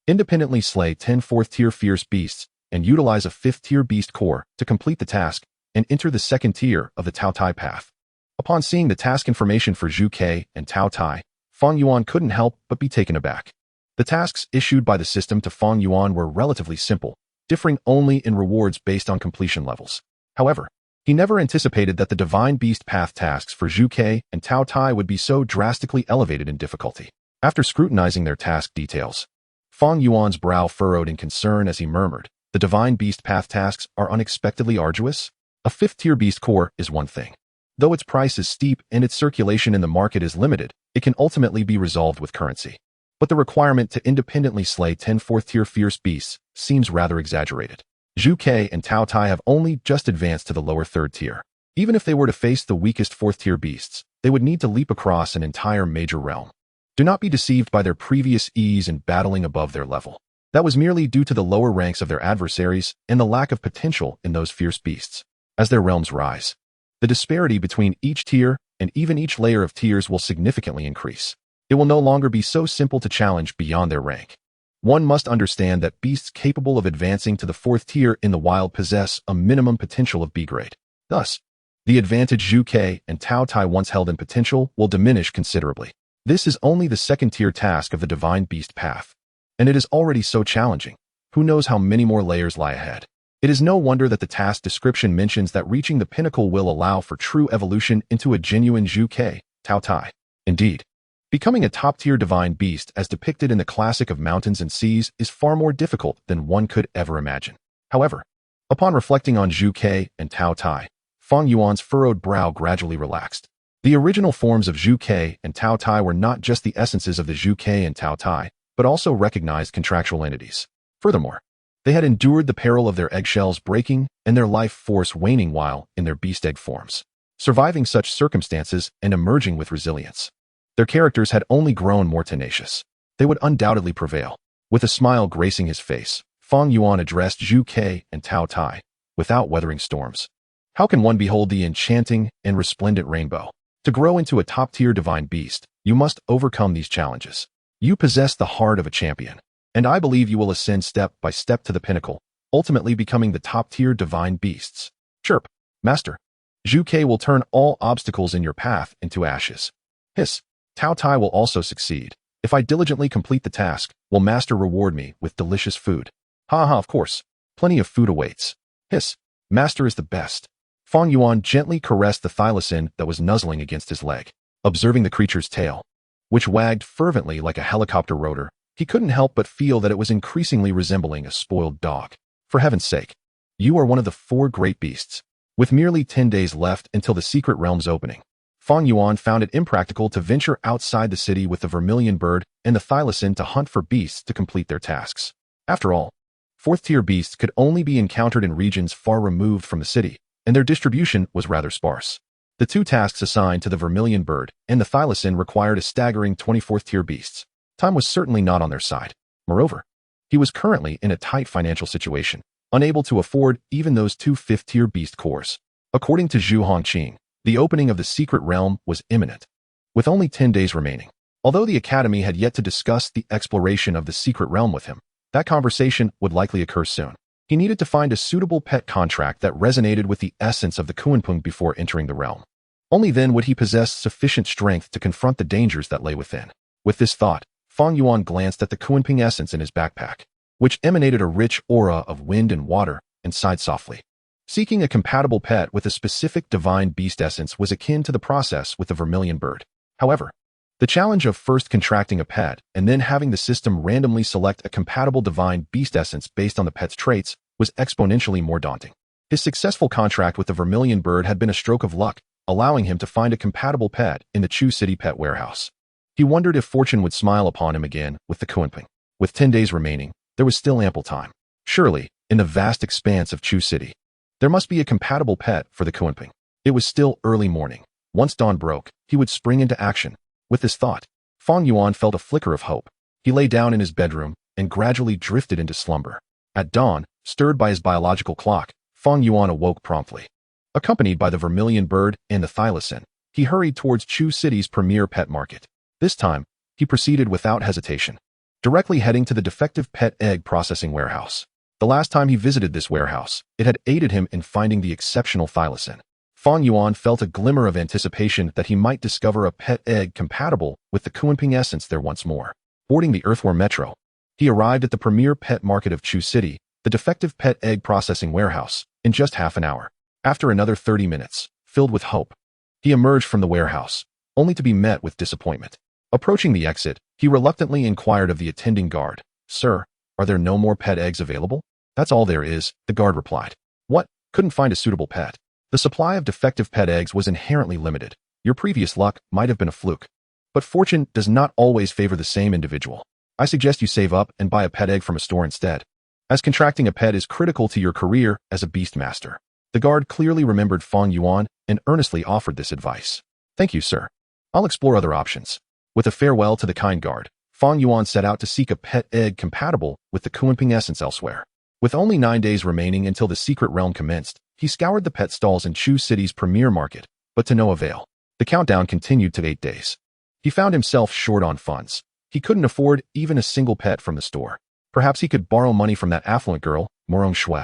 Independently slay 10 4th-tier fierce beasts and utilize a 5th-tier beast core to complete the task and enter the second tier of the Taotie Path. Upon seeing the task information for Zhu Ke and Taotie, Fang Yuan couldn't help but be taken aback. The tasks issued by the system to Fang Yuan were relatively simple, differing only in rewards based on completion levels. However, he never anticipated that the Divine Beast Path tasks for Zhu Ke and Taotie would be so drastically elevated in difficulty. After scrutinizing their task details, Fang Yuan's brow furrowed in concern as he murmured, "The Divine Beast Path tasks are unexpectedly arduous? A 5th-tier beast core is one thing. Though its price is steep and its circulation in the market is limited, it can ultimately be resolved with currency. But the requirement to independently slay 10 4th-tier fierce beasts seems rather exaggerated. Zhu Ke and Taotie have only just advanced to the lower third tier. Even if they were to face the weakest 4th-tier beasts, they would need to leap across an entire major realm. Do not be deceived by their previous ease in battling above their level. That was merely due to the lower ranks of their adversaries and the lack of potential in those fierce beasts. As their realms rise, the disparity between each tier and even each layer of tiers will significantly increase. It will no longer be so simple to challenge beyond their rank. One must understand that beasts capable of advancing to the 4th tier in the wild possess a minimum potential of B grade. Thus, the advantage Qiongqi and Taotie once held in potential will diminish considerably. This is only the 2nd tier task of the Divine Beast path, and it is already so challenging. Who knows how many more layers lie ahead? It is no wonder that the task description mentions that reaching the pinnacle will allow for true evolution into a genuine Qiongqi, Taotie. Indeed, becoming a top-tier divine beast as depicted in the classic of mountains and seas is far more difficult than one could ever imagine. However, upon reflecting on Qiongqi and Taotie, Fang Yuan's furrowed brow gradually relaxed. The original forms of Qiongqi and Taotie were not just the essences of the Qiongqi and Taotie, but also recognized contractual entities. Furthermore, they had endured the peril of their eggshells breaking and their life force waning while in their beast egg forms, surviving such circumstances and emerging with resilience. Their characters had only grown more tenacious. They would undoubtedly prevail. With a smile gracing his face, Fang Yuan addressed Qiongqi and Taotie without weathering storms. How can one behold the enchanting and resplendent rainbow? To grow into a top-tier divine beast, you must overcome these challenges. You possess the heart of a champion, and I believe you will ascend step by step to the pinnacle, ultimately becoming the top-tier divine beasts. Chirp, Master. Qiongqi will turn all obstacles in your path into ashes. Hiss. Taotie will also succeed. If I diligently complete the task, will Master reward me with delicious food? Ha ha, of course. Plenty of food awaits. Hiss. Master is the best. Fang Yuan gently caressed the thylacine that was nuzzling against his leg. Observing the creature's tail, which wagged fervently like a helicopter rotor, he couldn't help but feel that it was increasingly resembling a spoiled dog. For heaven's sake, you are one of the 4 great beasts. With merely 10 days left until the secret realm's opening, Fang Yuan found it impractical to venture outside the city with the Vermilion Bird and the thylacine to hunt for beasts to complete their tasks. After all, 4th-tier beasts could only be encountered in regions far removed from the city, and their distribution was rather sparse. The 2 tasks assigned to the Vermilion Bird and the thylacine required a staggering 24th-tier beasts. Time was certainly not on their side. Moreover, he was currently in a tight financial situation, unable to afford even those 2 5th-tier beast cores. According to Zhu Hongqing, the opening of the secret realm was imminent, with only 10 days remaining. Although the Academy had yet to discuss the exploration of the secret realm with him, that conversation would likely occur soon. He needed to find a suitable pet contract that resonated with the essence of the Qiongqi before entering the realm. Only then would he possess sufficient strength to confront the dangers that lay within. With this thought, Fang Yuan glanced at the Qiongqi essence in his backpack, which emanated a rich aura of wind and water, and sighed softly. Seeking a compatible pet with a specific divine beast essence was akin to the process with the Vermilion Bird. However, the challenge of first contracting a pet and then having the system randomly select a compatible divine beast essence based on the pet's traits was exponentially more daunting. His successful contract with the Vermilion Bird had been a stroke of luck, allowing him to find a compatible pet in the Chu City pet warehouse. He wondered if fortune would smile upon him again with the Qiongqi. With 10 days remaining, there was still ample time. Surely, in the vast expanse of Chu City, there must be a compatible pet for the Qiongqi. It was still early morning. Once dawn broke, he would spring into action. With this thought, Fang Yuan felt a flicker of hope. He lay down in his bedroom and gradually drifted into slumber. At dawn, stirred by his biological clock, Fang Yuan awoke promptly. Accompanied by the Vermilion Bird and the thylacine, he hurried towards Chu City's premier pet market. This time, he proceeded without hesitation, directly heading to the defective pet egg processing warehouse. The last time he visited this warehouse, it had aided him in finding the exceptional thylacine. Fang Yuan felt a glimmer of anticipation that he might discover a pet egg compatible with the Qiongqi essence there once more. Boarding the Earthworm Metro, he arrived at the premier pet market of Chu City, the defective pet egg processing warehouse, in just half an hour. After another 30 minutes, filled with hope, he emerged from the warehouse, only to be met with disappointment. Approaching the exit, he reluctantly inquired of the attending guard, "Sir, are there no more pet eggs available?" "That's all there is," the guard replied. "What? Couldn't find a suitable pet?" The supply of defective pet eggs was inherently limited. Your previous luck might have been a fluke. But fortune does not always favor the same individual. I suggest you save up and buy a pet egg from a store instead, as contracting a pet is critical to your career as a beast master. The guard clearly remembered Fang Yuan and earnestly offered this advice. "Thank you, sir. I'll explore other options." With a farewell to the kind guard, Fang Yuan set out to seek a pet egg compatible with the Qiongqi essence elsewhere. With only 9 days remaining until the secret realm commenced, he scoured the pet stalls in Chu City's premier market, but to no avail. The countdown continued to 8 days. He found himself short on funds. He couldn't afford even a single pet from the store. Perhaps he could borrow money from that affluent girl, Morong Shui,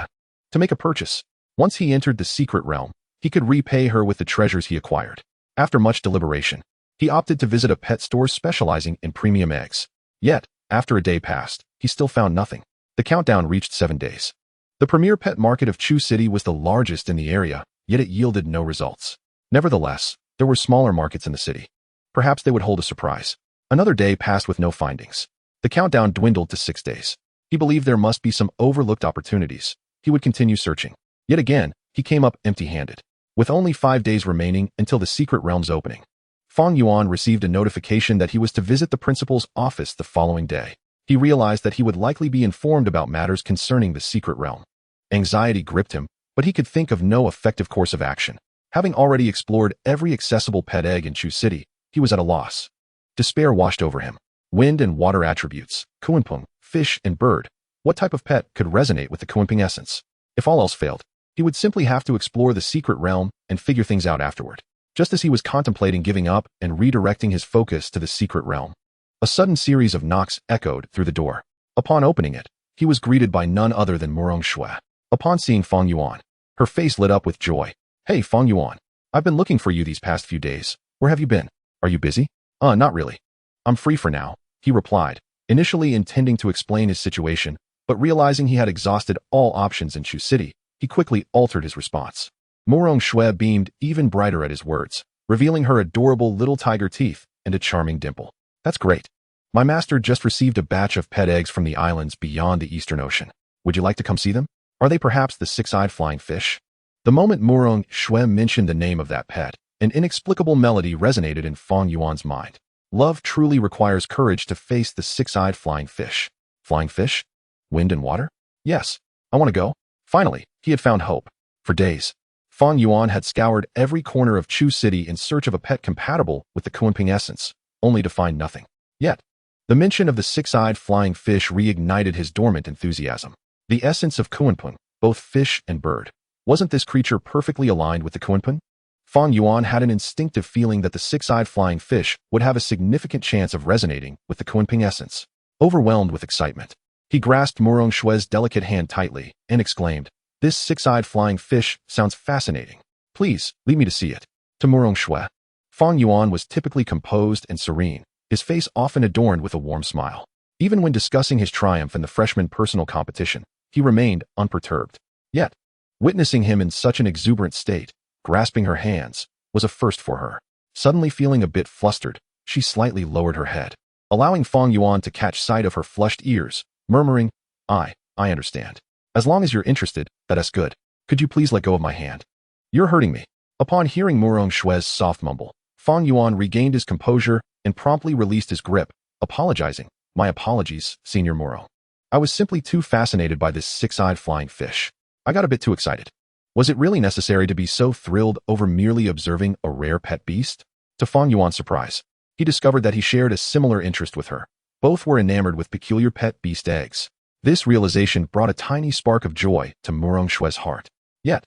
to make a purchase. Once he entered the secret realm, he could repay her with the treasures he acquired. After much deliberation, he opted to visit a pet store specializing in premium eggs. Yet, after a day passed, he still found nothing. The countdown reached 7 days. The premier pet market of Chu City was the largest in the area, yet it yielded no results. Nevertheless, there were smaller markets in the city. Perhaps they would hold a surprise. Another day passed with no findings. The countdown dwindled to 6 days. He believed there must be some overlooked opportunities. He would continue searching. Yet again, he came up empty-handed. With only 5 days remaining until the secret realm's opening, Fang Yuan received a notification that he was to visit the principal's office the following day. He realized that he would likely be informed about matters concerning the secret realm. Anxiety gripped him, but he could think of no effective course of action. Having already explored every accessible pet egg in Chu City, he was at a loss. Despair washed over him. Wind and water attributes, Qiongqi, fish and bird. What type of pet could resonate with the Qiongqi essence? If all else failed, he would simply have to explore the secret realm and figure things out afterward. Just as he was contemplating giving up and redirecting his focus to the secret realm, a sudden series of knocks echoed through the door. Upon opening it, he was greeted by none other than Morong Shui. Upon seeing Fang Yuan, her face lit up with joy. "Hey, Fang Yuan. I've been looking for you these past few days. Where have you been? Are you busy?" Not really. I'm free for now," he replied, initially intending to explain his situation, but realizing he had exhausted all options in Chu City, he quickly altered his response. Morong Shui beamed even brighter at his words, revealing her adorable little tiger teeth and a charming dimple. "That's great. My master just received a batch of pet eggs from the islands beyond the Eastern Ocean. Would you like to come see them? Are they perhaps the six-eyed flying fish?" The moment Morong Shui mentioned the name of that pet, an inexplicable melody resonated in Fang Yuan's mind. Love truly requires courage to face the six-eyed flying fish. Flying fish? Wind and water? Yes. I want to go. Finally, he had found hope. For days, Fang Yuan had scoured every corner of Chu City in search of a pet compatible with the Qiongqi essence, only to find nothing. Yet, the mention of the six-eyed flying fish reignited his dormant enthusiasm. The essence of Qiongqi, both fish and bird. Wasn't this creature perfectly aligned with the Qiongqi? Fang Yuan had an instinctive feeling that the six-eyed flying fish would have a significant chance of resonating with the Qiongqi essence. Overwhelmed with excitement, he grasped Morong Shui's delicate hand tightly and exclaimed, "This six-eyed flying fish sounds fascinating. Please, lead me to see it." To Morong Shui, Fang Yuan was typically composed and serene, his face often adorned with a warm smile. Even when discussing his triumph in the freshman personal competition, he remained unperturbed. Yet, witnessing him in such an exuberant state, grasping her hands, was a first for her. Suddenly feeling a bit flustered, she slightly lowered her head, allowing Fang Yuan to catch sight of her flushed ears, murmuring, I understand. As long as you're interested, that's good. Could you please let go of my hand? You're hurting me." Upon hearing Morong Shui's soft mumble, Fang Yuan regained his composure and promptly released his grip, apologizing. "My apologies, Senior Moro. I was simply too fascinated by this six-eyed flying fish. I got a bit too excited. Was it really necessary to be so thrilled over merely observing a rare pet beast?" To Fang Yuan's surprise, he discovered that he shared a similar interest with her. Both were enamored with peculiar pet beast eggs. This realization brought a tiny spark of joy to Morong Shui's heart. Yet,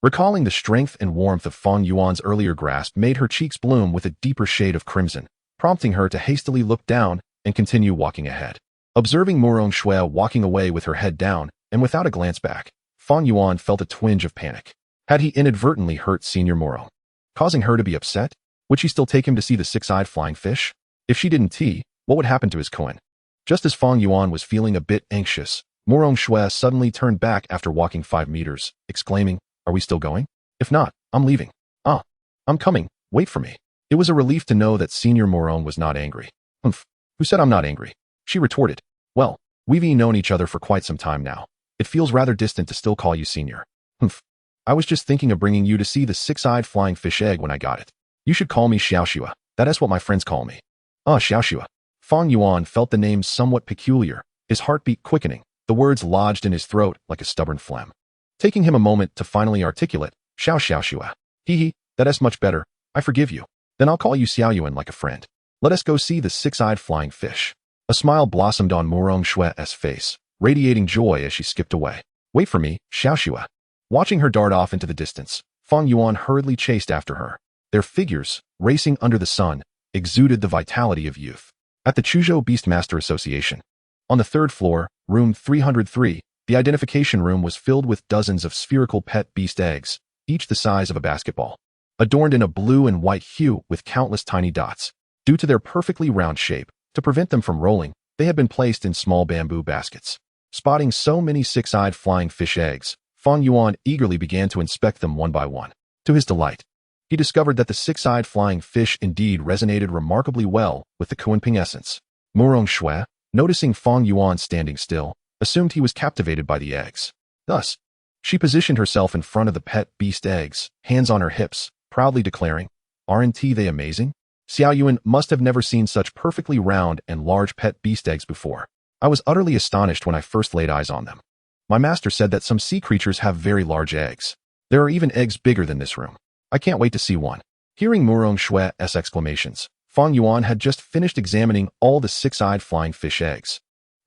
recalling the strength and warmth of Fang Yuan's earlier grasp made her cheeks bloom with a deeper shade of crimson, prompting her to hastily look down and continue walking ahead. Observing Morong Shui walking away with her head down and without a glance back, Fang Yuan felt a twinge of panic. Had he inadvertently hurt Senior Moro, causing her to be upset? Would she still take him to see the six-eyed flying fish? If she didn't, what would happen to his coin? Just as Fang Yuan was feeling a bit anxious, Morong Shui suddenly turned back after walking 5 meters, exclaiming, "Are we still going? If not, I'm leaving." I'm coming. Wait for me." It was a relief to know that Senior Morong was not angry. "Humph. Who said I'm not angry?" she retorted. "Well, we've known each other for quite some time now. It feels rather distant to still call you Senior." "Humph. I was just thinking of bringing you to see the six-eyed flying fish egg when I got it. You should call me Xiaoxua. That is what my friends call me." Xiaoxua. Fang Yuan felt the name somewhat peculiar, his heartbeat quickening, the words lodged in his throat like a stubborn phlegm. Taking him a moment to finally articulate, Xiaoxua. That is much better. I forgive you. Then I'll call you Xiao Yuan like a friend." Let us go see the six-eyed flying fish. A smile blossomed on Murong Shue's face, radiating joy as she skipped away. Wait for me, Xiaoxue. Watching her dart off into the distance, Fang Yuan hurriedly chased after her. Their figures, racing under the sun, exuded the vitality of youth. At the Chuzhou Beastmaster Association. On the third floor, room 303, the identification room was filled with dozens of spherical pet beast eggs, each the size of a basketball, adorned in a blue and white hue with countless tiny dots. Due to their perfectly round shape, to prevent them from rolling, they had been placed in small bamboo baskets. Spotting so many six-eyed flying fish eggs, Fang Yuan eagerly began to inspect them one by one. To his delight, he discovered that the six-eyed flying fish indeed resonated remarkably well with the Kunping essence. Murong Shui, noticing Fang Yuan standing still, assumed he was captivated by the eggs. Thus, she positioned herself in front of the pet beast eggs, hands on her hips, proudly declaring, "Aren't they amazing?" Xiao Yuan must have never seen such perfectly round and large pet beast eggs before. I was utterly astonished when I first laid eyes on them. My master said that some sea creatures have very large eggs. There are even eggs bigger than this room. I can't wait to see one. Hearing Murong Shue's exclamations, Fang Yuan had just finished examining all the six-eyed flying fish eggs.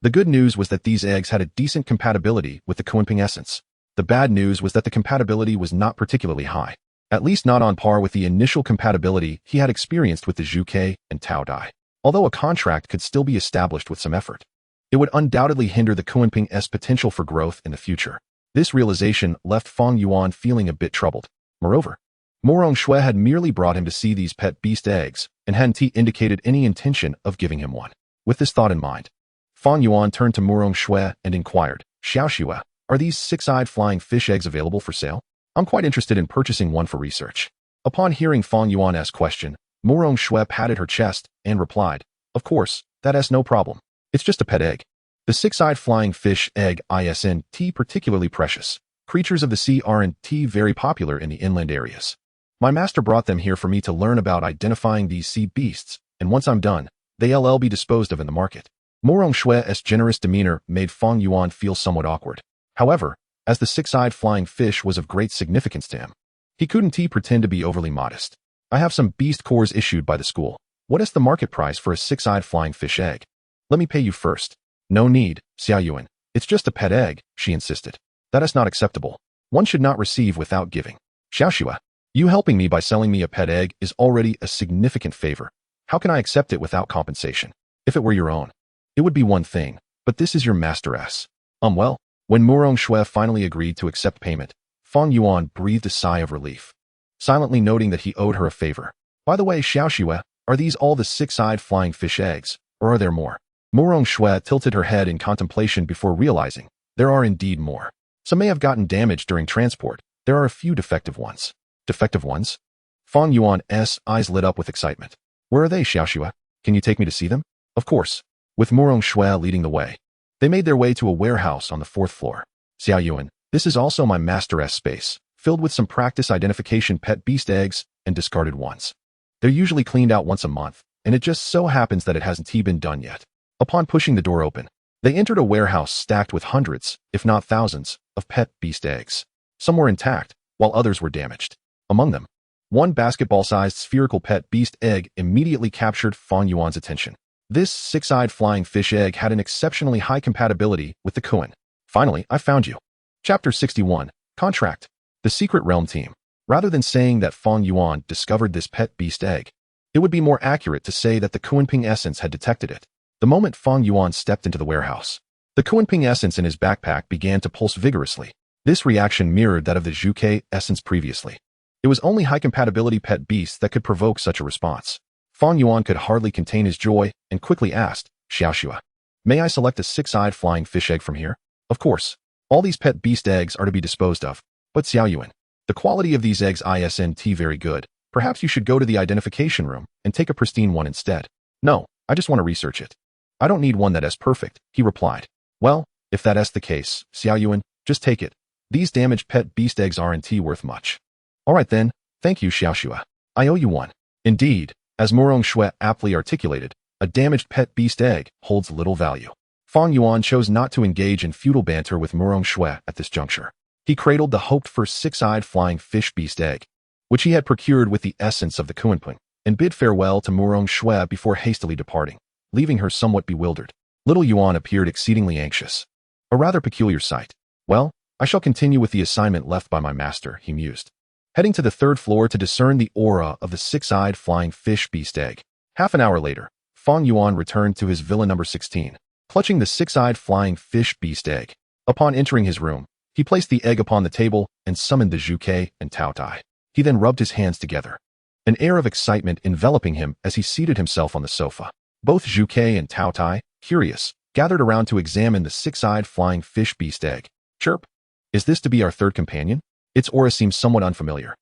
The good news was that these eggs had a decent compatibility with the Kunping essence. The bad news was that the compatibility was not particularly high. At least not on par with the initial compatibility he had experienced with the Qiongqi and Taotie. Although a contract could still be established with some effort, it would undoubtedly hinder the Kunping's potential for growth in the future. This realization left Fang Yuan feeling a bit troubled. Moreover, Murong Shui had merely brought him to see these pet beast eggs, and hadn't indicated any intention of giving him one. With this thought in mind, Fang Yuan turned to Murong Shui and inquired, "Xiaoxue, are these six-eyed flying fish eggs available for sale? I'm quite interested in purchasing one for research." Upon hearing Fang Yuan's question, Murong Shui patted her chest and replied, "Of course, that's no problem. It's just a pet egg." The six-eyed flying fish egg isn't particularly precious. Creatures of the sea aren't very popular in the inland areas. My master brought them here for me to learn about identifying these sea beasts, and once I'm done, they'll be disposed of in the market. Murong Shui's generous demeanor made Fang Yuan feel somewhat awkward. However, as the six-eyed flying fish was of great significance to him, he couldn't pretend to be overly modest. "I have some beast cores issued by the school. What is the market price for a six-eyed flying fish egg? Let me pay you first." "No need, Xiao Yuan. It's just a pet egg," she insisted. "That is not acceptable. One should not receive without giving. Xiaoxue, you helping me by selling me a pet egg is already a significant favor. How can I accept it without compensation? If it were your own, it would be one thing, but this is your master's." Well, when Murong Shui finally agreed to accept payment, Fang Yuan breathed a sigh of relief, silently noting that he owed her a favor. "By the way, Xiaoxue, are these all the six-eyed flying fish eggs, or are there more?" Murong Shui tilted her head in contemplation before realizing, there are indeed more. Some may have gotten damaged during transport. There are a few defective ones. Defective ones? Fang Yuan's eyes lit up with excitement. "Where are they, Xiaoxue? Can you take me to see them?" "Of course." With Murong Shui leading the way, they made their way to a warehouse on the fourth floor. "Xiao Yuan, this is also my master's space, filled with some practice identification pet beast eggs and discarded ones. They're usually cleaned out once a month, and it just so happens that it hasn't been done yet." Upon pushing the door open, they entered a warehouse stacked with hundreds, if not thousands, of pet beast eggs. Some were intact, while others were damaged. Among them, one basketball-sized spherical pet beast egg immediately captured Fang Yuan's attention. This six-eyed flying fish egg had an exceptionally high compatibility with the Kun. "Finally, I found you." Chapter 61, Contract. The Secret Realm Team. Rather than saying that Fang Yuan discovered this pet beast egg, it would be more accurate to say that the Kunping essence had detected it. The moment Fang Yuan stepped into the warehouse, the Kunping essence in his backpack began to pulse vigorously. This reaction mirrored that of the Qiongqi essence previously. It was only high-compatibility pet beasts that could provoke such a response. Fang Yuan could hardly contain his joy and quickly asked, "Xiaoxue, may I select a six-eyed flying fish egg from here?" "Of course. All these pet beast eggs are to be disposed of. But Xiao Yuan, the quality of these eggs isn't very good. Perhaps you should go to the identification room and take a pristine one instead." "No, I just want to research it. I don't need one that's perfect," he replied. "Well, if that's the case, Xiao Yuan, just take it. These damaged pet beast eggs aren't worth much." "All right then, thank you, Xiaoxue. I owe you one." Indeed, as Murong Shui aptly articulated, a damaged pet beast egg holds little value. Fang Yuan chose not to engage in futile banter with Murong Shui at this juncture. He cradled the hoped-for six-eyed flying fish beast egg, which he had procured with the essence of the Kunping, and bid farewell to Murong Shui before hastily departing, leaving her somewhat bewildered. Little Yuan appeared exceedingly anxious. A rather peculiar sight. Well, I shall continue with the assignment left by my master, he mused, heading to the third floor to discern the aura of the six-eyed flying fish beast egg. Half an hour later, Fang Yuan returned to his villa number 16, clutching the six-eyed flying fish beast egg. Upon entering his room, he placed the egg upon the table and summoned the Qiongqi and Taotie. He then rubbed his hands together, an air of excitement enveloping him as he seated himself on the sofa. Both Qiongqi and Taotie, curious, gathered around to examine the six-eyed flying fish beast egg. Chirp. Is this to be our third companion? Its aura seems somewhat unfamiliar.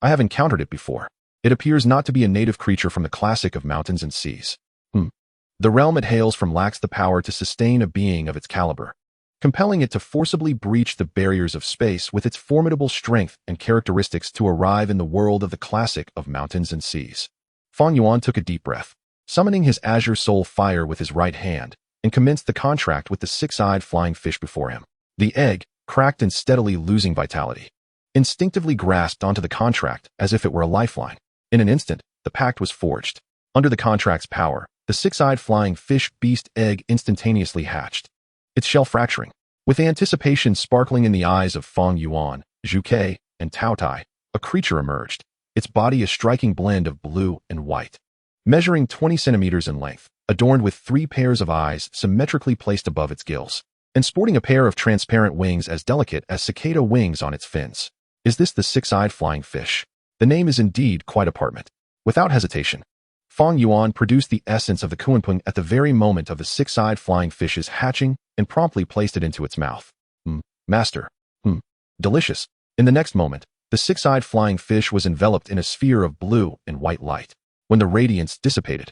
I have encountered it before. It appears not to be a native creature from the classic of mountains and seas. The realm it hails from lacks the power to sustain a being of its caliber, compelling it to forcibly breach the barriers of space with its formidable strength and characteristics to arrive in the world of the classic of mountains and seas. Fang Yuan took a deep breath, summoning his Azure Soul Fire with his right hand, and commenced the contract with the six-eyed flying fish before him. The egg, cracked and steadily losing vitality, instinctively grasped onto the contract as if it were a lifeline. In an instant, the pact was forged. Under the contract's power, the six-eyed flying fish beast egg instantaneously hatched, its shell fracturing. With anticipation sparkling in the eyes of Fang Yuan, Qiongqi, and Taotie, a creature emerged, its body a striking blend of blue and white. Measuring 20 centimeters in length, adorned with 3 pairs of eyes symmetrically placed above its gills, and sporting a pair of transparent wings as delicate as cicada wings on its fins. Is this the six-eyed flying fish? The name is indeed quite apartment. Without hesitation, Fang Yuan produced the essence of the Qiongqi at the very moment of the six-eyed flying fish's hatching and promptly placed it into its mouth. Master. Delicious. In the next moment, the six-eyed flying fish was enveloped in a sphere of blue and white light. When the radiance dissipated,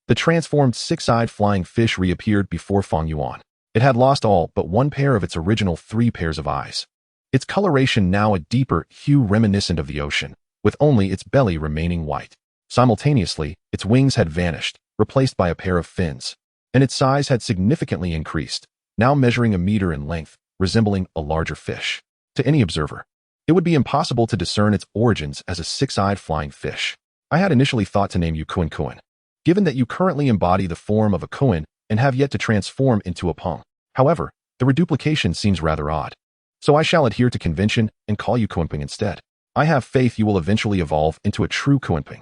the transformed six-eyed flying fish reappeared before Fang Yuan. It had lost all but 1 pair of its original 3 pairs of eyes, its coloration now a deeper hue reminiscent of the ocean, with only its belly remaining white. Simultaneously, its wings had vanished, replaced by a pair of fins, and its size had significantly increased, now measuring a meter in length, resembling a larger fish. To any observer, it would be impossible to discern its origins as a six-eyed flying fish. I had initially thought to name you Qiongqi, given that you currently embody the form of a Qiongqi and have yet to transform into a Peng. However, the reduplication seems rather odd, so I shall adhere to convention and call you Qiongqi instead. I have faith you will eventually evolve into a true Qiongqi.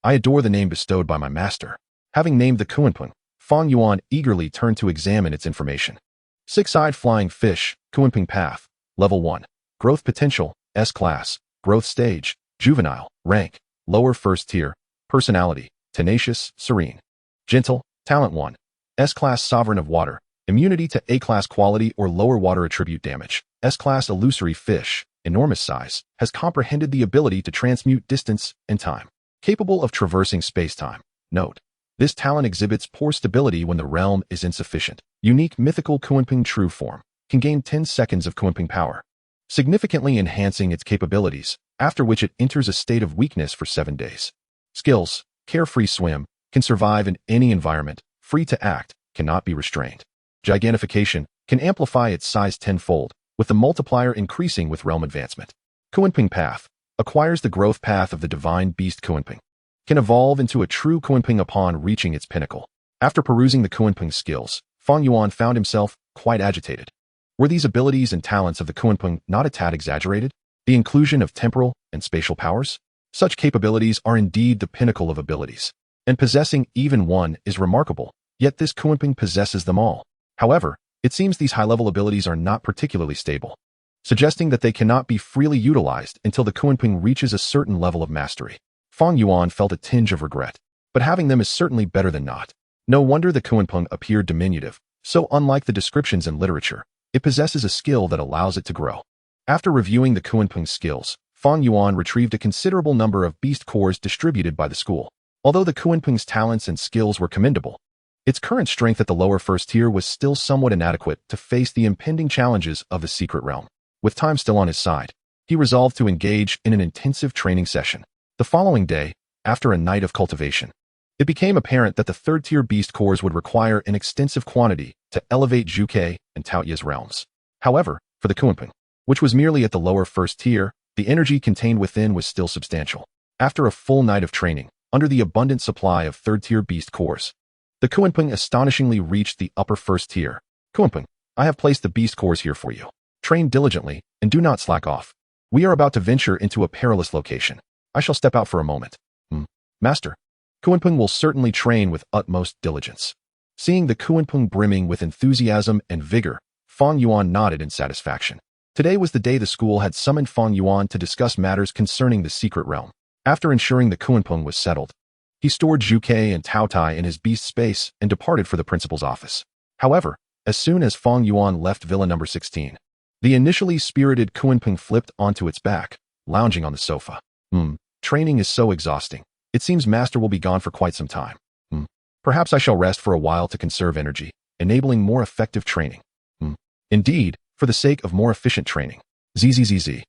I adore the name bestowed by my master. Having named the Qiongqi, Fang Yuan eagerly turned to examine its information. Six-eyed flying fish, Qiongqi path, level 1. Growth potential, S-class, growth stage, juvenile, rank, lower first tier, personality, tenacious, serene, gentle, talent 1. S-class sovereign of water, immunity to A-class quality or lower water attribute damage. S-class illusory fish, enormous size, has comprehended the ability to transmute distance and time. Capable of traversing space-time. Note: this talent exhibits poor stability when the realm is insufficient. Unique mythical Qiongqi true form can gain 10 seconds of Qiongqi power, significantly enhancing its capabilities, after which it enters a state of weakness for 7 days. Skills: carefree swim, can survive in any environment, free to act, cannot be restrained. Gigantification, can amplify its size 10-fold, with the multiplier increasing with realm advancement. Qiongqi path, acquires the growth path of the divine beast Qiongqi, can evolve into a true Qiongqi upon reaching its pinnacle. After perusing the Qiongqi skills, Fang Yuan found himself quite agitated. Were these abilities and talents of the Qiongqi not a tad exaggerated? The inclusion of temporal and spatial powers? Such capabilities are indeed the pinnacle of abilities, and possessing even one is remarkable, yet this Qiongqi possesses them all. However, it seems these high-level abilities are not particularly stable, suggesting that they cannot be freely utilized until the Qiongqi reaches a certain level of mastery. Fang Yuan felt a tinge of regret, but having them is certainly better than not. No wonder the Qiongqi appeared diminutive, so unlike the descriptions in literature, it possesses a skill that allows it to grow. After reviewing the Qiongqi skills, Fang Yuan retrieved a considerable number of beast cores distributed by the school. Although the Qiongqi's talents and skills were commendable, its current strength at the lower first tier was still somewhat inadequate to face the impending challenges of the secret realm. With time still on his side, he resolved to engage in an intensive training session. The following day, after a night of cultivation, it became apparent that the third-tier beast cores would require an extensive quantity to elevate Qiongqi and Taotie's realms. However, for the Qiongqi, which was merely at the lower first tier, the energy contained within was still substantial. After a full night of training, under the abundant supply of third-tier beast cores. The Qiongqi astonishingly reached the upper first tier. Qiongqi, I have placed the beast cores here for you. Train diligently, and do not slack off. We are about to venture into a perilous location. I shall step out for a moment. Master. Qiongqi will certainly train with utmost diligence. Seeing the Qiongqi brimming with enthusiasm and vigor, Fang Yuan nodded in satisfaction. Today was the day the school had summoned Fang Yuan to discuss matters concerning the secret realm. After ensuring the Qiongqi was settled, he stored Qiongqi and Taotie in his beast space and departed for the principal's office. However, as soon as Fang Yuan left Villa number 16, the initially spirited Qiongqi flipped onto its back, lounging on the sofa. Training is so exhausting. It seems Master will be gone for quite some time. Perhaps I shall rest for a while to conserve energy, enabling more effective training. Indeed, for the sake of more efficient training. ZZZZ.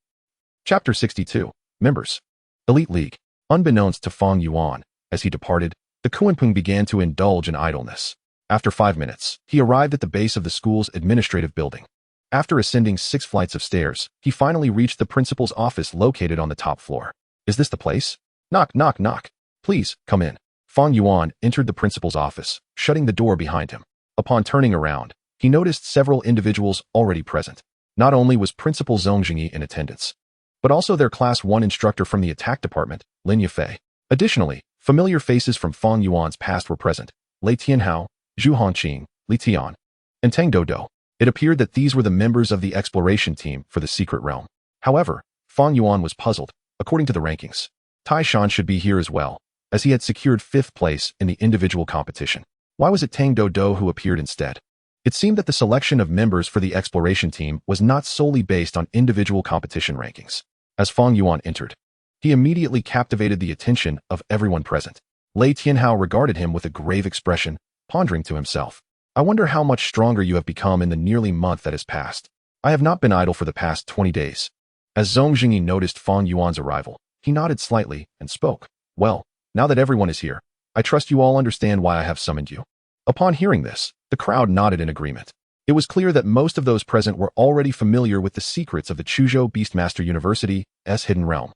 Chapter 62. Members. Elite League. Unbeknownst to Fang Yuan, as he departed, the Qiongqi began to indulge in idleness. After 5 minutes, he arrived at the base of the school's administrative building. After ascending 6 flights of stairs, he finally reached the principal's office located on the top floor. Is this the place? Knock, knock, knock. Please, come in. Fang Yuan entered the principal's office, shutting the door behind him. Upon turning around, he noticed several individuals already present. Not only was Principal Qiongqi in attendance, but also their Class 1 instructor from the attack department, Lin Yafei. Additionally, familiar faces from Fang Yuan's past were present, Lei Tianhao, Zhu Hongqing, Li Tian, and Tang Dodo. It appeared that these were the members of the exploration team for the secret realm. However, Fang Yuan was puzzled. According to the rankings, Tai Shan should be here as well, as he had secured 5th place in the individual competition. Why was it Tang Dodo who appeared instead? It seemed that the selection of members for the exploration team was not solely based on individual competition rankings. As Fang Yuan entered, he immediately captivated the attention of everyone present. Lei Tianhao regarded him with a grave expression, pondering to himself. I wonder how much stronger you have become in the nearly month that has passed. I have not been idle for the past 20 days. As Qiongqi noticed Fang Yuan's arrival, he nodded slightly and spoke. Well, now that everyone is here, I trust you all understand why I have summoned you. Upon hearing this, the crowd nodded in agreement. It was clear that most of those present were already familiar with the secrets of the Chuzhou Beastmaster University's hidden realm,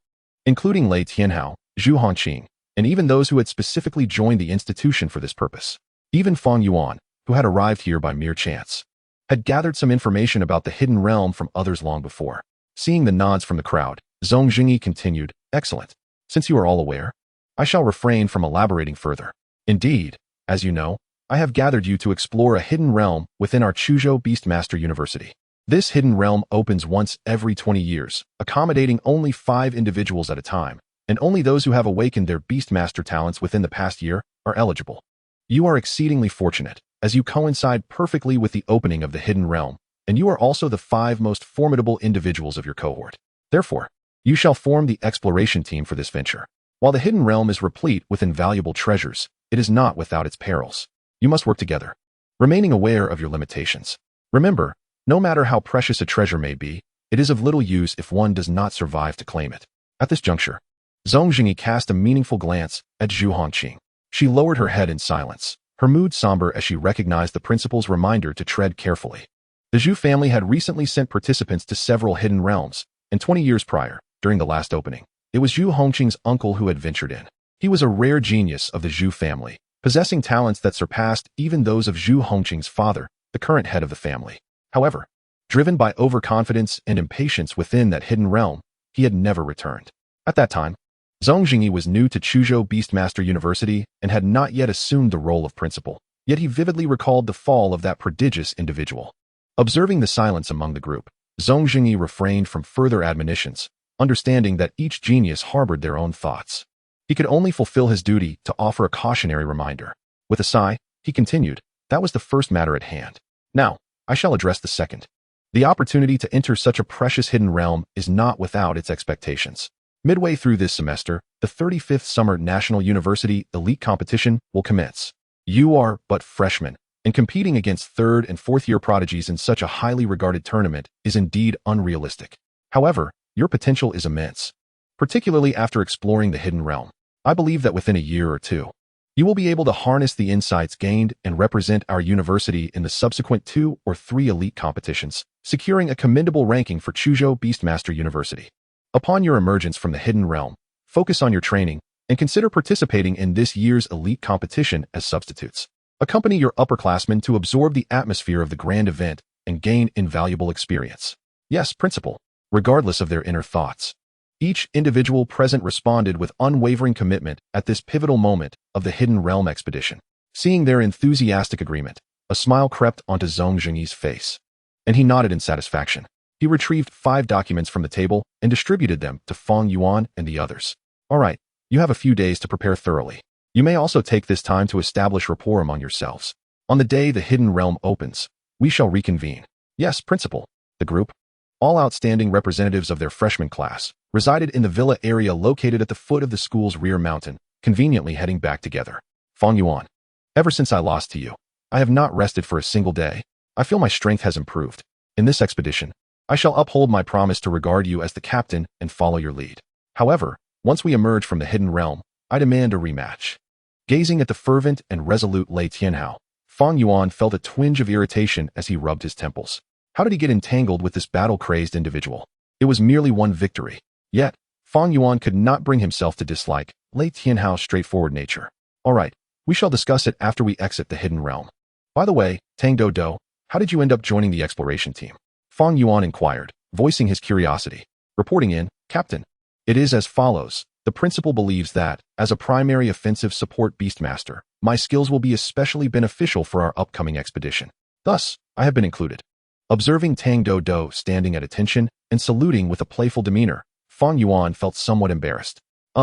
including Lei Tianhao, Zhu Hongqing, and even those who had specifically joined the institution for this purpose. Even Fang Yuan, who had arrived here by mere chance, had gathered some information about the hidden realm from others long before. Seeing the nods from the crowd, Qiongqi continued, Excellent. Since you are all aware, I shall refrain from elaborating further. Indeed, as you know, I have gathered you to explore a hidden realm within our Chuzhou Beastmaster University. This hidden realm opens once every 20 years, accommodating only 5 individuals at a time, and only those who have awakened their Beastmaster talents within the past year are eligible. You are exceedingly fortunate, as you coincide perfectly with the opening of the hidden realm, and you are also the 5 most formidable individuals of your cohort. Therefore, you shall form the exploration team for this venture. While the hidden realm is replete with invaluable treasures, it is not without its perils. You must work together, remaining aware of your limitations. Remember, no matter how precious a treasure may be, it is of little use if one does not survive to claim it. At this juncture, Qiongqi cast a meaningful glance at Zhu Hongqing. She lowered her head in silence, her mood somber as she recognized the principal's reminder to tread carefully. The Zhu family had recently sent participants to several hidden realms, and 20 years prior, during the last opening, it was Zhu Hongqing's uncle who had ventured in. He was a rare genius of the Zhu family, possessing talents that surpassed even those of Zhu Hongqing's father, the current head of the family. However, driven by overconfidence and impatience within that hidden realm, he had never returned. At that time, Qiongqi was new to Chuzhou Beastmaster University and had not yet assumed the role of principal, yet he vividly recalled the fall of that prodigious individual. Observing the silence among the group, Qiongqi refrained from further admonitions, understanding that each genius harbored their own thoughts. He could only fulfill his duty to offer a cautionary reminder. With a sigh, he continued, that was the first matter at hand. Now, I shall address the second. The opportunity to enter such a precious hidden realm is not without its expectations. Midway through this semester, the 35th Summer National University Elite Competition will commence. You are but freshmen, and competing against 3rd and 4th year prodigies in such a highly regarded tournament is indeed unrealistic. However, your potential is immense, particularly after exploring the hidden realm. I believe that within a year or two, you will be able to harness the insights gained and represent our university in the subsequent 2 or 3 elite competitions, securing a commendable ranking for Chuzhou Beastmaster University. Upon your emergence from the hidden realm, focus on your training and consider participating in this year's elite competition as substitutes. Accompany your upperclassmen to absorb the atmosphere of the grand event and gain invaluable experience. Yes, Principal, regardless of their inner thoughts. Each individual present responded with unwavering commitment at this pivotal moment of the Hidden Realm expedition. Seeing their enthusiastic agreement, a smile crept onto Zhong Zhengyi's face, and he nodded in satisfaction. He retrieved 5 documents from the table and distributed them to Fang Yuan and the others. All right, you have a few days to prepare thoroughly. You may also take this time to establish rapport among yourselves. On the day the Hidden Realm opens, we shall reconvene. Yes, Principal. The group, all outstanding representatives of their freshman class, resided in the villa area located at the foot of the school's rear mountain, conveniently heading back together. Fang Yuan, ever since I lost to you, I have not rested for a single day. I feel my strength has improved. In this expedition, I shall uphold my promise to regard you as the captain and follow your lead. However, once we emerge from the Hidden Realm, I demand a rematch. Gazing at the fervent and resolute Lei Tianhao, Fang Yuan felt a twinge of irritation as he rubbed his temples. How did he get entangled with this battle-crazed individual? It was merely one victory. Yet, Fang Yuan could not bring himself to dislike Lei Tianhao's straightforward nature. All right, we shall discuss it after we exit the Hidden Realm. By the way, Tang Do, how did you end up joining the exploration team? Fang Yuan inquired, voicing his curiosity. Reporting in, Captain. It is as follows. The principal believes that, as a primary offensive support beastmaster, my skills will be especially beneficial for our upcoming expedition. Thus, I have been included. Observing Tang Do standing at attention and saluting with a playful demeanor, Fang Yuan felt somewhat embarrassed.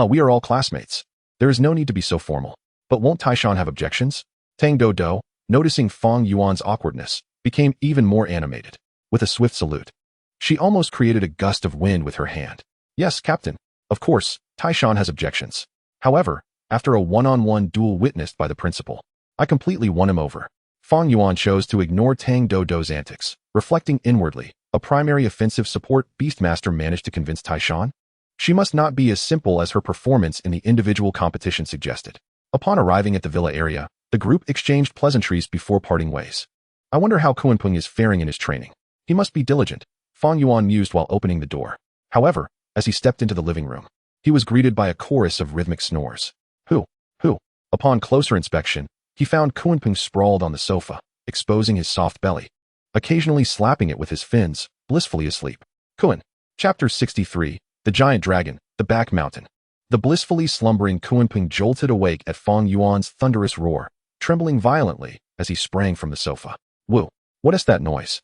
We are all classmates. There is no need to be so formal. But won't Taishan have objections? Tang Do, noticing Fang Yuan's awkwardness, became even more animated. With a swift salute, she almost created a gust of wind with her hand. Yes, Captain. Of course, Taishan has objections. However, after a one-on-one duel witnessed by the principal, I completely won him over. Fang Yuan chose to ignore Tang Do's antics, reflecting inwardly. A primary offensive support beastmaster managed to convince Taishan? She must not be as simple as her performance in the individual competition suggested. Upon arriving at the villa area, the group exchanged pleasantries before parting ways. I wonder how Qiongqi is faring in his training. He must be diligent, Fang Yuan mused while opening the door. However, as he stepped into the living room, he was greeted by a chorus of rhythmic snores. Who? Upon closer inspection, he found Qiongqi sprawled on the sofa, exposing his soft belly, occasionally slapping it with his fins, blissfully asleep. Chapter 63, The Giant Dragon, The Back Mountain. The blissfully slumbering Qiongqi jolted awake at Fang Yuan's thunderous roar, trembling violently as he sprang from the sofa. What is that noise?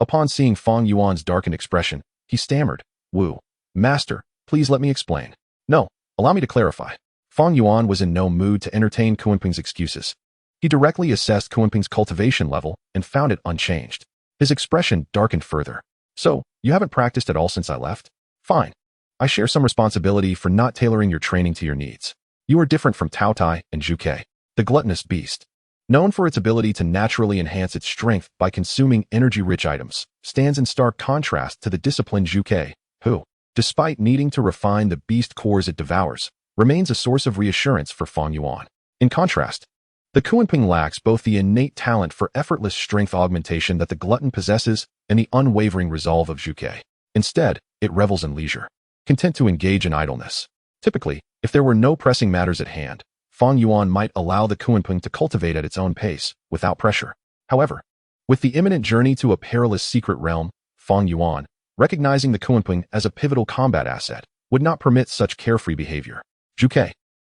Upon seeing Fang Yuan's darkened expression, he stammered. Master, please let me explain. No, allow me to clarify. Fang Yuan was in no mood to entertain Qiongqi's excuses. He directly assessed Qiongqi's cultivation level and found it unchanged. His expression darkened further. So, you haven't practiced at all since I left? Fine. I share some responsibility for not tailoring your training to your needs. You are different from Taotie and Zhuke, the gluttonous beast. Known for its ability to naturally enhance its strength by consuming energy-rich items, stands in stark contrast to the disciplined Zhuke, who, despite needing to refine the beast cores it devours, remains a source of reassurance for Fang Yuan. In contrast, the Qiongqi lacks both the innate talent for effortless strength augmentation that the glutton possesses and the unwavering resolve of Zhuke. Instead, it revels in leisure, content to engage in idleness. Typically, if there were no pressing matters at hand, Fang Yuan might allow the Qiongqi to cultivate at its own pace, without pressure. However, with the imminent journey to a perilous secret realm, Fang Yuan, recognizing the Qiongqi as a pivotal combat asset, would not permit such carefree behavior. Zhuke,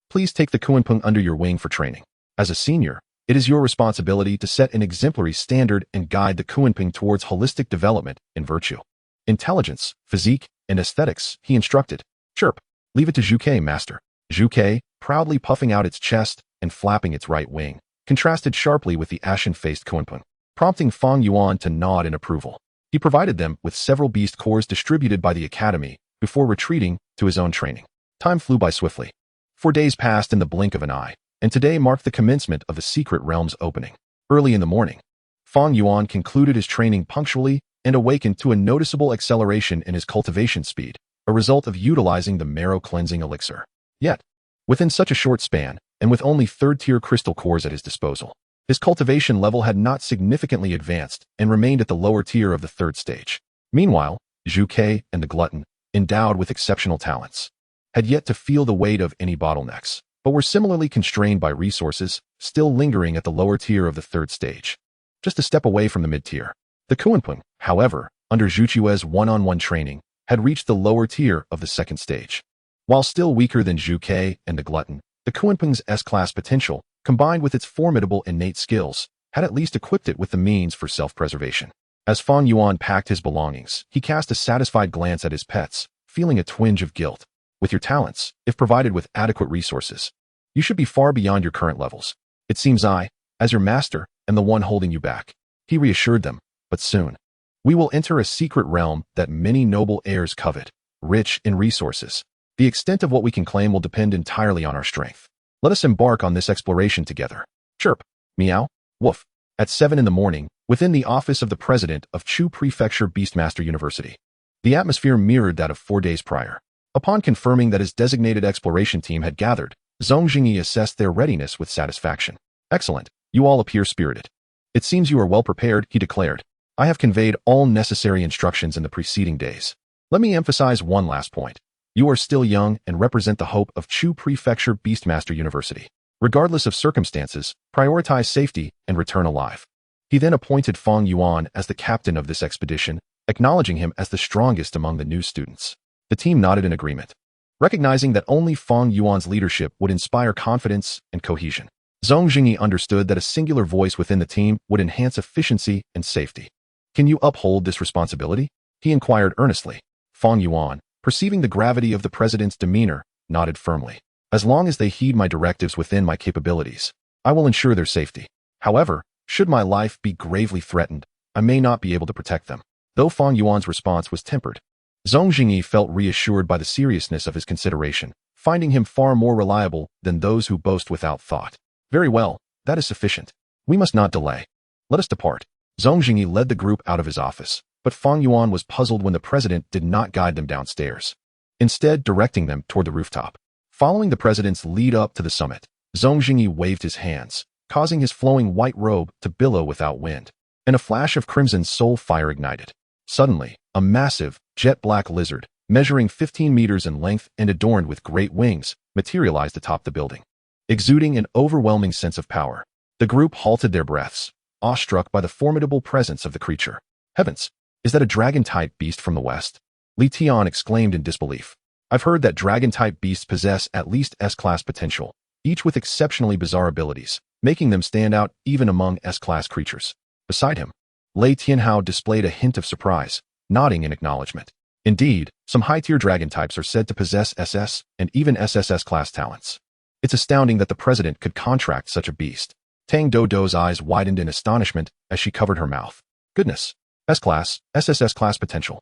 please take the Qiongqi under your wing for training. As a senior, it is your responsibility to set an exemplary standard and guide the Qiongqi towards holistic development in virtue, intelligence, physique, and aesthetics, he instructed. Chirp, leave it to Zhuke, master. Zhuke, proudly puffing out its chest and flapping its right wing, contrasted sharply with the ashen-faced Qiongqi, prompting Fang Yuan to nod in approval. He provided them with several beast cores distributed by the academy before retreating to his own training. Time flew by swiftly. 4 days passed in the blink of an eye, and today marked the commencement of the secret realm's opening. Early in the morning, Fang Yuan concluded his training punctually and awakened to a noticeable acceleration in his cultivation speed, a result of utilizing the marrow cleansing elixir. Yet, within such a short span, and with only third-tier crystal cores at his disposal, his cultivation level had not significantly advanced and remained at the lower tier of the third stage. Meanwhile, Zhuke and the glutton, endowed with exceptional talents, had yet to feel the weight of any bottlenecks, but were similarly constrained by resources, still lingering at the lower tier of the third stage, just a step away from the mid-tier. The Qiongqi, however, under Zhu Qiue's one-on-one training, had reached the lower tier of the second stage. While still weaker than Zhu Ke and the Glutton, the Qiongqi's S-class potential, combined with its formidable innate skills, had at least equipped it with the means for self-preservation. As Fang Yuan packed his belongings, he cast a satisfied glance at his pets, feeling a twinge of guilt. With your talents, if provided with adequate resources, you should be far beyond your current levels. It seems I, as your master, am the one holding you back. He reassured them, but soon. We will enter a secret realm that many noble heirs covet, rich in resources. The extent of what we can claim will depend entirely on our strength. Let us embark on this exploration together. Chirp, meow, woof. At 7 in the morning, within the office of the president of Chu Prefecture Beastmaster University. The atmosphere mirrored that of 4 days prior. Upon confirming that his designated exploration team had gathered, Qiongqi assessed their readiness with satisfaction. Excellent, you all appear spirited. It seems you are well prepared, he declared. I have conveyed all necessary instructions in the preceding days. Let me emphasize one last point. You are still young and represent the hope of Chu Prefecture Beastmaster University. Regardless of circumstances, prioritize safety and return alive. He then appointed Fang Yuan as the captain of this expedition, acknowledging him as the strongest among the new students. The team nodded in agreement, recognizing that only Fang Yuan's leadership would inspire confidence and cohesion. Qiongqi understood that a singular voice within the team would enhance efficiency and safety. Can you uphold this responsibility? He inquired earnestly. Fang Yuan, perceiving the gravity of the president's demeanor, nodded firmly. As long as they heed my directives within my capabilities, I will ensure their safety. However, should my life be gravely threatened, I may not be able to protect them. Though Fang Yuan's response was tempered, Qiongqi felt reassured by the seriousness of his consideration, finding him far more reliable than those who boast without thought. Very well, that is sufficient. We must not delay. Let us depart. Qiongqi led the group out of his office, but Fang Yuan was puzzled when the president did not guide them downstairs, instead directing them toward the rooftop. Following the president's lead up to the summit, Qiongqi waved his hands, causing his flowing white robe to billow without wind, and a flash of crimson soul fire ignited. Suddenly, a massive, jet-black lizard, measuring 15 meters in length and adorned with great wings, materialized atop the building. Exuding an overwhelming sense of power, the group halted their breaths, awestruck by the formidable presence of the creature. Heavens, is that a dragon-type beast from the west? Li Tian exclaimed in disbelief. I've heard that dragon-type beasts possess at least S-class potential, each with exceptionally bizarre abilities, making them stand out even among S-class creatures. Beside him, Lei Tianhao displayed a hint of surprise, nodding in acknowledgement. Indeed, some high-tier dragon types are said to possess SS and even SSS-class talents. It's astounding that the president could contract such a beast. Tang Dodo's eyes widened in astonishment as she covered her mouth. Goodness, S-class, SSS-class potential.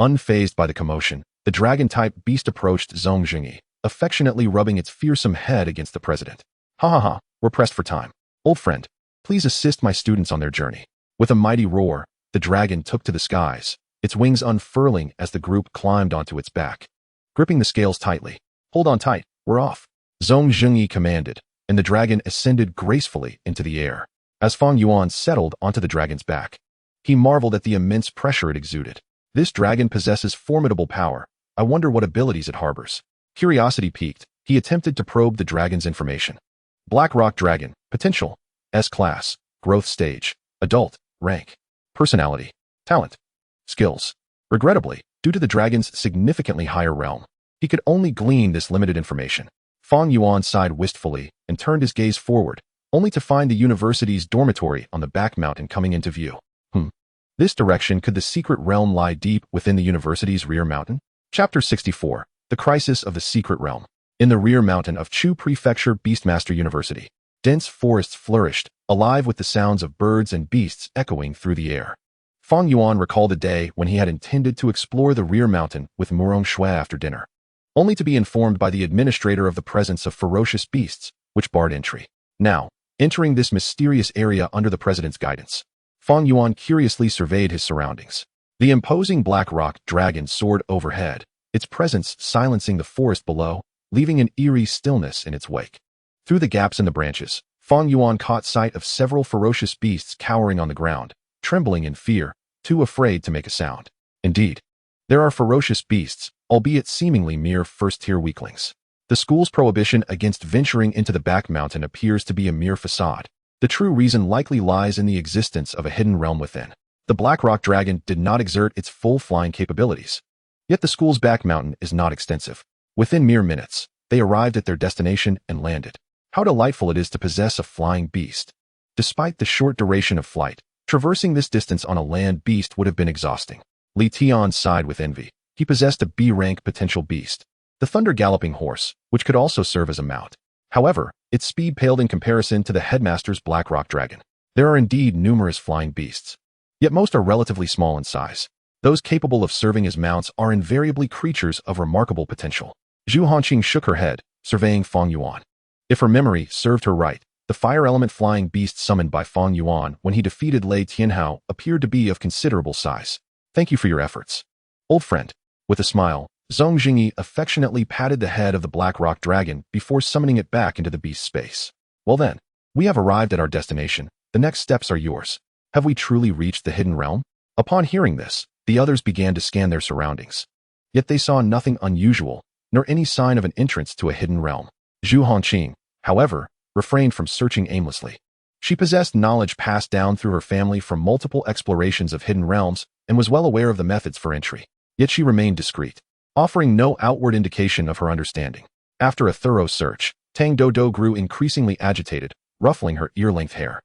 Unfazed by the commotion, the dragon-type beast approached Qiongqi, affectionately rubbing its fearsome head against the president. Ha ha ha, we're pressed for time. Old friend, please assist my students on their journey. With a mighty roar, the dragon took to the skies, its wings unfurling as the group climbed onto its back. Gripping the scales tightly. Hold on tight, we're off. Qiongqi commanded, and the dragon ascended gracefully into the air. As Fang Yuan settled onto the dragon's back, he marveled at the immense pressure it exuded. This dragon possesses formidable power. I wonder what abilities it harbors. Curiosity piqued, he attempted to probe the dragon's information. Black Rock Dragon, potential, S-class, growth stage, adult, rank, personality, talent, skills. Regrettably, due to the dragon's significantly higher realm, he could only glean this limited information. Fang Yuan sighed wistfully and turned his gaze forward, only to find the university's dormitory on the back mountain coming into view. This direction, could the secret realm lie deep within the university's rear mountain? Chapter 64, The Crisis of the Secret Realm. In the rear mountain of Chu Prefecture Beastmaster University, dense forests flourished, alive with the sounds of birds and beasts echoing through the air. Fang Yuan recalled a day when he had intended to explore the rear mountain with Murong Shui after dinner, only to be informed by the administrator of the presence of ferocious beasts, which barred entry. Now, entering this mysterious area under the president's guidance, Fang Yuan curiously surveyed his surroundings. The imposing Black Rock Dragon soared overhead, its presence silencing the forest below, leaving an eerie stillness in its wake. Through the gaps in the branches, Fang Yuan caught sight of several ferocious beasts cowering on the ground, trembling in fear, too afraid to make a sound. Indeed, there are ferocious beasts, albeit seemingly mere first-tier weaklings. The school's prohibition against venturing into the back mountain appears to be a mere facade. The true reason likely lies in the existence of a hidden realm within. The Black Rock Dragon did not exert its full flying capabilities. Yet the school's back mountain is not extensive. Within mere minutes, they arrived at their destination and landed. How delightful it is to possess a flying beast. Despite the short duration of flight, traversing this distance on a land beast would have been exhausting. Li Tian sighed with envy. He possessed a B-rank potential beast, the Thunder Galloping Horse, which could also serve as a mount. However, its speed paled in comparison to the headmaster's Black Rock Dragon. There are indeed numerous flying beasts, yet most are relatively small in size. Those capable of serving as mounts are invariably creatures of remarkable potential. Zhu Hanqing shook her head, surveying Fang Yuan. If her memory served her right, the fire element flying beast summoned by Fang Yuan when he defeated Lei Tianhao appeared to be of considerable size. Thank you for your efforts, old friend. With a smile, Zhong Jingyi affectionately patted the head of the Black Rock Dragon before summoning it back into the beast's space. Well then, we have arrived at our destination. The next steps are yours. Have we truly reached the hidden realm? Upon hearing this, the others began to scan their surroundings. Yet they saw nothing unusual, nor any sign of an entrance to a hidden realm. Zhu Hanqing, however, refrained from searching aimlessly. She possessed knowledge passed down through her family from multiple explorations of hidden realms and was well aware of the methods for entry. Yet she remained discreet, offering no outward indication of her understanding. After a thorough search, Tang Dodo grew increasingly agitated, ruffling her ear-length hair.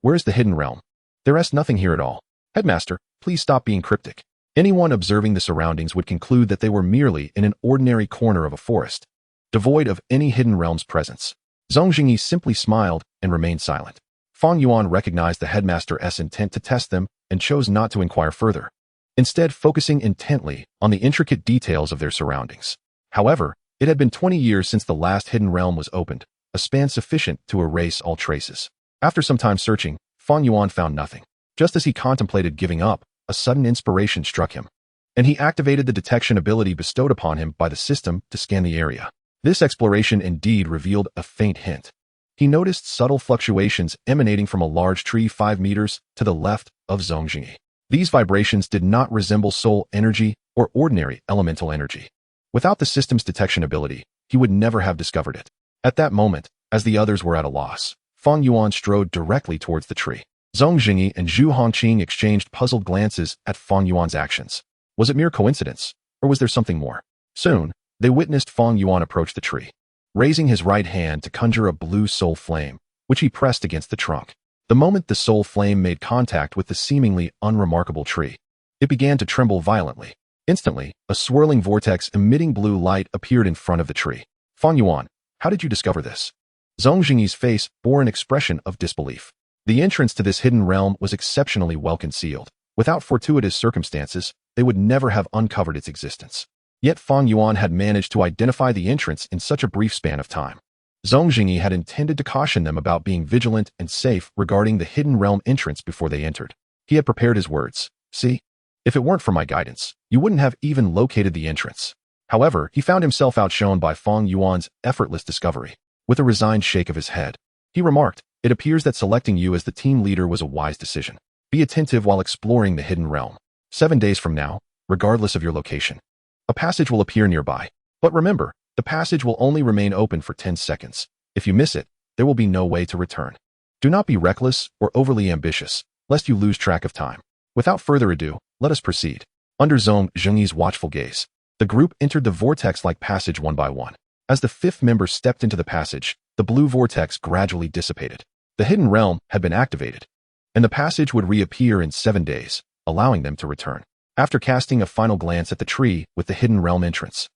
Where's the hidden realm? There's nothing here at all. Headmaster, please stop being cryptic. Anyone observing the surroundings would conclude that they were merely in an ordinary corner of a forest, devoid of any hidden realm's presence. Zhong Jingyi simply smiled and remained silent. Fang Yuan recognized the headmaster's intent to test them and chose not to inquire further, instead focusing intently on the intricate details of their surroundings. However, it had been 20 years since the last hidden realm was opened, a span sufficient to erase all traces. After some time searching, Fang Yuan found nothing. Just as he contemplated giving up, a sudden inspiration struck him, and he activated the detection ability bestowed upon him by the system to scan the area. This exploration indeed revealed a faint hint. He noticed subtle fluctuations emanating from a large tree 5 meters to the left of Zhong Jingyi. These vibrations did not resemble soul energy or ordinary elemental energy. Without the system's detection ability, he would never have discovered it. At that moment, as the others were at a loss, Fang Yuan strode directly towards the tree. Zhong Jingyi and Zhu Hanqing exchanged puzzled glances at Fang Yuan's actions. Was it mere coincidence, or was there something more? Soon, they witnessed Fang Yuan approach the tree, raising his right hand to conjure a blue soul flame, which he pressed against the trunk. The moment the soul flame made contact with the seemingly unremarkable tree, it began to tremble violently. Instantly, a swirling vortex emitting blue light appeared in front of the tree. Fang Yuan, how did you discover this? Zhong Jingyi's face bore an expression of disbelief. The entrance to this hidden realm was exceptionally well concealed. Without fortuitous circumstances, they would never have uncovered its existence. Yet Fang Yuan had managed to identify the entrance in such a brief span of time. Zhong Jingyi had intended to caution them about being vigilant and safe regarding the hidden realm entrance before they entered. He had prepared his words. See, if it weren't for my guidance, you wouldn't have even located the entrance. However, he found himself outshone by Fang Yuan's effortless discovery. With a resigned shake of his head, he remarked, it appears that selecting you as the team leader was a wise decision. Be attentive while exploring the hidden realm. 7 days from now, regardless of your location, a passage will appear nearby. But remember, the passage will only remain open for 10 seconds. If you miss it, there will be no way to return. Do not be reckless or overly ambitious, lest you lose track of time. Without further ado, let us proceed. Under Zhong Jingyi's watchful gaze, the group entered the vortex-like passage one by one. As the 5th member stepped into the passage, the blue vortex gradually dissipated. The hidden realm had been activated, and the passage would reappear in 7 days, allowing them to return. After casting a final glance at the tree with the hidden realm entrance,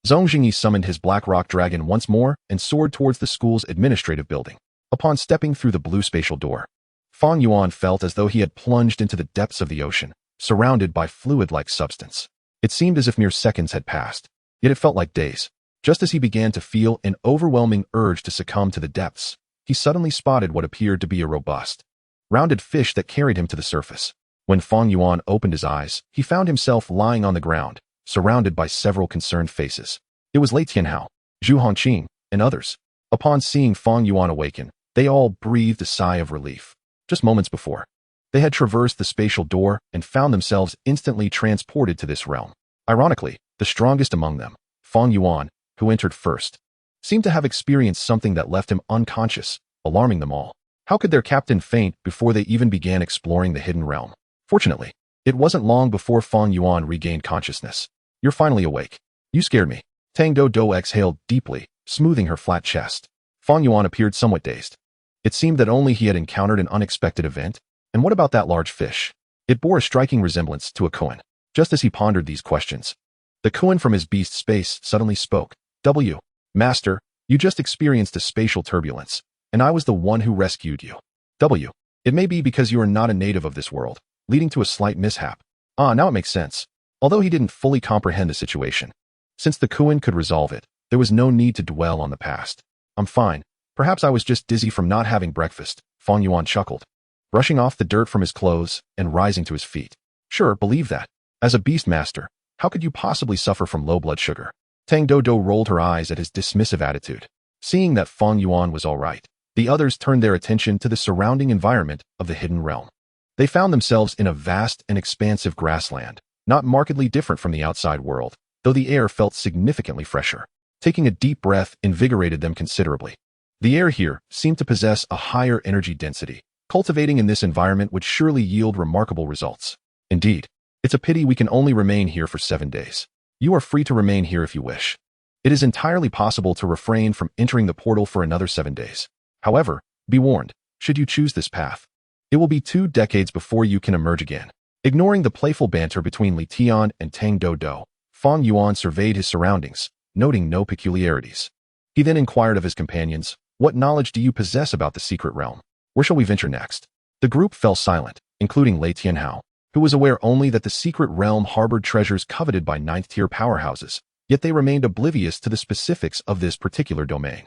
Zhong Jingyi summoned his Black Rock Dragon once more and soared towards the school's administrative building. Upon stepping through the blue spatial door, Fang Yuan felt as though he had plunged into the depths of the ocean, surrounded by fluid-like substance. It seemed as if mere seconds had passed, yet it felt like days. Just as he began to feel an overwhelming urge to succumb to the depths, he suddenly spotted what appeared to be a robust, rounded fish that carried him to the surface. When Fang Yuan opened his eyes, he found himself lying on the ground, surrounded by several concerned faces. It was Lei Tianhao, Zhu Hanqing, and others. Upon seeing Fang Yuan awaken, they all breathed a sigh of relief. Just moments before, they had traversed the spatial door and found themselves instantly transported to this realm. Ironically, the strongest among them, Fang Yuan, who entered first, seemed to have experienced something that left him unconscious, alarming them all. How could their captain faint before they even began exploring the hidden realm? Fortunately, it wasn't long before Fang Yuan regained consciousness. You're finally awake. You scared me. Tang Do Do exhaled deeply, smoothing her flat chest. Fang Yuan appeared somewhat dazed. It seemed that only he had encountered an unexpected event. And what about that large fish? It bore a striking resemblance to a koan. Just as he pondered these questions, the koan from his beast space suddenly spoke. Master, you just experienced a spatial turbulence, and I was the one who rescued you. It may be because you are not a native of this world, leading to a slight mishap. Now it makes sense. Although he didn't fully comprehend the situation. Since the koan could resolve it, there was no need to dwell on the past. I'm fine. Perhaps I was just dizzy from not having breakfast, Fang Yuan chuckled, brushing off the dirt from his clothes and rising to his feet. Sure, believe that. As a beast master, how could you possibly suffer from low blood sugar? Tang Do Do rolled her eyes at his dismissive attitude. Seeing that Fang Yuan was all right, the others turned their attention to the surrounding environment of the hidden realm. They found themselves in a vast and expansive grassland, not markedly different from the outside world, though the air felt significantly fresher. Taking a deep breath invigorated them considerably. The air here seemed to possess a higher energy density. Cultivating in this environment would surely yield remarkable results. Indeed, it's a pity we can only remain here for 7 days. You are free to remain here if you wish. It is entirely possible to refrain from entering the portal for another 7 days. However, be warned, should you choose this path, it will be 2 decades before you can emerge again. Ignoring the playful banter between Li Tian and Tang Do Do, Fang Yuan surveyed his surroundings, noting no peculiarities. He then inquired of his companions, what knowledge do you possess about the secret realm? Where shall we venture next? The group fell silent, including Lei Tianhao, who was aware only that the secret realm harbored treasures coveted by 9th-tier powerhouses, yet they remained oblivious to the specifics of this particular domain.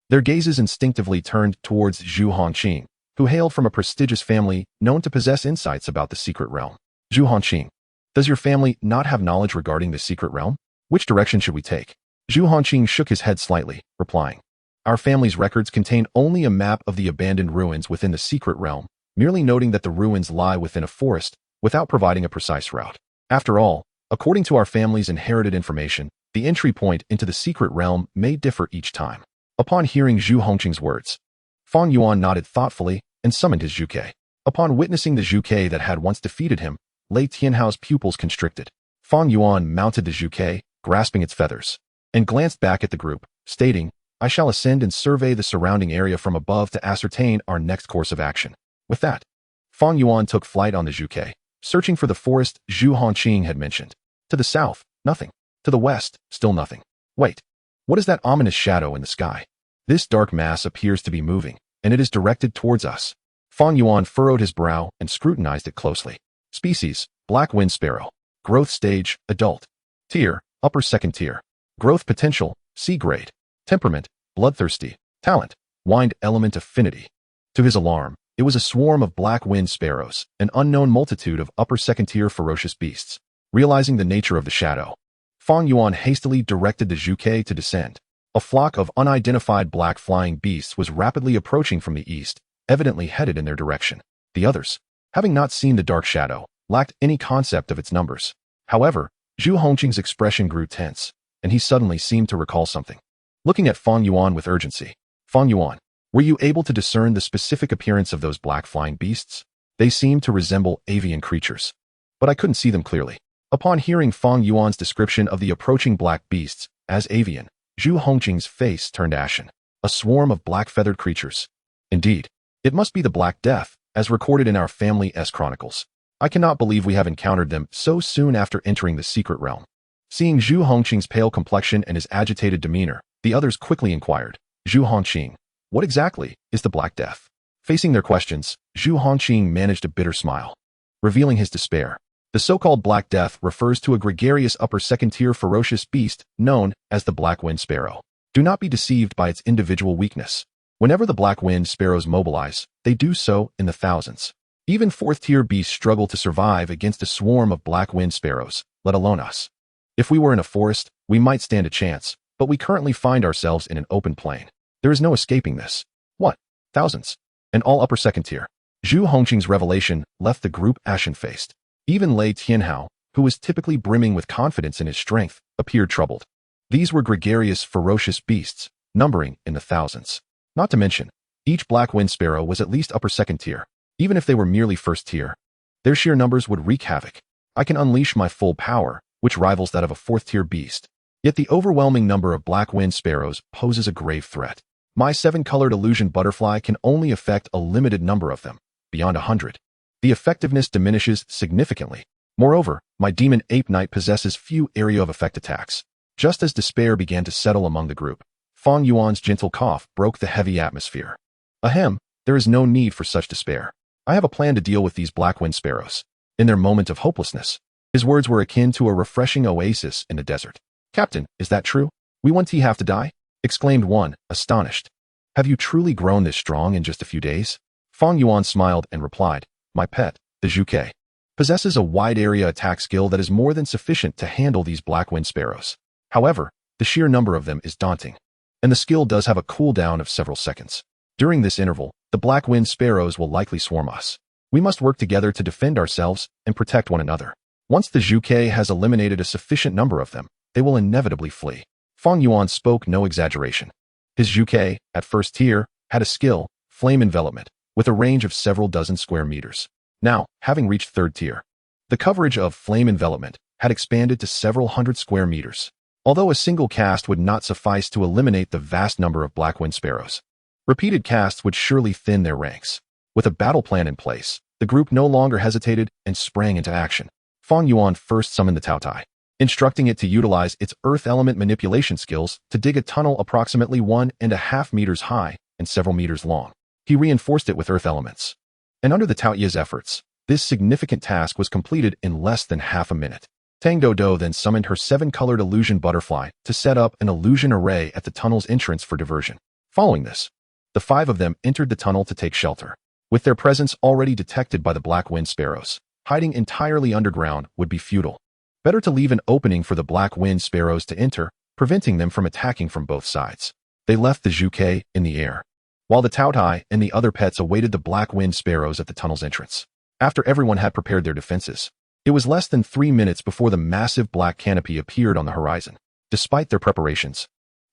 Their gazes instinctively turned towards Zhu Hongqing, who hailed from a prestigious family known to possess insights about the secret realm. Zhu Hongqing, does your family not have knowledge regarding the secret realm? Which direction should we take? Zhu Hongqing shook his head slightly, replying, our family's records contain only a map of the abandoned ruins within the secret realm, merely noting that the ruins lie within a forest, without providing a precise route. After all, according to our family's inherited information, the entry point into the secret realm may differ each time. Upon hearing Zhu Hongqing's words, Fang Yuan nodded thoughtfully and summoned his Zhuke. Upon witnessing the Zhuke that had once defeated him, Lei Tianhao's pupils constricted. Fang Yuan mounted the Zhuke, grasping its feathers, and glanced back at the group, stating, I shall ascend and survey the surrounding area from above to ascertain our next course of action. With that, Fang Yuan took flight on the Zhuke, searching for the forest Zhu Hongqing had mentioned. To the south, nothing. To the west, still nothing. Wait, what is that ominous shadow in the sky? This dark mass appears to be moving, and it is directed towards us. Fang Yuan furrowed his brow and scrutinized it closely. Species, black wind sparrow. Growth stage, adult. Tier, upper second tier. Growth potential, C grade. Temperament, bloodthirsty. Talent, wind element affinity. To his alarm, it was a swarm of black wind sparrows, an unknown multitude of upper second tier ferocious beasts. Realizing the nature of the shadow, Fang Yuan hastily directed the Zhuke to descend. A flock of unidentified black flying beasts was rapidly approaching from the east, evidently headed in their direction. The others, having not seen the dark shadow, lacked any concept of its numbers. However, Zhu Hongqing's expression grew tense, and he suddenly seemed to recall something. Looking at Fang Yuan with urgency, Fang Yuan, were you able to discern the specific appearance of those black flying beasts? They seemed to resemble avian creatures, but I couldn't see them clearly. Upon hearing Fang Yuan's description of the approaching black beasts as avian, Zhu Hongqing's face turned ashen. A swarm of black-feathered creatures. Indeed, it must be the Black Death, as recorded in our family's chronicles. I cannot believe we have encountered them so soon after entering the secret realm. Seeing Zhu Hongqing's pale complexion and his agitated demeanor, the others quickly inquired, Zhu Hongqing, what exactly is the Black Death? Facing their questions, Zhu Hongqing managed a bitter smile, revealing his despair. The so-called Black Death refers to a gregarious upper second-tier ferocious beast known as the Black Wind Sparrow. Do not be deceived by its individual weakness. Whenever the Black Wind Sparrows mobilize, they do so in the thousands. Even 4th-tier beasts struggle to survive against a swarm of Black Wind Sparrows, let alone us. If we were in a forest, we might stand a chance, but we currently find ourselves in an open plain. There is no escaping this. What? Thousands? And all upper second tier. Zhu Hongqing's revelation left the group ashen-faced. Even Lei Tianhao, who was typically brimming with confidence in his strength, appeared troubled. These were gregarious, ferocious beasts, numbering in the thousands. Not to mention, each black wind sparrow was at least upper second tier. Even if they were merely first tier, their sheer numbers would wreak havoc. I can unleash my full power, which rivals that of a fourth-tier beast. Yet the overwhelming number of black wind sparrows poses a grave threat. My 7-colored illusion butterfly can only affect a limited number of them, beyond 100. The effectiveness diminishes significantly. Moreover, my demon ape knight possesses few area of effect attacks. Just as despair began to settle among the group, Fang Yuan's gentle cough broke the heavy atmosphere. Ahem, there is no need for such despair. I have a plan to deal with these black wind sparrows. In their moment of hopelessness, his words were akin to a refreshing oasis in the desert. Captain, is that true? We won't have to die? Exclaimed one, astonished. Have you truly grown this strong in just a few days? Fang Yuan smiled and replied, my pet, the Qiongqi, possesses a wide area attack skill that is more than sufficient to handle these black wind sparrows. However, the sheer number of them is daunting, and the skill does have a cooldown of several seconds. During this interval, the black wind sparrows will likely swarm us. We must work together to defend ourselves and protect one another. Once the Qiongqi has eliminated a sufficient number of them, they will inevitably flee. Fang Yuan spoke no exaggeration. His Qiongqi, at first tier, had a skill, flame envelopment, with a range of several dozen square meters. Now, having reached third tier, the coverage of flame envelopment had expanded to several hundred square meters. Although a single cast would not suffice to eliminate the vast number of black wind sparrows, repeated casts would surely thin their ranks. With a battle plan in place, the group no longer hesitated and sprang into action. Fang Yuan first summoned the Taotie, instructing it to utilize its earth element manipulation skills to dig a tunnel approximately 1.5 meters high and several meters long. He reinforced it with earth elements. And under the Taotie's efforts, this significant task was completed in less than half a minute. Tang Dodo then summoned her 7-colored illusion butterfly to set up an illusion array at the tunnel's entrance for diversion. Following this, the 5 of them entered the tunnel to take shelter. With their presence already detected by the black wind sparrows, hiding entirely underground would be futile. Better to leave an opening for the black wind sparrows to enter, preventing them from attacking from both sides. They left the Qiongqi in the air, while the Taotie and the other pets awaited the black wind sparrows at the tunnel's entrance. After everyone had prepared their defenses, it was less than 3 minutes before the massive black canopy appeared on the horizon. Despite their preparations,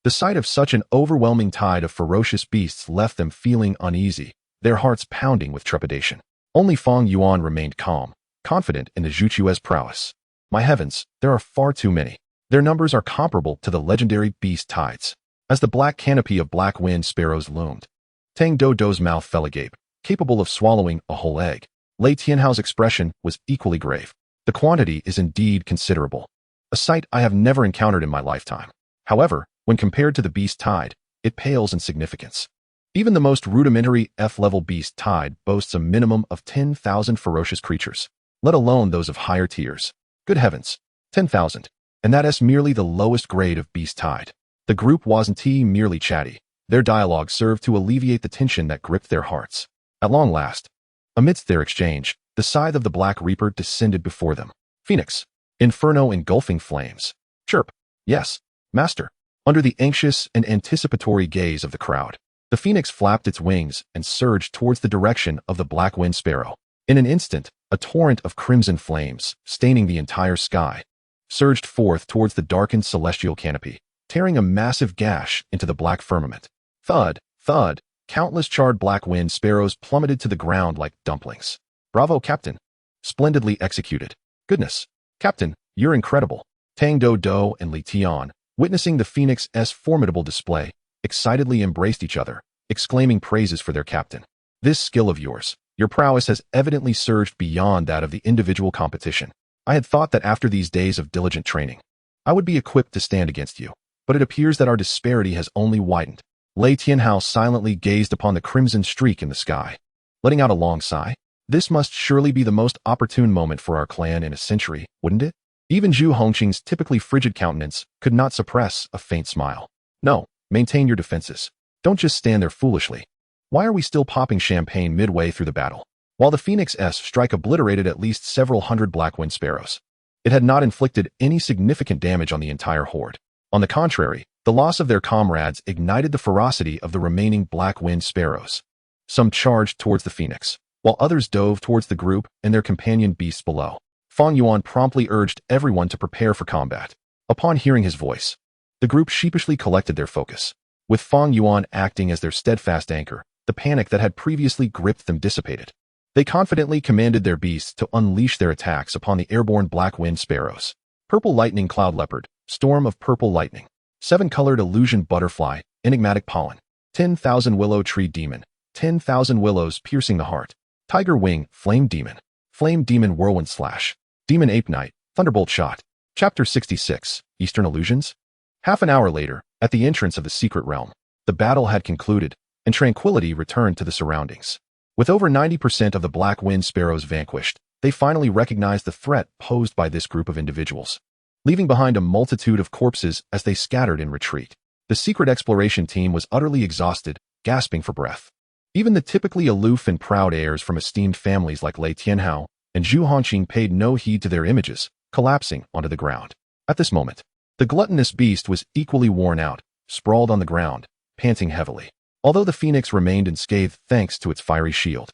the sight of such an overwhelming tide of ferocious beasts left them feeling uneasy, their hearts pounding with trepidation. Only Fang Yuan remained calm, confident in the Zhuchue's prowess. My heavens, there are far too many. Their numbers are comparable to the legendary beast tides. As the black canopy of black wind sparrows loomed, Tang Dodo's mouth fell agape, capable of swallowing a whole egg. Lei Tianhao's expression was equally grave. The quantity is indeed considerable, a sight I have never encountered in my lifetime. However, when compared to the beast tide, it pales in significance. Even the most rudimentary F-level beast tide boasts a minimum of 10,000 ferocious creatures, let alone those of higher tiers. Good heavens, 10,000. And that is merely the lowest grade of beast tide. The group wasn't merely chatty. Their dialogue served to alleviate the tension that gripped their hearts. At long last, amidst their exchange, the scythe of the Black Reaper descended before them. Phoenix. Inferno engulfing flames. Chirp. Yes, master. Under the anxious and anticipatory gaze of the crowd, the phoenix flapped its wings and surged towards the direction of the black wind sparrow. In an instant, a torrent of crimson flames, staining the entire sky, surged forth towards the darkened celestial canopy, tearing a massive gash into the black firmament. Thud, thud, countless charred black wind sparrows plummeted to the ground like dumplings. Bravo, Captain. Splendidly executed. Goodness. Captain, you're incredible. Tang Do and Li Tian, witnessing the Phoenix's formidable display, excitedly embraced each other, exclaiming praises for their captain. This skill of yours, your prowess has evidently surged beyond that of the individual competition. I had thought that after these days of diligent training, I would be equipped to stand against you, but it appears that our disparity has only widened. Lei Tianhao silently gazed upon the crimson streak in the sky, letting out a long sigh. This must surely be the most opportune moment for our clan in a century, wouldn't it? Even Zhu Hongqing's typically frigid countenance could not suppress a faint smile. No, maintain your defenses. Don't just stand there foolishly. Why are we still popping champagne midway through the battle? While the Phoenix's strike obliterated at least several hundred Blackwind sparrows, it had not inflicted any significant damage on the entire horde. On the contrary, the loss of their comrades ignited the ferocity of the remaining Blackwind sparrows. Some charged towards the Phoenix, while others dove towards the group and their companion beasts below. Fang Yuan promptly urged everyone to prepare for combat. Upon hearing his voice, the group sheepishly collected their focus. With Fang Yuan acting as their steadfast anchor, the panic that had previously gripped them dissipated. They confidently commanded their beasts to unleash their attacks upon the airborne black wind sparrows. Purple lightning cloud leopard, storm of purple lightning, 7-colored illusion butterfly, enigmatic pollen, 10,000 willow tree demon, 10,000 willows piercing the heart, tiger wing, flame demon whirlwind slash, demon ape knight, thunderbolt shot. Chapter 66, Eastern Illusions? Half an hour later, at the entrance of the secret realm, the battle had concluded, and tranquility returned to the surroundings. With over 90% of the black wind sparrows vanquished, they finally recognized the threat posed by this group of individuals, leaving behind a multitude of corpses as they scattered in retreat. The secret exploration team was utterly exhausted, gasping for breath. Even the typically aloof and proud heirs from esteemed families like Lei Tianhao and Zhu Hanqing paid no heed to their images, collapsing onto the ground. At this moment, the gluttonous beast was equally worn out, sprawled on the ground, panting heavily. Although the phoenix remained unscathed thanks to its fiery shield.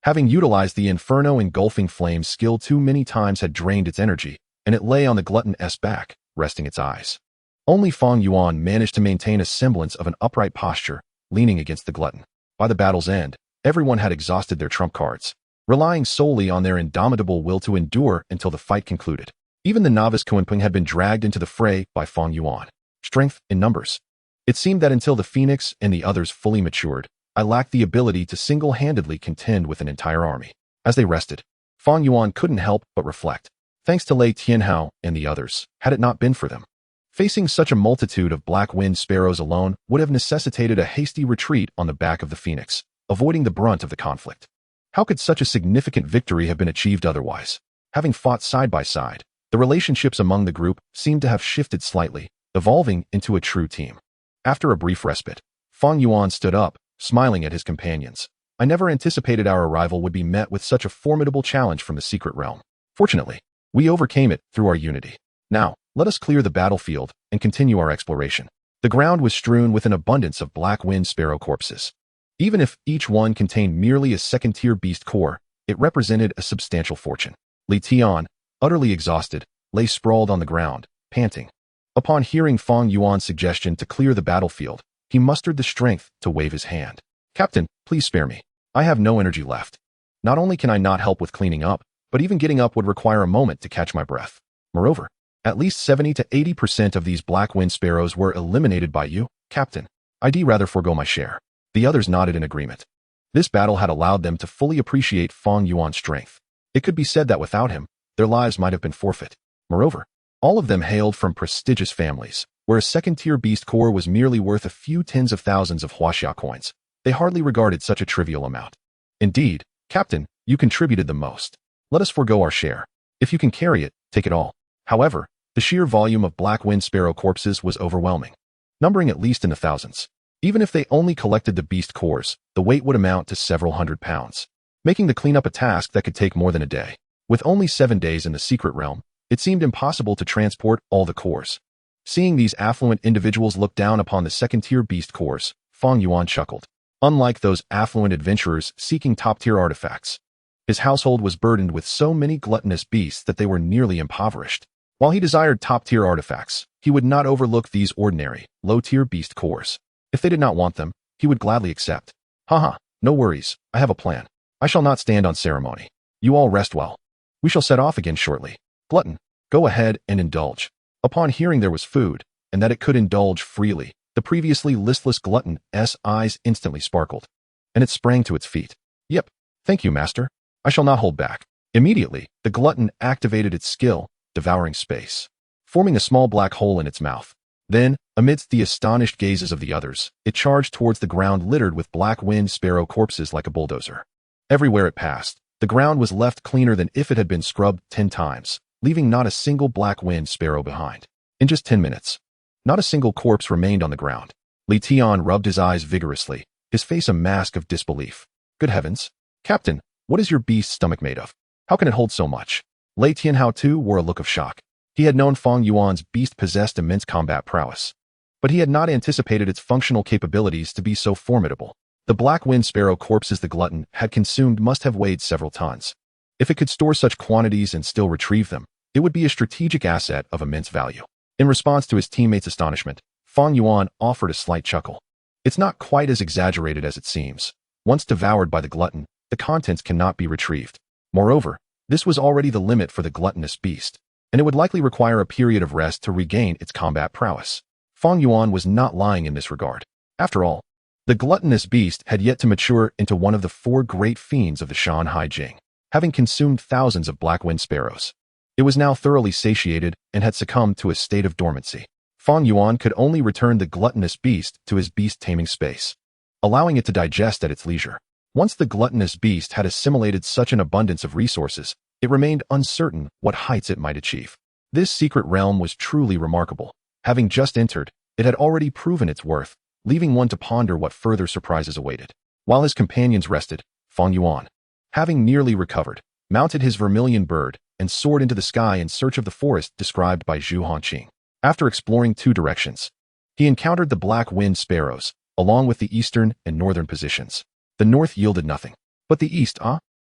Having utilized the inferno engulfing flames skill too many times had drained its energy, and it lay on the glutton's back, resting its eyes. Only Fang Yuan managed to maintain a semblance of an upright posture, leaning against the glutton. By the battle's end, everyone had exhausted their trump cards, relying solely on their indomitable will to endure until the fight concluded. Even the novice Qiongqi had been dragged into the fray by Fang Yuan. Strength in numbers. It seemed that until the phoenix and the others fully matured, I lacked the ability to single-handedly contend with an entire army. As they rested, Fang Yuan couldn't help but reflect. Thanks to Lei Tianhao and the others, had it not been for them, facing such a multitude of black wind sparrows alone would have necessitated a hasty retreat on the back of the phoenix, avoiding the brunt of the conflict. How could such a significant victory have been achieved otherwise? Having fought side by side, the relationships among the group seemed to have shifted slightly, evolving into a true team. After a brief respite, Fang Yuan stood up, smiling at his companions. I never anticipated our arrival would be met with such a formidable challenge from the secret realm. Fortunately, we overcame it through our unity. Now, let us clear the battlefield and continue our exploration. The ground was strewn with an abundance of black wind sparrow corpses. Even if each one contained merely a second-tier beast core, it represented a substantial fortune. Li Tian, utterly exhausted, lay sprawled on the ground, panting. Upon hearing Fang Yuan's suggestion to clear the battlefield, he mustered the strength to wave his hand. Captain, please spare me. I have no energy left. Not only can I not help with cleaning up, but even getting up would require a moment to catch my breath. Moreover, at least 70 to 80% of these black wind sparrows were eliminated by you, Captain. I'd rather forego my share. The others nodded in agreement. This battle had allowed them to fully appreciate Fang Yuan's strength. It could be said that without him, their lives might have been forfeit. Moreover, all of them hailed from prestigious families, where a second-tier beast core was merely worth a few tens of thousands of huaxia coins. They hardly regarded such a trivial amount. Indeed, Captain, you contributed the most. Let us forego our share. If you can carry it, take it all. However, the sheer volume of black wind sparrow corpses was overwhelming, numbering at least in the thousands. Even if they only collected the beast cores, the weight would amount to several hundred pounds, making the cleanup a task that could take more than a day. With only 7 days in the secret realm, it seemed impossible to transport all the cores. Seeing these affluent individuals look down upon the second-tier beast cores, Fang Yuan chuckled. Unlike those affluent adventurers seeking top-tier artifacts, his household was burdened with so many gluttonous beasts that they were nearly impoverished. While he desired top-tier artifacts, he would not overlook these ordinary, low-tier beast cores. If they did not want them, he would gladly accept. Haha, no worries, I have a plan. I shall not stand on ceremony. You all rest well. We shall set off again shortly. Glutton, go ahead and indulge. Upon hearing there was food, and that it could indulge freely, the previously listless glutton's eyes instantly sparkled, and it sprang to its feet. Yep, thank you, master. I shall not hold back. Immediately, the glutton activated its skill, devouring space, forming a small black hole in its mouth. Then, amidst the astonished gazes of the others, it charged towards the ground littered with black wind sparrow corpses like a bulldozer. Everywhere it passed, the ground was left cleaner than if it had been scrubbed 10 times, leaving not a single black wind sparrow behind. In just 10 minutes, not a single corpse remained on the ground. Li Tian rubbed his eyes vigorously, his face a mask of disbelief. Good heavens! Captain, what is your beast's stomach made of? How can it hold so much? Lei Tianhao too wore a look of shock. He had known Fang Yuan's beast possessed immense combat prowess, but he had not anticipated its functional capabilities to be so formidable. The black wind sparrow corpses the glutton had consumed must have weighed several tons. If it could store such quantities and still retrieve them, it would be a strategic asset of immense value. In response to his teammates' astonishment, Fang Yuan offered a slight chuckle. It's not quite as exaggerated as it seems. Once devoured by the glutton, the contents cannot be retrieved. Moreover, this was already the limit for the gluttonous beast, and it would likely require a period of rest to regain its combat prowess. Fang Yuan was not lying in this regard. After all, the gluttonous beast had yet to mature into one of the 4 great fiends of the Shan Hai Jing, having consumed thousands of black-winged sparrows. It was now thoroughly satiated and had succumbed to a state of dormancy. Fang Yuan could only return the gluttonous beast to his beast-taming space, allowing it to digest at its leisure. Once the gluttonous beast had assimilated such an abundance of resources, it remained uncertain what heights it might achieve. This secret realm was truly remarkable. Having just entered, it had already proven its worth, leaving one to ponder what further surprises awaited. While his companions rested, Fang Yuan, having nearly recovered, mounted his Vermilion Bird and soared into the sky in search of the forest described by Zhu Hongqing. After exploring 2 directions, he encountered the black-winged sparrows, along with the eastern and northern positions. The north yielded nothing. But the east,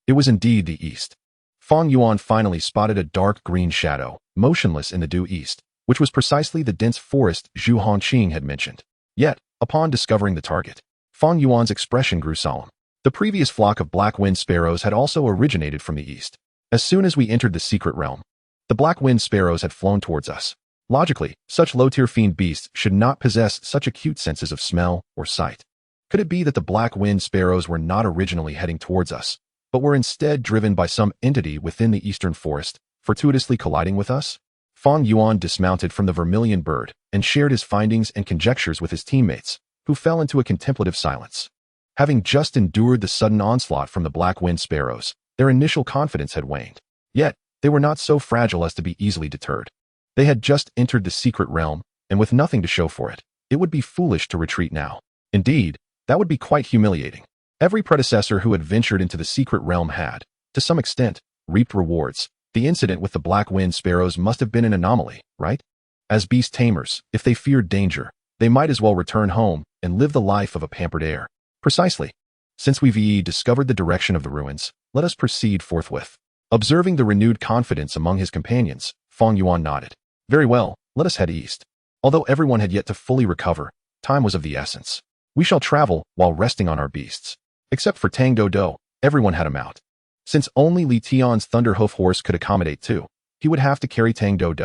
It was indeed the east. Fang Yuan finally spotted a dark green shadow, motionless in the due east, which was precisely the dense forest Zhu Hongqing had mentioned. Yet, upon discovering the target, Fang Yuan's expression grew solemn. The previous flock of black-winged sparrows had also originated from the east. As soon as we entered the secret realm, the black-winged sparrows had flown towards us. Logically, such low-tier fiend beasts should not possess such acute senses of smell or sight. Could it be that the black-winged sparrows were not originally heading towards us, but were instead driven by some entity within the eastern forest, fortuitously colliding with us? Fang Yuan dismounted from the Vermilion Bird and shared his findings and conjectures with his teammates, who fell into a contemplative silence. Having just endured the sudden onslaught from the black-winged sparrows, their initial confidence had waned. Yet, they were not so fragile as to be easily deterred. They had just entered the secret realm, and with nothing to show for it, it would be foolish to retreat now. Indeed, that would be quite humiliating. Every predecessor who had ventured into the secret realm had, to some extent, reaped rewards. The incident with the black-winged sparrows must have been an anomaly, right? As beast tamers, if they feared danger, they might as well return home and live the life of a pampered heir. Precisely. Since we've discovered the direction of the ruins, let us proceed forthwith. Observing the renewed confidence among his companions, Fang Yuan nodded. Very well, let us head east. Although everyone had yet to fully recover, time was of the essence. We shall travel while resting on our beasts. Except for Tang Do, everyone had a mount. Since only Li Tian's Thunderhoof horse could accommodate 2, he would have to carry Tang Do.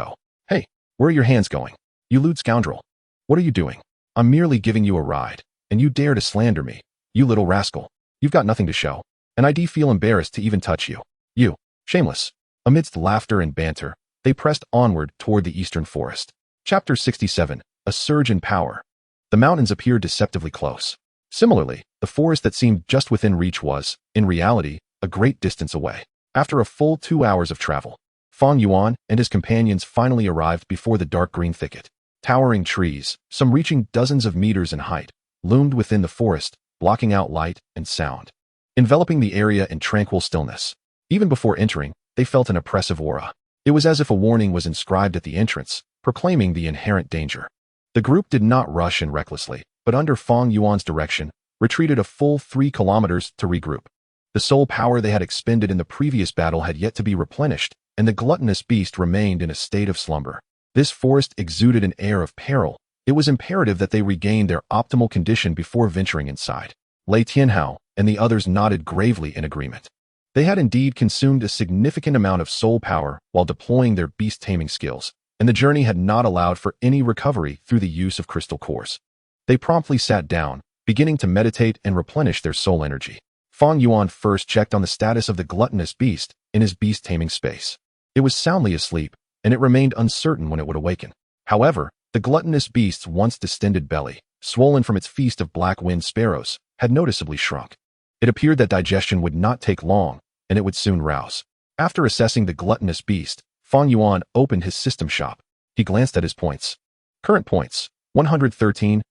Hey, where are your hands going? You lewd scoundrel. What are you doing? I'm merely giving you a ride, and you dare to slander me. You little rascal. You've got nothing to show, and I do feel embarrassed to even touch you. You, shameless. Amidst laughter and banter, they pressed onward toward the eastern forest. Chapter 67, A Surge in Power. The mountains appeared deceptively close. Similarly, the forest that seemed just within reach was, in reality, a great distance away. After a full 2 hours of travel, Fang Yuan and his companions finally arrived before the dark green thicket. Towering trees, some reaching dozens of meters in height, loomed within the forest, blocking out light and sound, enveloping the area in tranquil stillness. Even before entering, they felt an oppressive aura. It was as if a warning was inscribed at the entrance, proclaiming the inherent danger. The group did not rush in recklessly, but under Fang Yuan's direction, retreated a full 3 kilometers to regroup. The soul power they had expended in the previous battle had yet to be replenished, and the gluttonous beast remained in a state of slumber. This forest exuded an air of peril. It was imperative that they regain their optimal condition before venturing inside. Lei Tianhao and the others nodded gravely in agreement. They had indeed consumed a significant amount of soul power while deploying their beast-taming skills, and the journey had not allowed for any recovery through the use of crystal cores. They promptly sat down, beginning to meditate and replenish their soul energy. Fang Yuan first checked on the status of the gluttonous beast in his beast-taming space. It was soundly asleep, and it remained uncertain when it would awaken. However, the gluttonous beast's once distended belly, swollen from its feast of black-winged sparrows, had noticeably shrunk. It appeared that digestion would not take long, and it would soon rouse. After assessing the gluttonous beast, Fang Yuan opened his system shop. He glanced at his points. Current points, 113,000.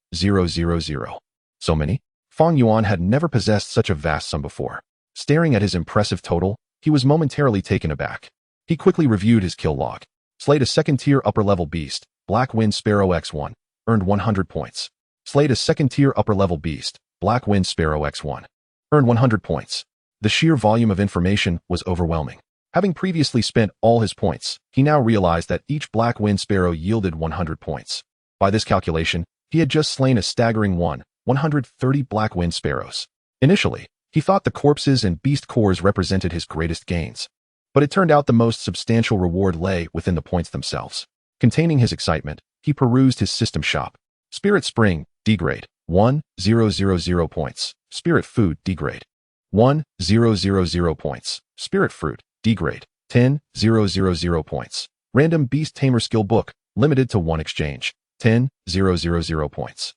So many? Fang Yuan had never possessed such a vast sum before. Staring at his impressive total, he was momentarily taken aback. He quickly reviewed his kill log. Slayed a second-tier upper-level beast, Black-Winged Sparrow X1, earned 100 points. Slayed a second-tier upper-level beast, Black-Winged Sparrow X1, earned 100 points. The sheer volume of information was overwhelming. Having previously spent all his points, he now realized that each black wind sparrow yielded 100 points. By this calculation, he had just slain a staggering 130 black wind sparrows. Initially, he thought the corpses and beast cores represented his greatest gains. But it turned out the most substantial reward lay within the points themselves. Containing his excitement, he perused his system shop. Spirit Spring, degrade, 1,000 points. Spirit Food, degrade, 1,000 points. Spirit Fruit, degrade, 10,000 points. Random Beast Tamer Skill Book, limited to 1 exchange, 10,000 points.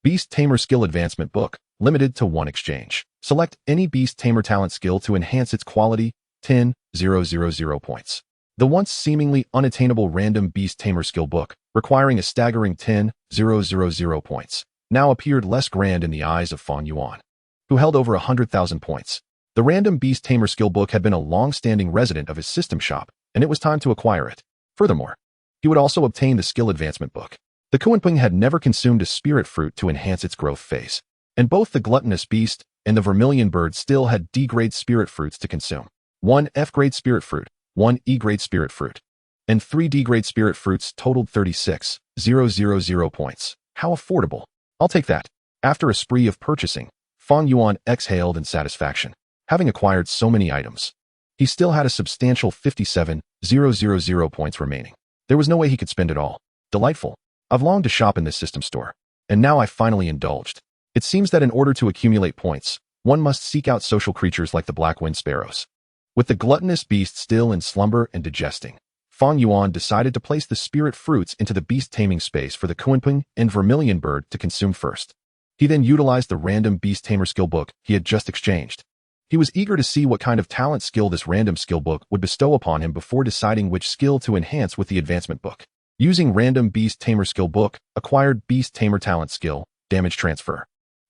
Beast Tamer Skill Advancement Book, limited to 1 exchange. Select any Beast Tamer talent skill to enhance its quality, 10,000 points. The once seemingly unattainable Random Beast Tamer Skill Book, requiring a staggering 10,000 points, now appeared less grand in the eyes of Fang Yuan, who held over 100,000 points. The Random Beast Tamer Skill Book had been a long-standing resident of his system shop, and it was time to acquire it. Furthermore, he would also obtain the Skill Advancement Book. The Qiongqi had never consumed a spirit fruit to enhance its growth phase, and both the Gluttonous Beast and the Vermilion Bird still had D-grade spirit fruits to consume. 1 F-grade spirit fruit, 1 E-grade spirit fruit, and 3 D-grade spirit fruits totaled 36,000 points. How affordable. I'll take that. After a spree of purchasing, Fang Yuan exhaled in satisfaction. Having acquired so many items, he still had a substantial 57,000 points remaining. There was no way he could spend it all. Delightful. I've longed to shop in this system store, and now I finally indulged. It seems that in order to accumulate points, one must seek out social creatures like the black wind sparrows. With the gluttonous beast still in slumber and digesting, Fang Yuan decided to place the spirit fruits into the beast taming space for the Qiongqi and Vermilion Bird to consume first. He then utilized the Random Beast Tamer Skill Book he had just exchanged. He was eager to see what kind of talent skill this random skill book would bestow upon him before deciding which skill to enhance with the advancement book. Using Random Beast Tamer Skill Book, acquired Beast Tamer Talent Skill, Damage Transfer.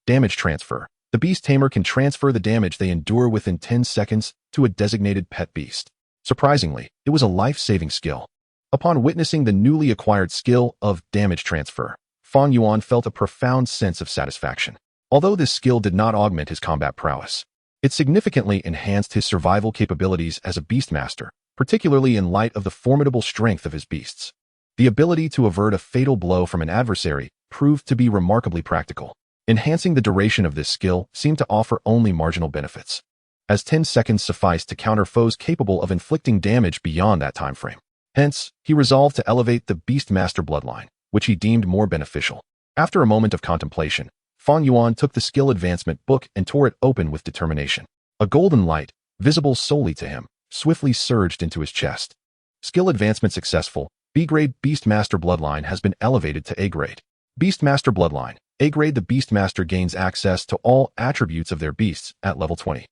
Damage Transfer. The Beast Tamer can transfer the damage they endure within 10 seconds to a designated pet beast. Surprisingly, it was a life-saving skill. Upon witnessing the newly acquired skill of Damage Transfer, Fang Yuan felt a profound sense of satisfaction. Although this skill did not augment his combat prowess, it significantly enhanced his survival capabilities as a beastmaster, particularly in light of the formidable strength of his beasts. The ability to avert a fatal blow from an adversary proved to be remarkably practical. Enhancing the duration of this skill seemed to offer only marginal benefits, as 10 seconds sufficed to counter foes capable of inflicting damage beyond that time frame. Hence, he resolved to elevate the Beastmaster bloodline, which he deemed more beneficial. After a moment of contemplation, Fang Yuan took the skill advancement book and tore it open with determination. A golden light, visible solely to him, swiftly surged into his chest. Skill advancement successful. B-grade Beastmaster bloodline has been elevated to A-grade. Beastmaster bloodline. A-grade. The Beastmaster gains access to all attributes of their beasts at level 20.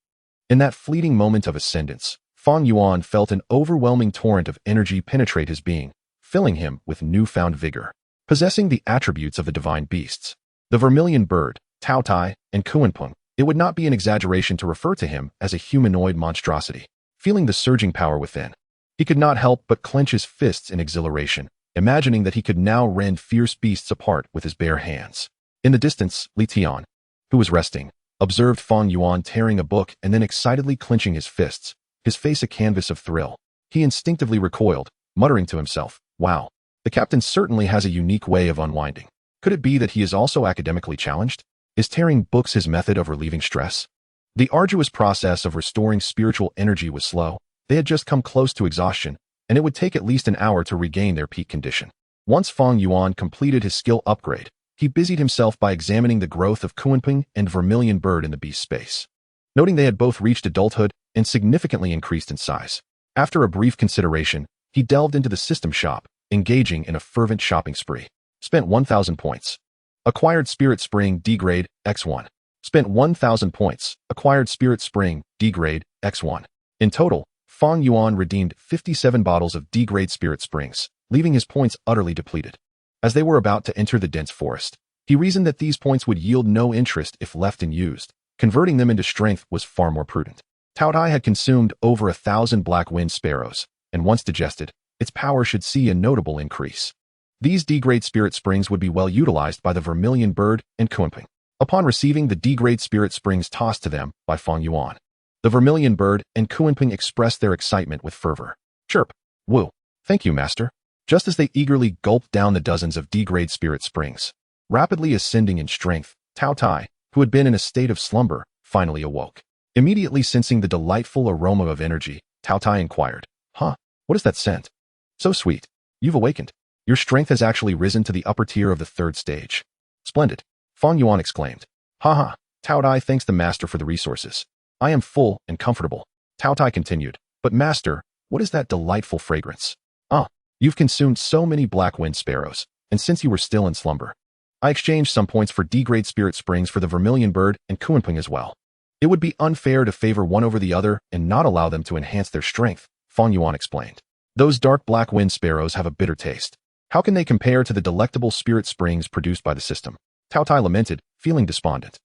In that fleeting moment of ascendance, Fang Yuan felt an overwhelming torrent of energy penetrate his being, filling him with newfound vigor. Possessing the attributes of the divine beasts, the Vermilion Bird, Taotie, and Qiongqi, it would not be an exaggeration to refer to him as a humanoid monstrosity. Feeling the surging power within, he could not help but clench his fists in exhilaration, imagining that he could now rend fierce beasts apart with his bare hands. In the distance, Li Tian, who was resting, observed Fang Yuan tearing a book and then excitedly clenching his fists, his face a canvas of thrill. He instinctively recoiled, muttering to himself, "Wow, the captain certainly has a unique way of unwinding. Could it be that he is also academically challenged? Is tearing books his method of relieving stress?" The arduous process of restoring spiritual energy was slow. They had just come close to exhaustion, and it would take at least an hour to regain their peak condition. Once Fang Yuan completed his skill upgrade, he busied himself by examining the growth of Qiongqi and Vermilion Bird in the beast space. Noting they had both reached adulthood and significantly increased in size. After a brief consideration, he delved into the system shop, engaging in a fervent shopping spree. Spent 1,000 points. Acquired Spirit Spring D-grade, X1. Spent 1,000 points. Acquired Spirit Spring D-grade, X1. In total, Fang Yuan redeemed 57 bottles of D-grade Spirit Springs, leaving his points utterly depleted. As they were about to enter the dense forest, he reasoned that these points would yield no interest if left unused. Converting them into strength was far more prudent. Taotie had consumed over 1,000 black wind sparrows, and once digested, its power should see a notable increase. These D-grade Spirit Springs would be well utilized by the Vermilion Bird and Qiongqi. Upon receiving the D-grade Spirit Springs tossed to them by Fang Yuan, The Vermilion Bird and Qiongqi expressed their excitement with fervor. Chirp. Woo. Thank you, Master. Just as they eagerly gulped down the dozens of D-grade spirit springs. Rapidly ascending in strength, Taotie, who had been in a state of slumber, finally awoke. Immediately sensing the delightful aroma of energy, Taotie inquired, Huh, what is that scent? So sweet. You've awakened. Your strength has actually risen to the upper tier of the 3rd stage. Splendid. Fang Yuan exclaimed. Haha, Taotie thanks the Master for the resources. I am full and comfortable. Taotie continued, but Master, what is that delightful fragrance? Ah, you've consumed so many black wind sparrows, and since you were still in slumber, I exchanged some points for D-grade spirit springs for the Vermilion Bird and Qiongqi as well. It would be unfair to favor one over the other and not allow them to enhance their strength, Fang Yuan explained. Those dark black wind sparrows have a bitter taste. How can they compare to the delectable spirit springs produced by the system? Taotie lamented, feeling despondent.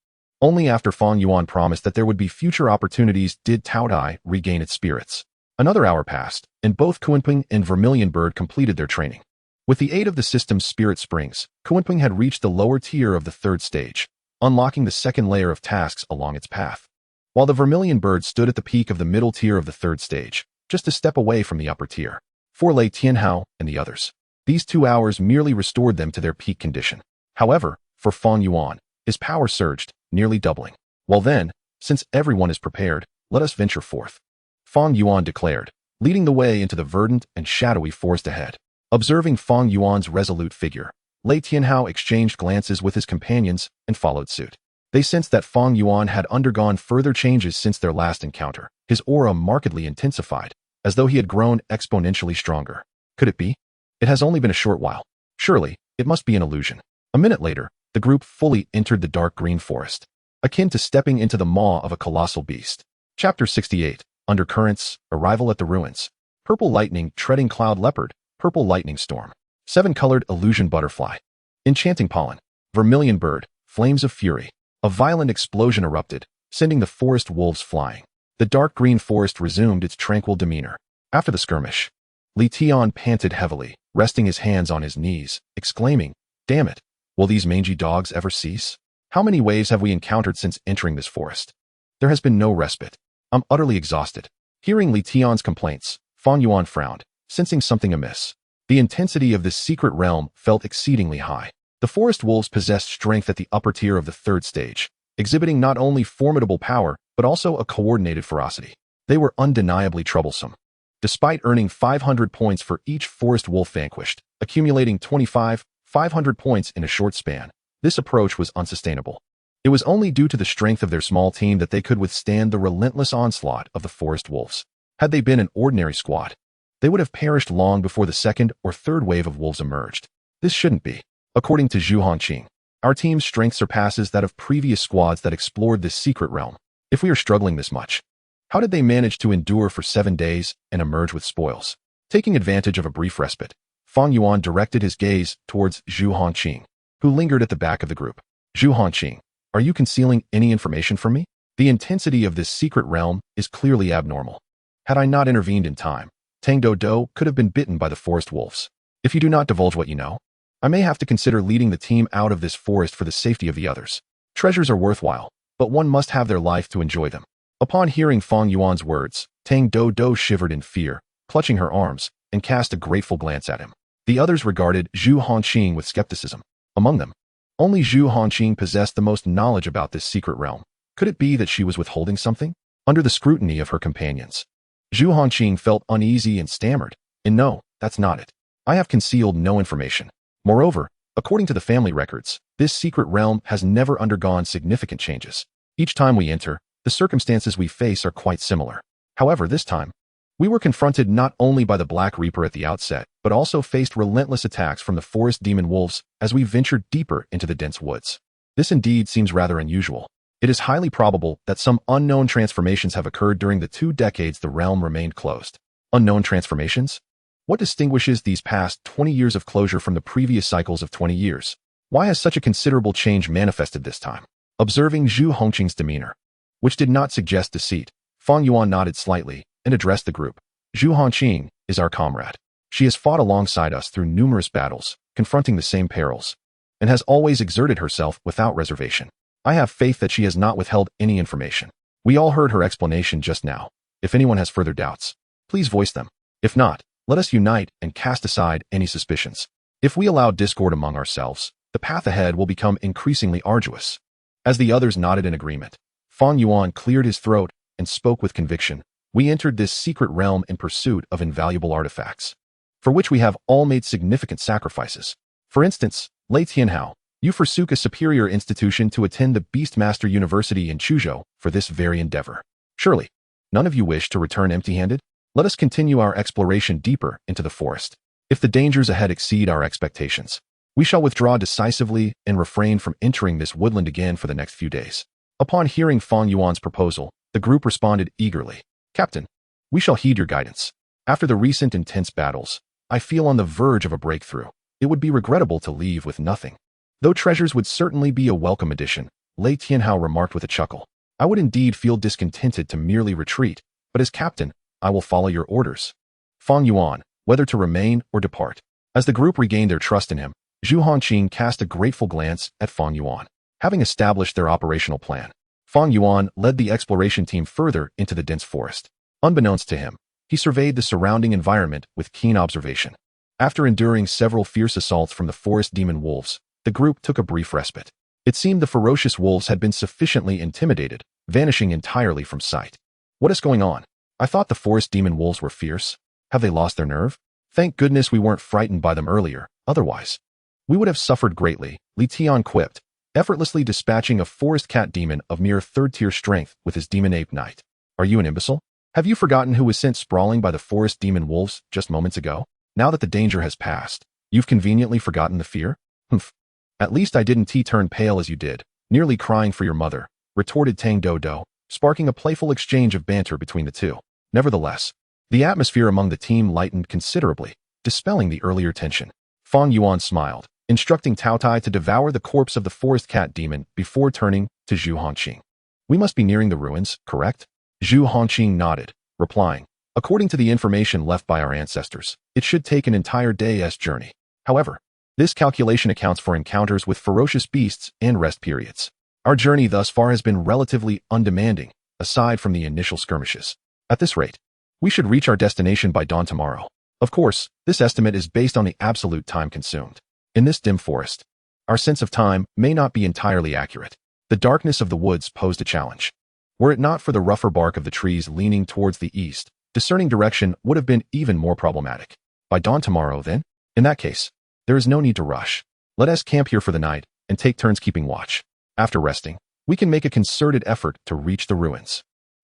Only after Fang Yuan promised that there would be future opportunities did Taotie regain its spirits. Another hour passed, and both Qiongqi and Vermilion Bird completed their training. With the aid of the system's spirit springs, Qiongqi had reached the lower tier of the 3rd stage, unlocking the 2nd layer of tasks along its path. While the Vermilion Bird stood at the peak of the middle tier of the 3rd stage, just a step away from the upper tier. For lay Tianhao and the others. These 2 hours merely restored them to their peak condition. However, for Fang Yuan, his power surged, nearly doubling. Well then, since everyone is prepared, let us venture forth. Fang Yuan declared, leading the way into the verdant and shadowy forest ahead. Observing Fang Yuan's resolute figure, Lei Tianhao exchanged glances with his companions and followed suit. They sensed that Fang Yuan had undergone further changes since their last encounter. His aura markedly intensified, as though he had grown exponentially stronger. Could it be? It has only been a short while. Surely, it must be an illusion. A minute later, the group fully entered the dark green forest, akin to stepping into the maw of a colossal beast. Chapter 68, Undercurrents, Arrival at the Ruins. Purple lightning, treading cloud leopard, purple lightning storm. 7-colored illusion butterfly. Enchanting pollen. Vermilion bird, flames of fury. A violent explosion erupted, sending the forest wolves flying. The dark green forest resumed its tranquil demeanor. After the skirmish, Li Tian panted heavily, resting his hands on his knees, exclaiming, Damn it, will these mangy dogs ever cease? How many waves have we encountered since entering this forest? There has been no respite. I'm utterly exhausted. Hearing Li Tian's complaints, Fang Yuan frowned, sensing something amiss. The intensity of this secret realm felt exceedingly high. The forest wolves possessed strength at the upper tier of the 3rd stage, exhibiting not only formidable power, but also a coordinated ferocity. They were undeniably troublesome. Despite earning 500 points for each forest wolf vanquished, accumulating 500 points in a short span, this approach was unsustainable. It was only due to the strength of their small team that they could withstand the relentless onslaught of the forest wolves. Had they been an ordinary squad, they would have perished long before the 2nd or 3rd wave of wolves emerged. This shouldn't be. According to Qiongqi, our team's strength surpasses that of previous squads that explored this secret realm. If we are struggling this much, how did they manage to endure for 7 days and emerge with spoils? Taking advantage of a brief respite, Fang Yuan directed his gaze towards Qiongqi, who lingered at the back of the group. Qiongqi, are you concealing any information from me? The intensity of this secret realm is clearly abnormal. Had I not intervened in time, Tang Do could have been bitten by the forest wolves. If you do not divulge what you know, I may have to consider leading the team out of this forest for the safety of the others. Treasures are worthwhile, but one must have their life to enjoy them. Upon hearing Fang Yuan's words, Tang Do shivered in fear, clutching her arms, and cast a grateful glance at him. The others regarded Qiongqi with skepticism. Among them, only Qiongqi possessed the most knowledge about this secret realm. Could it be that she was withholding something? Under the scrutiny of her companions, Qiongqi felt uneasy and stammered, and no, that's not it. I have concealed no information. Moreover, according to the family records, this secret realm has never undergone significant changes. Each time we enter, the circumstances we face are quite similar. However, this time, we were confronted not only by the Black Reaper at the outset, but also faced relentless attacks from the forest demon wolves as we ventured deeper into the dense woods. This indeed seems rather unusual. It is highly probable that some unknown transformations have occurred during the 2 decades the realm remained closed. Unknown transformations? What distinguishes these past 20 years of closure from the previous cycles of 20 years? Why has such a considerable change manifested this time? Observing Qiongqi's demeanor, which did not suggest deceit, Fang Yuan nodded slightly and addressed the group. Qiongqi is our comrade. She has fought alongside us through numerous battles, confronting the same perils, and has always exerted herself without reservation. I have faith that she has not withheld any information. We all heard her explanation just now. If anyone has further doubts, please voice them. If not, let us unite and cast aside any suspicions. If we allow discord among ourselves, the path ahead will become increasingly arduous. As the others nodded in agreement, Fang Yuan cleared his throat and spoke with conviction. We entered this secret realm in pursuit of invaluable artifacts, for which we have all made significant sacrifices. For instance, Lei Tianhao, you forsook a superior institution to attend the Beastmaster University in Chuzhou for this very endeavor. Surely, none of you wish to return empty-handed? Let us continue our exploration deeper into the forest. If the dangers ahead exceed our expectations, we shall withdraw decisively and refrain from entering this woodland again for the next few days. Upon hearing Fang Yuan's proposal, the group responded eagerly. Captain, we shall heed your guidance. After the recent intense battles, I feel on the verge of a breakthrough. It would be regrettable to leave with nothing. Though treasures would certainly be a welcome addition, Lei Tianhao remarked with a chuckle. I would indeed feel discontented to merely retreat, but as captain, I will follow your orders. Fang Yuan, whether to remain or depart. As the group regained their trust in him, Zhu Hongqing cast a grateful glance at Fang Yuan. Having established their operational plan, Fang Yuan led the exploration team further into the dense forest. Unbeknownst to him, he surveyed the surrounding environment with keen observation. After enduring several fierce assaults from the forest demon wolves, the group took a brief respite. It seemed the ferocious wolves had been sufficiently intimidated, vanishing entirely from sight. What is going on? I thought the forest demon wolves were fierce. Have they lost their nerve? Thank goodness we weren't frightened by them earlier, otherwise we would have suffered greatly, Li Tian quipped, effortlessly dispatching a forest cat demon of mere third-tier strength with his demon ape knight. Are you an imbecile? Have you forgotten who was sent sprawling by the forest demon wolves just moments ago? Now that the danger has passed, you've conveniently forgotten the fear? Humph. At least I didn't turn pale as you did, nearly crying for your mother, retorted Tang Dodo, sparking a playful exchange of banter between the two. Nevertheless, the atmosphere among the team lightened considerably, dispelling the earlier tension. Fang Yuan smiled, instructing Taotie to devour the corpse of the forest cat demon before turning to Zhu Hongqing. We must be nearing the ruins, correct? Zhu Hongqing nodded, replying, according to the information left by our ancestors, it should take an entire day's journey. However, this calculation accounts for encounters with ferocious beasts and rest periods. Our journey thus far has been relatively undemanding, aside from the initial skirmishes. At this rate, we should reach our destination by dawn tomorrow. Of course, this estimate is based on the absolute time consumed. In this dim forest, our sense of time may not be entirely accurate. The darkness of the woods posed a challenge. Were it not for the rougher bark of the trees leaning towards the east, discerning direction would have been even more problematic. By dawn tomorrow, then? In that case, there is no need to rush. Let us camp here for the night and take turns keeping watch. After resting, we can make a concerted effort to reach the ruins.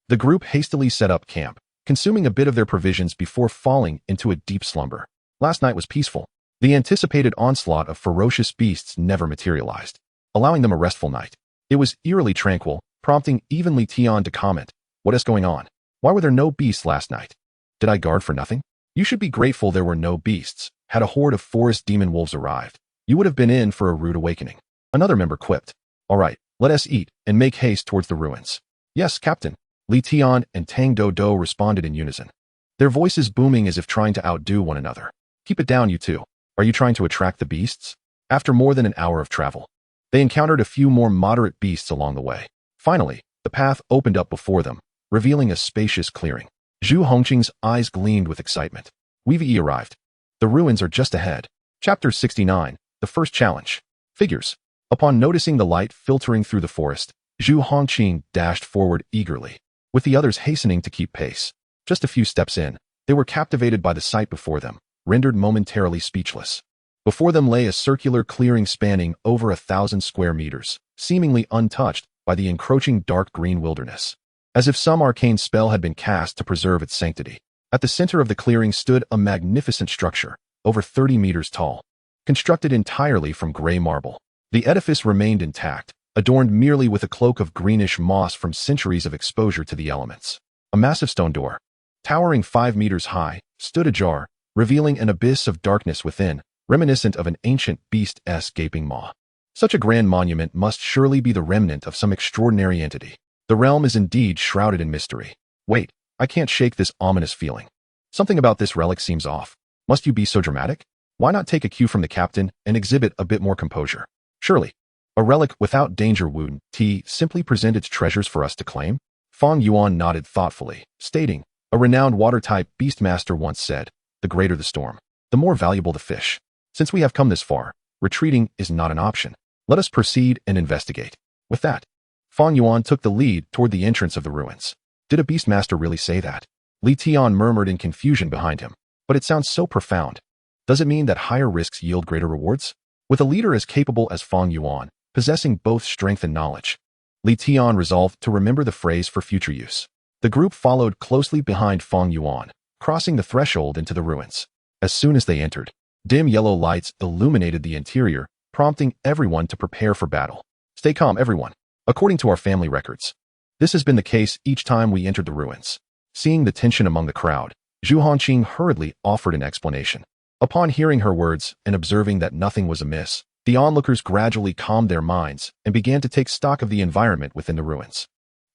The group hastily set up camp, consuming a bit of their provisions before falling into a deep slumber. Last night was peaceful. The anticipated onslaught of ferocious beasts never materialized, allowing them a restful night. It was eerily tranquil, prompting even Li Tian to comment, "What is going on? Why were there no beasts last night? Did I guard for nothing? You should be grateful there were no beasts. Had a horde of forest demon wolves arrived, you would have been in for a rude awakening." Another member quipped, "All right, let us eat and make haste towards the ruins." "Yes, Captain," Li Tian and Tang Dodo responded in unison, their voices booming as if trying to outdo one another. "Keep it down, you two. Are you trying to attract the beasts?" After more than an hour of travel, they encountered a few more moderate beasts along the way. Finally, the path opened up before them, revealing a spacious clearing. Zhu Hongqing's eyes gleamed with excitement. "We've arrived. The ruins are just ahead." Chapter 69, The First Challenge. Figures. Upon noticing the light filtering through the forest, Zhu Hongqing dashed forward eagerly, with the others hastening to keep pace. Just a few steps in, they were captivated by the sight before them, rendered momentarily speechless. Before them lay a circular clearing spanning over 1,000 square meters, seemingly untouched by the encroaching dark green wilderness, as if some arcane spell had been cast to preserve its sanctity. At the center of the clearing stood a magnificent structure, over 30 meters tall, constructed entirely from gray marble. The edifice remained intact, adorned merely with a cloak of greenish moss from centuries of exposure to the elements. A massive stone door, towering 5 meters high, stood ajar, revealing an abyss of darkness within, reminiscent of an ancient beast's gaping maw. Such a grand monument must surely be the remnant of some extraordinary entity. The realm is indeed shrouded in mystery. Wait, I can't shake this ominous feeling. Something about this relic seems off. Must you be so dramatic? Why not take a cue from the captain and exhibit a bit more composure? Surely, a relic without danger wound simply present its treasures for us to claim? Fang Yuan nodded thoughtfully, stating, "A renowned water-type beastmaster once said, the greater the storm, the more valuable the fish. Since we have come this far, retreating is not an option. Let us proceed and investigate." With that, Fang Yuan took the lead toward the entrance of the ruins. Did a beastmaster really say that? Li Tian murmured in confusion behind him. But it sounds so profound. Does it mean that higher risks yield greater rewards? With a leader as capable as Fang Yuan, possessing both strength and knowledge, Li Tian resolved to remember the phrase for future use. The group followed closely behind Fang Yuan, crossing the threshold into the ruins. As soon as they entered, dim yellow lights illuminated the interior, prompting everyone to prepare for battle. Stay calm, everyone. According to our family records, this has been the case each time we entered the ruins. Seeing the tension among the crowd, Zhu Hongqi hurriedly offered an explanation. Upon hearing her words and observing that nothing was amiss, the onlookers gradually calmed their minds and began to take stock of the environment within the ruins.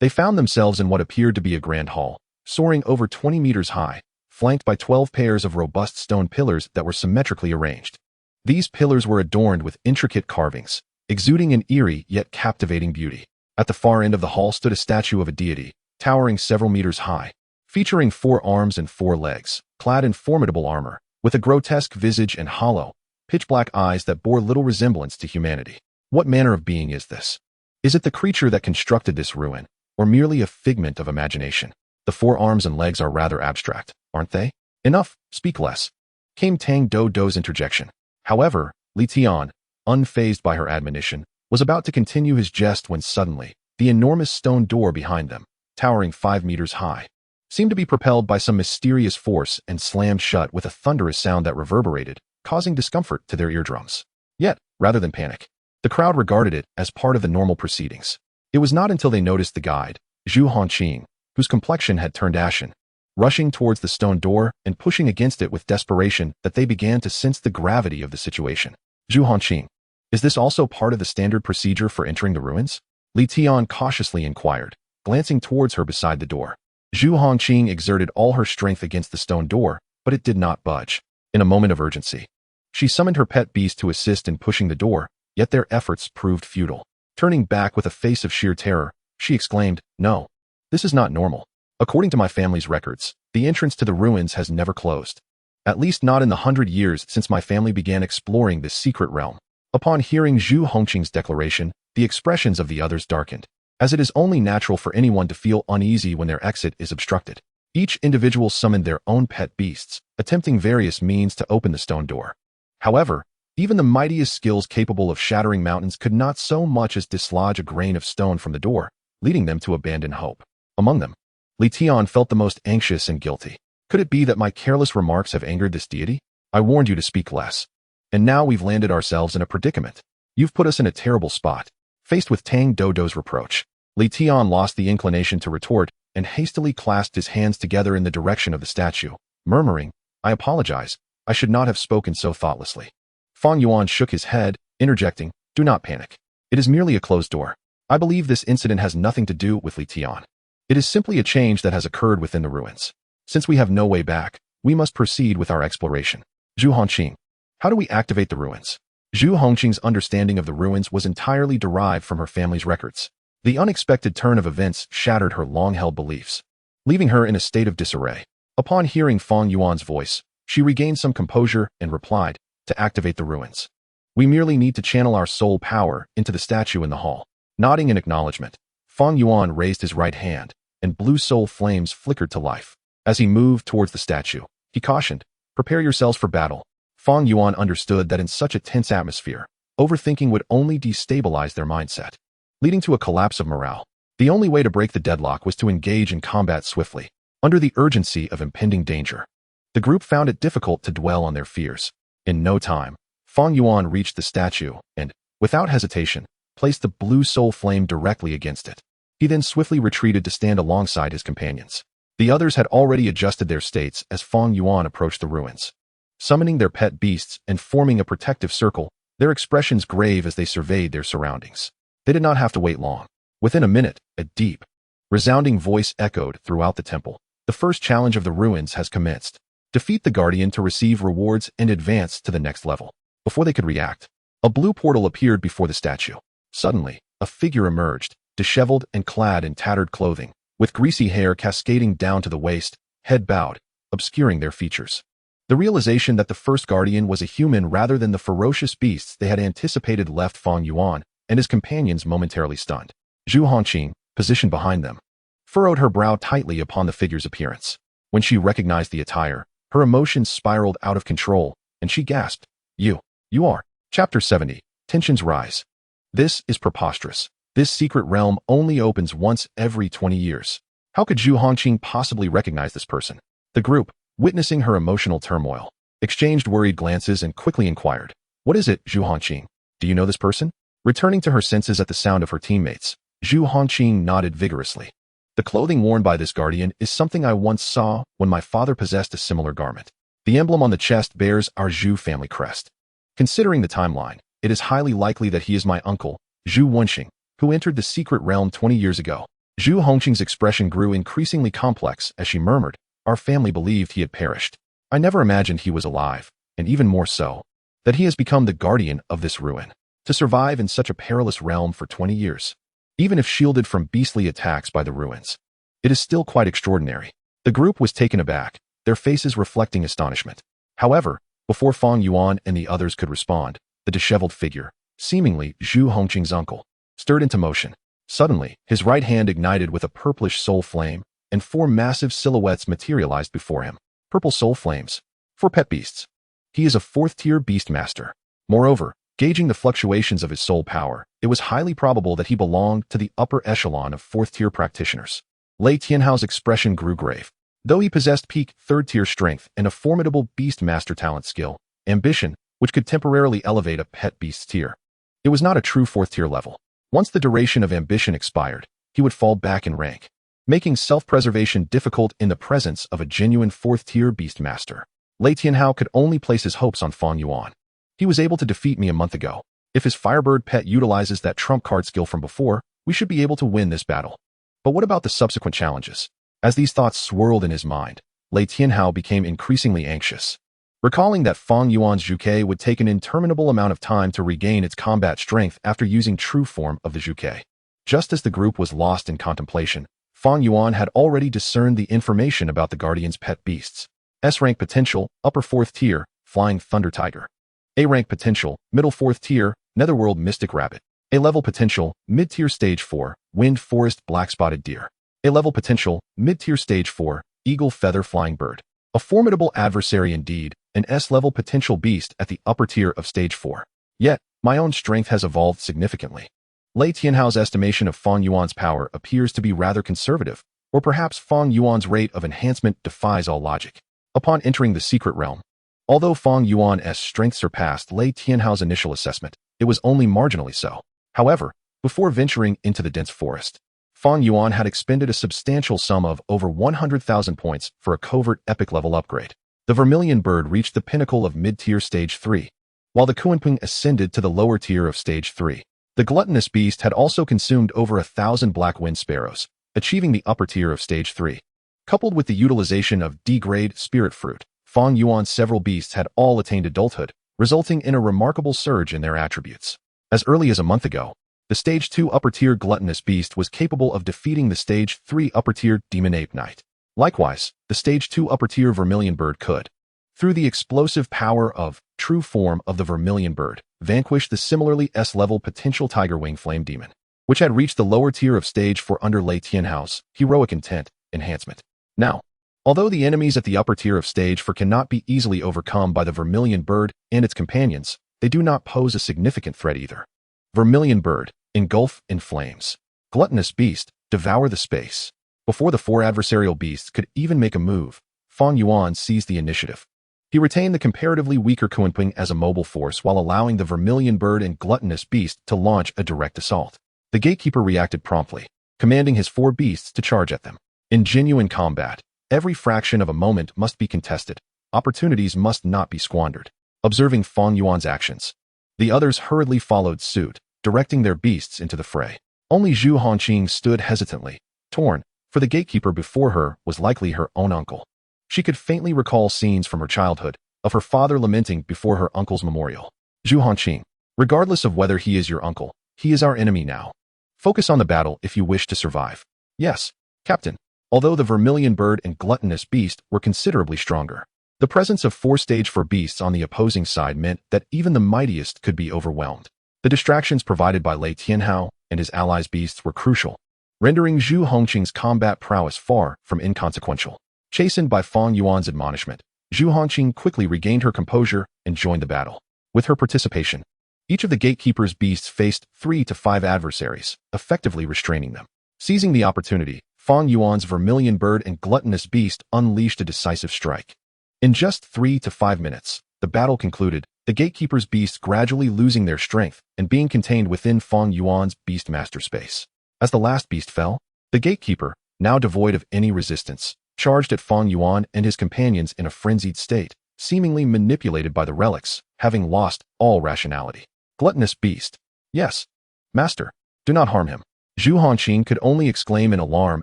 They found themselves in what appeared to be a grand hall, soaring over 20 meters high, flanked by 12 pairs of robust stone pillars that were symmetrically arranged. These pillars were adorned with intricate carvings, exuding an eerie yet captivating beauty. At the far end of the hall stood a statue of a deity, towering several meters high, featuring 4 arms and 4 legs, clad in formidable armor, with a grotesque visage and hollow, pitch-black eyes that bore little resemblance to humanity. What manner of being is this? Is it the creature that constructed this ruin, or merely a figment of imagination? The 4 arms and legs are rather abstract, aren't they? Enough, speak less, came Tang Dodo's interjection. However, Li Tian, unfazed by her admonition, was about to continue his jest when suddenly, the enormous stone door behind them, towering 5 meters high, seemed to be propelled by some mysterious force and slammed shut with a thunderous sound that reverberated, causing discomfort to their eardrums. Yet, rather than panic, the crowd regarded it as part of the normal proceedings. It was not until they noticed the guide, Zhu Hongqi, whose complexion had turned ashen, rushing towards the stone door and pushing against it with desperation that they began to sense the gravity of the situation. Zhu Hongqi, is this also part of the standard procedure for entering the ruins? Li Tian cautiously inquired, glancing towards her beside the door. Zhu Hongqi exerted all her strength against the stone door, but it did not budge. In a moment of urgency, she summoned her pet beast to assist in pushing the door, yet their efforts proved futile. Turning back with a face of sheer terror, she exclaimed, "No, this is not normal. According to my family's records, the entrance to the ruins has never closed. At least not in the 100 years since my family began exploring this secret realm." Upon hearing Zhu Hongqing's declaration, the expressions of the others darkened, as it is only natural for anyone to feel uneasy when their exit is obstructed. Each individual summoned their own pet beasts, attempting various means to open the stone door. However, even the mightiest skills capable of shattering mountains could not so much as dislodge a grain of stone from the door, leading them to abandon hope. Among them, Li Tian felt the most anxious and guilty. Could it be that my careless remarks have angered this deity? I warned you to speak less. And now we've landed ourselves in a predicament. You've put us in a terrible spot. Faced with Tang Dodo's reproach, Li Tian lost the inclination to retort and hastily clasped his hands together in the direction of the statue, murmuring, "I apologize. I should not have spoken so thoughtlessly." Fang Yuan shook his head, interjecting, "Do not panic. It is merely a closed door. I believe this incident has nothing to do with Li Tian. It is simply a change that has occurred within the ruins. Since we have no way back, we must proceed with our exploration." Zhu Hongqi, how do we activate the ruins? Zhu Hongqing's understanding of the ruins was entirely derived from her family's records. The unexpected turn of events shattered her long-held beliefs, leaving her in a state of disarray. Upon hearing Fang Yuan's voice, she regained some composure and replied, "To activate the ruins, we merely need to channel our soul power into the statue in the hall." Nodding in acknowledgement, Fang Yuan raised his right hand, and blue soul flames flickered to life. As he moved towards the statue, he cautioned, "Prepare yourselves for battle." Fang Yuan understood that in such a tense atmosphere, overthinking would only destabilize their mindset, leading to a collapse of morale. The only way to break the deadlock was to engage in combat swiftly, under the urgency of impending danger. The group found it difficult to dwell on their fears. In no time, Fang Yuan reached the statue and, without hesitation, placed the blue soul flame directly against it. He then swiftly retreated to stand alongside his companions. The others had already adjusted their states as Fang Yuan approached the ruins. Summoning their pet beasts and forming a protective circle, their expressions grave as they surveyed their surroundings. They did not have to wait long. Within a minute, a deep, resounding voice echoed throughout the temple. The first challenge of the ruins has commenced. Defeat the guardian to receive rewards and advance to the next level. Before they could react, a blue portal appeared before the statue. Suddenly, a figure emerged, disheveled and clad in tattered clothing, with greasy hair cascading down to the waist, head bowed, obscuring their features. The realization that the first guardian was a human rather than the ferocious beasts they had anticipated left Fang Yuan and his companions momentarily stunned. Zhu Hongqing, positioned behind them, furrowed her brow tightly upon the figure's appearance. When she recognized the attire, her emotions spiraled out of control, and she gasped, You are. Chapter 70. Tensions rise. This is preposterous. This secret realm only opens once every 20 years. How could Zhu Hongqing possibly recognize this person? The group, witnessing her emotional turmoil, exchanged worried glances and quickly inquired, What is it, Zhu Hongqing? Do you know this person? Returning to her senses at the sound of her teammates, Zhu Hongqing nodded vigorously. The clothing worn by this guardian is something I once saw when my father possessed a similar garment. The emblem on the chest bears our Zhu family crest. Considering the timeline, it is highly likely that he is my uncle, Zhu Wenxing, who entered the secret realm 20 years ago. Zhu Hongqing's expression grew increasingly complex as she murmured, Our family believed he had perished. I never imagined he was alive, and even more so, that he has become the guardian of this ruin. To survive in such a perilous realm for 20 years, even if shielded from beastly attacks by the ruins, it is still quite extraordinary. The group was taken aback, their faces reflecting astonishment. However, before Fang Yuan and the others could respond, the disheveled figure, seemingly Zhu Hongqing's uncle, stirred into motion. Suddenly, his right hand ignited with a purplish soul flame, and 4 massive silhouettes materialized before him. Purple soul flames. For pet beasts. He is a 4th-tier beast master. Moreover, gauging the fluctuations of his soul power, it was highly probable that he belonged to the upper echelon of 4th-tier practitioners. Lei Tianhao's expression grew grave. Though he possessed peak 3rd-tier strength and a formidable beast master talent skill, ambition, which could temporarily elevate a pet beast's tier, it was not a true 4th-tier level. Once the duration of ambition expired, he would fall back in rank, making self-preservation difficult in the presence of a genuine 4th-tier beast master. Lei Tianhao could only place his hopes on Fang Yuan. He was able to defeat me a month ago. If his Firebird pet utilizes that trump card skill from before, we should be able to win this battle. But what about the subsequent challenges? As these thoughts swirled in his mind, Lei Tianhao became increasingly anxious. Recalling that Fang Yuan's Zhuke would take an interminable amount of time to regain its combat strength after using true form of the Zhuke. Just as the group was lost in contemplation, Fang Yuan had already discerned the information about the Guardian's pet beasts. S-rank potential, upper 4th tier, Flying Thunder Tiger. A-rank potential, middle 4th tier, Netherworld Mystic Rabbit. A-level potential, mid-tier stage 4, Wind Forest Black Spotted Deer. A-level potential, mid-tier stage 4, Eagle Feather Flying Bird. A formidable adversary indeed, an S-level potential beast at the upper tier of stage 4. Yet, my own strength has evolved significantly. Lei Tianhao's estimation of Fang Yuan's power appears to be rather conservative, or perhaps Fang Yuan's rate of enhancement defies all logic. Upon entering the secret realm, although Fang Yuan's strength surpassed Lei Tianhao's initial assessment, it was only marginally so. However, before venturing into the dense forest, Fang Yuan had expended a substantial sum of over 100,000 points for a covert epic level upgrade. The Vermilion Bird reached the pinnacle of mid-tier stage 3, while the Qiongqi ascended to the lower tier of stage 3. The gluttonous beast had also consumed over 1,000 black wind sparrows, achieving the upper tier of stage 3. Coupled with the utilization of D-grade spirit fruit, Fang Yuan's several beasts had all attained adulthood, resulting in a remarkable surge in their attributes. As early as a month ago, the stage 2 upper-tier gluttonous beast was capable of defeating the stage 3 upper-tier demon ape knight. Likewise, the stage 2 upper-tier Vermilion Bird could, through the explosive power of true form of the Vermilion Bird, vanquish the similarly S-level potential Tiger Wing Flame Demon, which had reached the lower tier of stage 4 under Lei Tianhao's heroic intent enhancement. Now, although the enemies at the upper tier of stage 4 cannot be easily overcome by the Vermilion Bird and its companions, they do not pose a significant threat either. Vermilion Bird, engulf in flames. Gluttonous beast, devour the space. Before the 4 adversarial beasts could even make a move, Fang Yuan seized the initiative. He retained the comparatively weaker Qiongqi as a mobile force while allowing the Vermilion Bird and gluttonous beast to launch a direct assault. The gatekeeper reacted promptly, commanding his 4 beasts to charge at them. In genuine combat, every fraction of a moment must be contested. Opportunities must not be squandered. Observing Fang Yuan's actions, the others hurriedly followed suit, directing their beasts into the fray. Only Zhu Hongqing stood hesitantly, torn, for the gatekeeper before her was likely her own uncle. She could faintly recall scenes from her childhood, of her father lamenting before her uncle's memorial. Zhu Hongqing, regardless of whether he is your uncle, he is our enemy now. Focus on the battle if you wish to survive. Yes, Captain, although the Vermilion Bird and Gluttonous Beast were considerably stronger, the presence of 4 stage 4 beasts on the opposing side meant that even the mightiest could be overwhelmed. The distractions provided by Lei Tianhao and his allies' beasts were crucial, rendering Zhu Hongqing's combat prowess far from inconsequential. Chastened by Fang Yuan's admonishment, Zhu Hongqing quickly regained her composure and joined the battle. With her participation, each of the gatekeeper's beasts faced 3 to 5 adversaries, effectively restraining them. Seizing the opportunity, Fang Yuan's Vermilion Bird and Gluttonous Beast unleashed a decisive strike. In just 3 to 5 minutes, the battle concluded, the gatekeeper's beasts gradually losing their strength and being contained within Fang Yuan's Beastmaster space. As the last beast fell, the gatekeeper, now devoid of any resistance, charged at Fang Yuan and his companions in a frenzied state, seemingly manipulated by the relics, having lost all rationality. Gluttonous beast. Yes. Master. Do not harm him. Zhu Hongqing could only exclaim in alarm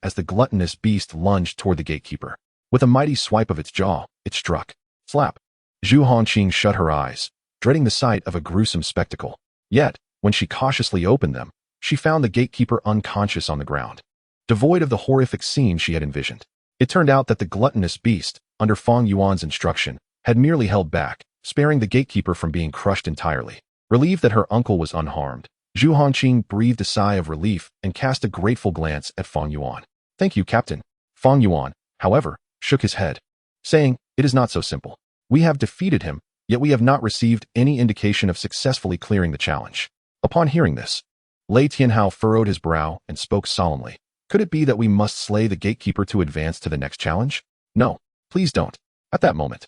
as the gluttonous beast lunged toward the gatekeeper. With a mighty swipe of its jaw, it struck. Slap. Zhu Hongqing shut her eyes, dreading the sight of a gruesome spectacle. Yet, when she cautiously opened them, she found the gatekeeper unconscious on the ground, devoid of the horrific scene she had envisioned. It turned out that the gluttonous beast, under Fang Yuan's instruction, had merely held back, sparing the gatekeeper from being crushed entirely. Relieved that her uncle was unharmed, Zhu Hongqing breathed a sigh of relief and cast a grateful glance at Fang Yuan. Thank you, Captain. Fang Yuan, however, shook his head, saying, it is not so simple. We have defeated him, yet we have not received any indication of successfully clearing the challenge. Upon hearing this, Lei Tianhao furrowed his brow and spoke solemnly. Could it be that we must slay the gatekeeper to advance to the next challenge? No, please don't. At that moment,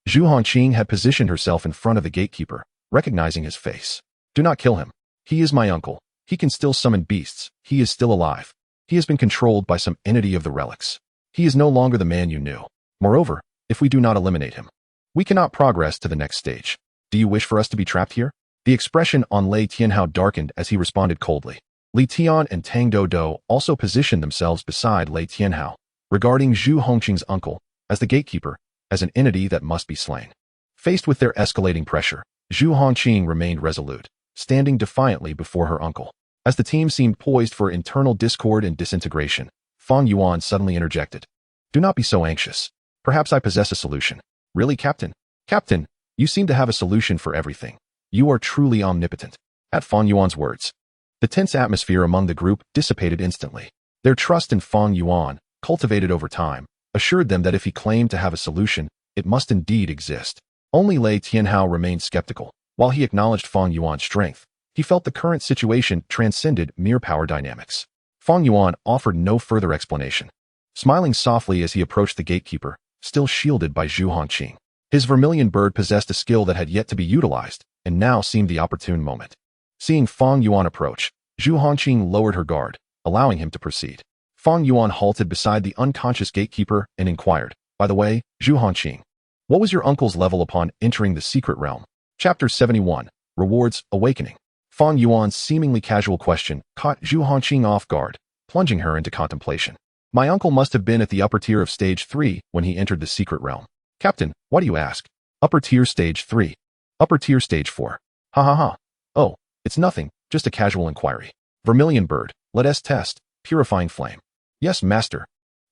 Zhu Hongqing had positioned herself in front of the gatekeeper, recognizing his face. Do not kill him. He is my uncle. He can still summon beasts. He is still alive. He has been controlled by some entity of the relics. He is no longer the man you knew. Moreover, if we do not eliminate him, we cannot progress to the next stage. Do you wish for us to be trapped here? The expression on Lei Tianhao darkened as he responded coldly. Li Tian and Tang Dodo also positioned themselves beside Lei Tianhao, regarding Zhu Hongqing's uncle as the gatekeeper, as an entity that must be slain. Faced with their escalating pressure, Zhu Hongqing remained resolute, standing defiantly before her uncle. As the team seemed poised for internal discord and disintegration, Fang Yuan suddenly interjected. Do not be so anxious. Perhaps I possess a solution. Really, Captain? Captain, you seem to have a solution for everything. You are truly omnipotent. At Fang Yuan's words, the tense atmosphere among the group dissipated instantly. Their trust in Fang Yuan, cultivated over time, assured them that if he claimed to have a solution, it must indeed exist. Only Lei Tianhao remained skeptical. While he acknowledged Fang Yuan's strength, he felt the current situation transcended mere power dynamics. Fang Yuan offered no further explanation, smiling softly as he approached the gatekeeper, still shielded by Zhu Hongqing. His Vermilion Bird possessed a skill that had yet to be utilized, and now seemed the opportune moment. Seeing Fang Yuan approach, Zhu Hongqing lowered her guard, allowing him to proceed. Fang Yuan halted beside the unconscious gatekeeper and inquired, by the way, Zhu Hongqing, what was your uncle's level upon entering the secret realm? Chapter 71, Rewards, Awakening. Fang Yuan's seemingly casual question caught Zhu Hongqing off guard, plunging her into contemplation. My uncle must have been at the upper tier of stage 3 when he entered the secret realm. Captain, why do you ask? Upper tier stage 3. Upper tier stage 4. Ha ha ha. Oh, it's nothing, just a casual inquiry. Vermilion Bird, let us test. Purifying Flame. Yes, master.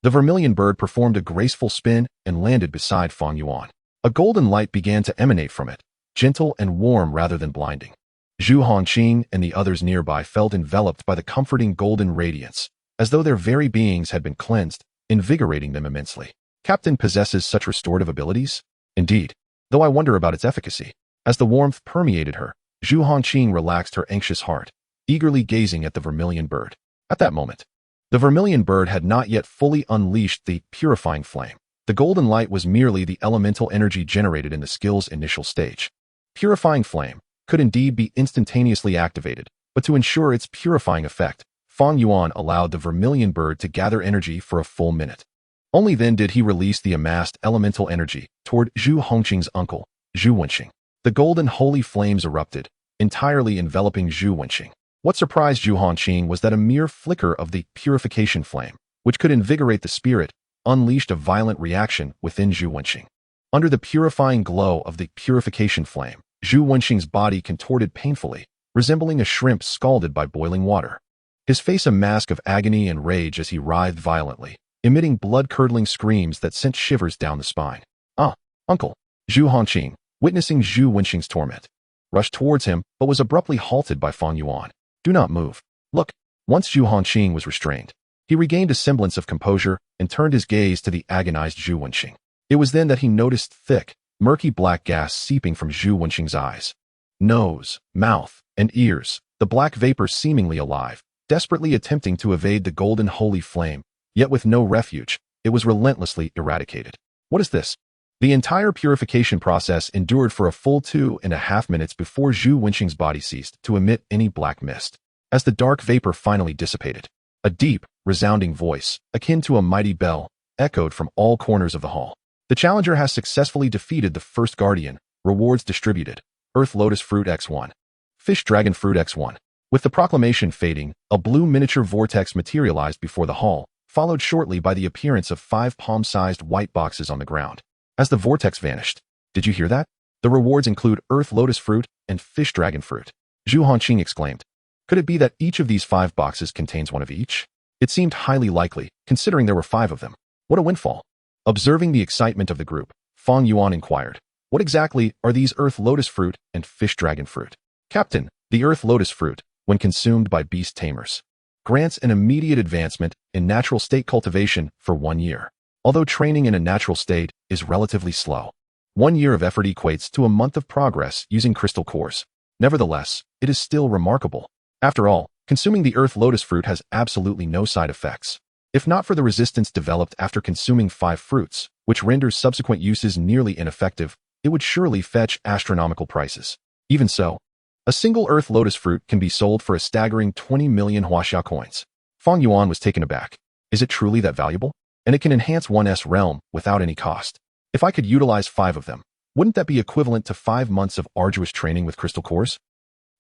The Vermilion Bird performed a graceful spin and landed beside Fang Yuan. A golden light began to emanate from it, gentle and warm rather than blinding. Zhu Hongqing and the others nearby felt enveloped by the comforting golden radiance, as though their very beings had been cleansed, invigorating them immensely. Captain possesses such restorative abilities? Indeed, though I wonder about its efficacy. As the warmth permeated her, Zhu Hongqing relaxed her anxious heart, eagerly gazing at the Vermilion Bird. At that moment, the Vermilion Bird had not yet fully unleashed the purifying flame. The golden light was merely the elemental energy generated in the skill's initial stage. Purifying Flame could indeed be instantaneously activated, but to ensure its purifying effect, Fang Yuan allowed the Vermilion Bird to gather energy for a full minute. Only then did he release the amassed elemental energy toward Zhu Hongqing's uncle, Zhu Wenqing. The golden holy flames erupted, entirely enveloping Zhu Wenqing. What surprised Zhu Hongqing was that a mere flicker of the purification flame, which could invigorate the spirit, unleashed a violent reaction within Zhu Wenqing. Under the purifying glow of the purification flame, Zhu Wenqing's body contorted painfully, resembling a shrimp scalded by boiling water. his face a mask of agony and rage as he writhed violently, emitting blood-curdling screams that sent shivers down the spine. "Ah, uncle!" Zhu Hongqing, witnessing Zhu Wenxing's torment, rushed towards him but was abruptly halted by Fang Yuan. "Do not move. Look." Once Zhu Hongqing was restrained, he regained a semblance of composure and turned his gaze to the agonized Zhu Wenxing. It was then that he noticed thick, murky black gas seeping from Zhu Wenxing's eyes, nose, mouth, and ears, the black vapor seemingly alive, desperately attempting to evade the golden holy flame, yet with no refuge, it was relentlessly eradicated. "What is this?" The entire purification process endured for a full 2.5 minutes before Zhu Wenxing's body ceased to emit any black mist. As the dark vapor finally dissipated, a deep, resounding voice, akin to a mighty bell, echoed from all corners of the hall. "The challenger has successfully defeated the first guardian. Rewards distributed. Earth Lotus Fruit X1. Fish Dragon Fruit X1. With the proclamation fading, a blue miniature vortex materialized before the hall, followed shortly by the appearance of 5 palm-sized white boxes on the ground. As the vortex vanished, "Did you hear that? The rewards include Earth Lotus Fruit and Fish Dragon Fruit," Zhu Hongqing exclaimed. Could it be that each of these 5 boxes contains one of each? It seemed highly likely, considering there were 5 of them. What a windfall. Observing the excitement of the group, Fang Yuan inquired, "What exactly are these Earth Lotus Fruit and Fish Dragon Fruit?" "Captain, the Earth Lotus Fruit, when consumed by beast tamers, grants an immediate advancement in natural state cultivation for 1 year. Although training in a natural state is relatively slow, 1 year of effort equates to a month of progress using crystal cores. Nevertheless, it is still remarkable. After all, consuming the Earth Lotus Fruit has absolutely no side effects. If not for the resistance developed after consuming 5 fruits, which renders subsequent uses nearly ineffective, it would surely fetch astronomical prices. Even so, a single Earth Lotus Fruit can be sold for a staggering 20 million Huaxia coins." Fang Yuan was taken aback. "Is it truly that valuable? And it can enhance one's realm without any cost. If I could utilize 5 of them, wouldn't that be equivalent to 5 months of arduous training with crystal cores?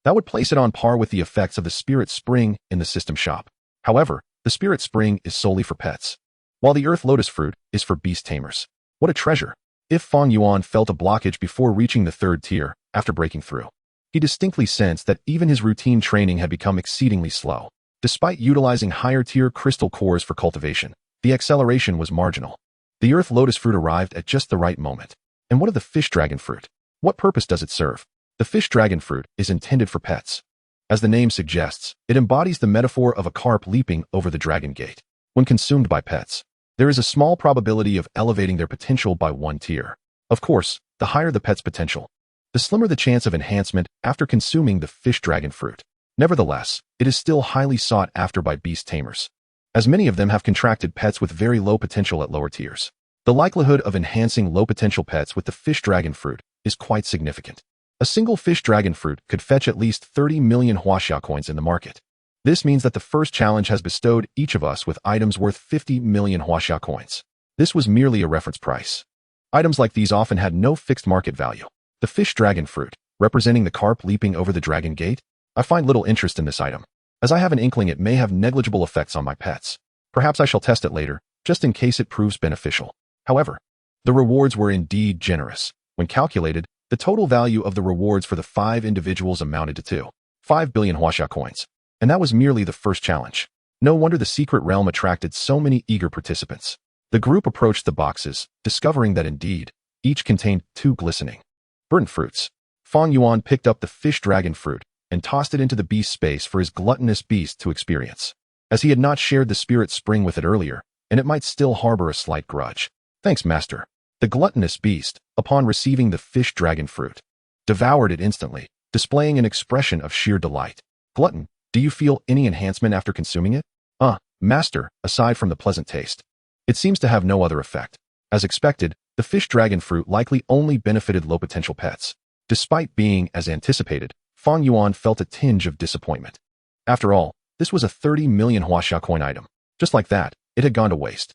That would place it on par with the effects of the Spirit Spring in the system shop. However, the Spirit Spring is solely for pets, while the Earth Lotus Fruit is for beast tamers. What a treasure!" If Fang Yuan felt a blockage before reaching the 3rd tier, after breaking through, he distinctly sensed that even his routine training had become exceedingly slow. Despite utilizing higher-tier crystal cores for cultivation, the acceleration was marginal. The Earth Lotus Fruit arrived at just the right moment. And what of the Fish Dragon Fruit? What purpose does it serve? The Fish Dragon Fruit is intended for pets. As the name suggests, it embodies the metaphor of a carp leaping over the dragon gate. When consumed by pets, there is a small probability of elevating their potential by 1 tier. Of course, the higher the pet's potential, the slimmer the chance of enhancement after consuming the Fish Dragon Fruit. Nevertheless, it is still highly sought after by beast tamers, as many of them have contracted pets with very low potential at lower tiers. The likelihood of enhancing low-potential pets with the Fish Dragon Fruit is quite significant. A single Fish Dragon Fruit could fetch at least 30 million Huaxia coins in the market. This means that the first challenge has bestowed each of us with items worth 50 million Huaxia coins. This was merely a reference price. Items like these often had no fixed market value. The Fish Dragon Fruit, representing the carp leaping over the dragon gate, I find little interest in this item, as I have an inkling it may have negligible effects on my pets. Perhaps I shall test it later, just in case it proves beneficial. However, the rewards were indeed generous. When calculated, the total value of the rewards for the 5 individuals amounted to 5 billion Huaxia coins. And that was merely the first challenge. No wonder the secret realm attracted so many eager participants. The group approached the boxes, discovering that indeed, each contained 2 glistening, burnt fruits. Fang Yuan picked up the Fish Dragon Fruit and tossed it into the beast space for his gluttonous beast to experience, as he had not shared the Spirit Spring with it earlier, and it might still harbor a slight grudge. "Thanks, Master." The gluttonous beast, upon receiving the Fish Dragon Fruit, devoured it instantly, displaying an expression of sheer delight. "Glutton, do you feel any enhancement after consuming it?" Master, aside from the pleasant taste. It seems to have no other effect. As expected, the Fish Dragon Fruit likely only benefited low-potential pets. Despite being as anticipated, Fang Yuan felt a tinge of disappointment. After all, this was a 30 million Huaxia coin item. Just like that, it had gone to waste.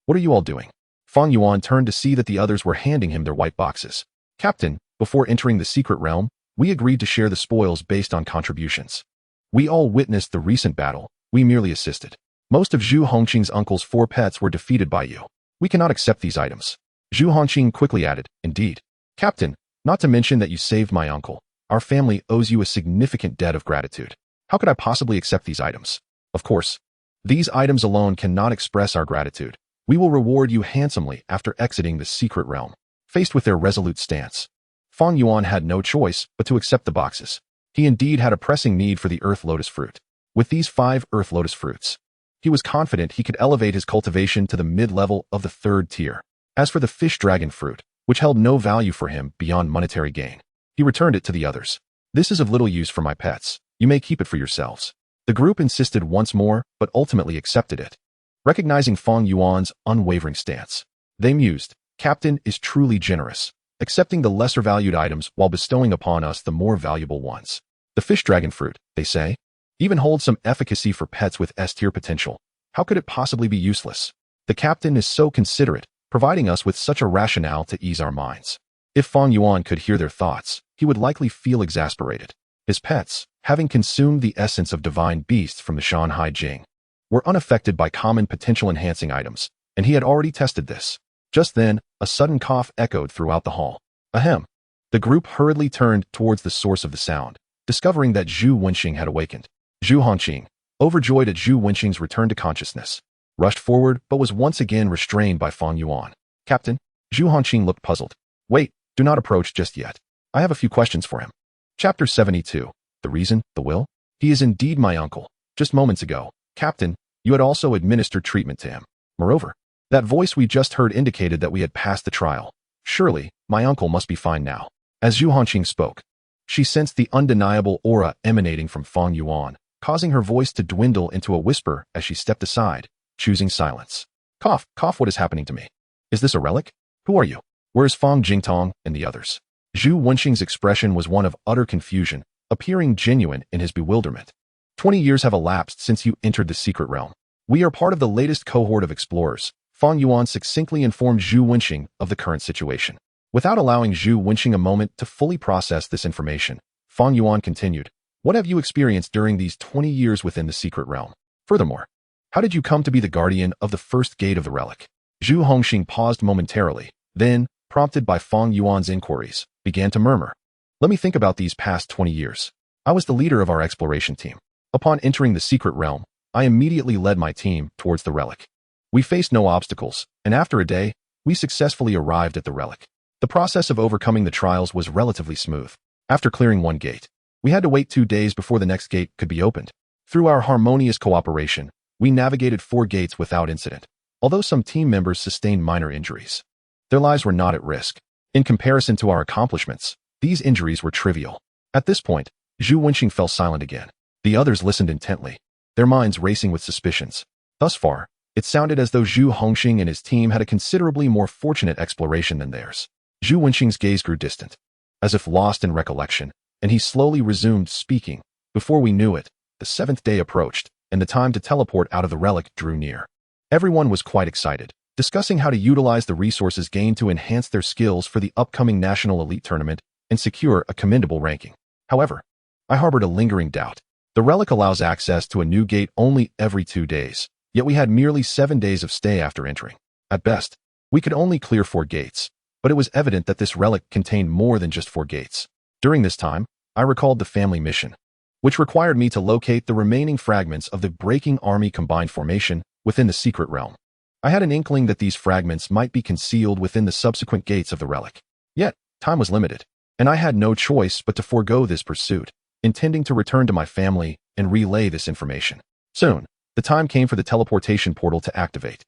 What are you all doing? Fang Yuan turned to see that the others were handing him their white boxes. "Captain, before entering the secret realm, we agreed to share the spoils based on contributions. We all witnessed the recent battle, we merely assisted. Most of Zhu Hongqing's uncle's 4 pets were defeated by you. We cannot accept these items." Zhu Hongqing quickly added, "Indeed. Captain, not to mention that you saved my uncle. Our family owes you a significant debt of gratitude. How could I possibly accept these items? Of course, these items alone cannot express our gratitude. We will reward you handsomely after exiting the secret realm. Faced with their resolute stance, Fang Yuan had no choice but to accept the boxes. He indeed had a pressing need for the Earth Lotus fruit. With these 5 Earth Lotus fruits, he was confident he could elevate his cultivation to the mid-level of the 3rd tier. As for the Fish Dragon fruit, which held no value for him beyond monetary gain, he returned it to the others. This is of little use for my pets. You may keep it for yourselves. The group insisted once more, but ultimately accepted it. Recognizing Fang Yuan's unwavering stance, they mused, Captain is truly generous, accepting the lesser valued items while bestowing upon us the more valuable ones. The Fish Dragon fruit, they say, even holds some efficacy for pets with S-tier potential. How could it possibly be useless? The captain is so considerate, providing us with such a rationale to ease our minds. If Fang Yuan could hear their thoughts, he would likely feel exasperated. His pets, having consumed the essence of divine beasts from the Shan Hai Jing, were unaffected by common potential-enhancing items, and he had already tested this. Just then, a sudden cough echoed throughout the hall. Ahem. The group hurriedly turned towards the source of the sound, discovering that Zhu Wenxing had awakened. Zhu Hongqing, overjoyed at Zhu Wenxing's return to consciousness, rushed forward but was once again restrained by Fang Yuan. Captain, Zhu Hongqing looked puzzled. Wait, do not approach just yet. I have a few questions for him. Chapter 72. The reason, the will? He is indeed my uncle. Just moments ago, Captain, you had also administered treatment to him. Moreover, that voice we just heard indicated that we had passed the trial. Surely, my uncle must be fine now. As Zhu Hongqing spoke, she sensed the undeniable aura emanating from Fang Yuan, causing her voice to dwindle into a whisper as she stepped aside, choosing silence. Cough, what is happening to me? Is this a relic? Who are you? Where is Fang Jingtong and the others? Zhu Wenxing's expression was one of utter confusion, appearing genuine in his bewilderment. 20 years have elapsed since you entered the secret realm. We are part of the latest cohort of explorers. Fang Yuan succinctly informed Zhu Wenxing of the current situation. Without allowing Zhu Wenxing a moment to fully process this information, Fang Yuan continued, what have you experienced during these 20 years within the secret realm? Furthermore, how did you come to be the guardian of the first gate of the relic? Zhu Hongxing paused momentarily, then, prompted by Fang Yuan's inquiries, began to murmur. Let me think about these past 20 years. I was the leader of our exploration team. Upon entering the secret realm, I immediately led my team towards the relic. We faced no obstacles, and after a day, we successfully arrived at the relic. The process of overcoming the trials was relatively smooth. After clearing one gate, we had to wait 2 days before the next gate could be opened. Through our harmonious cooperation, we navigated 4 gates without incident, although some team members sustained minor injuries. Their lives were not at risk. In comparison to our accomplishments, these injuries were trivial. At this point, Zhu Wenxing fell silent again. The others listened intently, their minds racing with suspicions. Thus far, it sounded as though Zhu Hongxing and his team had a considerably more fortunate exploration than theirs. Zhu Wenxing's gaze grew distant, as if lost in recollection, and he slowly resumed speaking. Before we knew it, the 7th day approached, and the time to teleport out of the relic drew near. Everyone was quite excited, discussing how to utilize the resources gained to enhance their skills for the upcoming National Elite Tournament and secure a commendable ranking. However, I harbored a lingering doubt. The relic allows access to a new gate only every 2 days, yet we had merely 7 days of stay after entering. At best, we could only clear 4 gates, but it was evident that this relic contained more than just 4 gates. During this time, I recalled the family mission, which required me to locate the remaining fragments of the Breaking Army combined formation within the secret realm. I had an inkling that these fragments might be concealed within the subsequent gates of the relic. Yet, time was limited, and I had no choice but to forego this pursuit, intending to return to my family and relay this information. Soon, the time came for the teleportation portal to activate,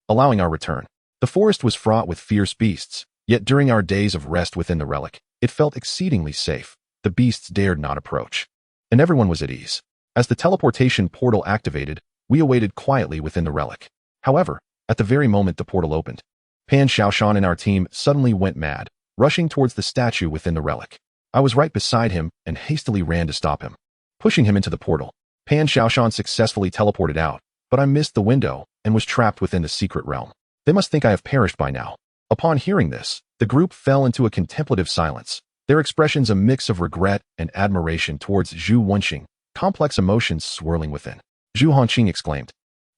allowing our return. The forest was fraught with fierce beasts, yet during our days of rest within the relic, it felt exceedingly safe. The beasts dared not approach, and everyone was at ease. As the teleportation portal activated, we awaited quietly within the relic. However, at the very moment the portal opened, Pan Xiaoshan and our team suddenly went mad, rushing towards the statue within the relic. I was right beside him and hastily ran to stop him. Pushing him into the portal, Pan Xiaoshan successfully teleported out, but I missed the window and was trapped within the secret realm. They must think I have perished by now. Upon hearing this, the group fell into a contemplative silence, their expressions a mix of regret and admiration towards Zhu Wenxing, complex emotions swirling within. Zhu Hongxing exclaimed,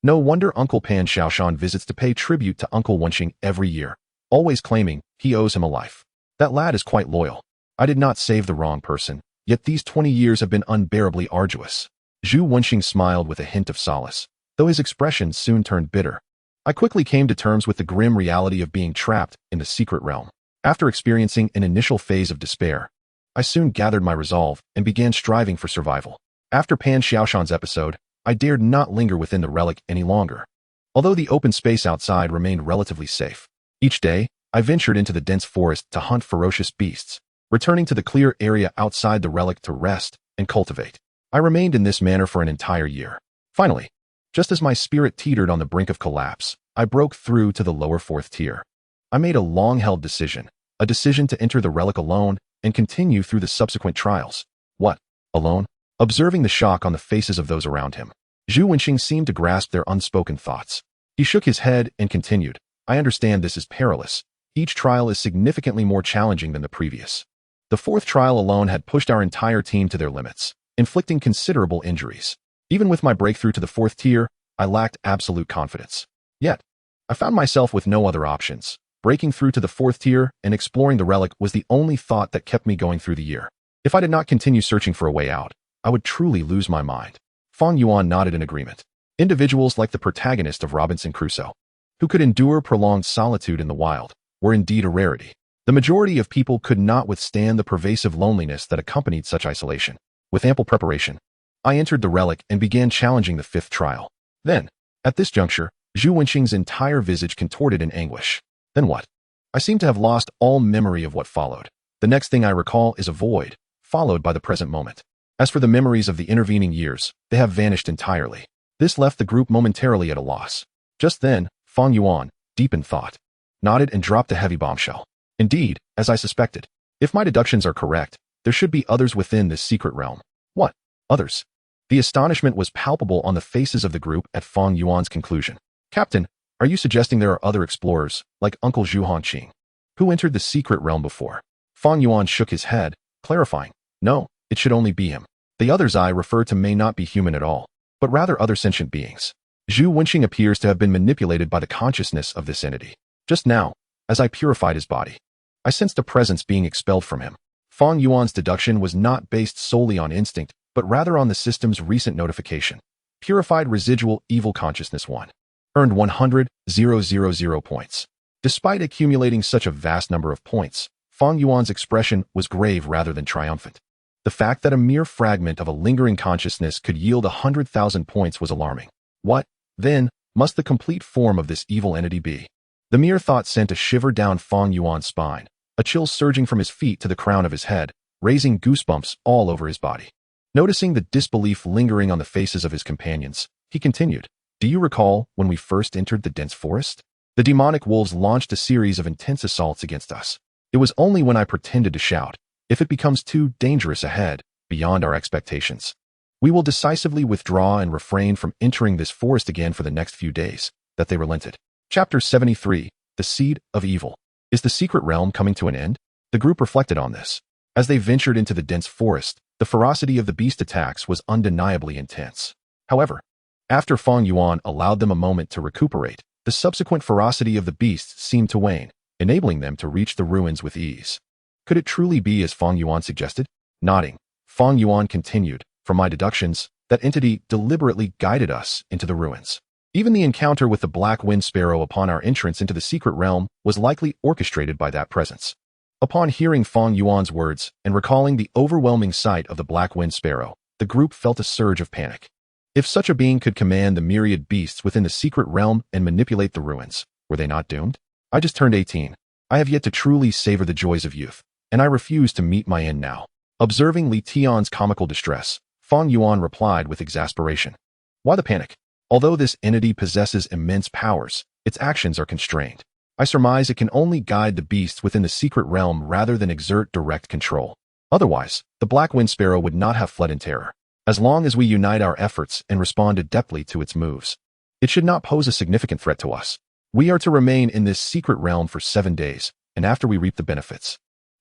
"No wonder Uncle Pan Xiaoshan visits to pay tribute to Uncle Wenxing every year, always claiming he owes him a life. That lad is quite loyal. I did not save the wrong person, yet these 20 years have been unbearably arduous." Zhu Wenxing smiled with a hint of solace, though his expression soon turned bitter. I quickly came to terms with the grim reality of being trapped in the secret realm. After experiencing an initial phase of despair, I soon gathered my resolve and began striving for survival. After Pan Xiaoshan's episode, I dared not linger within the relic any longer. Although the open space outside remained relatively safe, each day, I ventured into the dense forest to hunt ferocious beasts, returning to the clear area outside the relic to rest and cultivate. I remained in this manner for an entire year. Finally, just as my spirit teetered on the brink of collapse, I broke through to the lower fourth tier. I made a long-held decision, a decision to enter the relic alone and continue through the subsequent trials. What? Alone? Observing the shock on the faces of those around him, Zhu Wenxing seemed to grasp their unspoken thoughts. He shook his head and continued, I understand this is perilous. Each trial is significantly more challenging than the previous. The fourth trial alone had pushed our entire team to their limits, inflicting considerable injuries. Even with my breakthrough to the fourth tier, I lacked absolute confidence. Yet, I found myself with no other options. Breaking through to the fourth tier and exploring the relic was the only thought that kept me going through the year. If I did not continue searching for a way out, I would truly lose my mind. Fang Yuan nodded in agreement. Individuals like the protagonist of Robinson Crusoe, who could endure prolonged solitude in the wild, were indeed a rarity. The majority of people could not withstand the pervasive loneliness that accompanied such isolation. With ample preparation, I entered the relic and began challenging the fifth trial. Then, at this juncture, Zhu Wenxing's entire visage contorted in anguish. Then what? I seemed to have lost all memory of what followed. The next thing I recall is a void, followed by the present moment. As for the memories of the intervening years, they have vanished entirely. This left the group momentarily at a loss. Just then, Fang Yuan, deep in thought, nodded and dropped a heavy bombshell. Indeed, as I suspected, if my deductions are correct, there should be others within this secret realm. What? Others? The astonishment was palpable on the faces of the group at Fang Yuan's conclusion. Captain, are you suggesting there are other explorers, like Uncle Zhu Hongqing, who entered the secret realm before? Fang Yuan shook his head, clarifying, no, it should only be him. The others I refer to may not be human at all, but rather other sentient beings. Zhu Wenxing appears to have been manipulated by the consciousness of this entity. Just now, as I purified his body, I sensed a presence being expelled from him. Fang Yuan's deduction was not based solely on instinct, but rather on the system's recent notification. Purified Residual Evil Consciousness 1. Earned 100,000 points. Despite accumulating such a vast number of points, Fang Yuan's expression was grave rather than triumphant. The fact that a mere fragment of a lingering consciousness could yield 100,000 points was alarming. What, then, must the complete form of this evil entity be? The mere thought sent a shiver down Fang Yuan's spine, a chill surging from his feet to the crown of his head, raising goosebumps all over his body. Noticing the disbelief lingering on the faces of his companions, he continued, do you recall when we first entered the dense forest? The demonic wolves launched a series of intense assaults against us. It was only when I pretended to shout, if it becomes too dangerous ahead, beyond our expectations, we will decisively withdraw and refrain from entering this forest again for the next few days, that they relented. Chapter 73, The Seed of Evil. Is the secret realm coming to an end? The group reflected on this. As they ventured into the dense forest, the ferocity of the beast attacks was undeniably intense. However, after Fang Yuan allowed them a moment to recuperate, the subsequent ferocity of the beasts seemed to wane, enabling them to reach the ruins with ease. Could it truly be as Fang Yuan suggested? Nodding, Fang Yuan continued, from my deductions, that entity deliberately guided us into the ruins. Even the encounter with the Black Wind Sparrow upon our entrance into the secret realm was likely orchestrated by that presence. Upon hearing Fang Yuan's words and recalling the overwhelming sight of the Black Wind Sparrow, the group felt a surge of panic. If such a being could command the myriad beasts within the secret realm and manipulate the ruins, were they not doomed? I just turned 18. I have yet to truly savor the joys of youth, and I refuse to meet my end now. Observing Li Tian's comical distress, Fang Yuan replied with exasperation. Why the panic? Although this entity possesses immense powers, its actions are constrained. I surmise it can only guide the beasts within the secret realm rather than exert direct control. Otherwise, the Black Wind Sparrow would not have fled in terror. As long as we unite our efforts and respond adeptly to its moves, it should not pose a significant threat to us. We are to remain in this secret realm for 7 days, and after we reap the benefits,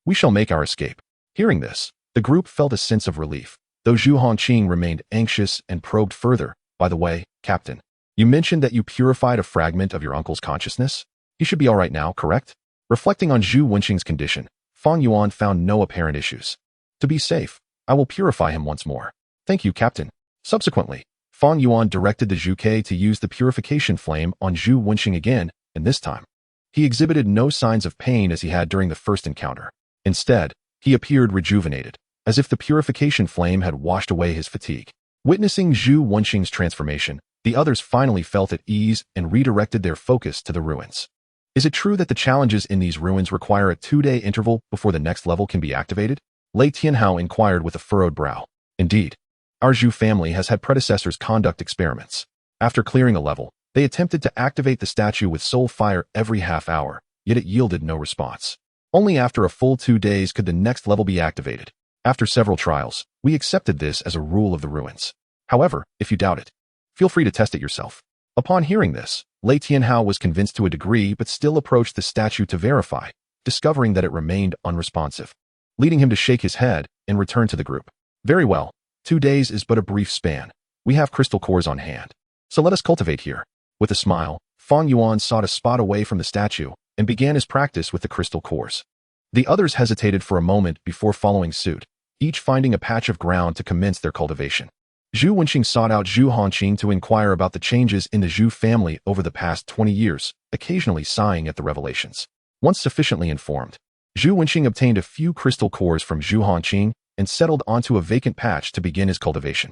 we shall make our escape. Hearing this, the group felt a sense of relief, though Zhu Hongqing remained anxious and probed further. By the way, Captain, you mentioned that you purified a fragment of your uncle's consciousness? He should be all right now, correct? Reflecting on Zhu Wenxing's condition, Fang Yuan found no apparent issues. To be safe, I will purify him once more. Thank you, Captain. Subsequently, Fang Yuan directed the Zhuke to use the purification flame on Zhu Wenxing again, and this time, he exhibited no signs of pain as he had during the first encounter. Instead, he appeared rejuvenated, as if the purification flame had washed away his fatigue. Witnessing Zhu Wenxing's transformation, the others finally felt at ease and redirected their focus to the ruins. Is it true that the challenges in these ruins require a 2-day interval before the next level can be activated? Lei Tianhao inquired with a furrowed brow. Indeed, our Zhu family has had predecessors conduct experiments. After clearing a level, they attempted to activate the statue with soul fire every half hour, yet it yielded no response. Only after a full 2 days could the next level be activated. After several trials, we accepted this as a rule of the ruins. However, if you doubt it, feel free to test it yourself. Upon hearing this, Lei Tianhao was convinced to a degree but still approached the statue to verify, discovering that it remained unresponsive, leading him to shake his head and return to the group. Very well, 2 days is but a brief span. We have crystal cores on hand, so let us cultivate here. With a smile, Fang Yuan sought a spot away from the statue and began his practice with the crystal cores. The others hesitated for a moment before following suit, each finding a patch of ground to commence their cultivation. Zhu Wenxing sought out Zhu Hanqing to inquire about the changes in the Zhu family over the past 20 years, occasionally sighing at the revelations. Once sufficiently informed, Zhu Wenxing obtained a few crystal cores from Zhu Hanqing and settled onto a vacant patch to begin his cultivation.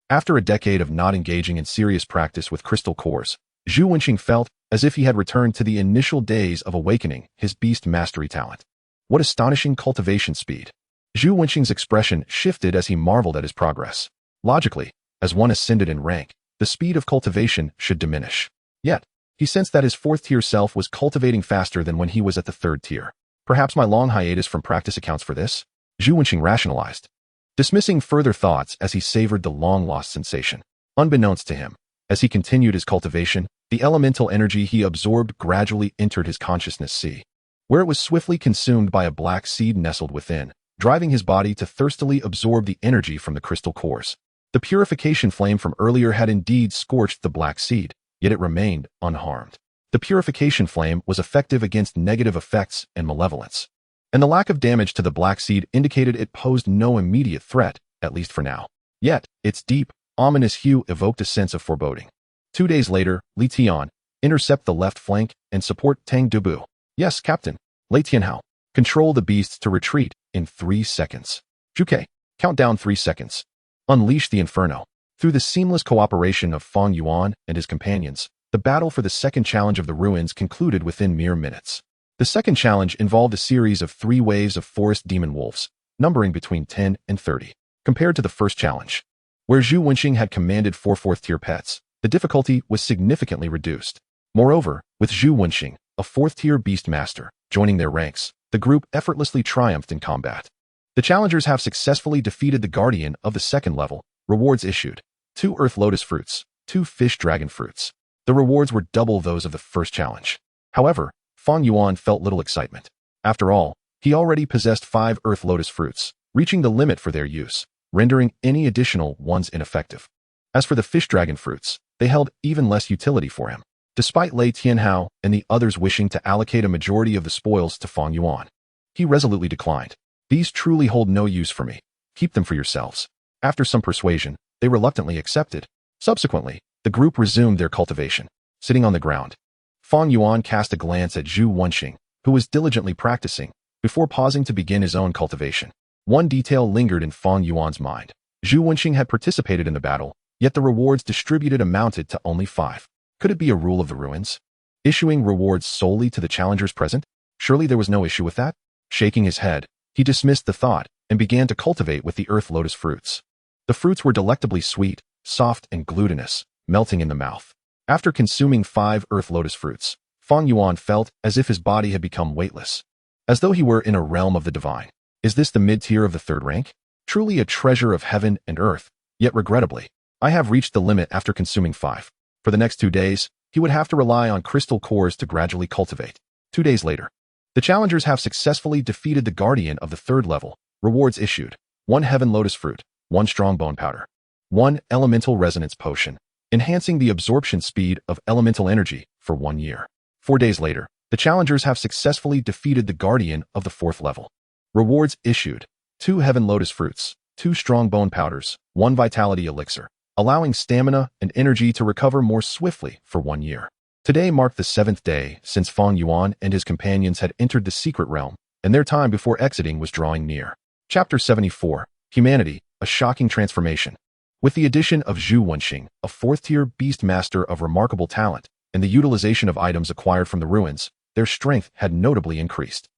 After a decade of not engaging in serious practice with crystal cores, Zhu Wenxing felt as if he had returned to the initial days of awakening his beast mastery talent. What astonishing cultivation speed! Zhu Wenxing's expression shifted as he marveled at his progress. Logically, as one ascended in rank, the speed of cultivation should diminish. Yet, he sensed that his 4th-tier self was cultivating faster than when he was at the 3rd tier. Perhaps my long hiatus from practice accounts for this? Zhu Wenxing rationalized, dismissing further thoughts as he savored the long-lost sensation. Unbeknownst to him, as he continued his cultivation, the elemental energy he absorbed gradually entered his consciousness sea, where it was swiftly consumed by a black seed nestled within, driving his body to thirstily absorb the energy from the crystal cores. The purification flame from earlier had indeed scorched the black seed, yet it remained unharmed. The purification flame was effective against negative effects and malevolence, and the lack of damage to the black seed indicated it posed no immediate threat, at least for now. Yet, its deep, ominous hue evoked a sense of foreboding. 2 days later, Li Tian, intercept the left flank and support Tang Dubu. Yes, Captain. Lei Tianhao, control the beasts to retreat in 3 seconds. Zhuke, count down 3 seconds. Unleash the inferno. Through the seamless cooperation of Fang Yuan and his companions, the battle for the second challenge of the ruins concluded within mere minutes. The second challenge involved a series of 3 waves of forest demon wolves, numbering between 10 and 30. Compared to the first challenge, where Zhu Wenxing had commanded 4 4th-tier pets, the difficulty was significantly reduced. Moreover, with Zhu Wenxing, a 4th-tier beast master, joining their ranks, the group effortlessly triumphed in combat. The challengers have successfully defeated the guardian of the second level. Rewards issued: 2 earth lotus fruits, 2 fish dragon fruits. The rewards were double those of the first challenge. However, Fang Yuan felt little excitement. After all, he already possessed 5 earth lotus fruits, reaching the limit for their use, rendering any additional ones ineffective. As for the fish dragon fruits, they held even less utility for him, despite Lei Tianhao and the others wishing to allocate a majority of the spoils to Fang Yuan. He resolutely declined. These truly hold no use for me. Keep them for yourselves. After some persuasion, they reluctantly accepted. Subsequently, the group resumed their cultivation. Sitting on the ground, Fang Yuan cast a glance at Zhu Wenxing, who was diligently practicing, before pausing to begin his own cultivation. One detail lingered in Fang Yuan's mind. Zhu Wenxing had participated in the battle, yet the rewards distributed amounted to only 5. Could it be a rule of the ruins? Issuing rewards solely to the challengers present? Surely there was no issue with that? Shaking his head, he dismissed the thought and began to cultivate with the earth lotus fruits. The fruits were delectably sweet, soft and glutinous, melting in the mouth. After consuming 5 earth lotus fruits, Fang Yuan felt as if his body had become weightless, as though he were in a realm of the divine. Is this the mid-tier of the 3rd rank? Truly a treasure of heaven and earth, yet regrettably, I have reached the limit after consuming 5. For the next 2 days, he would have to rely on crystal cores to gradually cultivate. 2 days later, the challengers have successfully defeated the guardian of the 3rd level. Rewards issued: 1 heaven lotus fruit, 1 strong bone powder, 1 elemental resonance potion, enhancing the absorption speed of elemental energy for 1 year. 4 days later, the challengers have successfully defeated the guardian of the 4th level. Rewards issued: 2 heaven lotus fruits, 2 strong bone powders, 1 vitality elixir, allowing stamina and energy to recover more swiftly for 1 year. Today marked the 7th day since Fang Yuan and his companions had entered the secret realm, and their time before exiting was drawing near. Chapter 74. Humanity, a shocking transformation. With the addition of Zhu Wenxing, a 4th-tier beast master of remarkable talent, and the utilization of items acquired from the ruins, their strength had notably increased.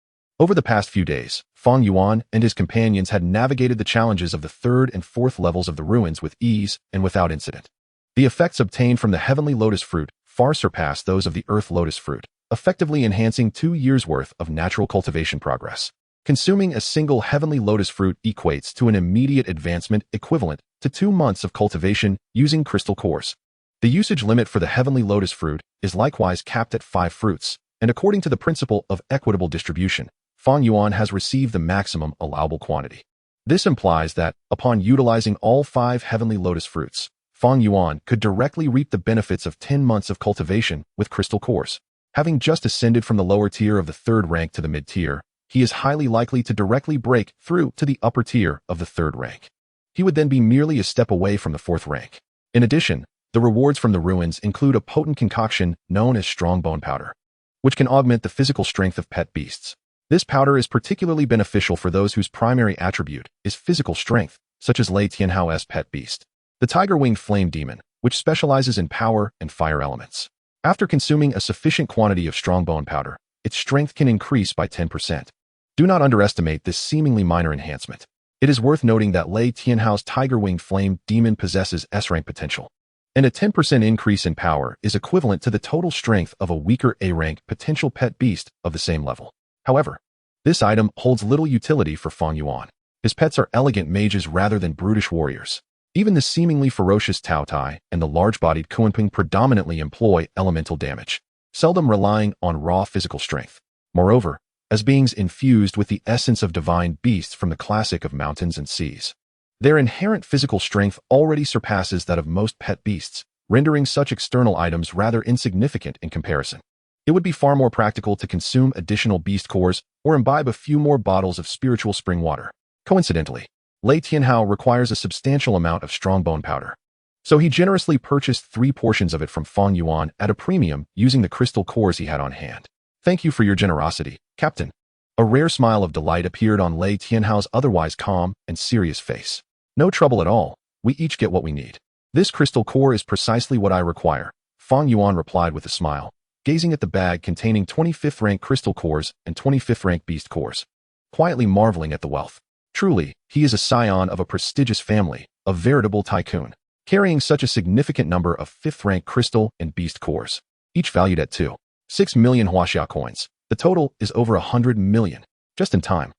Over the past few days, Fang Yuan and his companions had navigated the challenges of the 3rd and 4th levels of the ruins with ease and without incident. The effects obtained from the Heavenly Lotus Fruit far surpassed those of the Earth Lotus Fruit, effectively enhancing 2 years' worth of natural cultivation progress. Consuming a single Heavenly Lotus Fruit equates to an immediate advancement equivalent to 2 months of cultivation using crystal cores. The usage limit for the Heavenly Lotus Fruit is likewise capped at 5 fruits, and according to the principle of equitable distribution, Fang Yuan has received the maximum allowable quantity. This implies that, upon utilizing all 5 Heavenly Lotus Fruits, Fang Yuan could directly reap the benefits of 10 months of cultivation with crystal cores. Having just ascended from the lower tier of the 3rd rank to the mid-tier, he is highly likely to directly break through to the upper tier of the 3rd rank. He would then be merely a step away from the 4th rank. In addition, the rewards from the ruins include a potent concoction known as strong bone powder, which can augment the physical strength of pet beasts. This powder is particularly beneficial for those whose primary attribute is physical strength, such as Lei Tianhao's pet beast, the tiger-winged flame demon, which specializes in power and fire elements. After consuming a sufficient quantity of strong bone powder, its strength can increase by 10%. Do not underestimate this seemingly minor enhancement. It is worth noting that Lei Tianhao's tiger-winged flame demon possesses S-rank potential, and a 10% increase in power is equivalent to the total strength of a weaker A-rank potential pet beast of the same level. However, this item holds little utility for Fang Yuan. His pets are elegant mages rather than brutish warriors. Even the seemingly ferocious Taotie and the large-bodied Qiongqi predominantly employ elemental damage, seldom relying on raw physical strength. Moreover, as beings infused with the essence of divine beasts from the classic of mountains and seas, their inherent physical strength already surpasses that of most pet beasts, rendering such external items rather insignificant in comparison. It would be far more practical to consume additional beast cores or imbibe a few more bottles of spiritual spring water. Coincidentally, Lei Tianhao requires a substantial amount of strong bone powder, so he generously purchased 3 portions of it from Fang Yuan at a premium using the crystal cores he had on hand. Thank you for your generosity, Captain. A rare smile of delight appeared on Lei Tianhao's otherwise calm and serious face. No trouble at all, we each get what we need. This crystal core is precisely what I require, Fang Yuan replied with a smile, gazing at the bag containing 25th rank crystal cores and 25th rank beast cores, quietly marveling at the wealth. Truly, he is a scion of a prestigious family, a veritable tycoon, carrying such a significant number of 5th rank crystal and beast cores, each valued at 2.6 million Huaxia coins. The total is over 100 million. Just in time.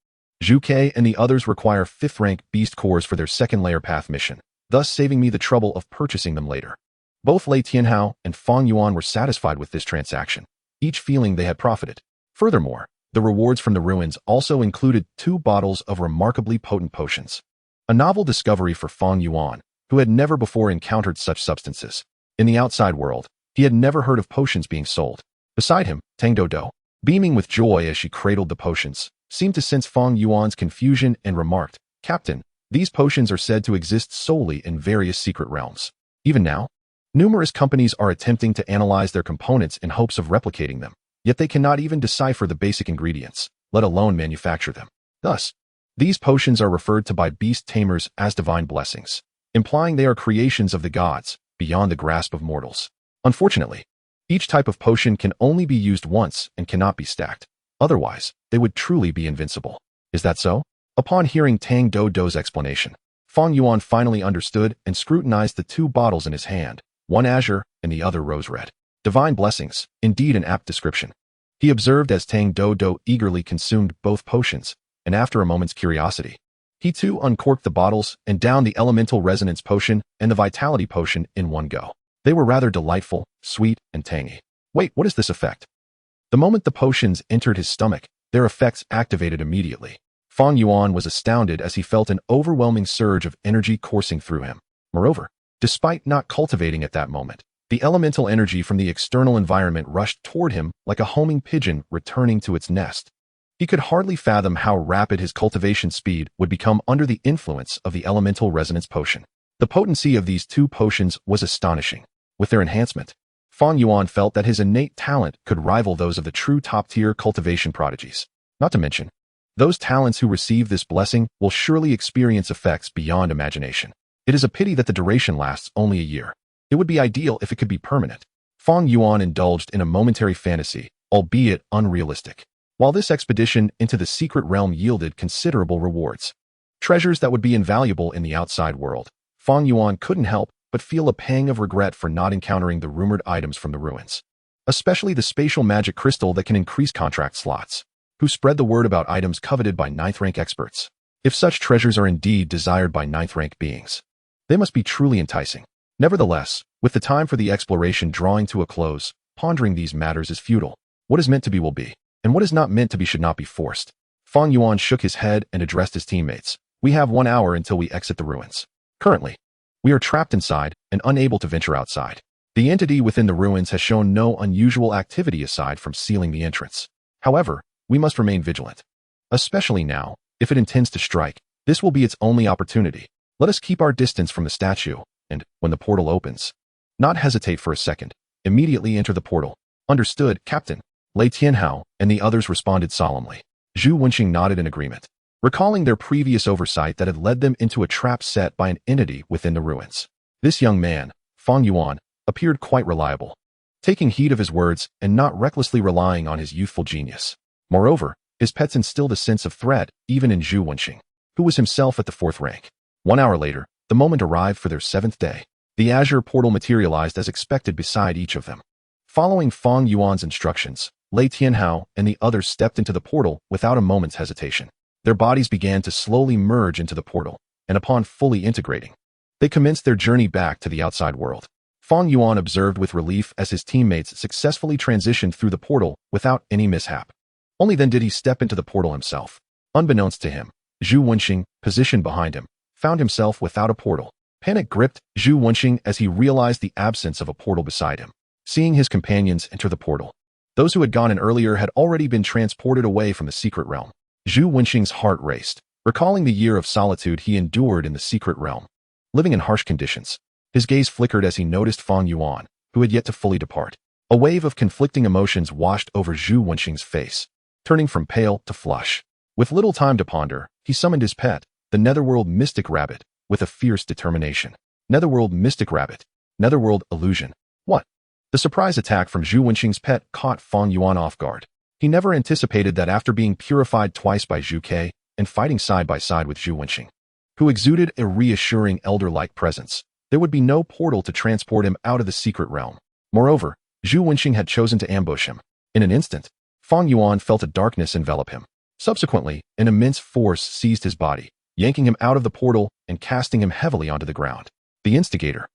Zhu Ke and the others require 5th rank beast cores for their 2nd layer path mission, thus saving me the trouble of purchasing them later. Both Lei Tianhao and Fang Yuan were satisfied with this transaction, each feeling they had profited. Furthermore, the rewards from the ruins also included 2 bottles of remarkably potent potions. A novel discovery for Fang Yuan, who had never before encountered such substances. In the outside world, he had never heard of potions being sold. Beside him, Tang Dodo, beaming with joy as she cradled the potions, seemed to sense Fang Yuan's confusion and remarked, "Captain, these potions are said to exist solely in various secret realms. Even now, numerous companies are attempting to analyze their components in hopes of replicating them. Yet they cannot even decipher the basic ingredients, let alone manufacture them. Thus, these potions are referred to by beast tamers as divine blessings, implying they are creations of the gods, beyond the grasp of mortals. Unfortunately, each type of potion can only be used once and cannot be stacked. Otherwise, they would truly be invincible. Is that so?" Upon hearing Tang Dodo's explanation, Fang Yuan finally understood and scrutinized the 2 bottles in his hand, one azure and the other rose red. Divine blessings, indeed an apt description. He observed as Tang Dodo eagerly consumed both potions, and after a moment's curiosity, he too uncorked the bottles and downed the elemental resonance potion and the vitality potion in one go. They were rather delightful, sweet, and tangy. Wait, what is this effect? The moment the potions entered his stomach, their effects activated immediately. Fang Yuan was astounded as he felt an overwhelming surge of energy coursing through him. Moreover, despite not cultivating at that moment, the elemental energy from the external environment rushed toward him like a homing pigeon returning to its nest. He could hardly fathom how rapid his cultivation speed would become under the influence of the elemental resonance potion. The potency of these two potions was astonishing. With their enhancement, Fang Yuan felt that his innate talent could rival those of the true top-tier cultivation prodigies. Not to mention, those talents who receive this blessing will surely experience effects beyond imagination. It is a pity that the duration lasts only a year. It would be ideal if it could be permanent. Fang Yuan indulged in a momentary fantasy, albeit unrealistic. While this expedition into the secret realm yielded considerable rewards, treasures that would be invaluable in the outside world, Fang Yuan couldn't help but feel a pang of regret for not encountering the rumored items from the ruins, especially the spatial magic crystal that can increase contract slots, who spread the word about items coveted by 9th rank experts. If such treasures are indeed desired by 9th rank beings, they must be truly enticing. Nevertheless, with the time for the exploration drawing to a close, pondering these matters is futile. What is meant to be will be, and what is not meant to be should not be forced. Fang Yuan shook his head and addressed his teammates. We have 1 hour until we exit the ruins. Currently, we are trapped inside and unable to venture outside. The entity within the ruins has shown no unusual activity aside from sealing the entrance. However, we must remain vigilant. Especially now, if it intends to strike, this will be its only opportunity. Let us keep our distance from the statue, and, when the portal opens, not hesitate for a second. Immediately enter the portal. Understood, Captain. Lei Tianhao and the others responded solemnly. Zhu Wenxing nodded in agreement, recalling their previous oversight that had led them into a trap set by an entity within the ruins. This young man, Fang Yuan, appeared quite reliable, taking heed of his words and not recklessly relying on his youthful genius. Moreover, his pets instilled a sense of threat even in Zhu Wenxing, who was himself at the 4th rank. 1 hour later, the moment arrived for their 7th day. The Azure portal materialized as expected beside each of them. Following Fang Yuan's instructions, Lei Tianhao and the others stepped into the portal without a moment's hesitation. Their bodies began to slowly merge into the portal, and upon fully integrating, they commenced their journey back to the outside world. Fang Yuan observed with relief as his teammates successfully transitioned through the portal without any mishap. Only then did he step into the portal himself. Unbeknownst to him, Zhu Wenxing, positioned behind him, found himself without a portal. Panic gripped Zhu Wenxing as he realized the absence of a portal beside him. Seeing his companions enter the portal, those who had gone in earlier had already been transported away from the secret realm. Zhu Wenxing's heart raced, recalling the year of solitude he endured in the secret realm. Living in harsh conditions, his gaze flickered as he noticed Fang Yuan, who had yet to fully depart. A wave of conflicting emotions washed over Zhu Wenxing's face, turning from pale to flush. With little time to ponder, he summoned his pet, the Netherworld Mystic Rabbit, with a fierce determination. Netherworld Mystic Rabbit. Netherworld Illusion. What? The surprise attack from Zhu Wenxing's pet caught Fang Yuan off guard. He never anticipated that after being purified twice by Zhu Ke and fighting side by side with Zhu Wenxing, who exuded a reassuring elder-like presence, there would be no portal to transport him out of the secret realm. Moreover, Zhu Wenxing had chosen to ambush him. In an instant, Fang Yuan felt a darkness envelop him. Subsequently, an immense force seized his body, yanking him out of the portal and casting him heavily onto the ground. The instigator,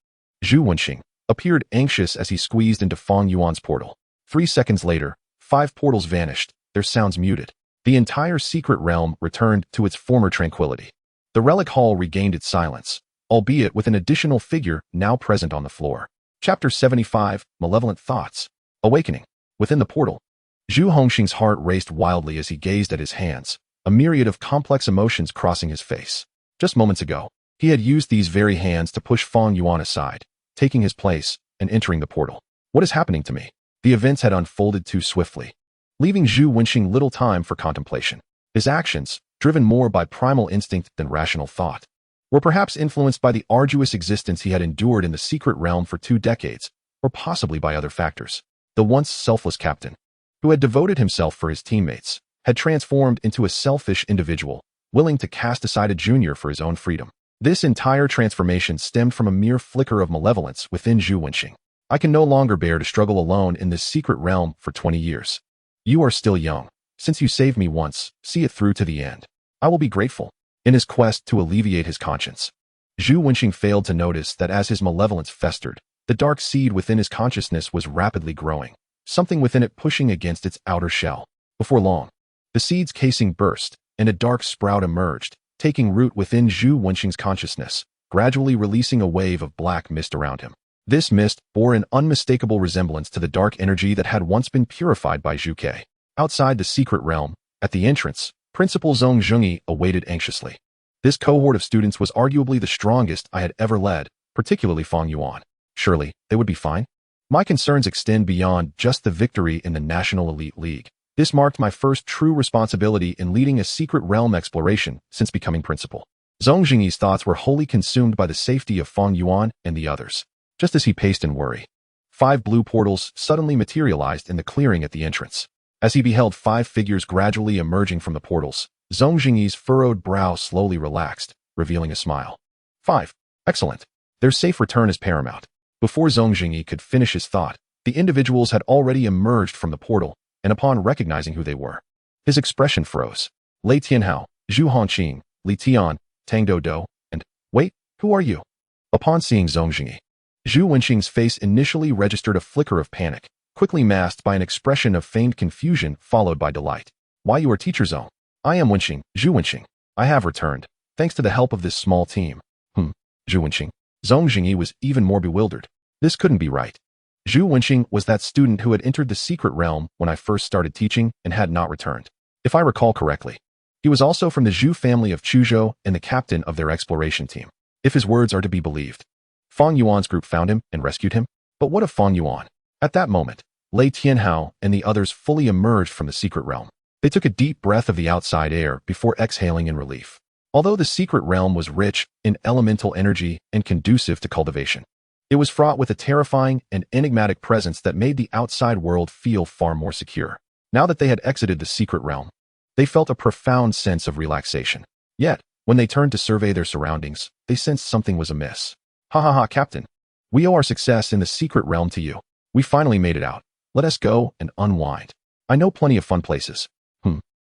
Zhu Wenxing, appeared anxious as he squeezed into Fang Yuan's portal. 3 seconds later, 5 portals vanished, their sounds muted. The entire secret realm returned to its former tranquility. The relic hall regained its silence, albeit with an additional figure now present on the floor. Chapter 75, Malevolent Thoughts. Awakening. Within the portal, Zhu Hongxing's heart raced wildly as he gazed at his hands, a myriad of complex emotions crossing his face. Just moments ago, he had used these very hands to push Fang Yuan aside, taking his place and entering the portal. What is happening to me? The events had unfolded too swiftly, leaving Zhu Wenxing little time for contemplation. His actions, driven more by primal instinct than rational thought, were perhaps influenced by the arduous existence he had endured in the secret realm for 2 decades, or possibly by other factors. The once selfless captain, who had devoted himself for his teammates, had transformed into a selfish individual, willing to cast aside a junior for his own freedom. This entire transformation stemmed from a mere flicker of malevolence within Zhu Wenxing. I can no longer bear to struggle alone in this secret realm for 20 years. You are still young. Since you saved me once, see it through to the end. I will be grateful. In his quest to alleviate his conscience, Zhu Wenxing failed to notice that as his malevolence festered, the dark seed within his consciousness was rapidly growing, something within it pushing against its outer shell. Before long, the seed's casing burst, and a dark sprout emerged, taking root within Zhu Wenxing's consciousness, gradually releasing a wave of black mist around him. This mist bore an unmistakable resemblance to the dark energy that had once been purified by Zhu Ke. Outside the secret realm, at the entrance, Principal Zhong Zhengyi awaited anxiously. This cohort of students was arguably the strongest I had ever led, particularly Fang Yuan. Surely, they would be fine? My concerns extend beyond just the victory in the National Elite League. This marked my first true responsibility in leading a secret realm exploration since becoming principal. Zhong Jingyi's thoughts were wholly consumed by the safety of Fang Yuan and the others. Just as he paced in worry, 5 blue portals suddenly materialized in the clearing at the entrance. As he beheld 5 figures gradually emerging from the portals, Zhong Jingyi's furrowed brow slowly relaxed, revealing a smile. 5. Excellent. Their safe return is paramount. Before Zhong Jingyi could finish his thought, the individuals had already emerged from the portal, and upon recognizing who they were, his expression froze. Lei Tianhao, Zhu Hongqing, Li Tian, Tang Dodo, and, wait, who are you? Upon seeing Zhong Jingyi, Zhu Wenqing's face initially registered a flicker of panic, quickly masked by an expression of feigned confusion followed by delight. Why, you are Teacher Zhong? I am Wenqing, Zhu Wenqing. I have returned, thanks to the help of this small team. Zhu Wenqing. Zhong Jingyi was even more bewildered. This couldn't be right. Zhu Wenqing was that student who had entered the secret realm when I first started teaching and had not returned. If I recall correctly, he was also from the Zhu family of Chuzhou and the captain of their exploration team. If his words are to be believed, Fang Yuan's group found him and rescued him. But what of Fang Yuan? At that moment, Lei Tianhao and the others fully emerged from the secret realm. They took a deep breath of the outside air before exhaling in relief. Although the secret realm was rich in elemental energy and conducive to cultivation, it was fraught with a terrifying and enigmatic presence that made the outside world feel far more secure. Now that they had exited the secret realm, they felt a profound sense of relaxation. Yet, when they turned to survey their surroundings, they sensed something was amiss. Ha ha ha, Captain. We owe our success in the secret realm to you. We finally made it out. Let us go and unwind. I know plenty of fun places.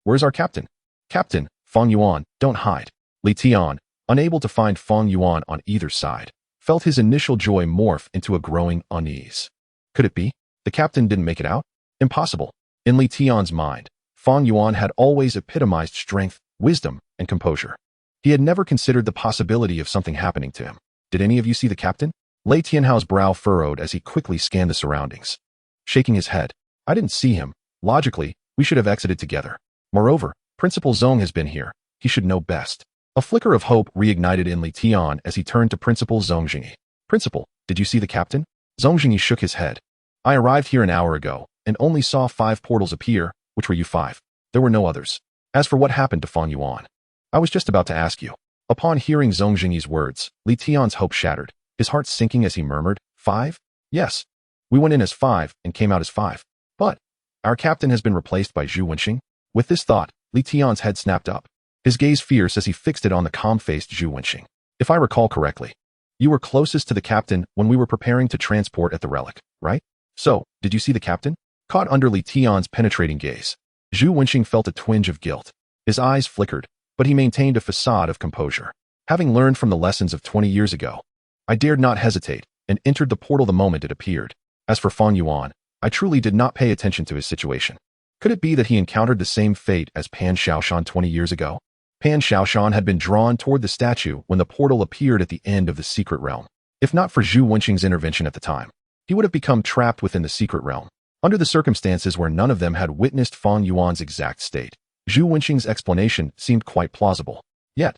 Where's our captain? Captain, Fang Yuan, don't hide. Li Tian, unable to find Fang Yuan on either side, felt his initial joy morph into a growing unease. Could it be? The captain didn't make it out? Impossible. In Li Tian's mind, Fang Yuan had always epitomized strength, wisdom, and composure. He had never considered the possibility of something happening to him. Did any of you see the captain? Lei Tianhao's brow furrowed as he quickly scanned the surroundings. Shaking his head, I didn't see him. Logically, we should have exited together. Moreover, Principal Zhong has been here. He should know best. A flicker of hope reignited in Li Tian as he turned to Principal Zhong Jingyi. Principal, did you see the captain? Zhong Jingyi shook his head. I arrived here an hour ago and only saw 5 portals appear, which were you 5. There were no others. As for what happened to Fang Yuan, I was just about to ask you. Upon hearing Zhong Jingyi's words, Li Tian's hope shattered, his heart sinking as he murmured, 5? Yes. We went in as 5 and came out as 5. But our captain has been replaced by Zhu Wenqing. With this thought, Li Tian's head snapped up, his gaze fierce as he fixed it on the calm-faced Zhu Wenqing. If I recall correctly, you were closest to the captain when we were preparing to transport at the relic, right? So, did you see the captain? Caught under Li Tian's penetrating gaze, Zhu Wenqing felt a twinge of guilt. His eyes flickered, but he maintained a facade of composure. Having learned from the lessons of 20 years ago, I dared not hesitate and entered the portal the moment it appeared. As for Fang Yuan, I truly did not pay attention to his situation. Could it be that he encountered the same fate as Pan Xiaoshan 20 years ago? Pan Xiaoshan had been drawn toward the statue when the portal appeared at the end of the secret realm. If not for Zhu Wenqing's intervention at the time, he would have become trapped within the secret realm. Under the circumstances where none of them had witnessed Fang Yuan's exact state, Zhu Wenqing's explanation seemed quite plausible. Yet,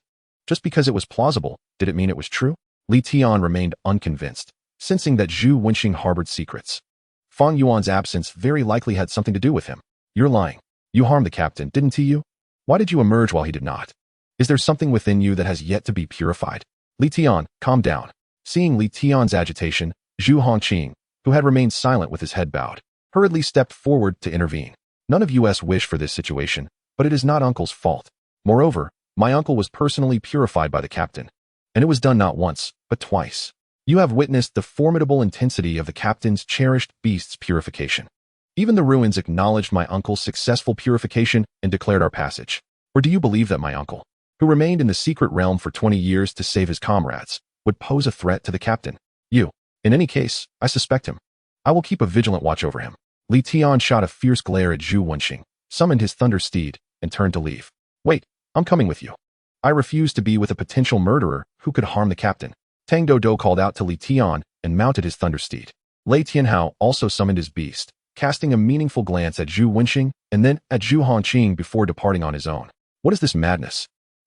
just because it was plausible, did it mean it was true? Li Tian remained unconvinced, sensing that Zhu Wenqing harbored secrets. Fang Yuan's absence very likely had something to do with him. You're lying. You harmed the captain, didn't you? Why did you emerge while he did not? Is there something within you that has yet to be purified? Li Tian, calm down. Seeing Li Tian's agitation, Zhu Hongqing, who had remained silent with his head bowed, hurriedly stepped forward to intervene. None of us wish for this situation, but it is not Uncle's fault. Moreover, my uncle was personally purified by the captain, and it was done not once, but twice. You have witnessed the formidable intensity of the captain's cherished beast's purification. Even the ruins acknowledged my uncle's successful purification and declared our passage. Or do you believe that my uncle, who remained in the secret realm for 20 years to save his comrades, would pose a threat to the captain? You. In any case, I suspect him. I will keep a vigilant watch over him. Li Tian shot a fierce glare at Zhu Wenqing, summoned his thunder steed, and turned to leave. Wait, I'm coming with you. I refuse to be with a potential murderer who could harm the captain. Tang Dodo called out to Li Tian and mounted his thunder steed. Lei Tianhao also summoned his beast, casting a meaningful glance at Zhu Wenqing and then at Zhu Hongqing before departing on his own. What is this madness?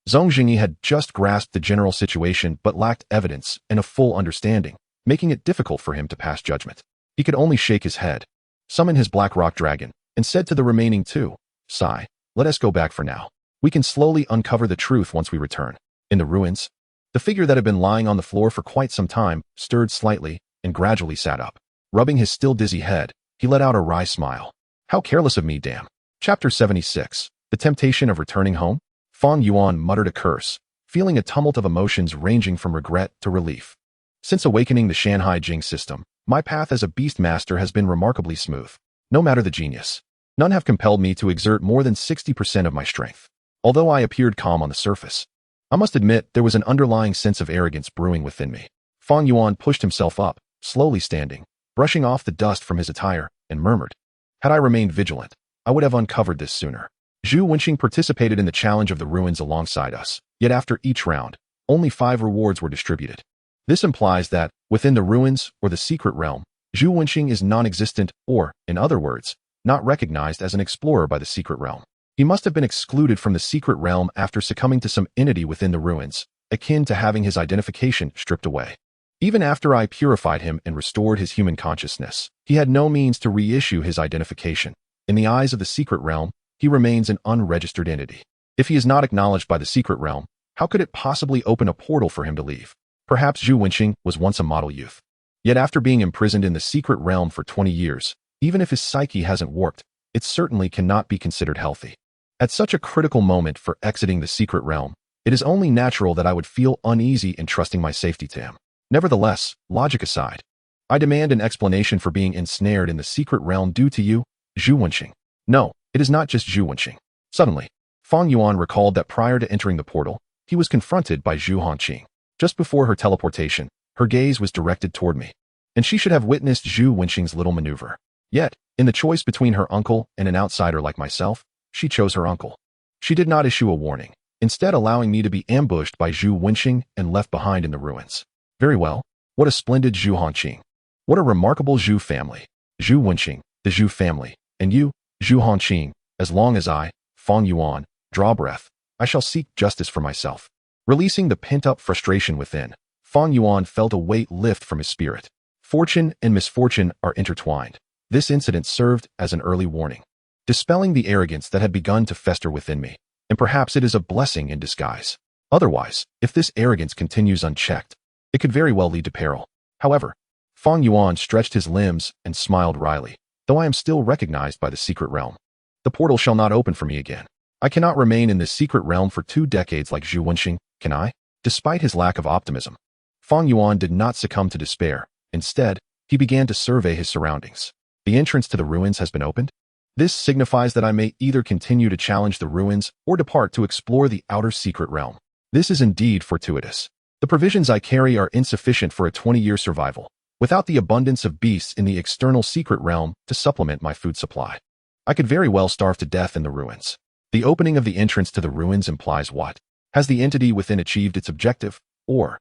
Zhong Jingyi had just grasped the general situation but lacked evidence and a full understanding, making it difficult for him to pass judgment. He could only shake his head, summon his Black Rock Dragon, and said to the remaining two, "Sigh, let us go back for now. We can slowly uncover the truth once we return." In the ruins, the figure that had been lying on the floor for quite some time stirred slightly and gradually sat up. Rubbing his still dizzy head, he let out a wry smile. "How careless of me, damn." Chapter 76. The Temptation of Returning Home? Fang Yuan muttered a curse, feeling a tumult of emotions ranging from regret to relief. Since awakening the Shan Hai Jing system, my path as a beast master has been remarkably smooth. No matter the genius, none have compelled me to exert more than 60% of my strength. Although I appeared calm on the surface, I must admit there was an underlying sense of arrogance brewing within me. Fang Yuan pushed himself up, slowly standing, brushing off the dust from his attire, and murmured, "Had I remained vigilant, I would have uncovered this sooner." Zhu Wenqing participated in the challenge of the ruins alongside us, yet after each round, only 5 rewards were distributed. This implies that, within the ruins or the secret realm, Zhu Wenqing is non-existent or, in other words, not recognized as an explorer by the secret realm. He must have been excluded from the secret realm after succumbing to some entity within the ruins, akin to having his identification stripped away. Even after I purified him and restored his human consciousness, he had no means to reissue his identification. In the eyes of the secret realm, he remains an unregistered entity. If he is not acknowledged by the secret realm, how could it possibly open a portal for him to leave? Perhaps Zhu Wenqing was once a model youth. Yet after being imprisoned in the secret realm for 20 years, even if his psyche hasn't warped, it certainly cannot be considered healthy. At such a critical moment for exiting the secret realm, it is only natural that I would feel uneasy in trusting my safety to him. Nevertheless, logic aside, I demand an explanation for being ensnared in the secret realm due to you, Zhu Wenqing. No, it is not just Zhu Wenqing. Suddenly, Fang Yuan recalled that prior to entering the portal, he was confronted by Zhu Hongqing. Just before her teleportation, her gaze was directed toward me, and she should have witnessed Zhu Wenqing's little maneuver. Yet, in the choice between her uncle and an outsider like myself, she chose her uncle. She did not issue a warning, instead allowing me to be ambushed by Zhu Wenqing and left behind in the ruins. Very well. What a splendid Zhu Hongqing. What a remarkable Zhu family. Zhu Wenqing, the Zhu family, and you, Zhu Hongqing, as long as I, Fang Yuan, draw breath, I shall seek justice for myself. Releasing the pent-up frustration within, Fang Yuan felt a weight lift from his spirit. Fortune and misfortune are intertwined. This incident served as an early warning, dispelling the arrogance that had begun to fester within me, and perhaps it is a blessing in disguise. Otherwise, if this arrogance continues unchecked, it could very well lead to peril. However, Fang Yuan stretched his limbs and smiled wryly. Though I am still recognized by the secret realm, the portal shall not open for me again. I cannot remain in this secret realm for 2 decades like Zhu Wenqing, can I? Despite his lack of optimism, Fang Yuan did not succumb to despair. Instead, he began to survey his surroundings. The entrance to the ruins has been opened. This signifies that I may either continue to challenge the ruins or depart to explore the outer secret realm. This is indeed fortuitous. The provisions I carry are insufficient for a 20-year survival, without the abundance of beasts in the external secret realm to supplement my food supply. I could very well starve to death in the ruins. The opening of the entrance to the ruins implies what? Has the entity within achieved its objective, or?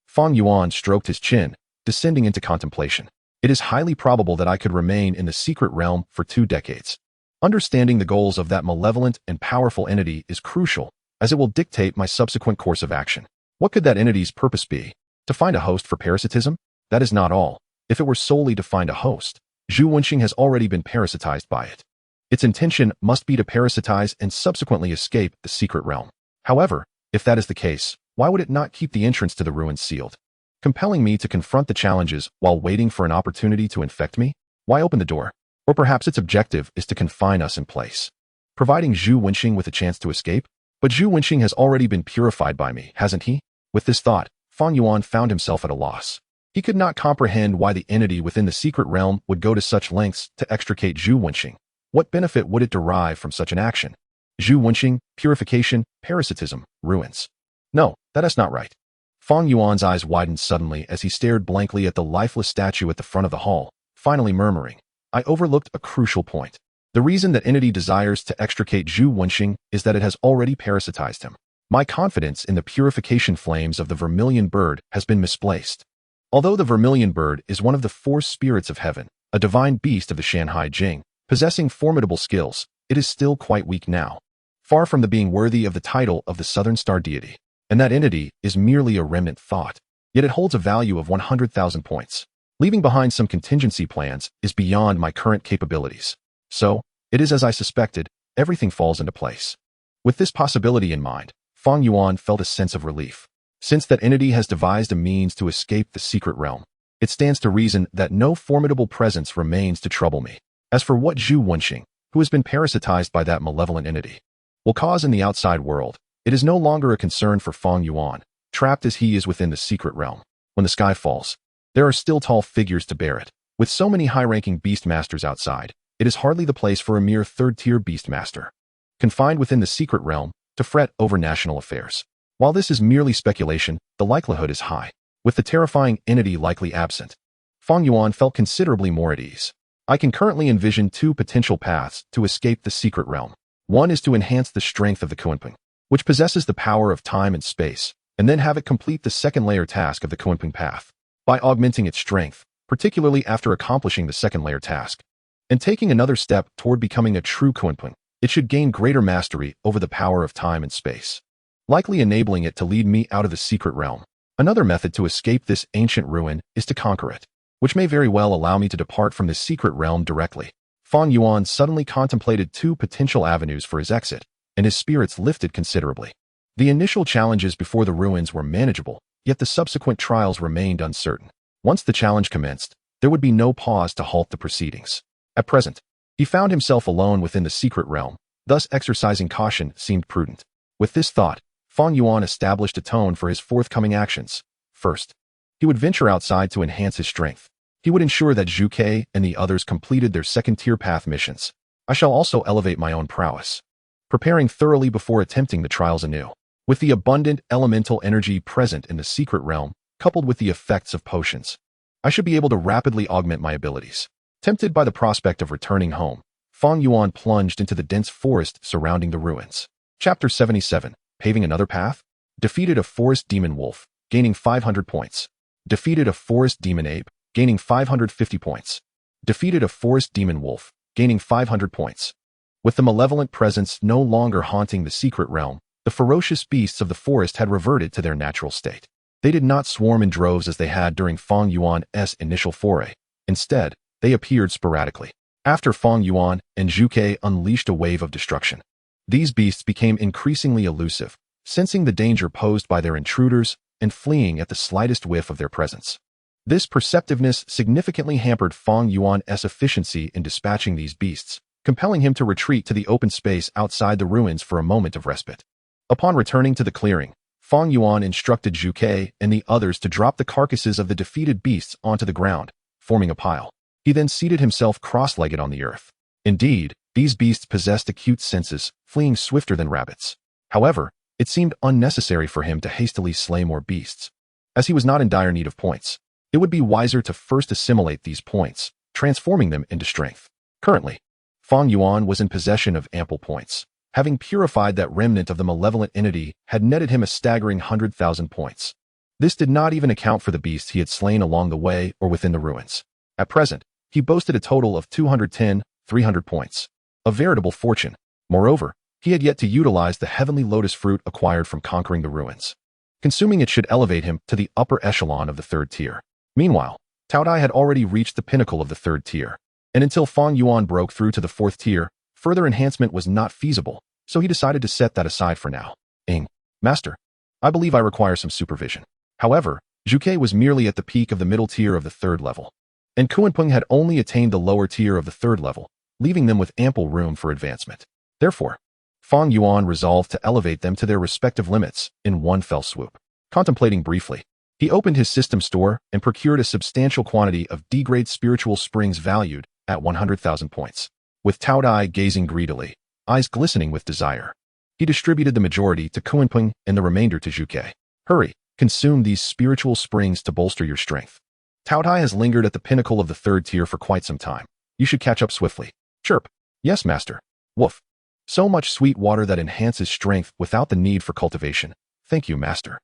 Fang Yuan stroked his chin, descending into contemplation. It is highly probable that I could remain in the secret realm for 2 decades. Understanding the goals of that malevolent and powerful entity is crucial, as it will dictate my subsequent course of action. What could that entity's purpose be? To find a host for parasitism? That is not all. If it were solely to find a host, Zhu Wenqing has already been parasitized by it. Its intention must be to parasitize and subsequently escape the secret realm. However, if that is the case, why would it not keep the entrance to the ruins sealed, compelling me to confront the challenges while waiting for an opportunity to infect me? Why open the door? Or perhaps its objective is to confine us in place, providing Zhu Wenqing with a chance to escape? But Zhu Wenqing has already been purified by me, hasn't he? With this thought, Fang Yuan found himself at a loss. He could not comprehend why the entity within the secret realm would go to such lengths to extricate Zhu Wenqing. What benefit would it derive from such an action? Zhu Wenqing, purification, parasitism, ruins. No, that is not right. Fang Yuan's eyes widened suddenly as he stared blankly at the lifeless statue at the front of the hall, finally murmuring, I overlooked a crucial point. The reason that entity desires to extricate Zhu Wenqing is that it has already parasitized him. My confidence in the purification flames of the Vermilion Bird has been misplaced. Although the Vermilion Bird is one of the 4 spirits of heaven, a divine beast of the Shan Hai Jing, possessing formidable skills, it is still quite weak now. far from the being worthy of the title of the Southern Star deity. And that entity is merely a remnant thought. Yet it holds a value of 100,000 points. Leaving behind some contingency plans is beyond my current capabilities. So, it is as I suspected, everything falls into place. With this possibility in mind, Fang Yuan felt a sense of relief. Since that entity has devised a means to escape the secret realm, it stands to reason that no formidable presence remains to trouble me. As for what Zhu Wenxing, who has been parasitized by that malevolent entity, will cause in the outside world, it is no longer a concern for Fang Yuan, trapped as he is within the secret realm. When the sky falls, there are still tall figures to bear it. With so many high-ranking beast masters outside, it is hardly the place for a mere third-tier beast master, confined within the secret realm, to fret over national affairs. While this is merely speculation, the likelihood is high. With the terrifying entity likely absent, Fang Yuan felt considerably more at ease. I can currently envision two potential paths to escape the secret realm. One is to enhance the strength of the Qiongqi, which possesses the power of time and space, and then have it complete the second layer task of the Qiongqi path. By augmenting its strength, particularly after accomplishing the second layer task, and taking another step toward becoming a true Qiongqi, it should gain greater mastery over the power of time and space, likely enabling it to lead me out of the secret realm. Another method to escape this ancient ruin is to conquer it, which may very well allow me to depart from the secret realm directly. Fang Yuan suddenly contemplated two potential avenues for his exit, and his spirits lifted considerably. The initial challenges before the ruins were manageable, yet the subsequent trials remained uncertain. Once the challenge commenced, there would be no pause to halt the proceedings. At present, he found himself alone within the secret realm, thus exercising caution seemed prudent. With this thought, Fang Yuan established a tone for his forthcoming actions. First, he would venture outside to enhance his strength. He would ensure that Qiongqi and the others completed their second-tier path missions. I shall also elevate my own prowess, preparing thoroughly before attempting the trials anew. With the abundant elemental energy present in the secret realm, coupled with the effects of potions, I should be able to rapidly augment my abilities. Tempted by the prospect of returning home, Fang Yuan plunged into the dense forest surrounding the ruins. Chapter 77, Paving Another Path? Defeated a forest demon wolf, gaining 500 points. Defeated a forest demon ape, gaining 550 points. Defeated a forest demon wolf, gaining 500 points. With the malevolent presence no longer haunting the secret realm, the ferocious beasts of the forest had reverted to their natural state. They did not swarm in droves as they had during Fang Yuan's initial foray. Instead, they appeared sporadically. After Fang Yuan and Qiongqi unleashed a wave of destruction, these beasts became increasingly elusive, sensing the danger posed by their intruders and fleeing at the slightest whiff of their presence. This perceptiveness significantly hampered Fang Yuan's efficiency in dispatching these beasts, compelling him to retreat to the open space outside the ruins for a moment of respite. Upon returning to the clearing, Fang Yuan instructed Qiongqi and the others to drop the carcasses of the defeated beasts onto the ground, forming a pile. He then seated himself cross-legged on the earth. Indeed, these beasts possessed acute senses, fleeing swifter than rabbits. However, it seemed unnecessary for him to hastily slay more beasts, as he was not in dire need of points. It would be wiser to first assimilate these points, transforming them into strength. Currently, Fang Yuan was in possession of ample points. Having purified that remnant of the malevolent entity had netted him a staggering 100,000 points. This did not even account for the beasts he had slain along the way or within the ruins. At present, he boasted a total of 210,300 points. A veritable fortune. Moreover, he had yet to utilize the heavenly lotus fruit acquired from conquering the ruins. Consuming it should elevate him to the upper echelon of the third tier. Meanwhile, Taotie had already reached the pinnacle of the third tier, and until Fang Yuan broke through to the fourth tier, further enhancement was not feasible, so he decided to set that aside for now. Master, I believe I require some supervision. However, Qiongqi was merely at the peak of the middle tier of the third level, and Qiongqi had only attained the lower tier of the third level, leaving them with ample room for advancement. Therefore, Fang Yuan resolved to elevate them to their respective limits in one fell swoop. Contemplating briefly, he opened his system store and procured a substantial quantity of D-grade spiritual springs valued at 100,000 points. With Taotie gazing greedily, eyes glistening with desire, he distributed the majority to Qiongqi and the remainder to Qiongqi. Hurry, consume these spiritual springs to bolster your strength. Taotie has lingered at the pinnacle of the third tier for quite some time. You should catch up swiftly. Chirp. Yes, master. Woof. So much sweet water that enhances strength without the need for cultivation. Thank you, master.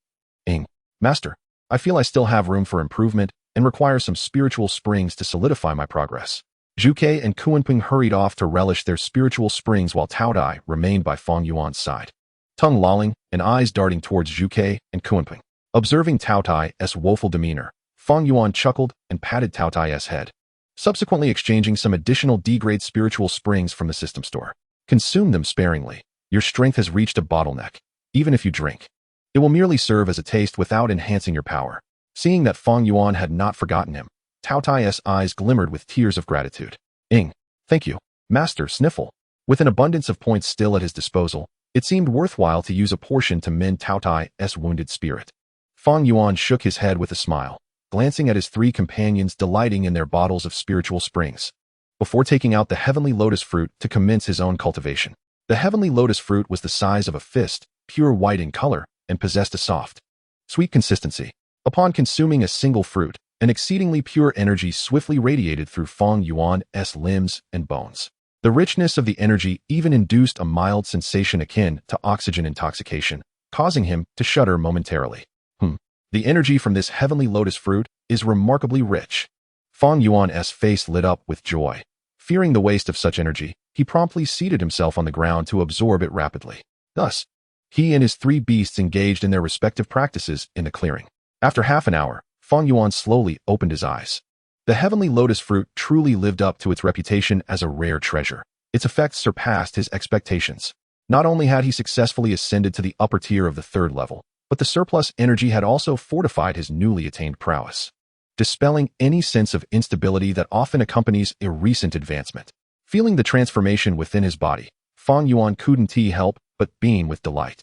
Master, I feel I still have room for improvement and require some spiritual springs to solidify my progress. Zhuge and Qiongqi hurried off to relish their spiritual springs while Taotie remained by Fang Yuan's side, tongue lolling and eyes darting towards Zhuge and Qiongqi. Observing Taotie's woeful demeanor, Fang Yuan chuckled and patted Taotie's head, subsequently exchanging some additional D-grade spiritual springs from the system store. Consume them sparingly. Your strength has reached a bottleneck. Even if you drink, it will merely serve as a taste without enhancing your power. Seeing that Fang Yuan had not forgotten him, Taotie's eyes glimmered with tears of gratitude. Thank you, Master. Sniffle. With an abundance of points still at his disposal, it seemed worthwhile to use a portion to mend Taotie's wounded spirit. Fang Yuan shook his head with a smile, glancing at his three companions delighting in their bottles of spiritual springs, before taking out the heavenly lotus fruit to commence his own cultivation. The heavenly lotus fruit was the size of a fist, pure white in color, and possessed a soft, sweet consistency. Upon consuming a single fruit, an exceedingly pure energy swiftly radiated through Fang Yuan's limbs and bones. The richness of the energy even induced a mild sensation akin to oxygen intoxication, causing him to shudder momentarily. The energy from this heavenly lotus fruit is remarkably rich. Fang Yuan's face lit up with joy. Fearing the waste of such energy, he promptly seated himself on the ground to absorb it rapidly. Thus, he and his three beasts engaged in their respective practices in the clearing. After half an hour, Fang Yuan slowly opened his eyes. The heavenly lotus fruit truly lived up to its reputation as a rare treasure. Its effects surpassed his expectations. Not only had he successfully ascended to the upper tier of the third level, but the surplus energy had also fortified his newly attained prowess, dispelling any sense of instability that often accompanies a recent advancement. Feeling the transformation within his body, Fang Yuan couldn't help but beam with delight.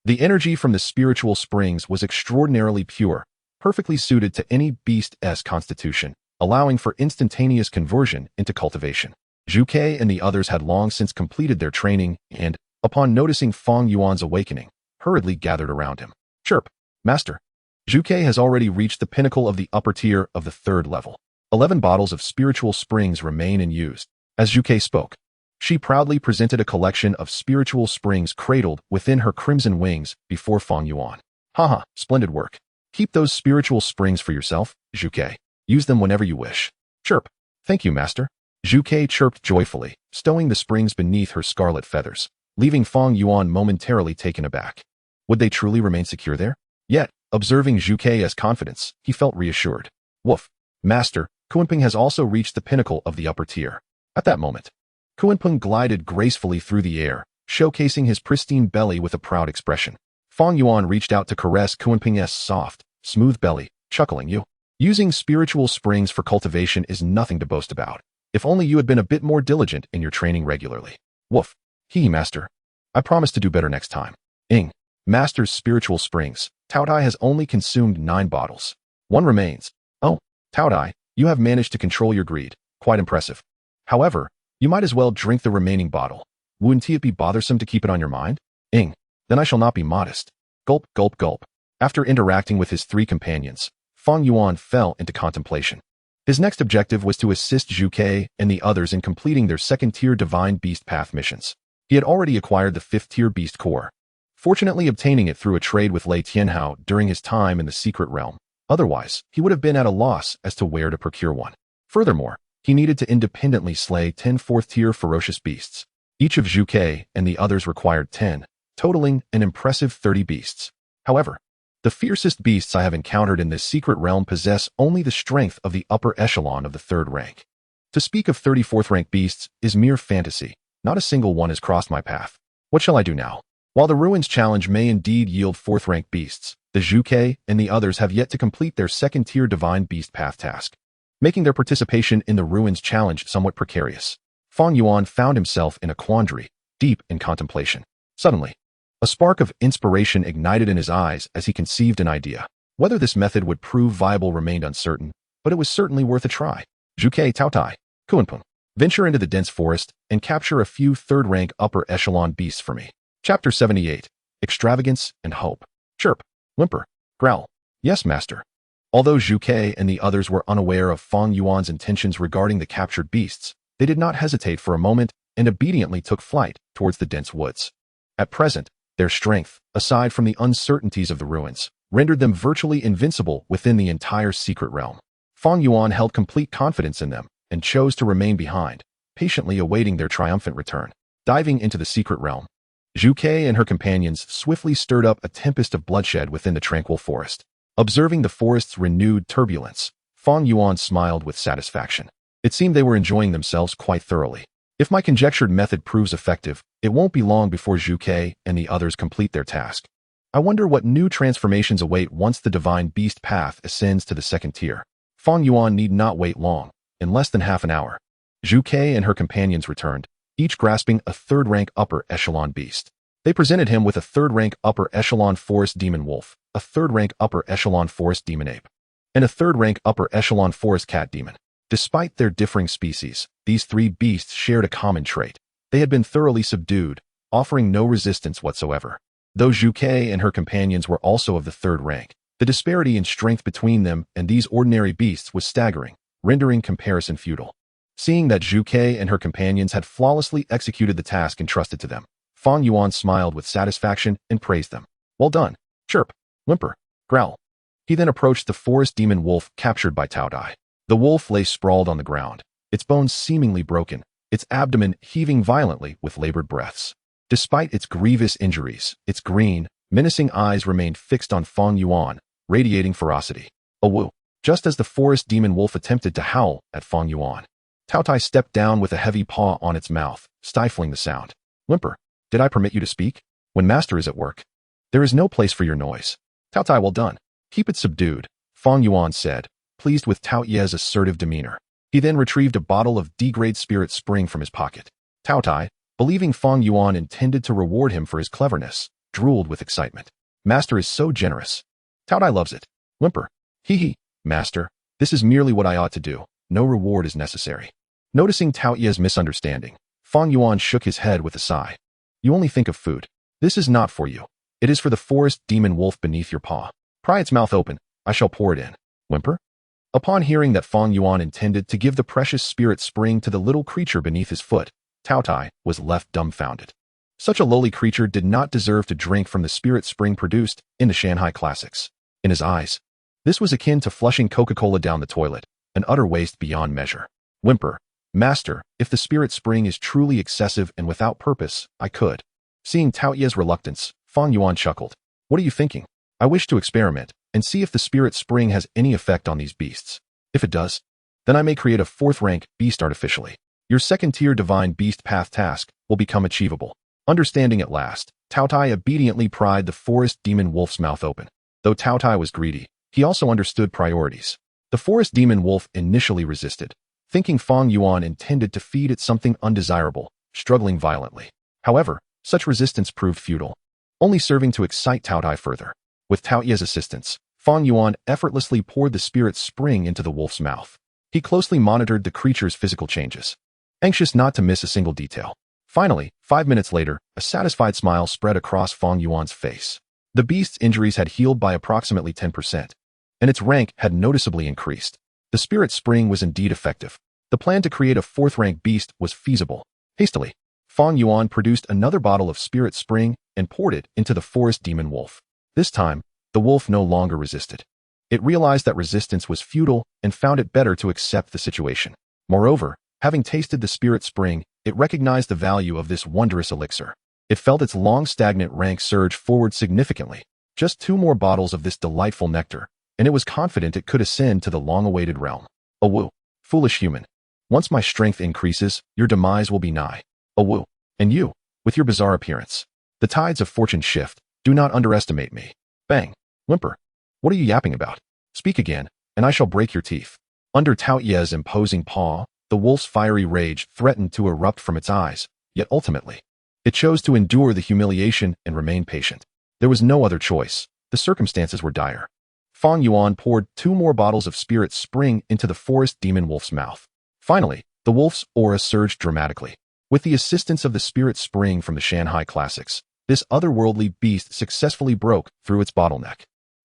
The energy from the spiritual springs was extraordinarily pure, perfectly suited to any beast's constitution, allowing for instantaneous conversion into cultivation. Zhuge and the others had long since completed their training and, upon noticing Fang Yuan's awakening, hurriedly gathered around him. Chirp, Master. Zhuge has already reached the pinnacle of the upper tier of the third level. 11 bottles of spiritual springs remain in use. As Zhuge spoke, she proudly presented a collection of spiritual springs cradled within her crimson wings before Fang Yuan. Haha, splendid work. Keep those spiritual springs for yourself, Zhuge. Use them whenever you wish. Chirp. Thank you, Master. Zhuge chirped joyfully, stowing the springs beneath her scarlet feathers, leaving Fang Yuan momentarily taken aback. Would they truly remain secure there? Yet, observing Zhuge's confidence, he felt reassured. Woof. Master, Qiongqi has also reached the pinnacle of the upper tier. At that moment, Qiongqi glided gracefully through the air, showcasing his pristine belly with a proud expression. Fang Yuan reached out to caress Qiongqi's soft, smooth belly, chuckling. Using spiritual springs for cultivation is nothing to boast about. If only you had been a bit more diligent in your training regularly. Woof. Master. I promise to do better next time. Master's spiritual springs. Taotie has only consumed 9 bottles. 1 remains. Oh, Taotie, you have managed to control your greed. Quite impressive. However, you might as well drink the remaining bottle. Wouldn't it be bothersome to keep it on your mind? Then I shall not be modest. Gulp, gulp, gulp. After interacting with his 3 companions, Fang Yuan fell into contemplation. His next objective was to assist Zhuge and the others in completing their second-tier Divine Beast Path missions. He had already acquired the 5th-tier Beast Core, fortunately obtaining it through a trade with Lei Tianhao during his time in the Secret Realm. Otherwise, he would have been at a loss as to where to procure one. Furthermore, he needed to independently slay 10 4th-tier ferocious beasts. Each of Zhuge and the others required 10, totaling an impressive 30 beasts. However, the fiercest beasts I have encountered in this secret realm possess only the strength of the upper echelon of the 3rd rank. To speak of 34th rank beasts is mere fantasy. Not a single one has crossed my path. What shall I do now? While the Ruins Challenge may indeed yield 4th rank beasts, the Zhuge and the others have yet to complete their 2nd-tier Divine Beast Path task, making their participation in the Ruins Challenge somewhat precarious. Fang Yuan found himself in a quandary, deep in contemplation. Suddenly, a spark of inspiration ignited in his eyes as he conceived an idea. Whether this method would prove viable remained uncertain, but it was certainly worth a try. Zhuge, Taotie, Qiongqi, venture into the dense forest and capture a few 3rd-rank upper echelon beasts for me. Chapter 78. Extravagance and Hope. Chirp, whimper, growl. Yes, Master. Although Zhuge and the others were unaware of Fang Yuan's intentions regarding the captured beasts, they did not hesitate for a moment and obediently took flight towards the dense woods. At present, their strength, aside from the uncertainties of the ruins, rendered them virtually invincible within the entire secret realm. Fang Yuan held complete confidence in them and chose to remain behind, patiently awaiting their triumphant return. Diving into the secret realm, Qiongqi and her companions swiftly stirred up a tempest of bloodshed within the tranquil forest. Observing the forest's renewed turbulence, Fang Yuan smiled with satisfaction. It seemed they were enjoying themselves quite thoroughly. If my conjectured method proves effective, it won't be long before Qiongqi and the others complete their task. I wonder what new transformations await once the divine beast path ascends to the second tier. Fang Yuan need not wait long. In less than half an hour, Qiongqi and her companions returned, each grasping a third-rank upper echelon beast. They presented him with a third-rank upper echelon forest demon wolf, a third-rank upper echelon forest demon ape, and a third-rank upper echelon forest cat demon. Despite their differing species, these three beasts shared a common trait. They had been thoroughly subdued, offering no resistance whatsoever. Though Qiongqi and her companions were also of the third rank, the disparity in strength between them and these ordinary beasts was staggering, rendering comparison futile. Seeing that Qiongqi and her companions had flawlessly executed the task entrusted to them, Fang Yuan smiled with satisfaction and praised them. Well done. Chirp, whimper, growl. He then approached the forest demon wolf captured by Taotie. The wolf lay sprawled on the ground, its bones seemingly broken, its abdomen heaving violently with labored breaths. Despite its grievous injuries, its green, menacing eyes remained fixed on Fang Yuan, radiating ferocity. Awoo! Just as the forest demon wolf attempted to howl at Fang Yuan, Taotie stepped down with a heavy paw on its mouth, stifling the sound. Whimper, did I permit you to speak? When master is at work, there is no place for your noise. Taotie, well done. Keep it subdued, Fang Yuan said, pleased with Taotie's assertive demeanor. He then retrieved a bottle of D-grade spirit spring from his pocket. Taotie, believing Fang Yuan intended to reward him for his cleverness, drooled with excitement. Master is so generous. Taotie loves it. Whimper. Hee. Master, this is merely what I ought to do. No reward is necessary. Noticing Taotie's misunderstanding, Fang Yuan shook his head with a sigh. You only think of food. This is not for you. It is for the forest demon wolf beneath your paw. Pry its mouth open. I shall pour it in. Whimper. Upon hearing that Fang Yuan intended to give the precious spirit spring to the little creature beneath his foot, Taotie was left dumbfounded. Such a lowly creature did not deserve to drink from the spirit spring produced in the Shan Hai classics. In his eyes, this was akin to flushing Coca-Cola down the toilet, an utter waste beyond measure. Whimper. Master, if the spirit spring is truly excessive and without purpose, I could. Seeing Taotie's reluctance, Fang Yuan chuckled. What are you thinking? I wish to experiment and see if the spirit spring has any effect on these beasts. If it does, then I may create a fourth-rank beast artificially. Your second-tier divine beast path task will become achievable. Understanding at last, Taotie obediently pried the forest demon wolf's mouth open. Though Taotie was greedy, he also understood priorities. The forest demon wolf initially resisted, thinking Fang Yuan intended to feed it something undesirable, struggling violently. However, such resistance proved futile, only serving to excite Taotie further. With Taotie's assistance, Fang Yuan effortlessly poured the spirit spring into the wolf's mouth. He closely monitored the creature's physical changes, anxious not to miss a single detail. Finally, 5 minutes later, a satisfied smile spread across Fang Yuan's face. The beast's injuries had healed by approximately 10%, and its rank had noticeably increased. The spirit spring was indeed effective. The plan to create a fourth-rank beast was feasible. Hastily, Fang Yuan produced another bottle of spirit spring and poured it into the forest demon wolf. This time, the wolf no longer resisted. It realized that resistance was futile and found it better to accept the situation. Moreover, having tasted the spirit spring, it recognized the value of this wondrous elixir. It felt its long stagnant rank surge forward significantly. Just 2 more bottles of this delightful nectar, and it was confident it could ascend to the long-awaited realm. Awoo, foolish human. Once my strength increases, your demise will be nigh. Awoo, and you, with your bizarre appearance. The tides of fortune shift. Do not underestimate me. Bang. Whimper. What are you yapping about? Speak again, and I shall break your teeth. Under Taotie's imposing paw, the wolf's fiery rage threatened to erupt from its eyes, yet ultimately, it chose to endure the humiliation and remain patient. There was no other choice. The circumstances were dire. Fang Yuan poured 2 more bottles of spirit spring into the forest demon wolf's mouth. Finally, the wolf's aura surged dramatically. With the assistance of the spirit spring from the Shan Hai classics, this otherworldly beast successfully broke through its bottleneck,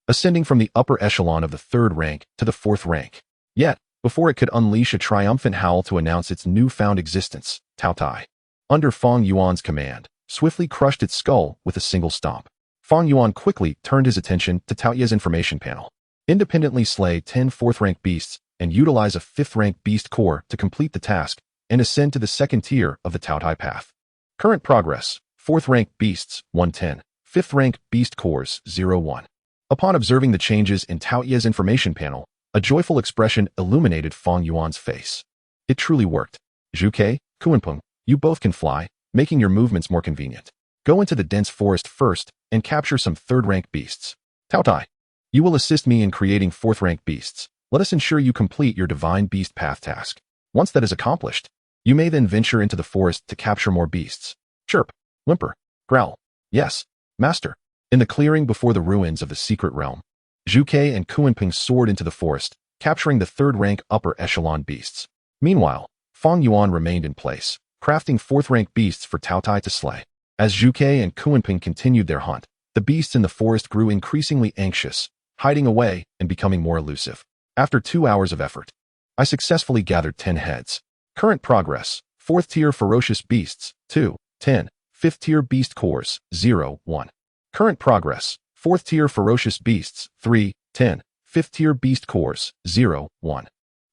ascending from the upper echelon of the 3rd rank to the 4th rank. Yet, before it could unleash a triumphant howl to announce its newfound existence, Taotie, under Fang Yuan's command, swiftly crushed its skull with a single stomp. Fang Yuan quickly turned his attention to Taotie's information panel. Independently slay 10 4th-rank beasts and utilize a 5th rank beast core to complete the task and ascend to the 2nd tier of the Taotie path. Current progress: 4th rank beasts 110, 5th rank beast cores 01. Upon observing the changes in Taotie's information panel, a joyful expression illuminated Fang Yuan's face. It truly worked. Zhuke, Qiongqi, you both can fly, making your movements more convenient. Go into the dense forest first and capture some 3rd rank beasts. Taotie, you will assist me in creating 4th rank beasts. Let us ensure you complete your divine beast path task. Once that is accomplished, you may then venture into the forest to capture more beasts. Chirp, whimper, growl. Yes, master. In the clearing before the ruins of the secret realm, Zhuke and Qiongqi soared into the forest, capturing the 3rd rank upper echelon beasts. Meanwhile, Fang Yuan remained in place, crafting 4th rank beasts for Taotie to slay. As Zhuke and Qiongqi continued their hunt, the beasts in the forest grew increasingly anxious, hiding away and becoming more elusive. After 2 hours of effort, I successfully gathered 10 heads. Current progress: 4th tier ferocious beasts 2, 10, 5th tier beast cores 0, 1. Current progress: 4th tier ferocious beasts 3, 10, 5th tier beast cores 0, 1.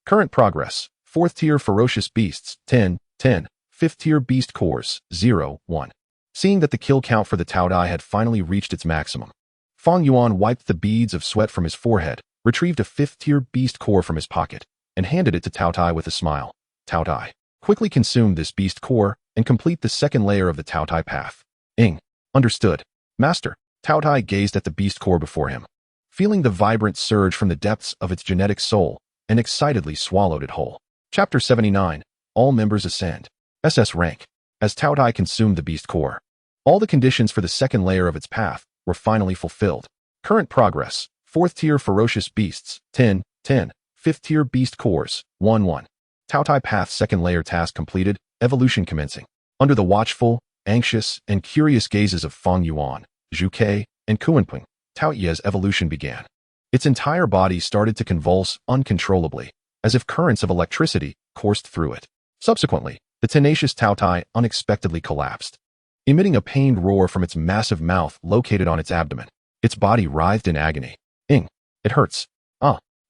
Current progress: 4th tier ferocious beasts 10, 10, 5th tier beast cores 0, 1. Seeing that the kill count for the Taotie had finally reached its maximum, Fang Yuan wiped the beads of sweat from his forehead, retrieved a 5th tier beast core from his pocket, and handed it to Taotie with a smile. Taotie, quickly consume this beast core and complete the 2nd layer of the Taotie path. Understood. Master. Taotie gazed at the beast core before him, feeling the vibrant surge from the depths of its genetic soul, and excitedly swallowed it whole. Chapter 79. All members ascend. SS rank. As Taotie consumed the beast core, all the conditions for the 2nd layer of its path were finally fulfilled. Current progress: 4th tier ferocious beasts 10, 10, 5th tier beast cores 1, 1. Taotie path 2nd layer task completed, evolution commencing. Under the watchful, anxious, and curious gazes of Fang Yuan, Zhuke, and Qiongqi, Taotie's evolution began. Its entire body started to convulse uncontrollably, as if currents of electricity coursed through it. Subsequently, the tenacious Taotie unexpectedly collapsed, emitting a pained roar from its massive mouth located on its abdomen. Its body writhed in agony. It hurts.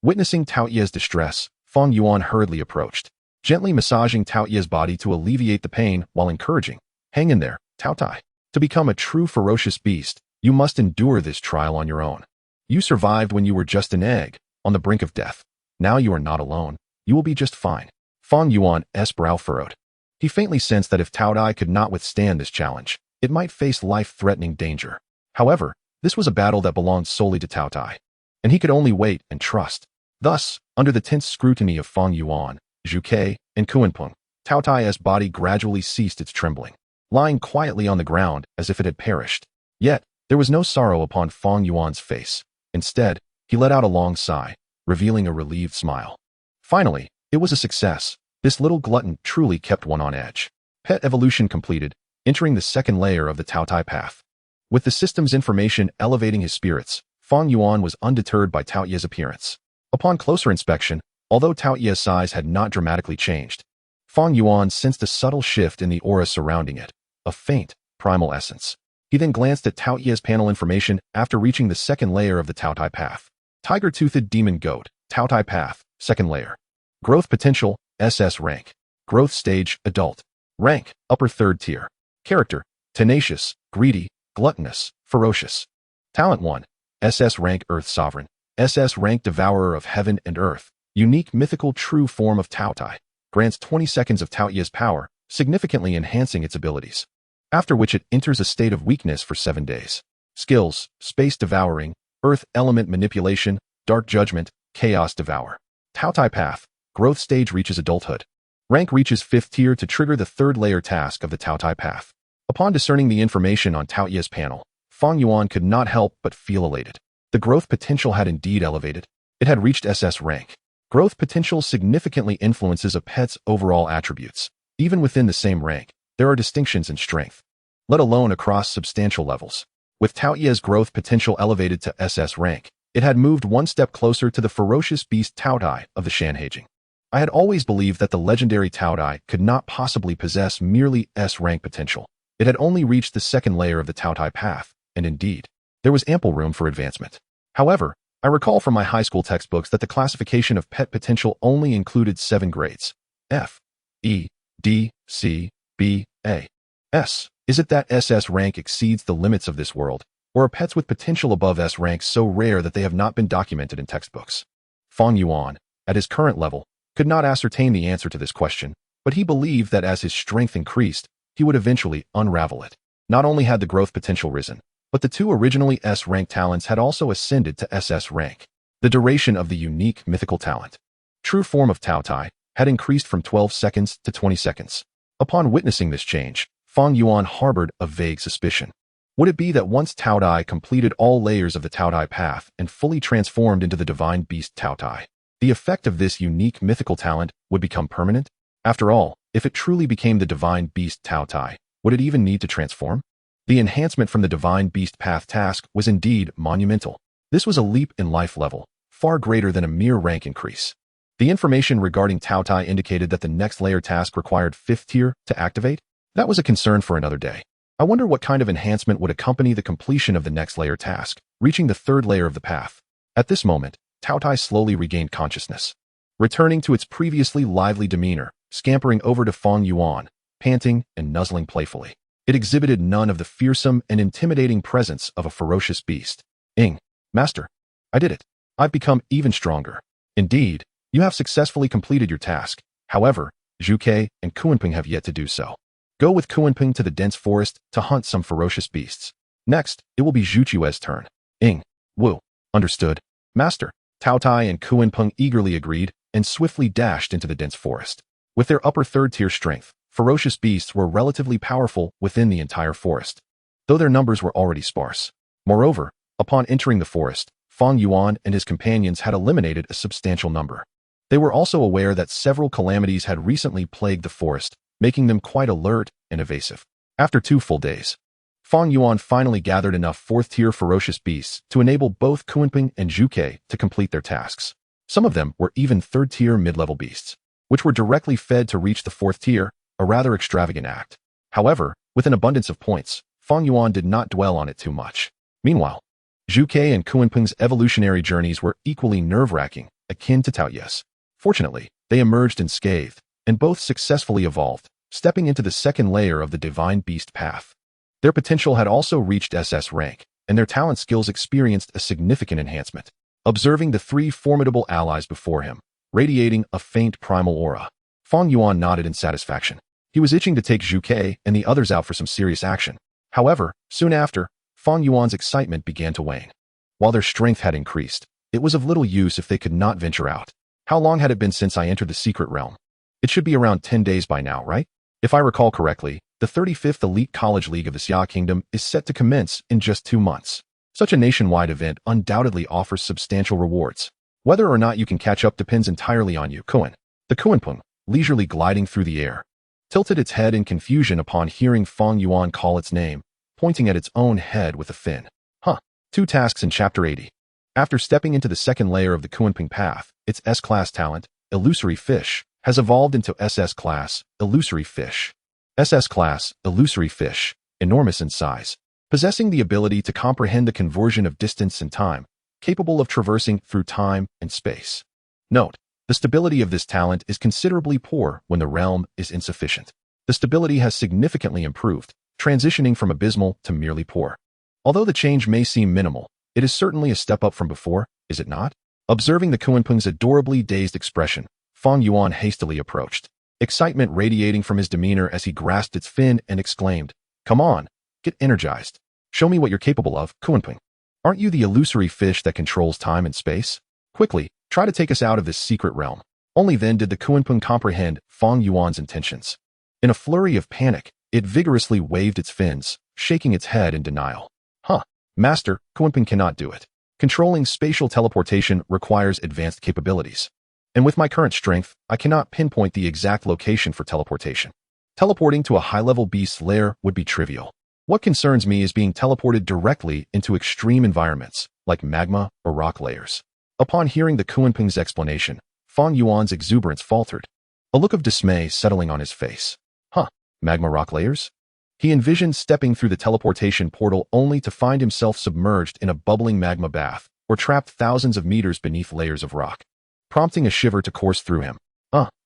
Witnessing Taotie's distress, Fang Yuan hurriedly approached, gently massaging Taotie's body to alleviate the pain while encouraging, "Hang in there, Taotie. To become a true ferocious beast, you must endure this trial on your own. You survived when you were just an egg, on the brink of death. Now you are not alone. You will be just fine." Fang Yuan's brow furrowed. He faintly sensed that if Taotie could not withstand this challenge, it might face life-threatening danger. However, this was a battle that belonged solely to Taotie, and he could only wait and trust. Thus, under the tense scrutiny of Fang Yuan, Zhuke, and Qiongqi, Taotie's body gradually ceased its trembling, lying quietly on the ground as if it had perished. Yet, there was no sorrow upon Fang Yuan's face. Instead, he let out a long sigh, revealing a relieved smile. Finally, it was a success. This little glutton truly kept one on edge. Pet evolution completed, entering the 2nd layer of the Taotie path. With the system's information elevating his spirits, Fang Yuan was undeterred by Taotie's appearance. Upon closer inspection, although Taotie's size had not dramatically changed, Fang Yuan sensed a subtle shift in the aura surrounding it, a faint, primal essence. He then glanced at Taotie's panel information after reaching the 2nd layer of the Taotie path. Tiger-toothed demon goat, Taotie path, 2nd layer. Growth potential, SS rank. Growth stage, adult. Rank, upper 3rd tier. Character, tenacious, greedy, gluttonous, ferocious. Talent 1, SS rank Earth Sovereign. SS rank Devourer of Heaven and Earth. Unique mythical true form of Taotie. Grants 20 seconds of Taotie's power, significantly enhancing its abilities. After which it enters a state of weakness for 7 days. Skills, Space Devouring, Earth Element Manipulation, Dark Judgment, Chaos Devour. Taotie path. Growth stage reaches adulthood. Rank reaches 5th tier to trigger the 3rd layer task of the Taotie path. Upon discerning the information on Taotie's panel, Fang Yuan could not help but feel elated. The growth potential had indeed elevated. It had reached SS rank. Growth potential significantly influences a pet's overall attributes. Even within the same rank, there are distinctions in strength, let alone across substantial levels. With Taotie's growth potential elevated to SS rank, it had moved one step closer to the ferocious beast Taotie of the Shan Hai Jing. I had always believed that the legendary Taotie could not possibly possess merely S-rank potential. It had only reached the 2nd layer of the Taotie path, and indeed, there was ample room for advancement. However, I I recall from my high school textbooks that the classification of pet potential only included 7 grades. F, E, D, C, B, A, S. Is it that SS rank exceeds the limits of this world, or are pets with potential above S rank so rare that they have not been documented in textbooks? Fang Yuan, at his current level, could not ascertain the answer to this question, but he believed that as his strength increased, he would eventually unravel it. Not only had the growth potential risen, but the 2 originally S-rank talents had also ascended to SS rank. The duration of the unique mythical talent, true form of Taotie, had increased from 12 seconds to 20 seconds. Upon witnessing this change, Fang Yuan harbored a vague suspicion. Would it be that once Taotie completed all layers of the Taotie path and fully transformed into the divine beast Taotie, the effect of this unique mythical talent would become permanent? After all, if it truly became the divine beast Taotie, would it even need to transform? The enhancement from the divine beast path task was indeed monumental. This was a leap in life level, far greater than a mere rank increase. The information regarding Taotie indicated that the next layer task required 5th tier to activate. That was a concern for another day. I wonder what kind of enhancement would accompany the completion of the next layer task, reaching the 3rd layer of the path. At this moment, Taotie slowly regained consciousness, returning to its previously lively demeanor, scampering over to Fang Yuan, panting and nuzzling playfully. It exhibited none of the fearsome and intimidating presence of a ferocious beast. Master, I did it. I've become even stronger. Indeed, you have successfully completed your task. However, Zhuke and Qiongqi have yet to do so. Go with Qiongqi to the dense forest to hunt some ferocious beasts. Next, it will be Zhuchue's turn. Wu. Understood. Master. Taotie and Qiongqi eagerly agreed and swiftly dashed into the dense forest. With their upper 3rd tier strength, ferocious beasts were relatively powerful within the entire forest, though their numbers were already sparse. Moreover, upon entering the forest, Fang Yuan and his companions had eliminated a substantial number. They were also aware that several calamities had recently plagued the forest, making them quite alert and evasive. After 2 full days, Fang Yuan finally gathered enough 4th tier ferocious beasts to enable both Qiongqi and Zhuke to complete their tasks. Some of them were even 3rd tier mid-level beasts, which were directly fed to reach the 4th tier, a rather extravagant act. However, with an abundance of points, Fang Yuan did not dwell on it too much. Meanwhile, Zhuke and Qiongqi's evolutionary journeys were equally nerve-wracking, akin to Taotie's. Fortunately, they emerged unscathed, and both successfully evolved, stepping into the 2nd layer of the divine beast path. Their potential had also reached SS rank, and their talent skills experienced a significant enhancement. Observing the 3 formidable allies before him, radiating a faint primal aura, Fang Yuan nodded in satisfaction. He was itching to take Zhuke and the others out for some serious action. However, soon after, Fang Yuan's excitement began to wane. While their strength had increased, it was of little use if they could not venture out. How long had it been since I entered the secret realm? It should be around 10 days by now, right? If I recall correctly, the 35th Elite College League of the Xia Kingdom is set to commence in just 2 months. Such a nationwide event undoubtedly offers substantial rewards. Whether or not you can catch up depends entirely on you. The Qiongqi, leisurely gliding through the air, tilted its head in confusion upon hearing Fang Yuan call its name, pointing at its own head with a fin. 2 tasks in Chapter 80. After stepping into the 2nd layer of the Qiongqi path, its S-class talent, Illusory Fish, has evolved into SS-class, Illusory Fish. SS-class, Illusory Fish, enormous in size, possessing the ability to comprehend the conversion of distance and time, capable of traversing through time and space. Note: the stability of this talent is considerably poor when the realm is insufficient. The stability has significantly improved, transitioning from abysmal to merely poor. Although the change may seem minimal, it is certainly a step up from before, is it not? Observing the Qiongqi's adorably dazed expression, Fang Yuan hastily approached, excitement radiating from his demeanor as he grasped its fin and exclaimed, "Come on, get energized. Show me what you're capable of, Qiongqi. Aren't you the illusory fish that controls time and space? Quickly, try to take us out of this secret realm." Only then did the Qiongqi comprehend Fang Yuan's intentions. In a flurry of panic, it vigorously waved its fins, shaking its head in denial. Master, Qiongqi cannot do it. Controlling spatial teleportation requires advanced capabilities. And with my current strength, I cannot pinpoint the exact location for teleportation. Teleporting to a high-level beast's lair would be trivial. What concerns me is being teleported directly into extreme environments, like magma or rock layers. Upon hearing the Qiongqi's explanation, Fang Yuan's exuberance faltered, a look of dismay settling on his face. Magma rock layers? He envisioned stepping through the teleportation portal only to find himself submerged in a bubbling magma bath, or trapped thousands of meters beneath layers of rock, prompting a shiver to course through him.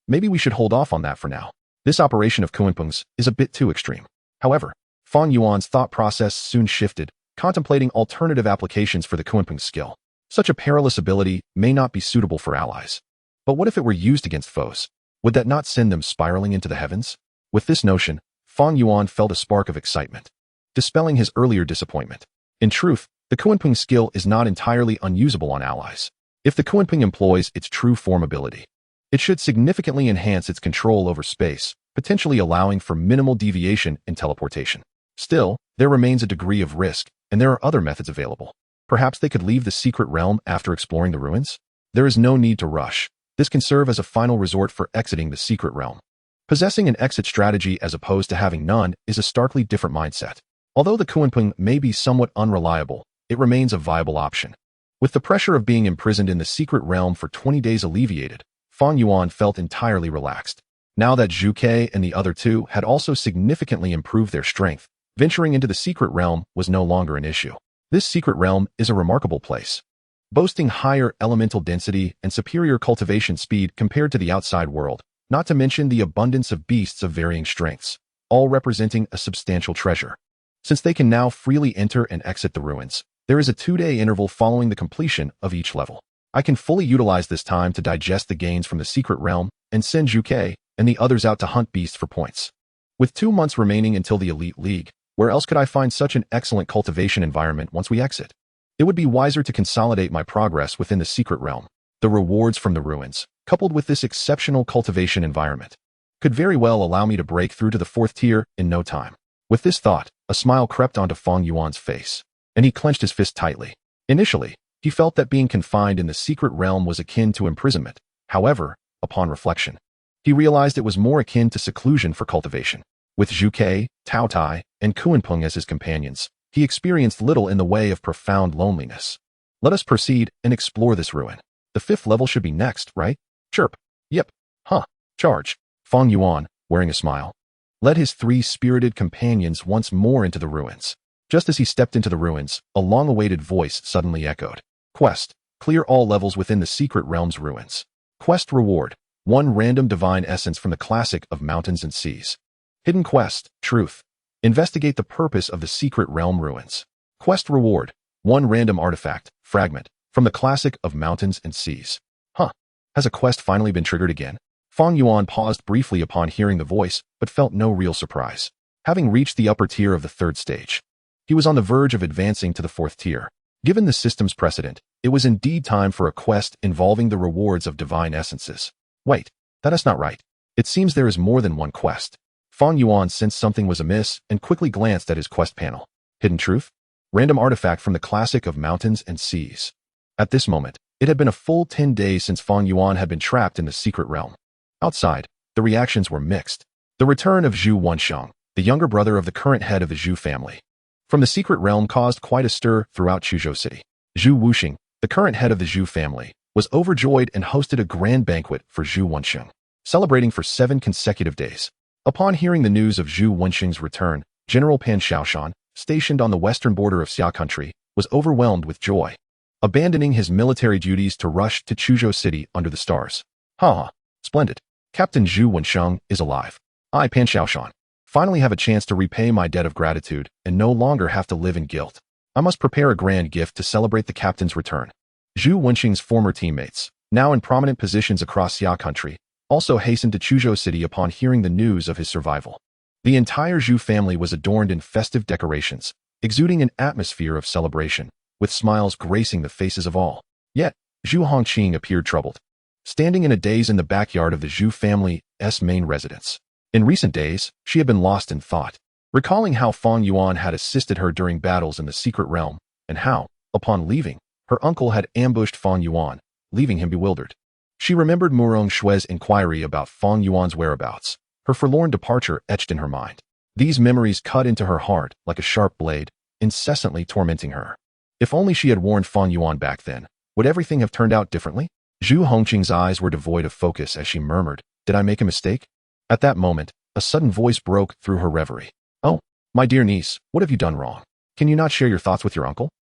Maybe we should hold off on that for now. This operation of Qiongqi's is a bit too extreme. However, Fang Yuan's thought process soon shifted, contemplating alternative applications for the Qiongqi skill. Such a perilous ability may not be suitable for allies. But what if it were used against foes? Would that not send them spiraling into the heavens? With this notion, Fang Yuan felt a spark of excitement, dispelling his earlier disappointment. In truth, the Qiongqi skill is not entirely unusable on allies. If the Qiongqi employs its true form ability, it should significantly enhance its control over space, potentially allowing for minimal deviation in teleportation. Still, there remains a degree of risk, and there are other methods available. Perhaps they could leave the secret realm after exploring the ruins? There is no need to rush. This can serve as a final resort for exiting the secret realm. Possessing an exit strategy as opposed to having none is a starkly different mindset. Although the Qiongqi may be somewhat unreliable, it remains a viable option. With the pressure of being imprisoned in the secret realm for 20 days alleviated, Fang Yuan felt entirely relaxed. Now that Zhu Ke and the other two had also significantly improved their strength, venturing into the secret realm was no longer an issue. This secret realm is a remarkable place, boasting higher elemental density and superior cultivation speed compared to the outside world, not to mention the abundance of beasts of varying strengths, all representing a substantial treasure. Since they can now freely enter and exit the ruins, there is a 2-day interval following the completion of each level. I can fully utilize this time to digest the gains from the secret realm and send Zhu Ke and the others out to hunt beasts for points. With 2 months remaining until the Elite League, where else could I find such an excellent cultivation environment once we exit? It would be wiser to consolidate my progress within the secret realm. The rewards from the ruins, coupled with this exceptional cultivation environment, could very well allow me to break through to the 4th tier in no time. With this thought, a smile crept onto Fang Yuan's face, and he clenched his fist tightly. Initially, he felt that being confined in the secret realm was akin to imprisonment. However, upon reflection, he realized it was more akin to seclusion for cultivation. With Zhu Ke, Taotie, and Qiongqi as his companions, he experienced little in the way of profound loneliness. Let us proceed and explore this ruin. The 5th level should be next, right? Chirp. Yep. Charge. Fang Yuan, wearing a smile, led his 3 spirited companions once more into the ruins. Just as he stepped into the ruins, a long-awaited voice suddenly echoed. Quest: clear all levels within the secret realm's ruins. Quest reward: 1 random divine essence from the classic of mountains and seas. Hidden quest: truth: investigate the purpose of the secret realm ruins. Quest reward: 1 random artifact, fragment, from the classic of mountains and seas. Has a quest finally been triggered again? Fang Yuan paused briefly upon hearing the voice, but felt no real surprise. Having reached the upper tier of the 3rd stage, he was on the verge of advancing to the 4th tier. Given the system's precedent, it was indeed time for a quest involving the rewards of divine essences. Wait, that is not right. It seems there is more than 1 quest. Fang Yuan sensed something was amiss and quickly glanced at his quest panel. Hidden truth? Random artifact from the classic of mountains and seas. At this moment, it had been a full 10 days since Fang Yuan had been trapped in the secret realm. Outside, the reactions were mixed. The return of Zhu Wensheng, the younger brother of the current head of the Zhu family, from the secret realm caused quite a stir throughout Quzhou City. Zhu Wuxing, the current head of the Zhu family, was overjoyed and hosted a grand banquet for Zhu Wensheng, celebrating for 7 consecutive days. Upon hearing the news of Zhu Wensheng's return, General Pan Xiaoshan, stationed on the western border of Xia country, was overwhelmed with joy, abandoning his military duties to rush to Quzhou City under the stars. Splendid. Captain Zhu Wensheng is alive. I, Pan Xiaoshan, finally have a chance to repay my debt of gratitude and no longer have to live in guilt. I must prepare a grand gift to celebrate the captain's return. Zhu Wensheng's former teammates, now in prominent positions across Xia country, also hastened to Quzhou City upon hearing the news of his survival. The entire Zhu family was adorned in festive decorations, exuding an atmosphere of celebration, with smiles gracing the faces of all. Yet, Zhu Hongqing appeared troubled, standing in a daze in the backyard of the Zhu family's main residence. In recent days, she had been lost in thought, recalling how Fang Yuan had assisted her during battles in the secret realm, and how, upon leaving, her uncle had ambushed Fang Yuan, leaving him bewildered. She remembered Murong Shue's inquiry about Fang Yuan's whereabouts, her forlorn departure etched in her mind. These memories cut into her heart like a sharp blade, incessantly tormenting her. If only she had warned Fang Yuan back then, would everything have turned out differently? Zhu Hongqing's eyes were devoid of focus as she murmured, "Did I make a mistake?" At that moment, a sudden voice broke through her reverie. "Oh, my dear niece, what have you done wrong? Can you not share your thoughts with your uncle?"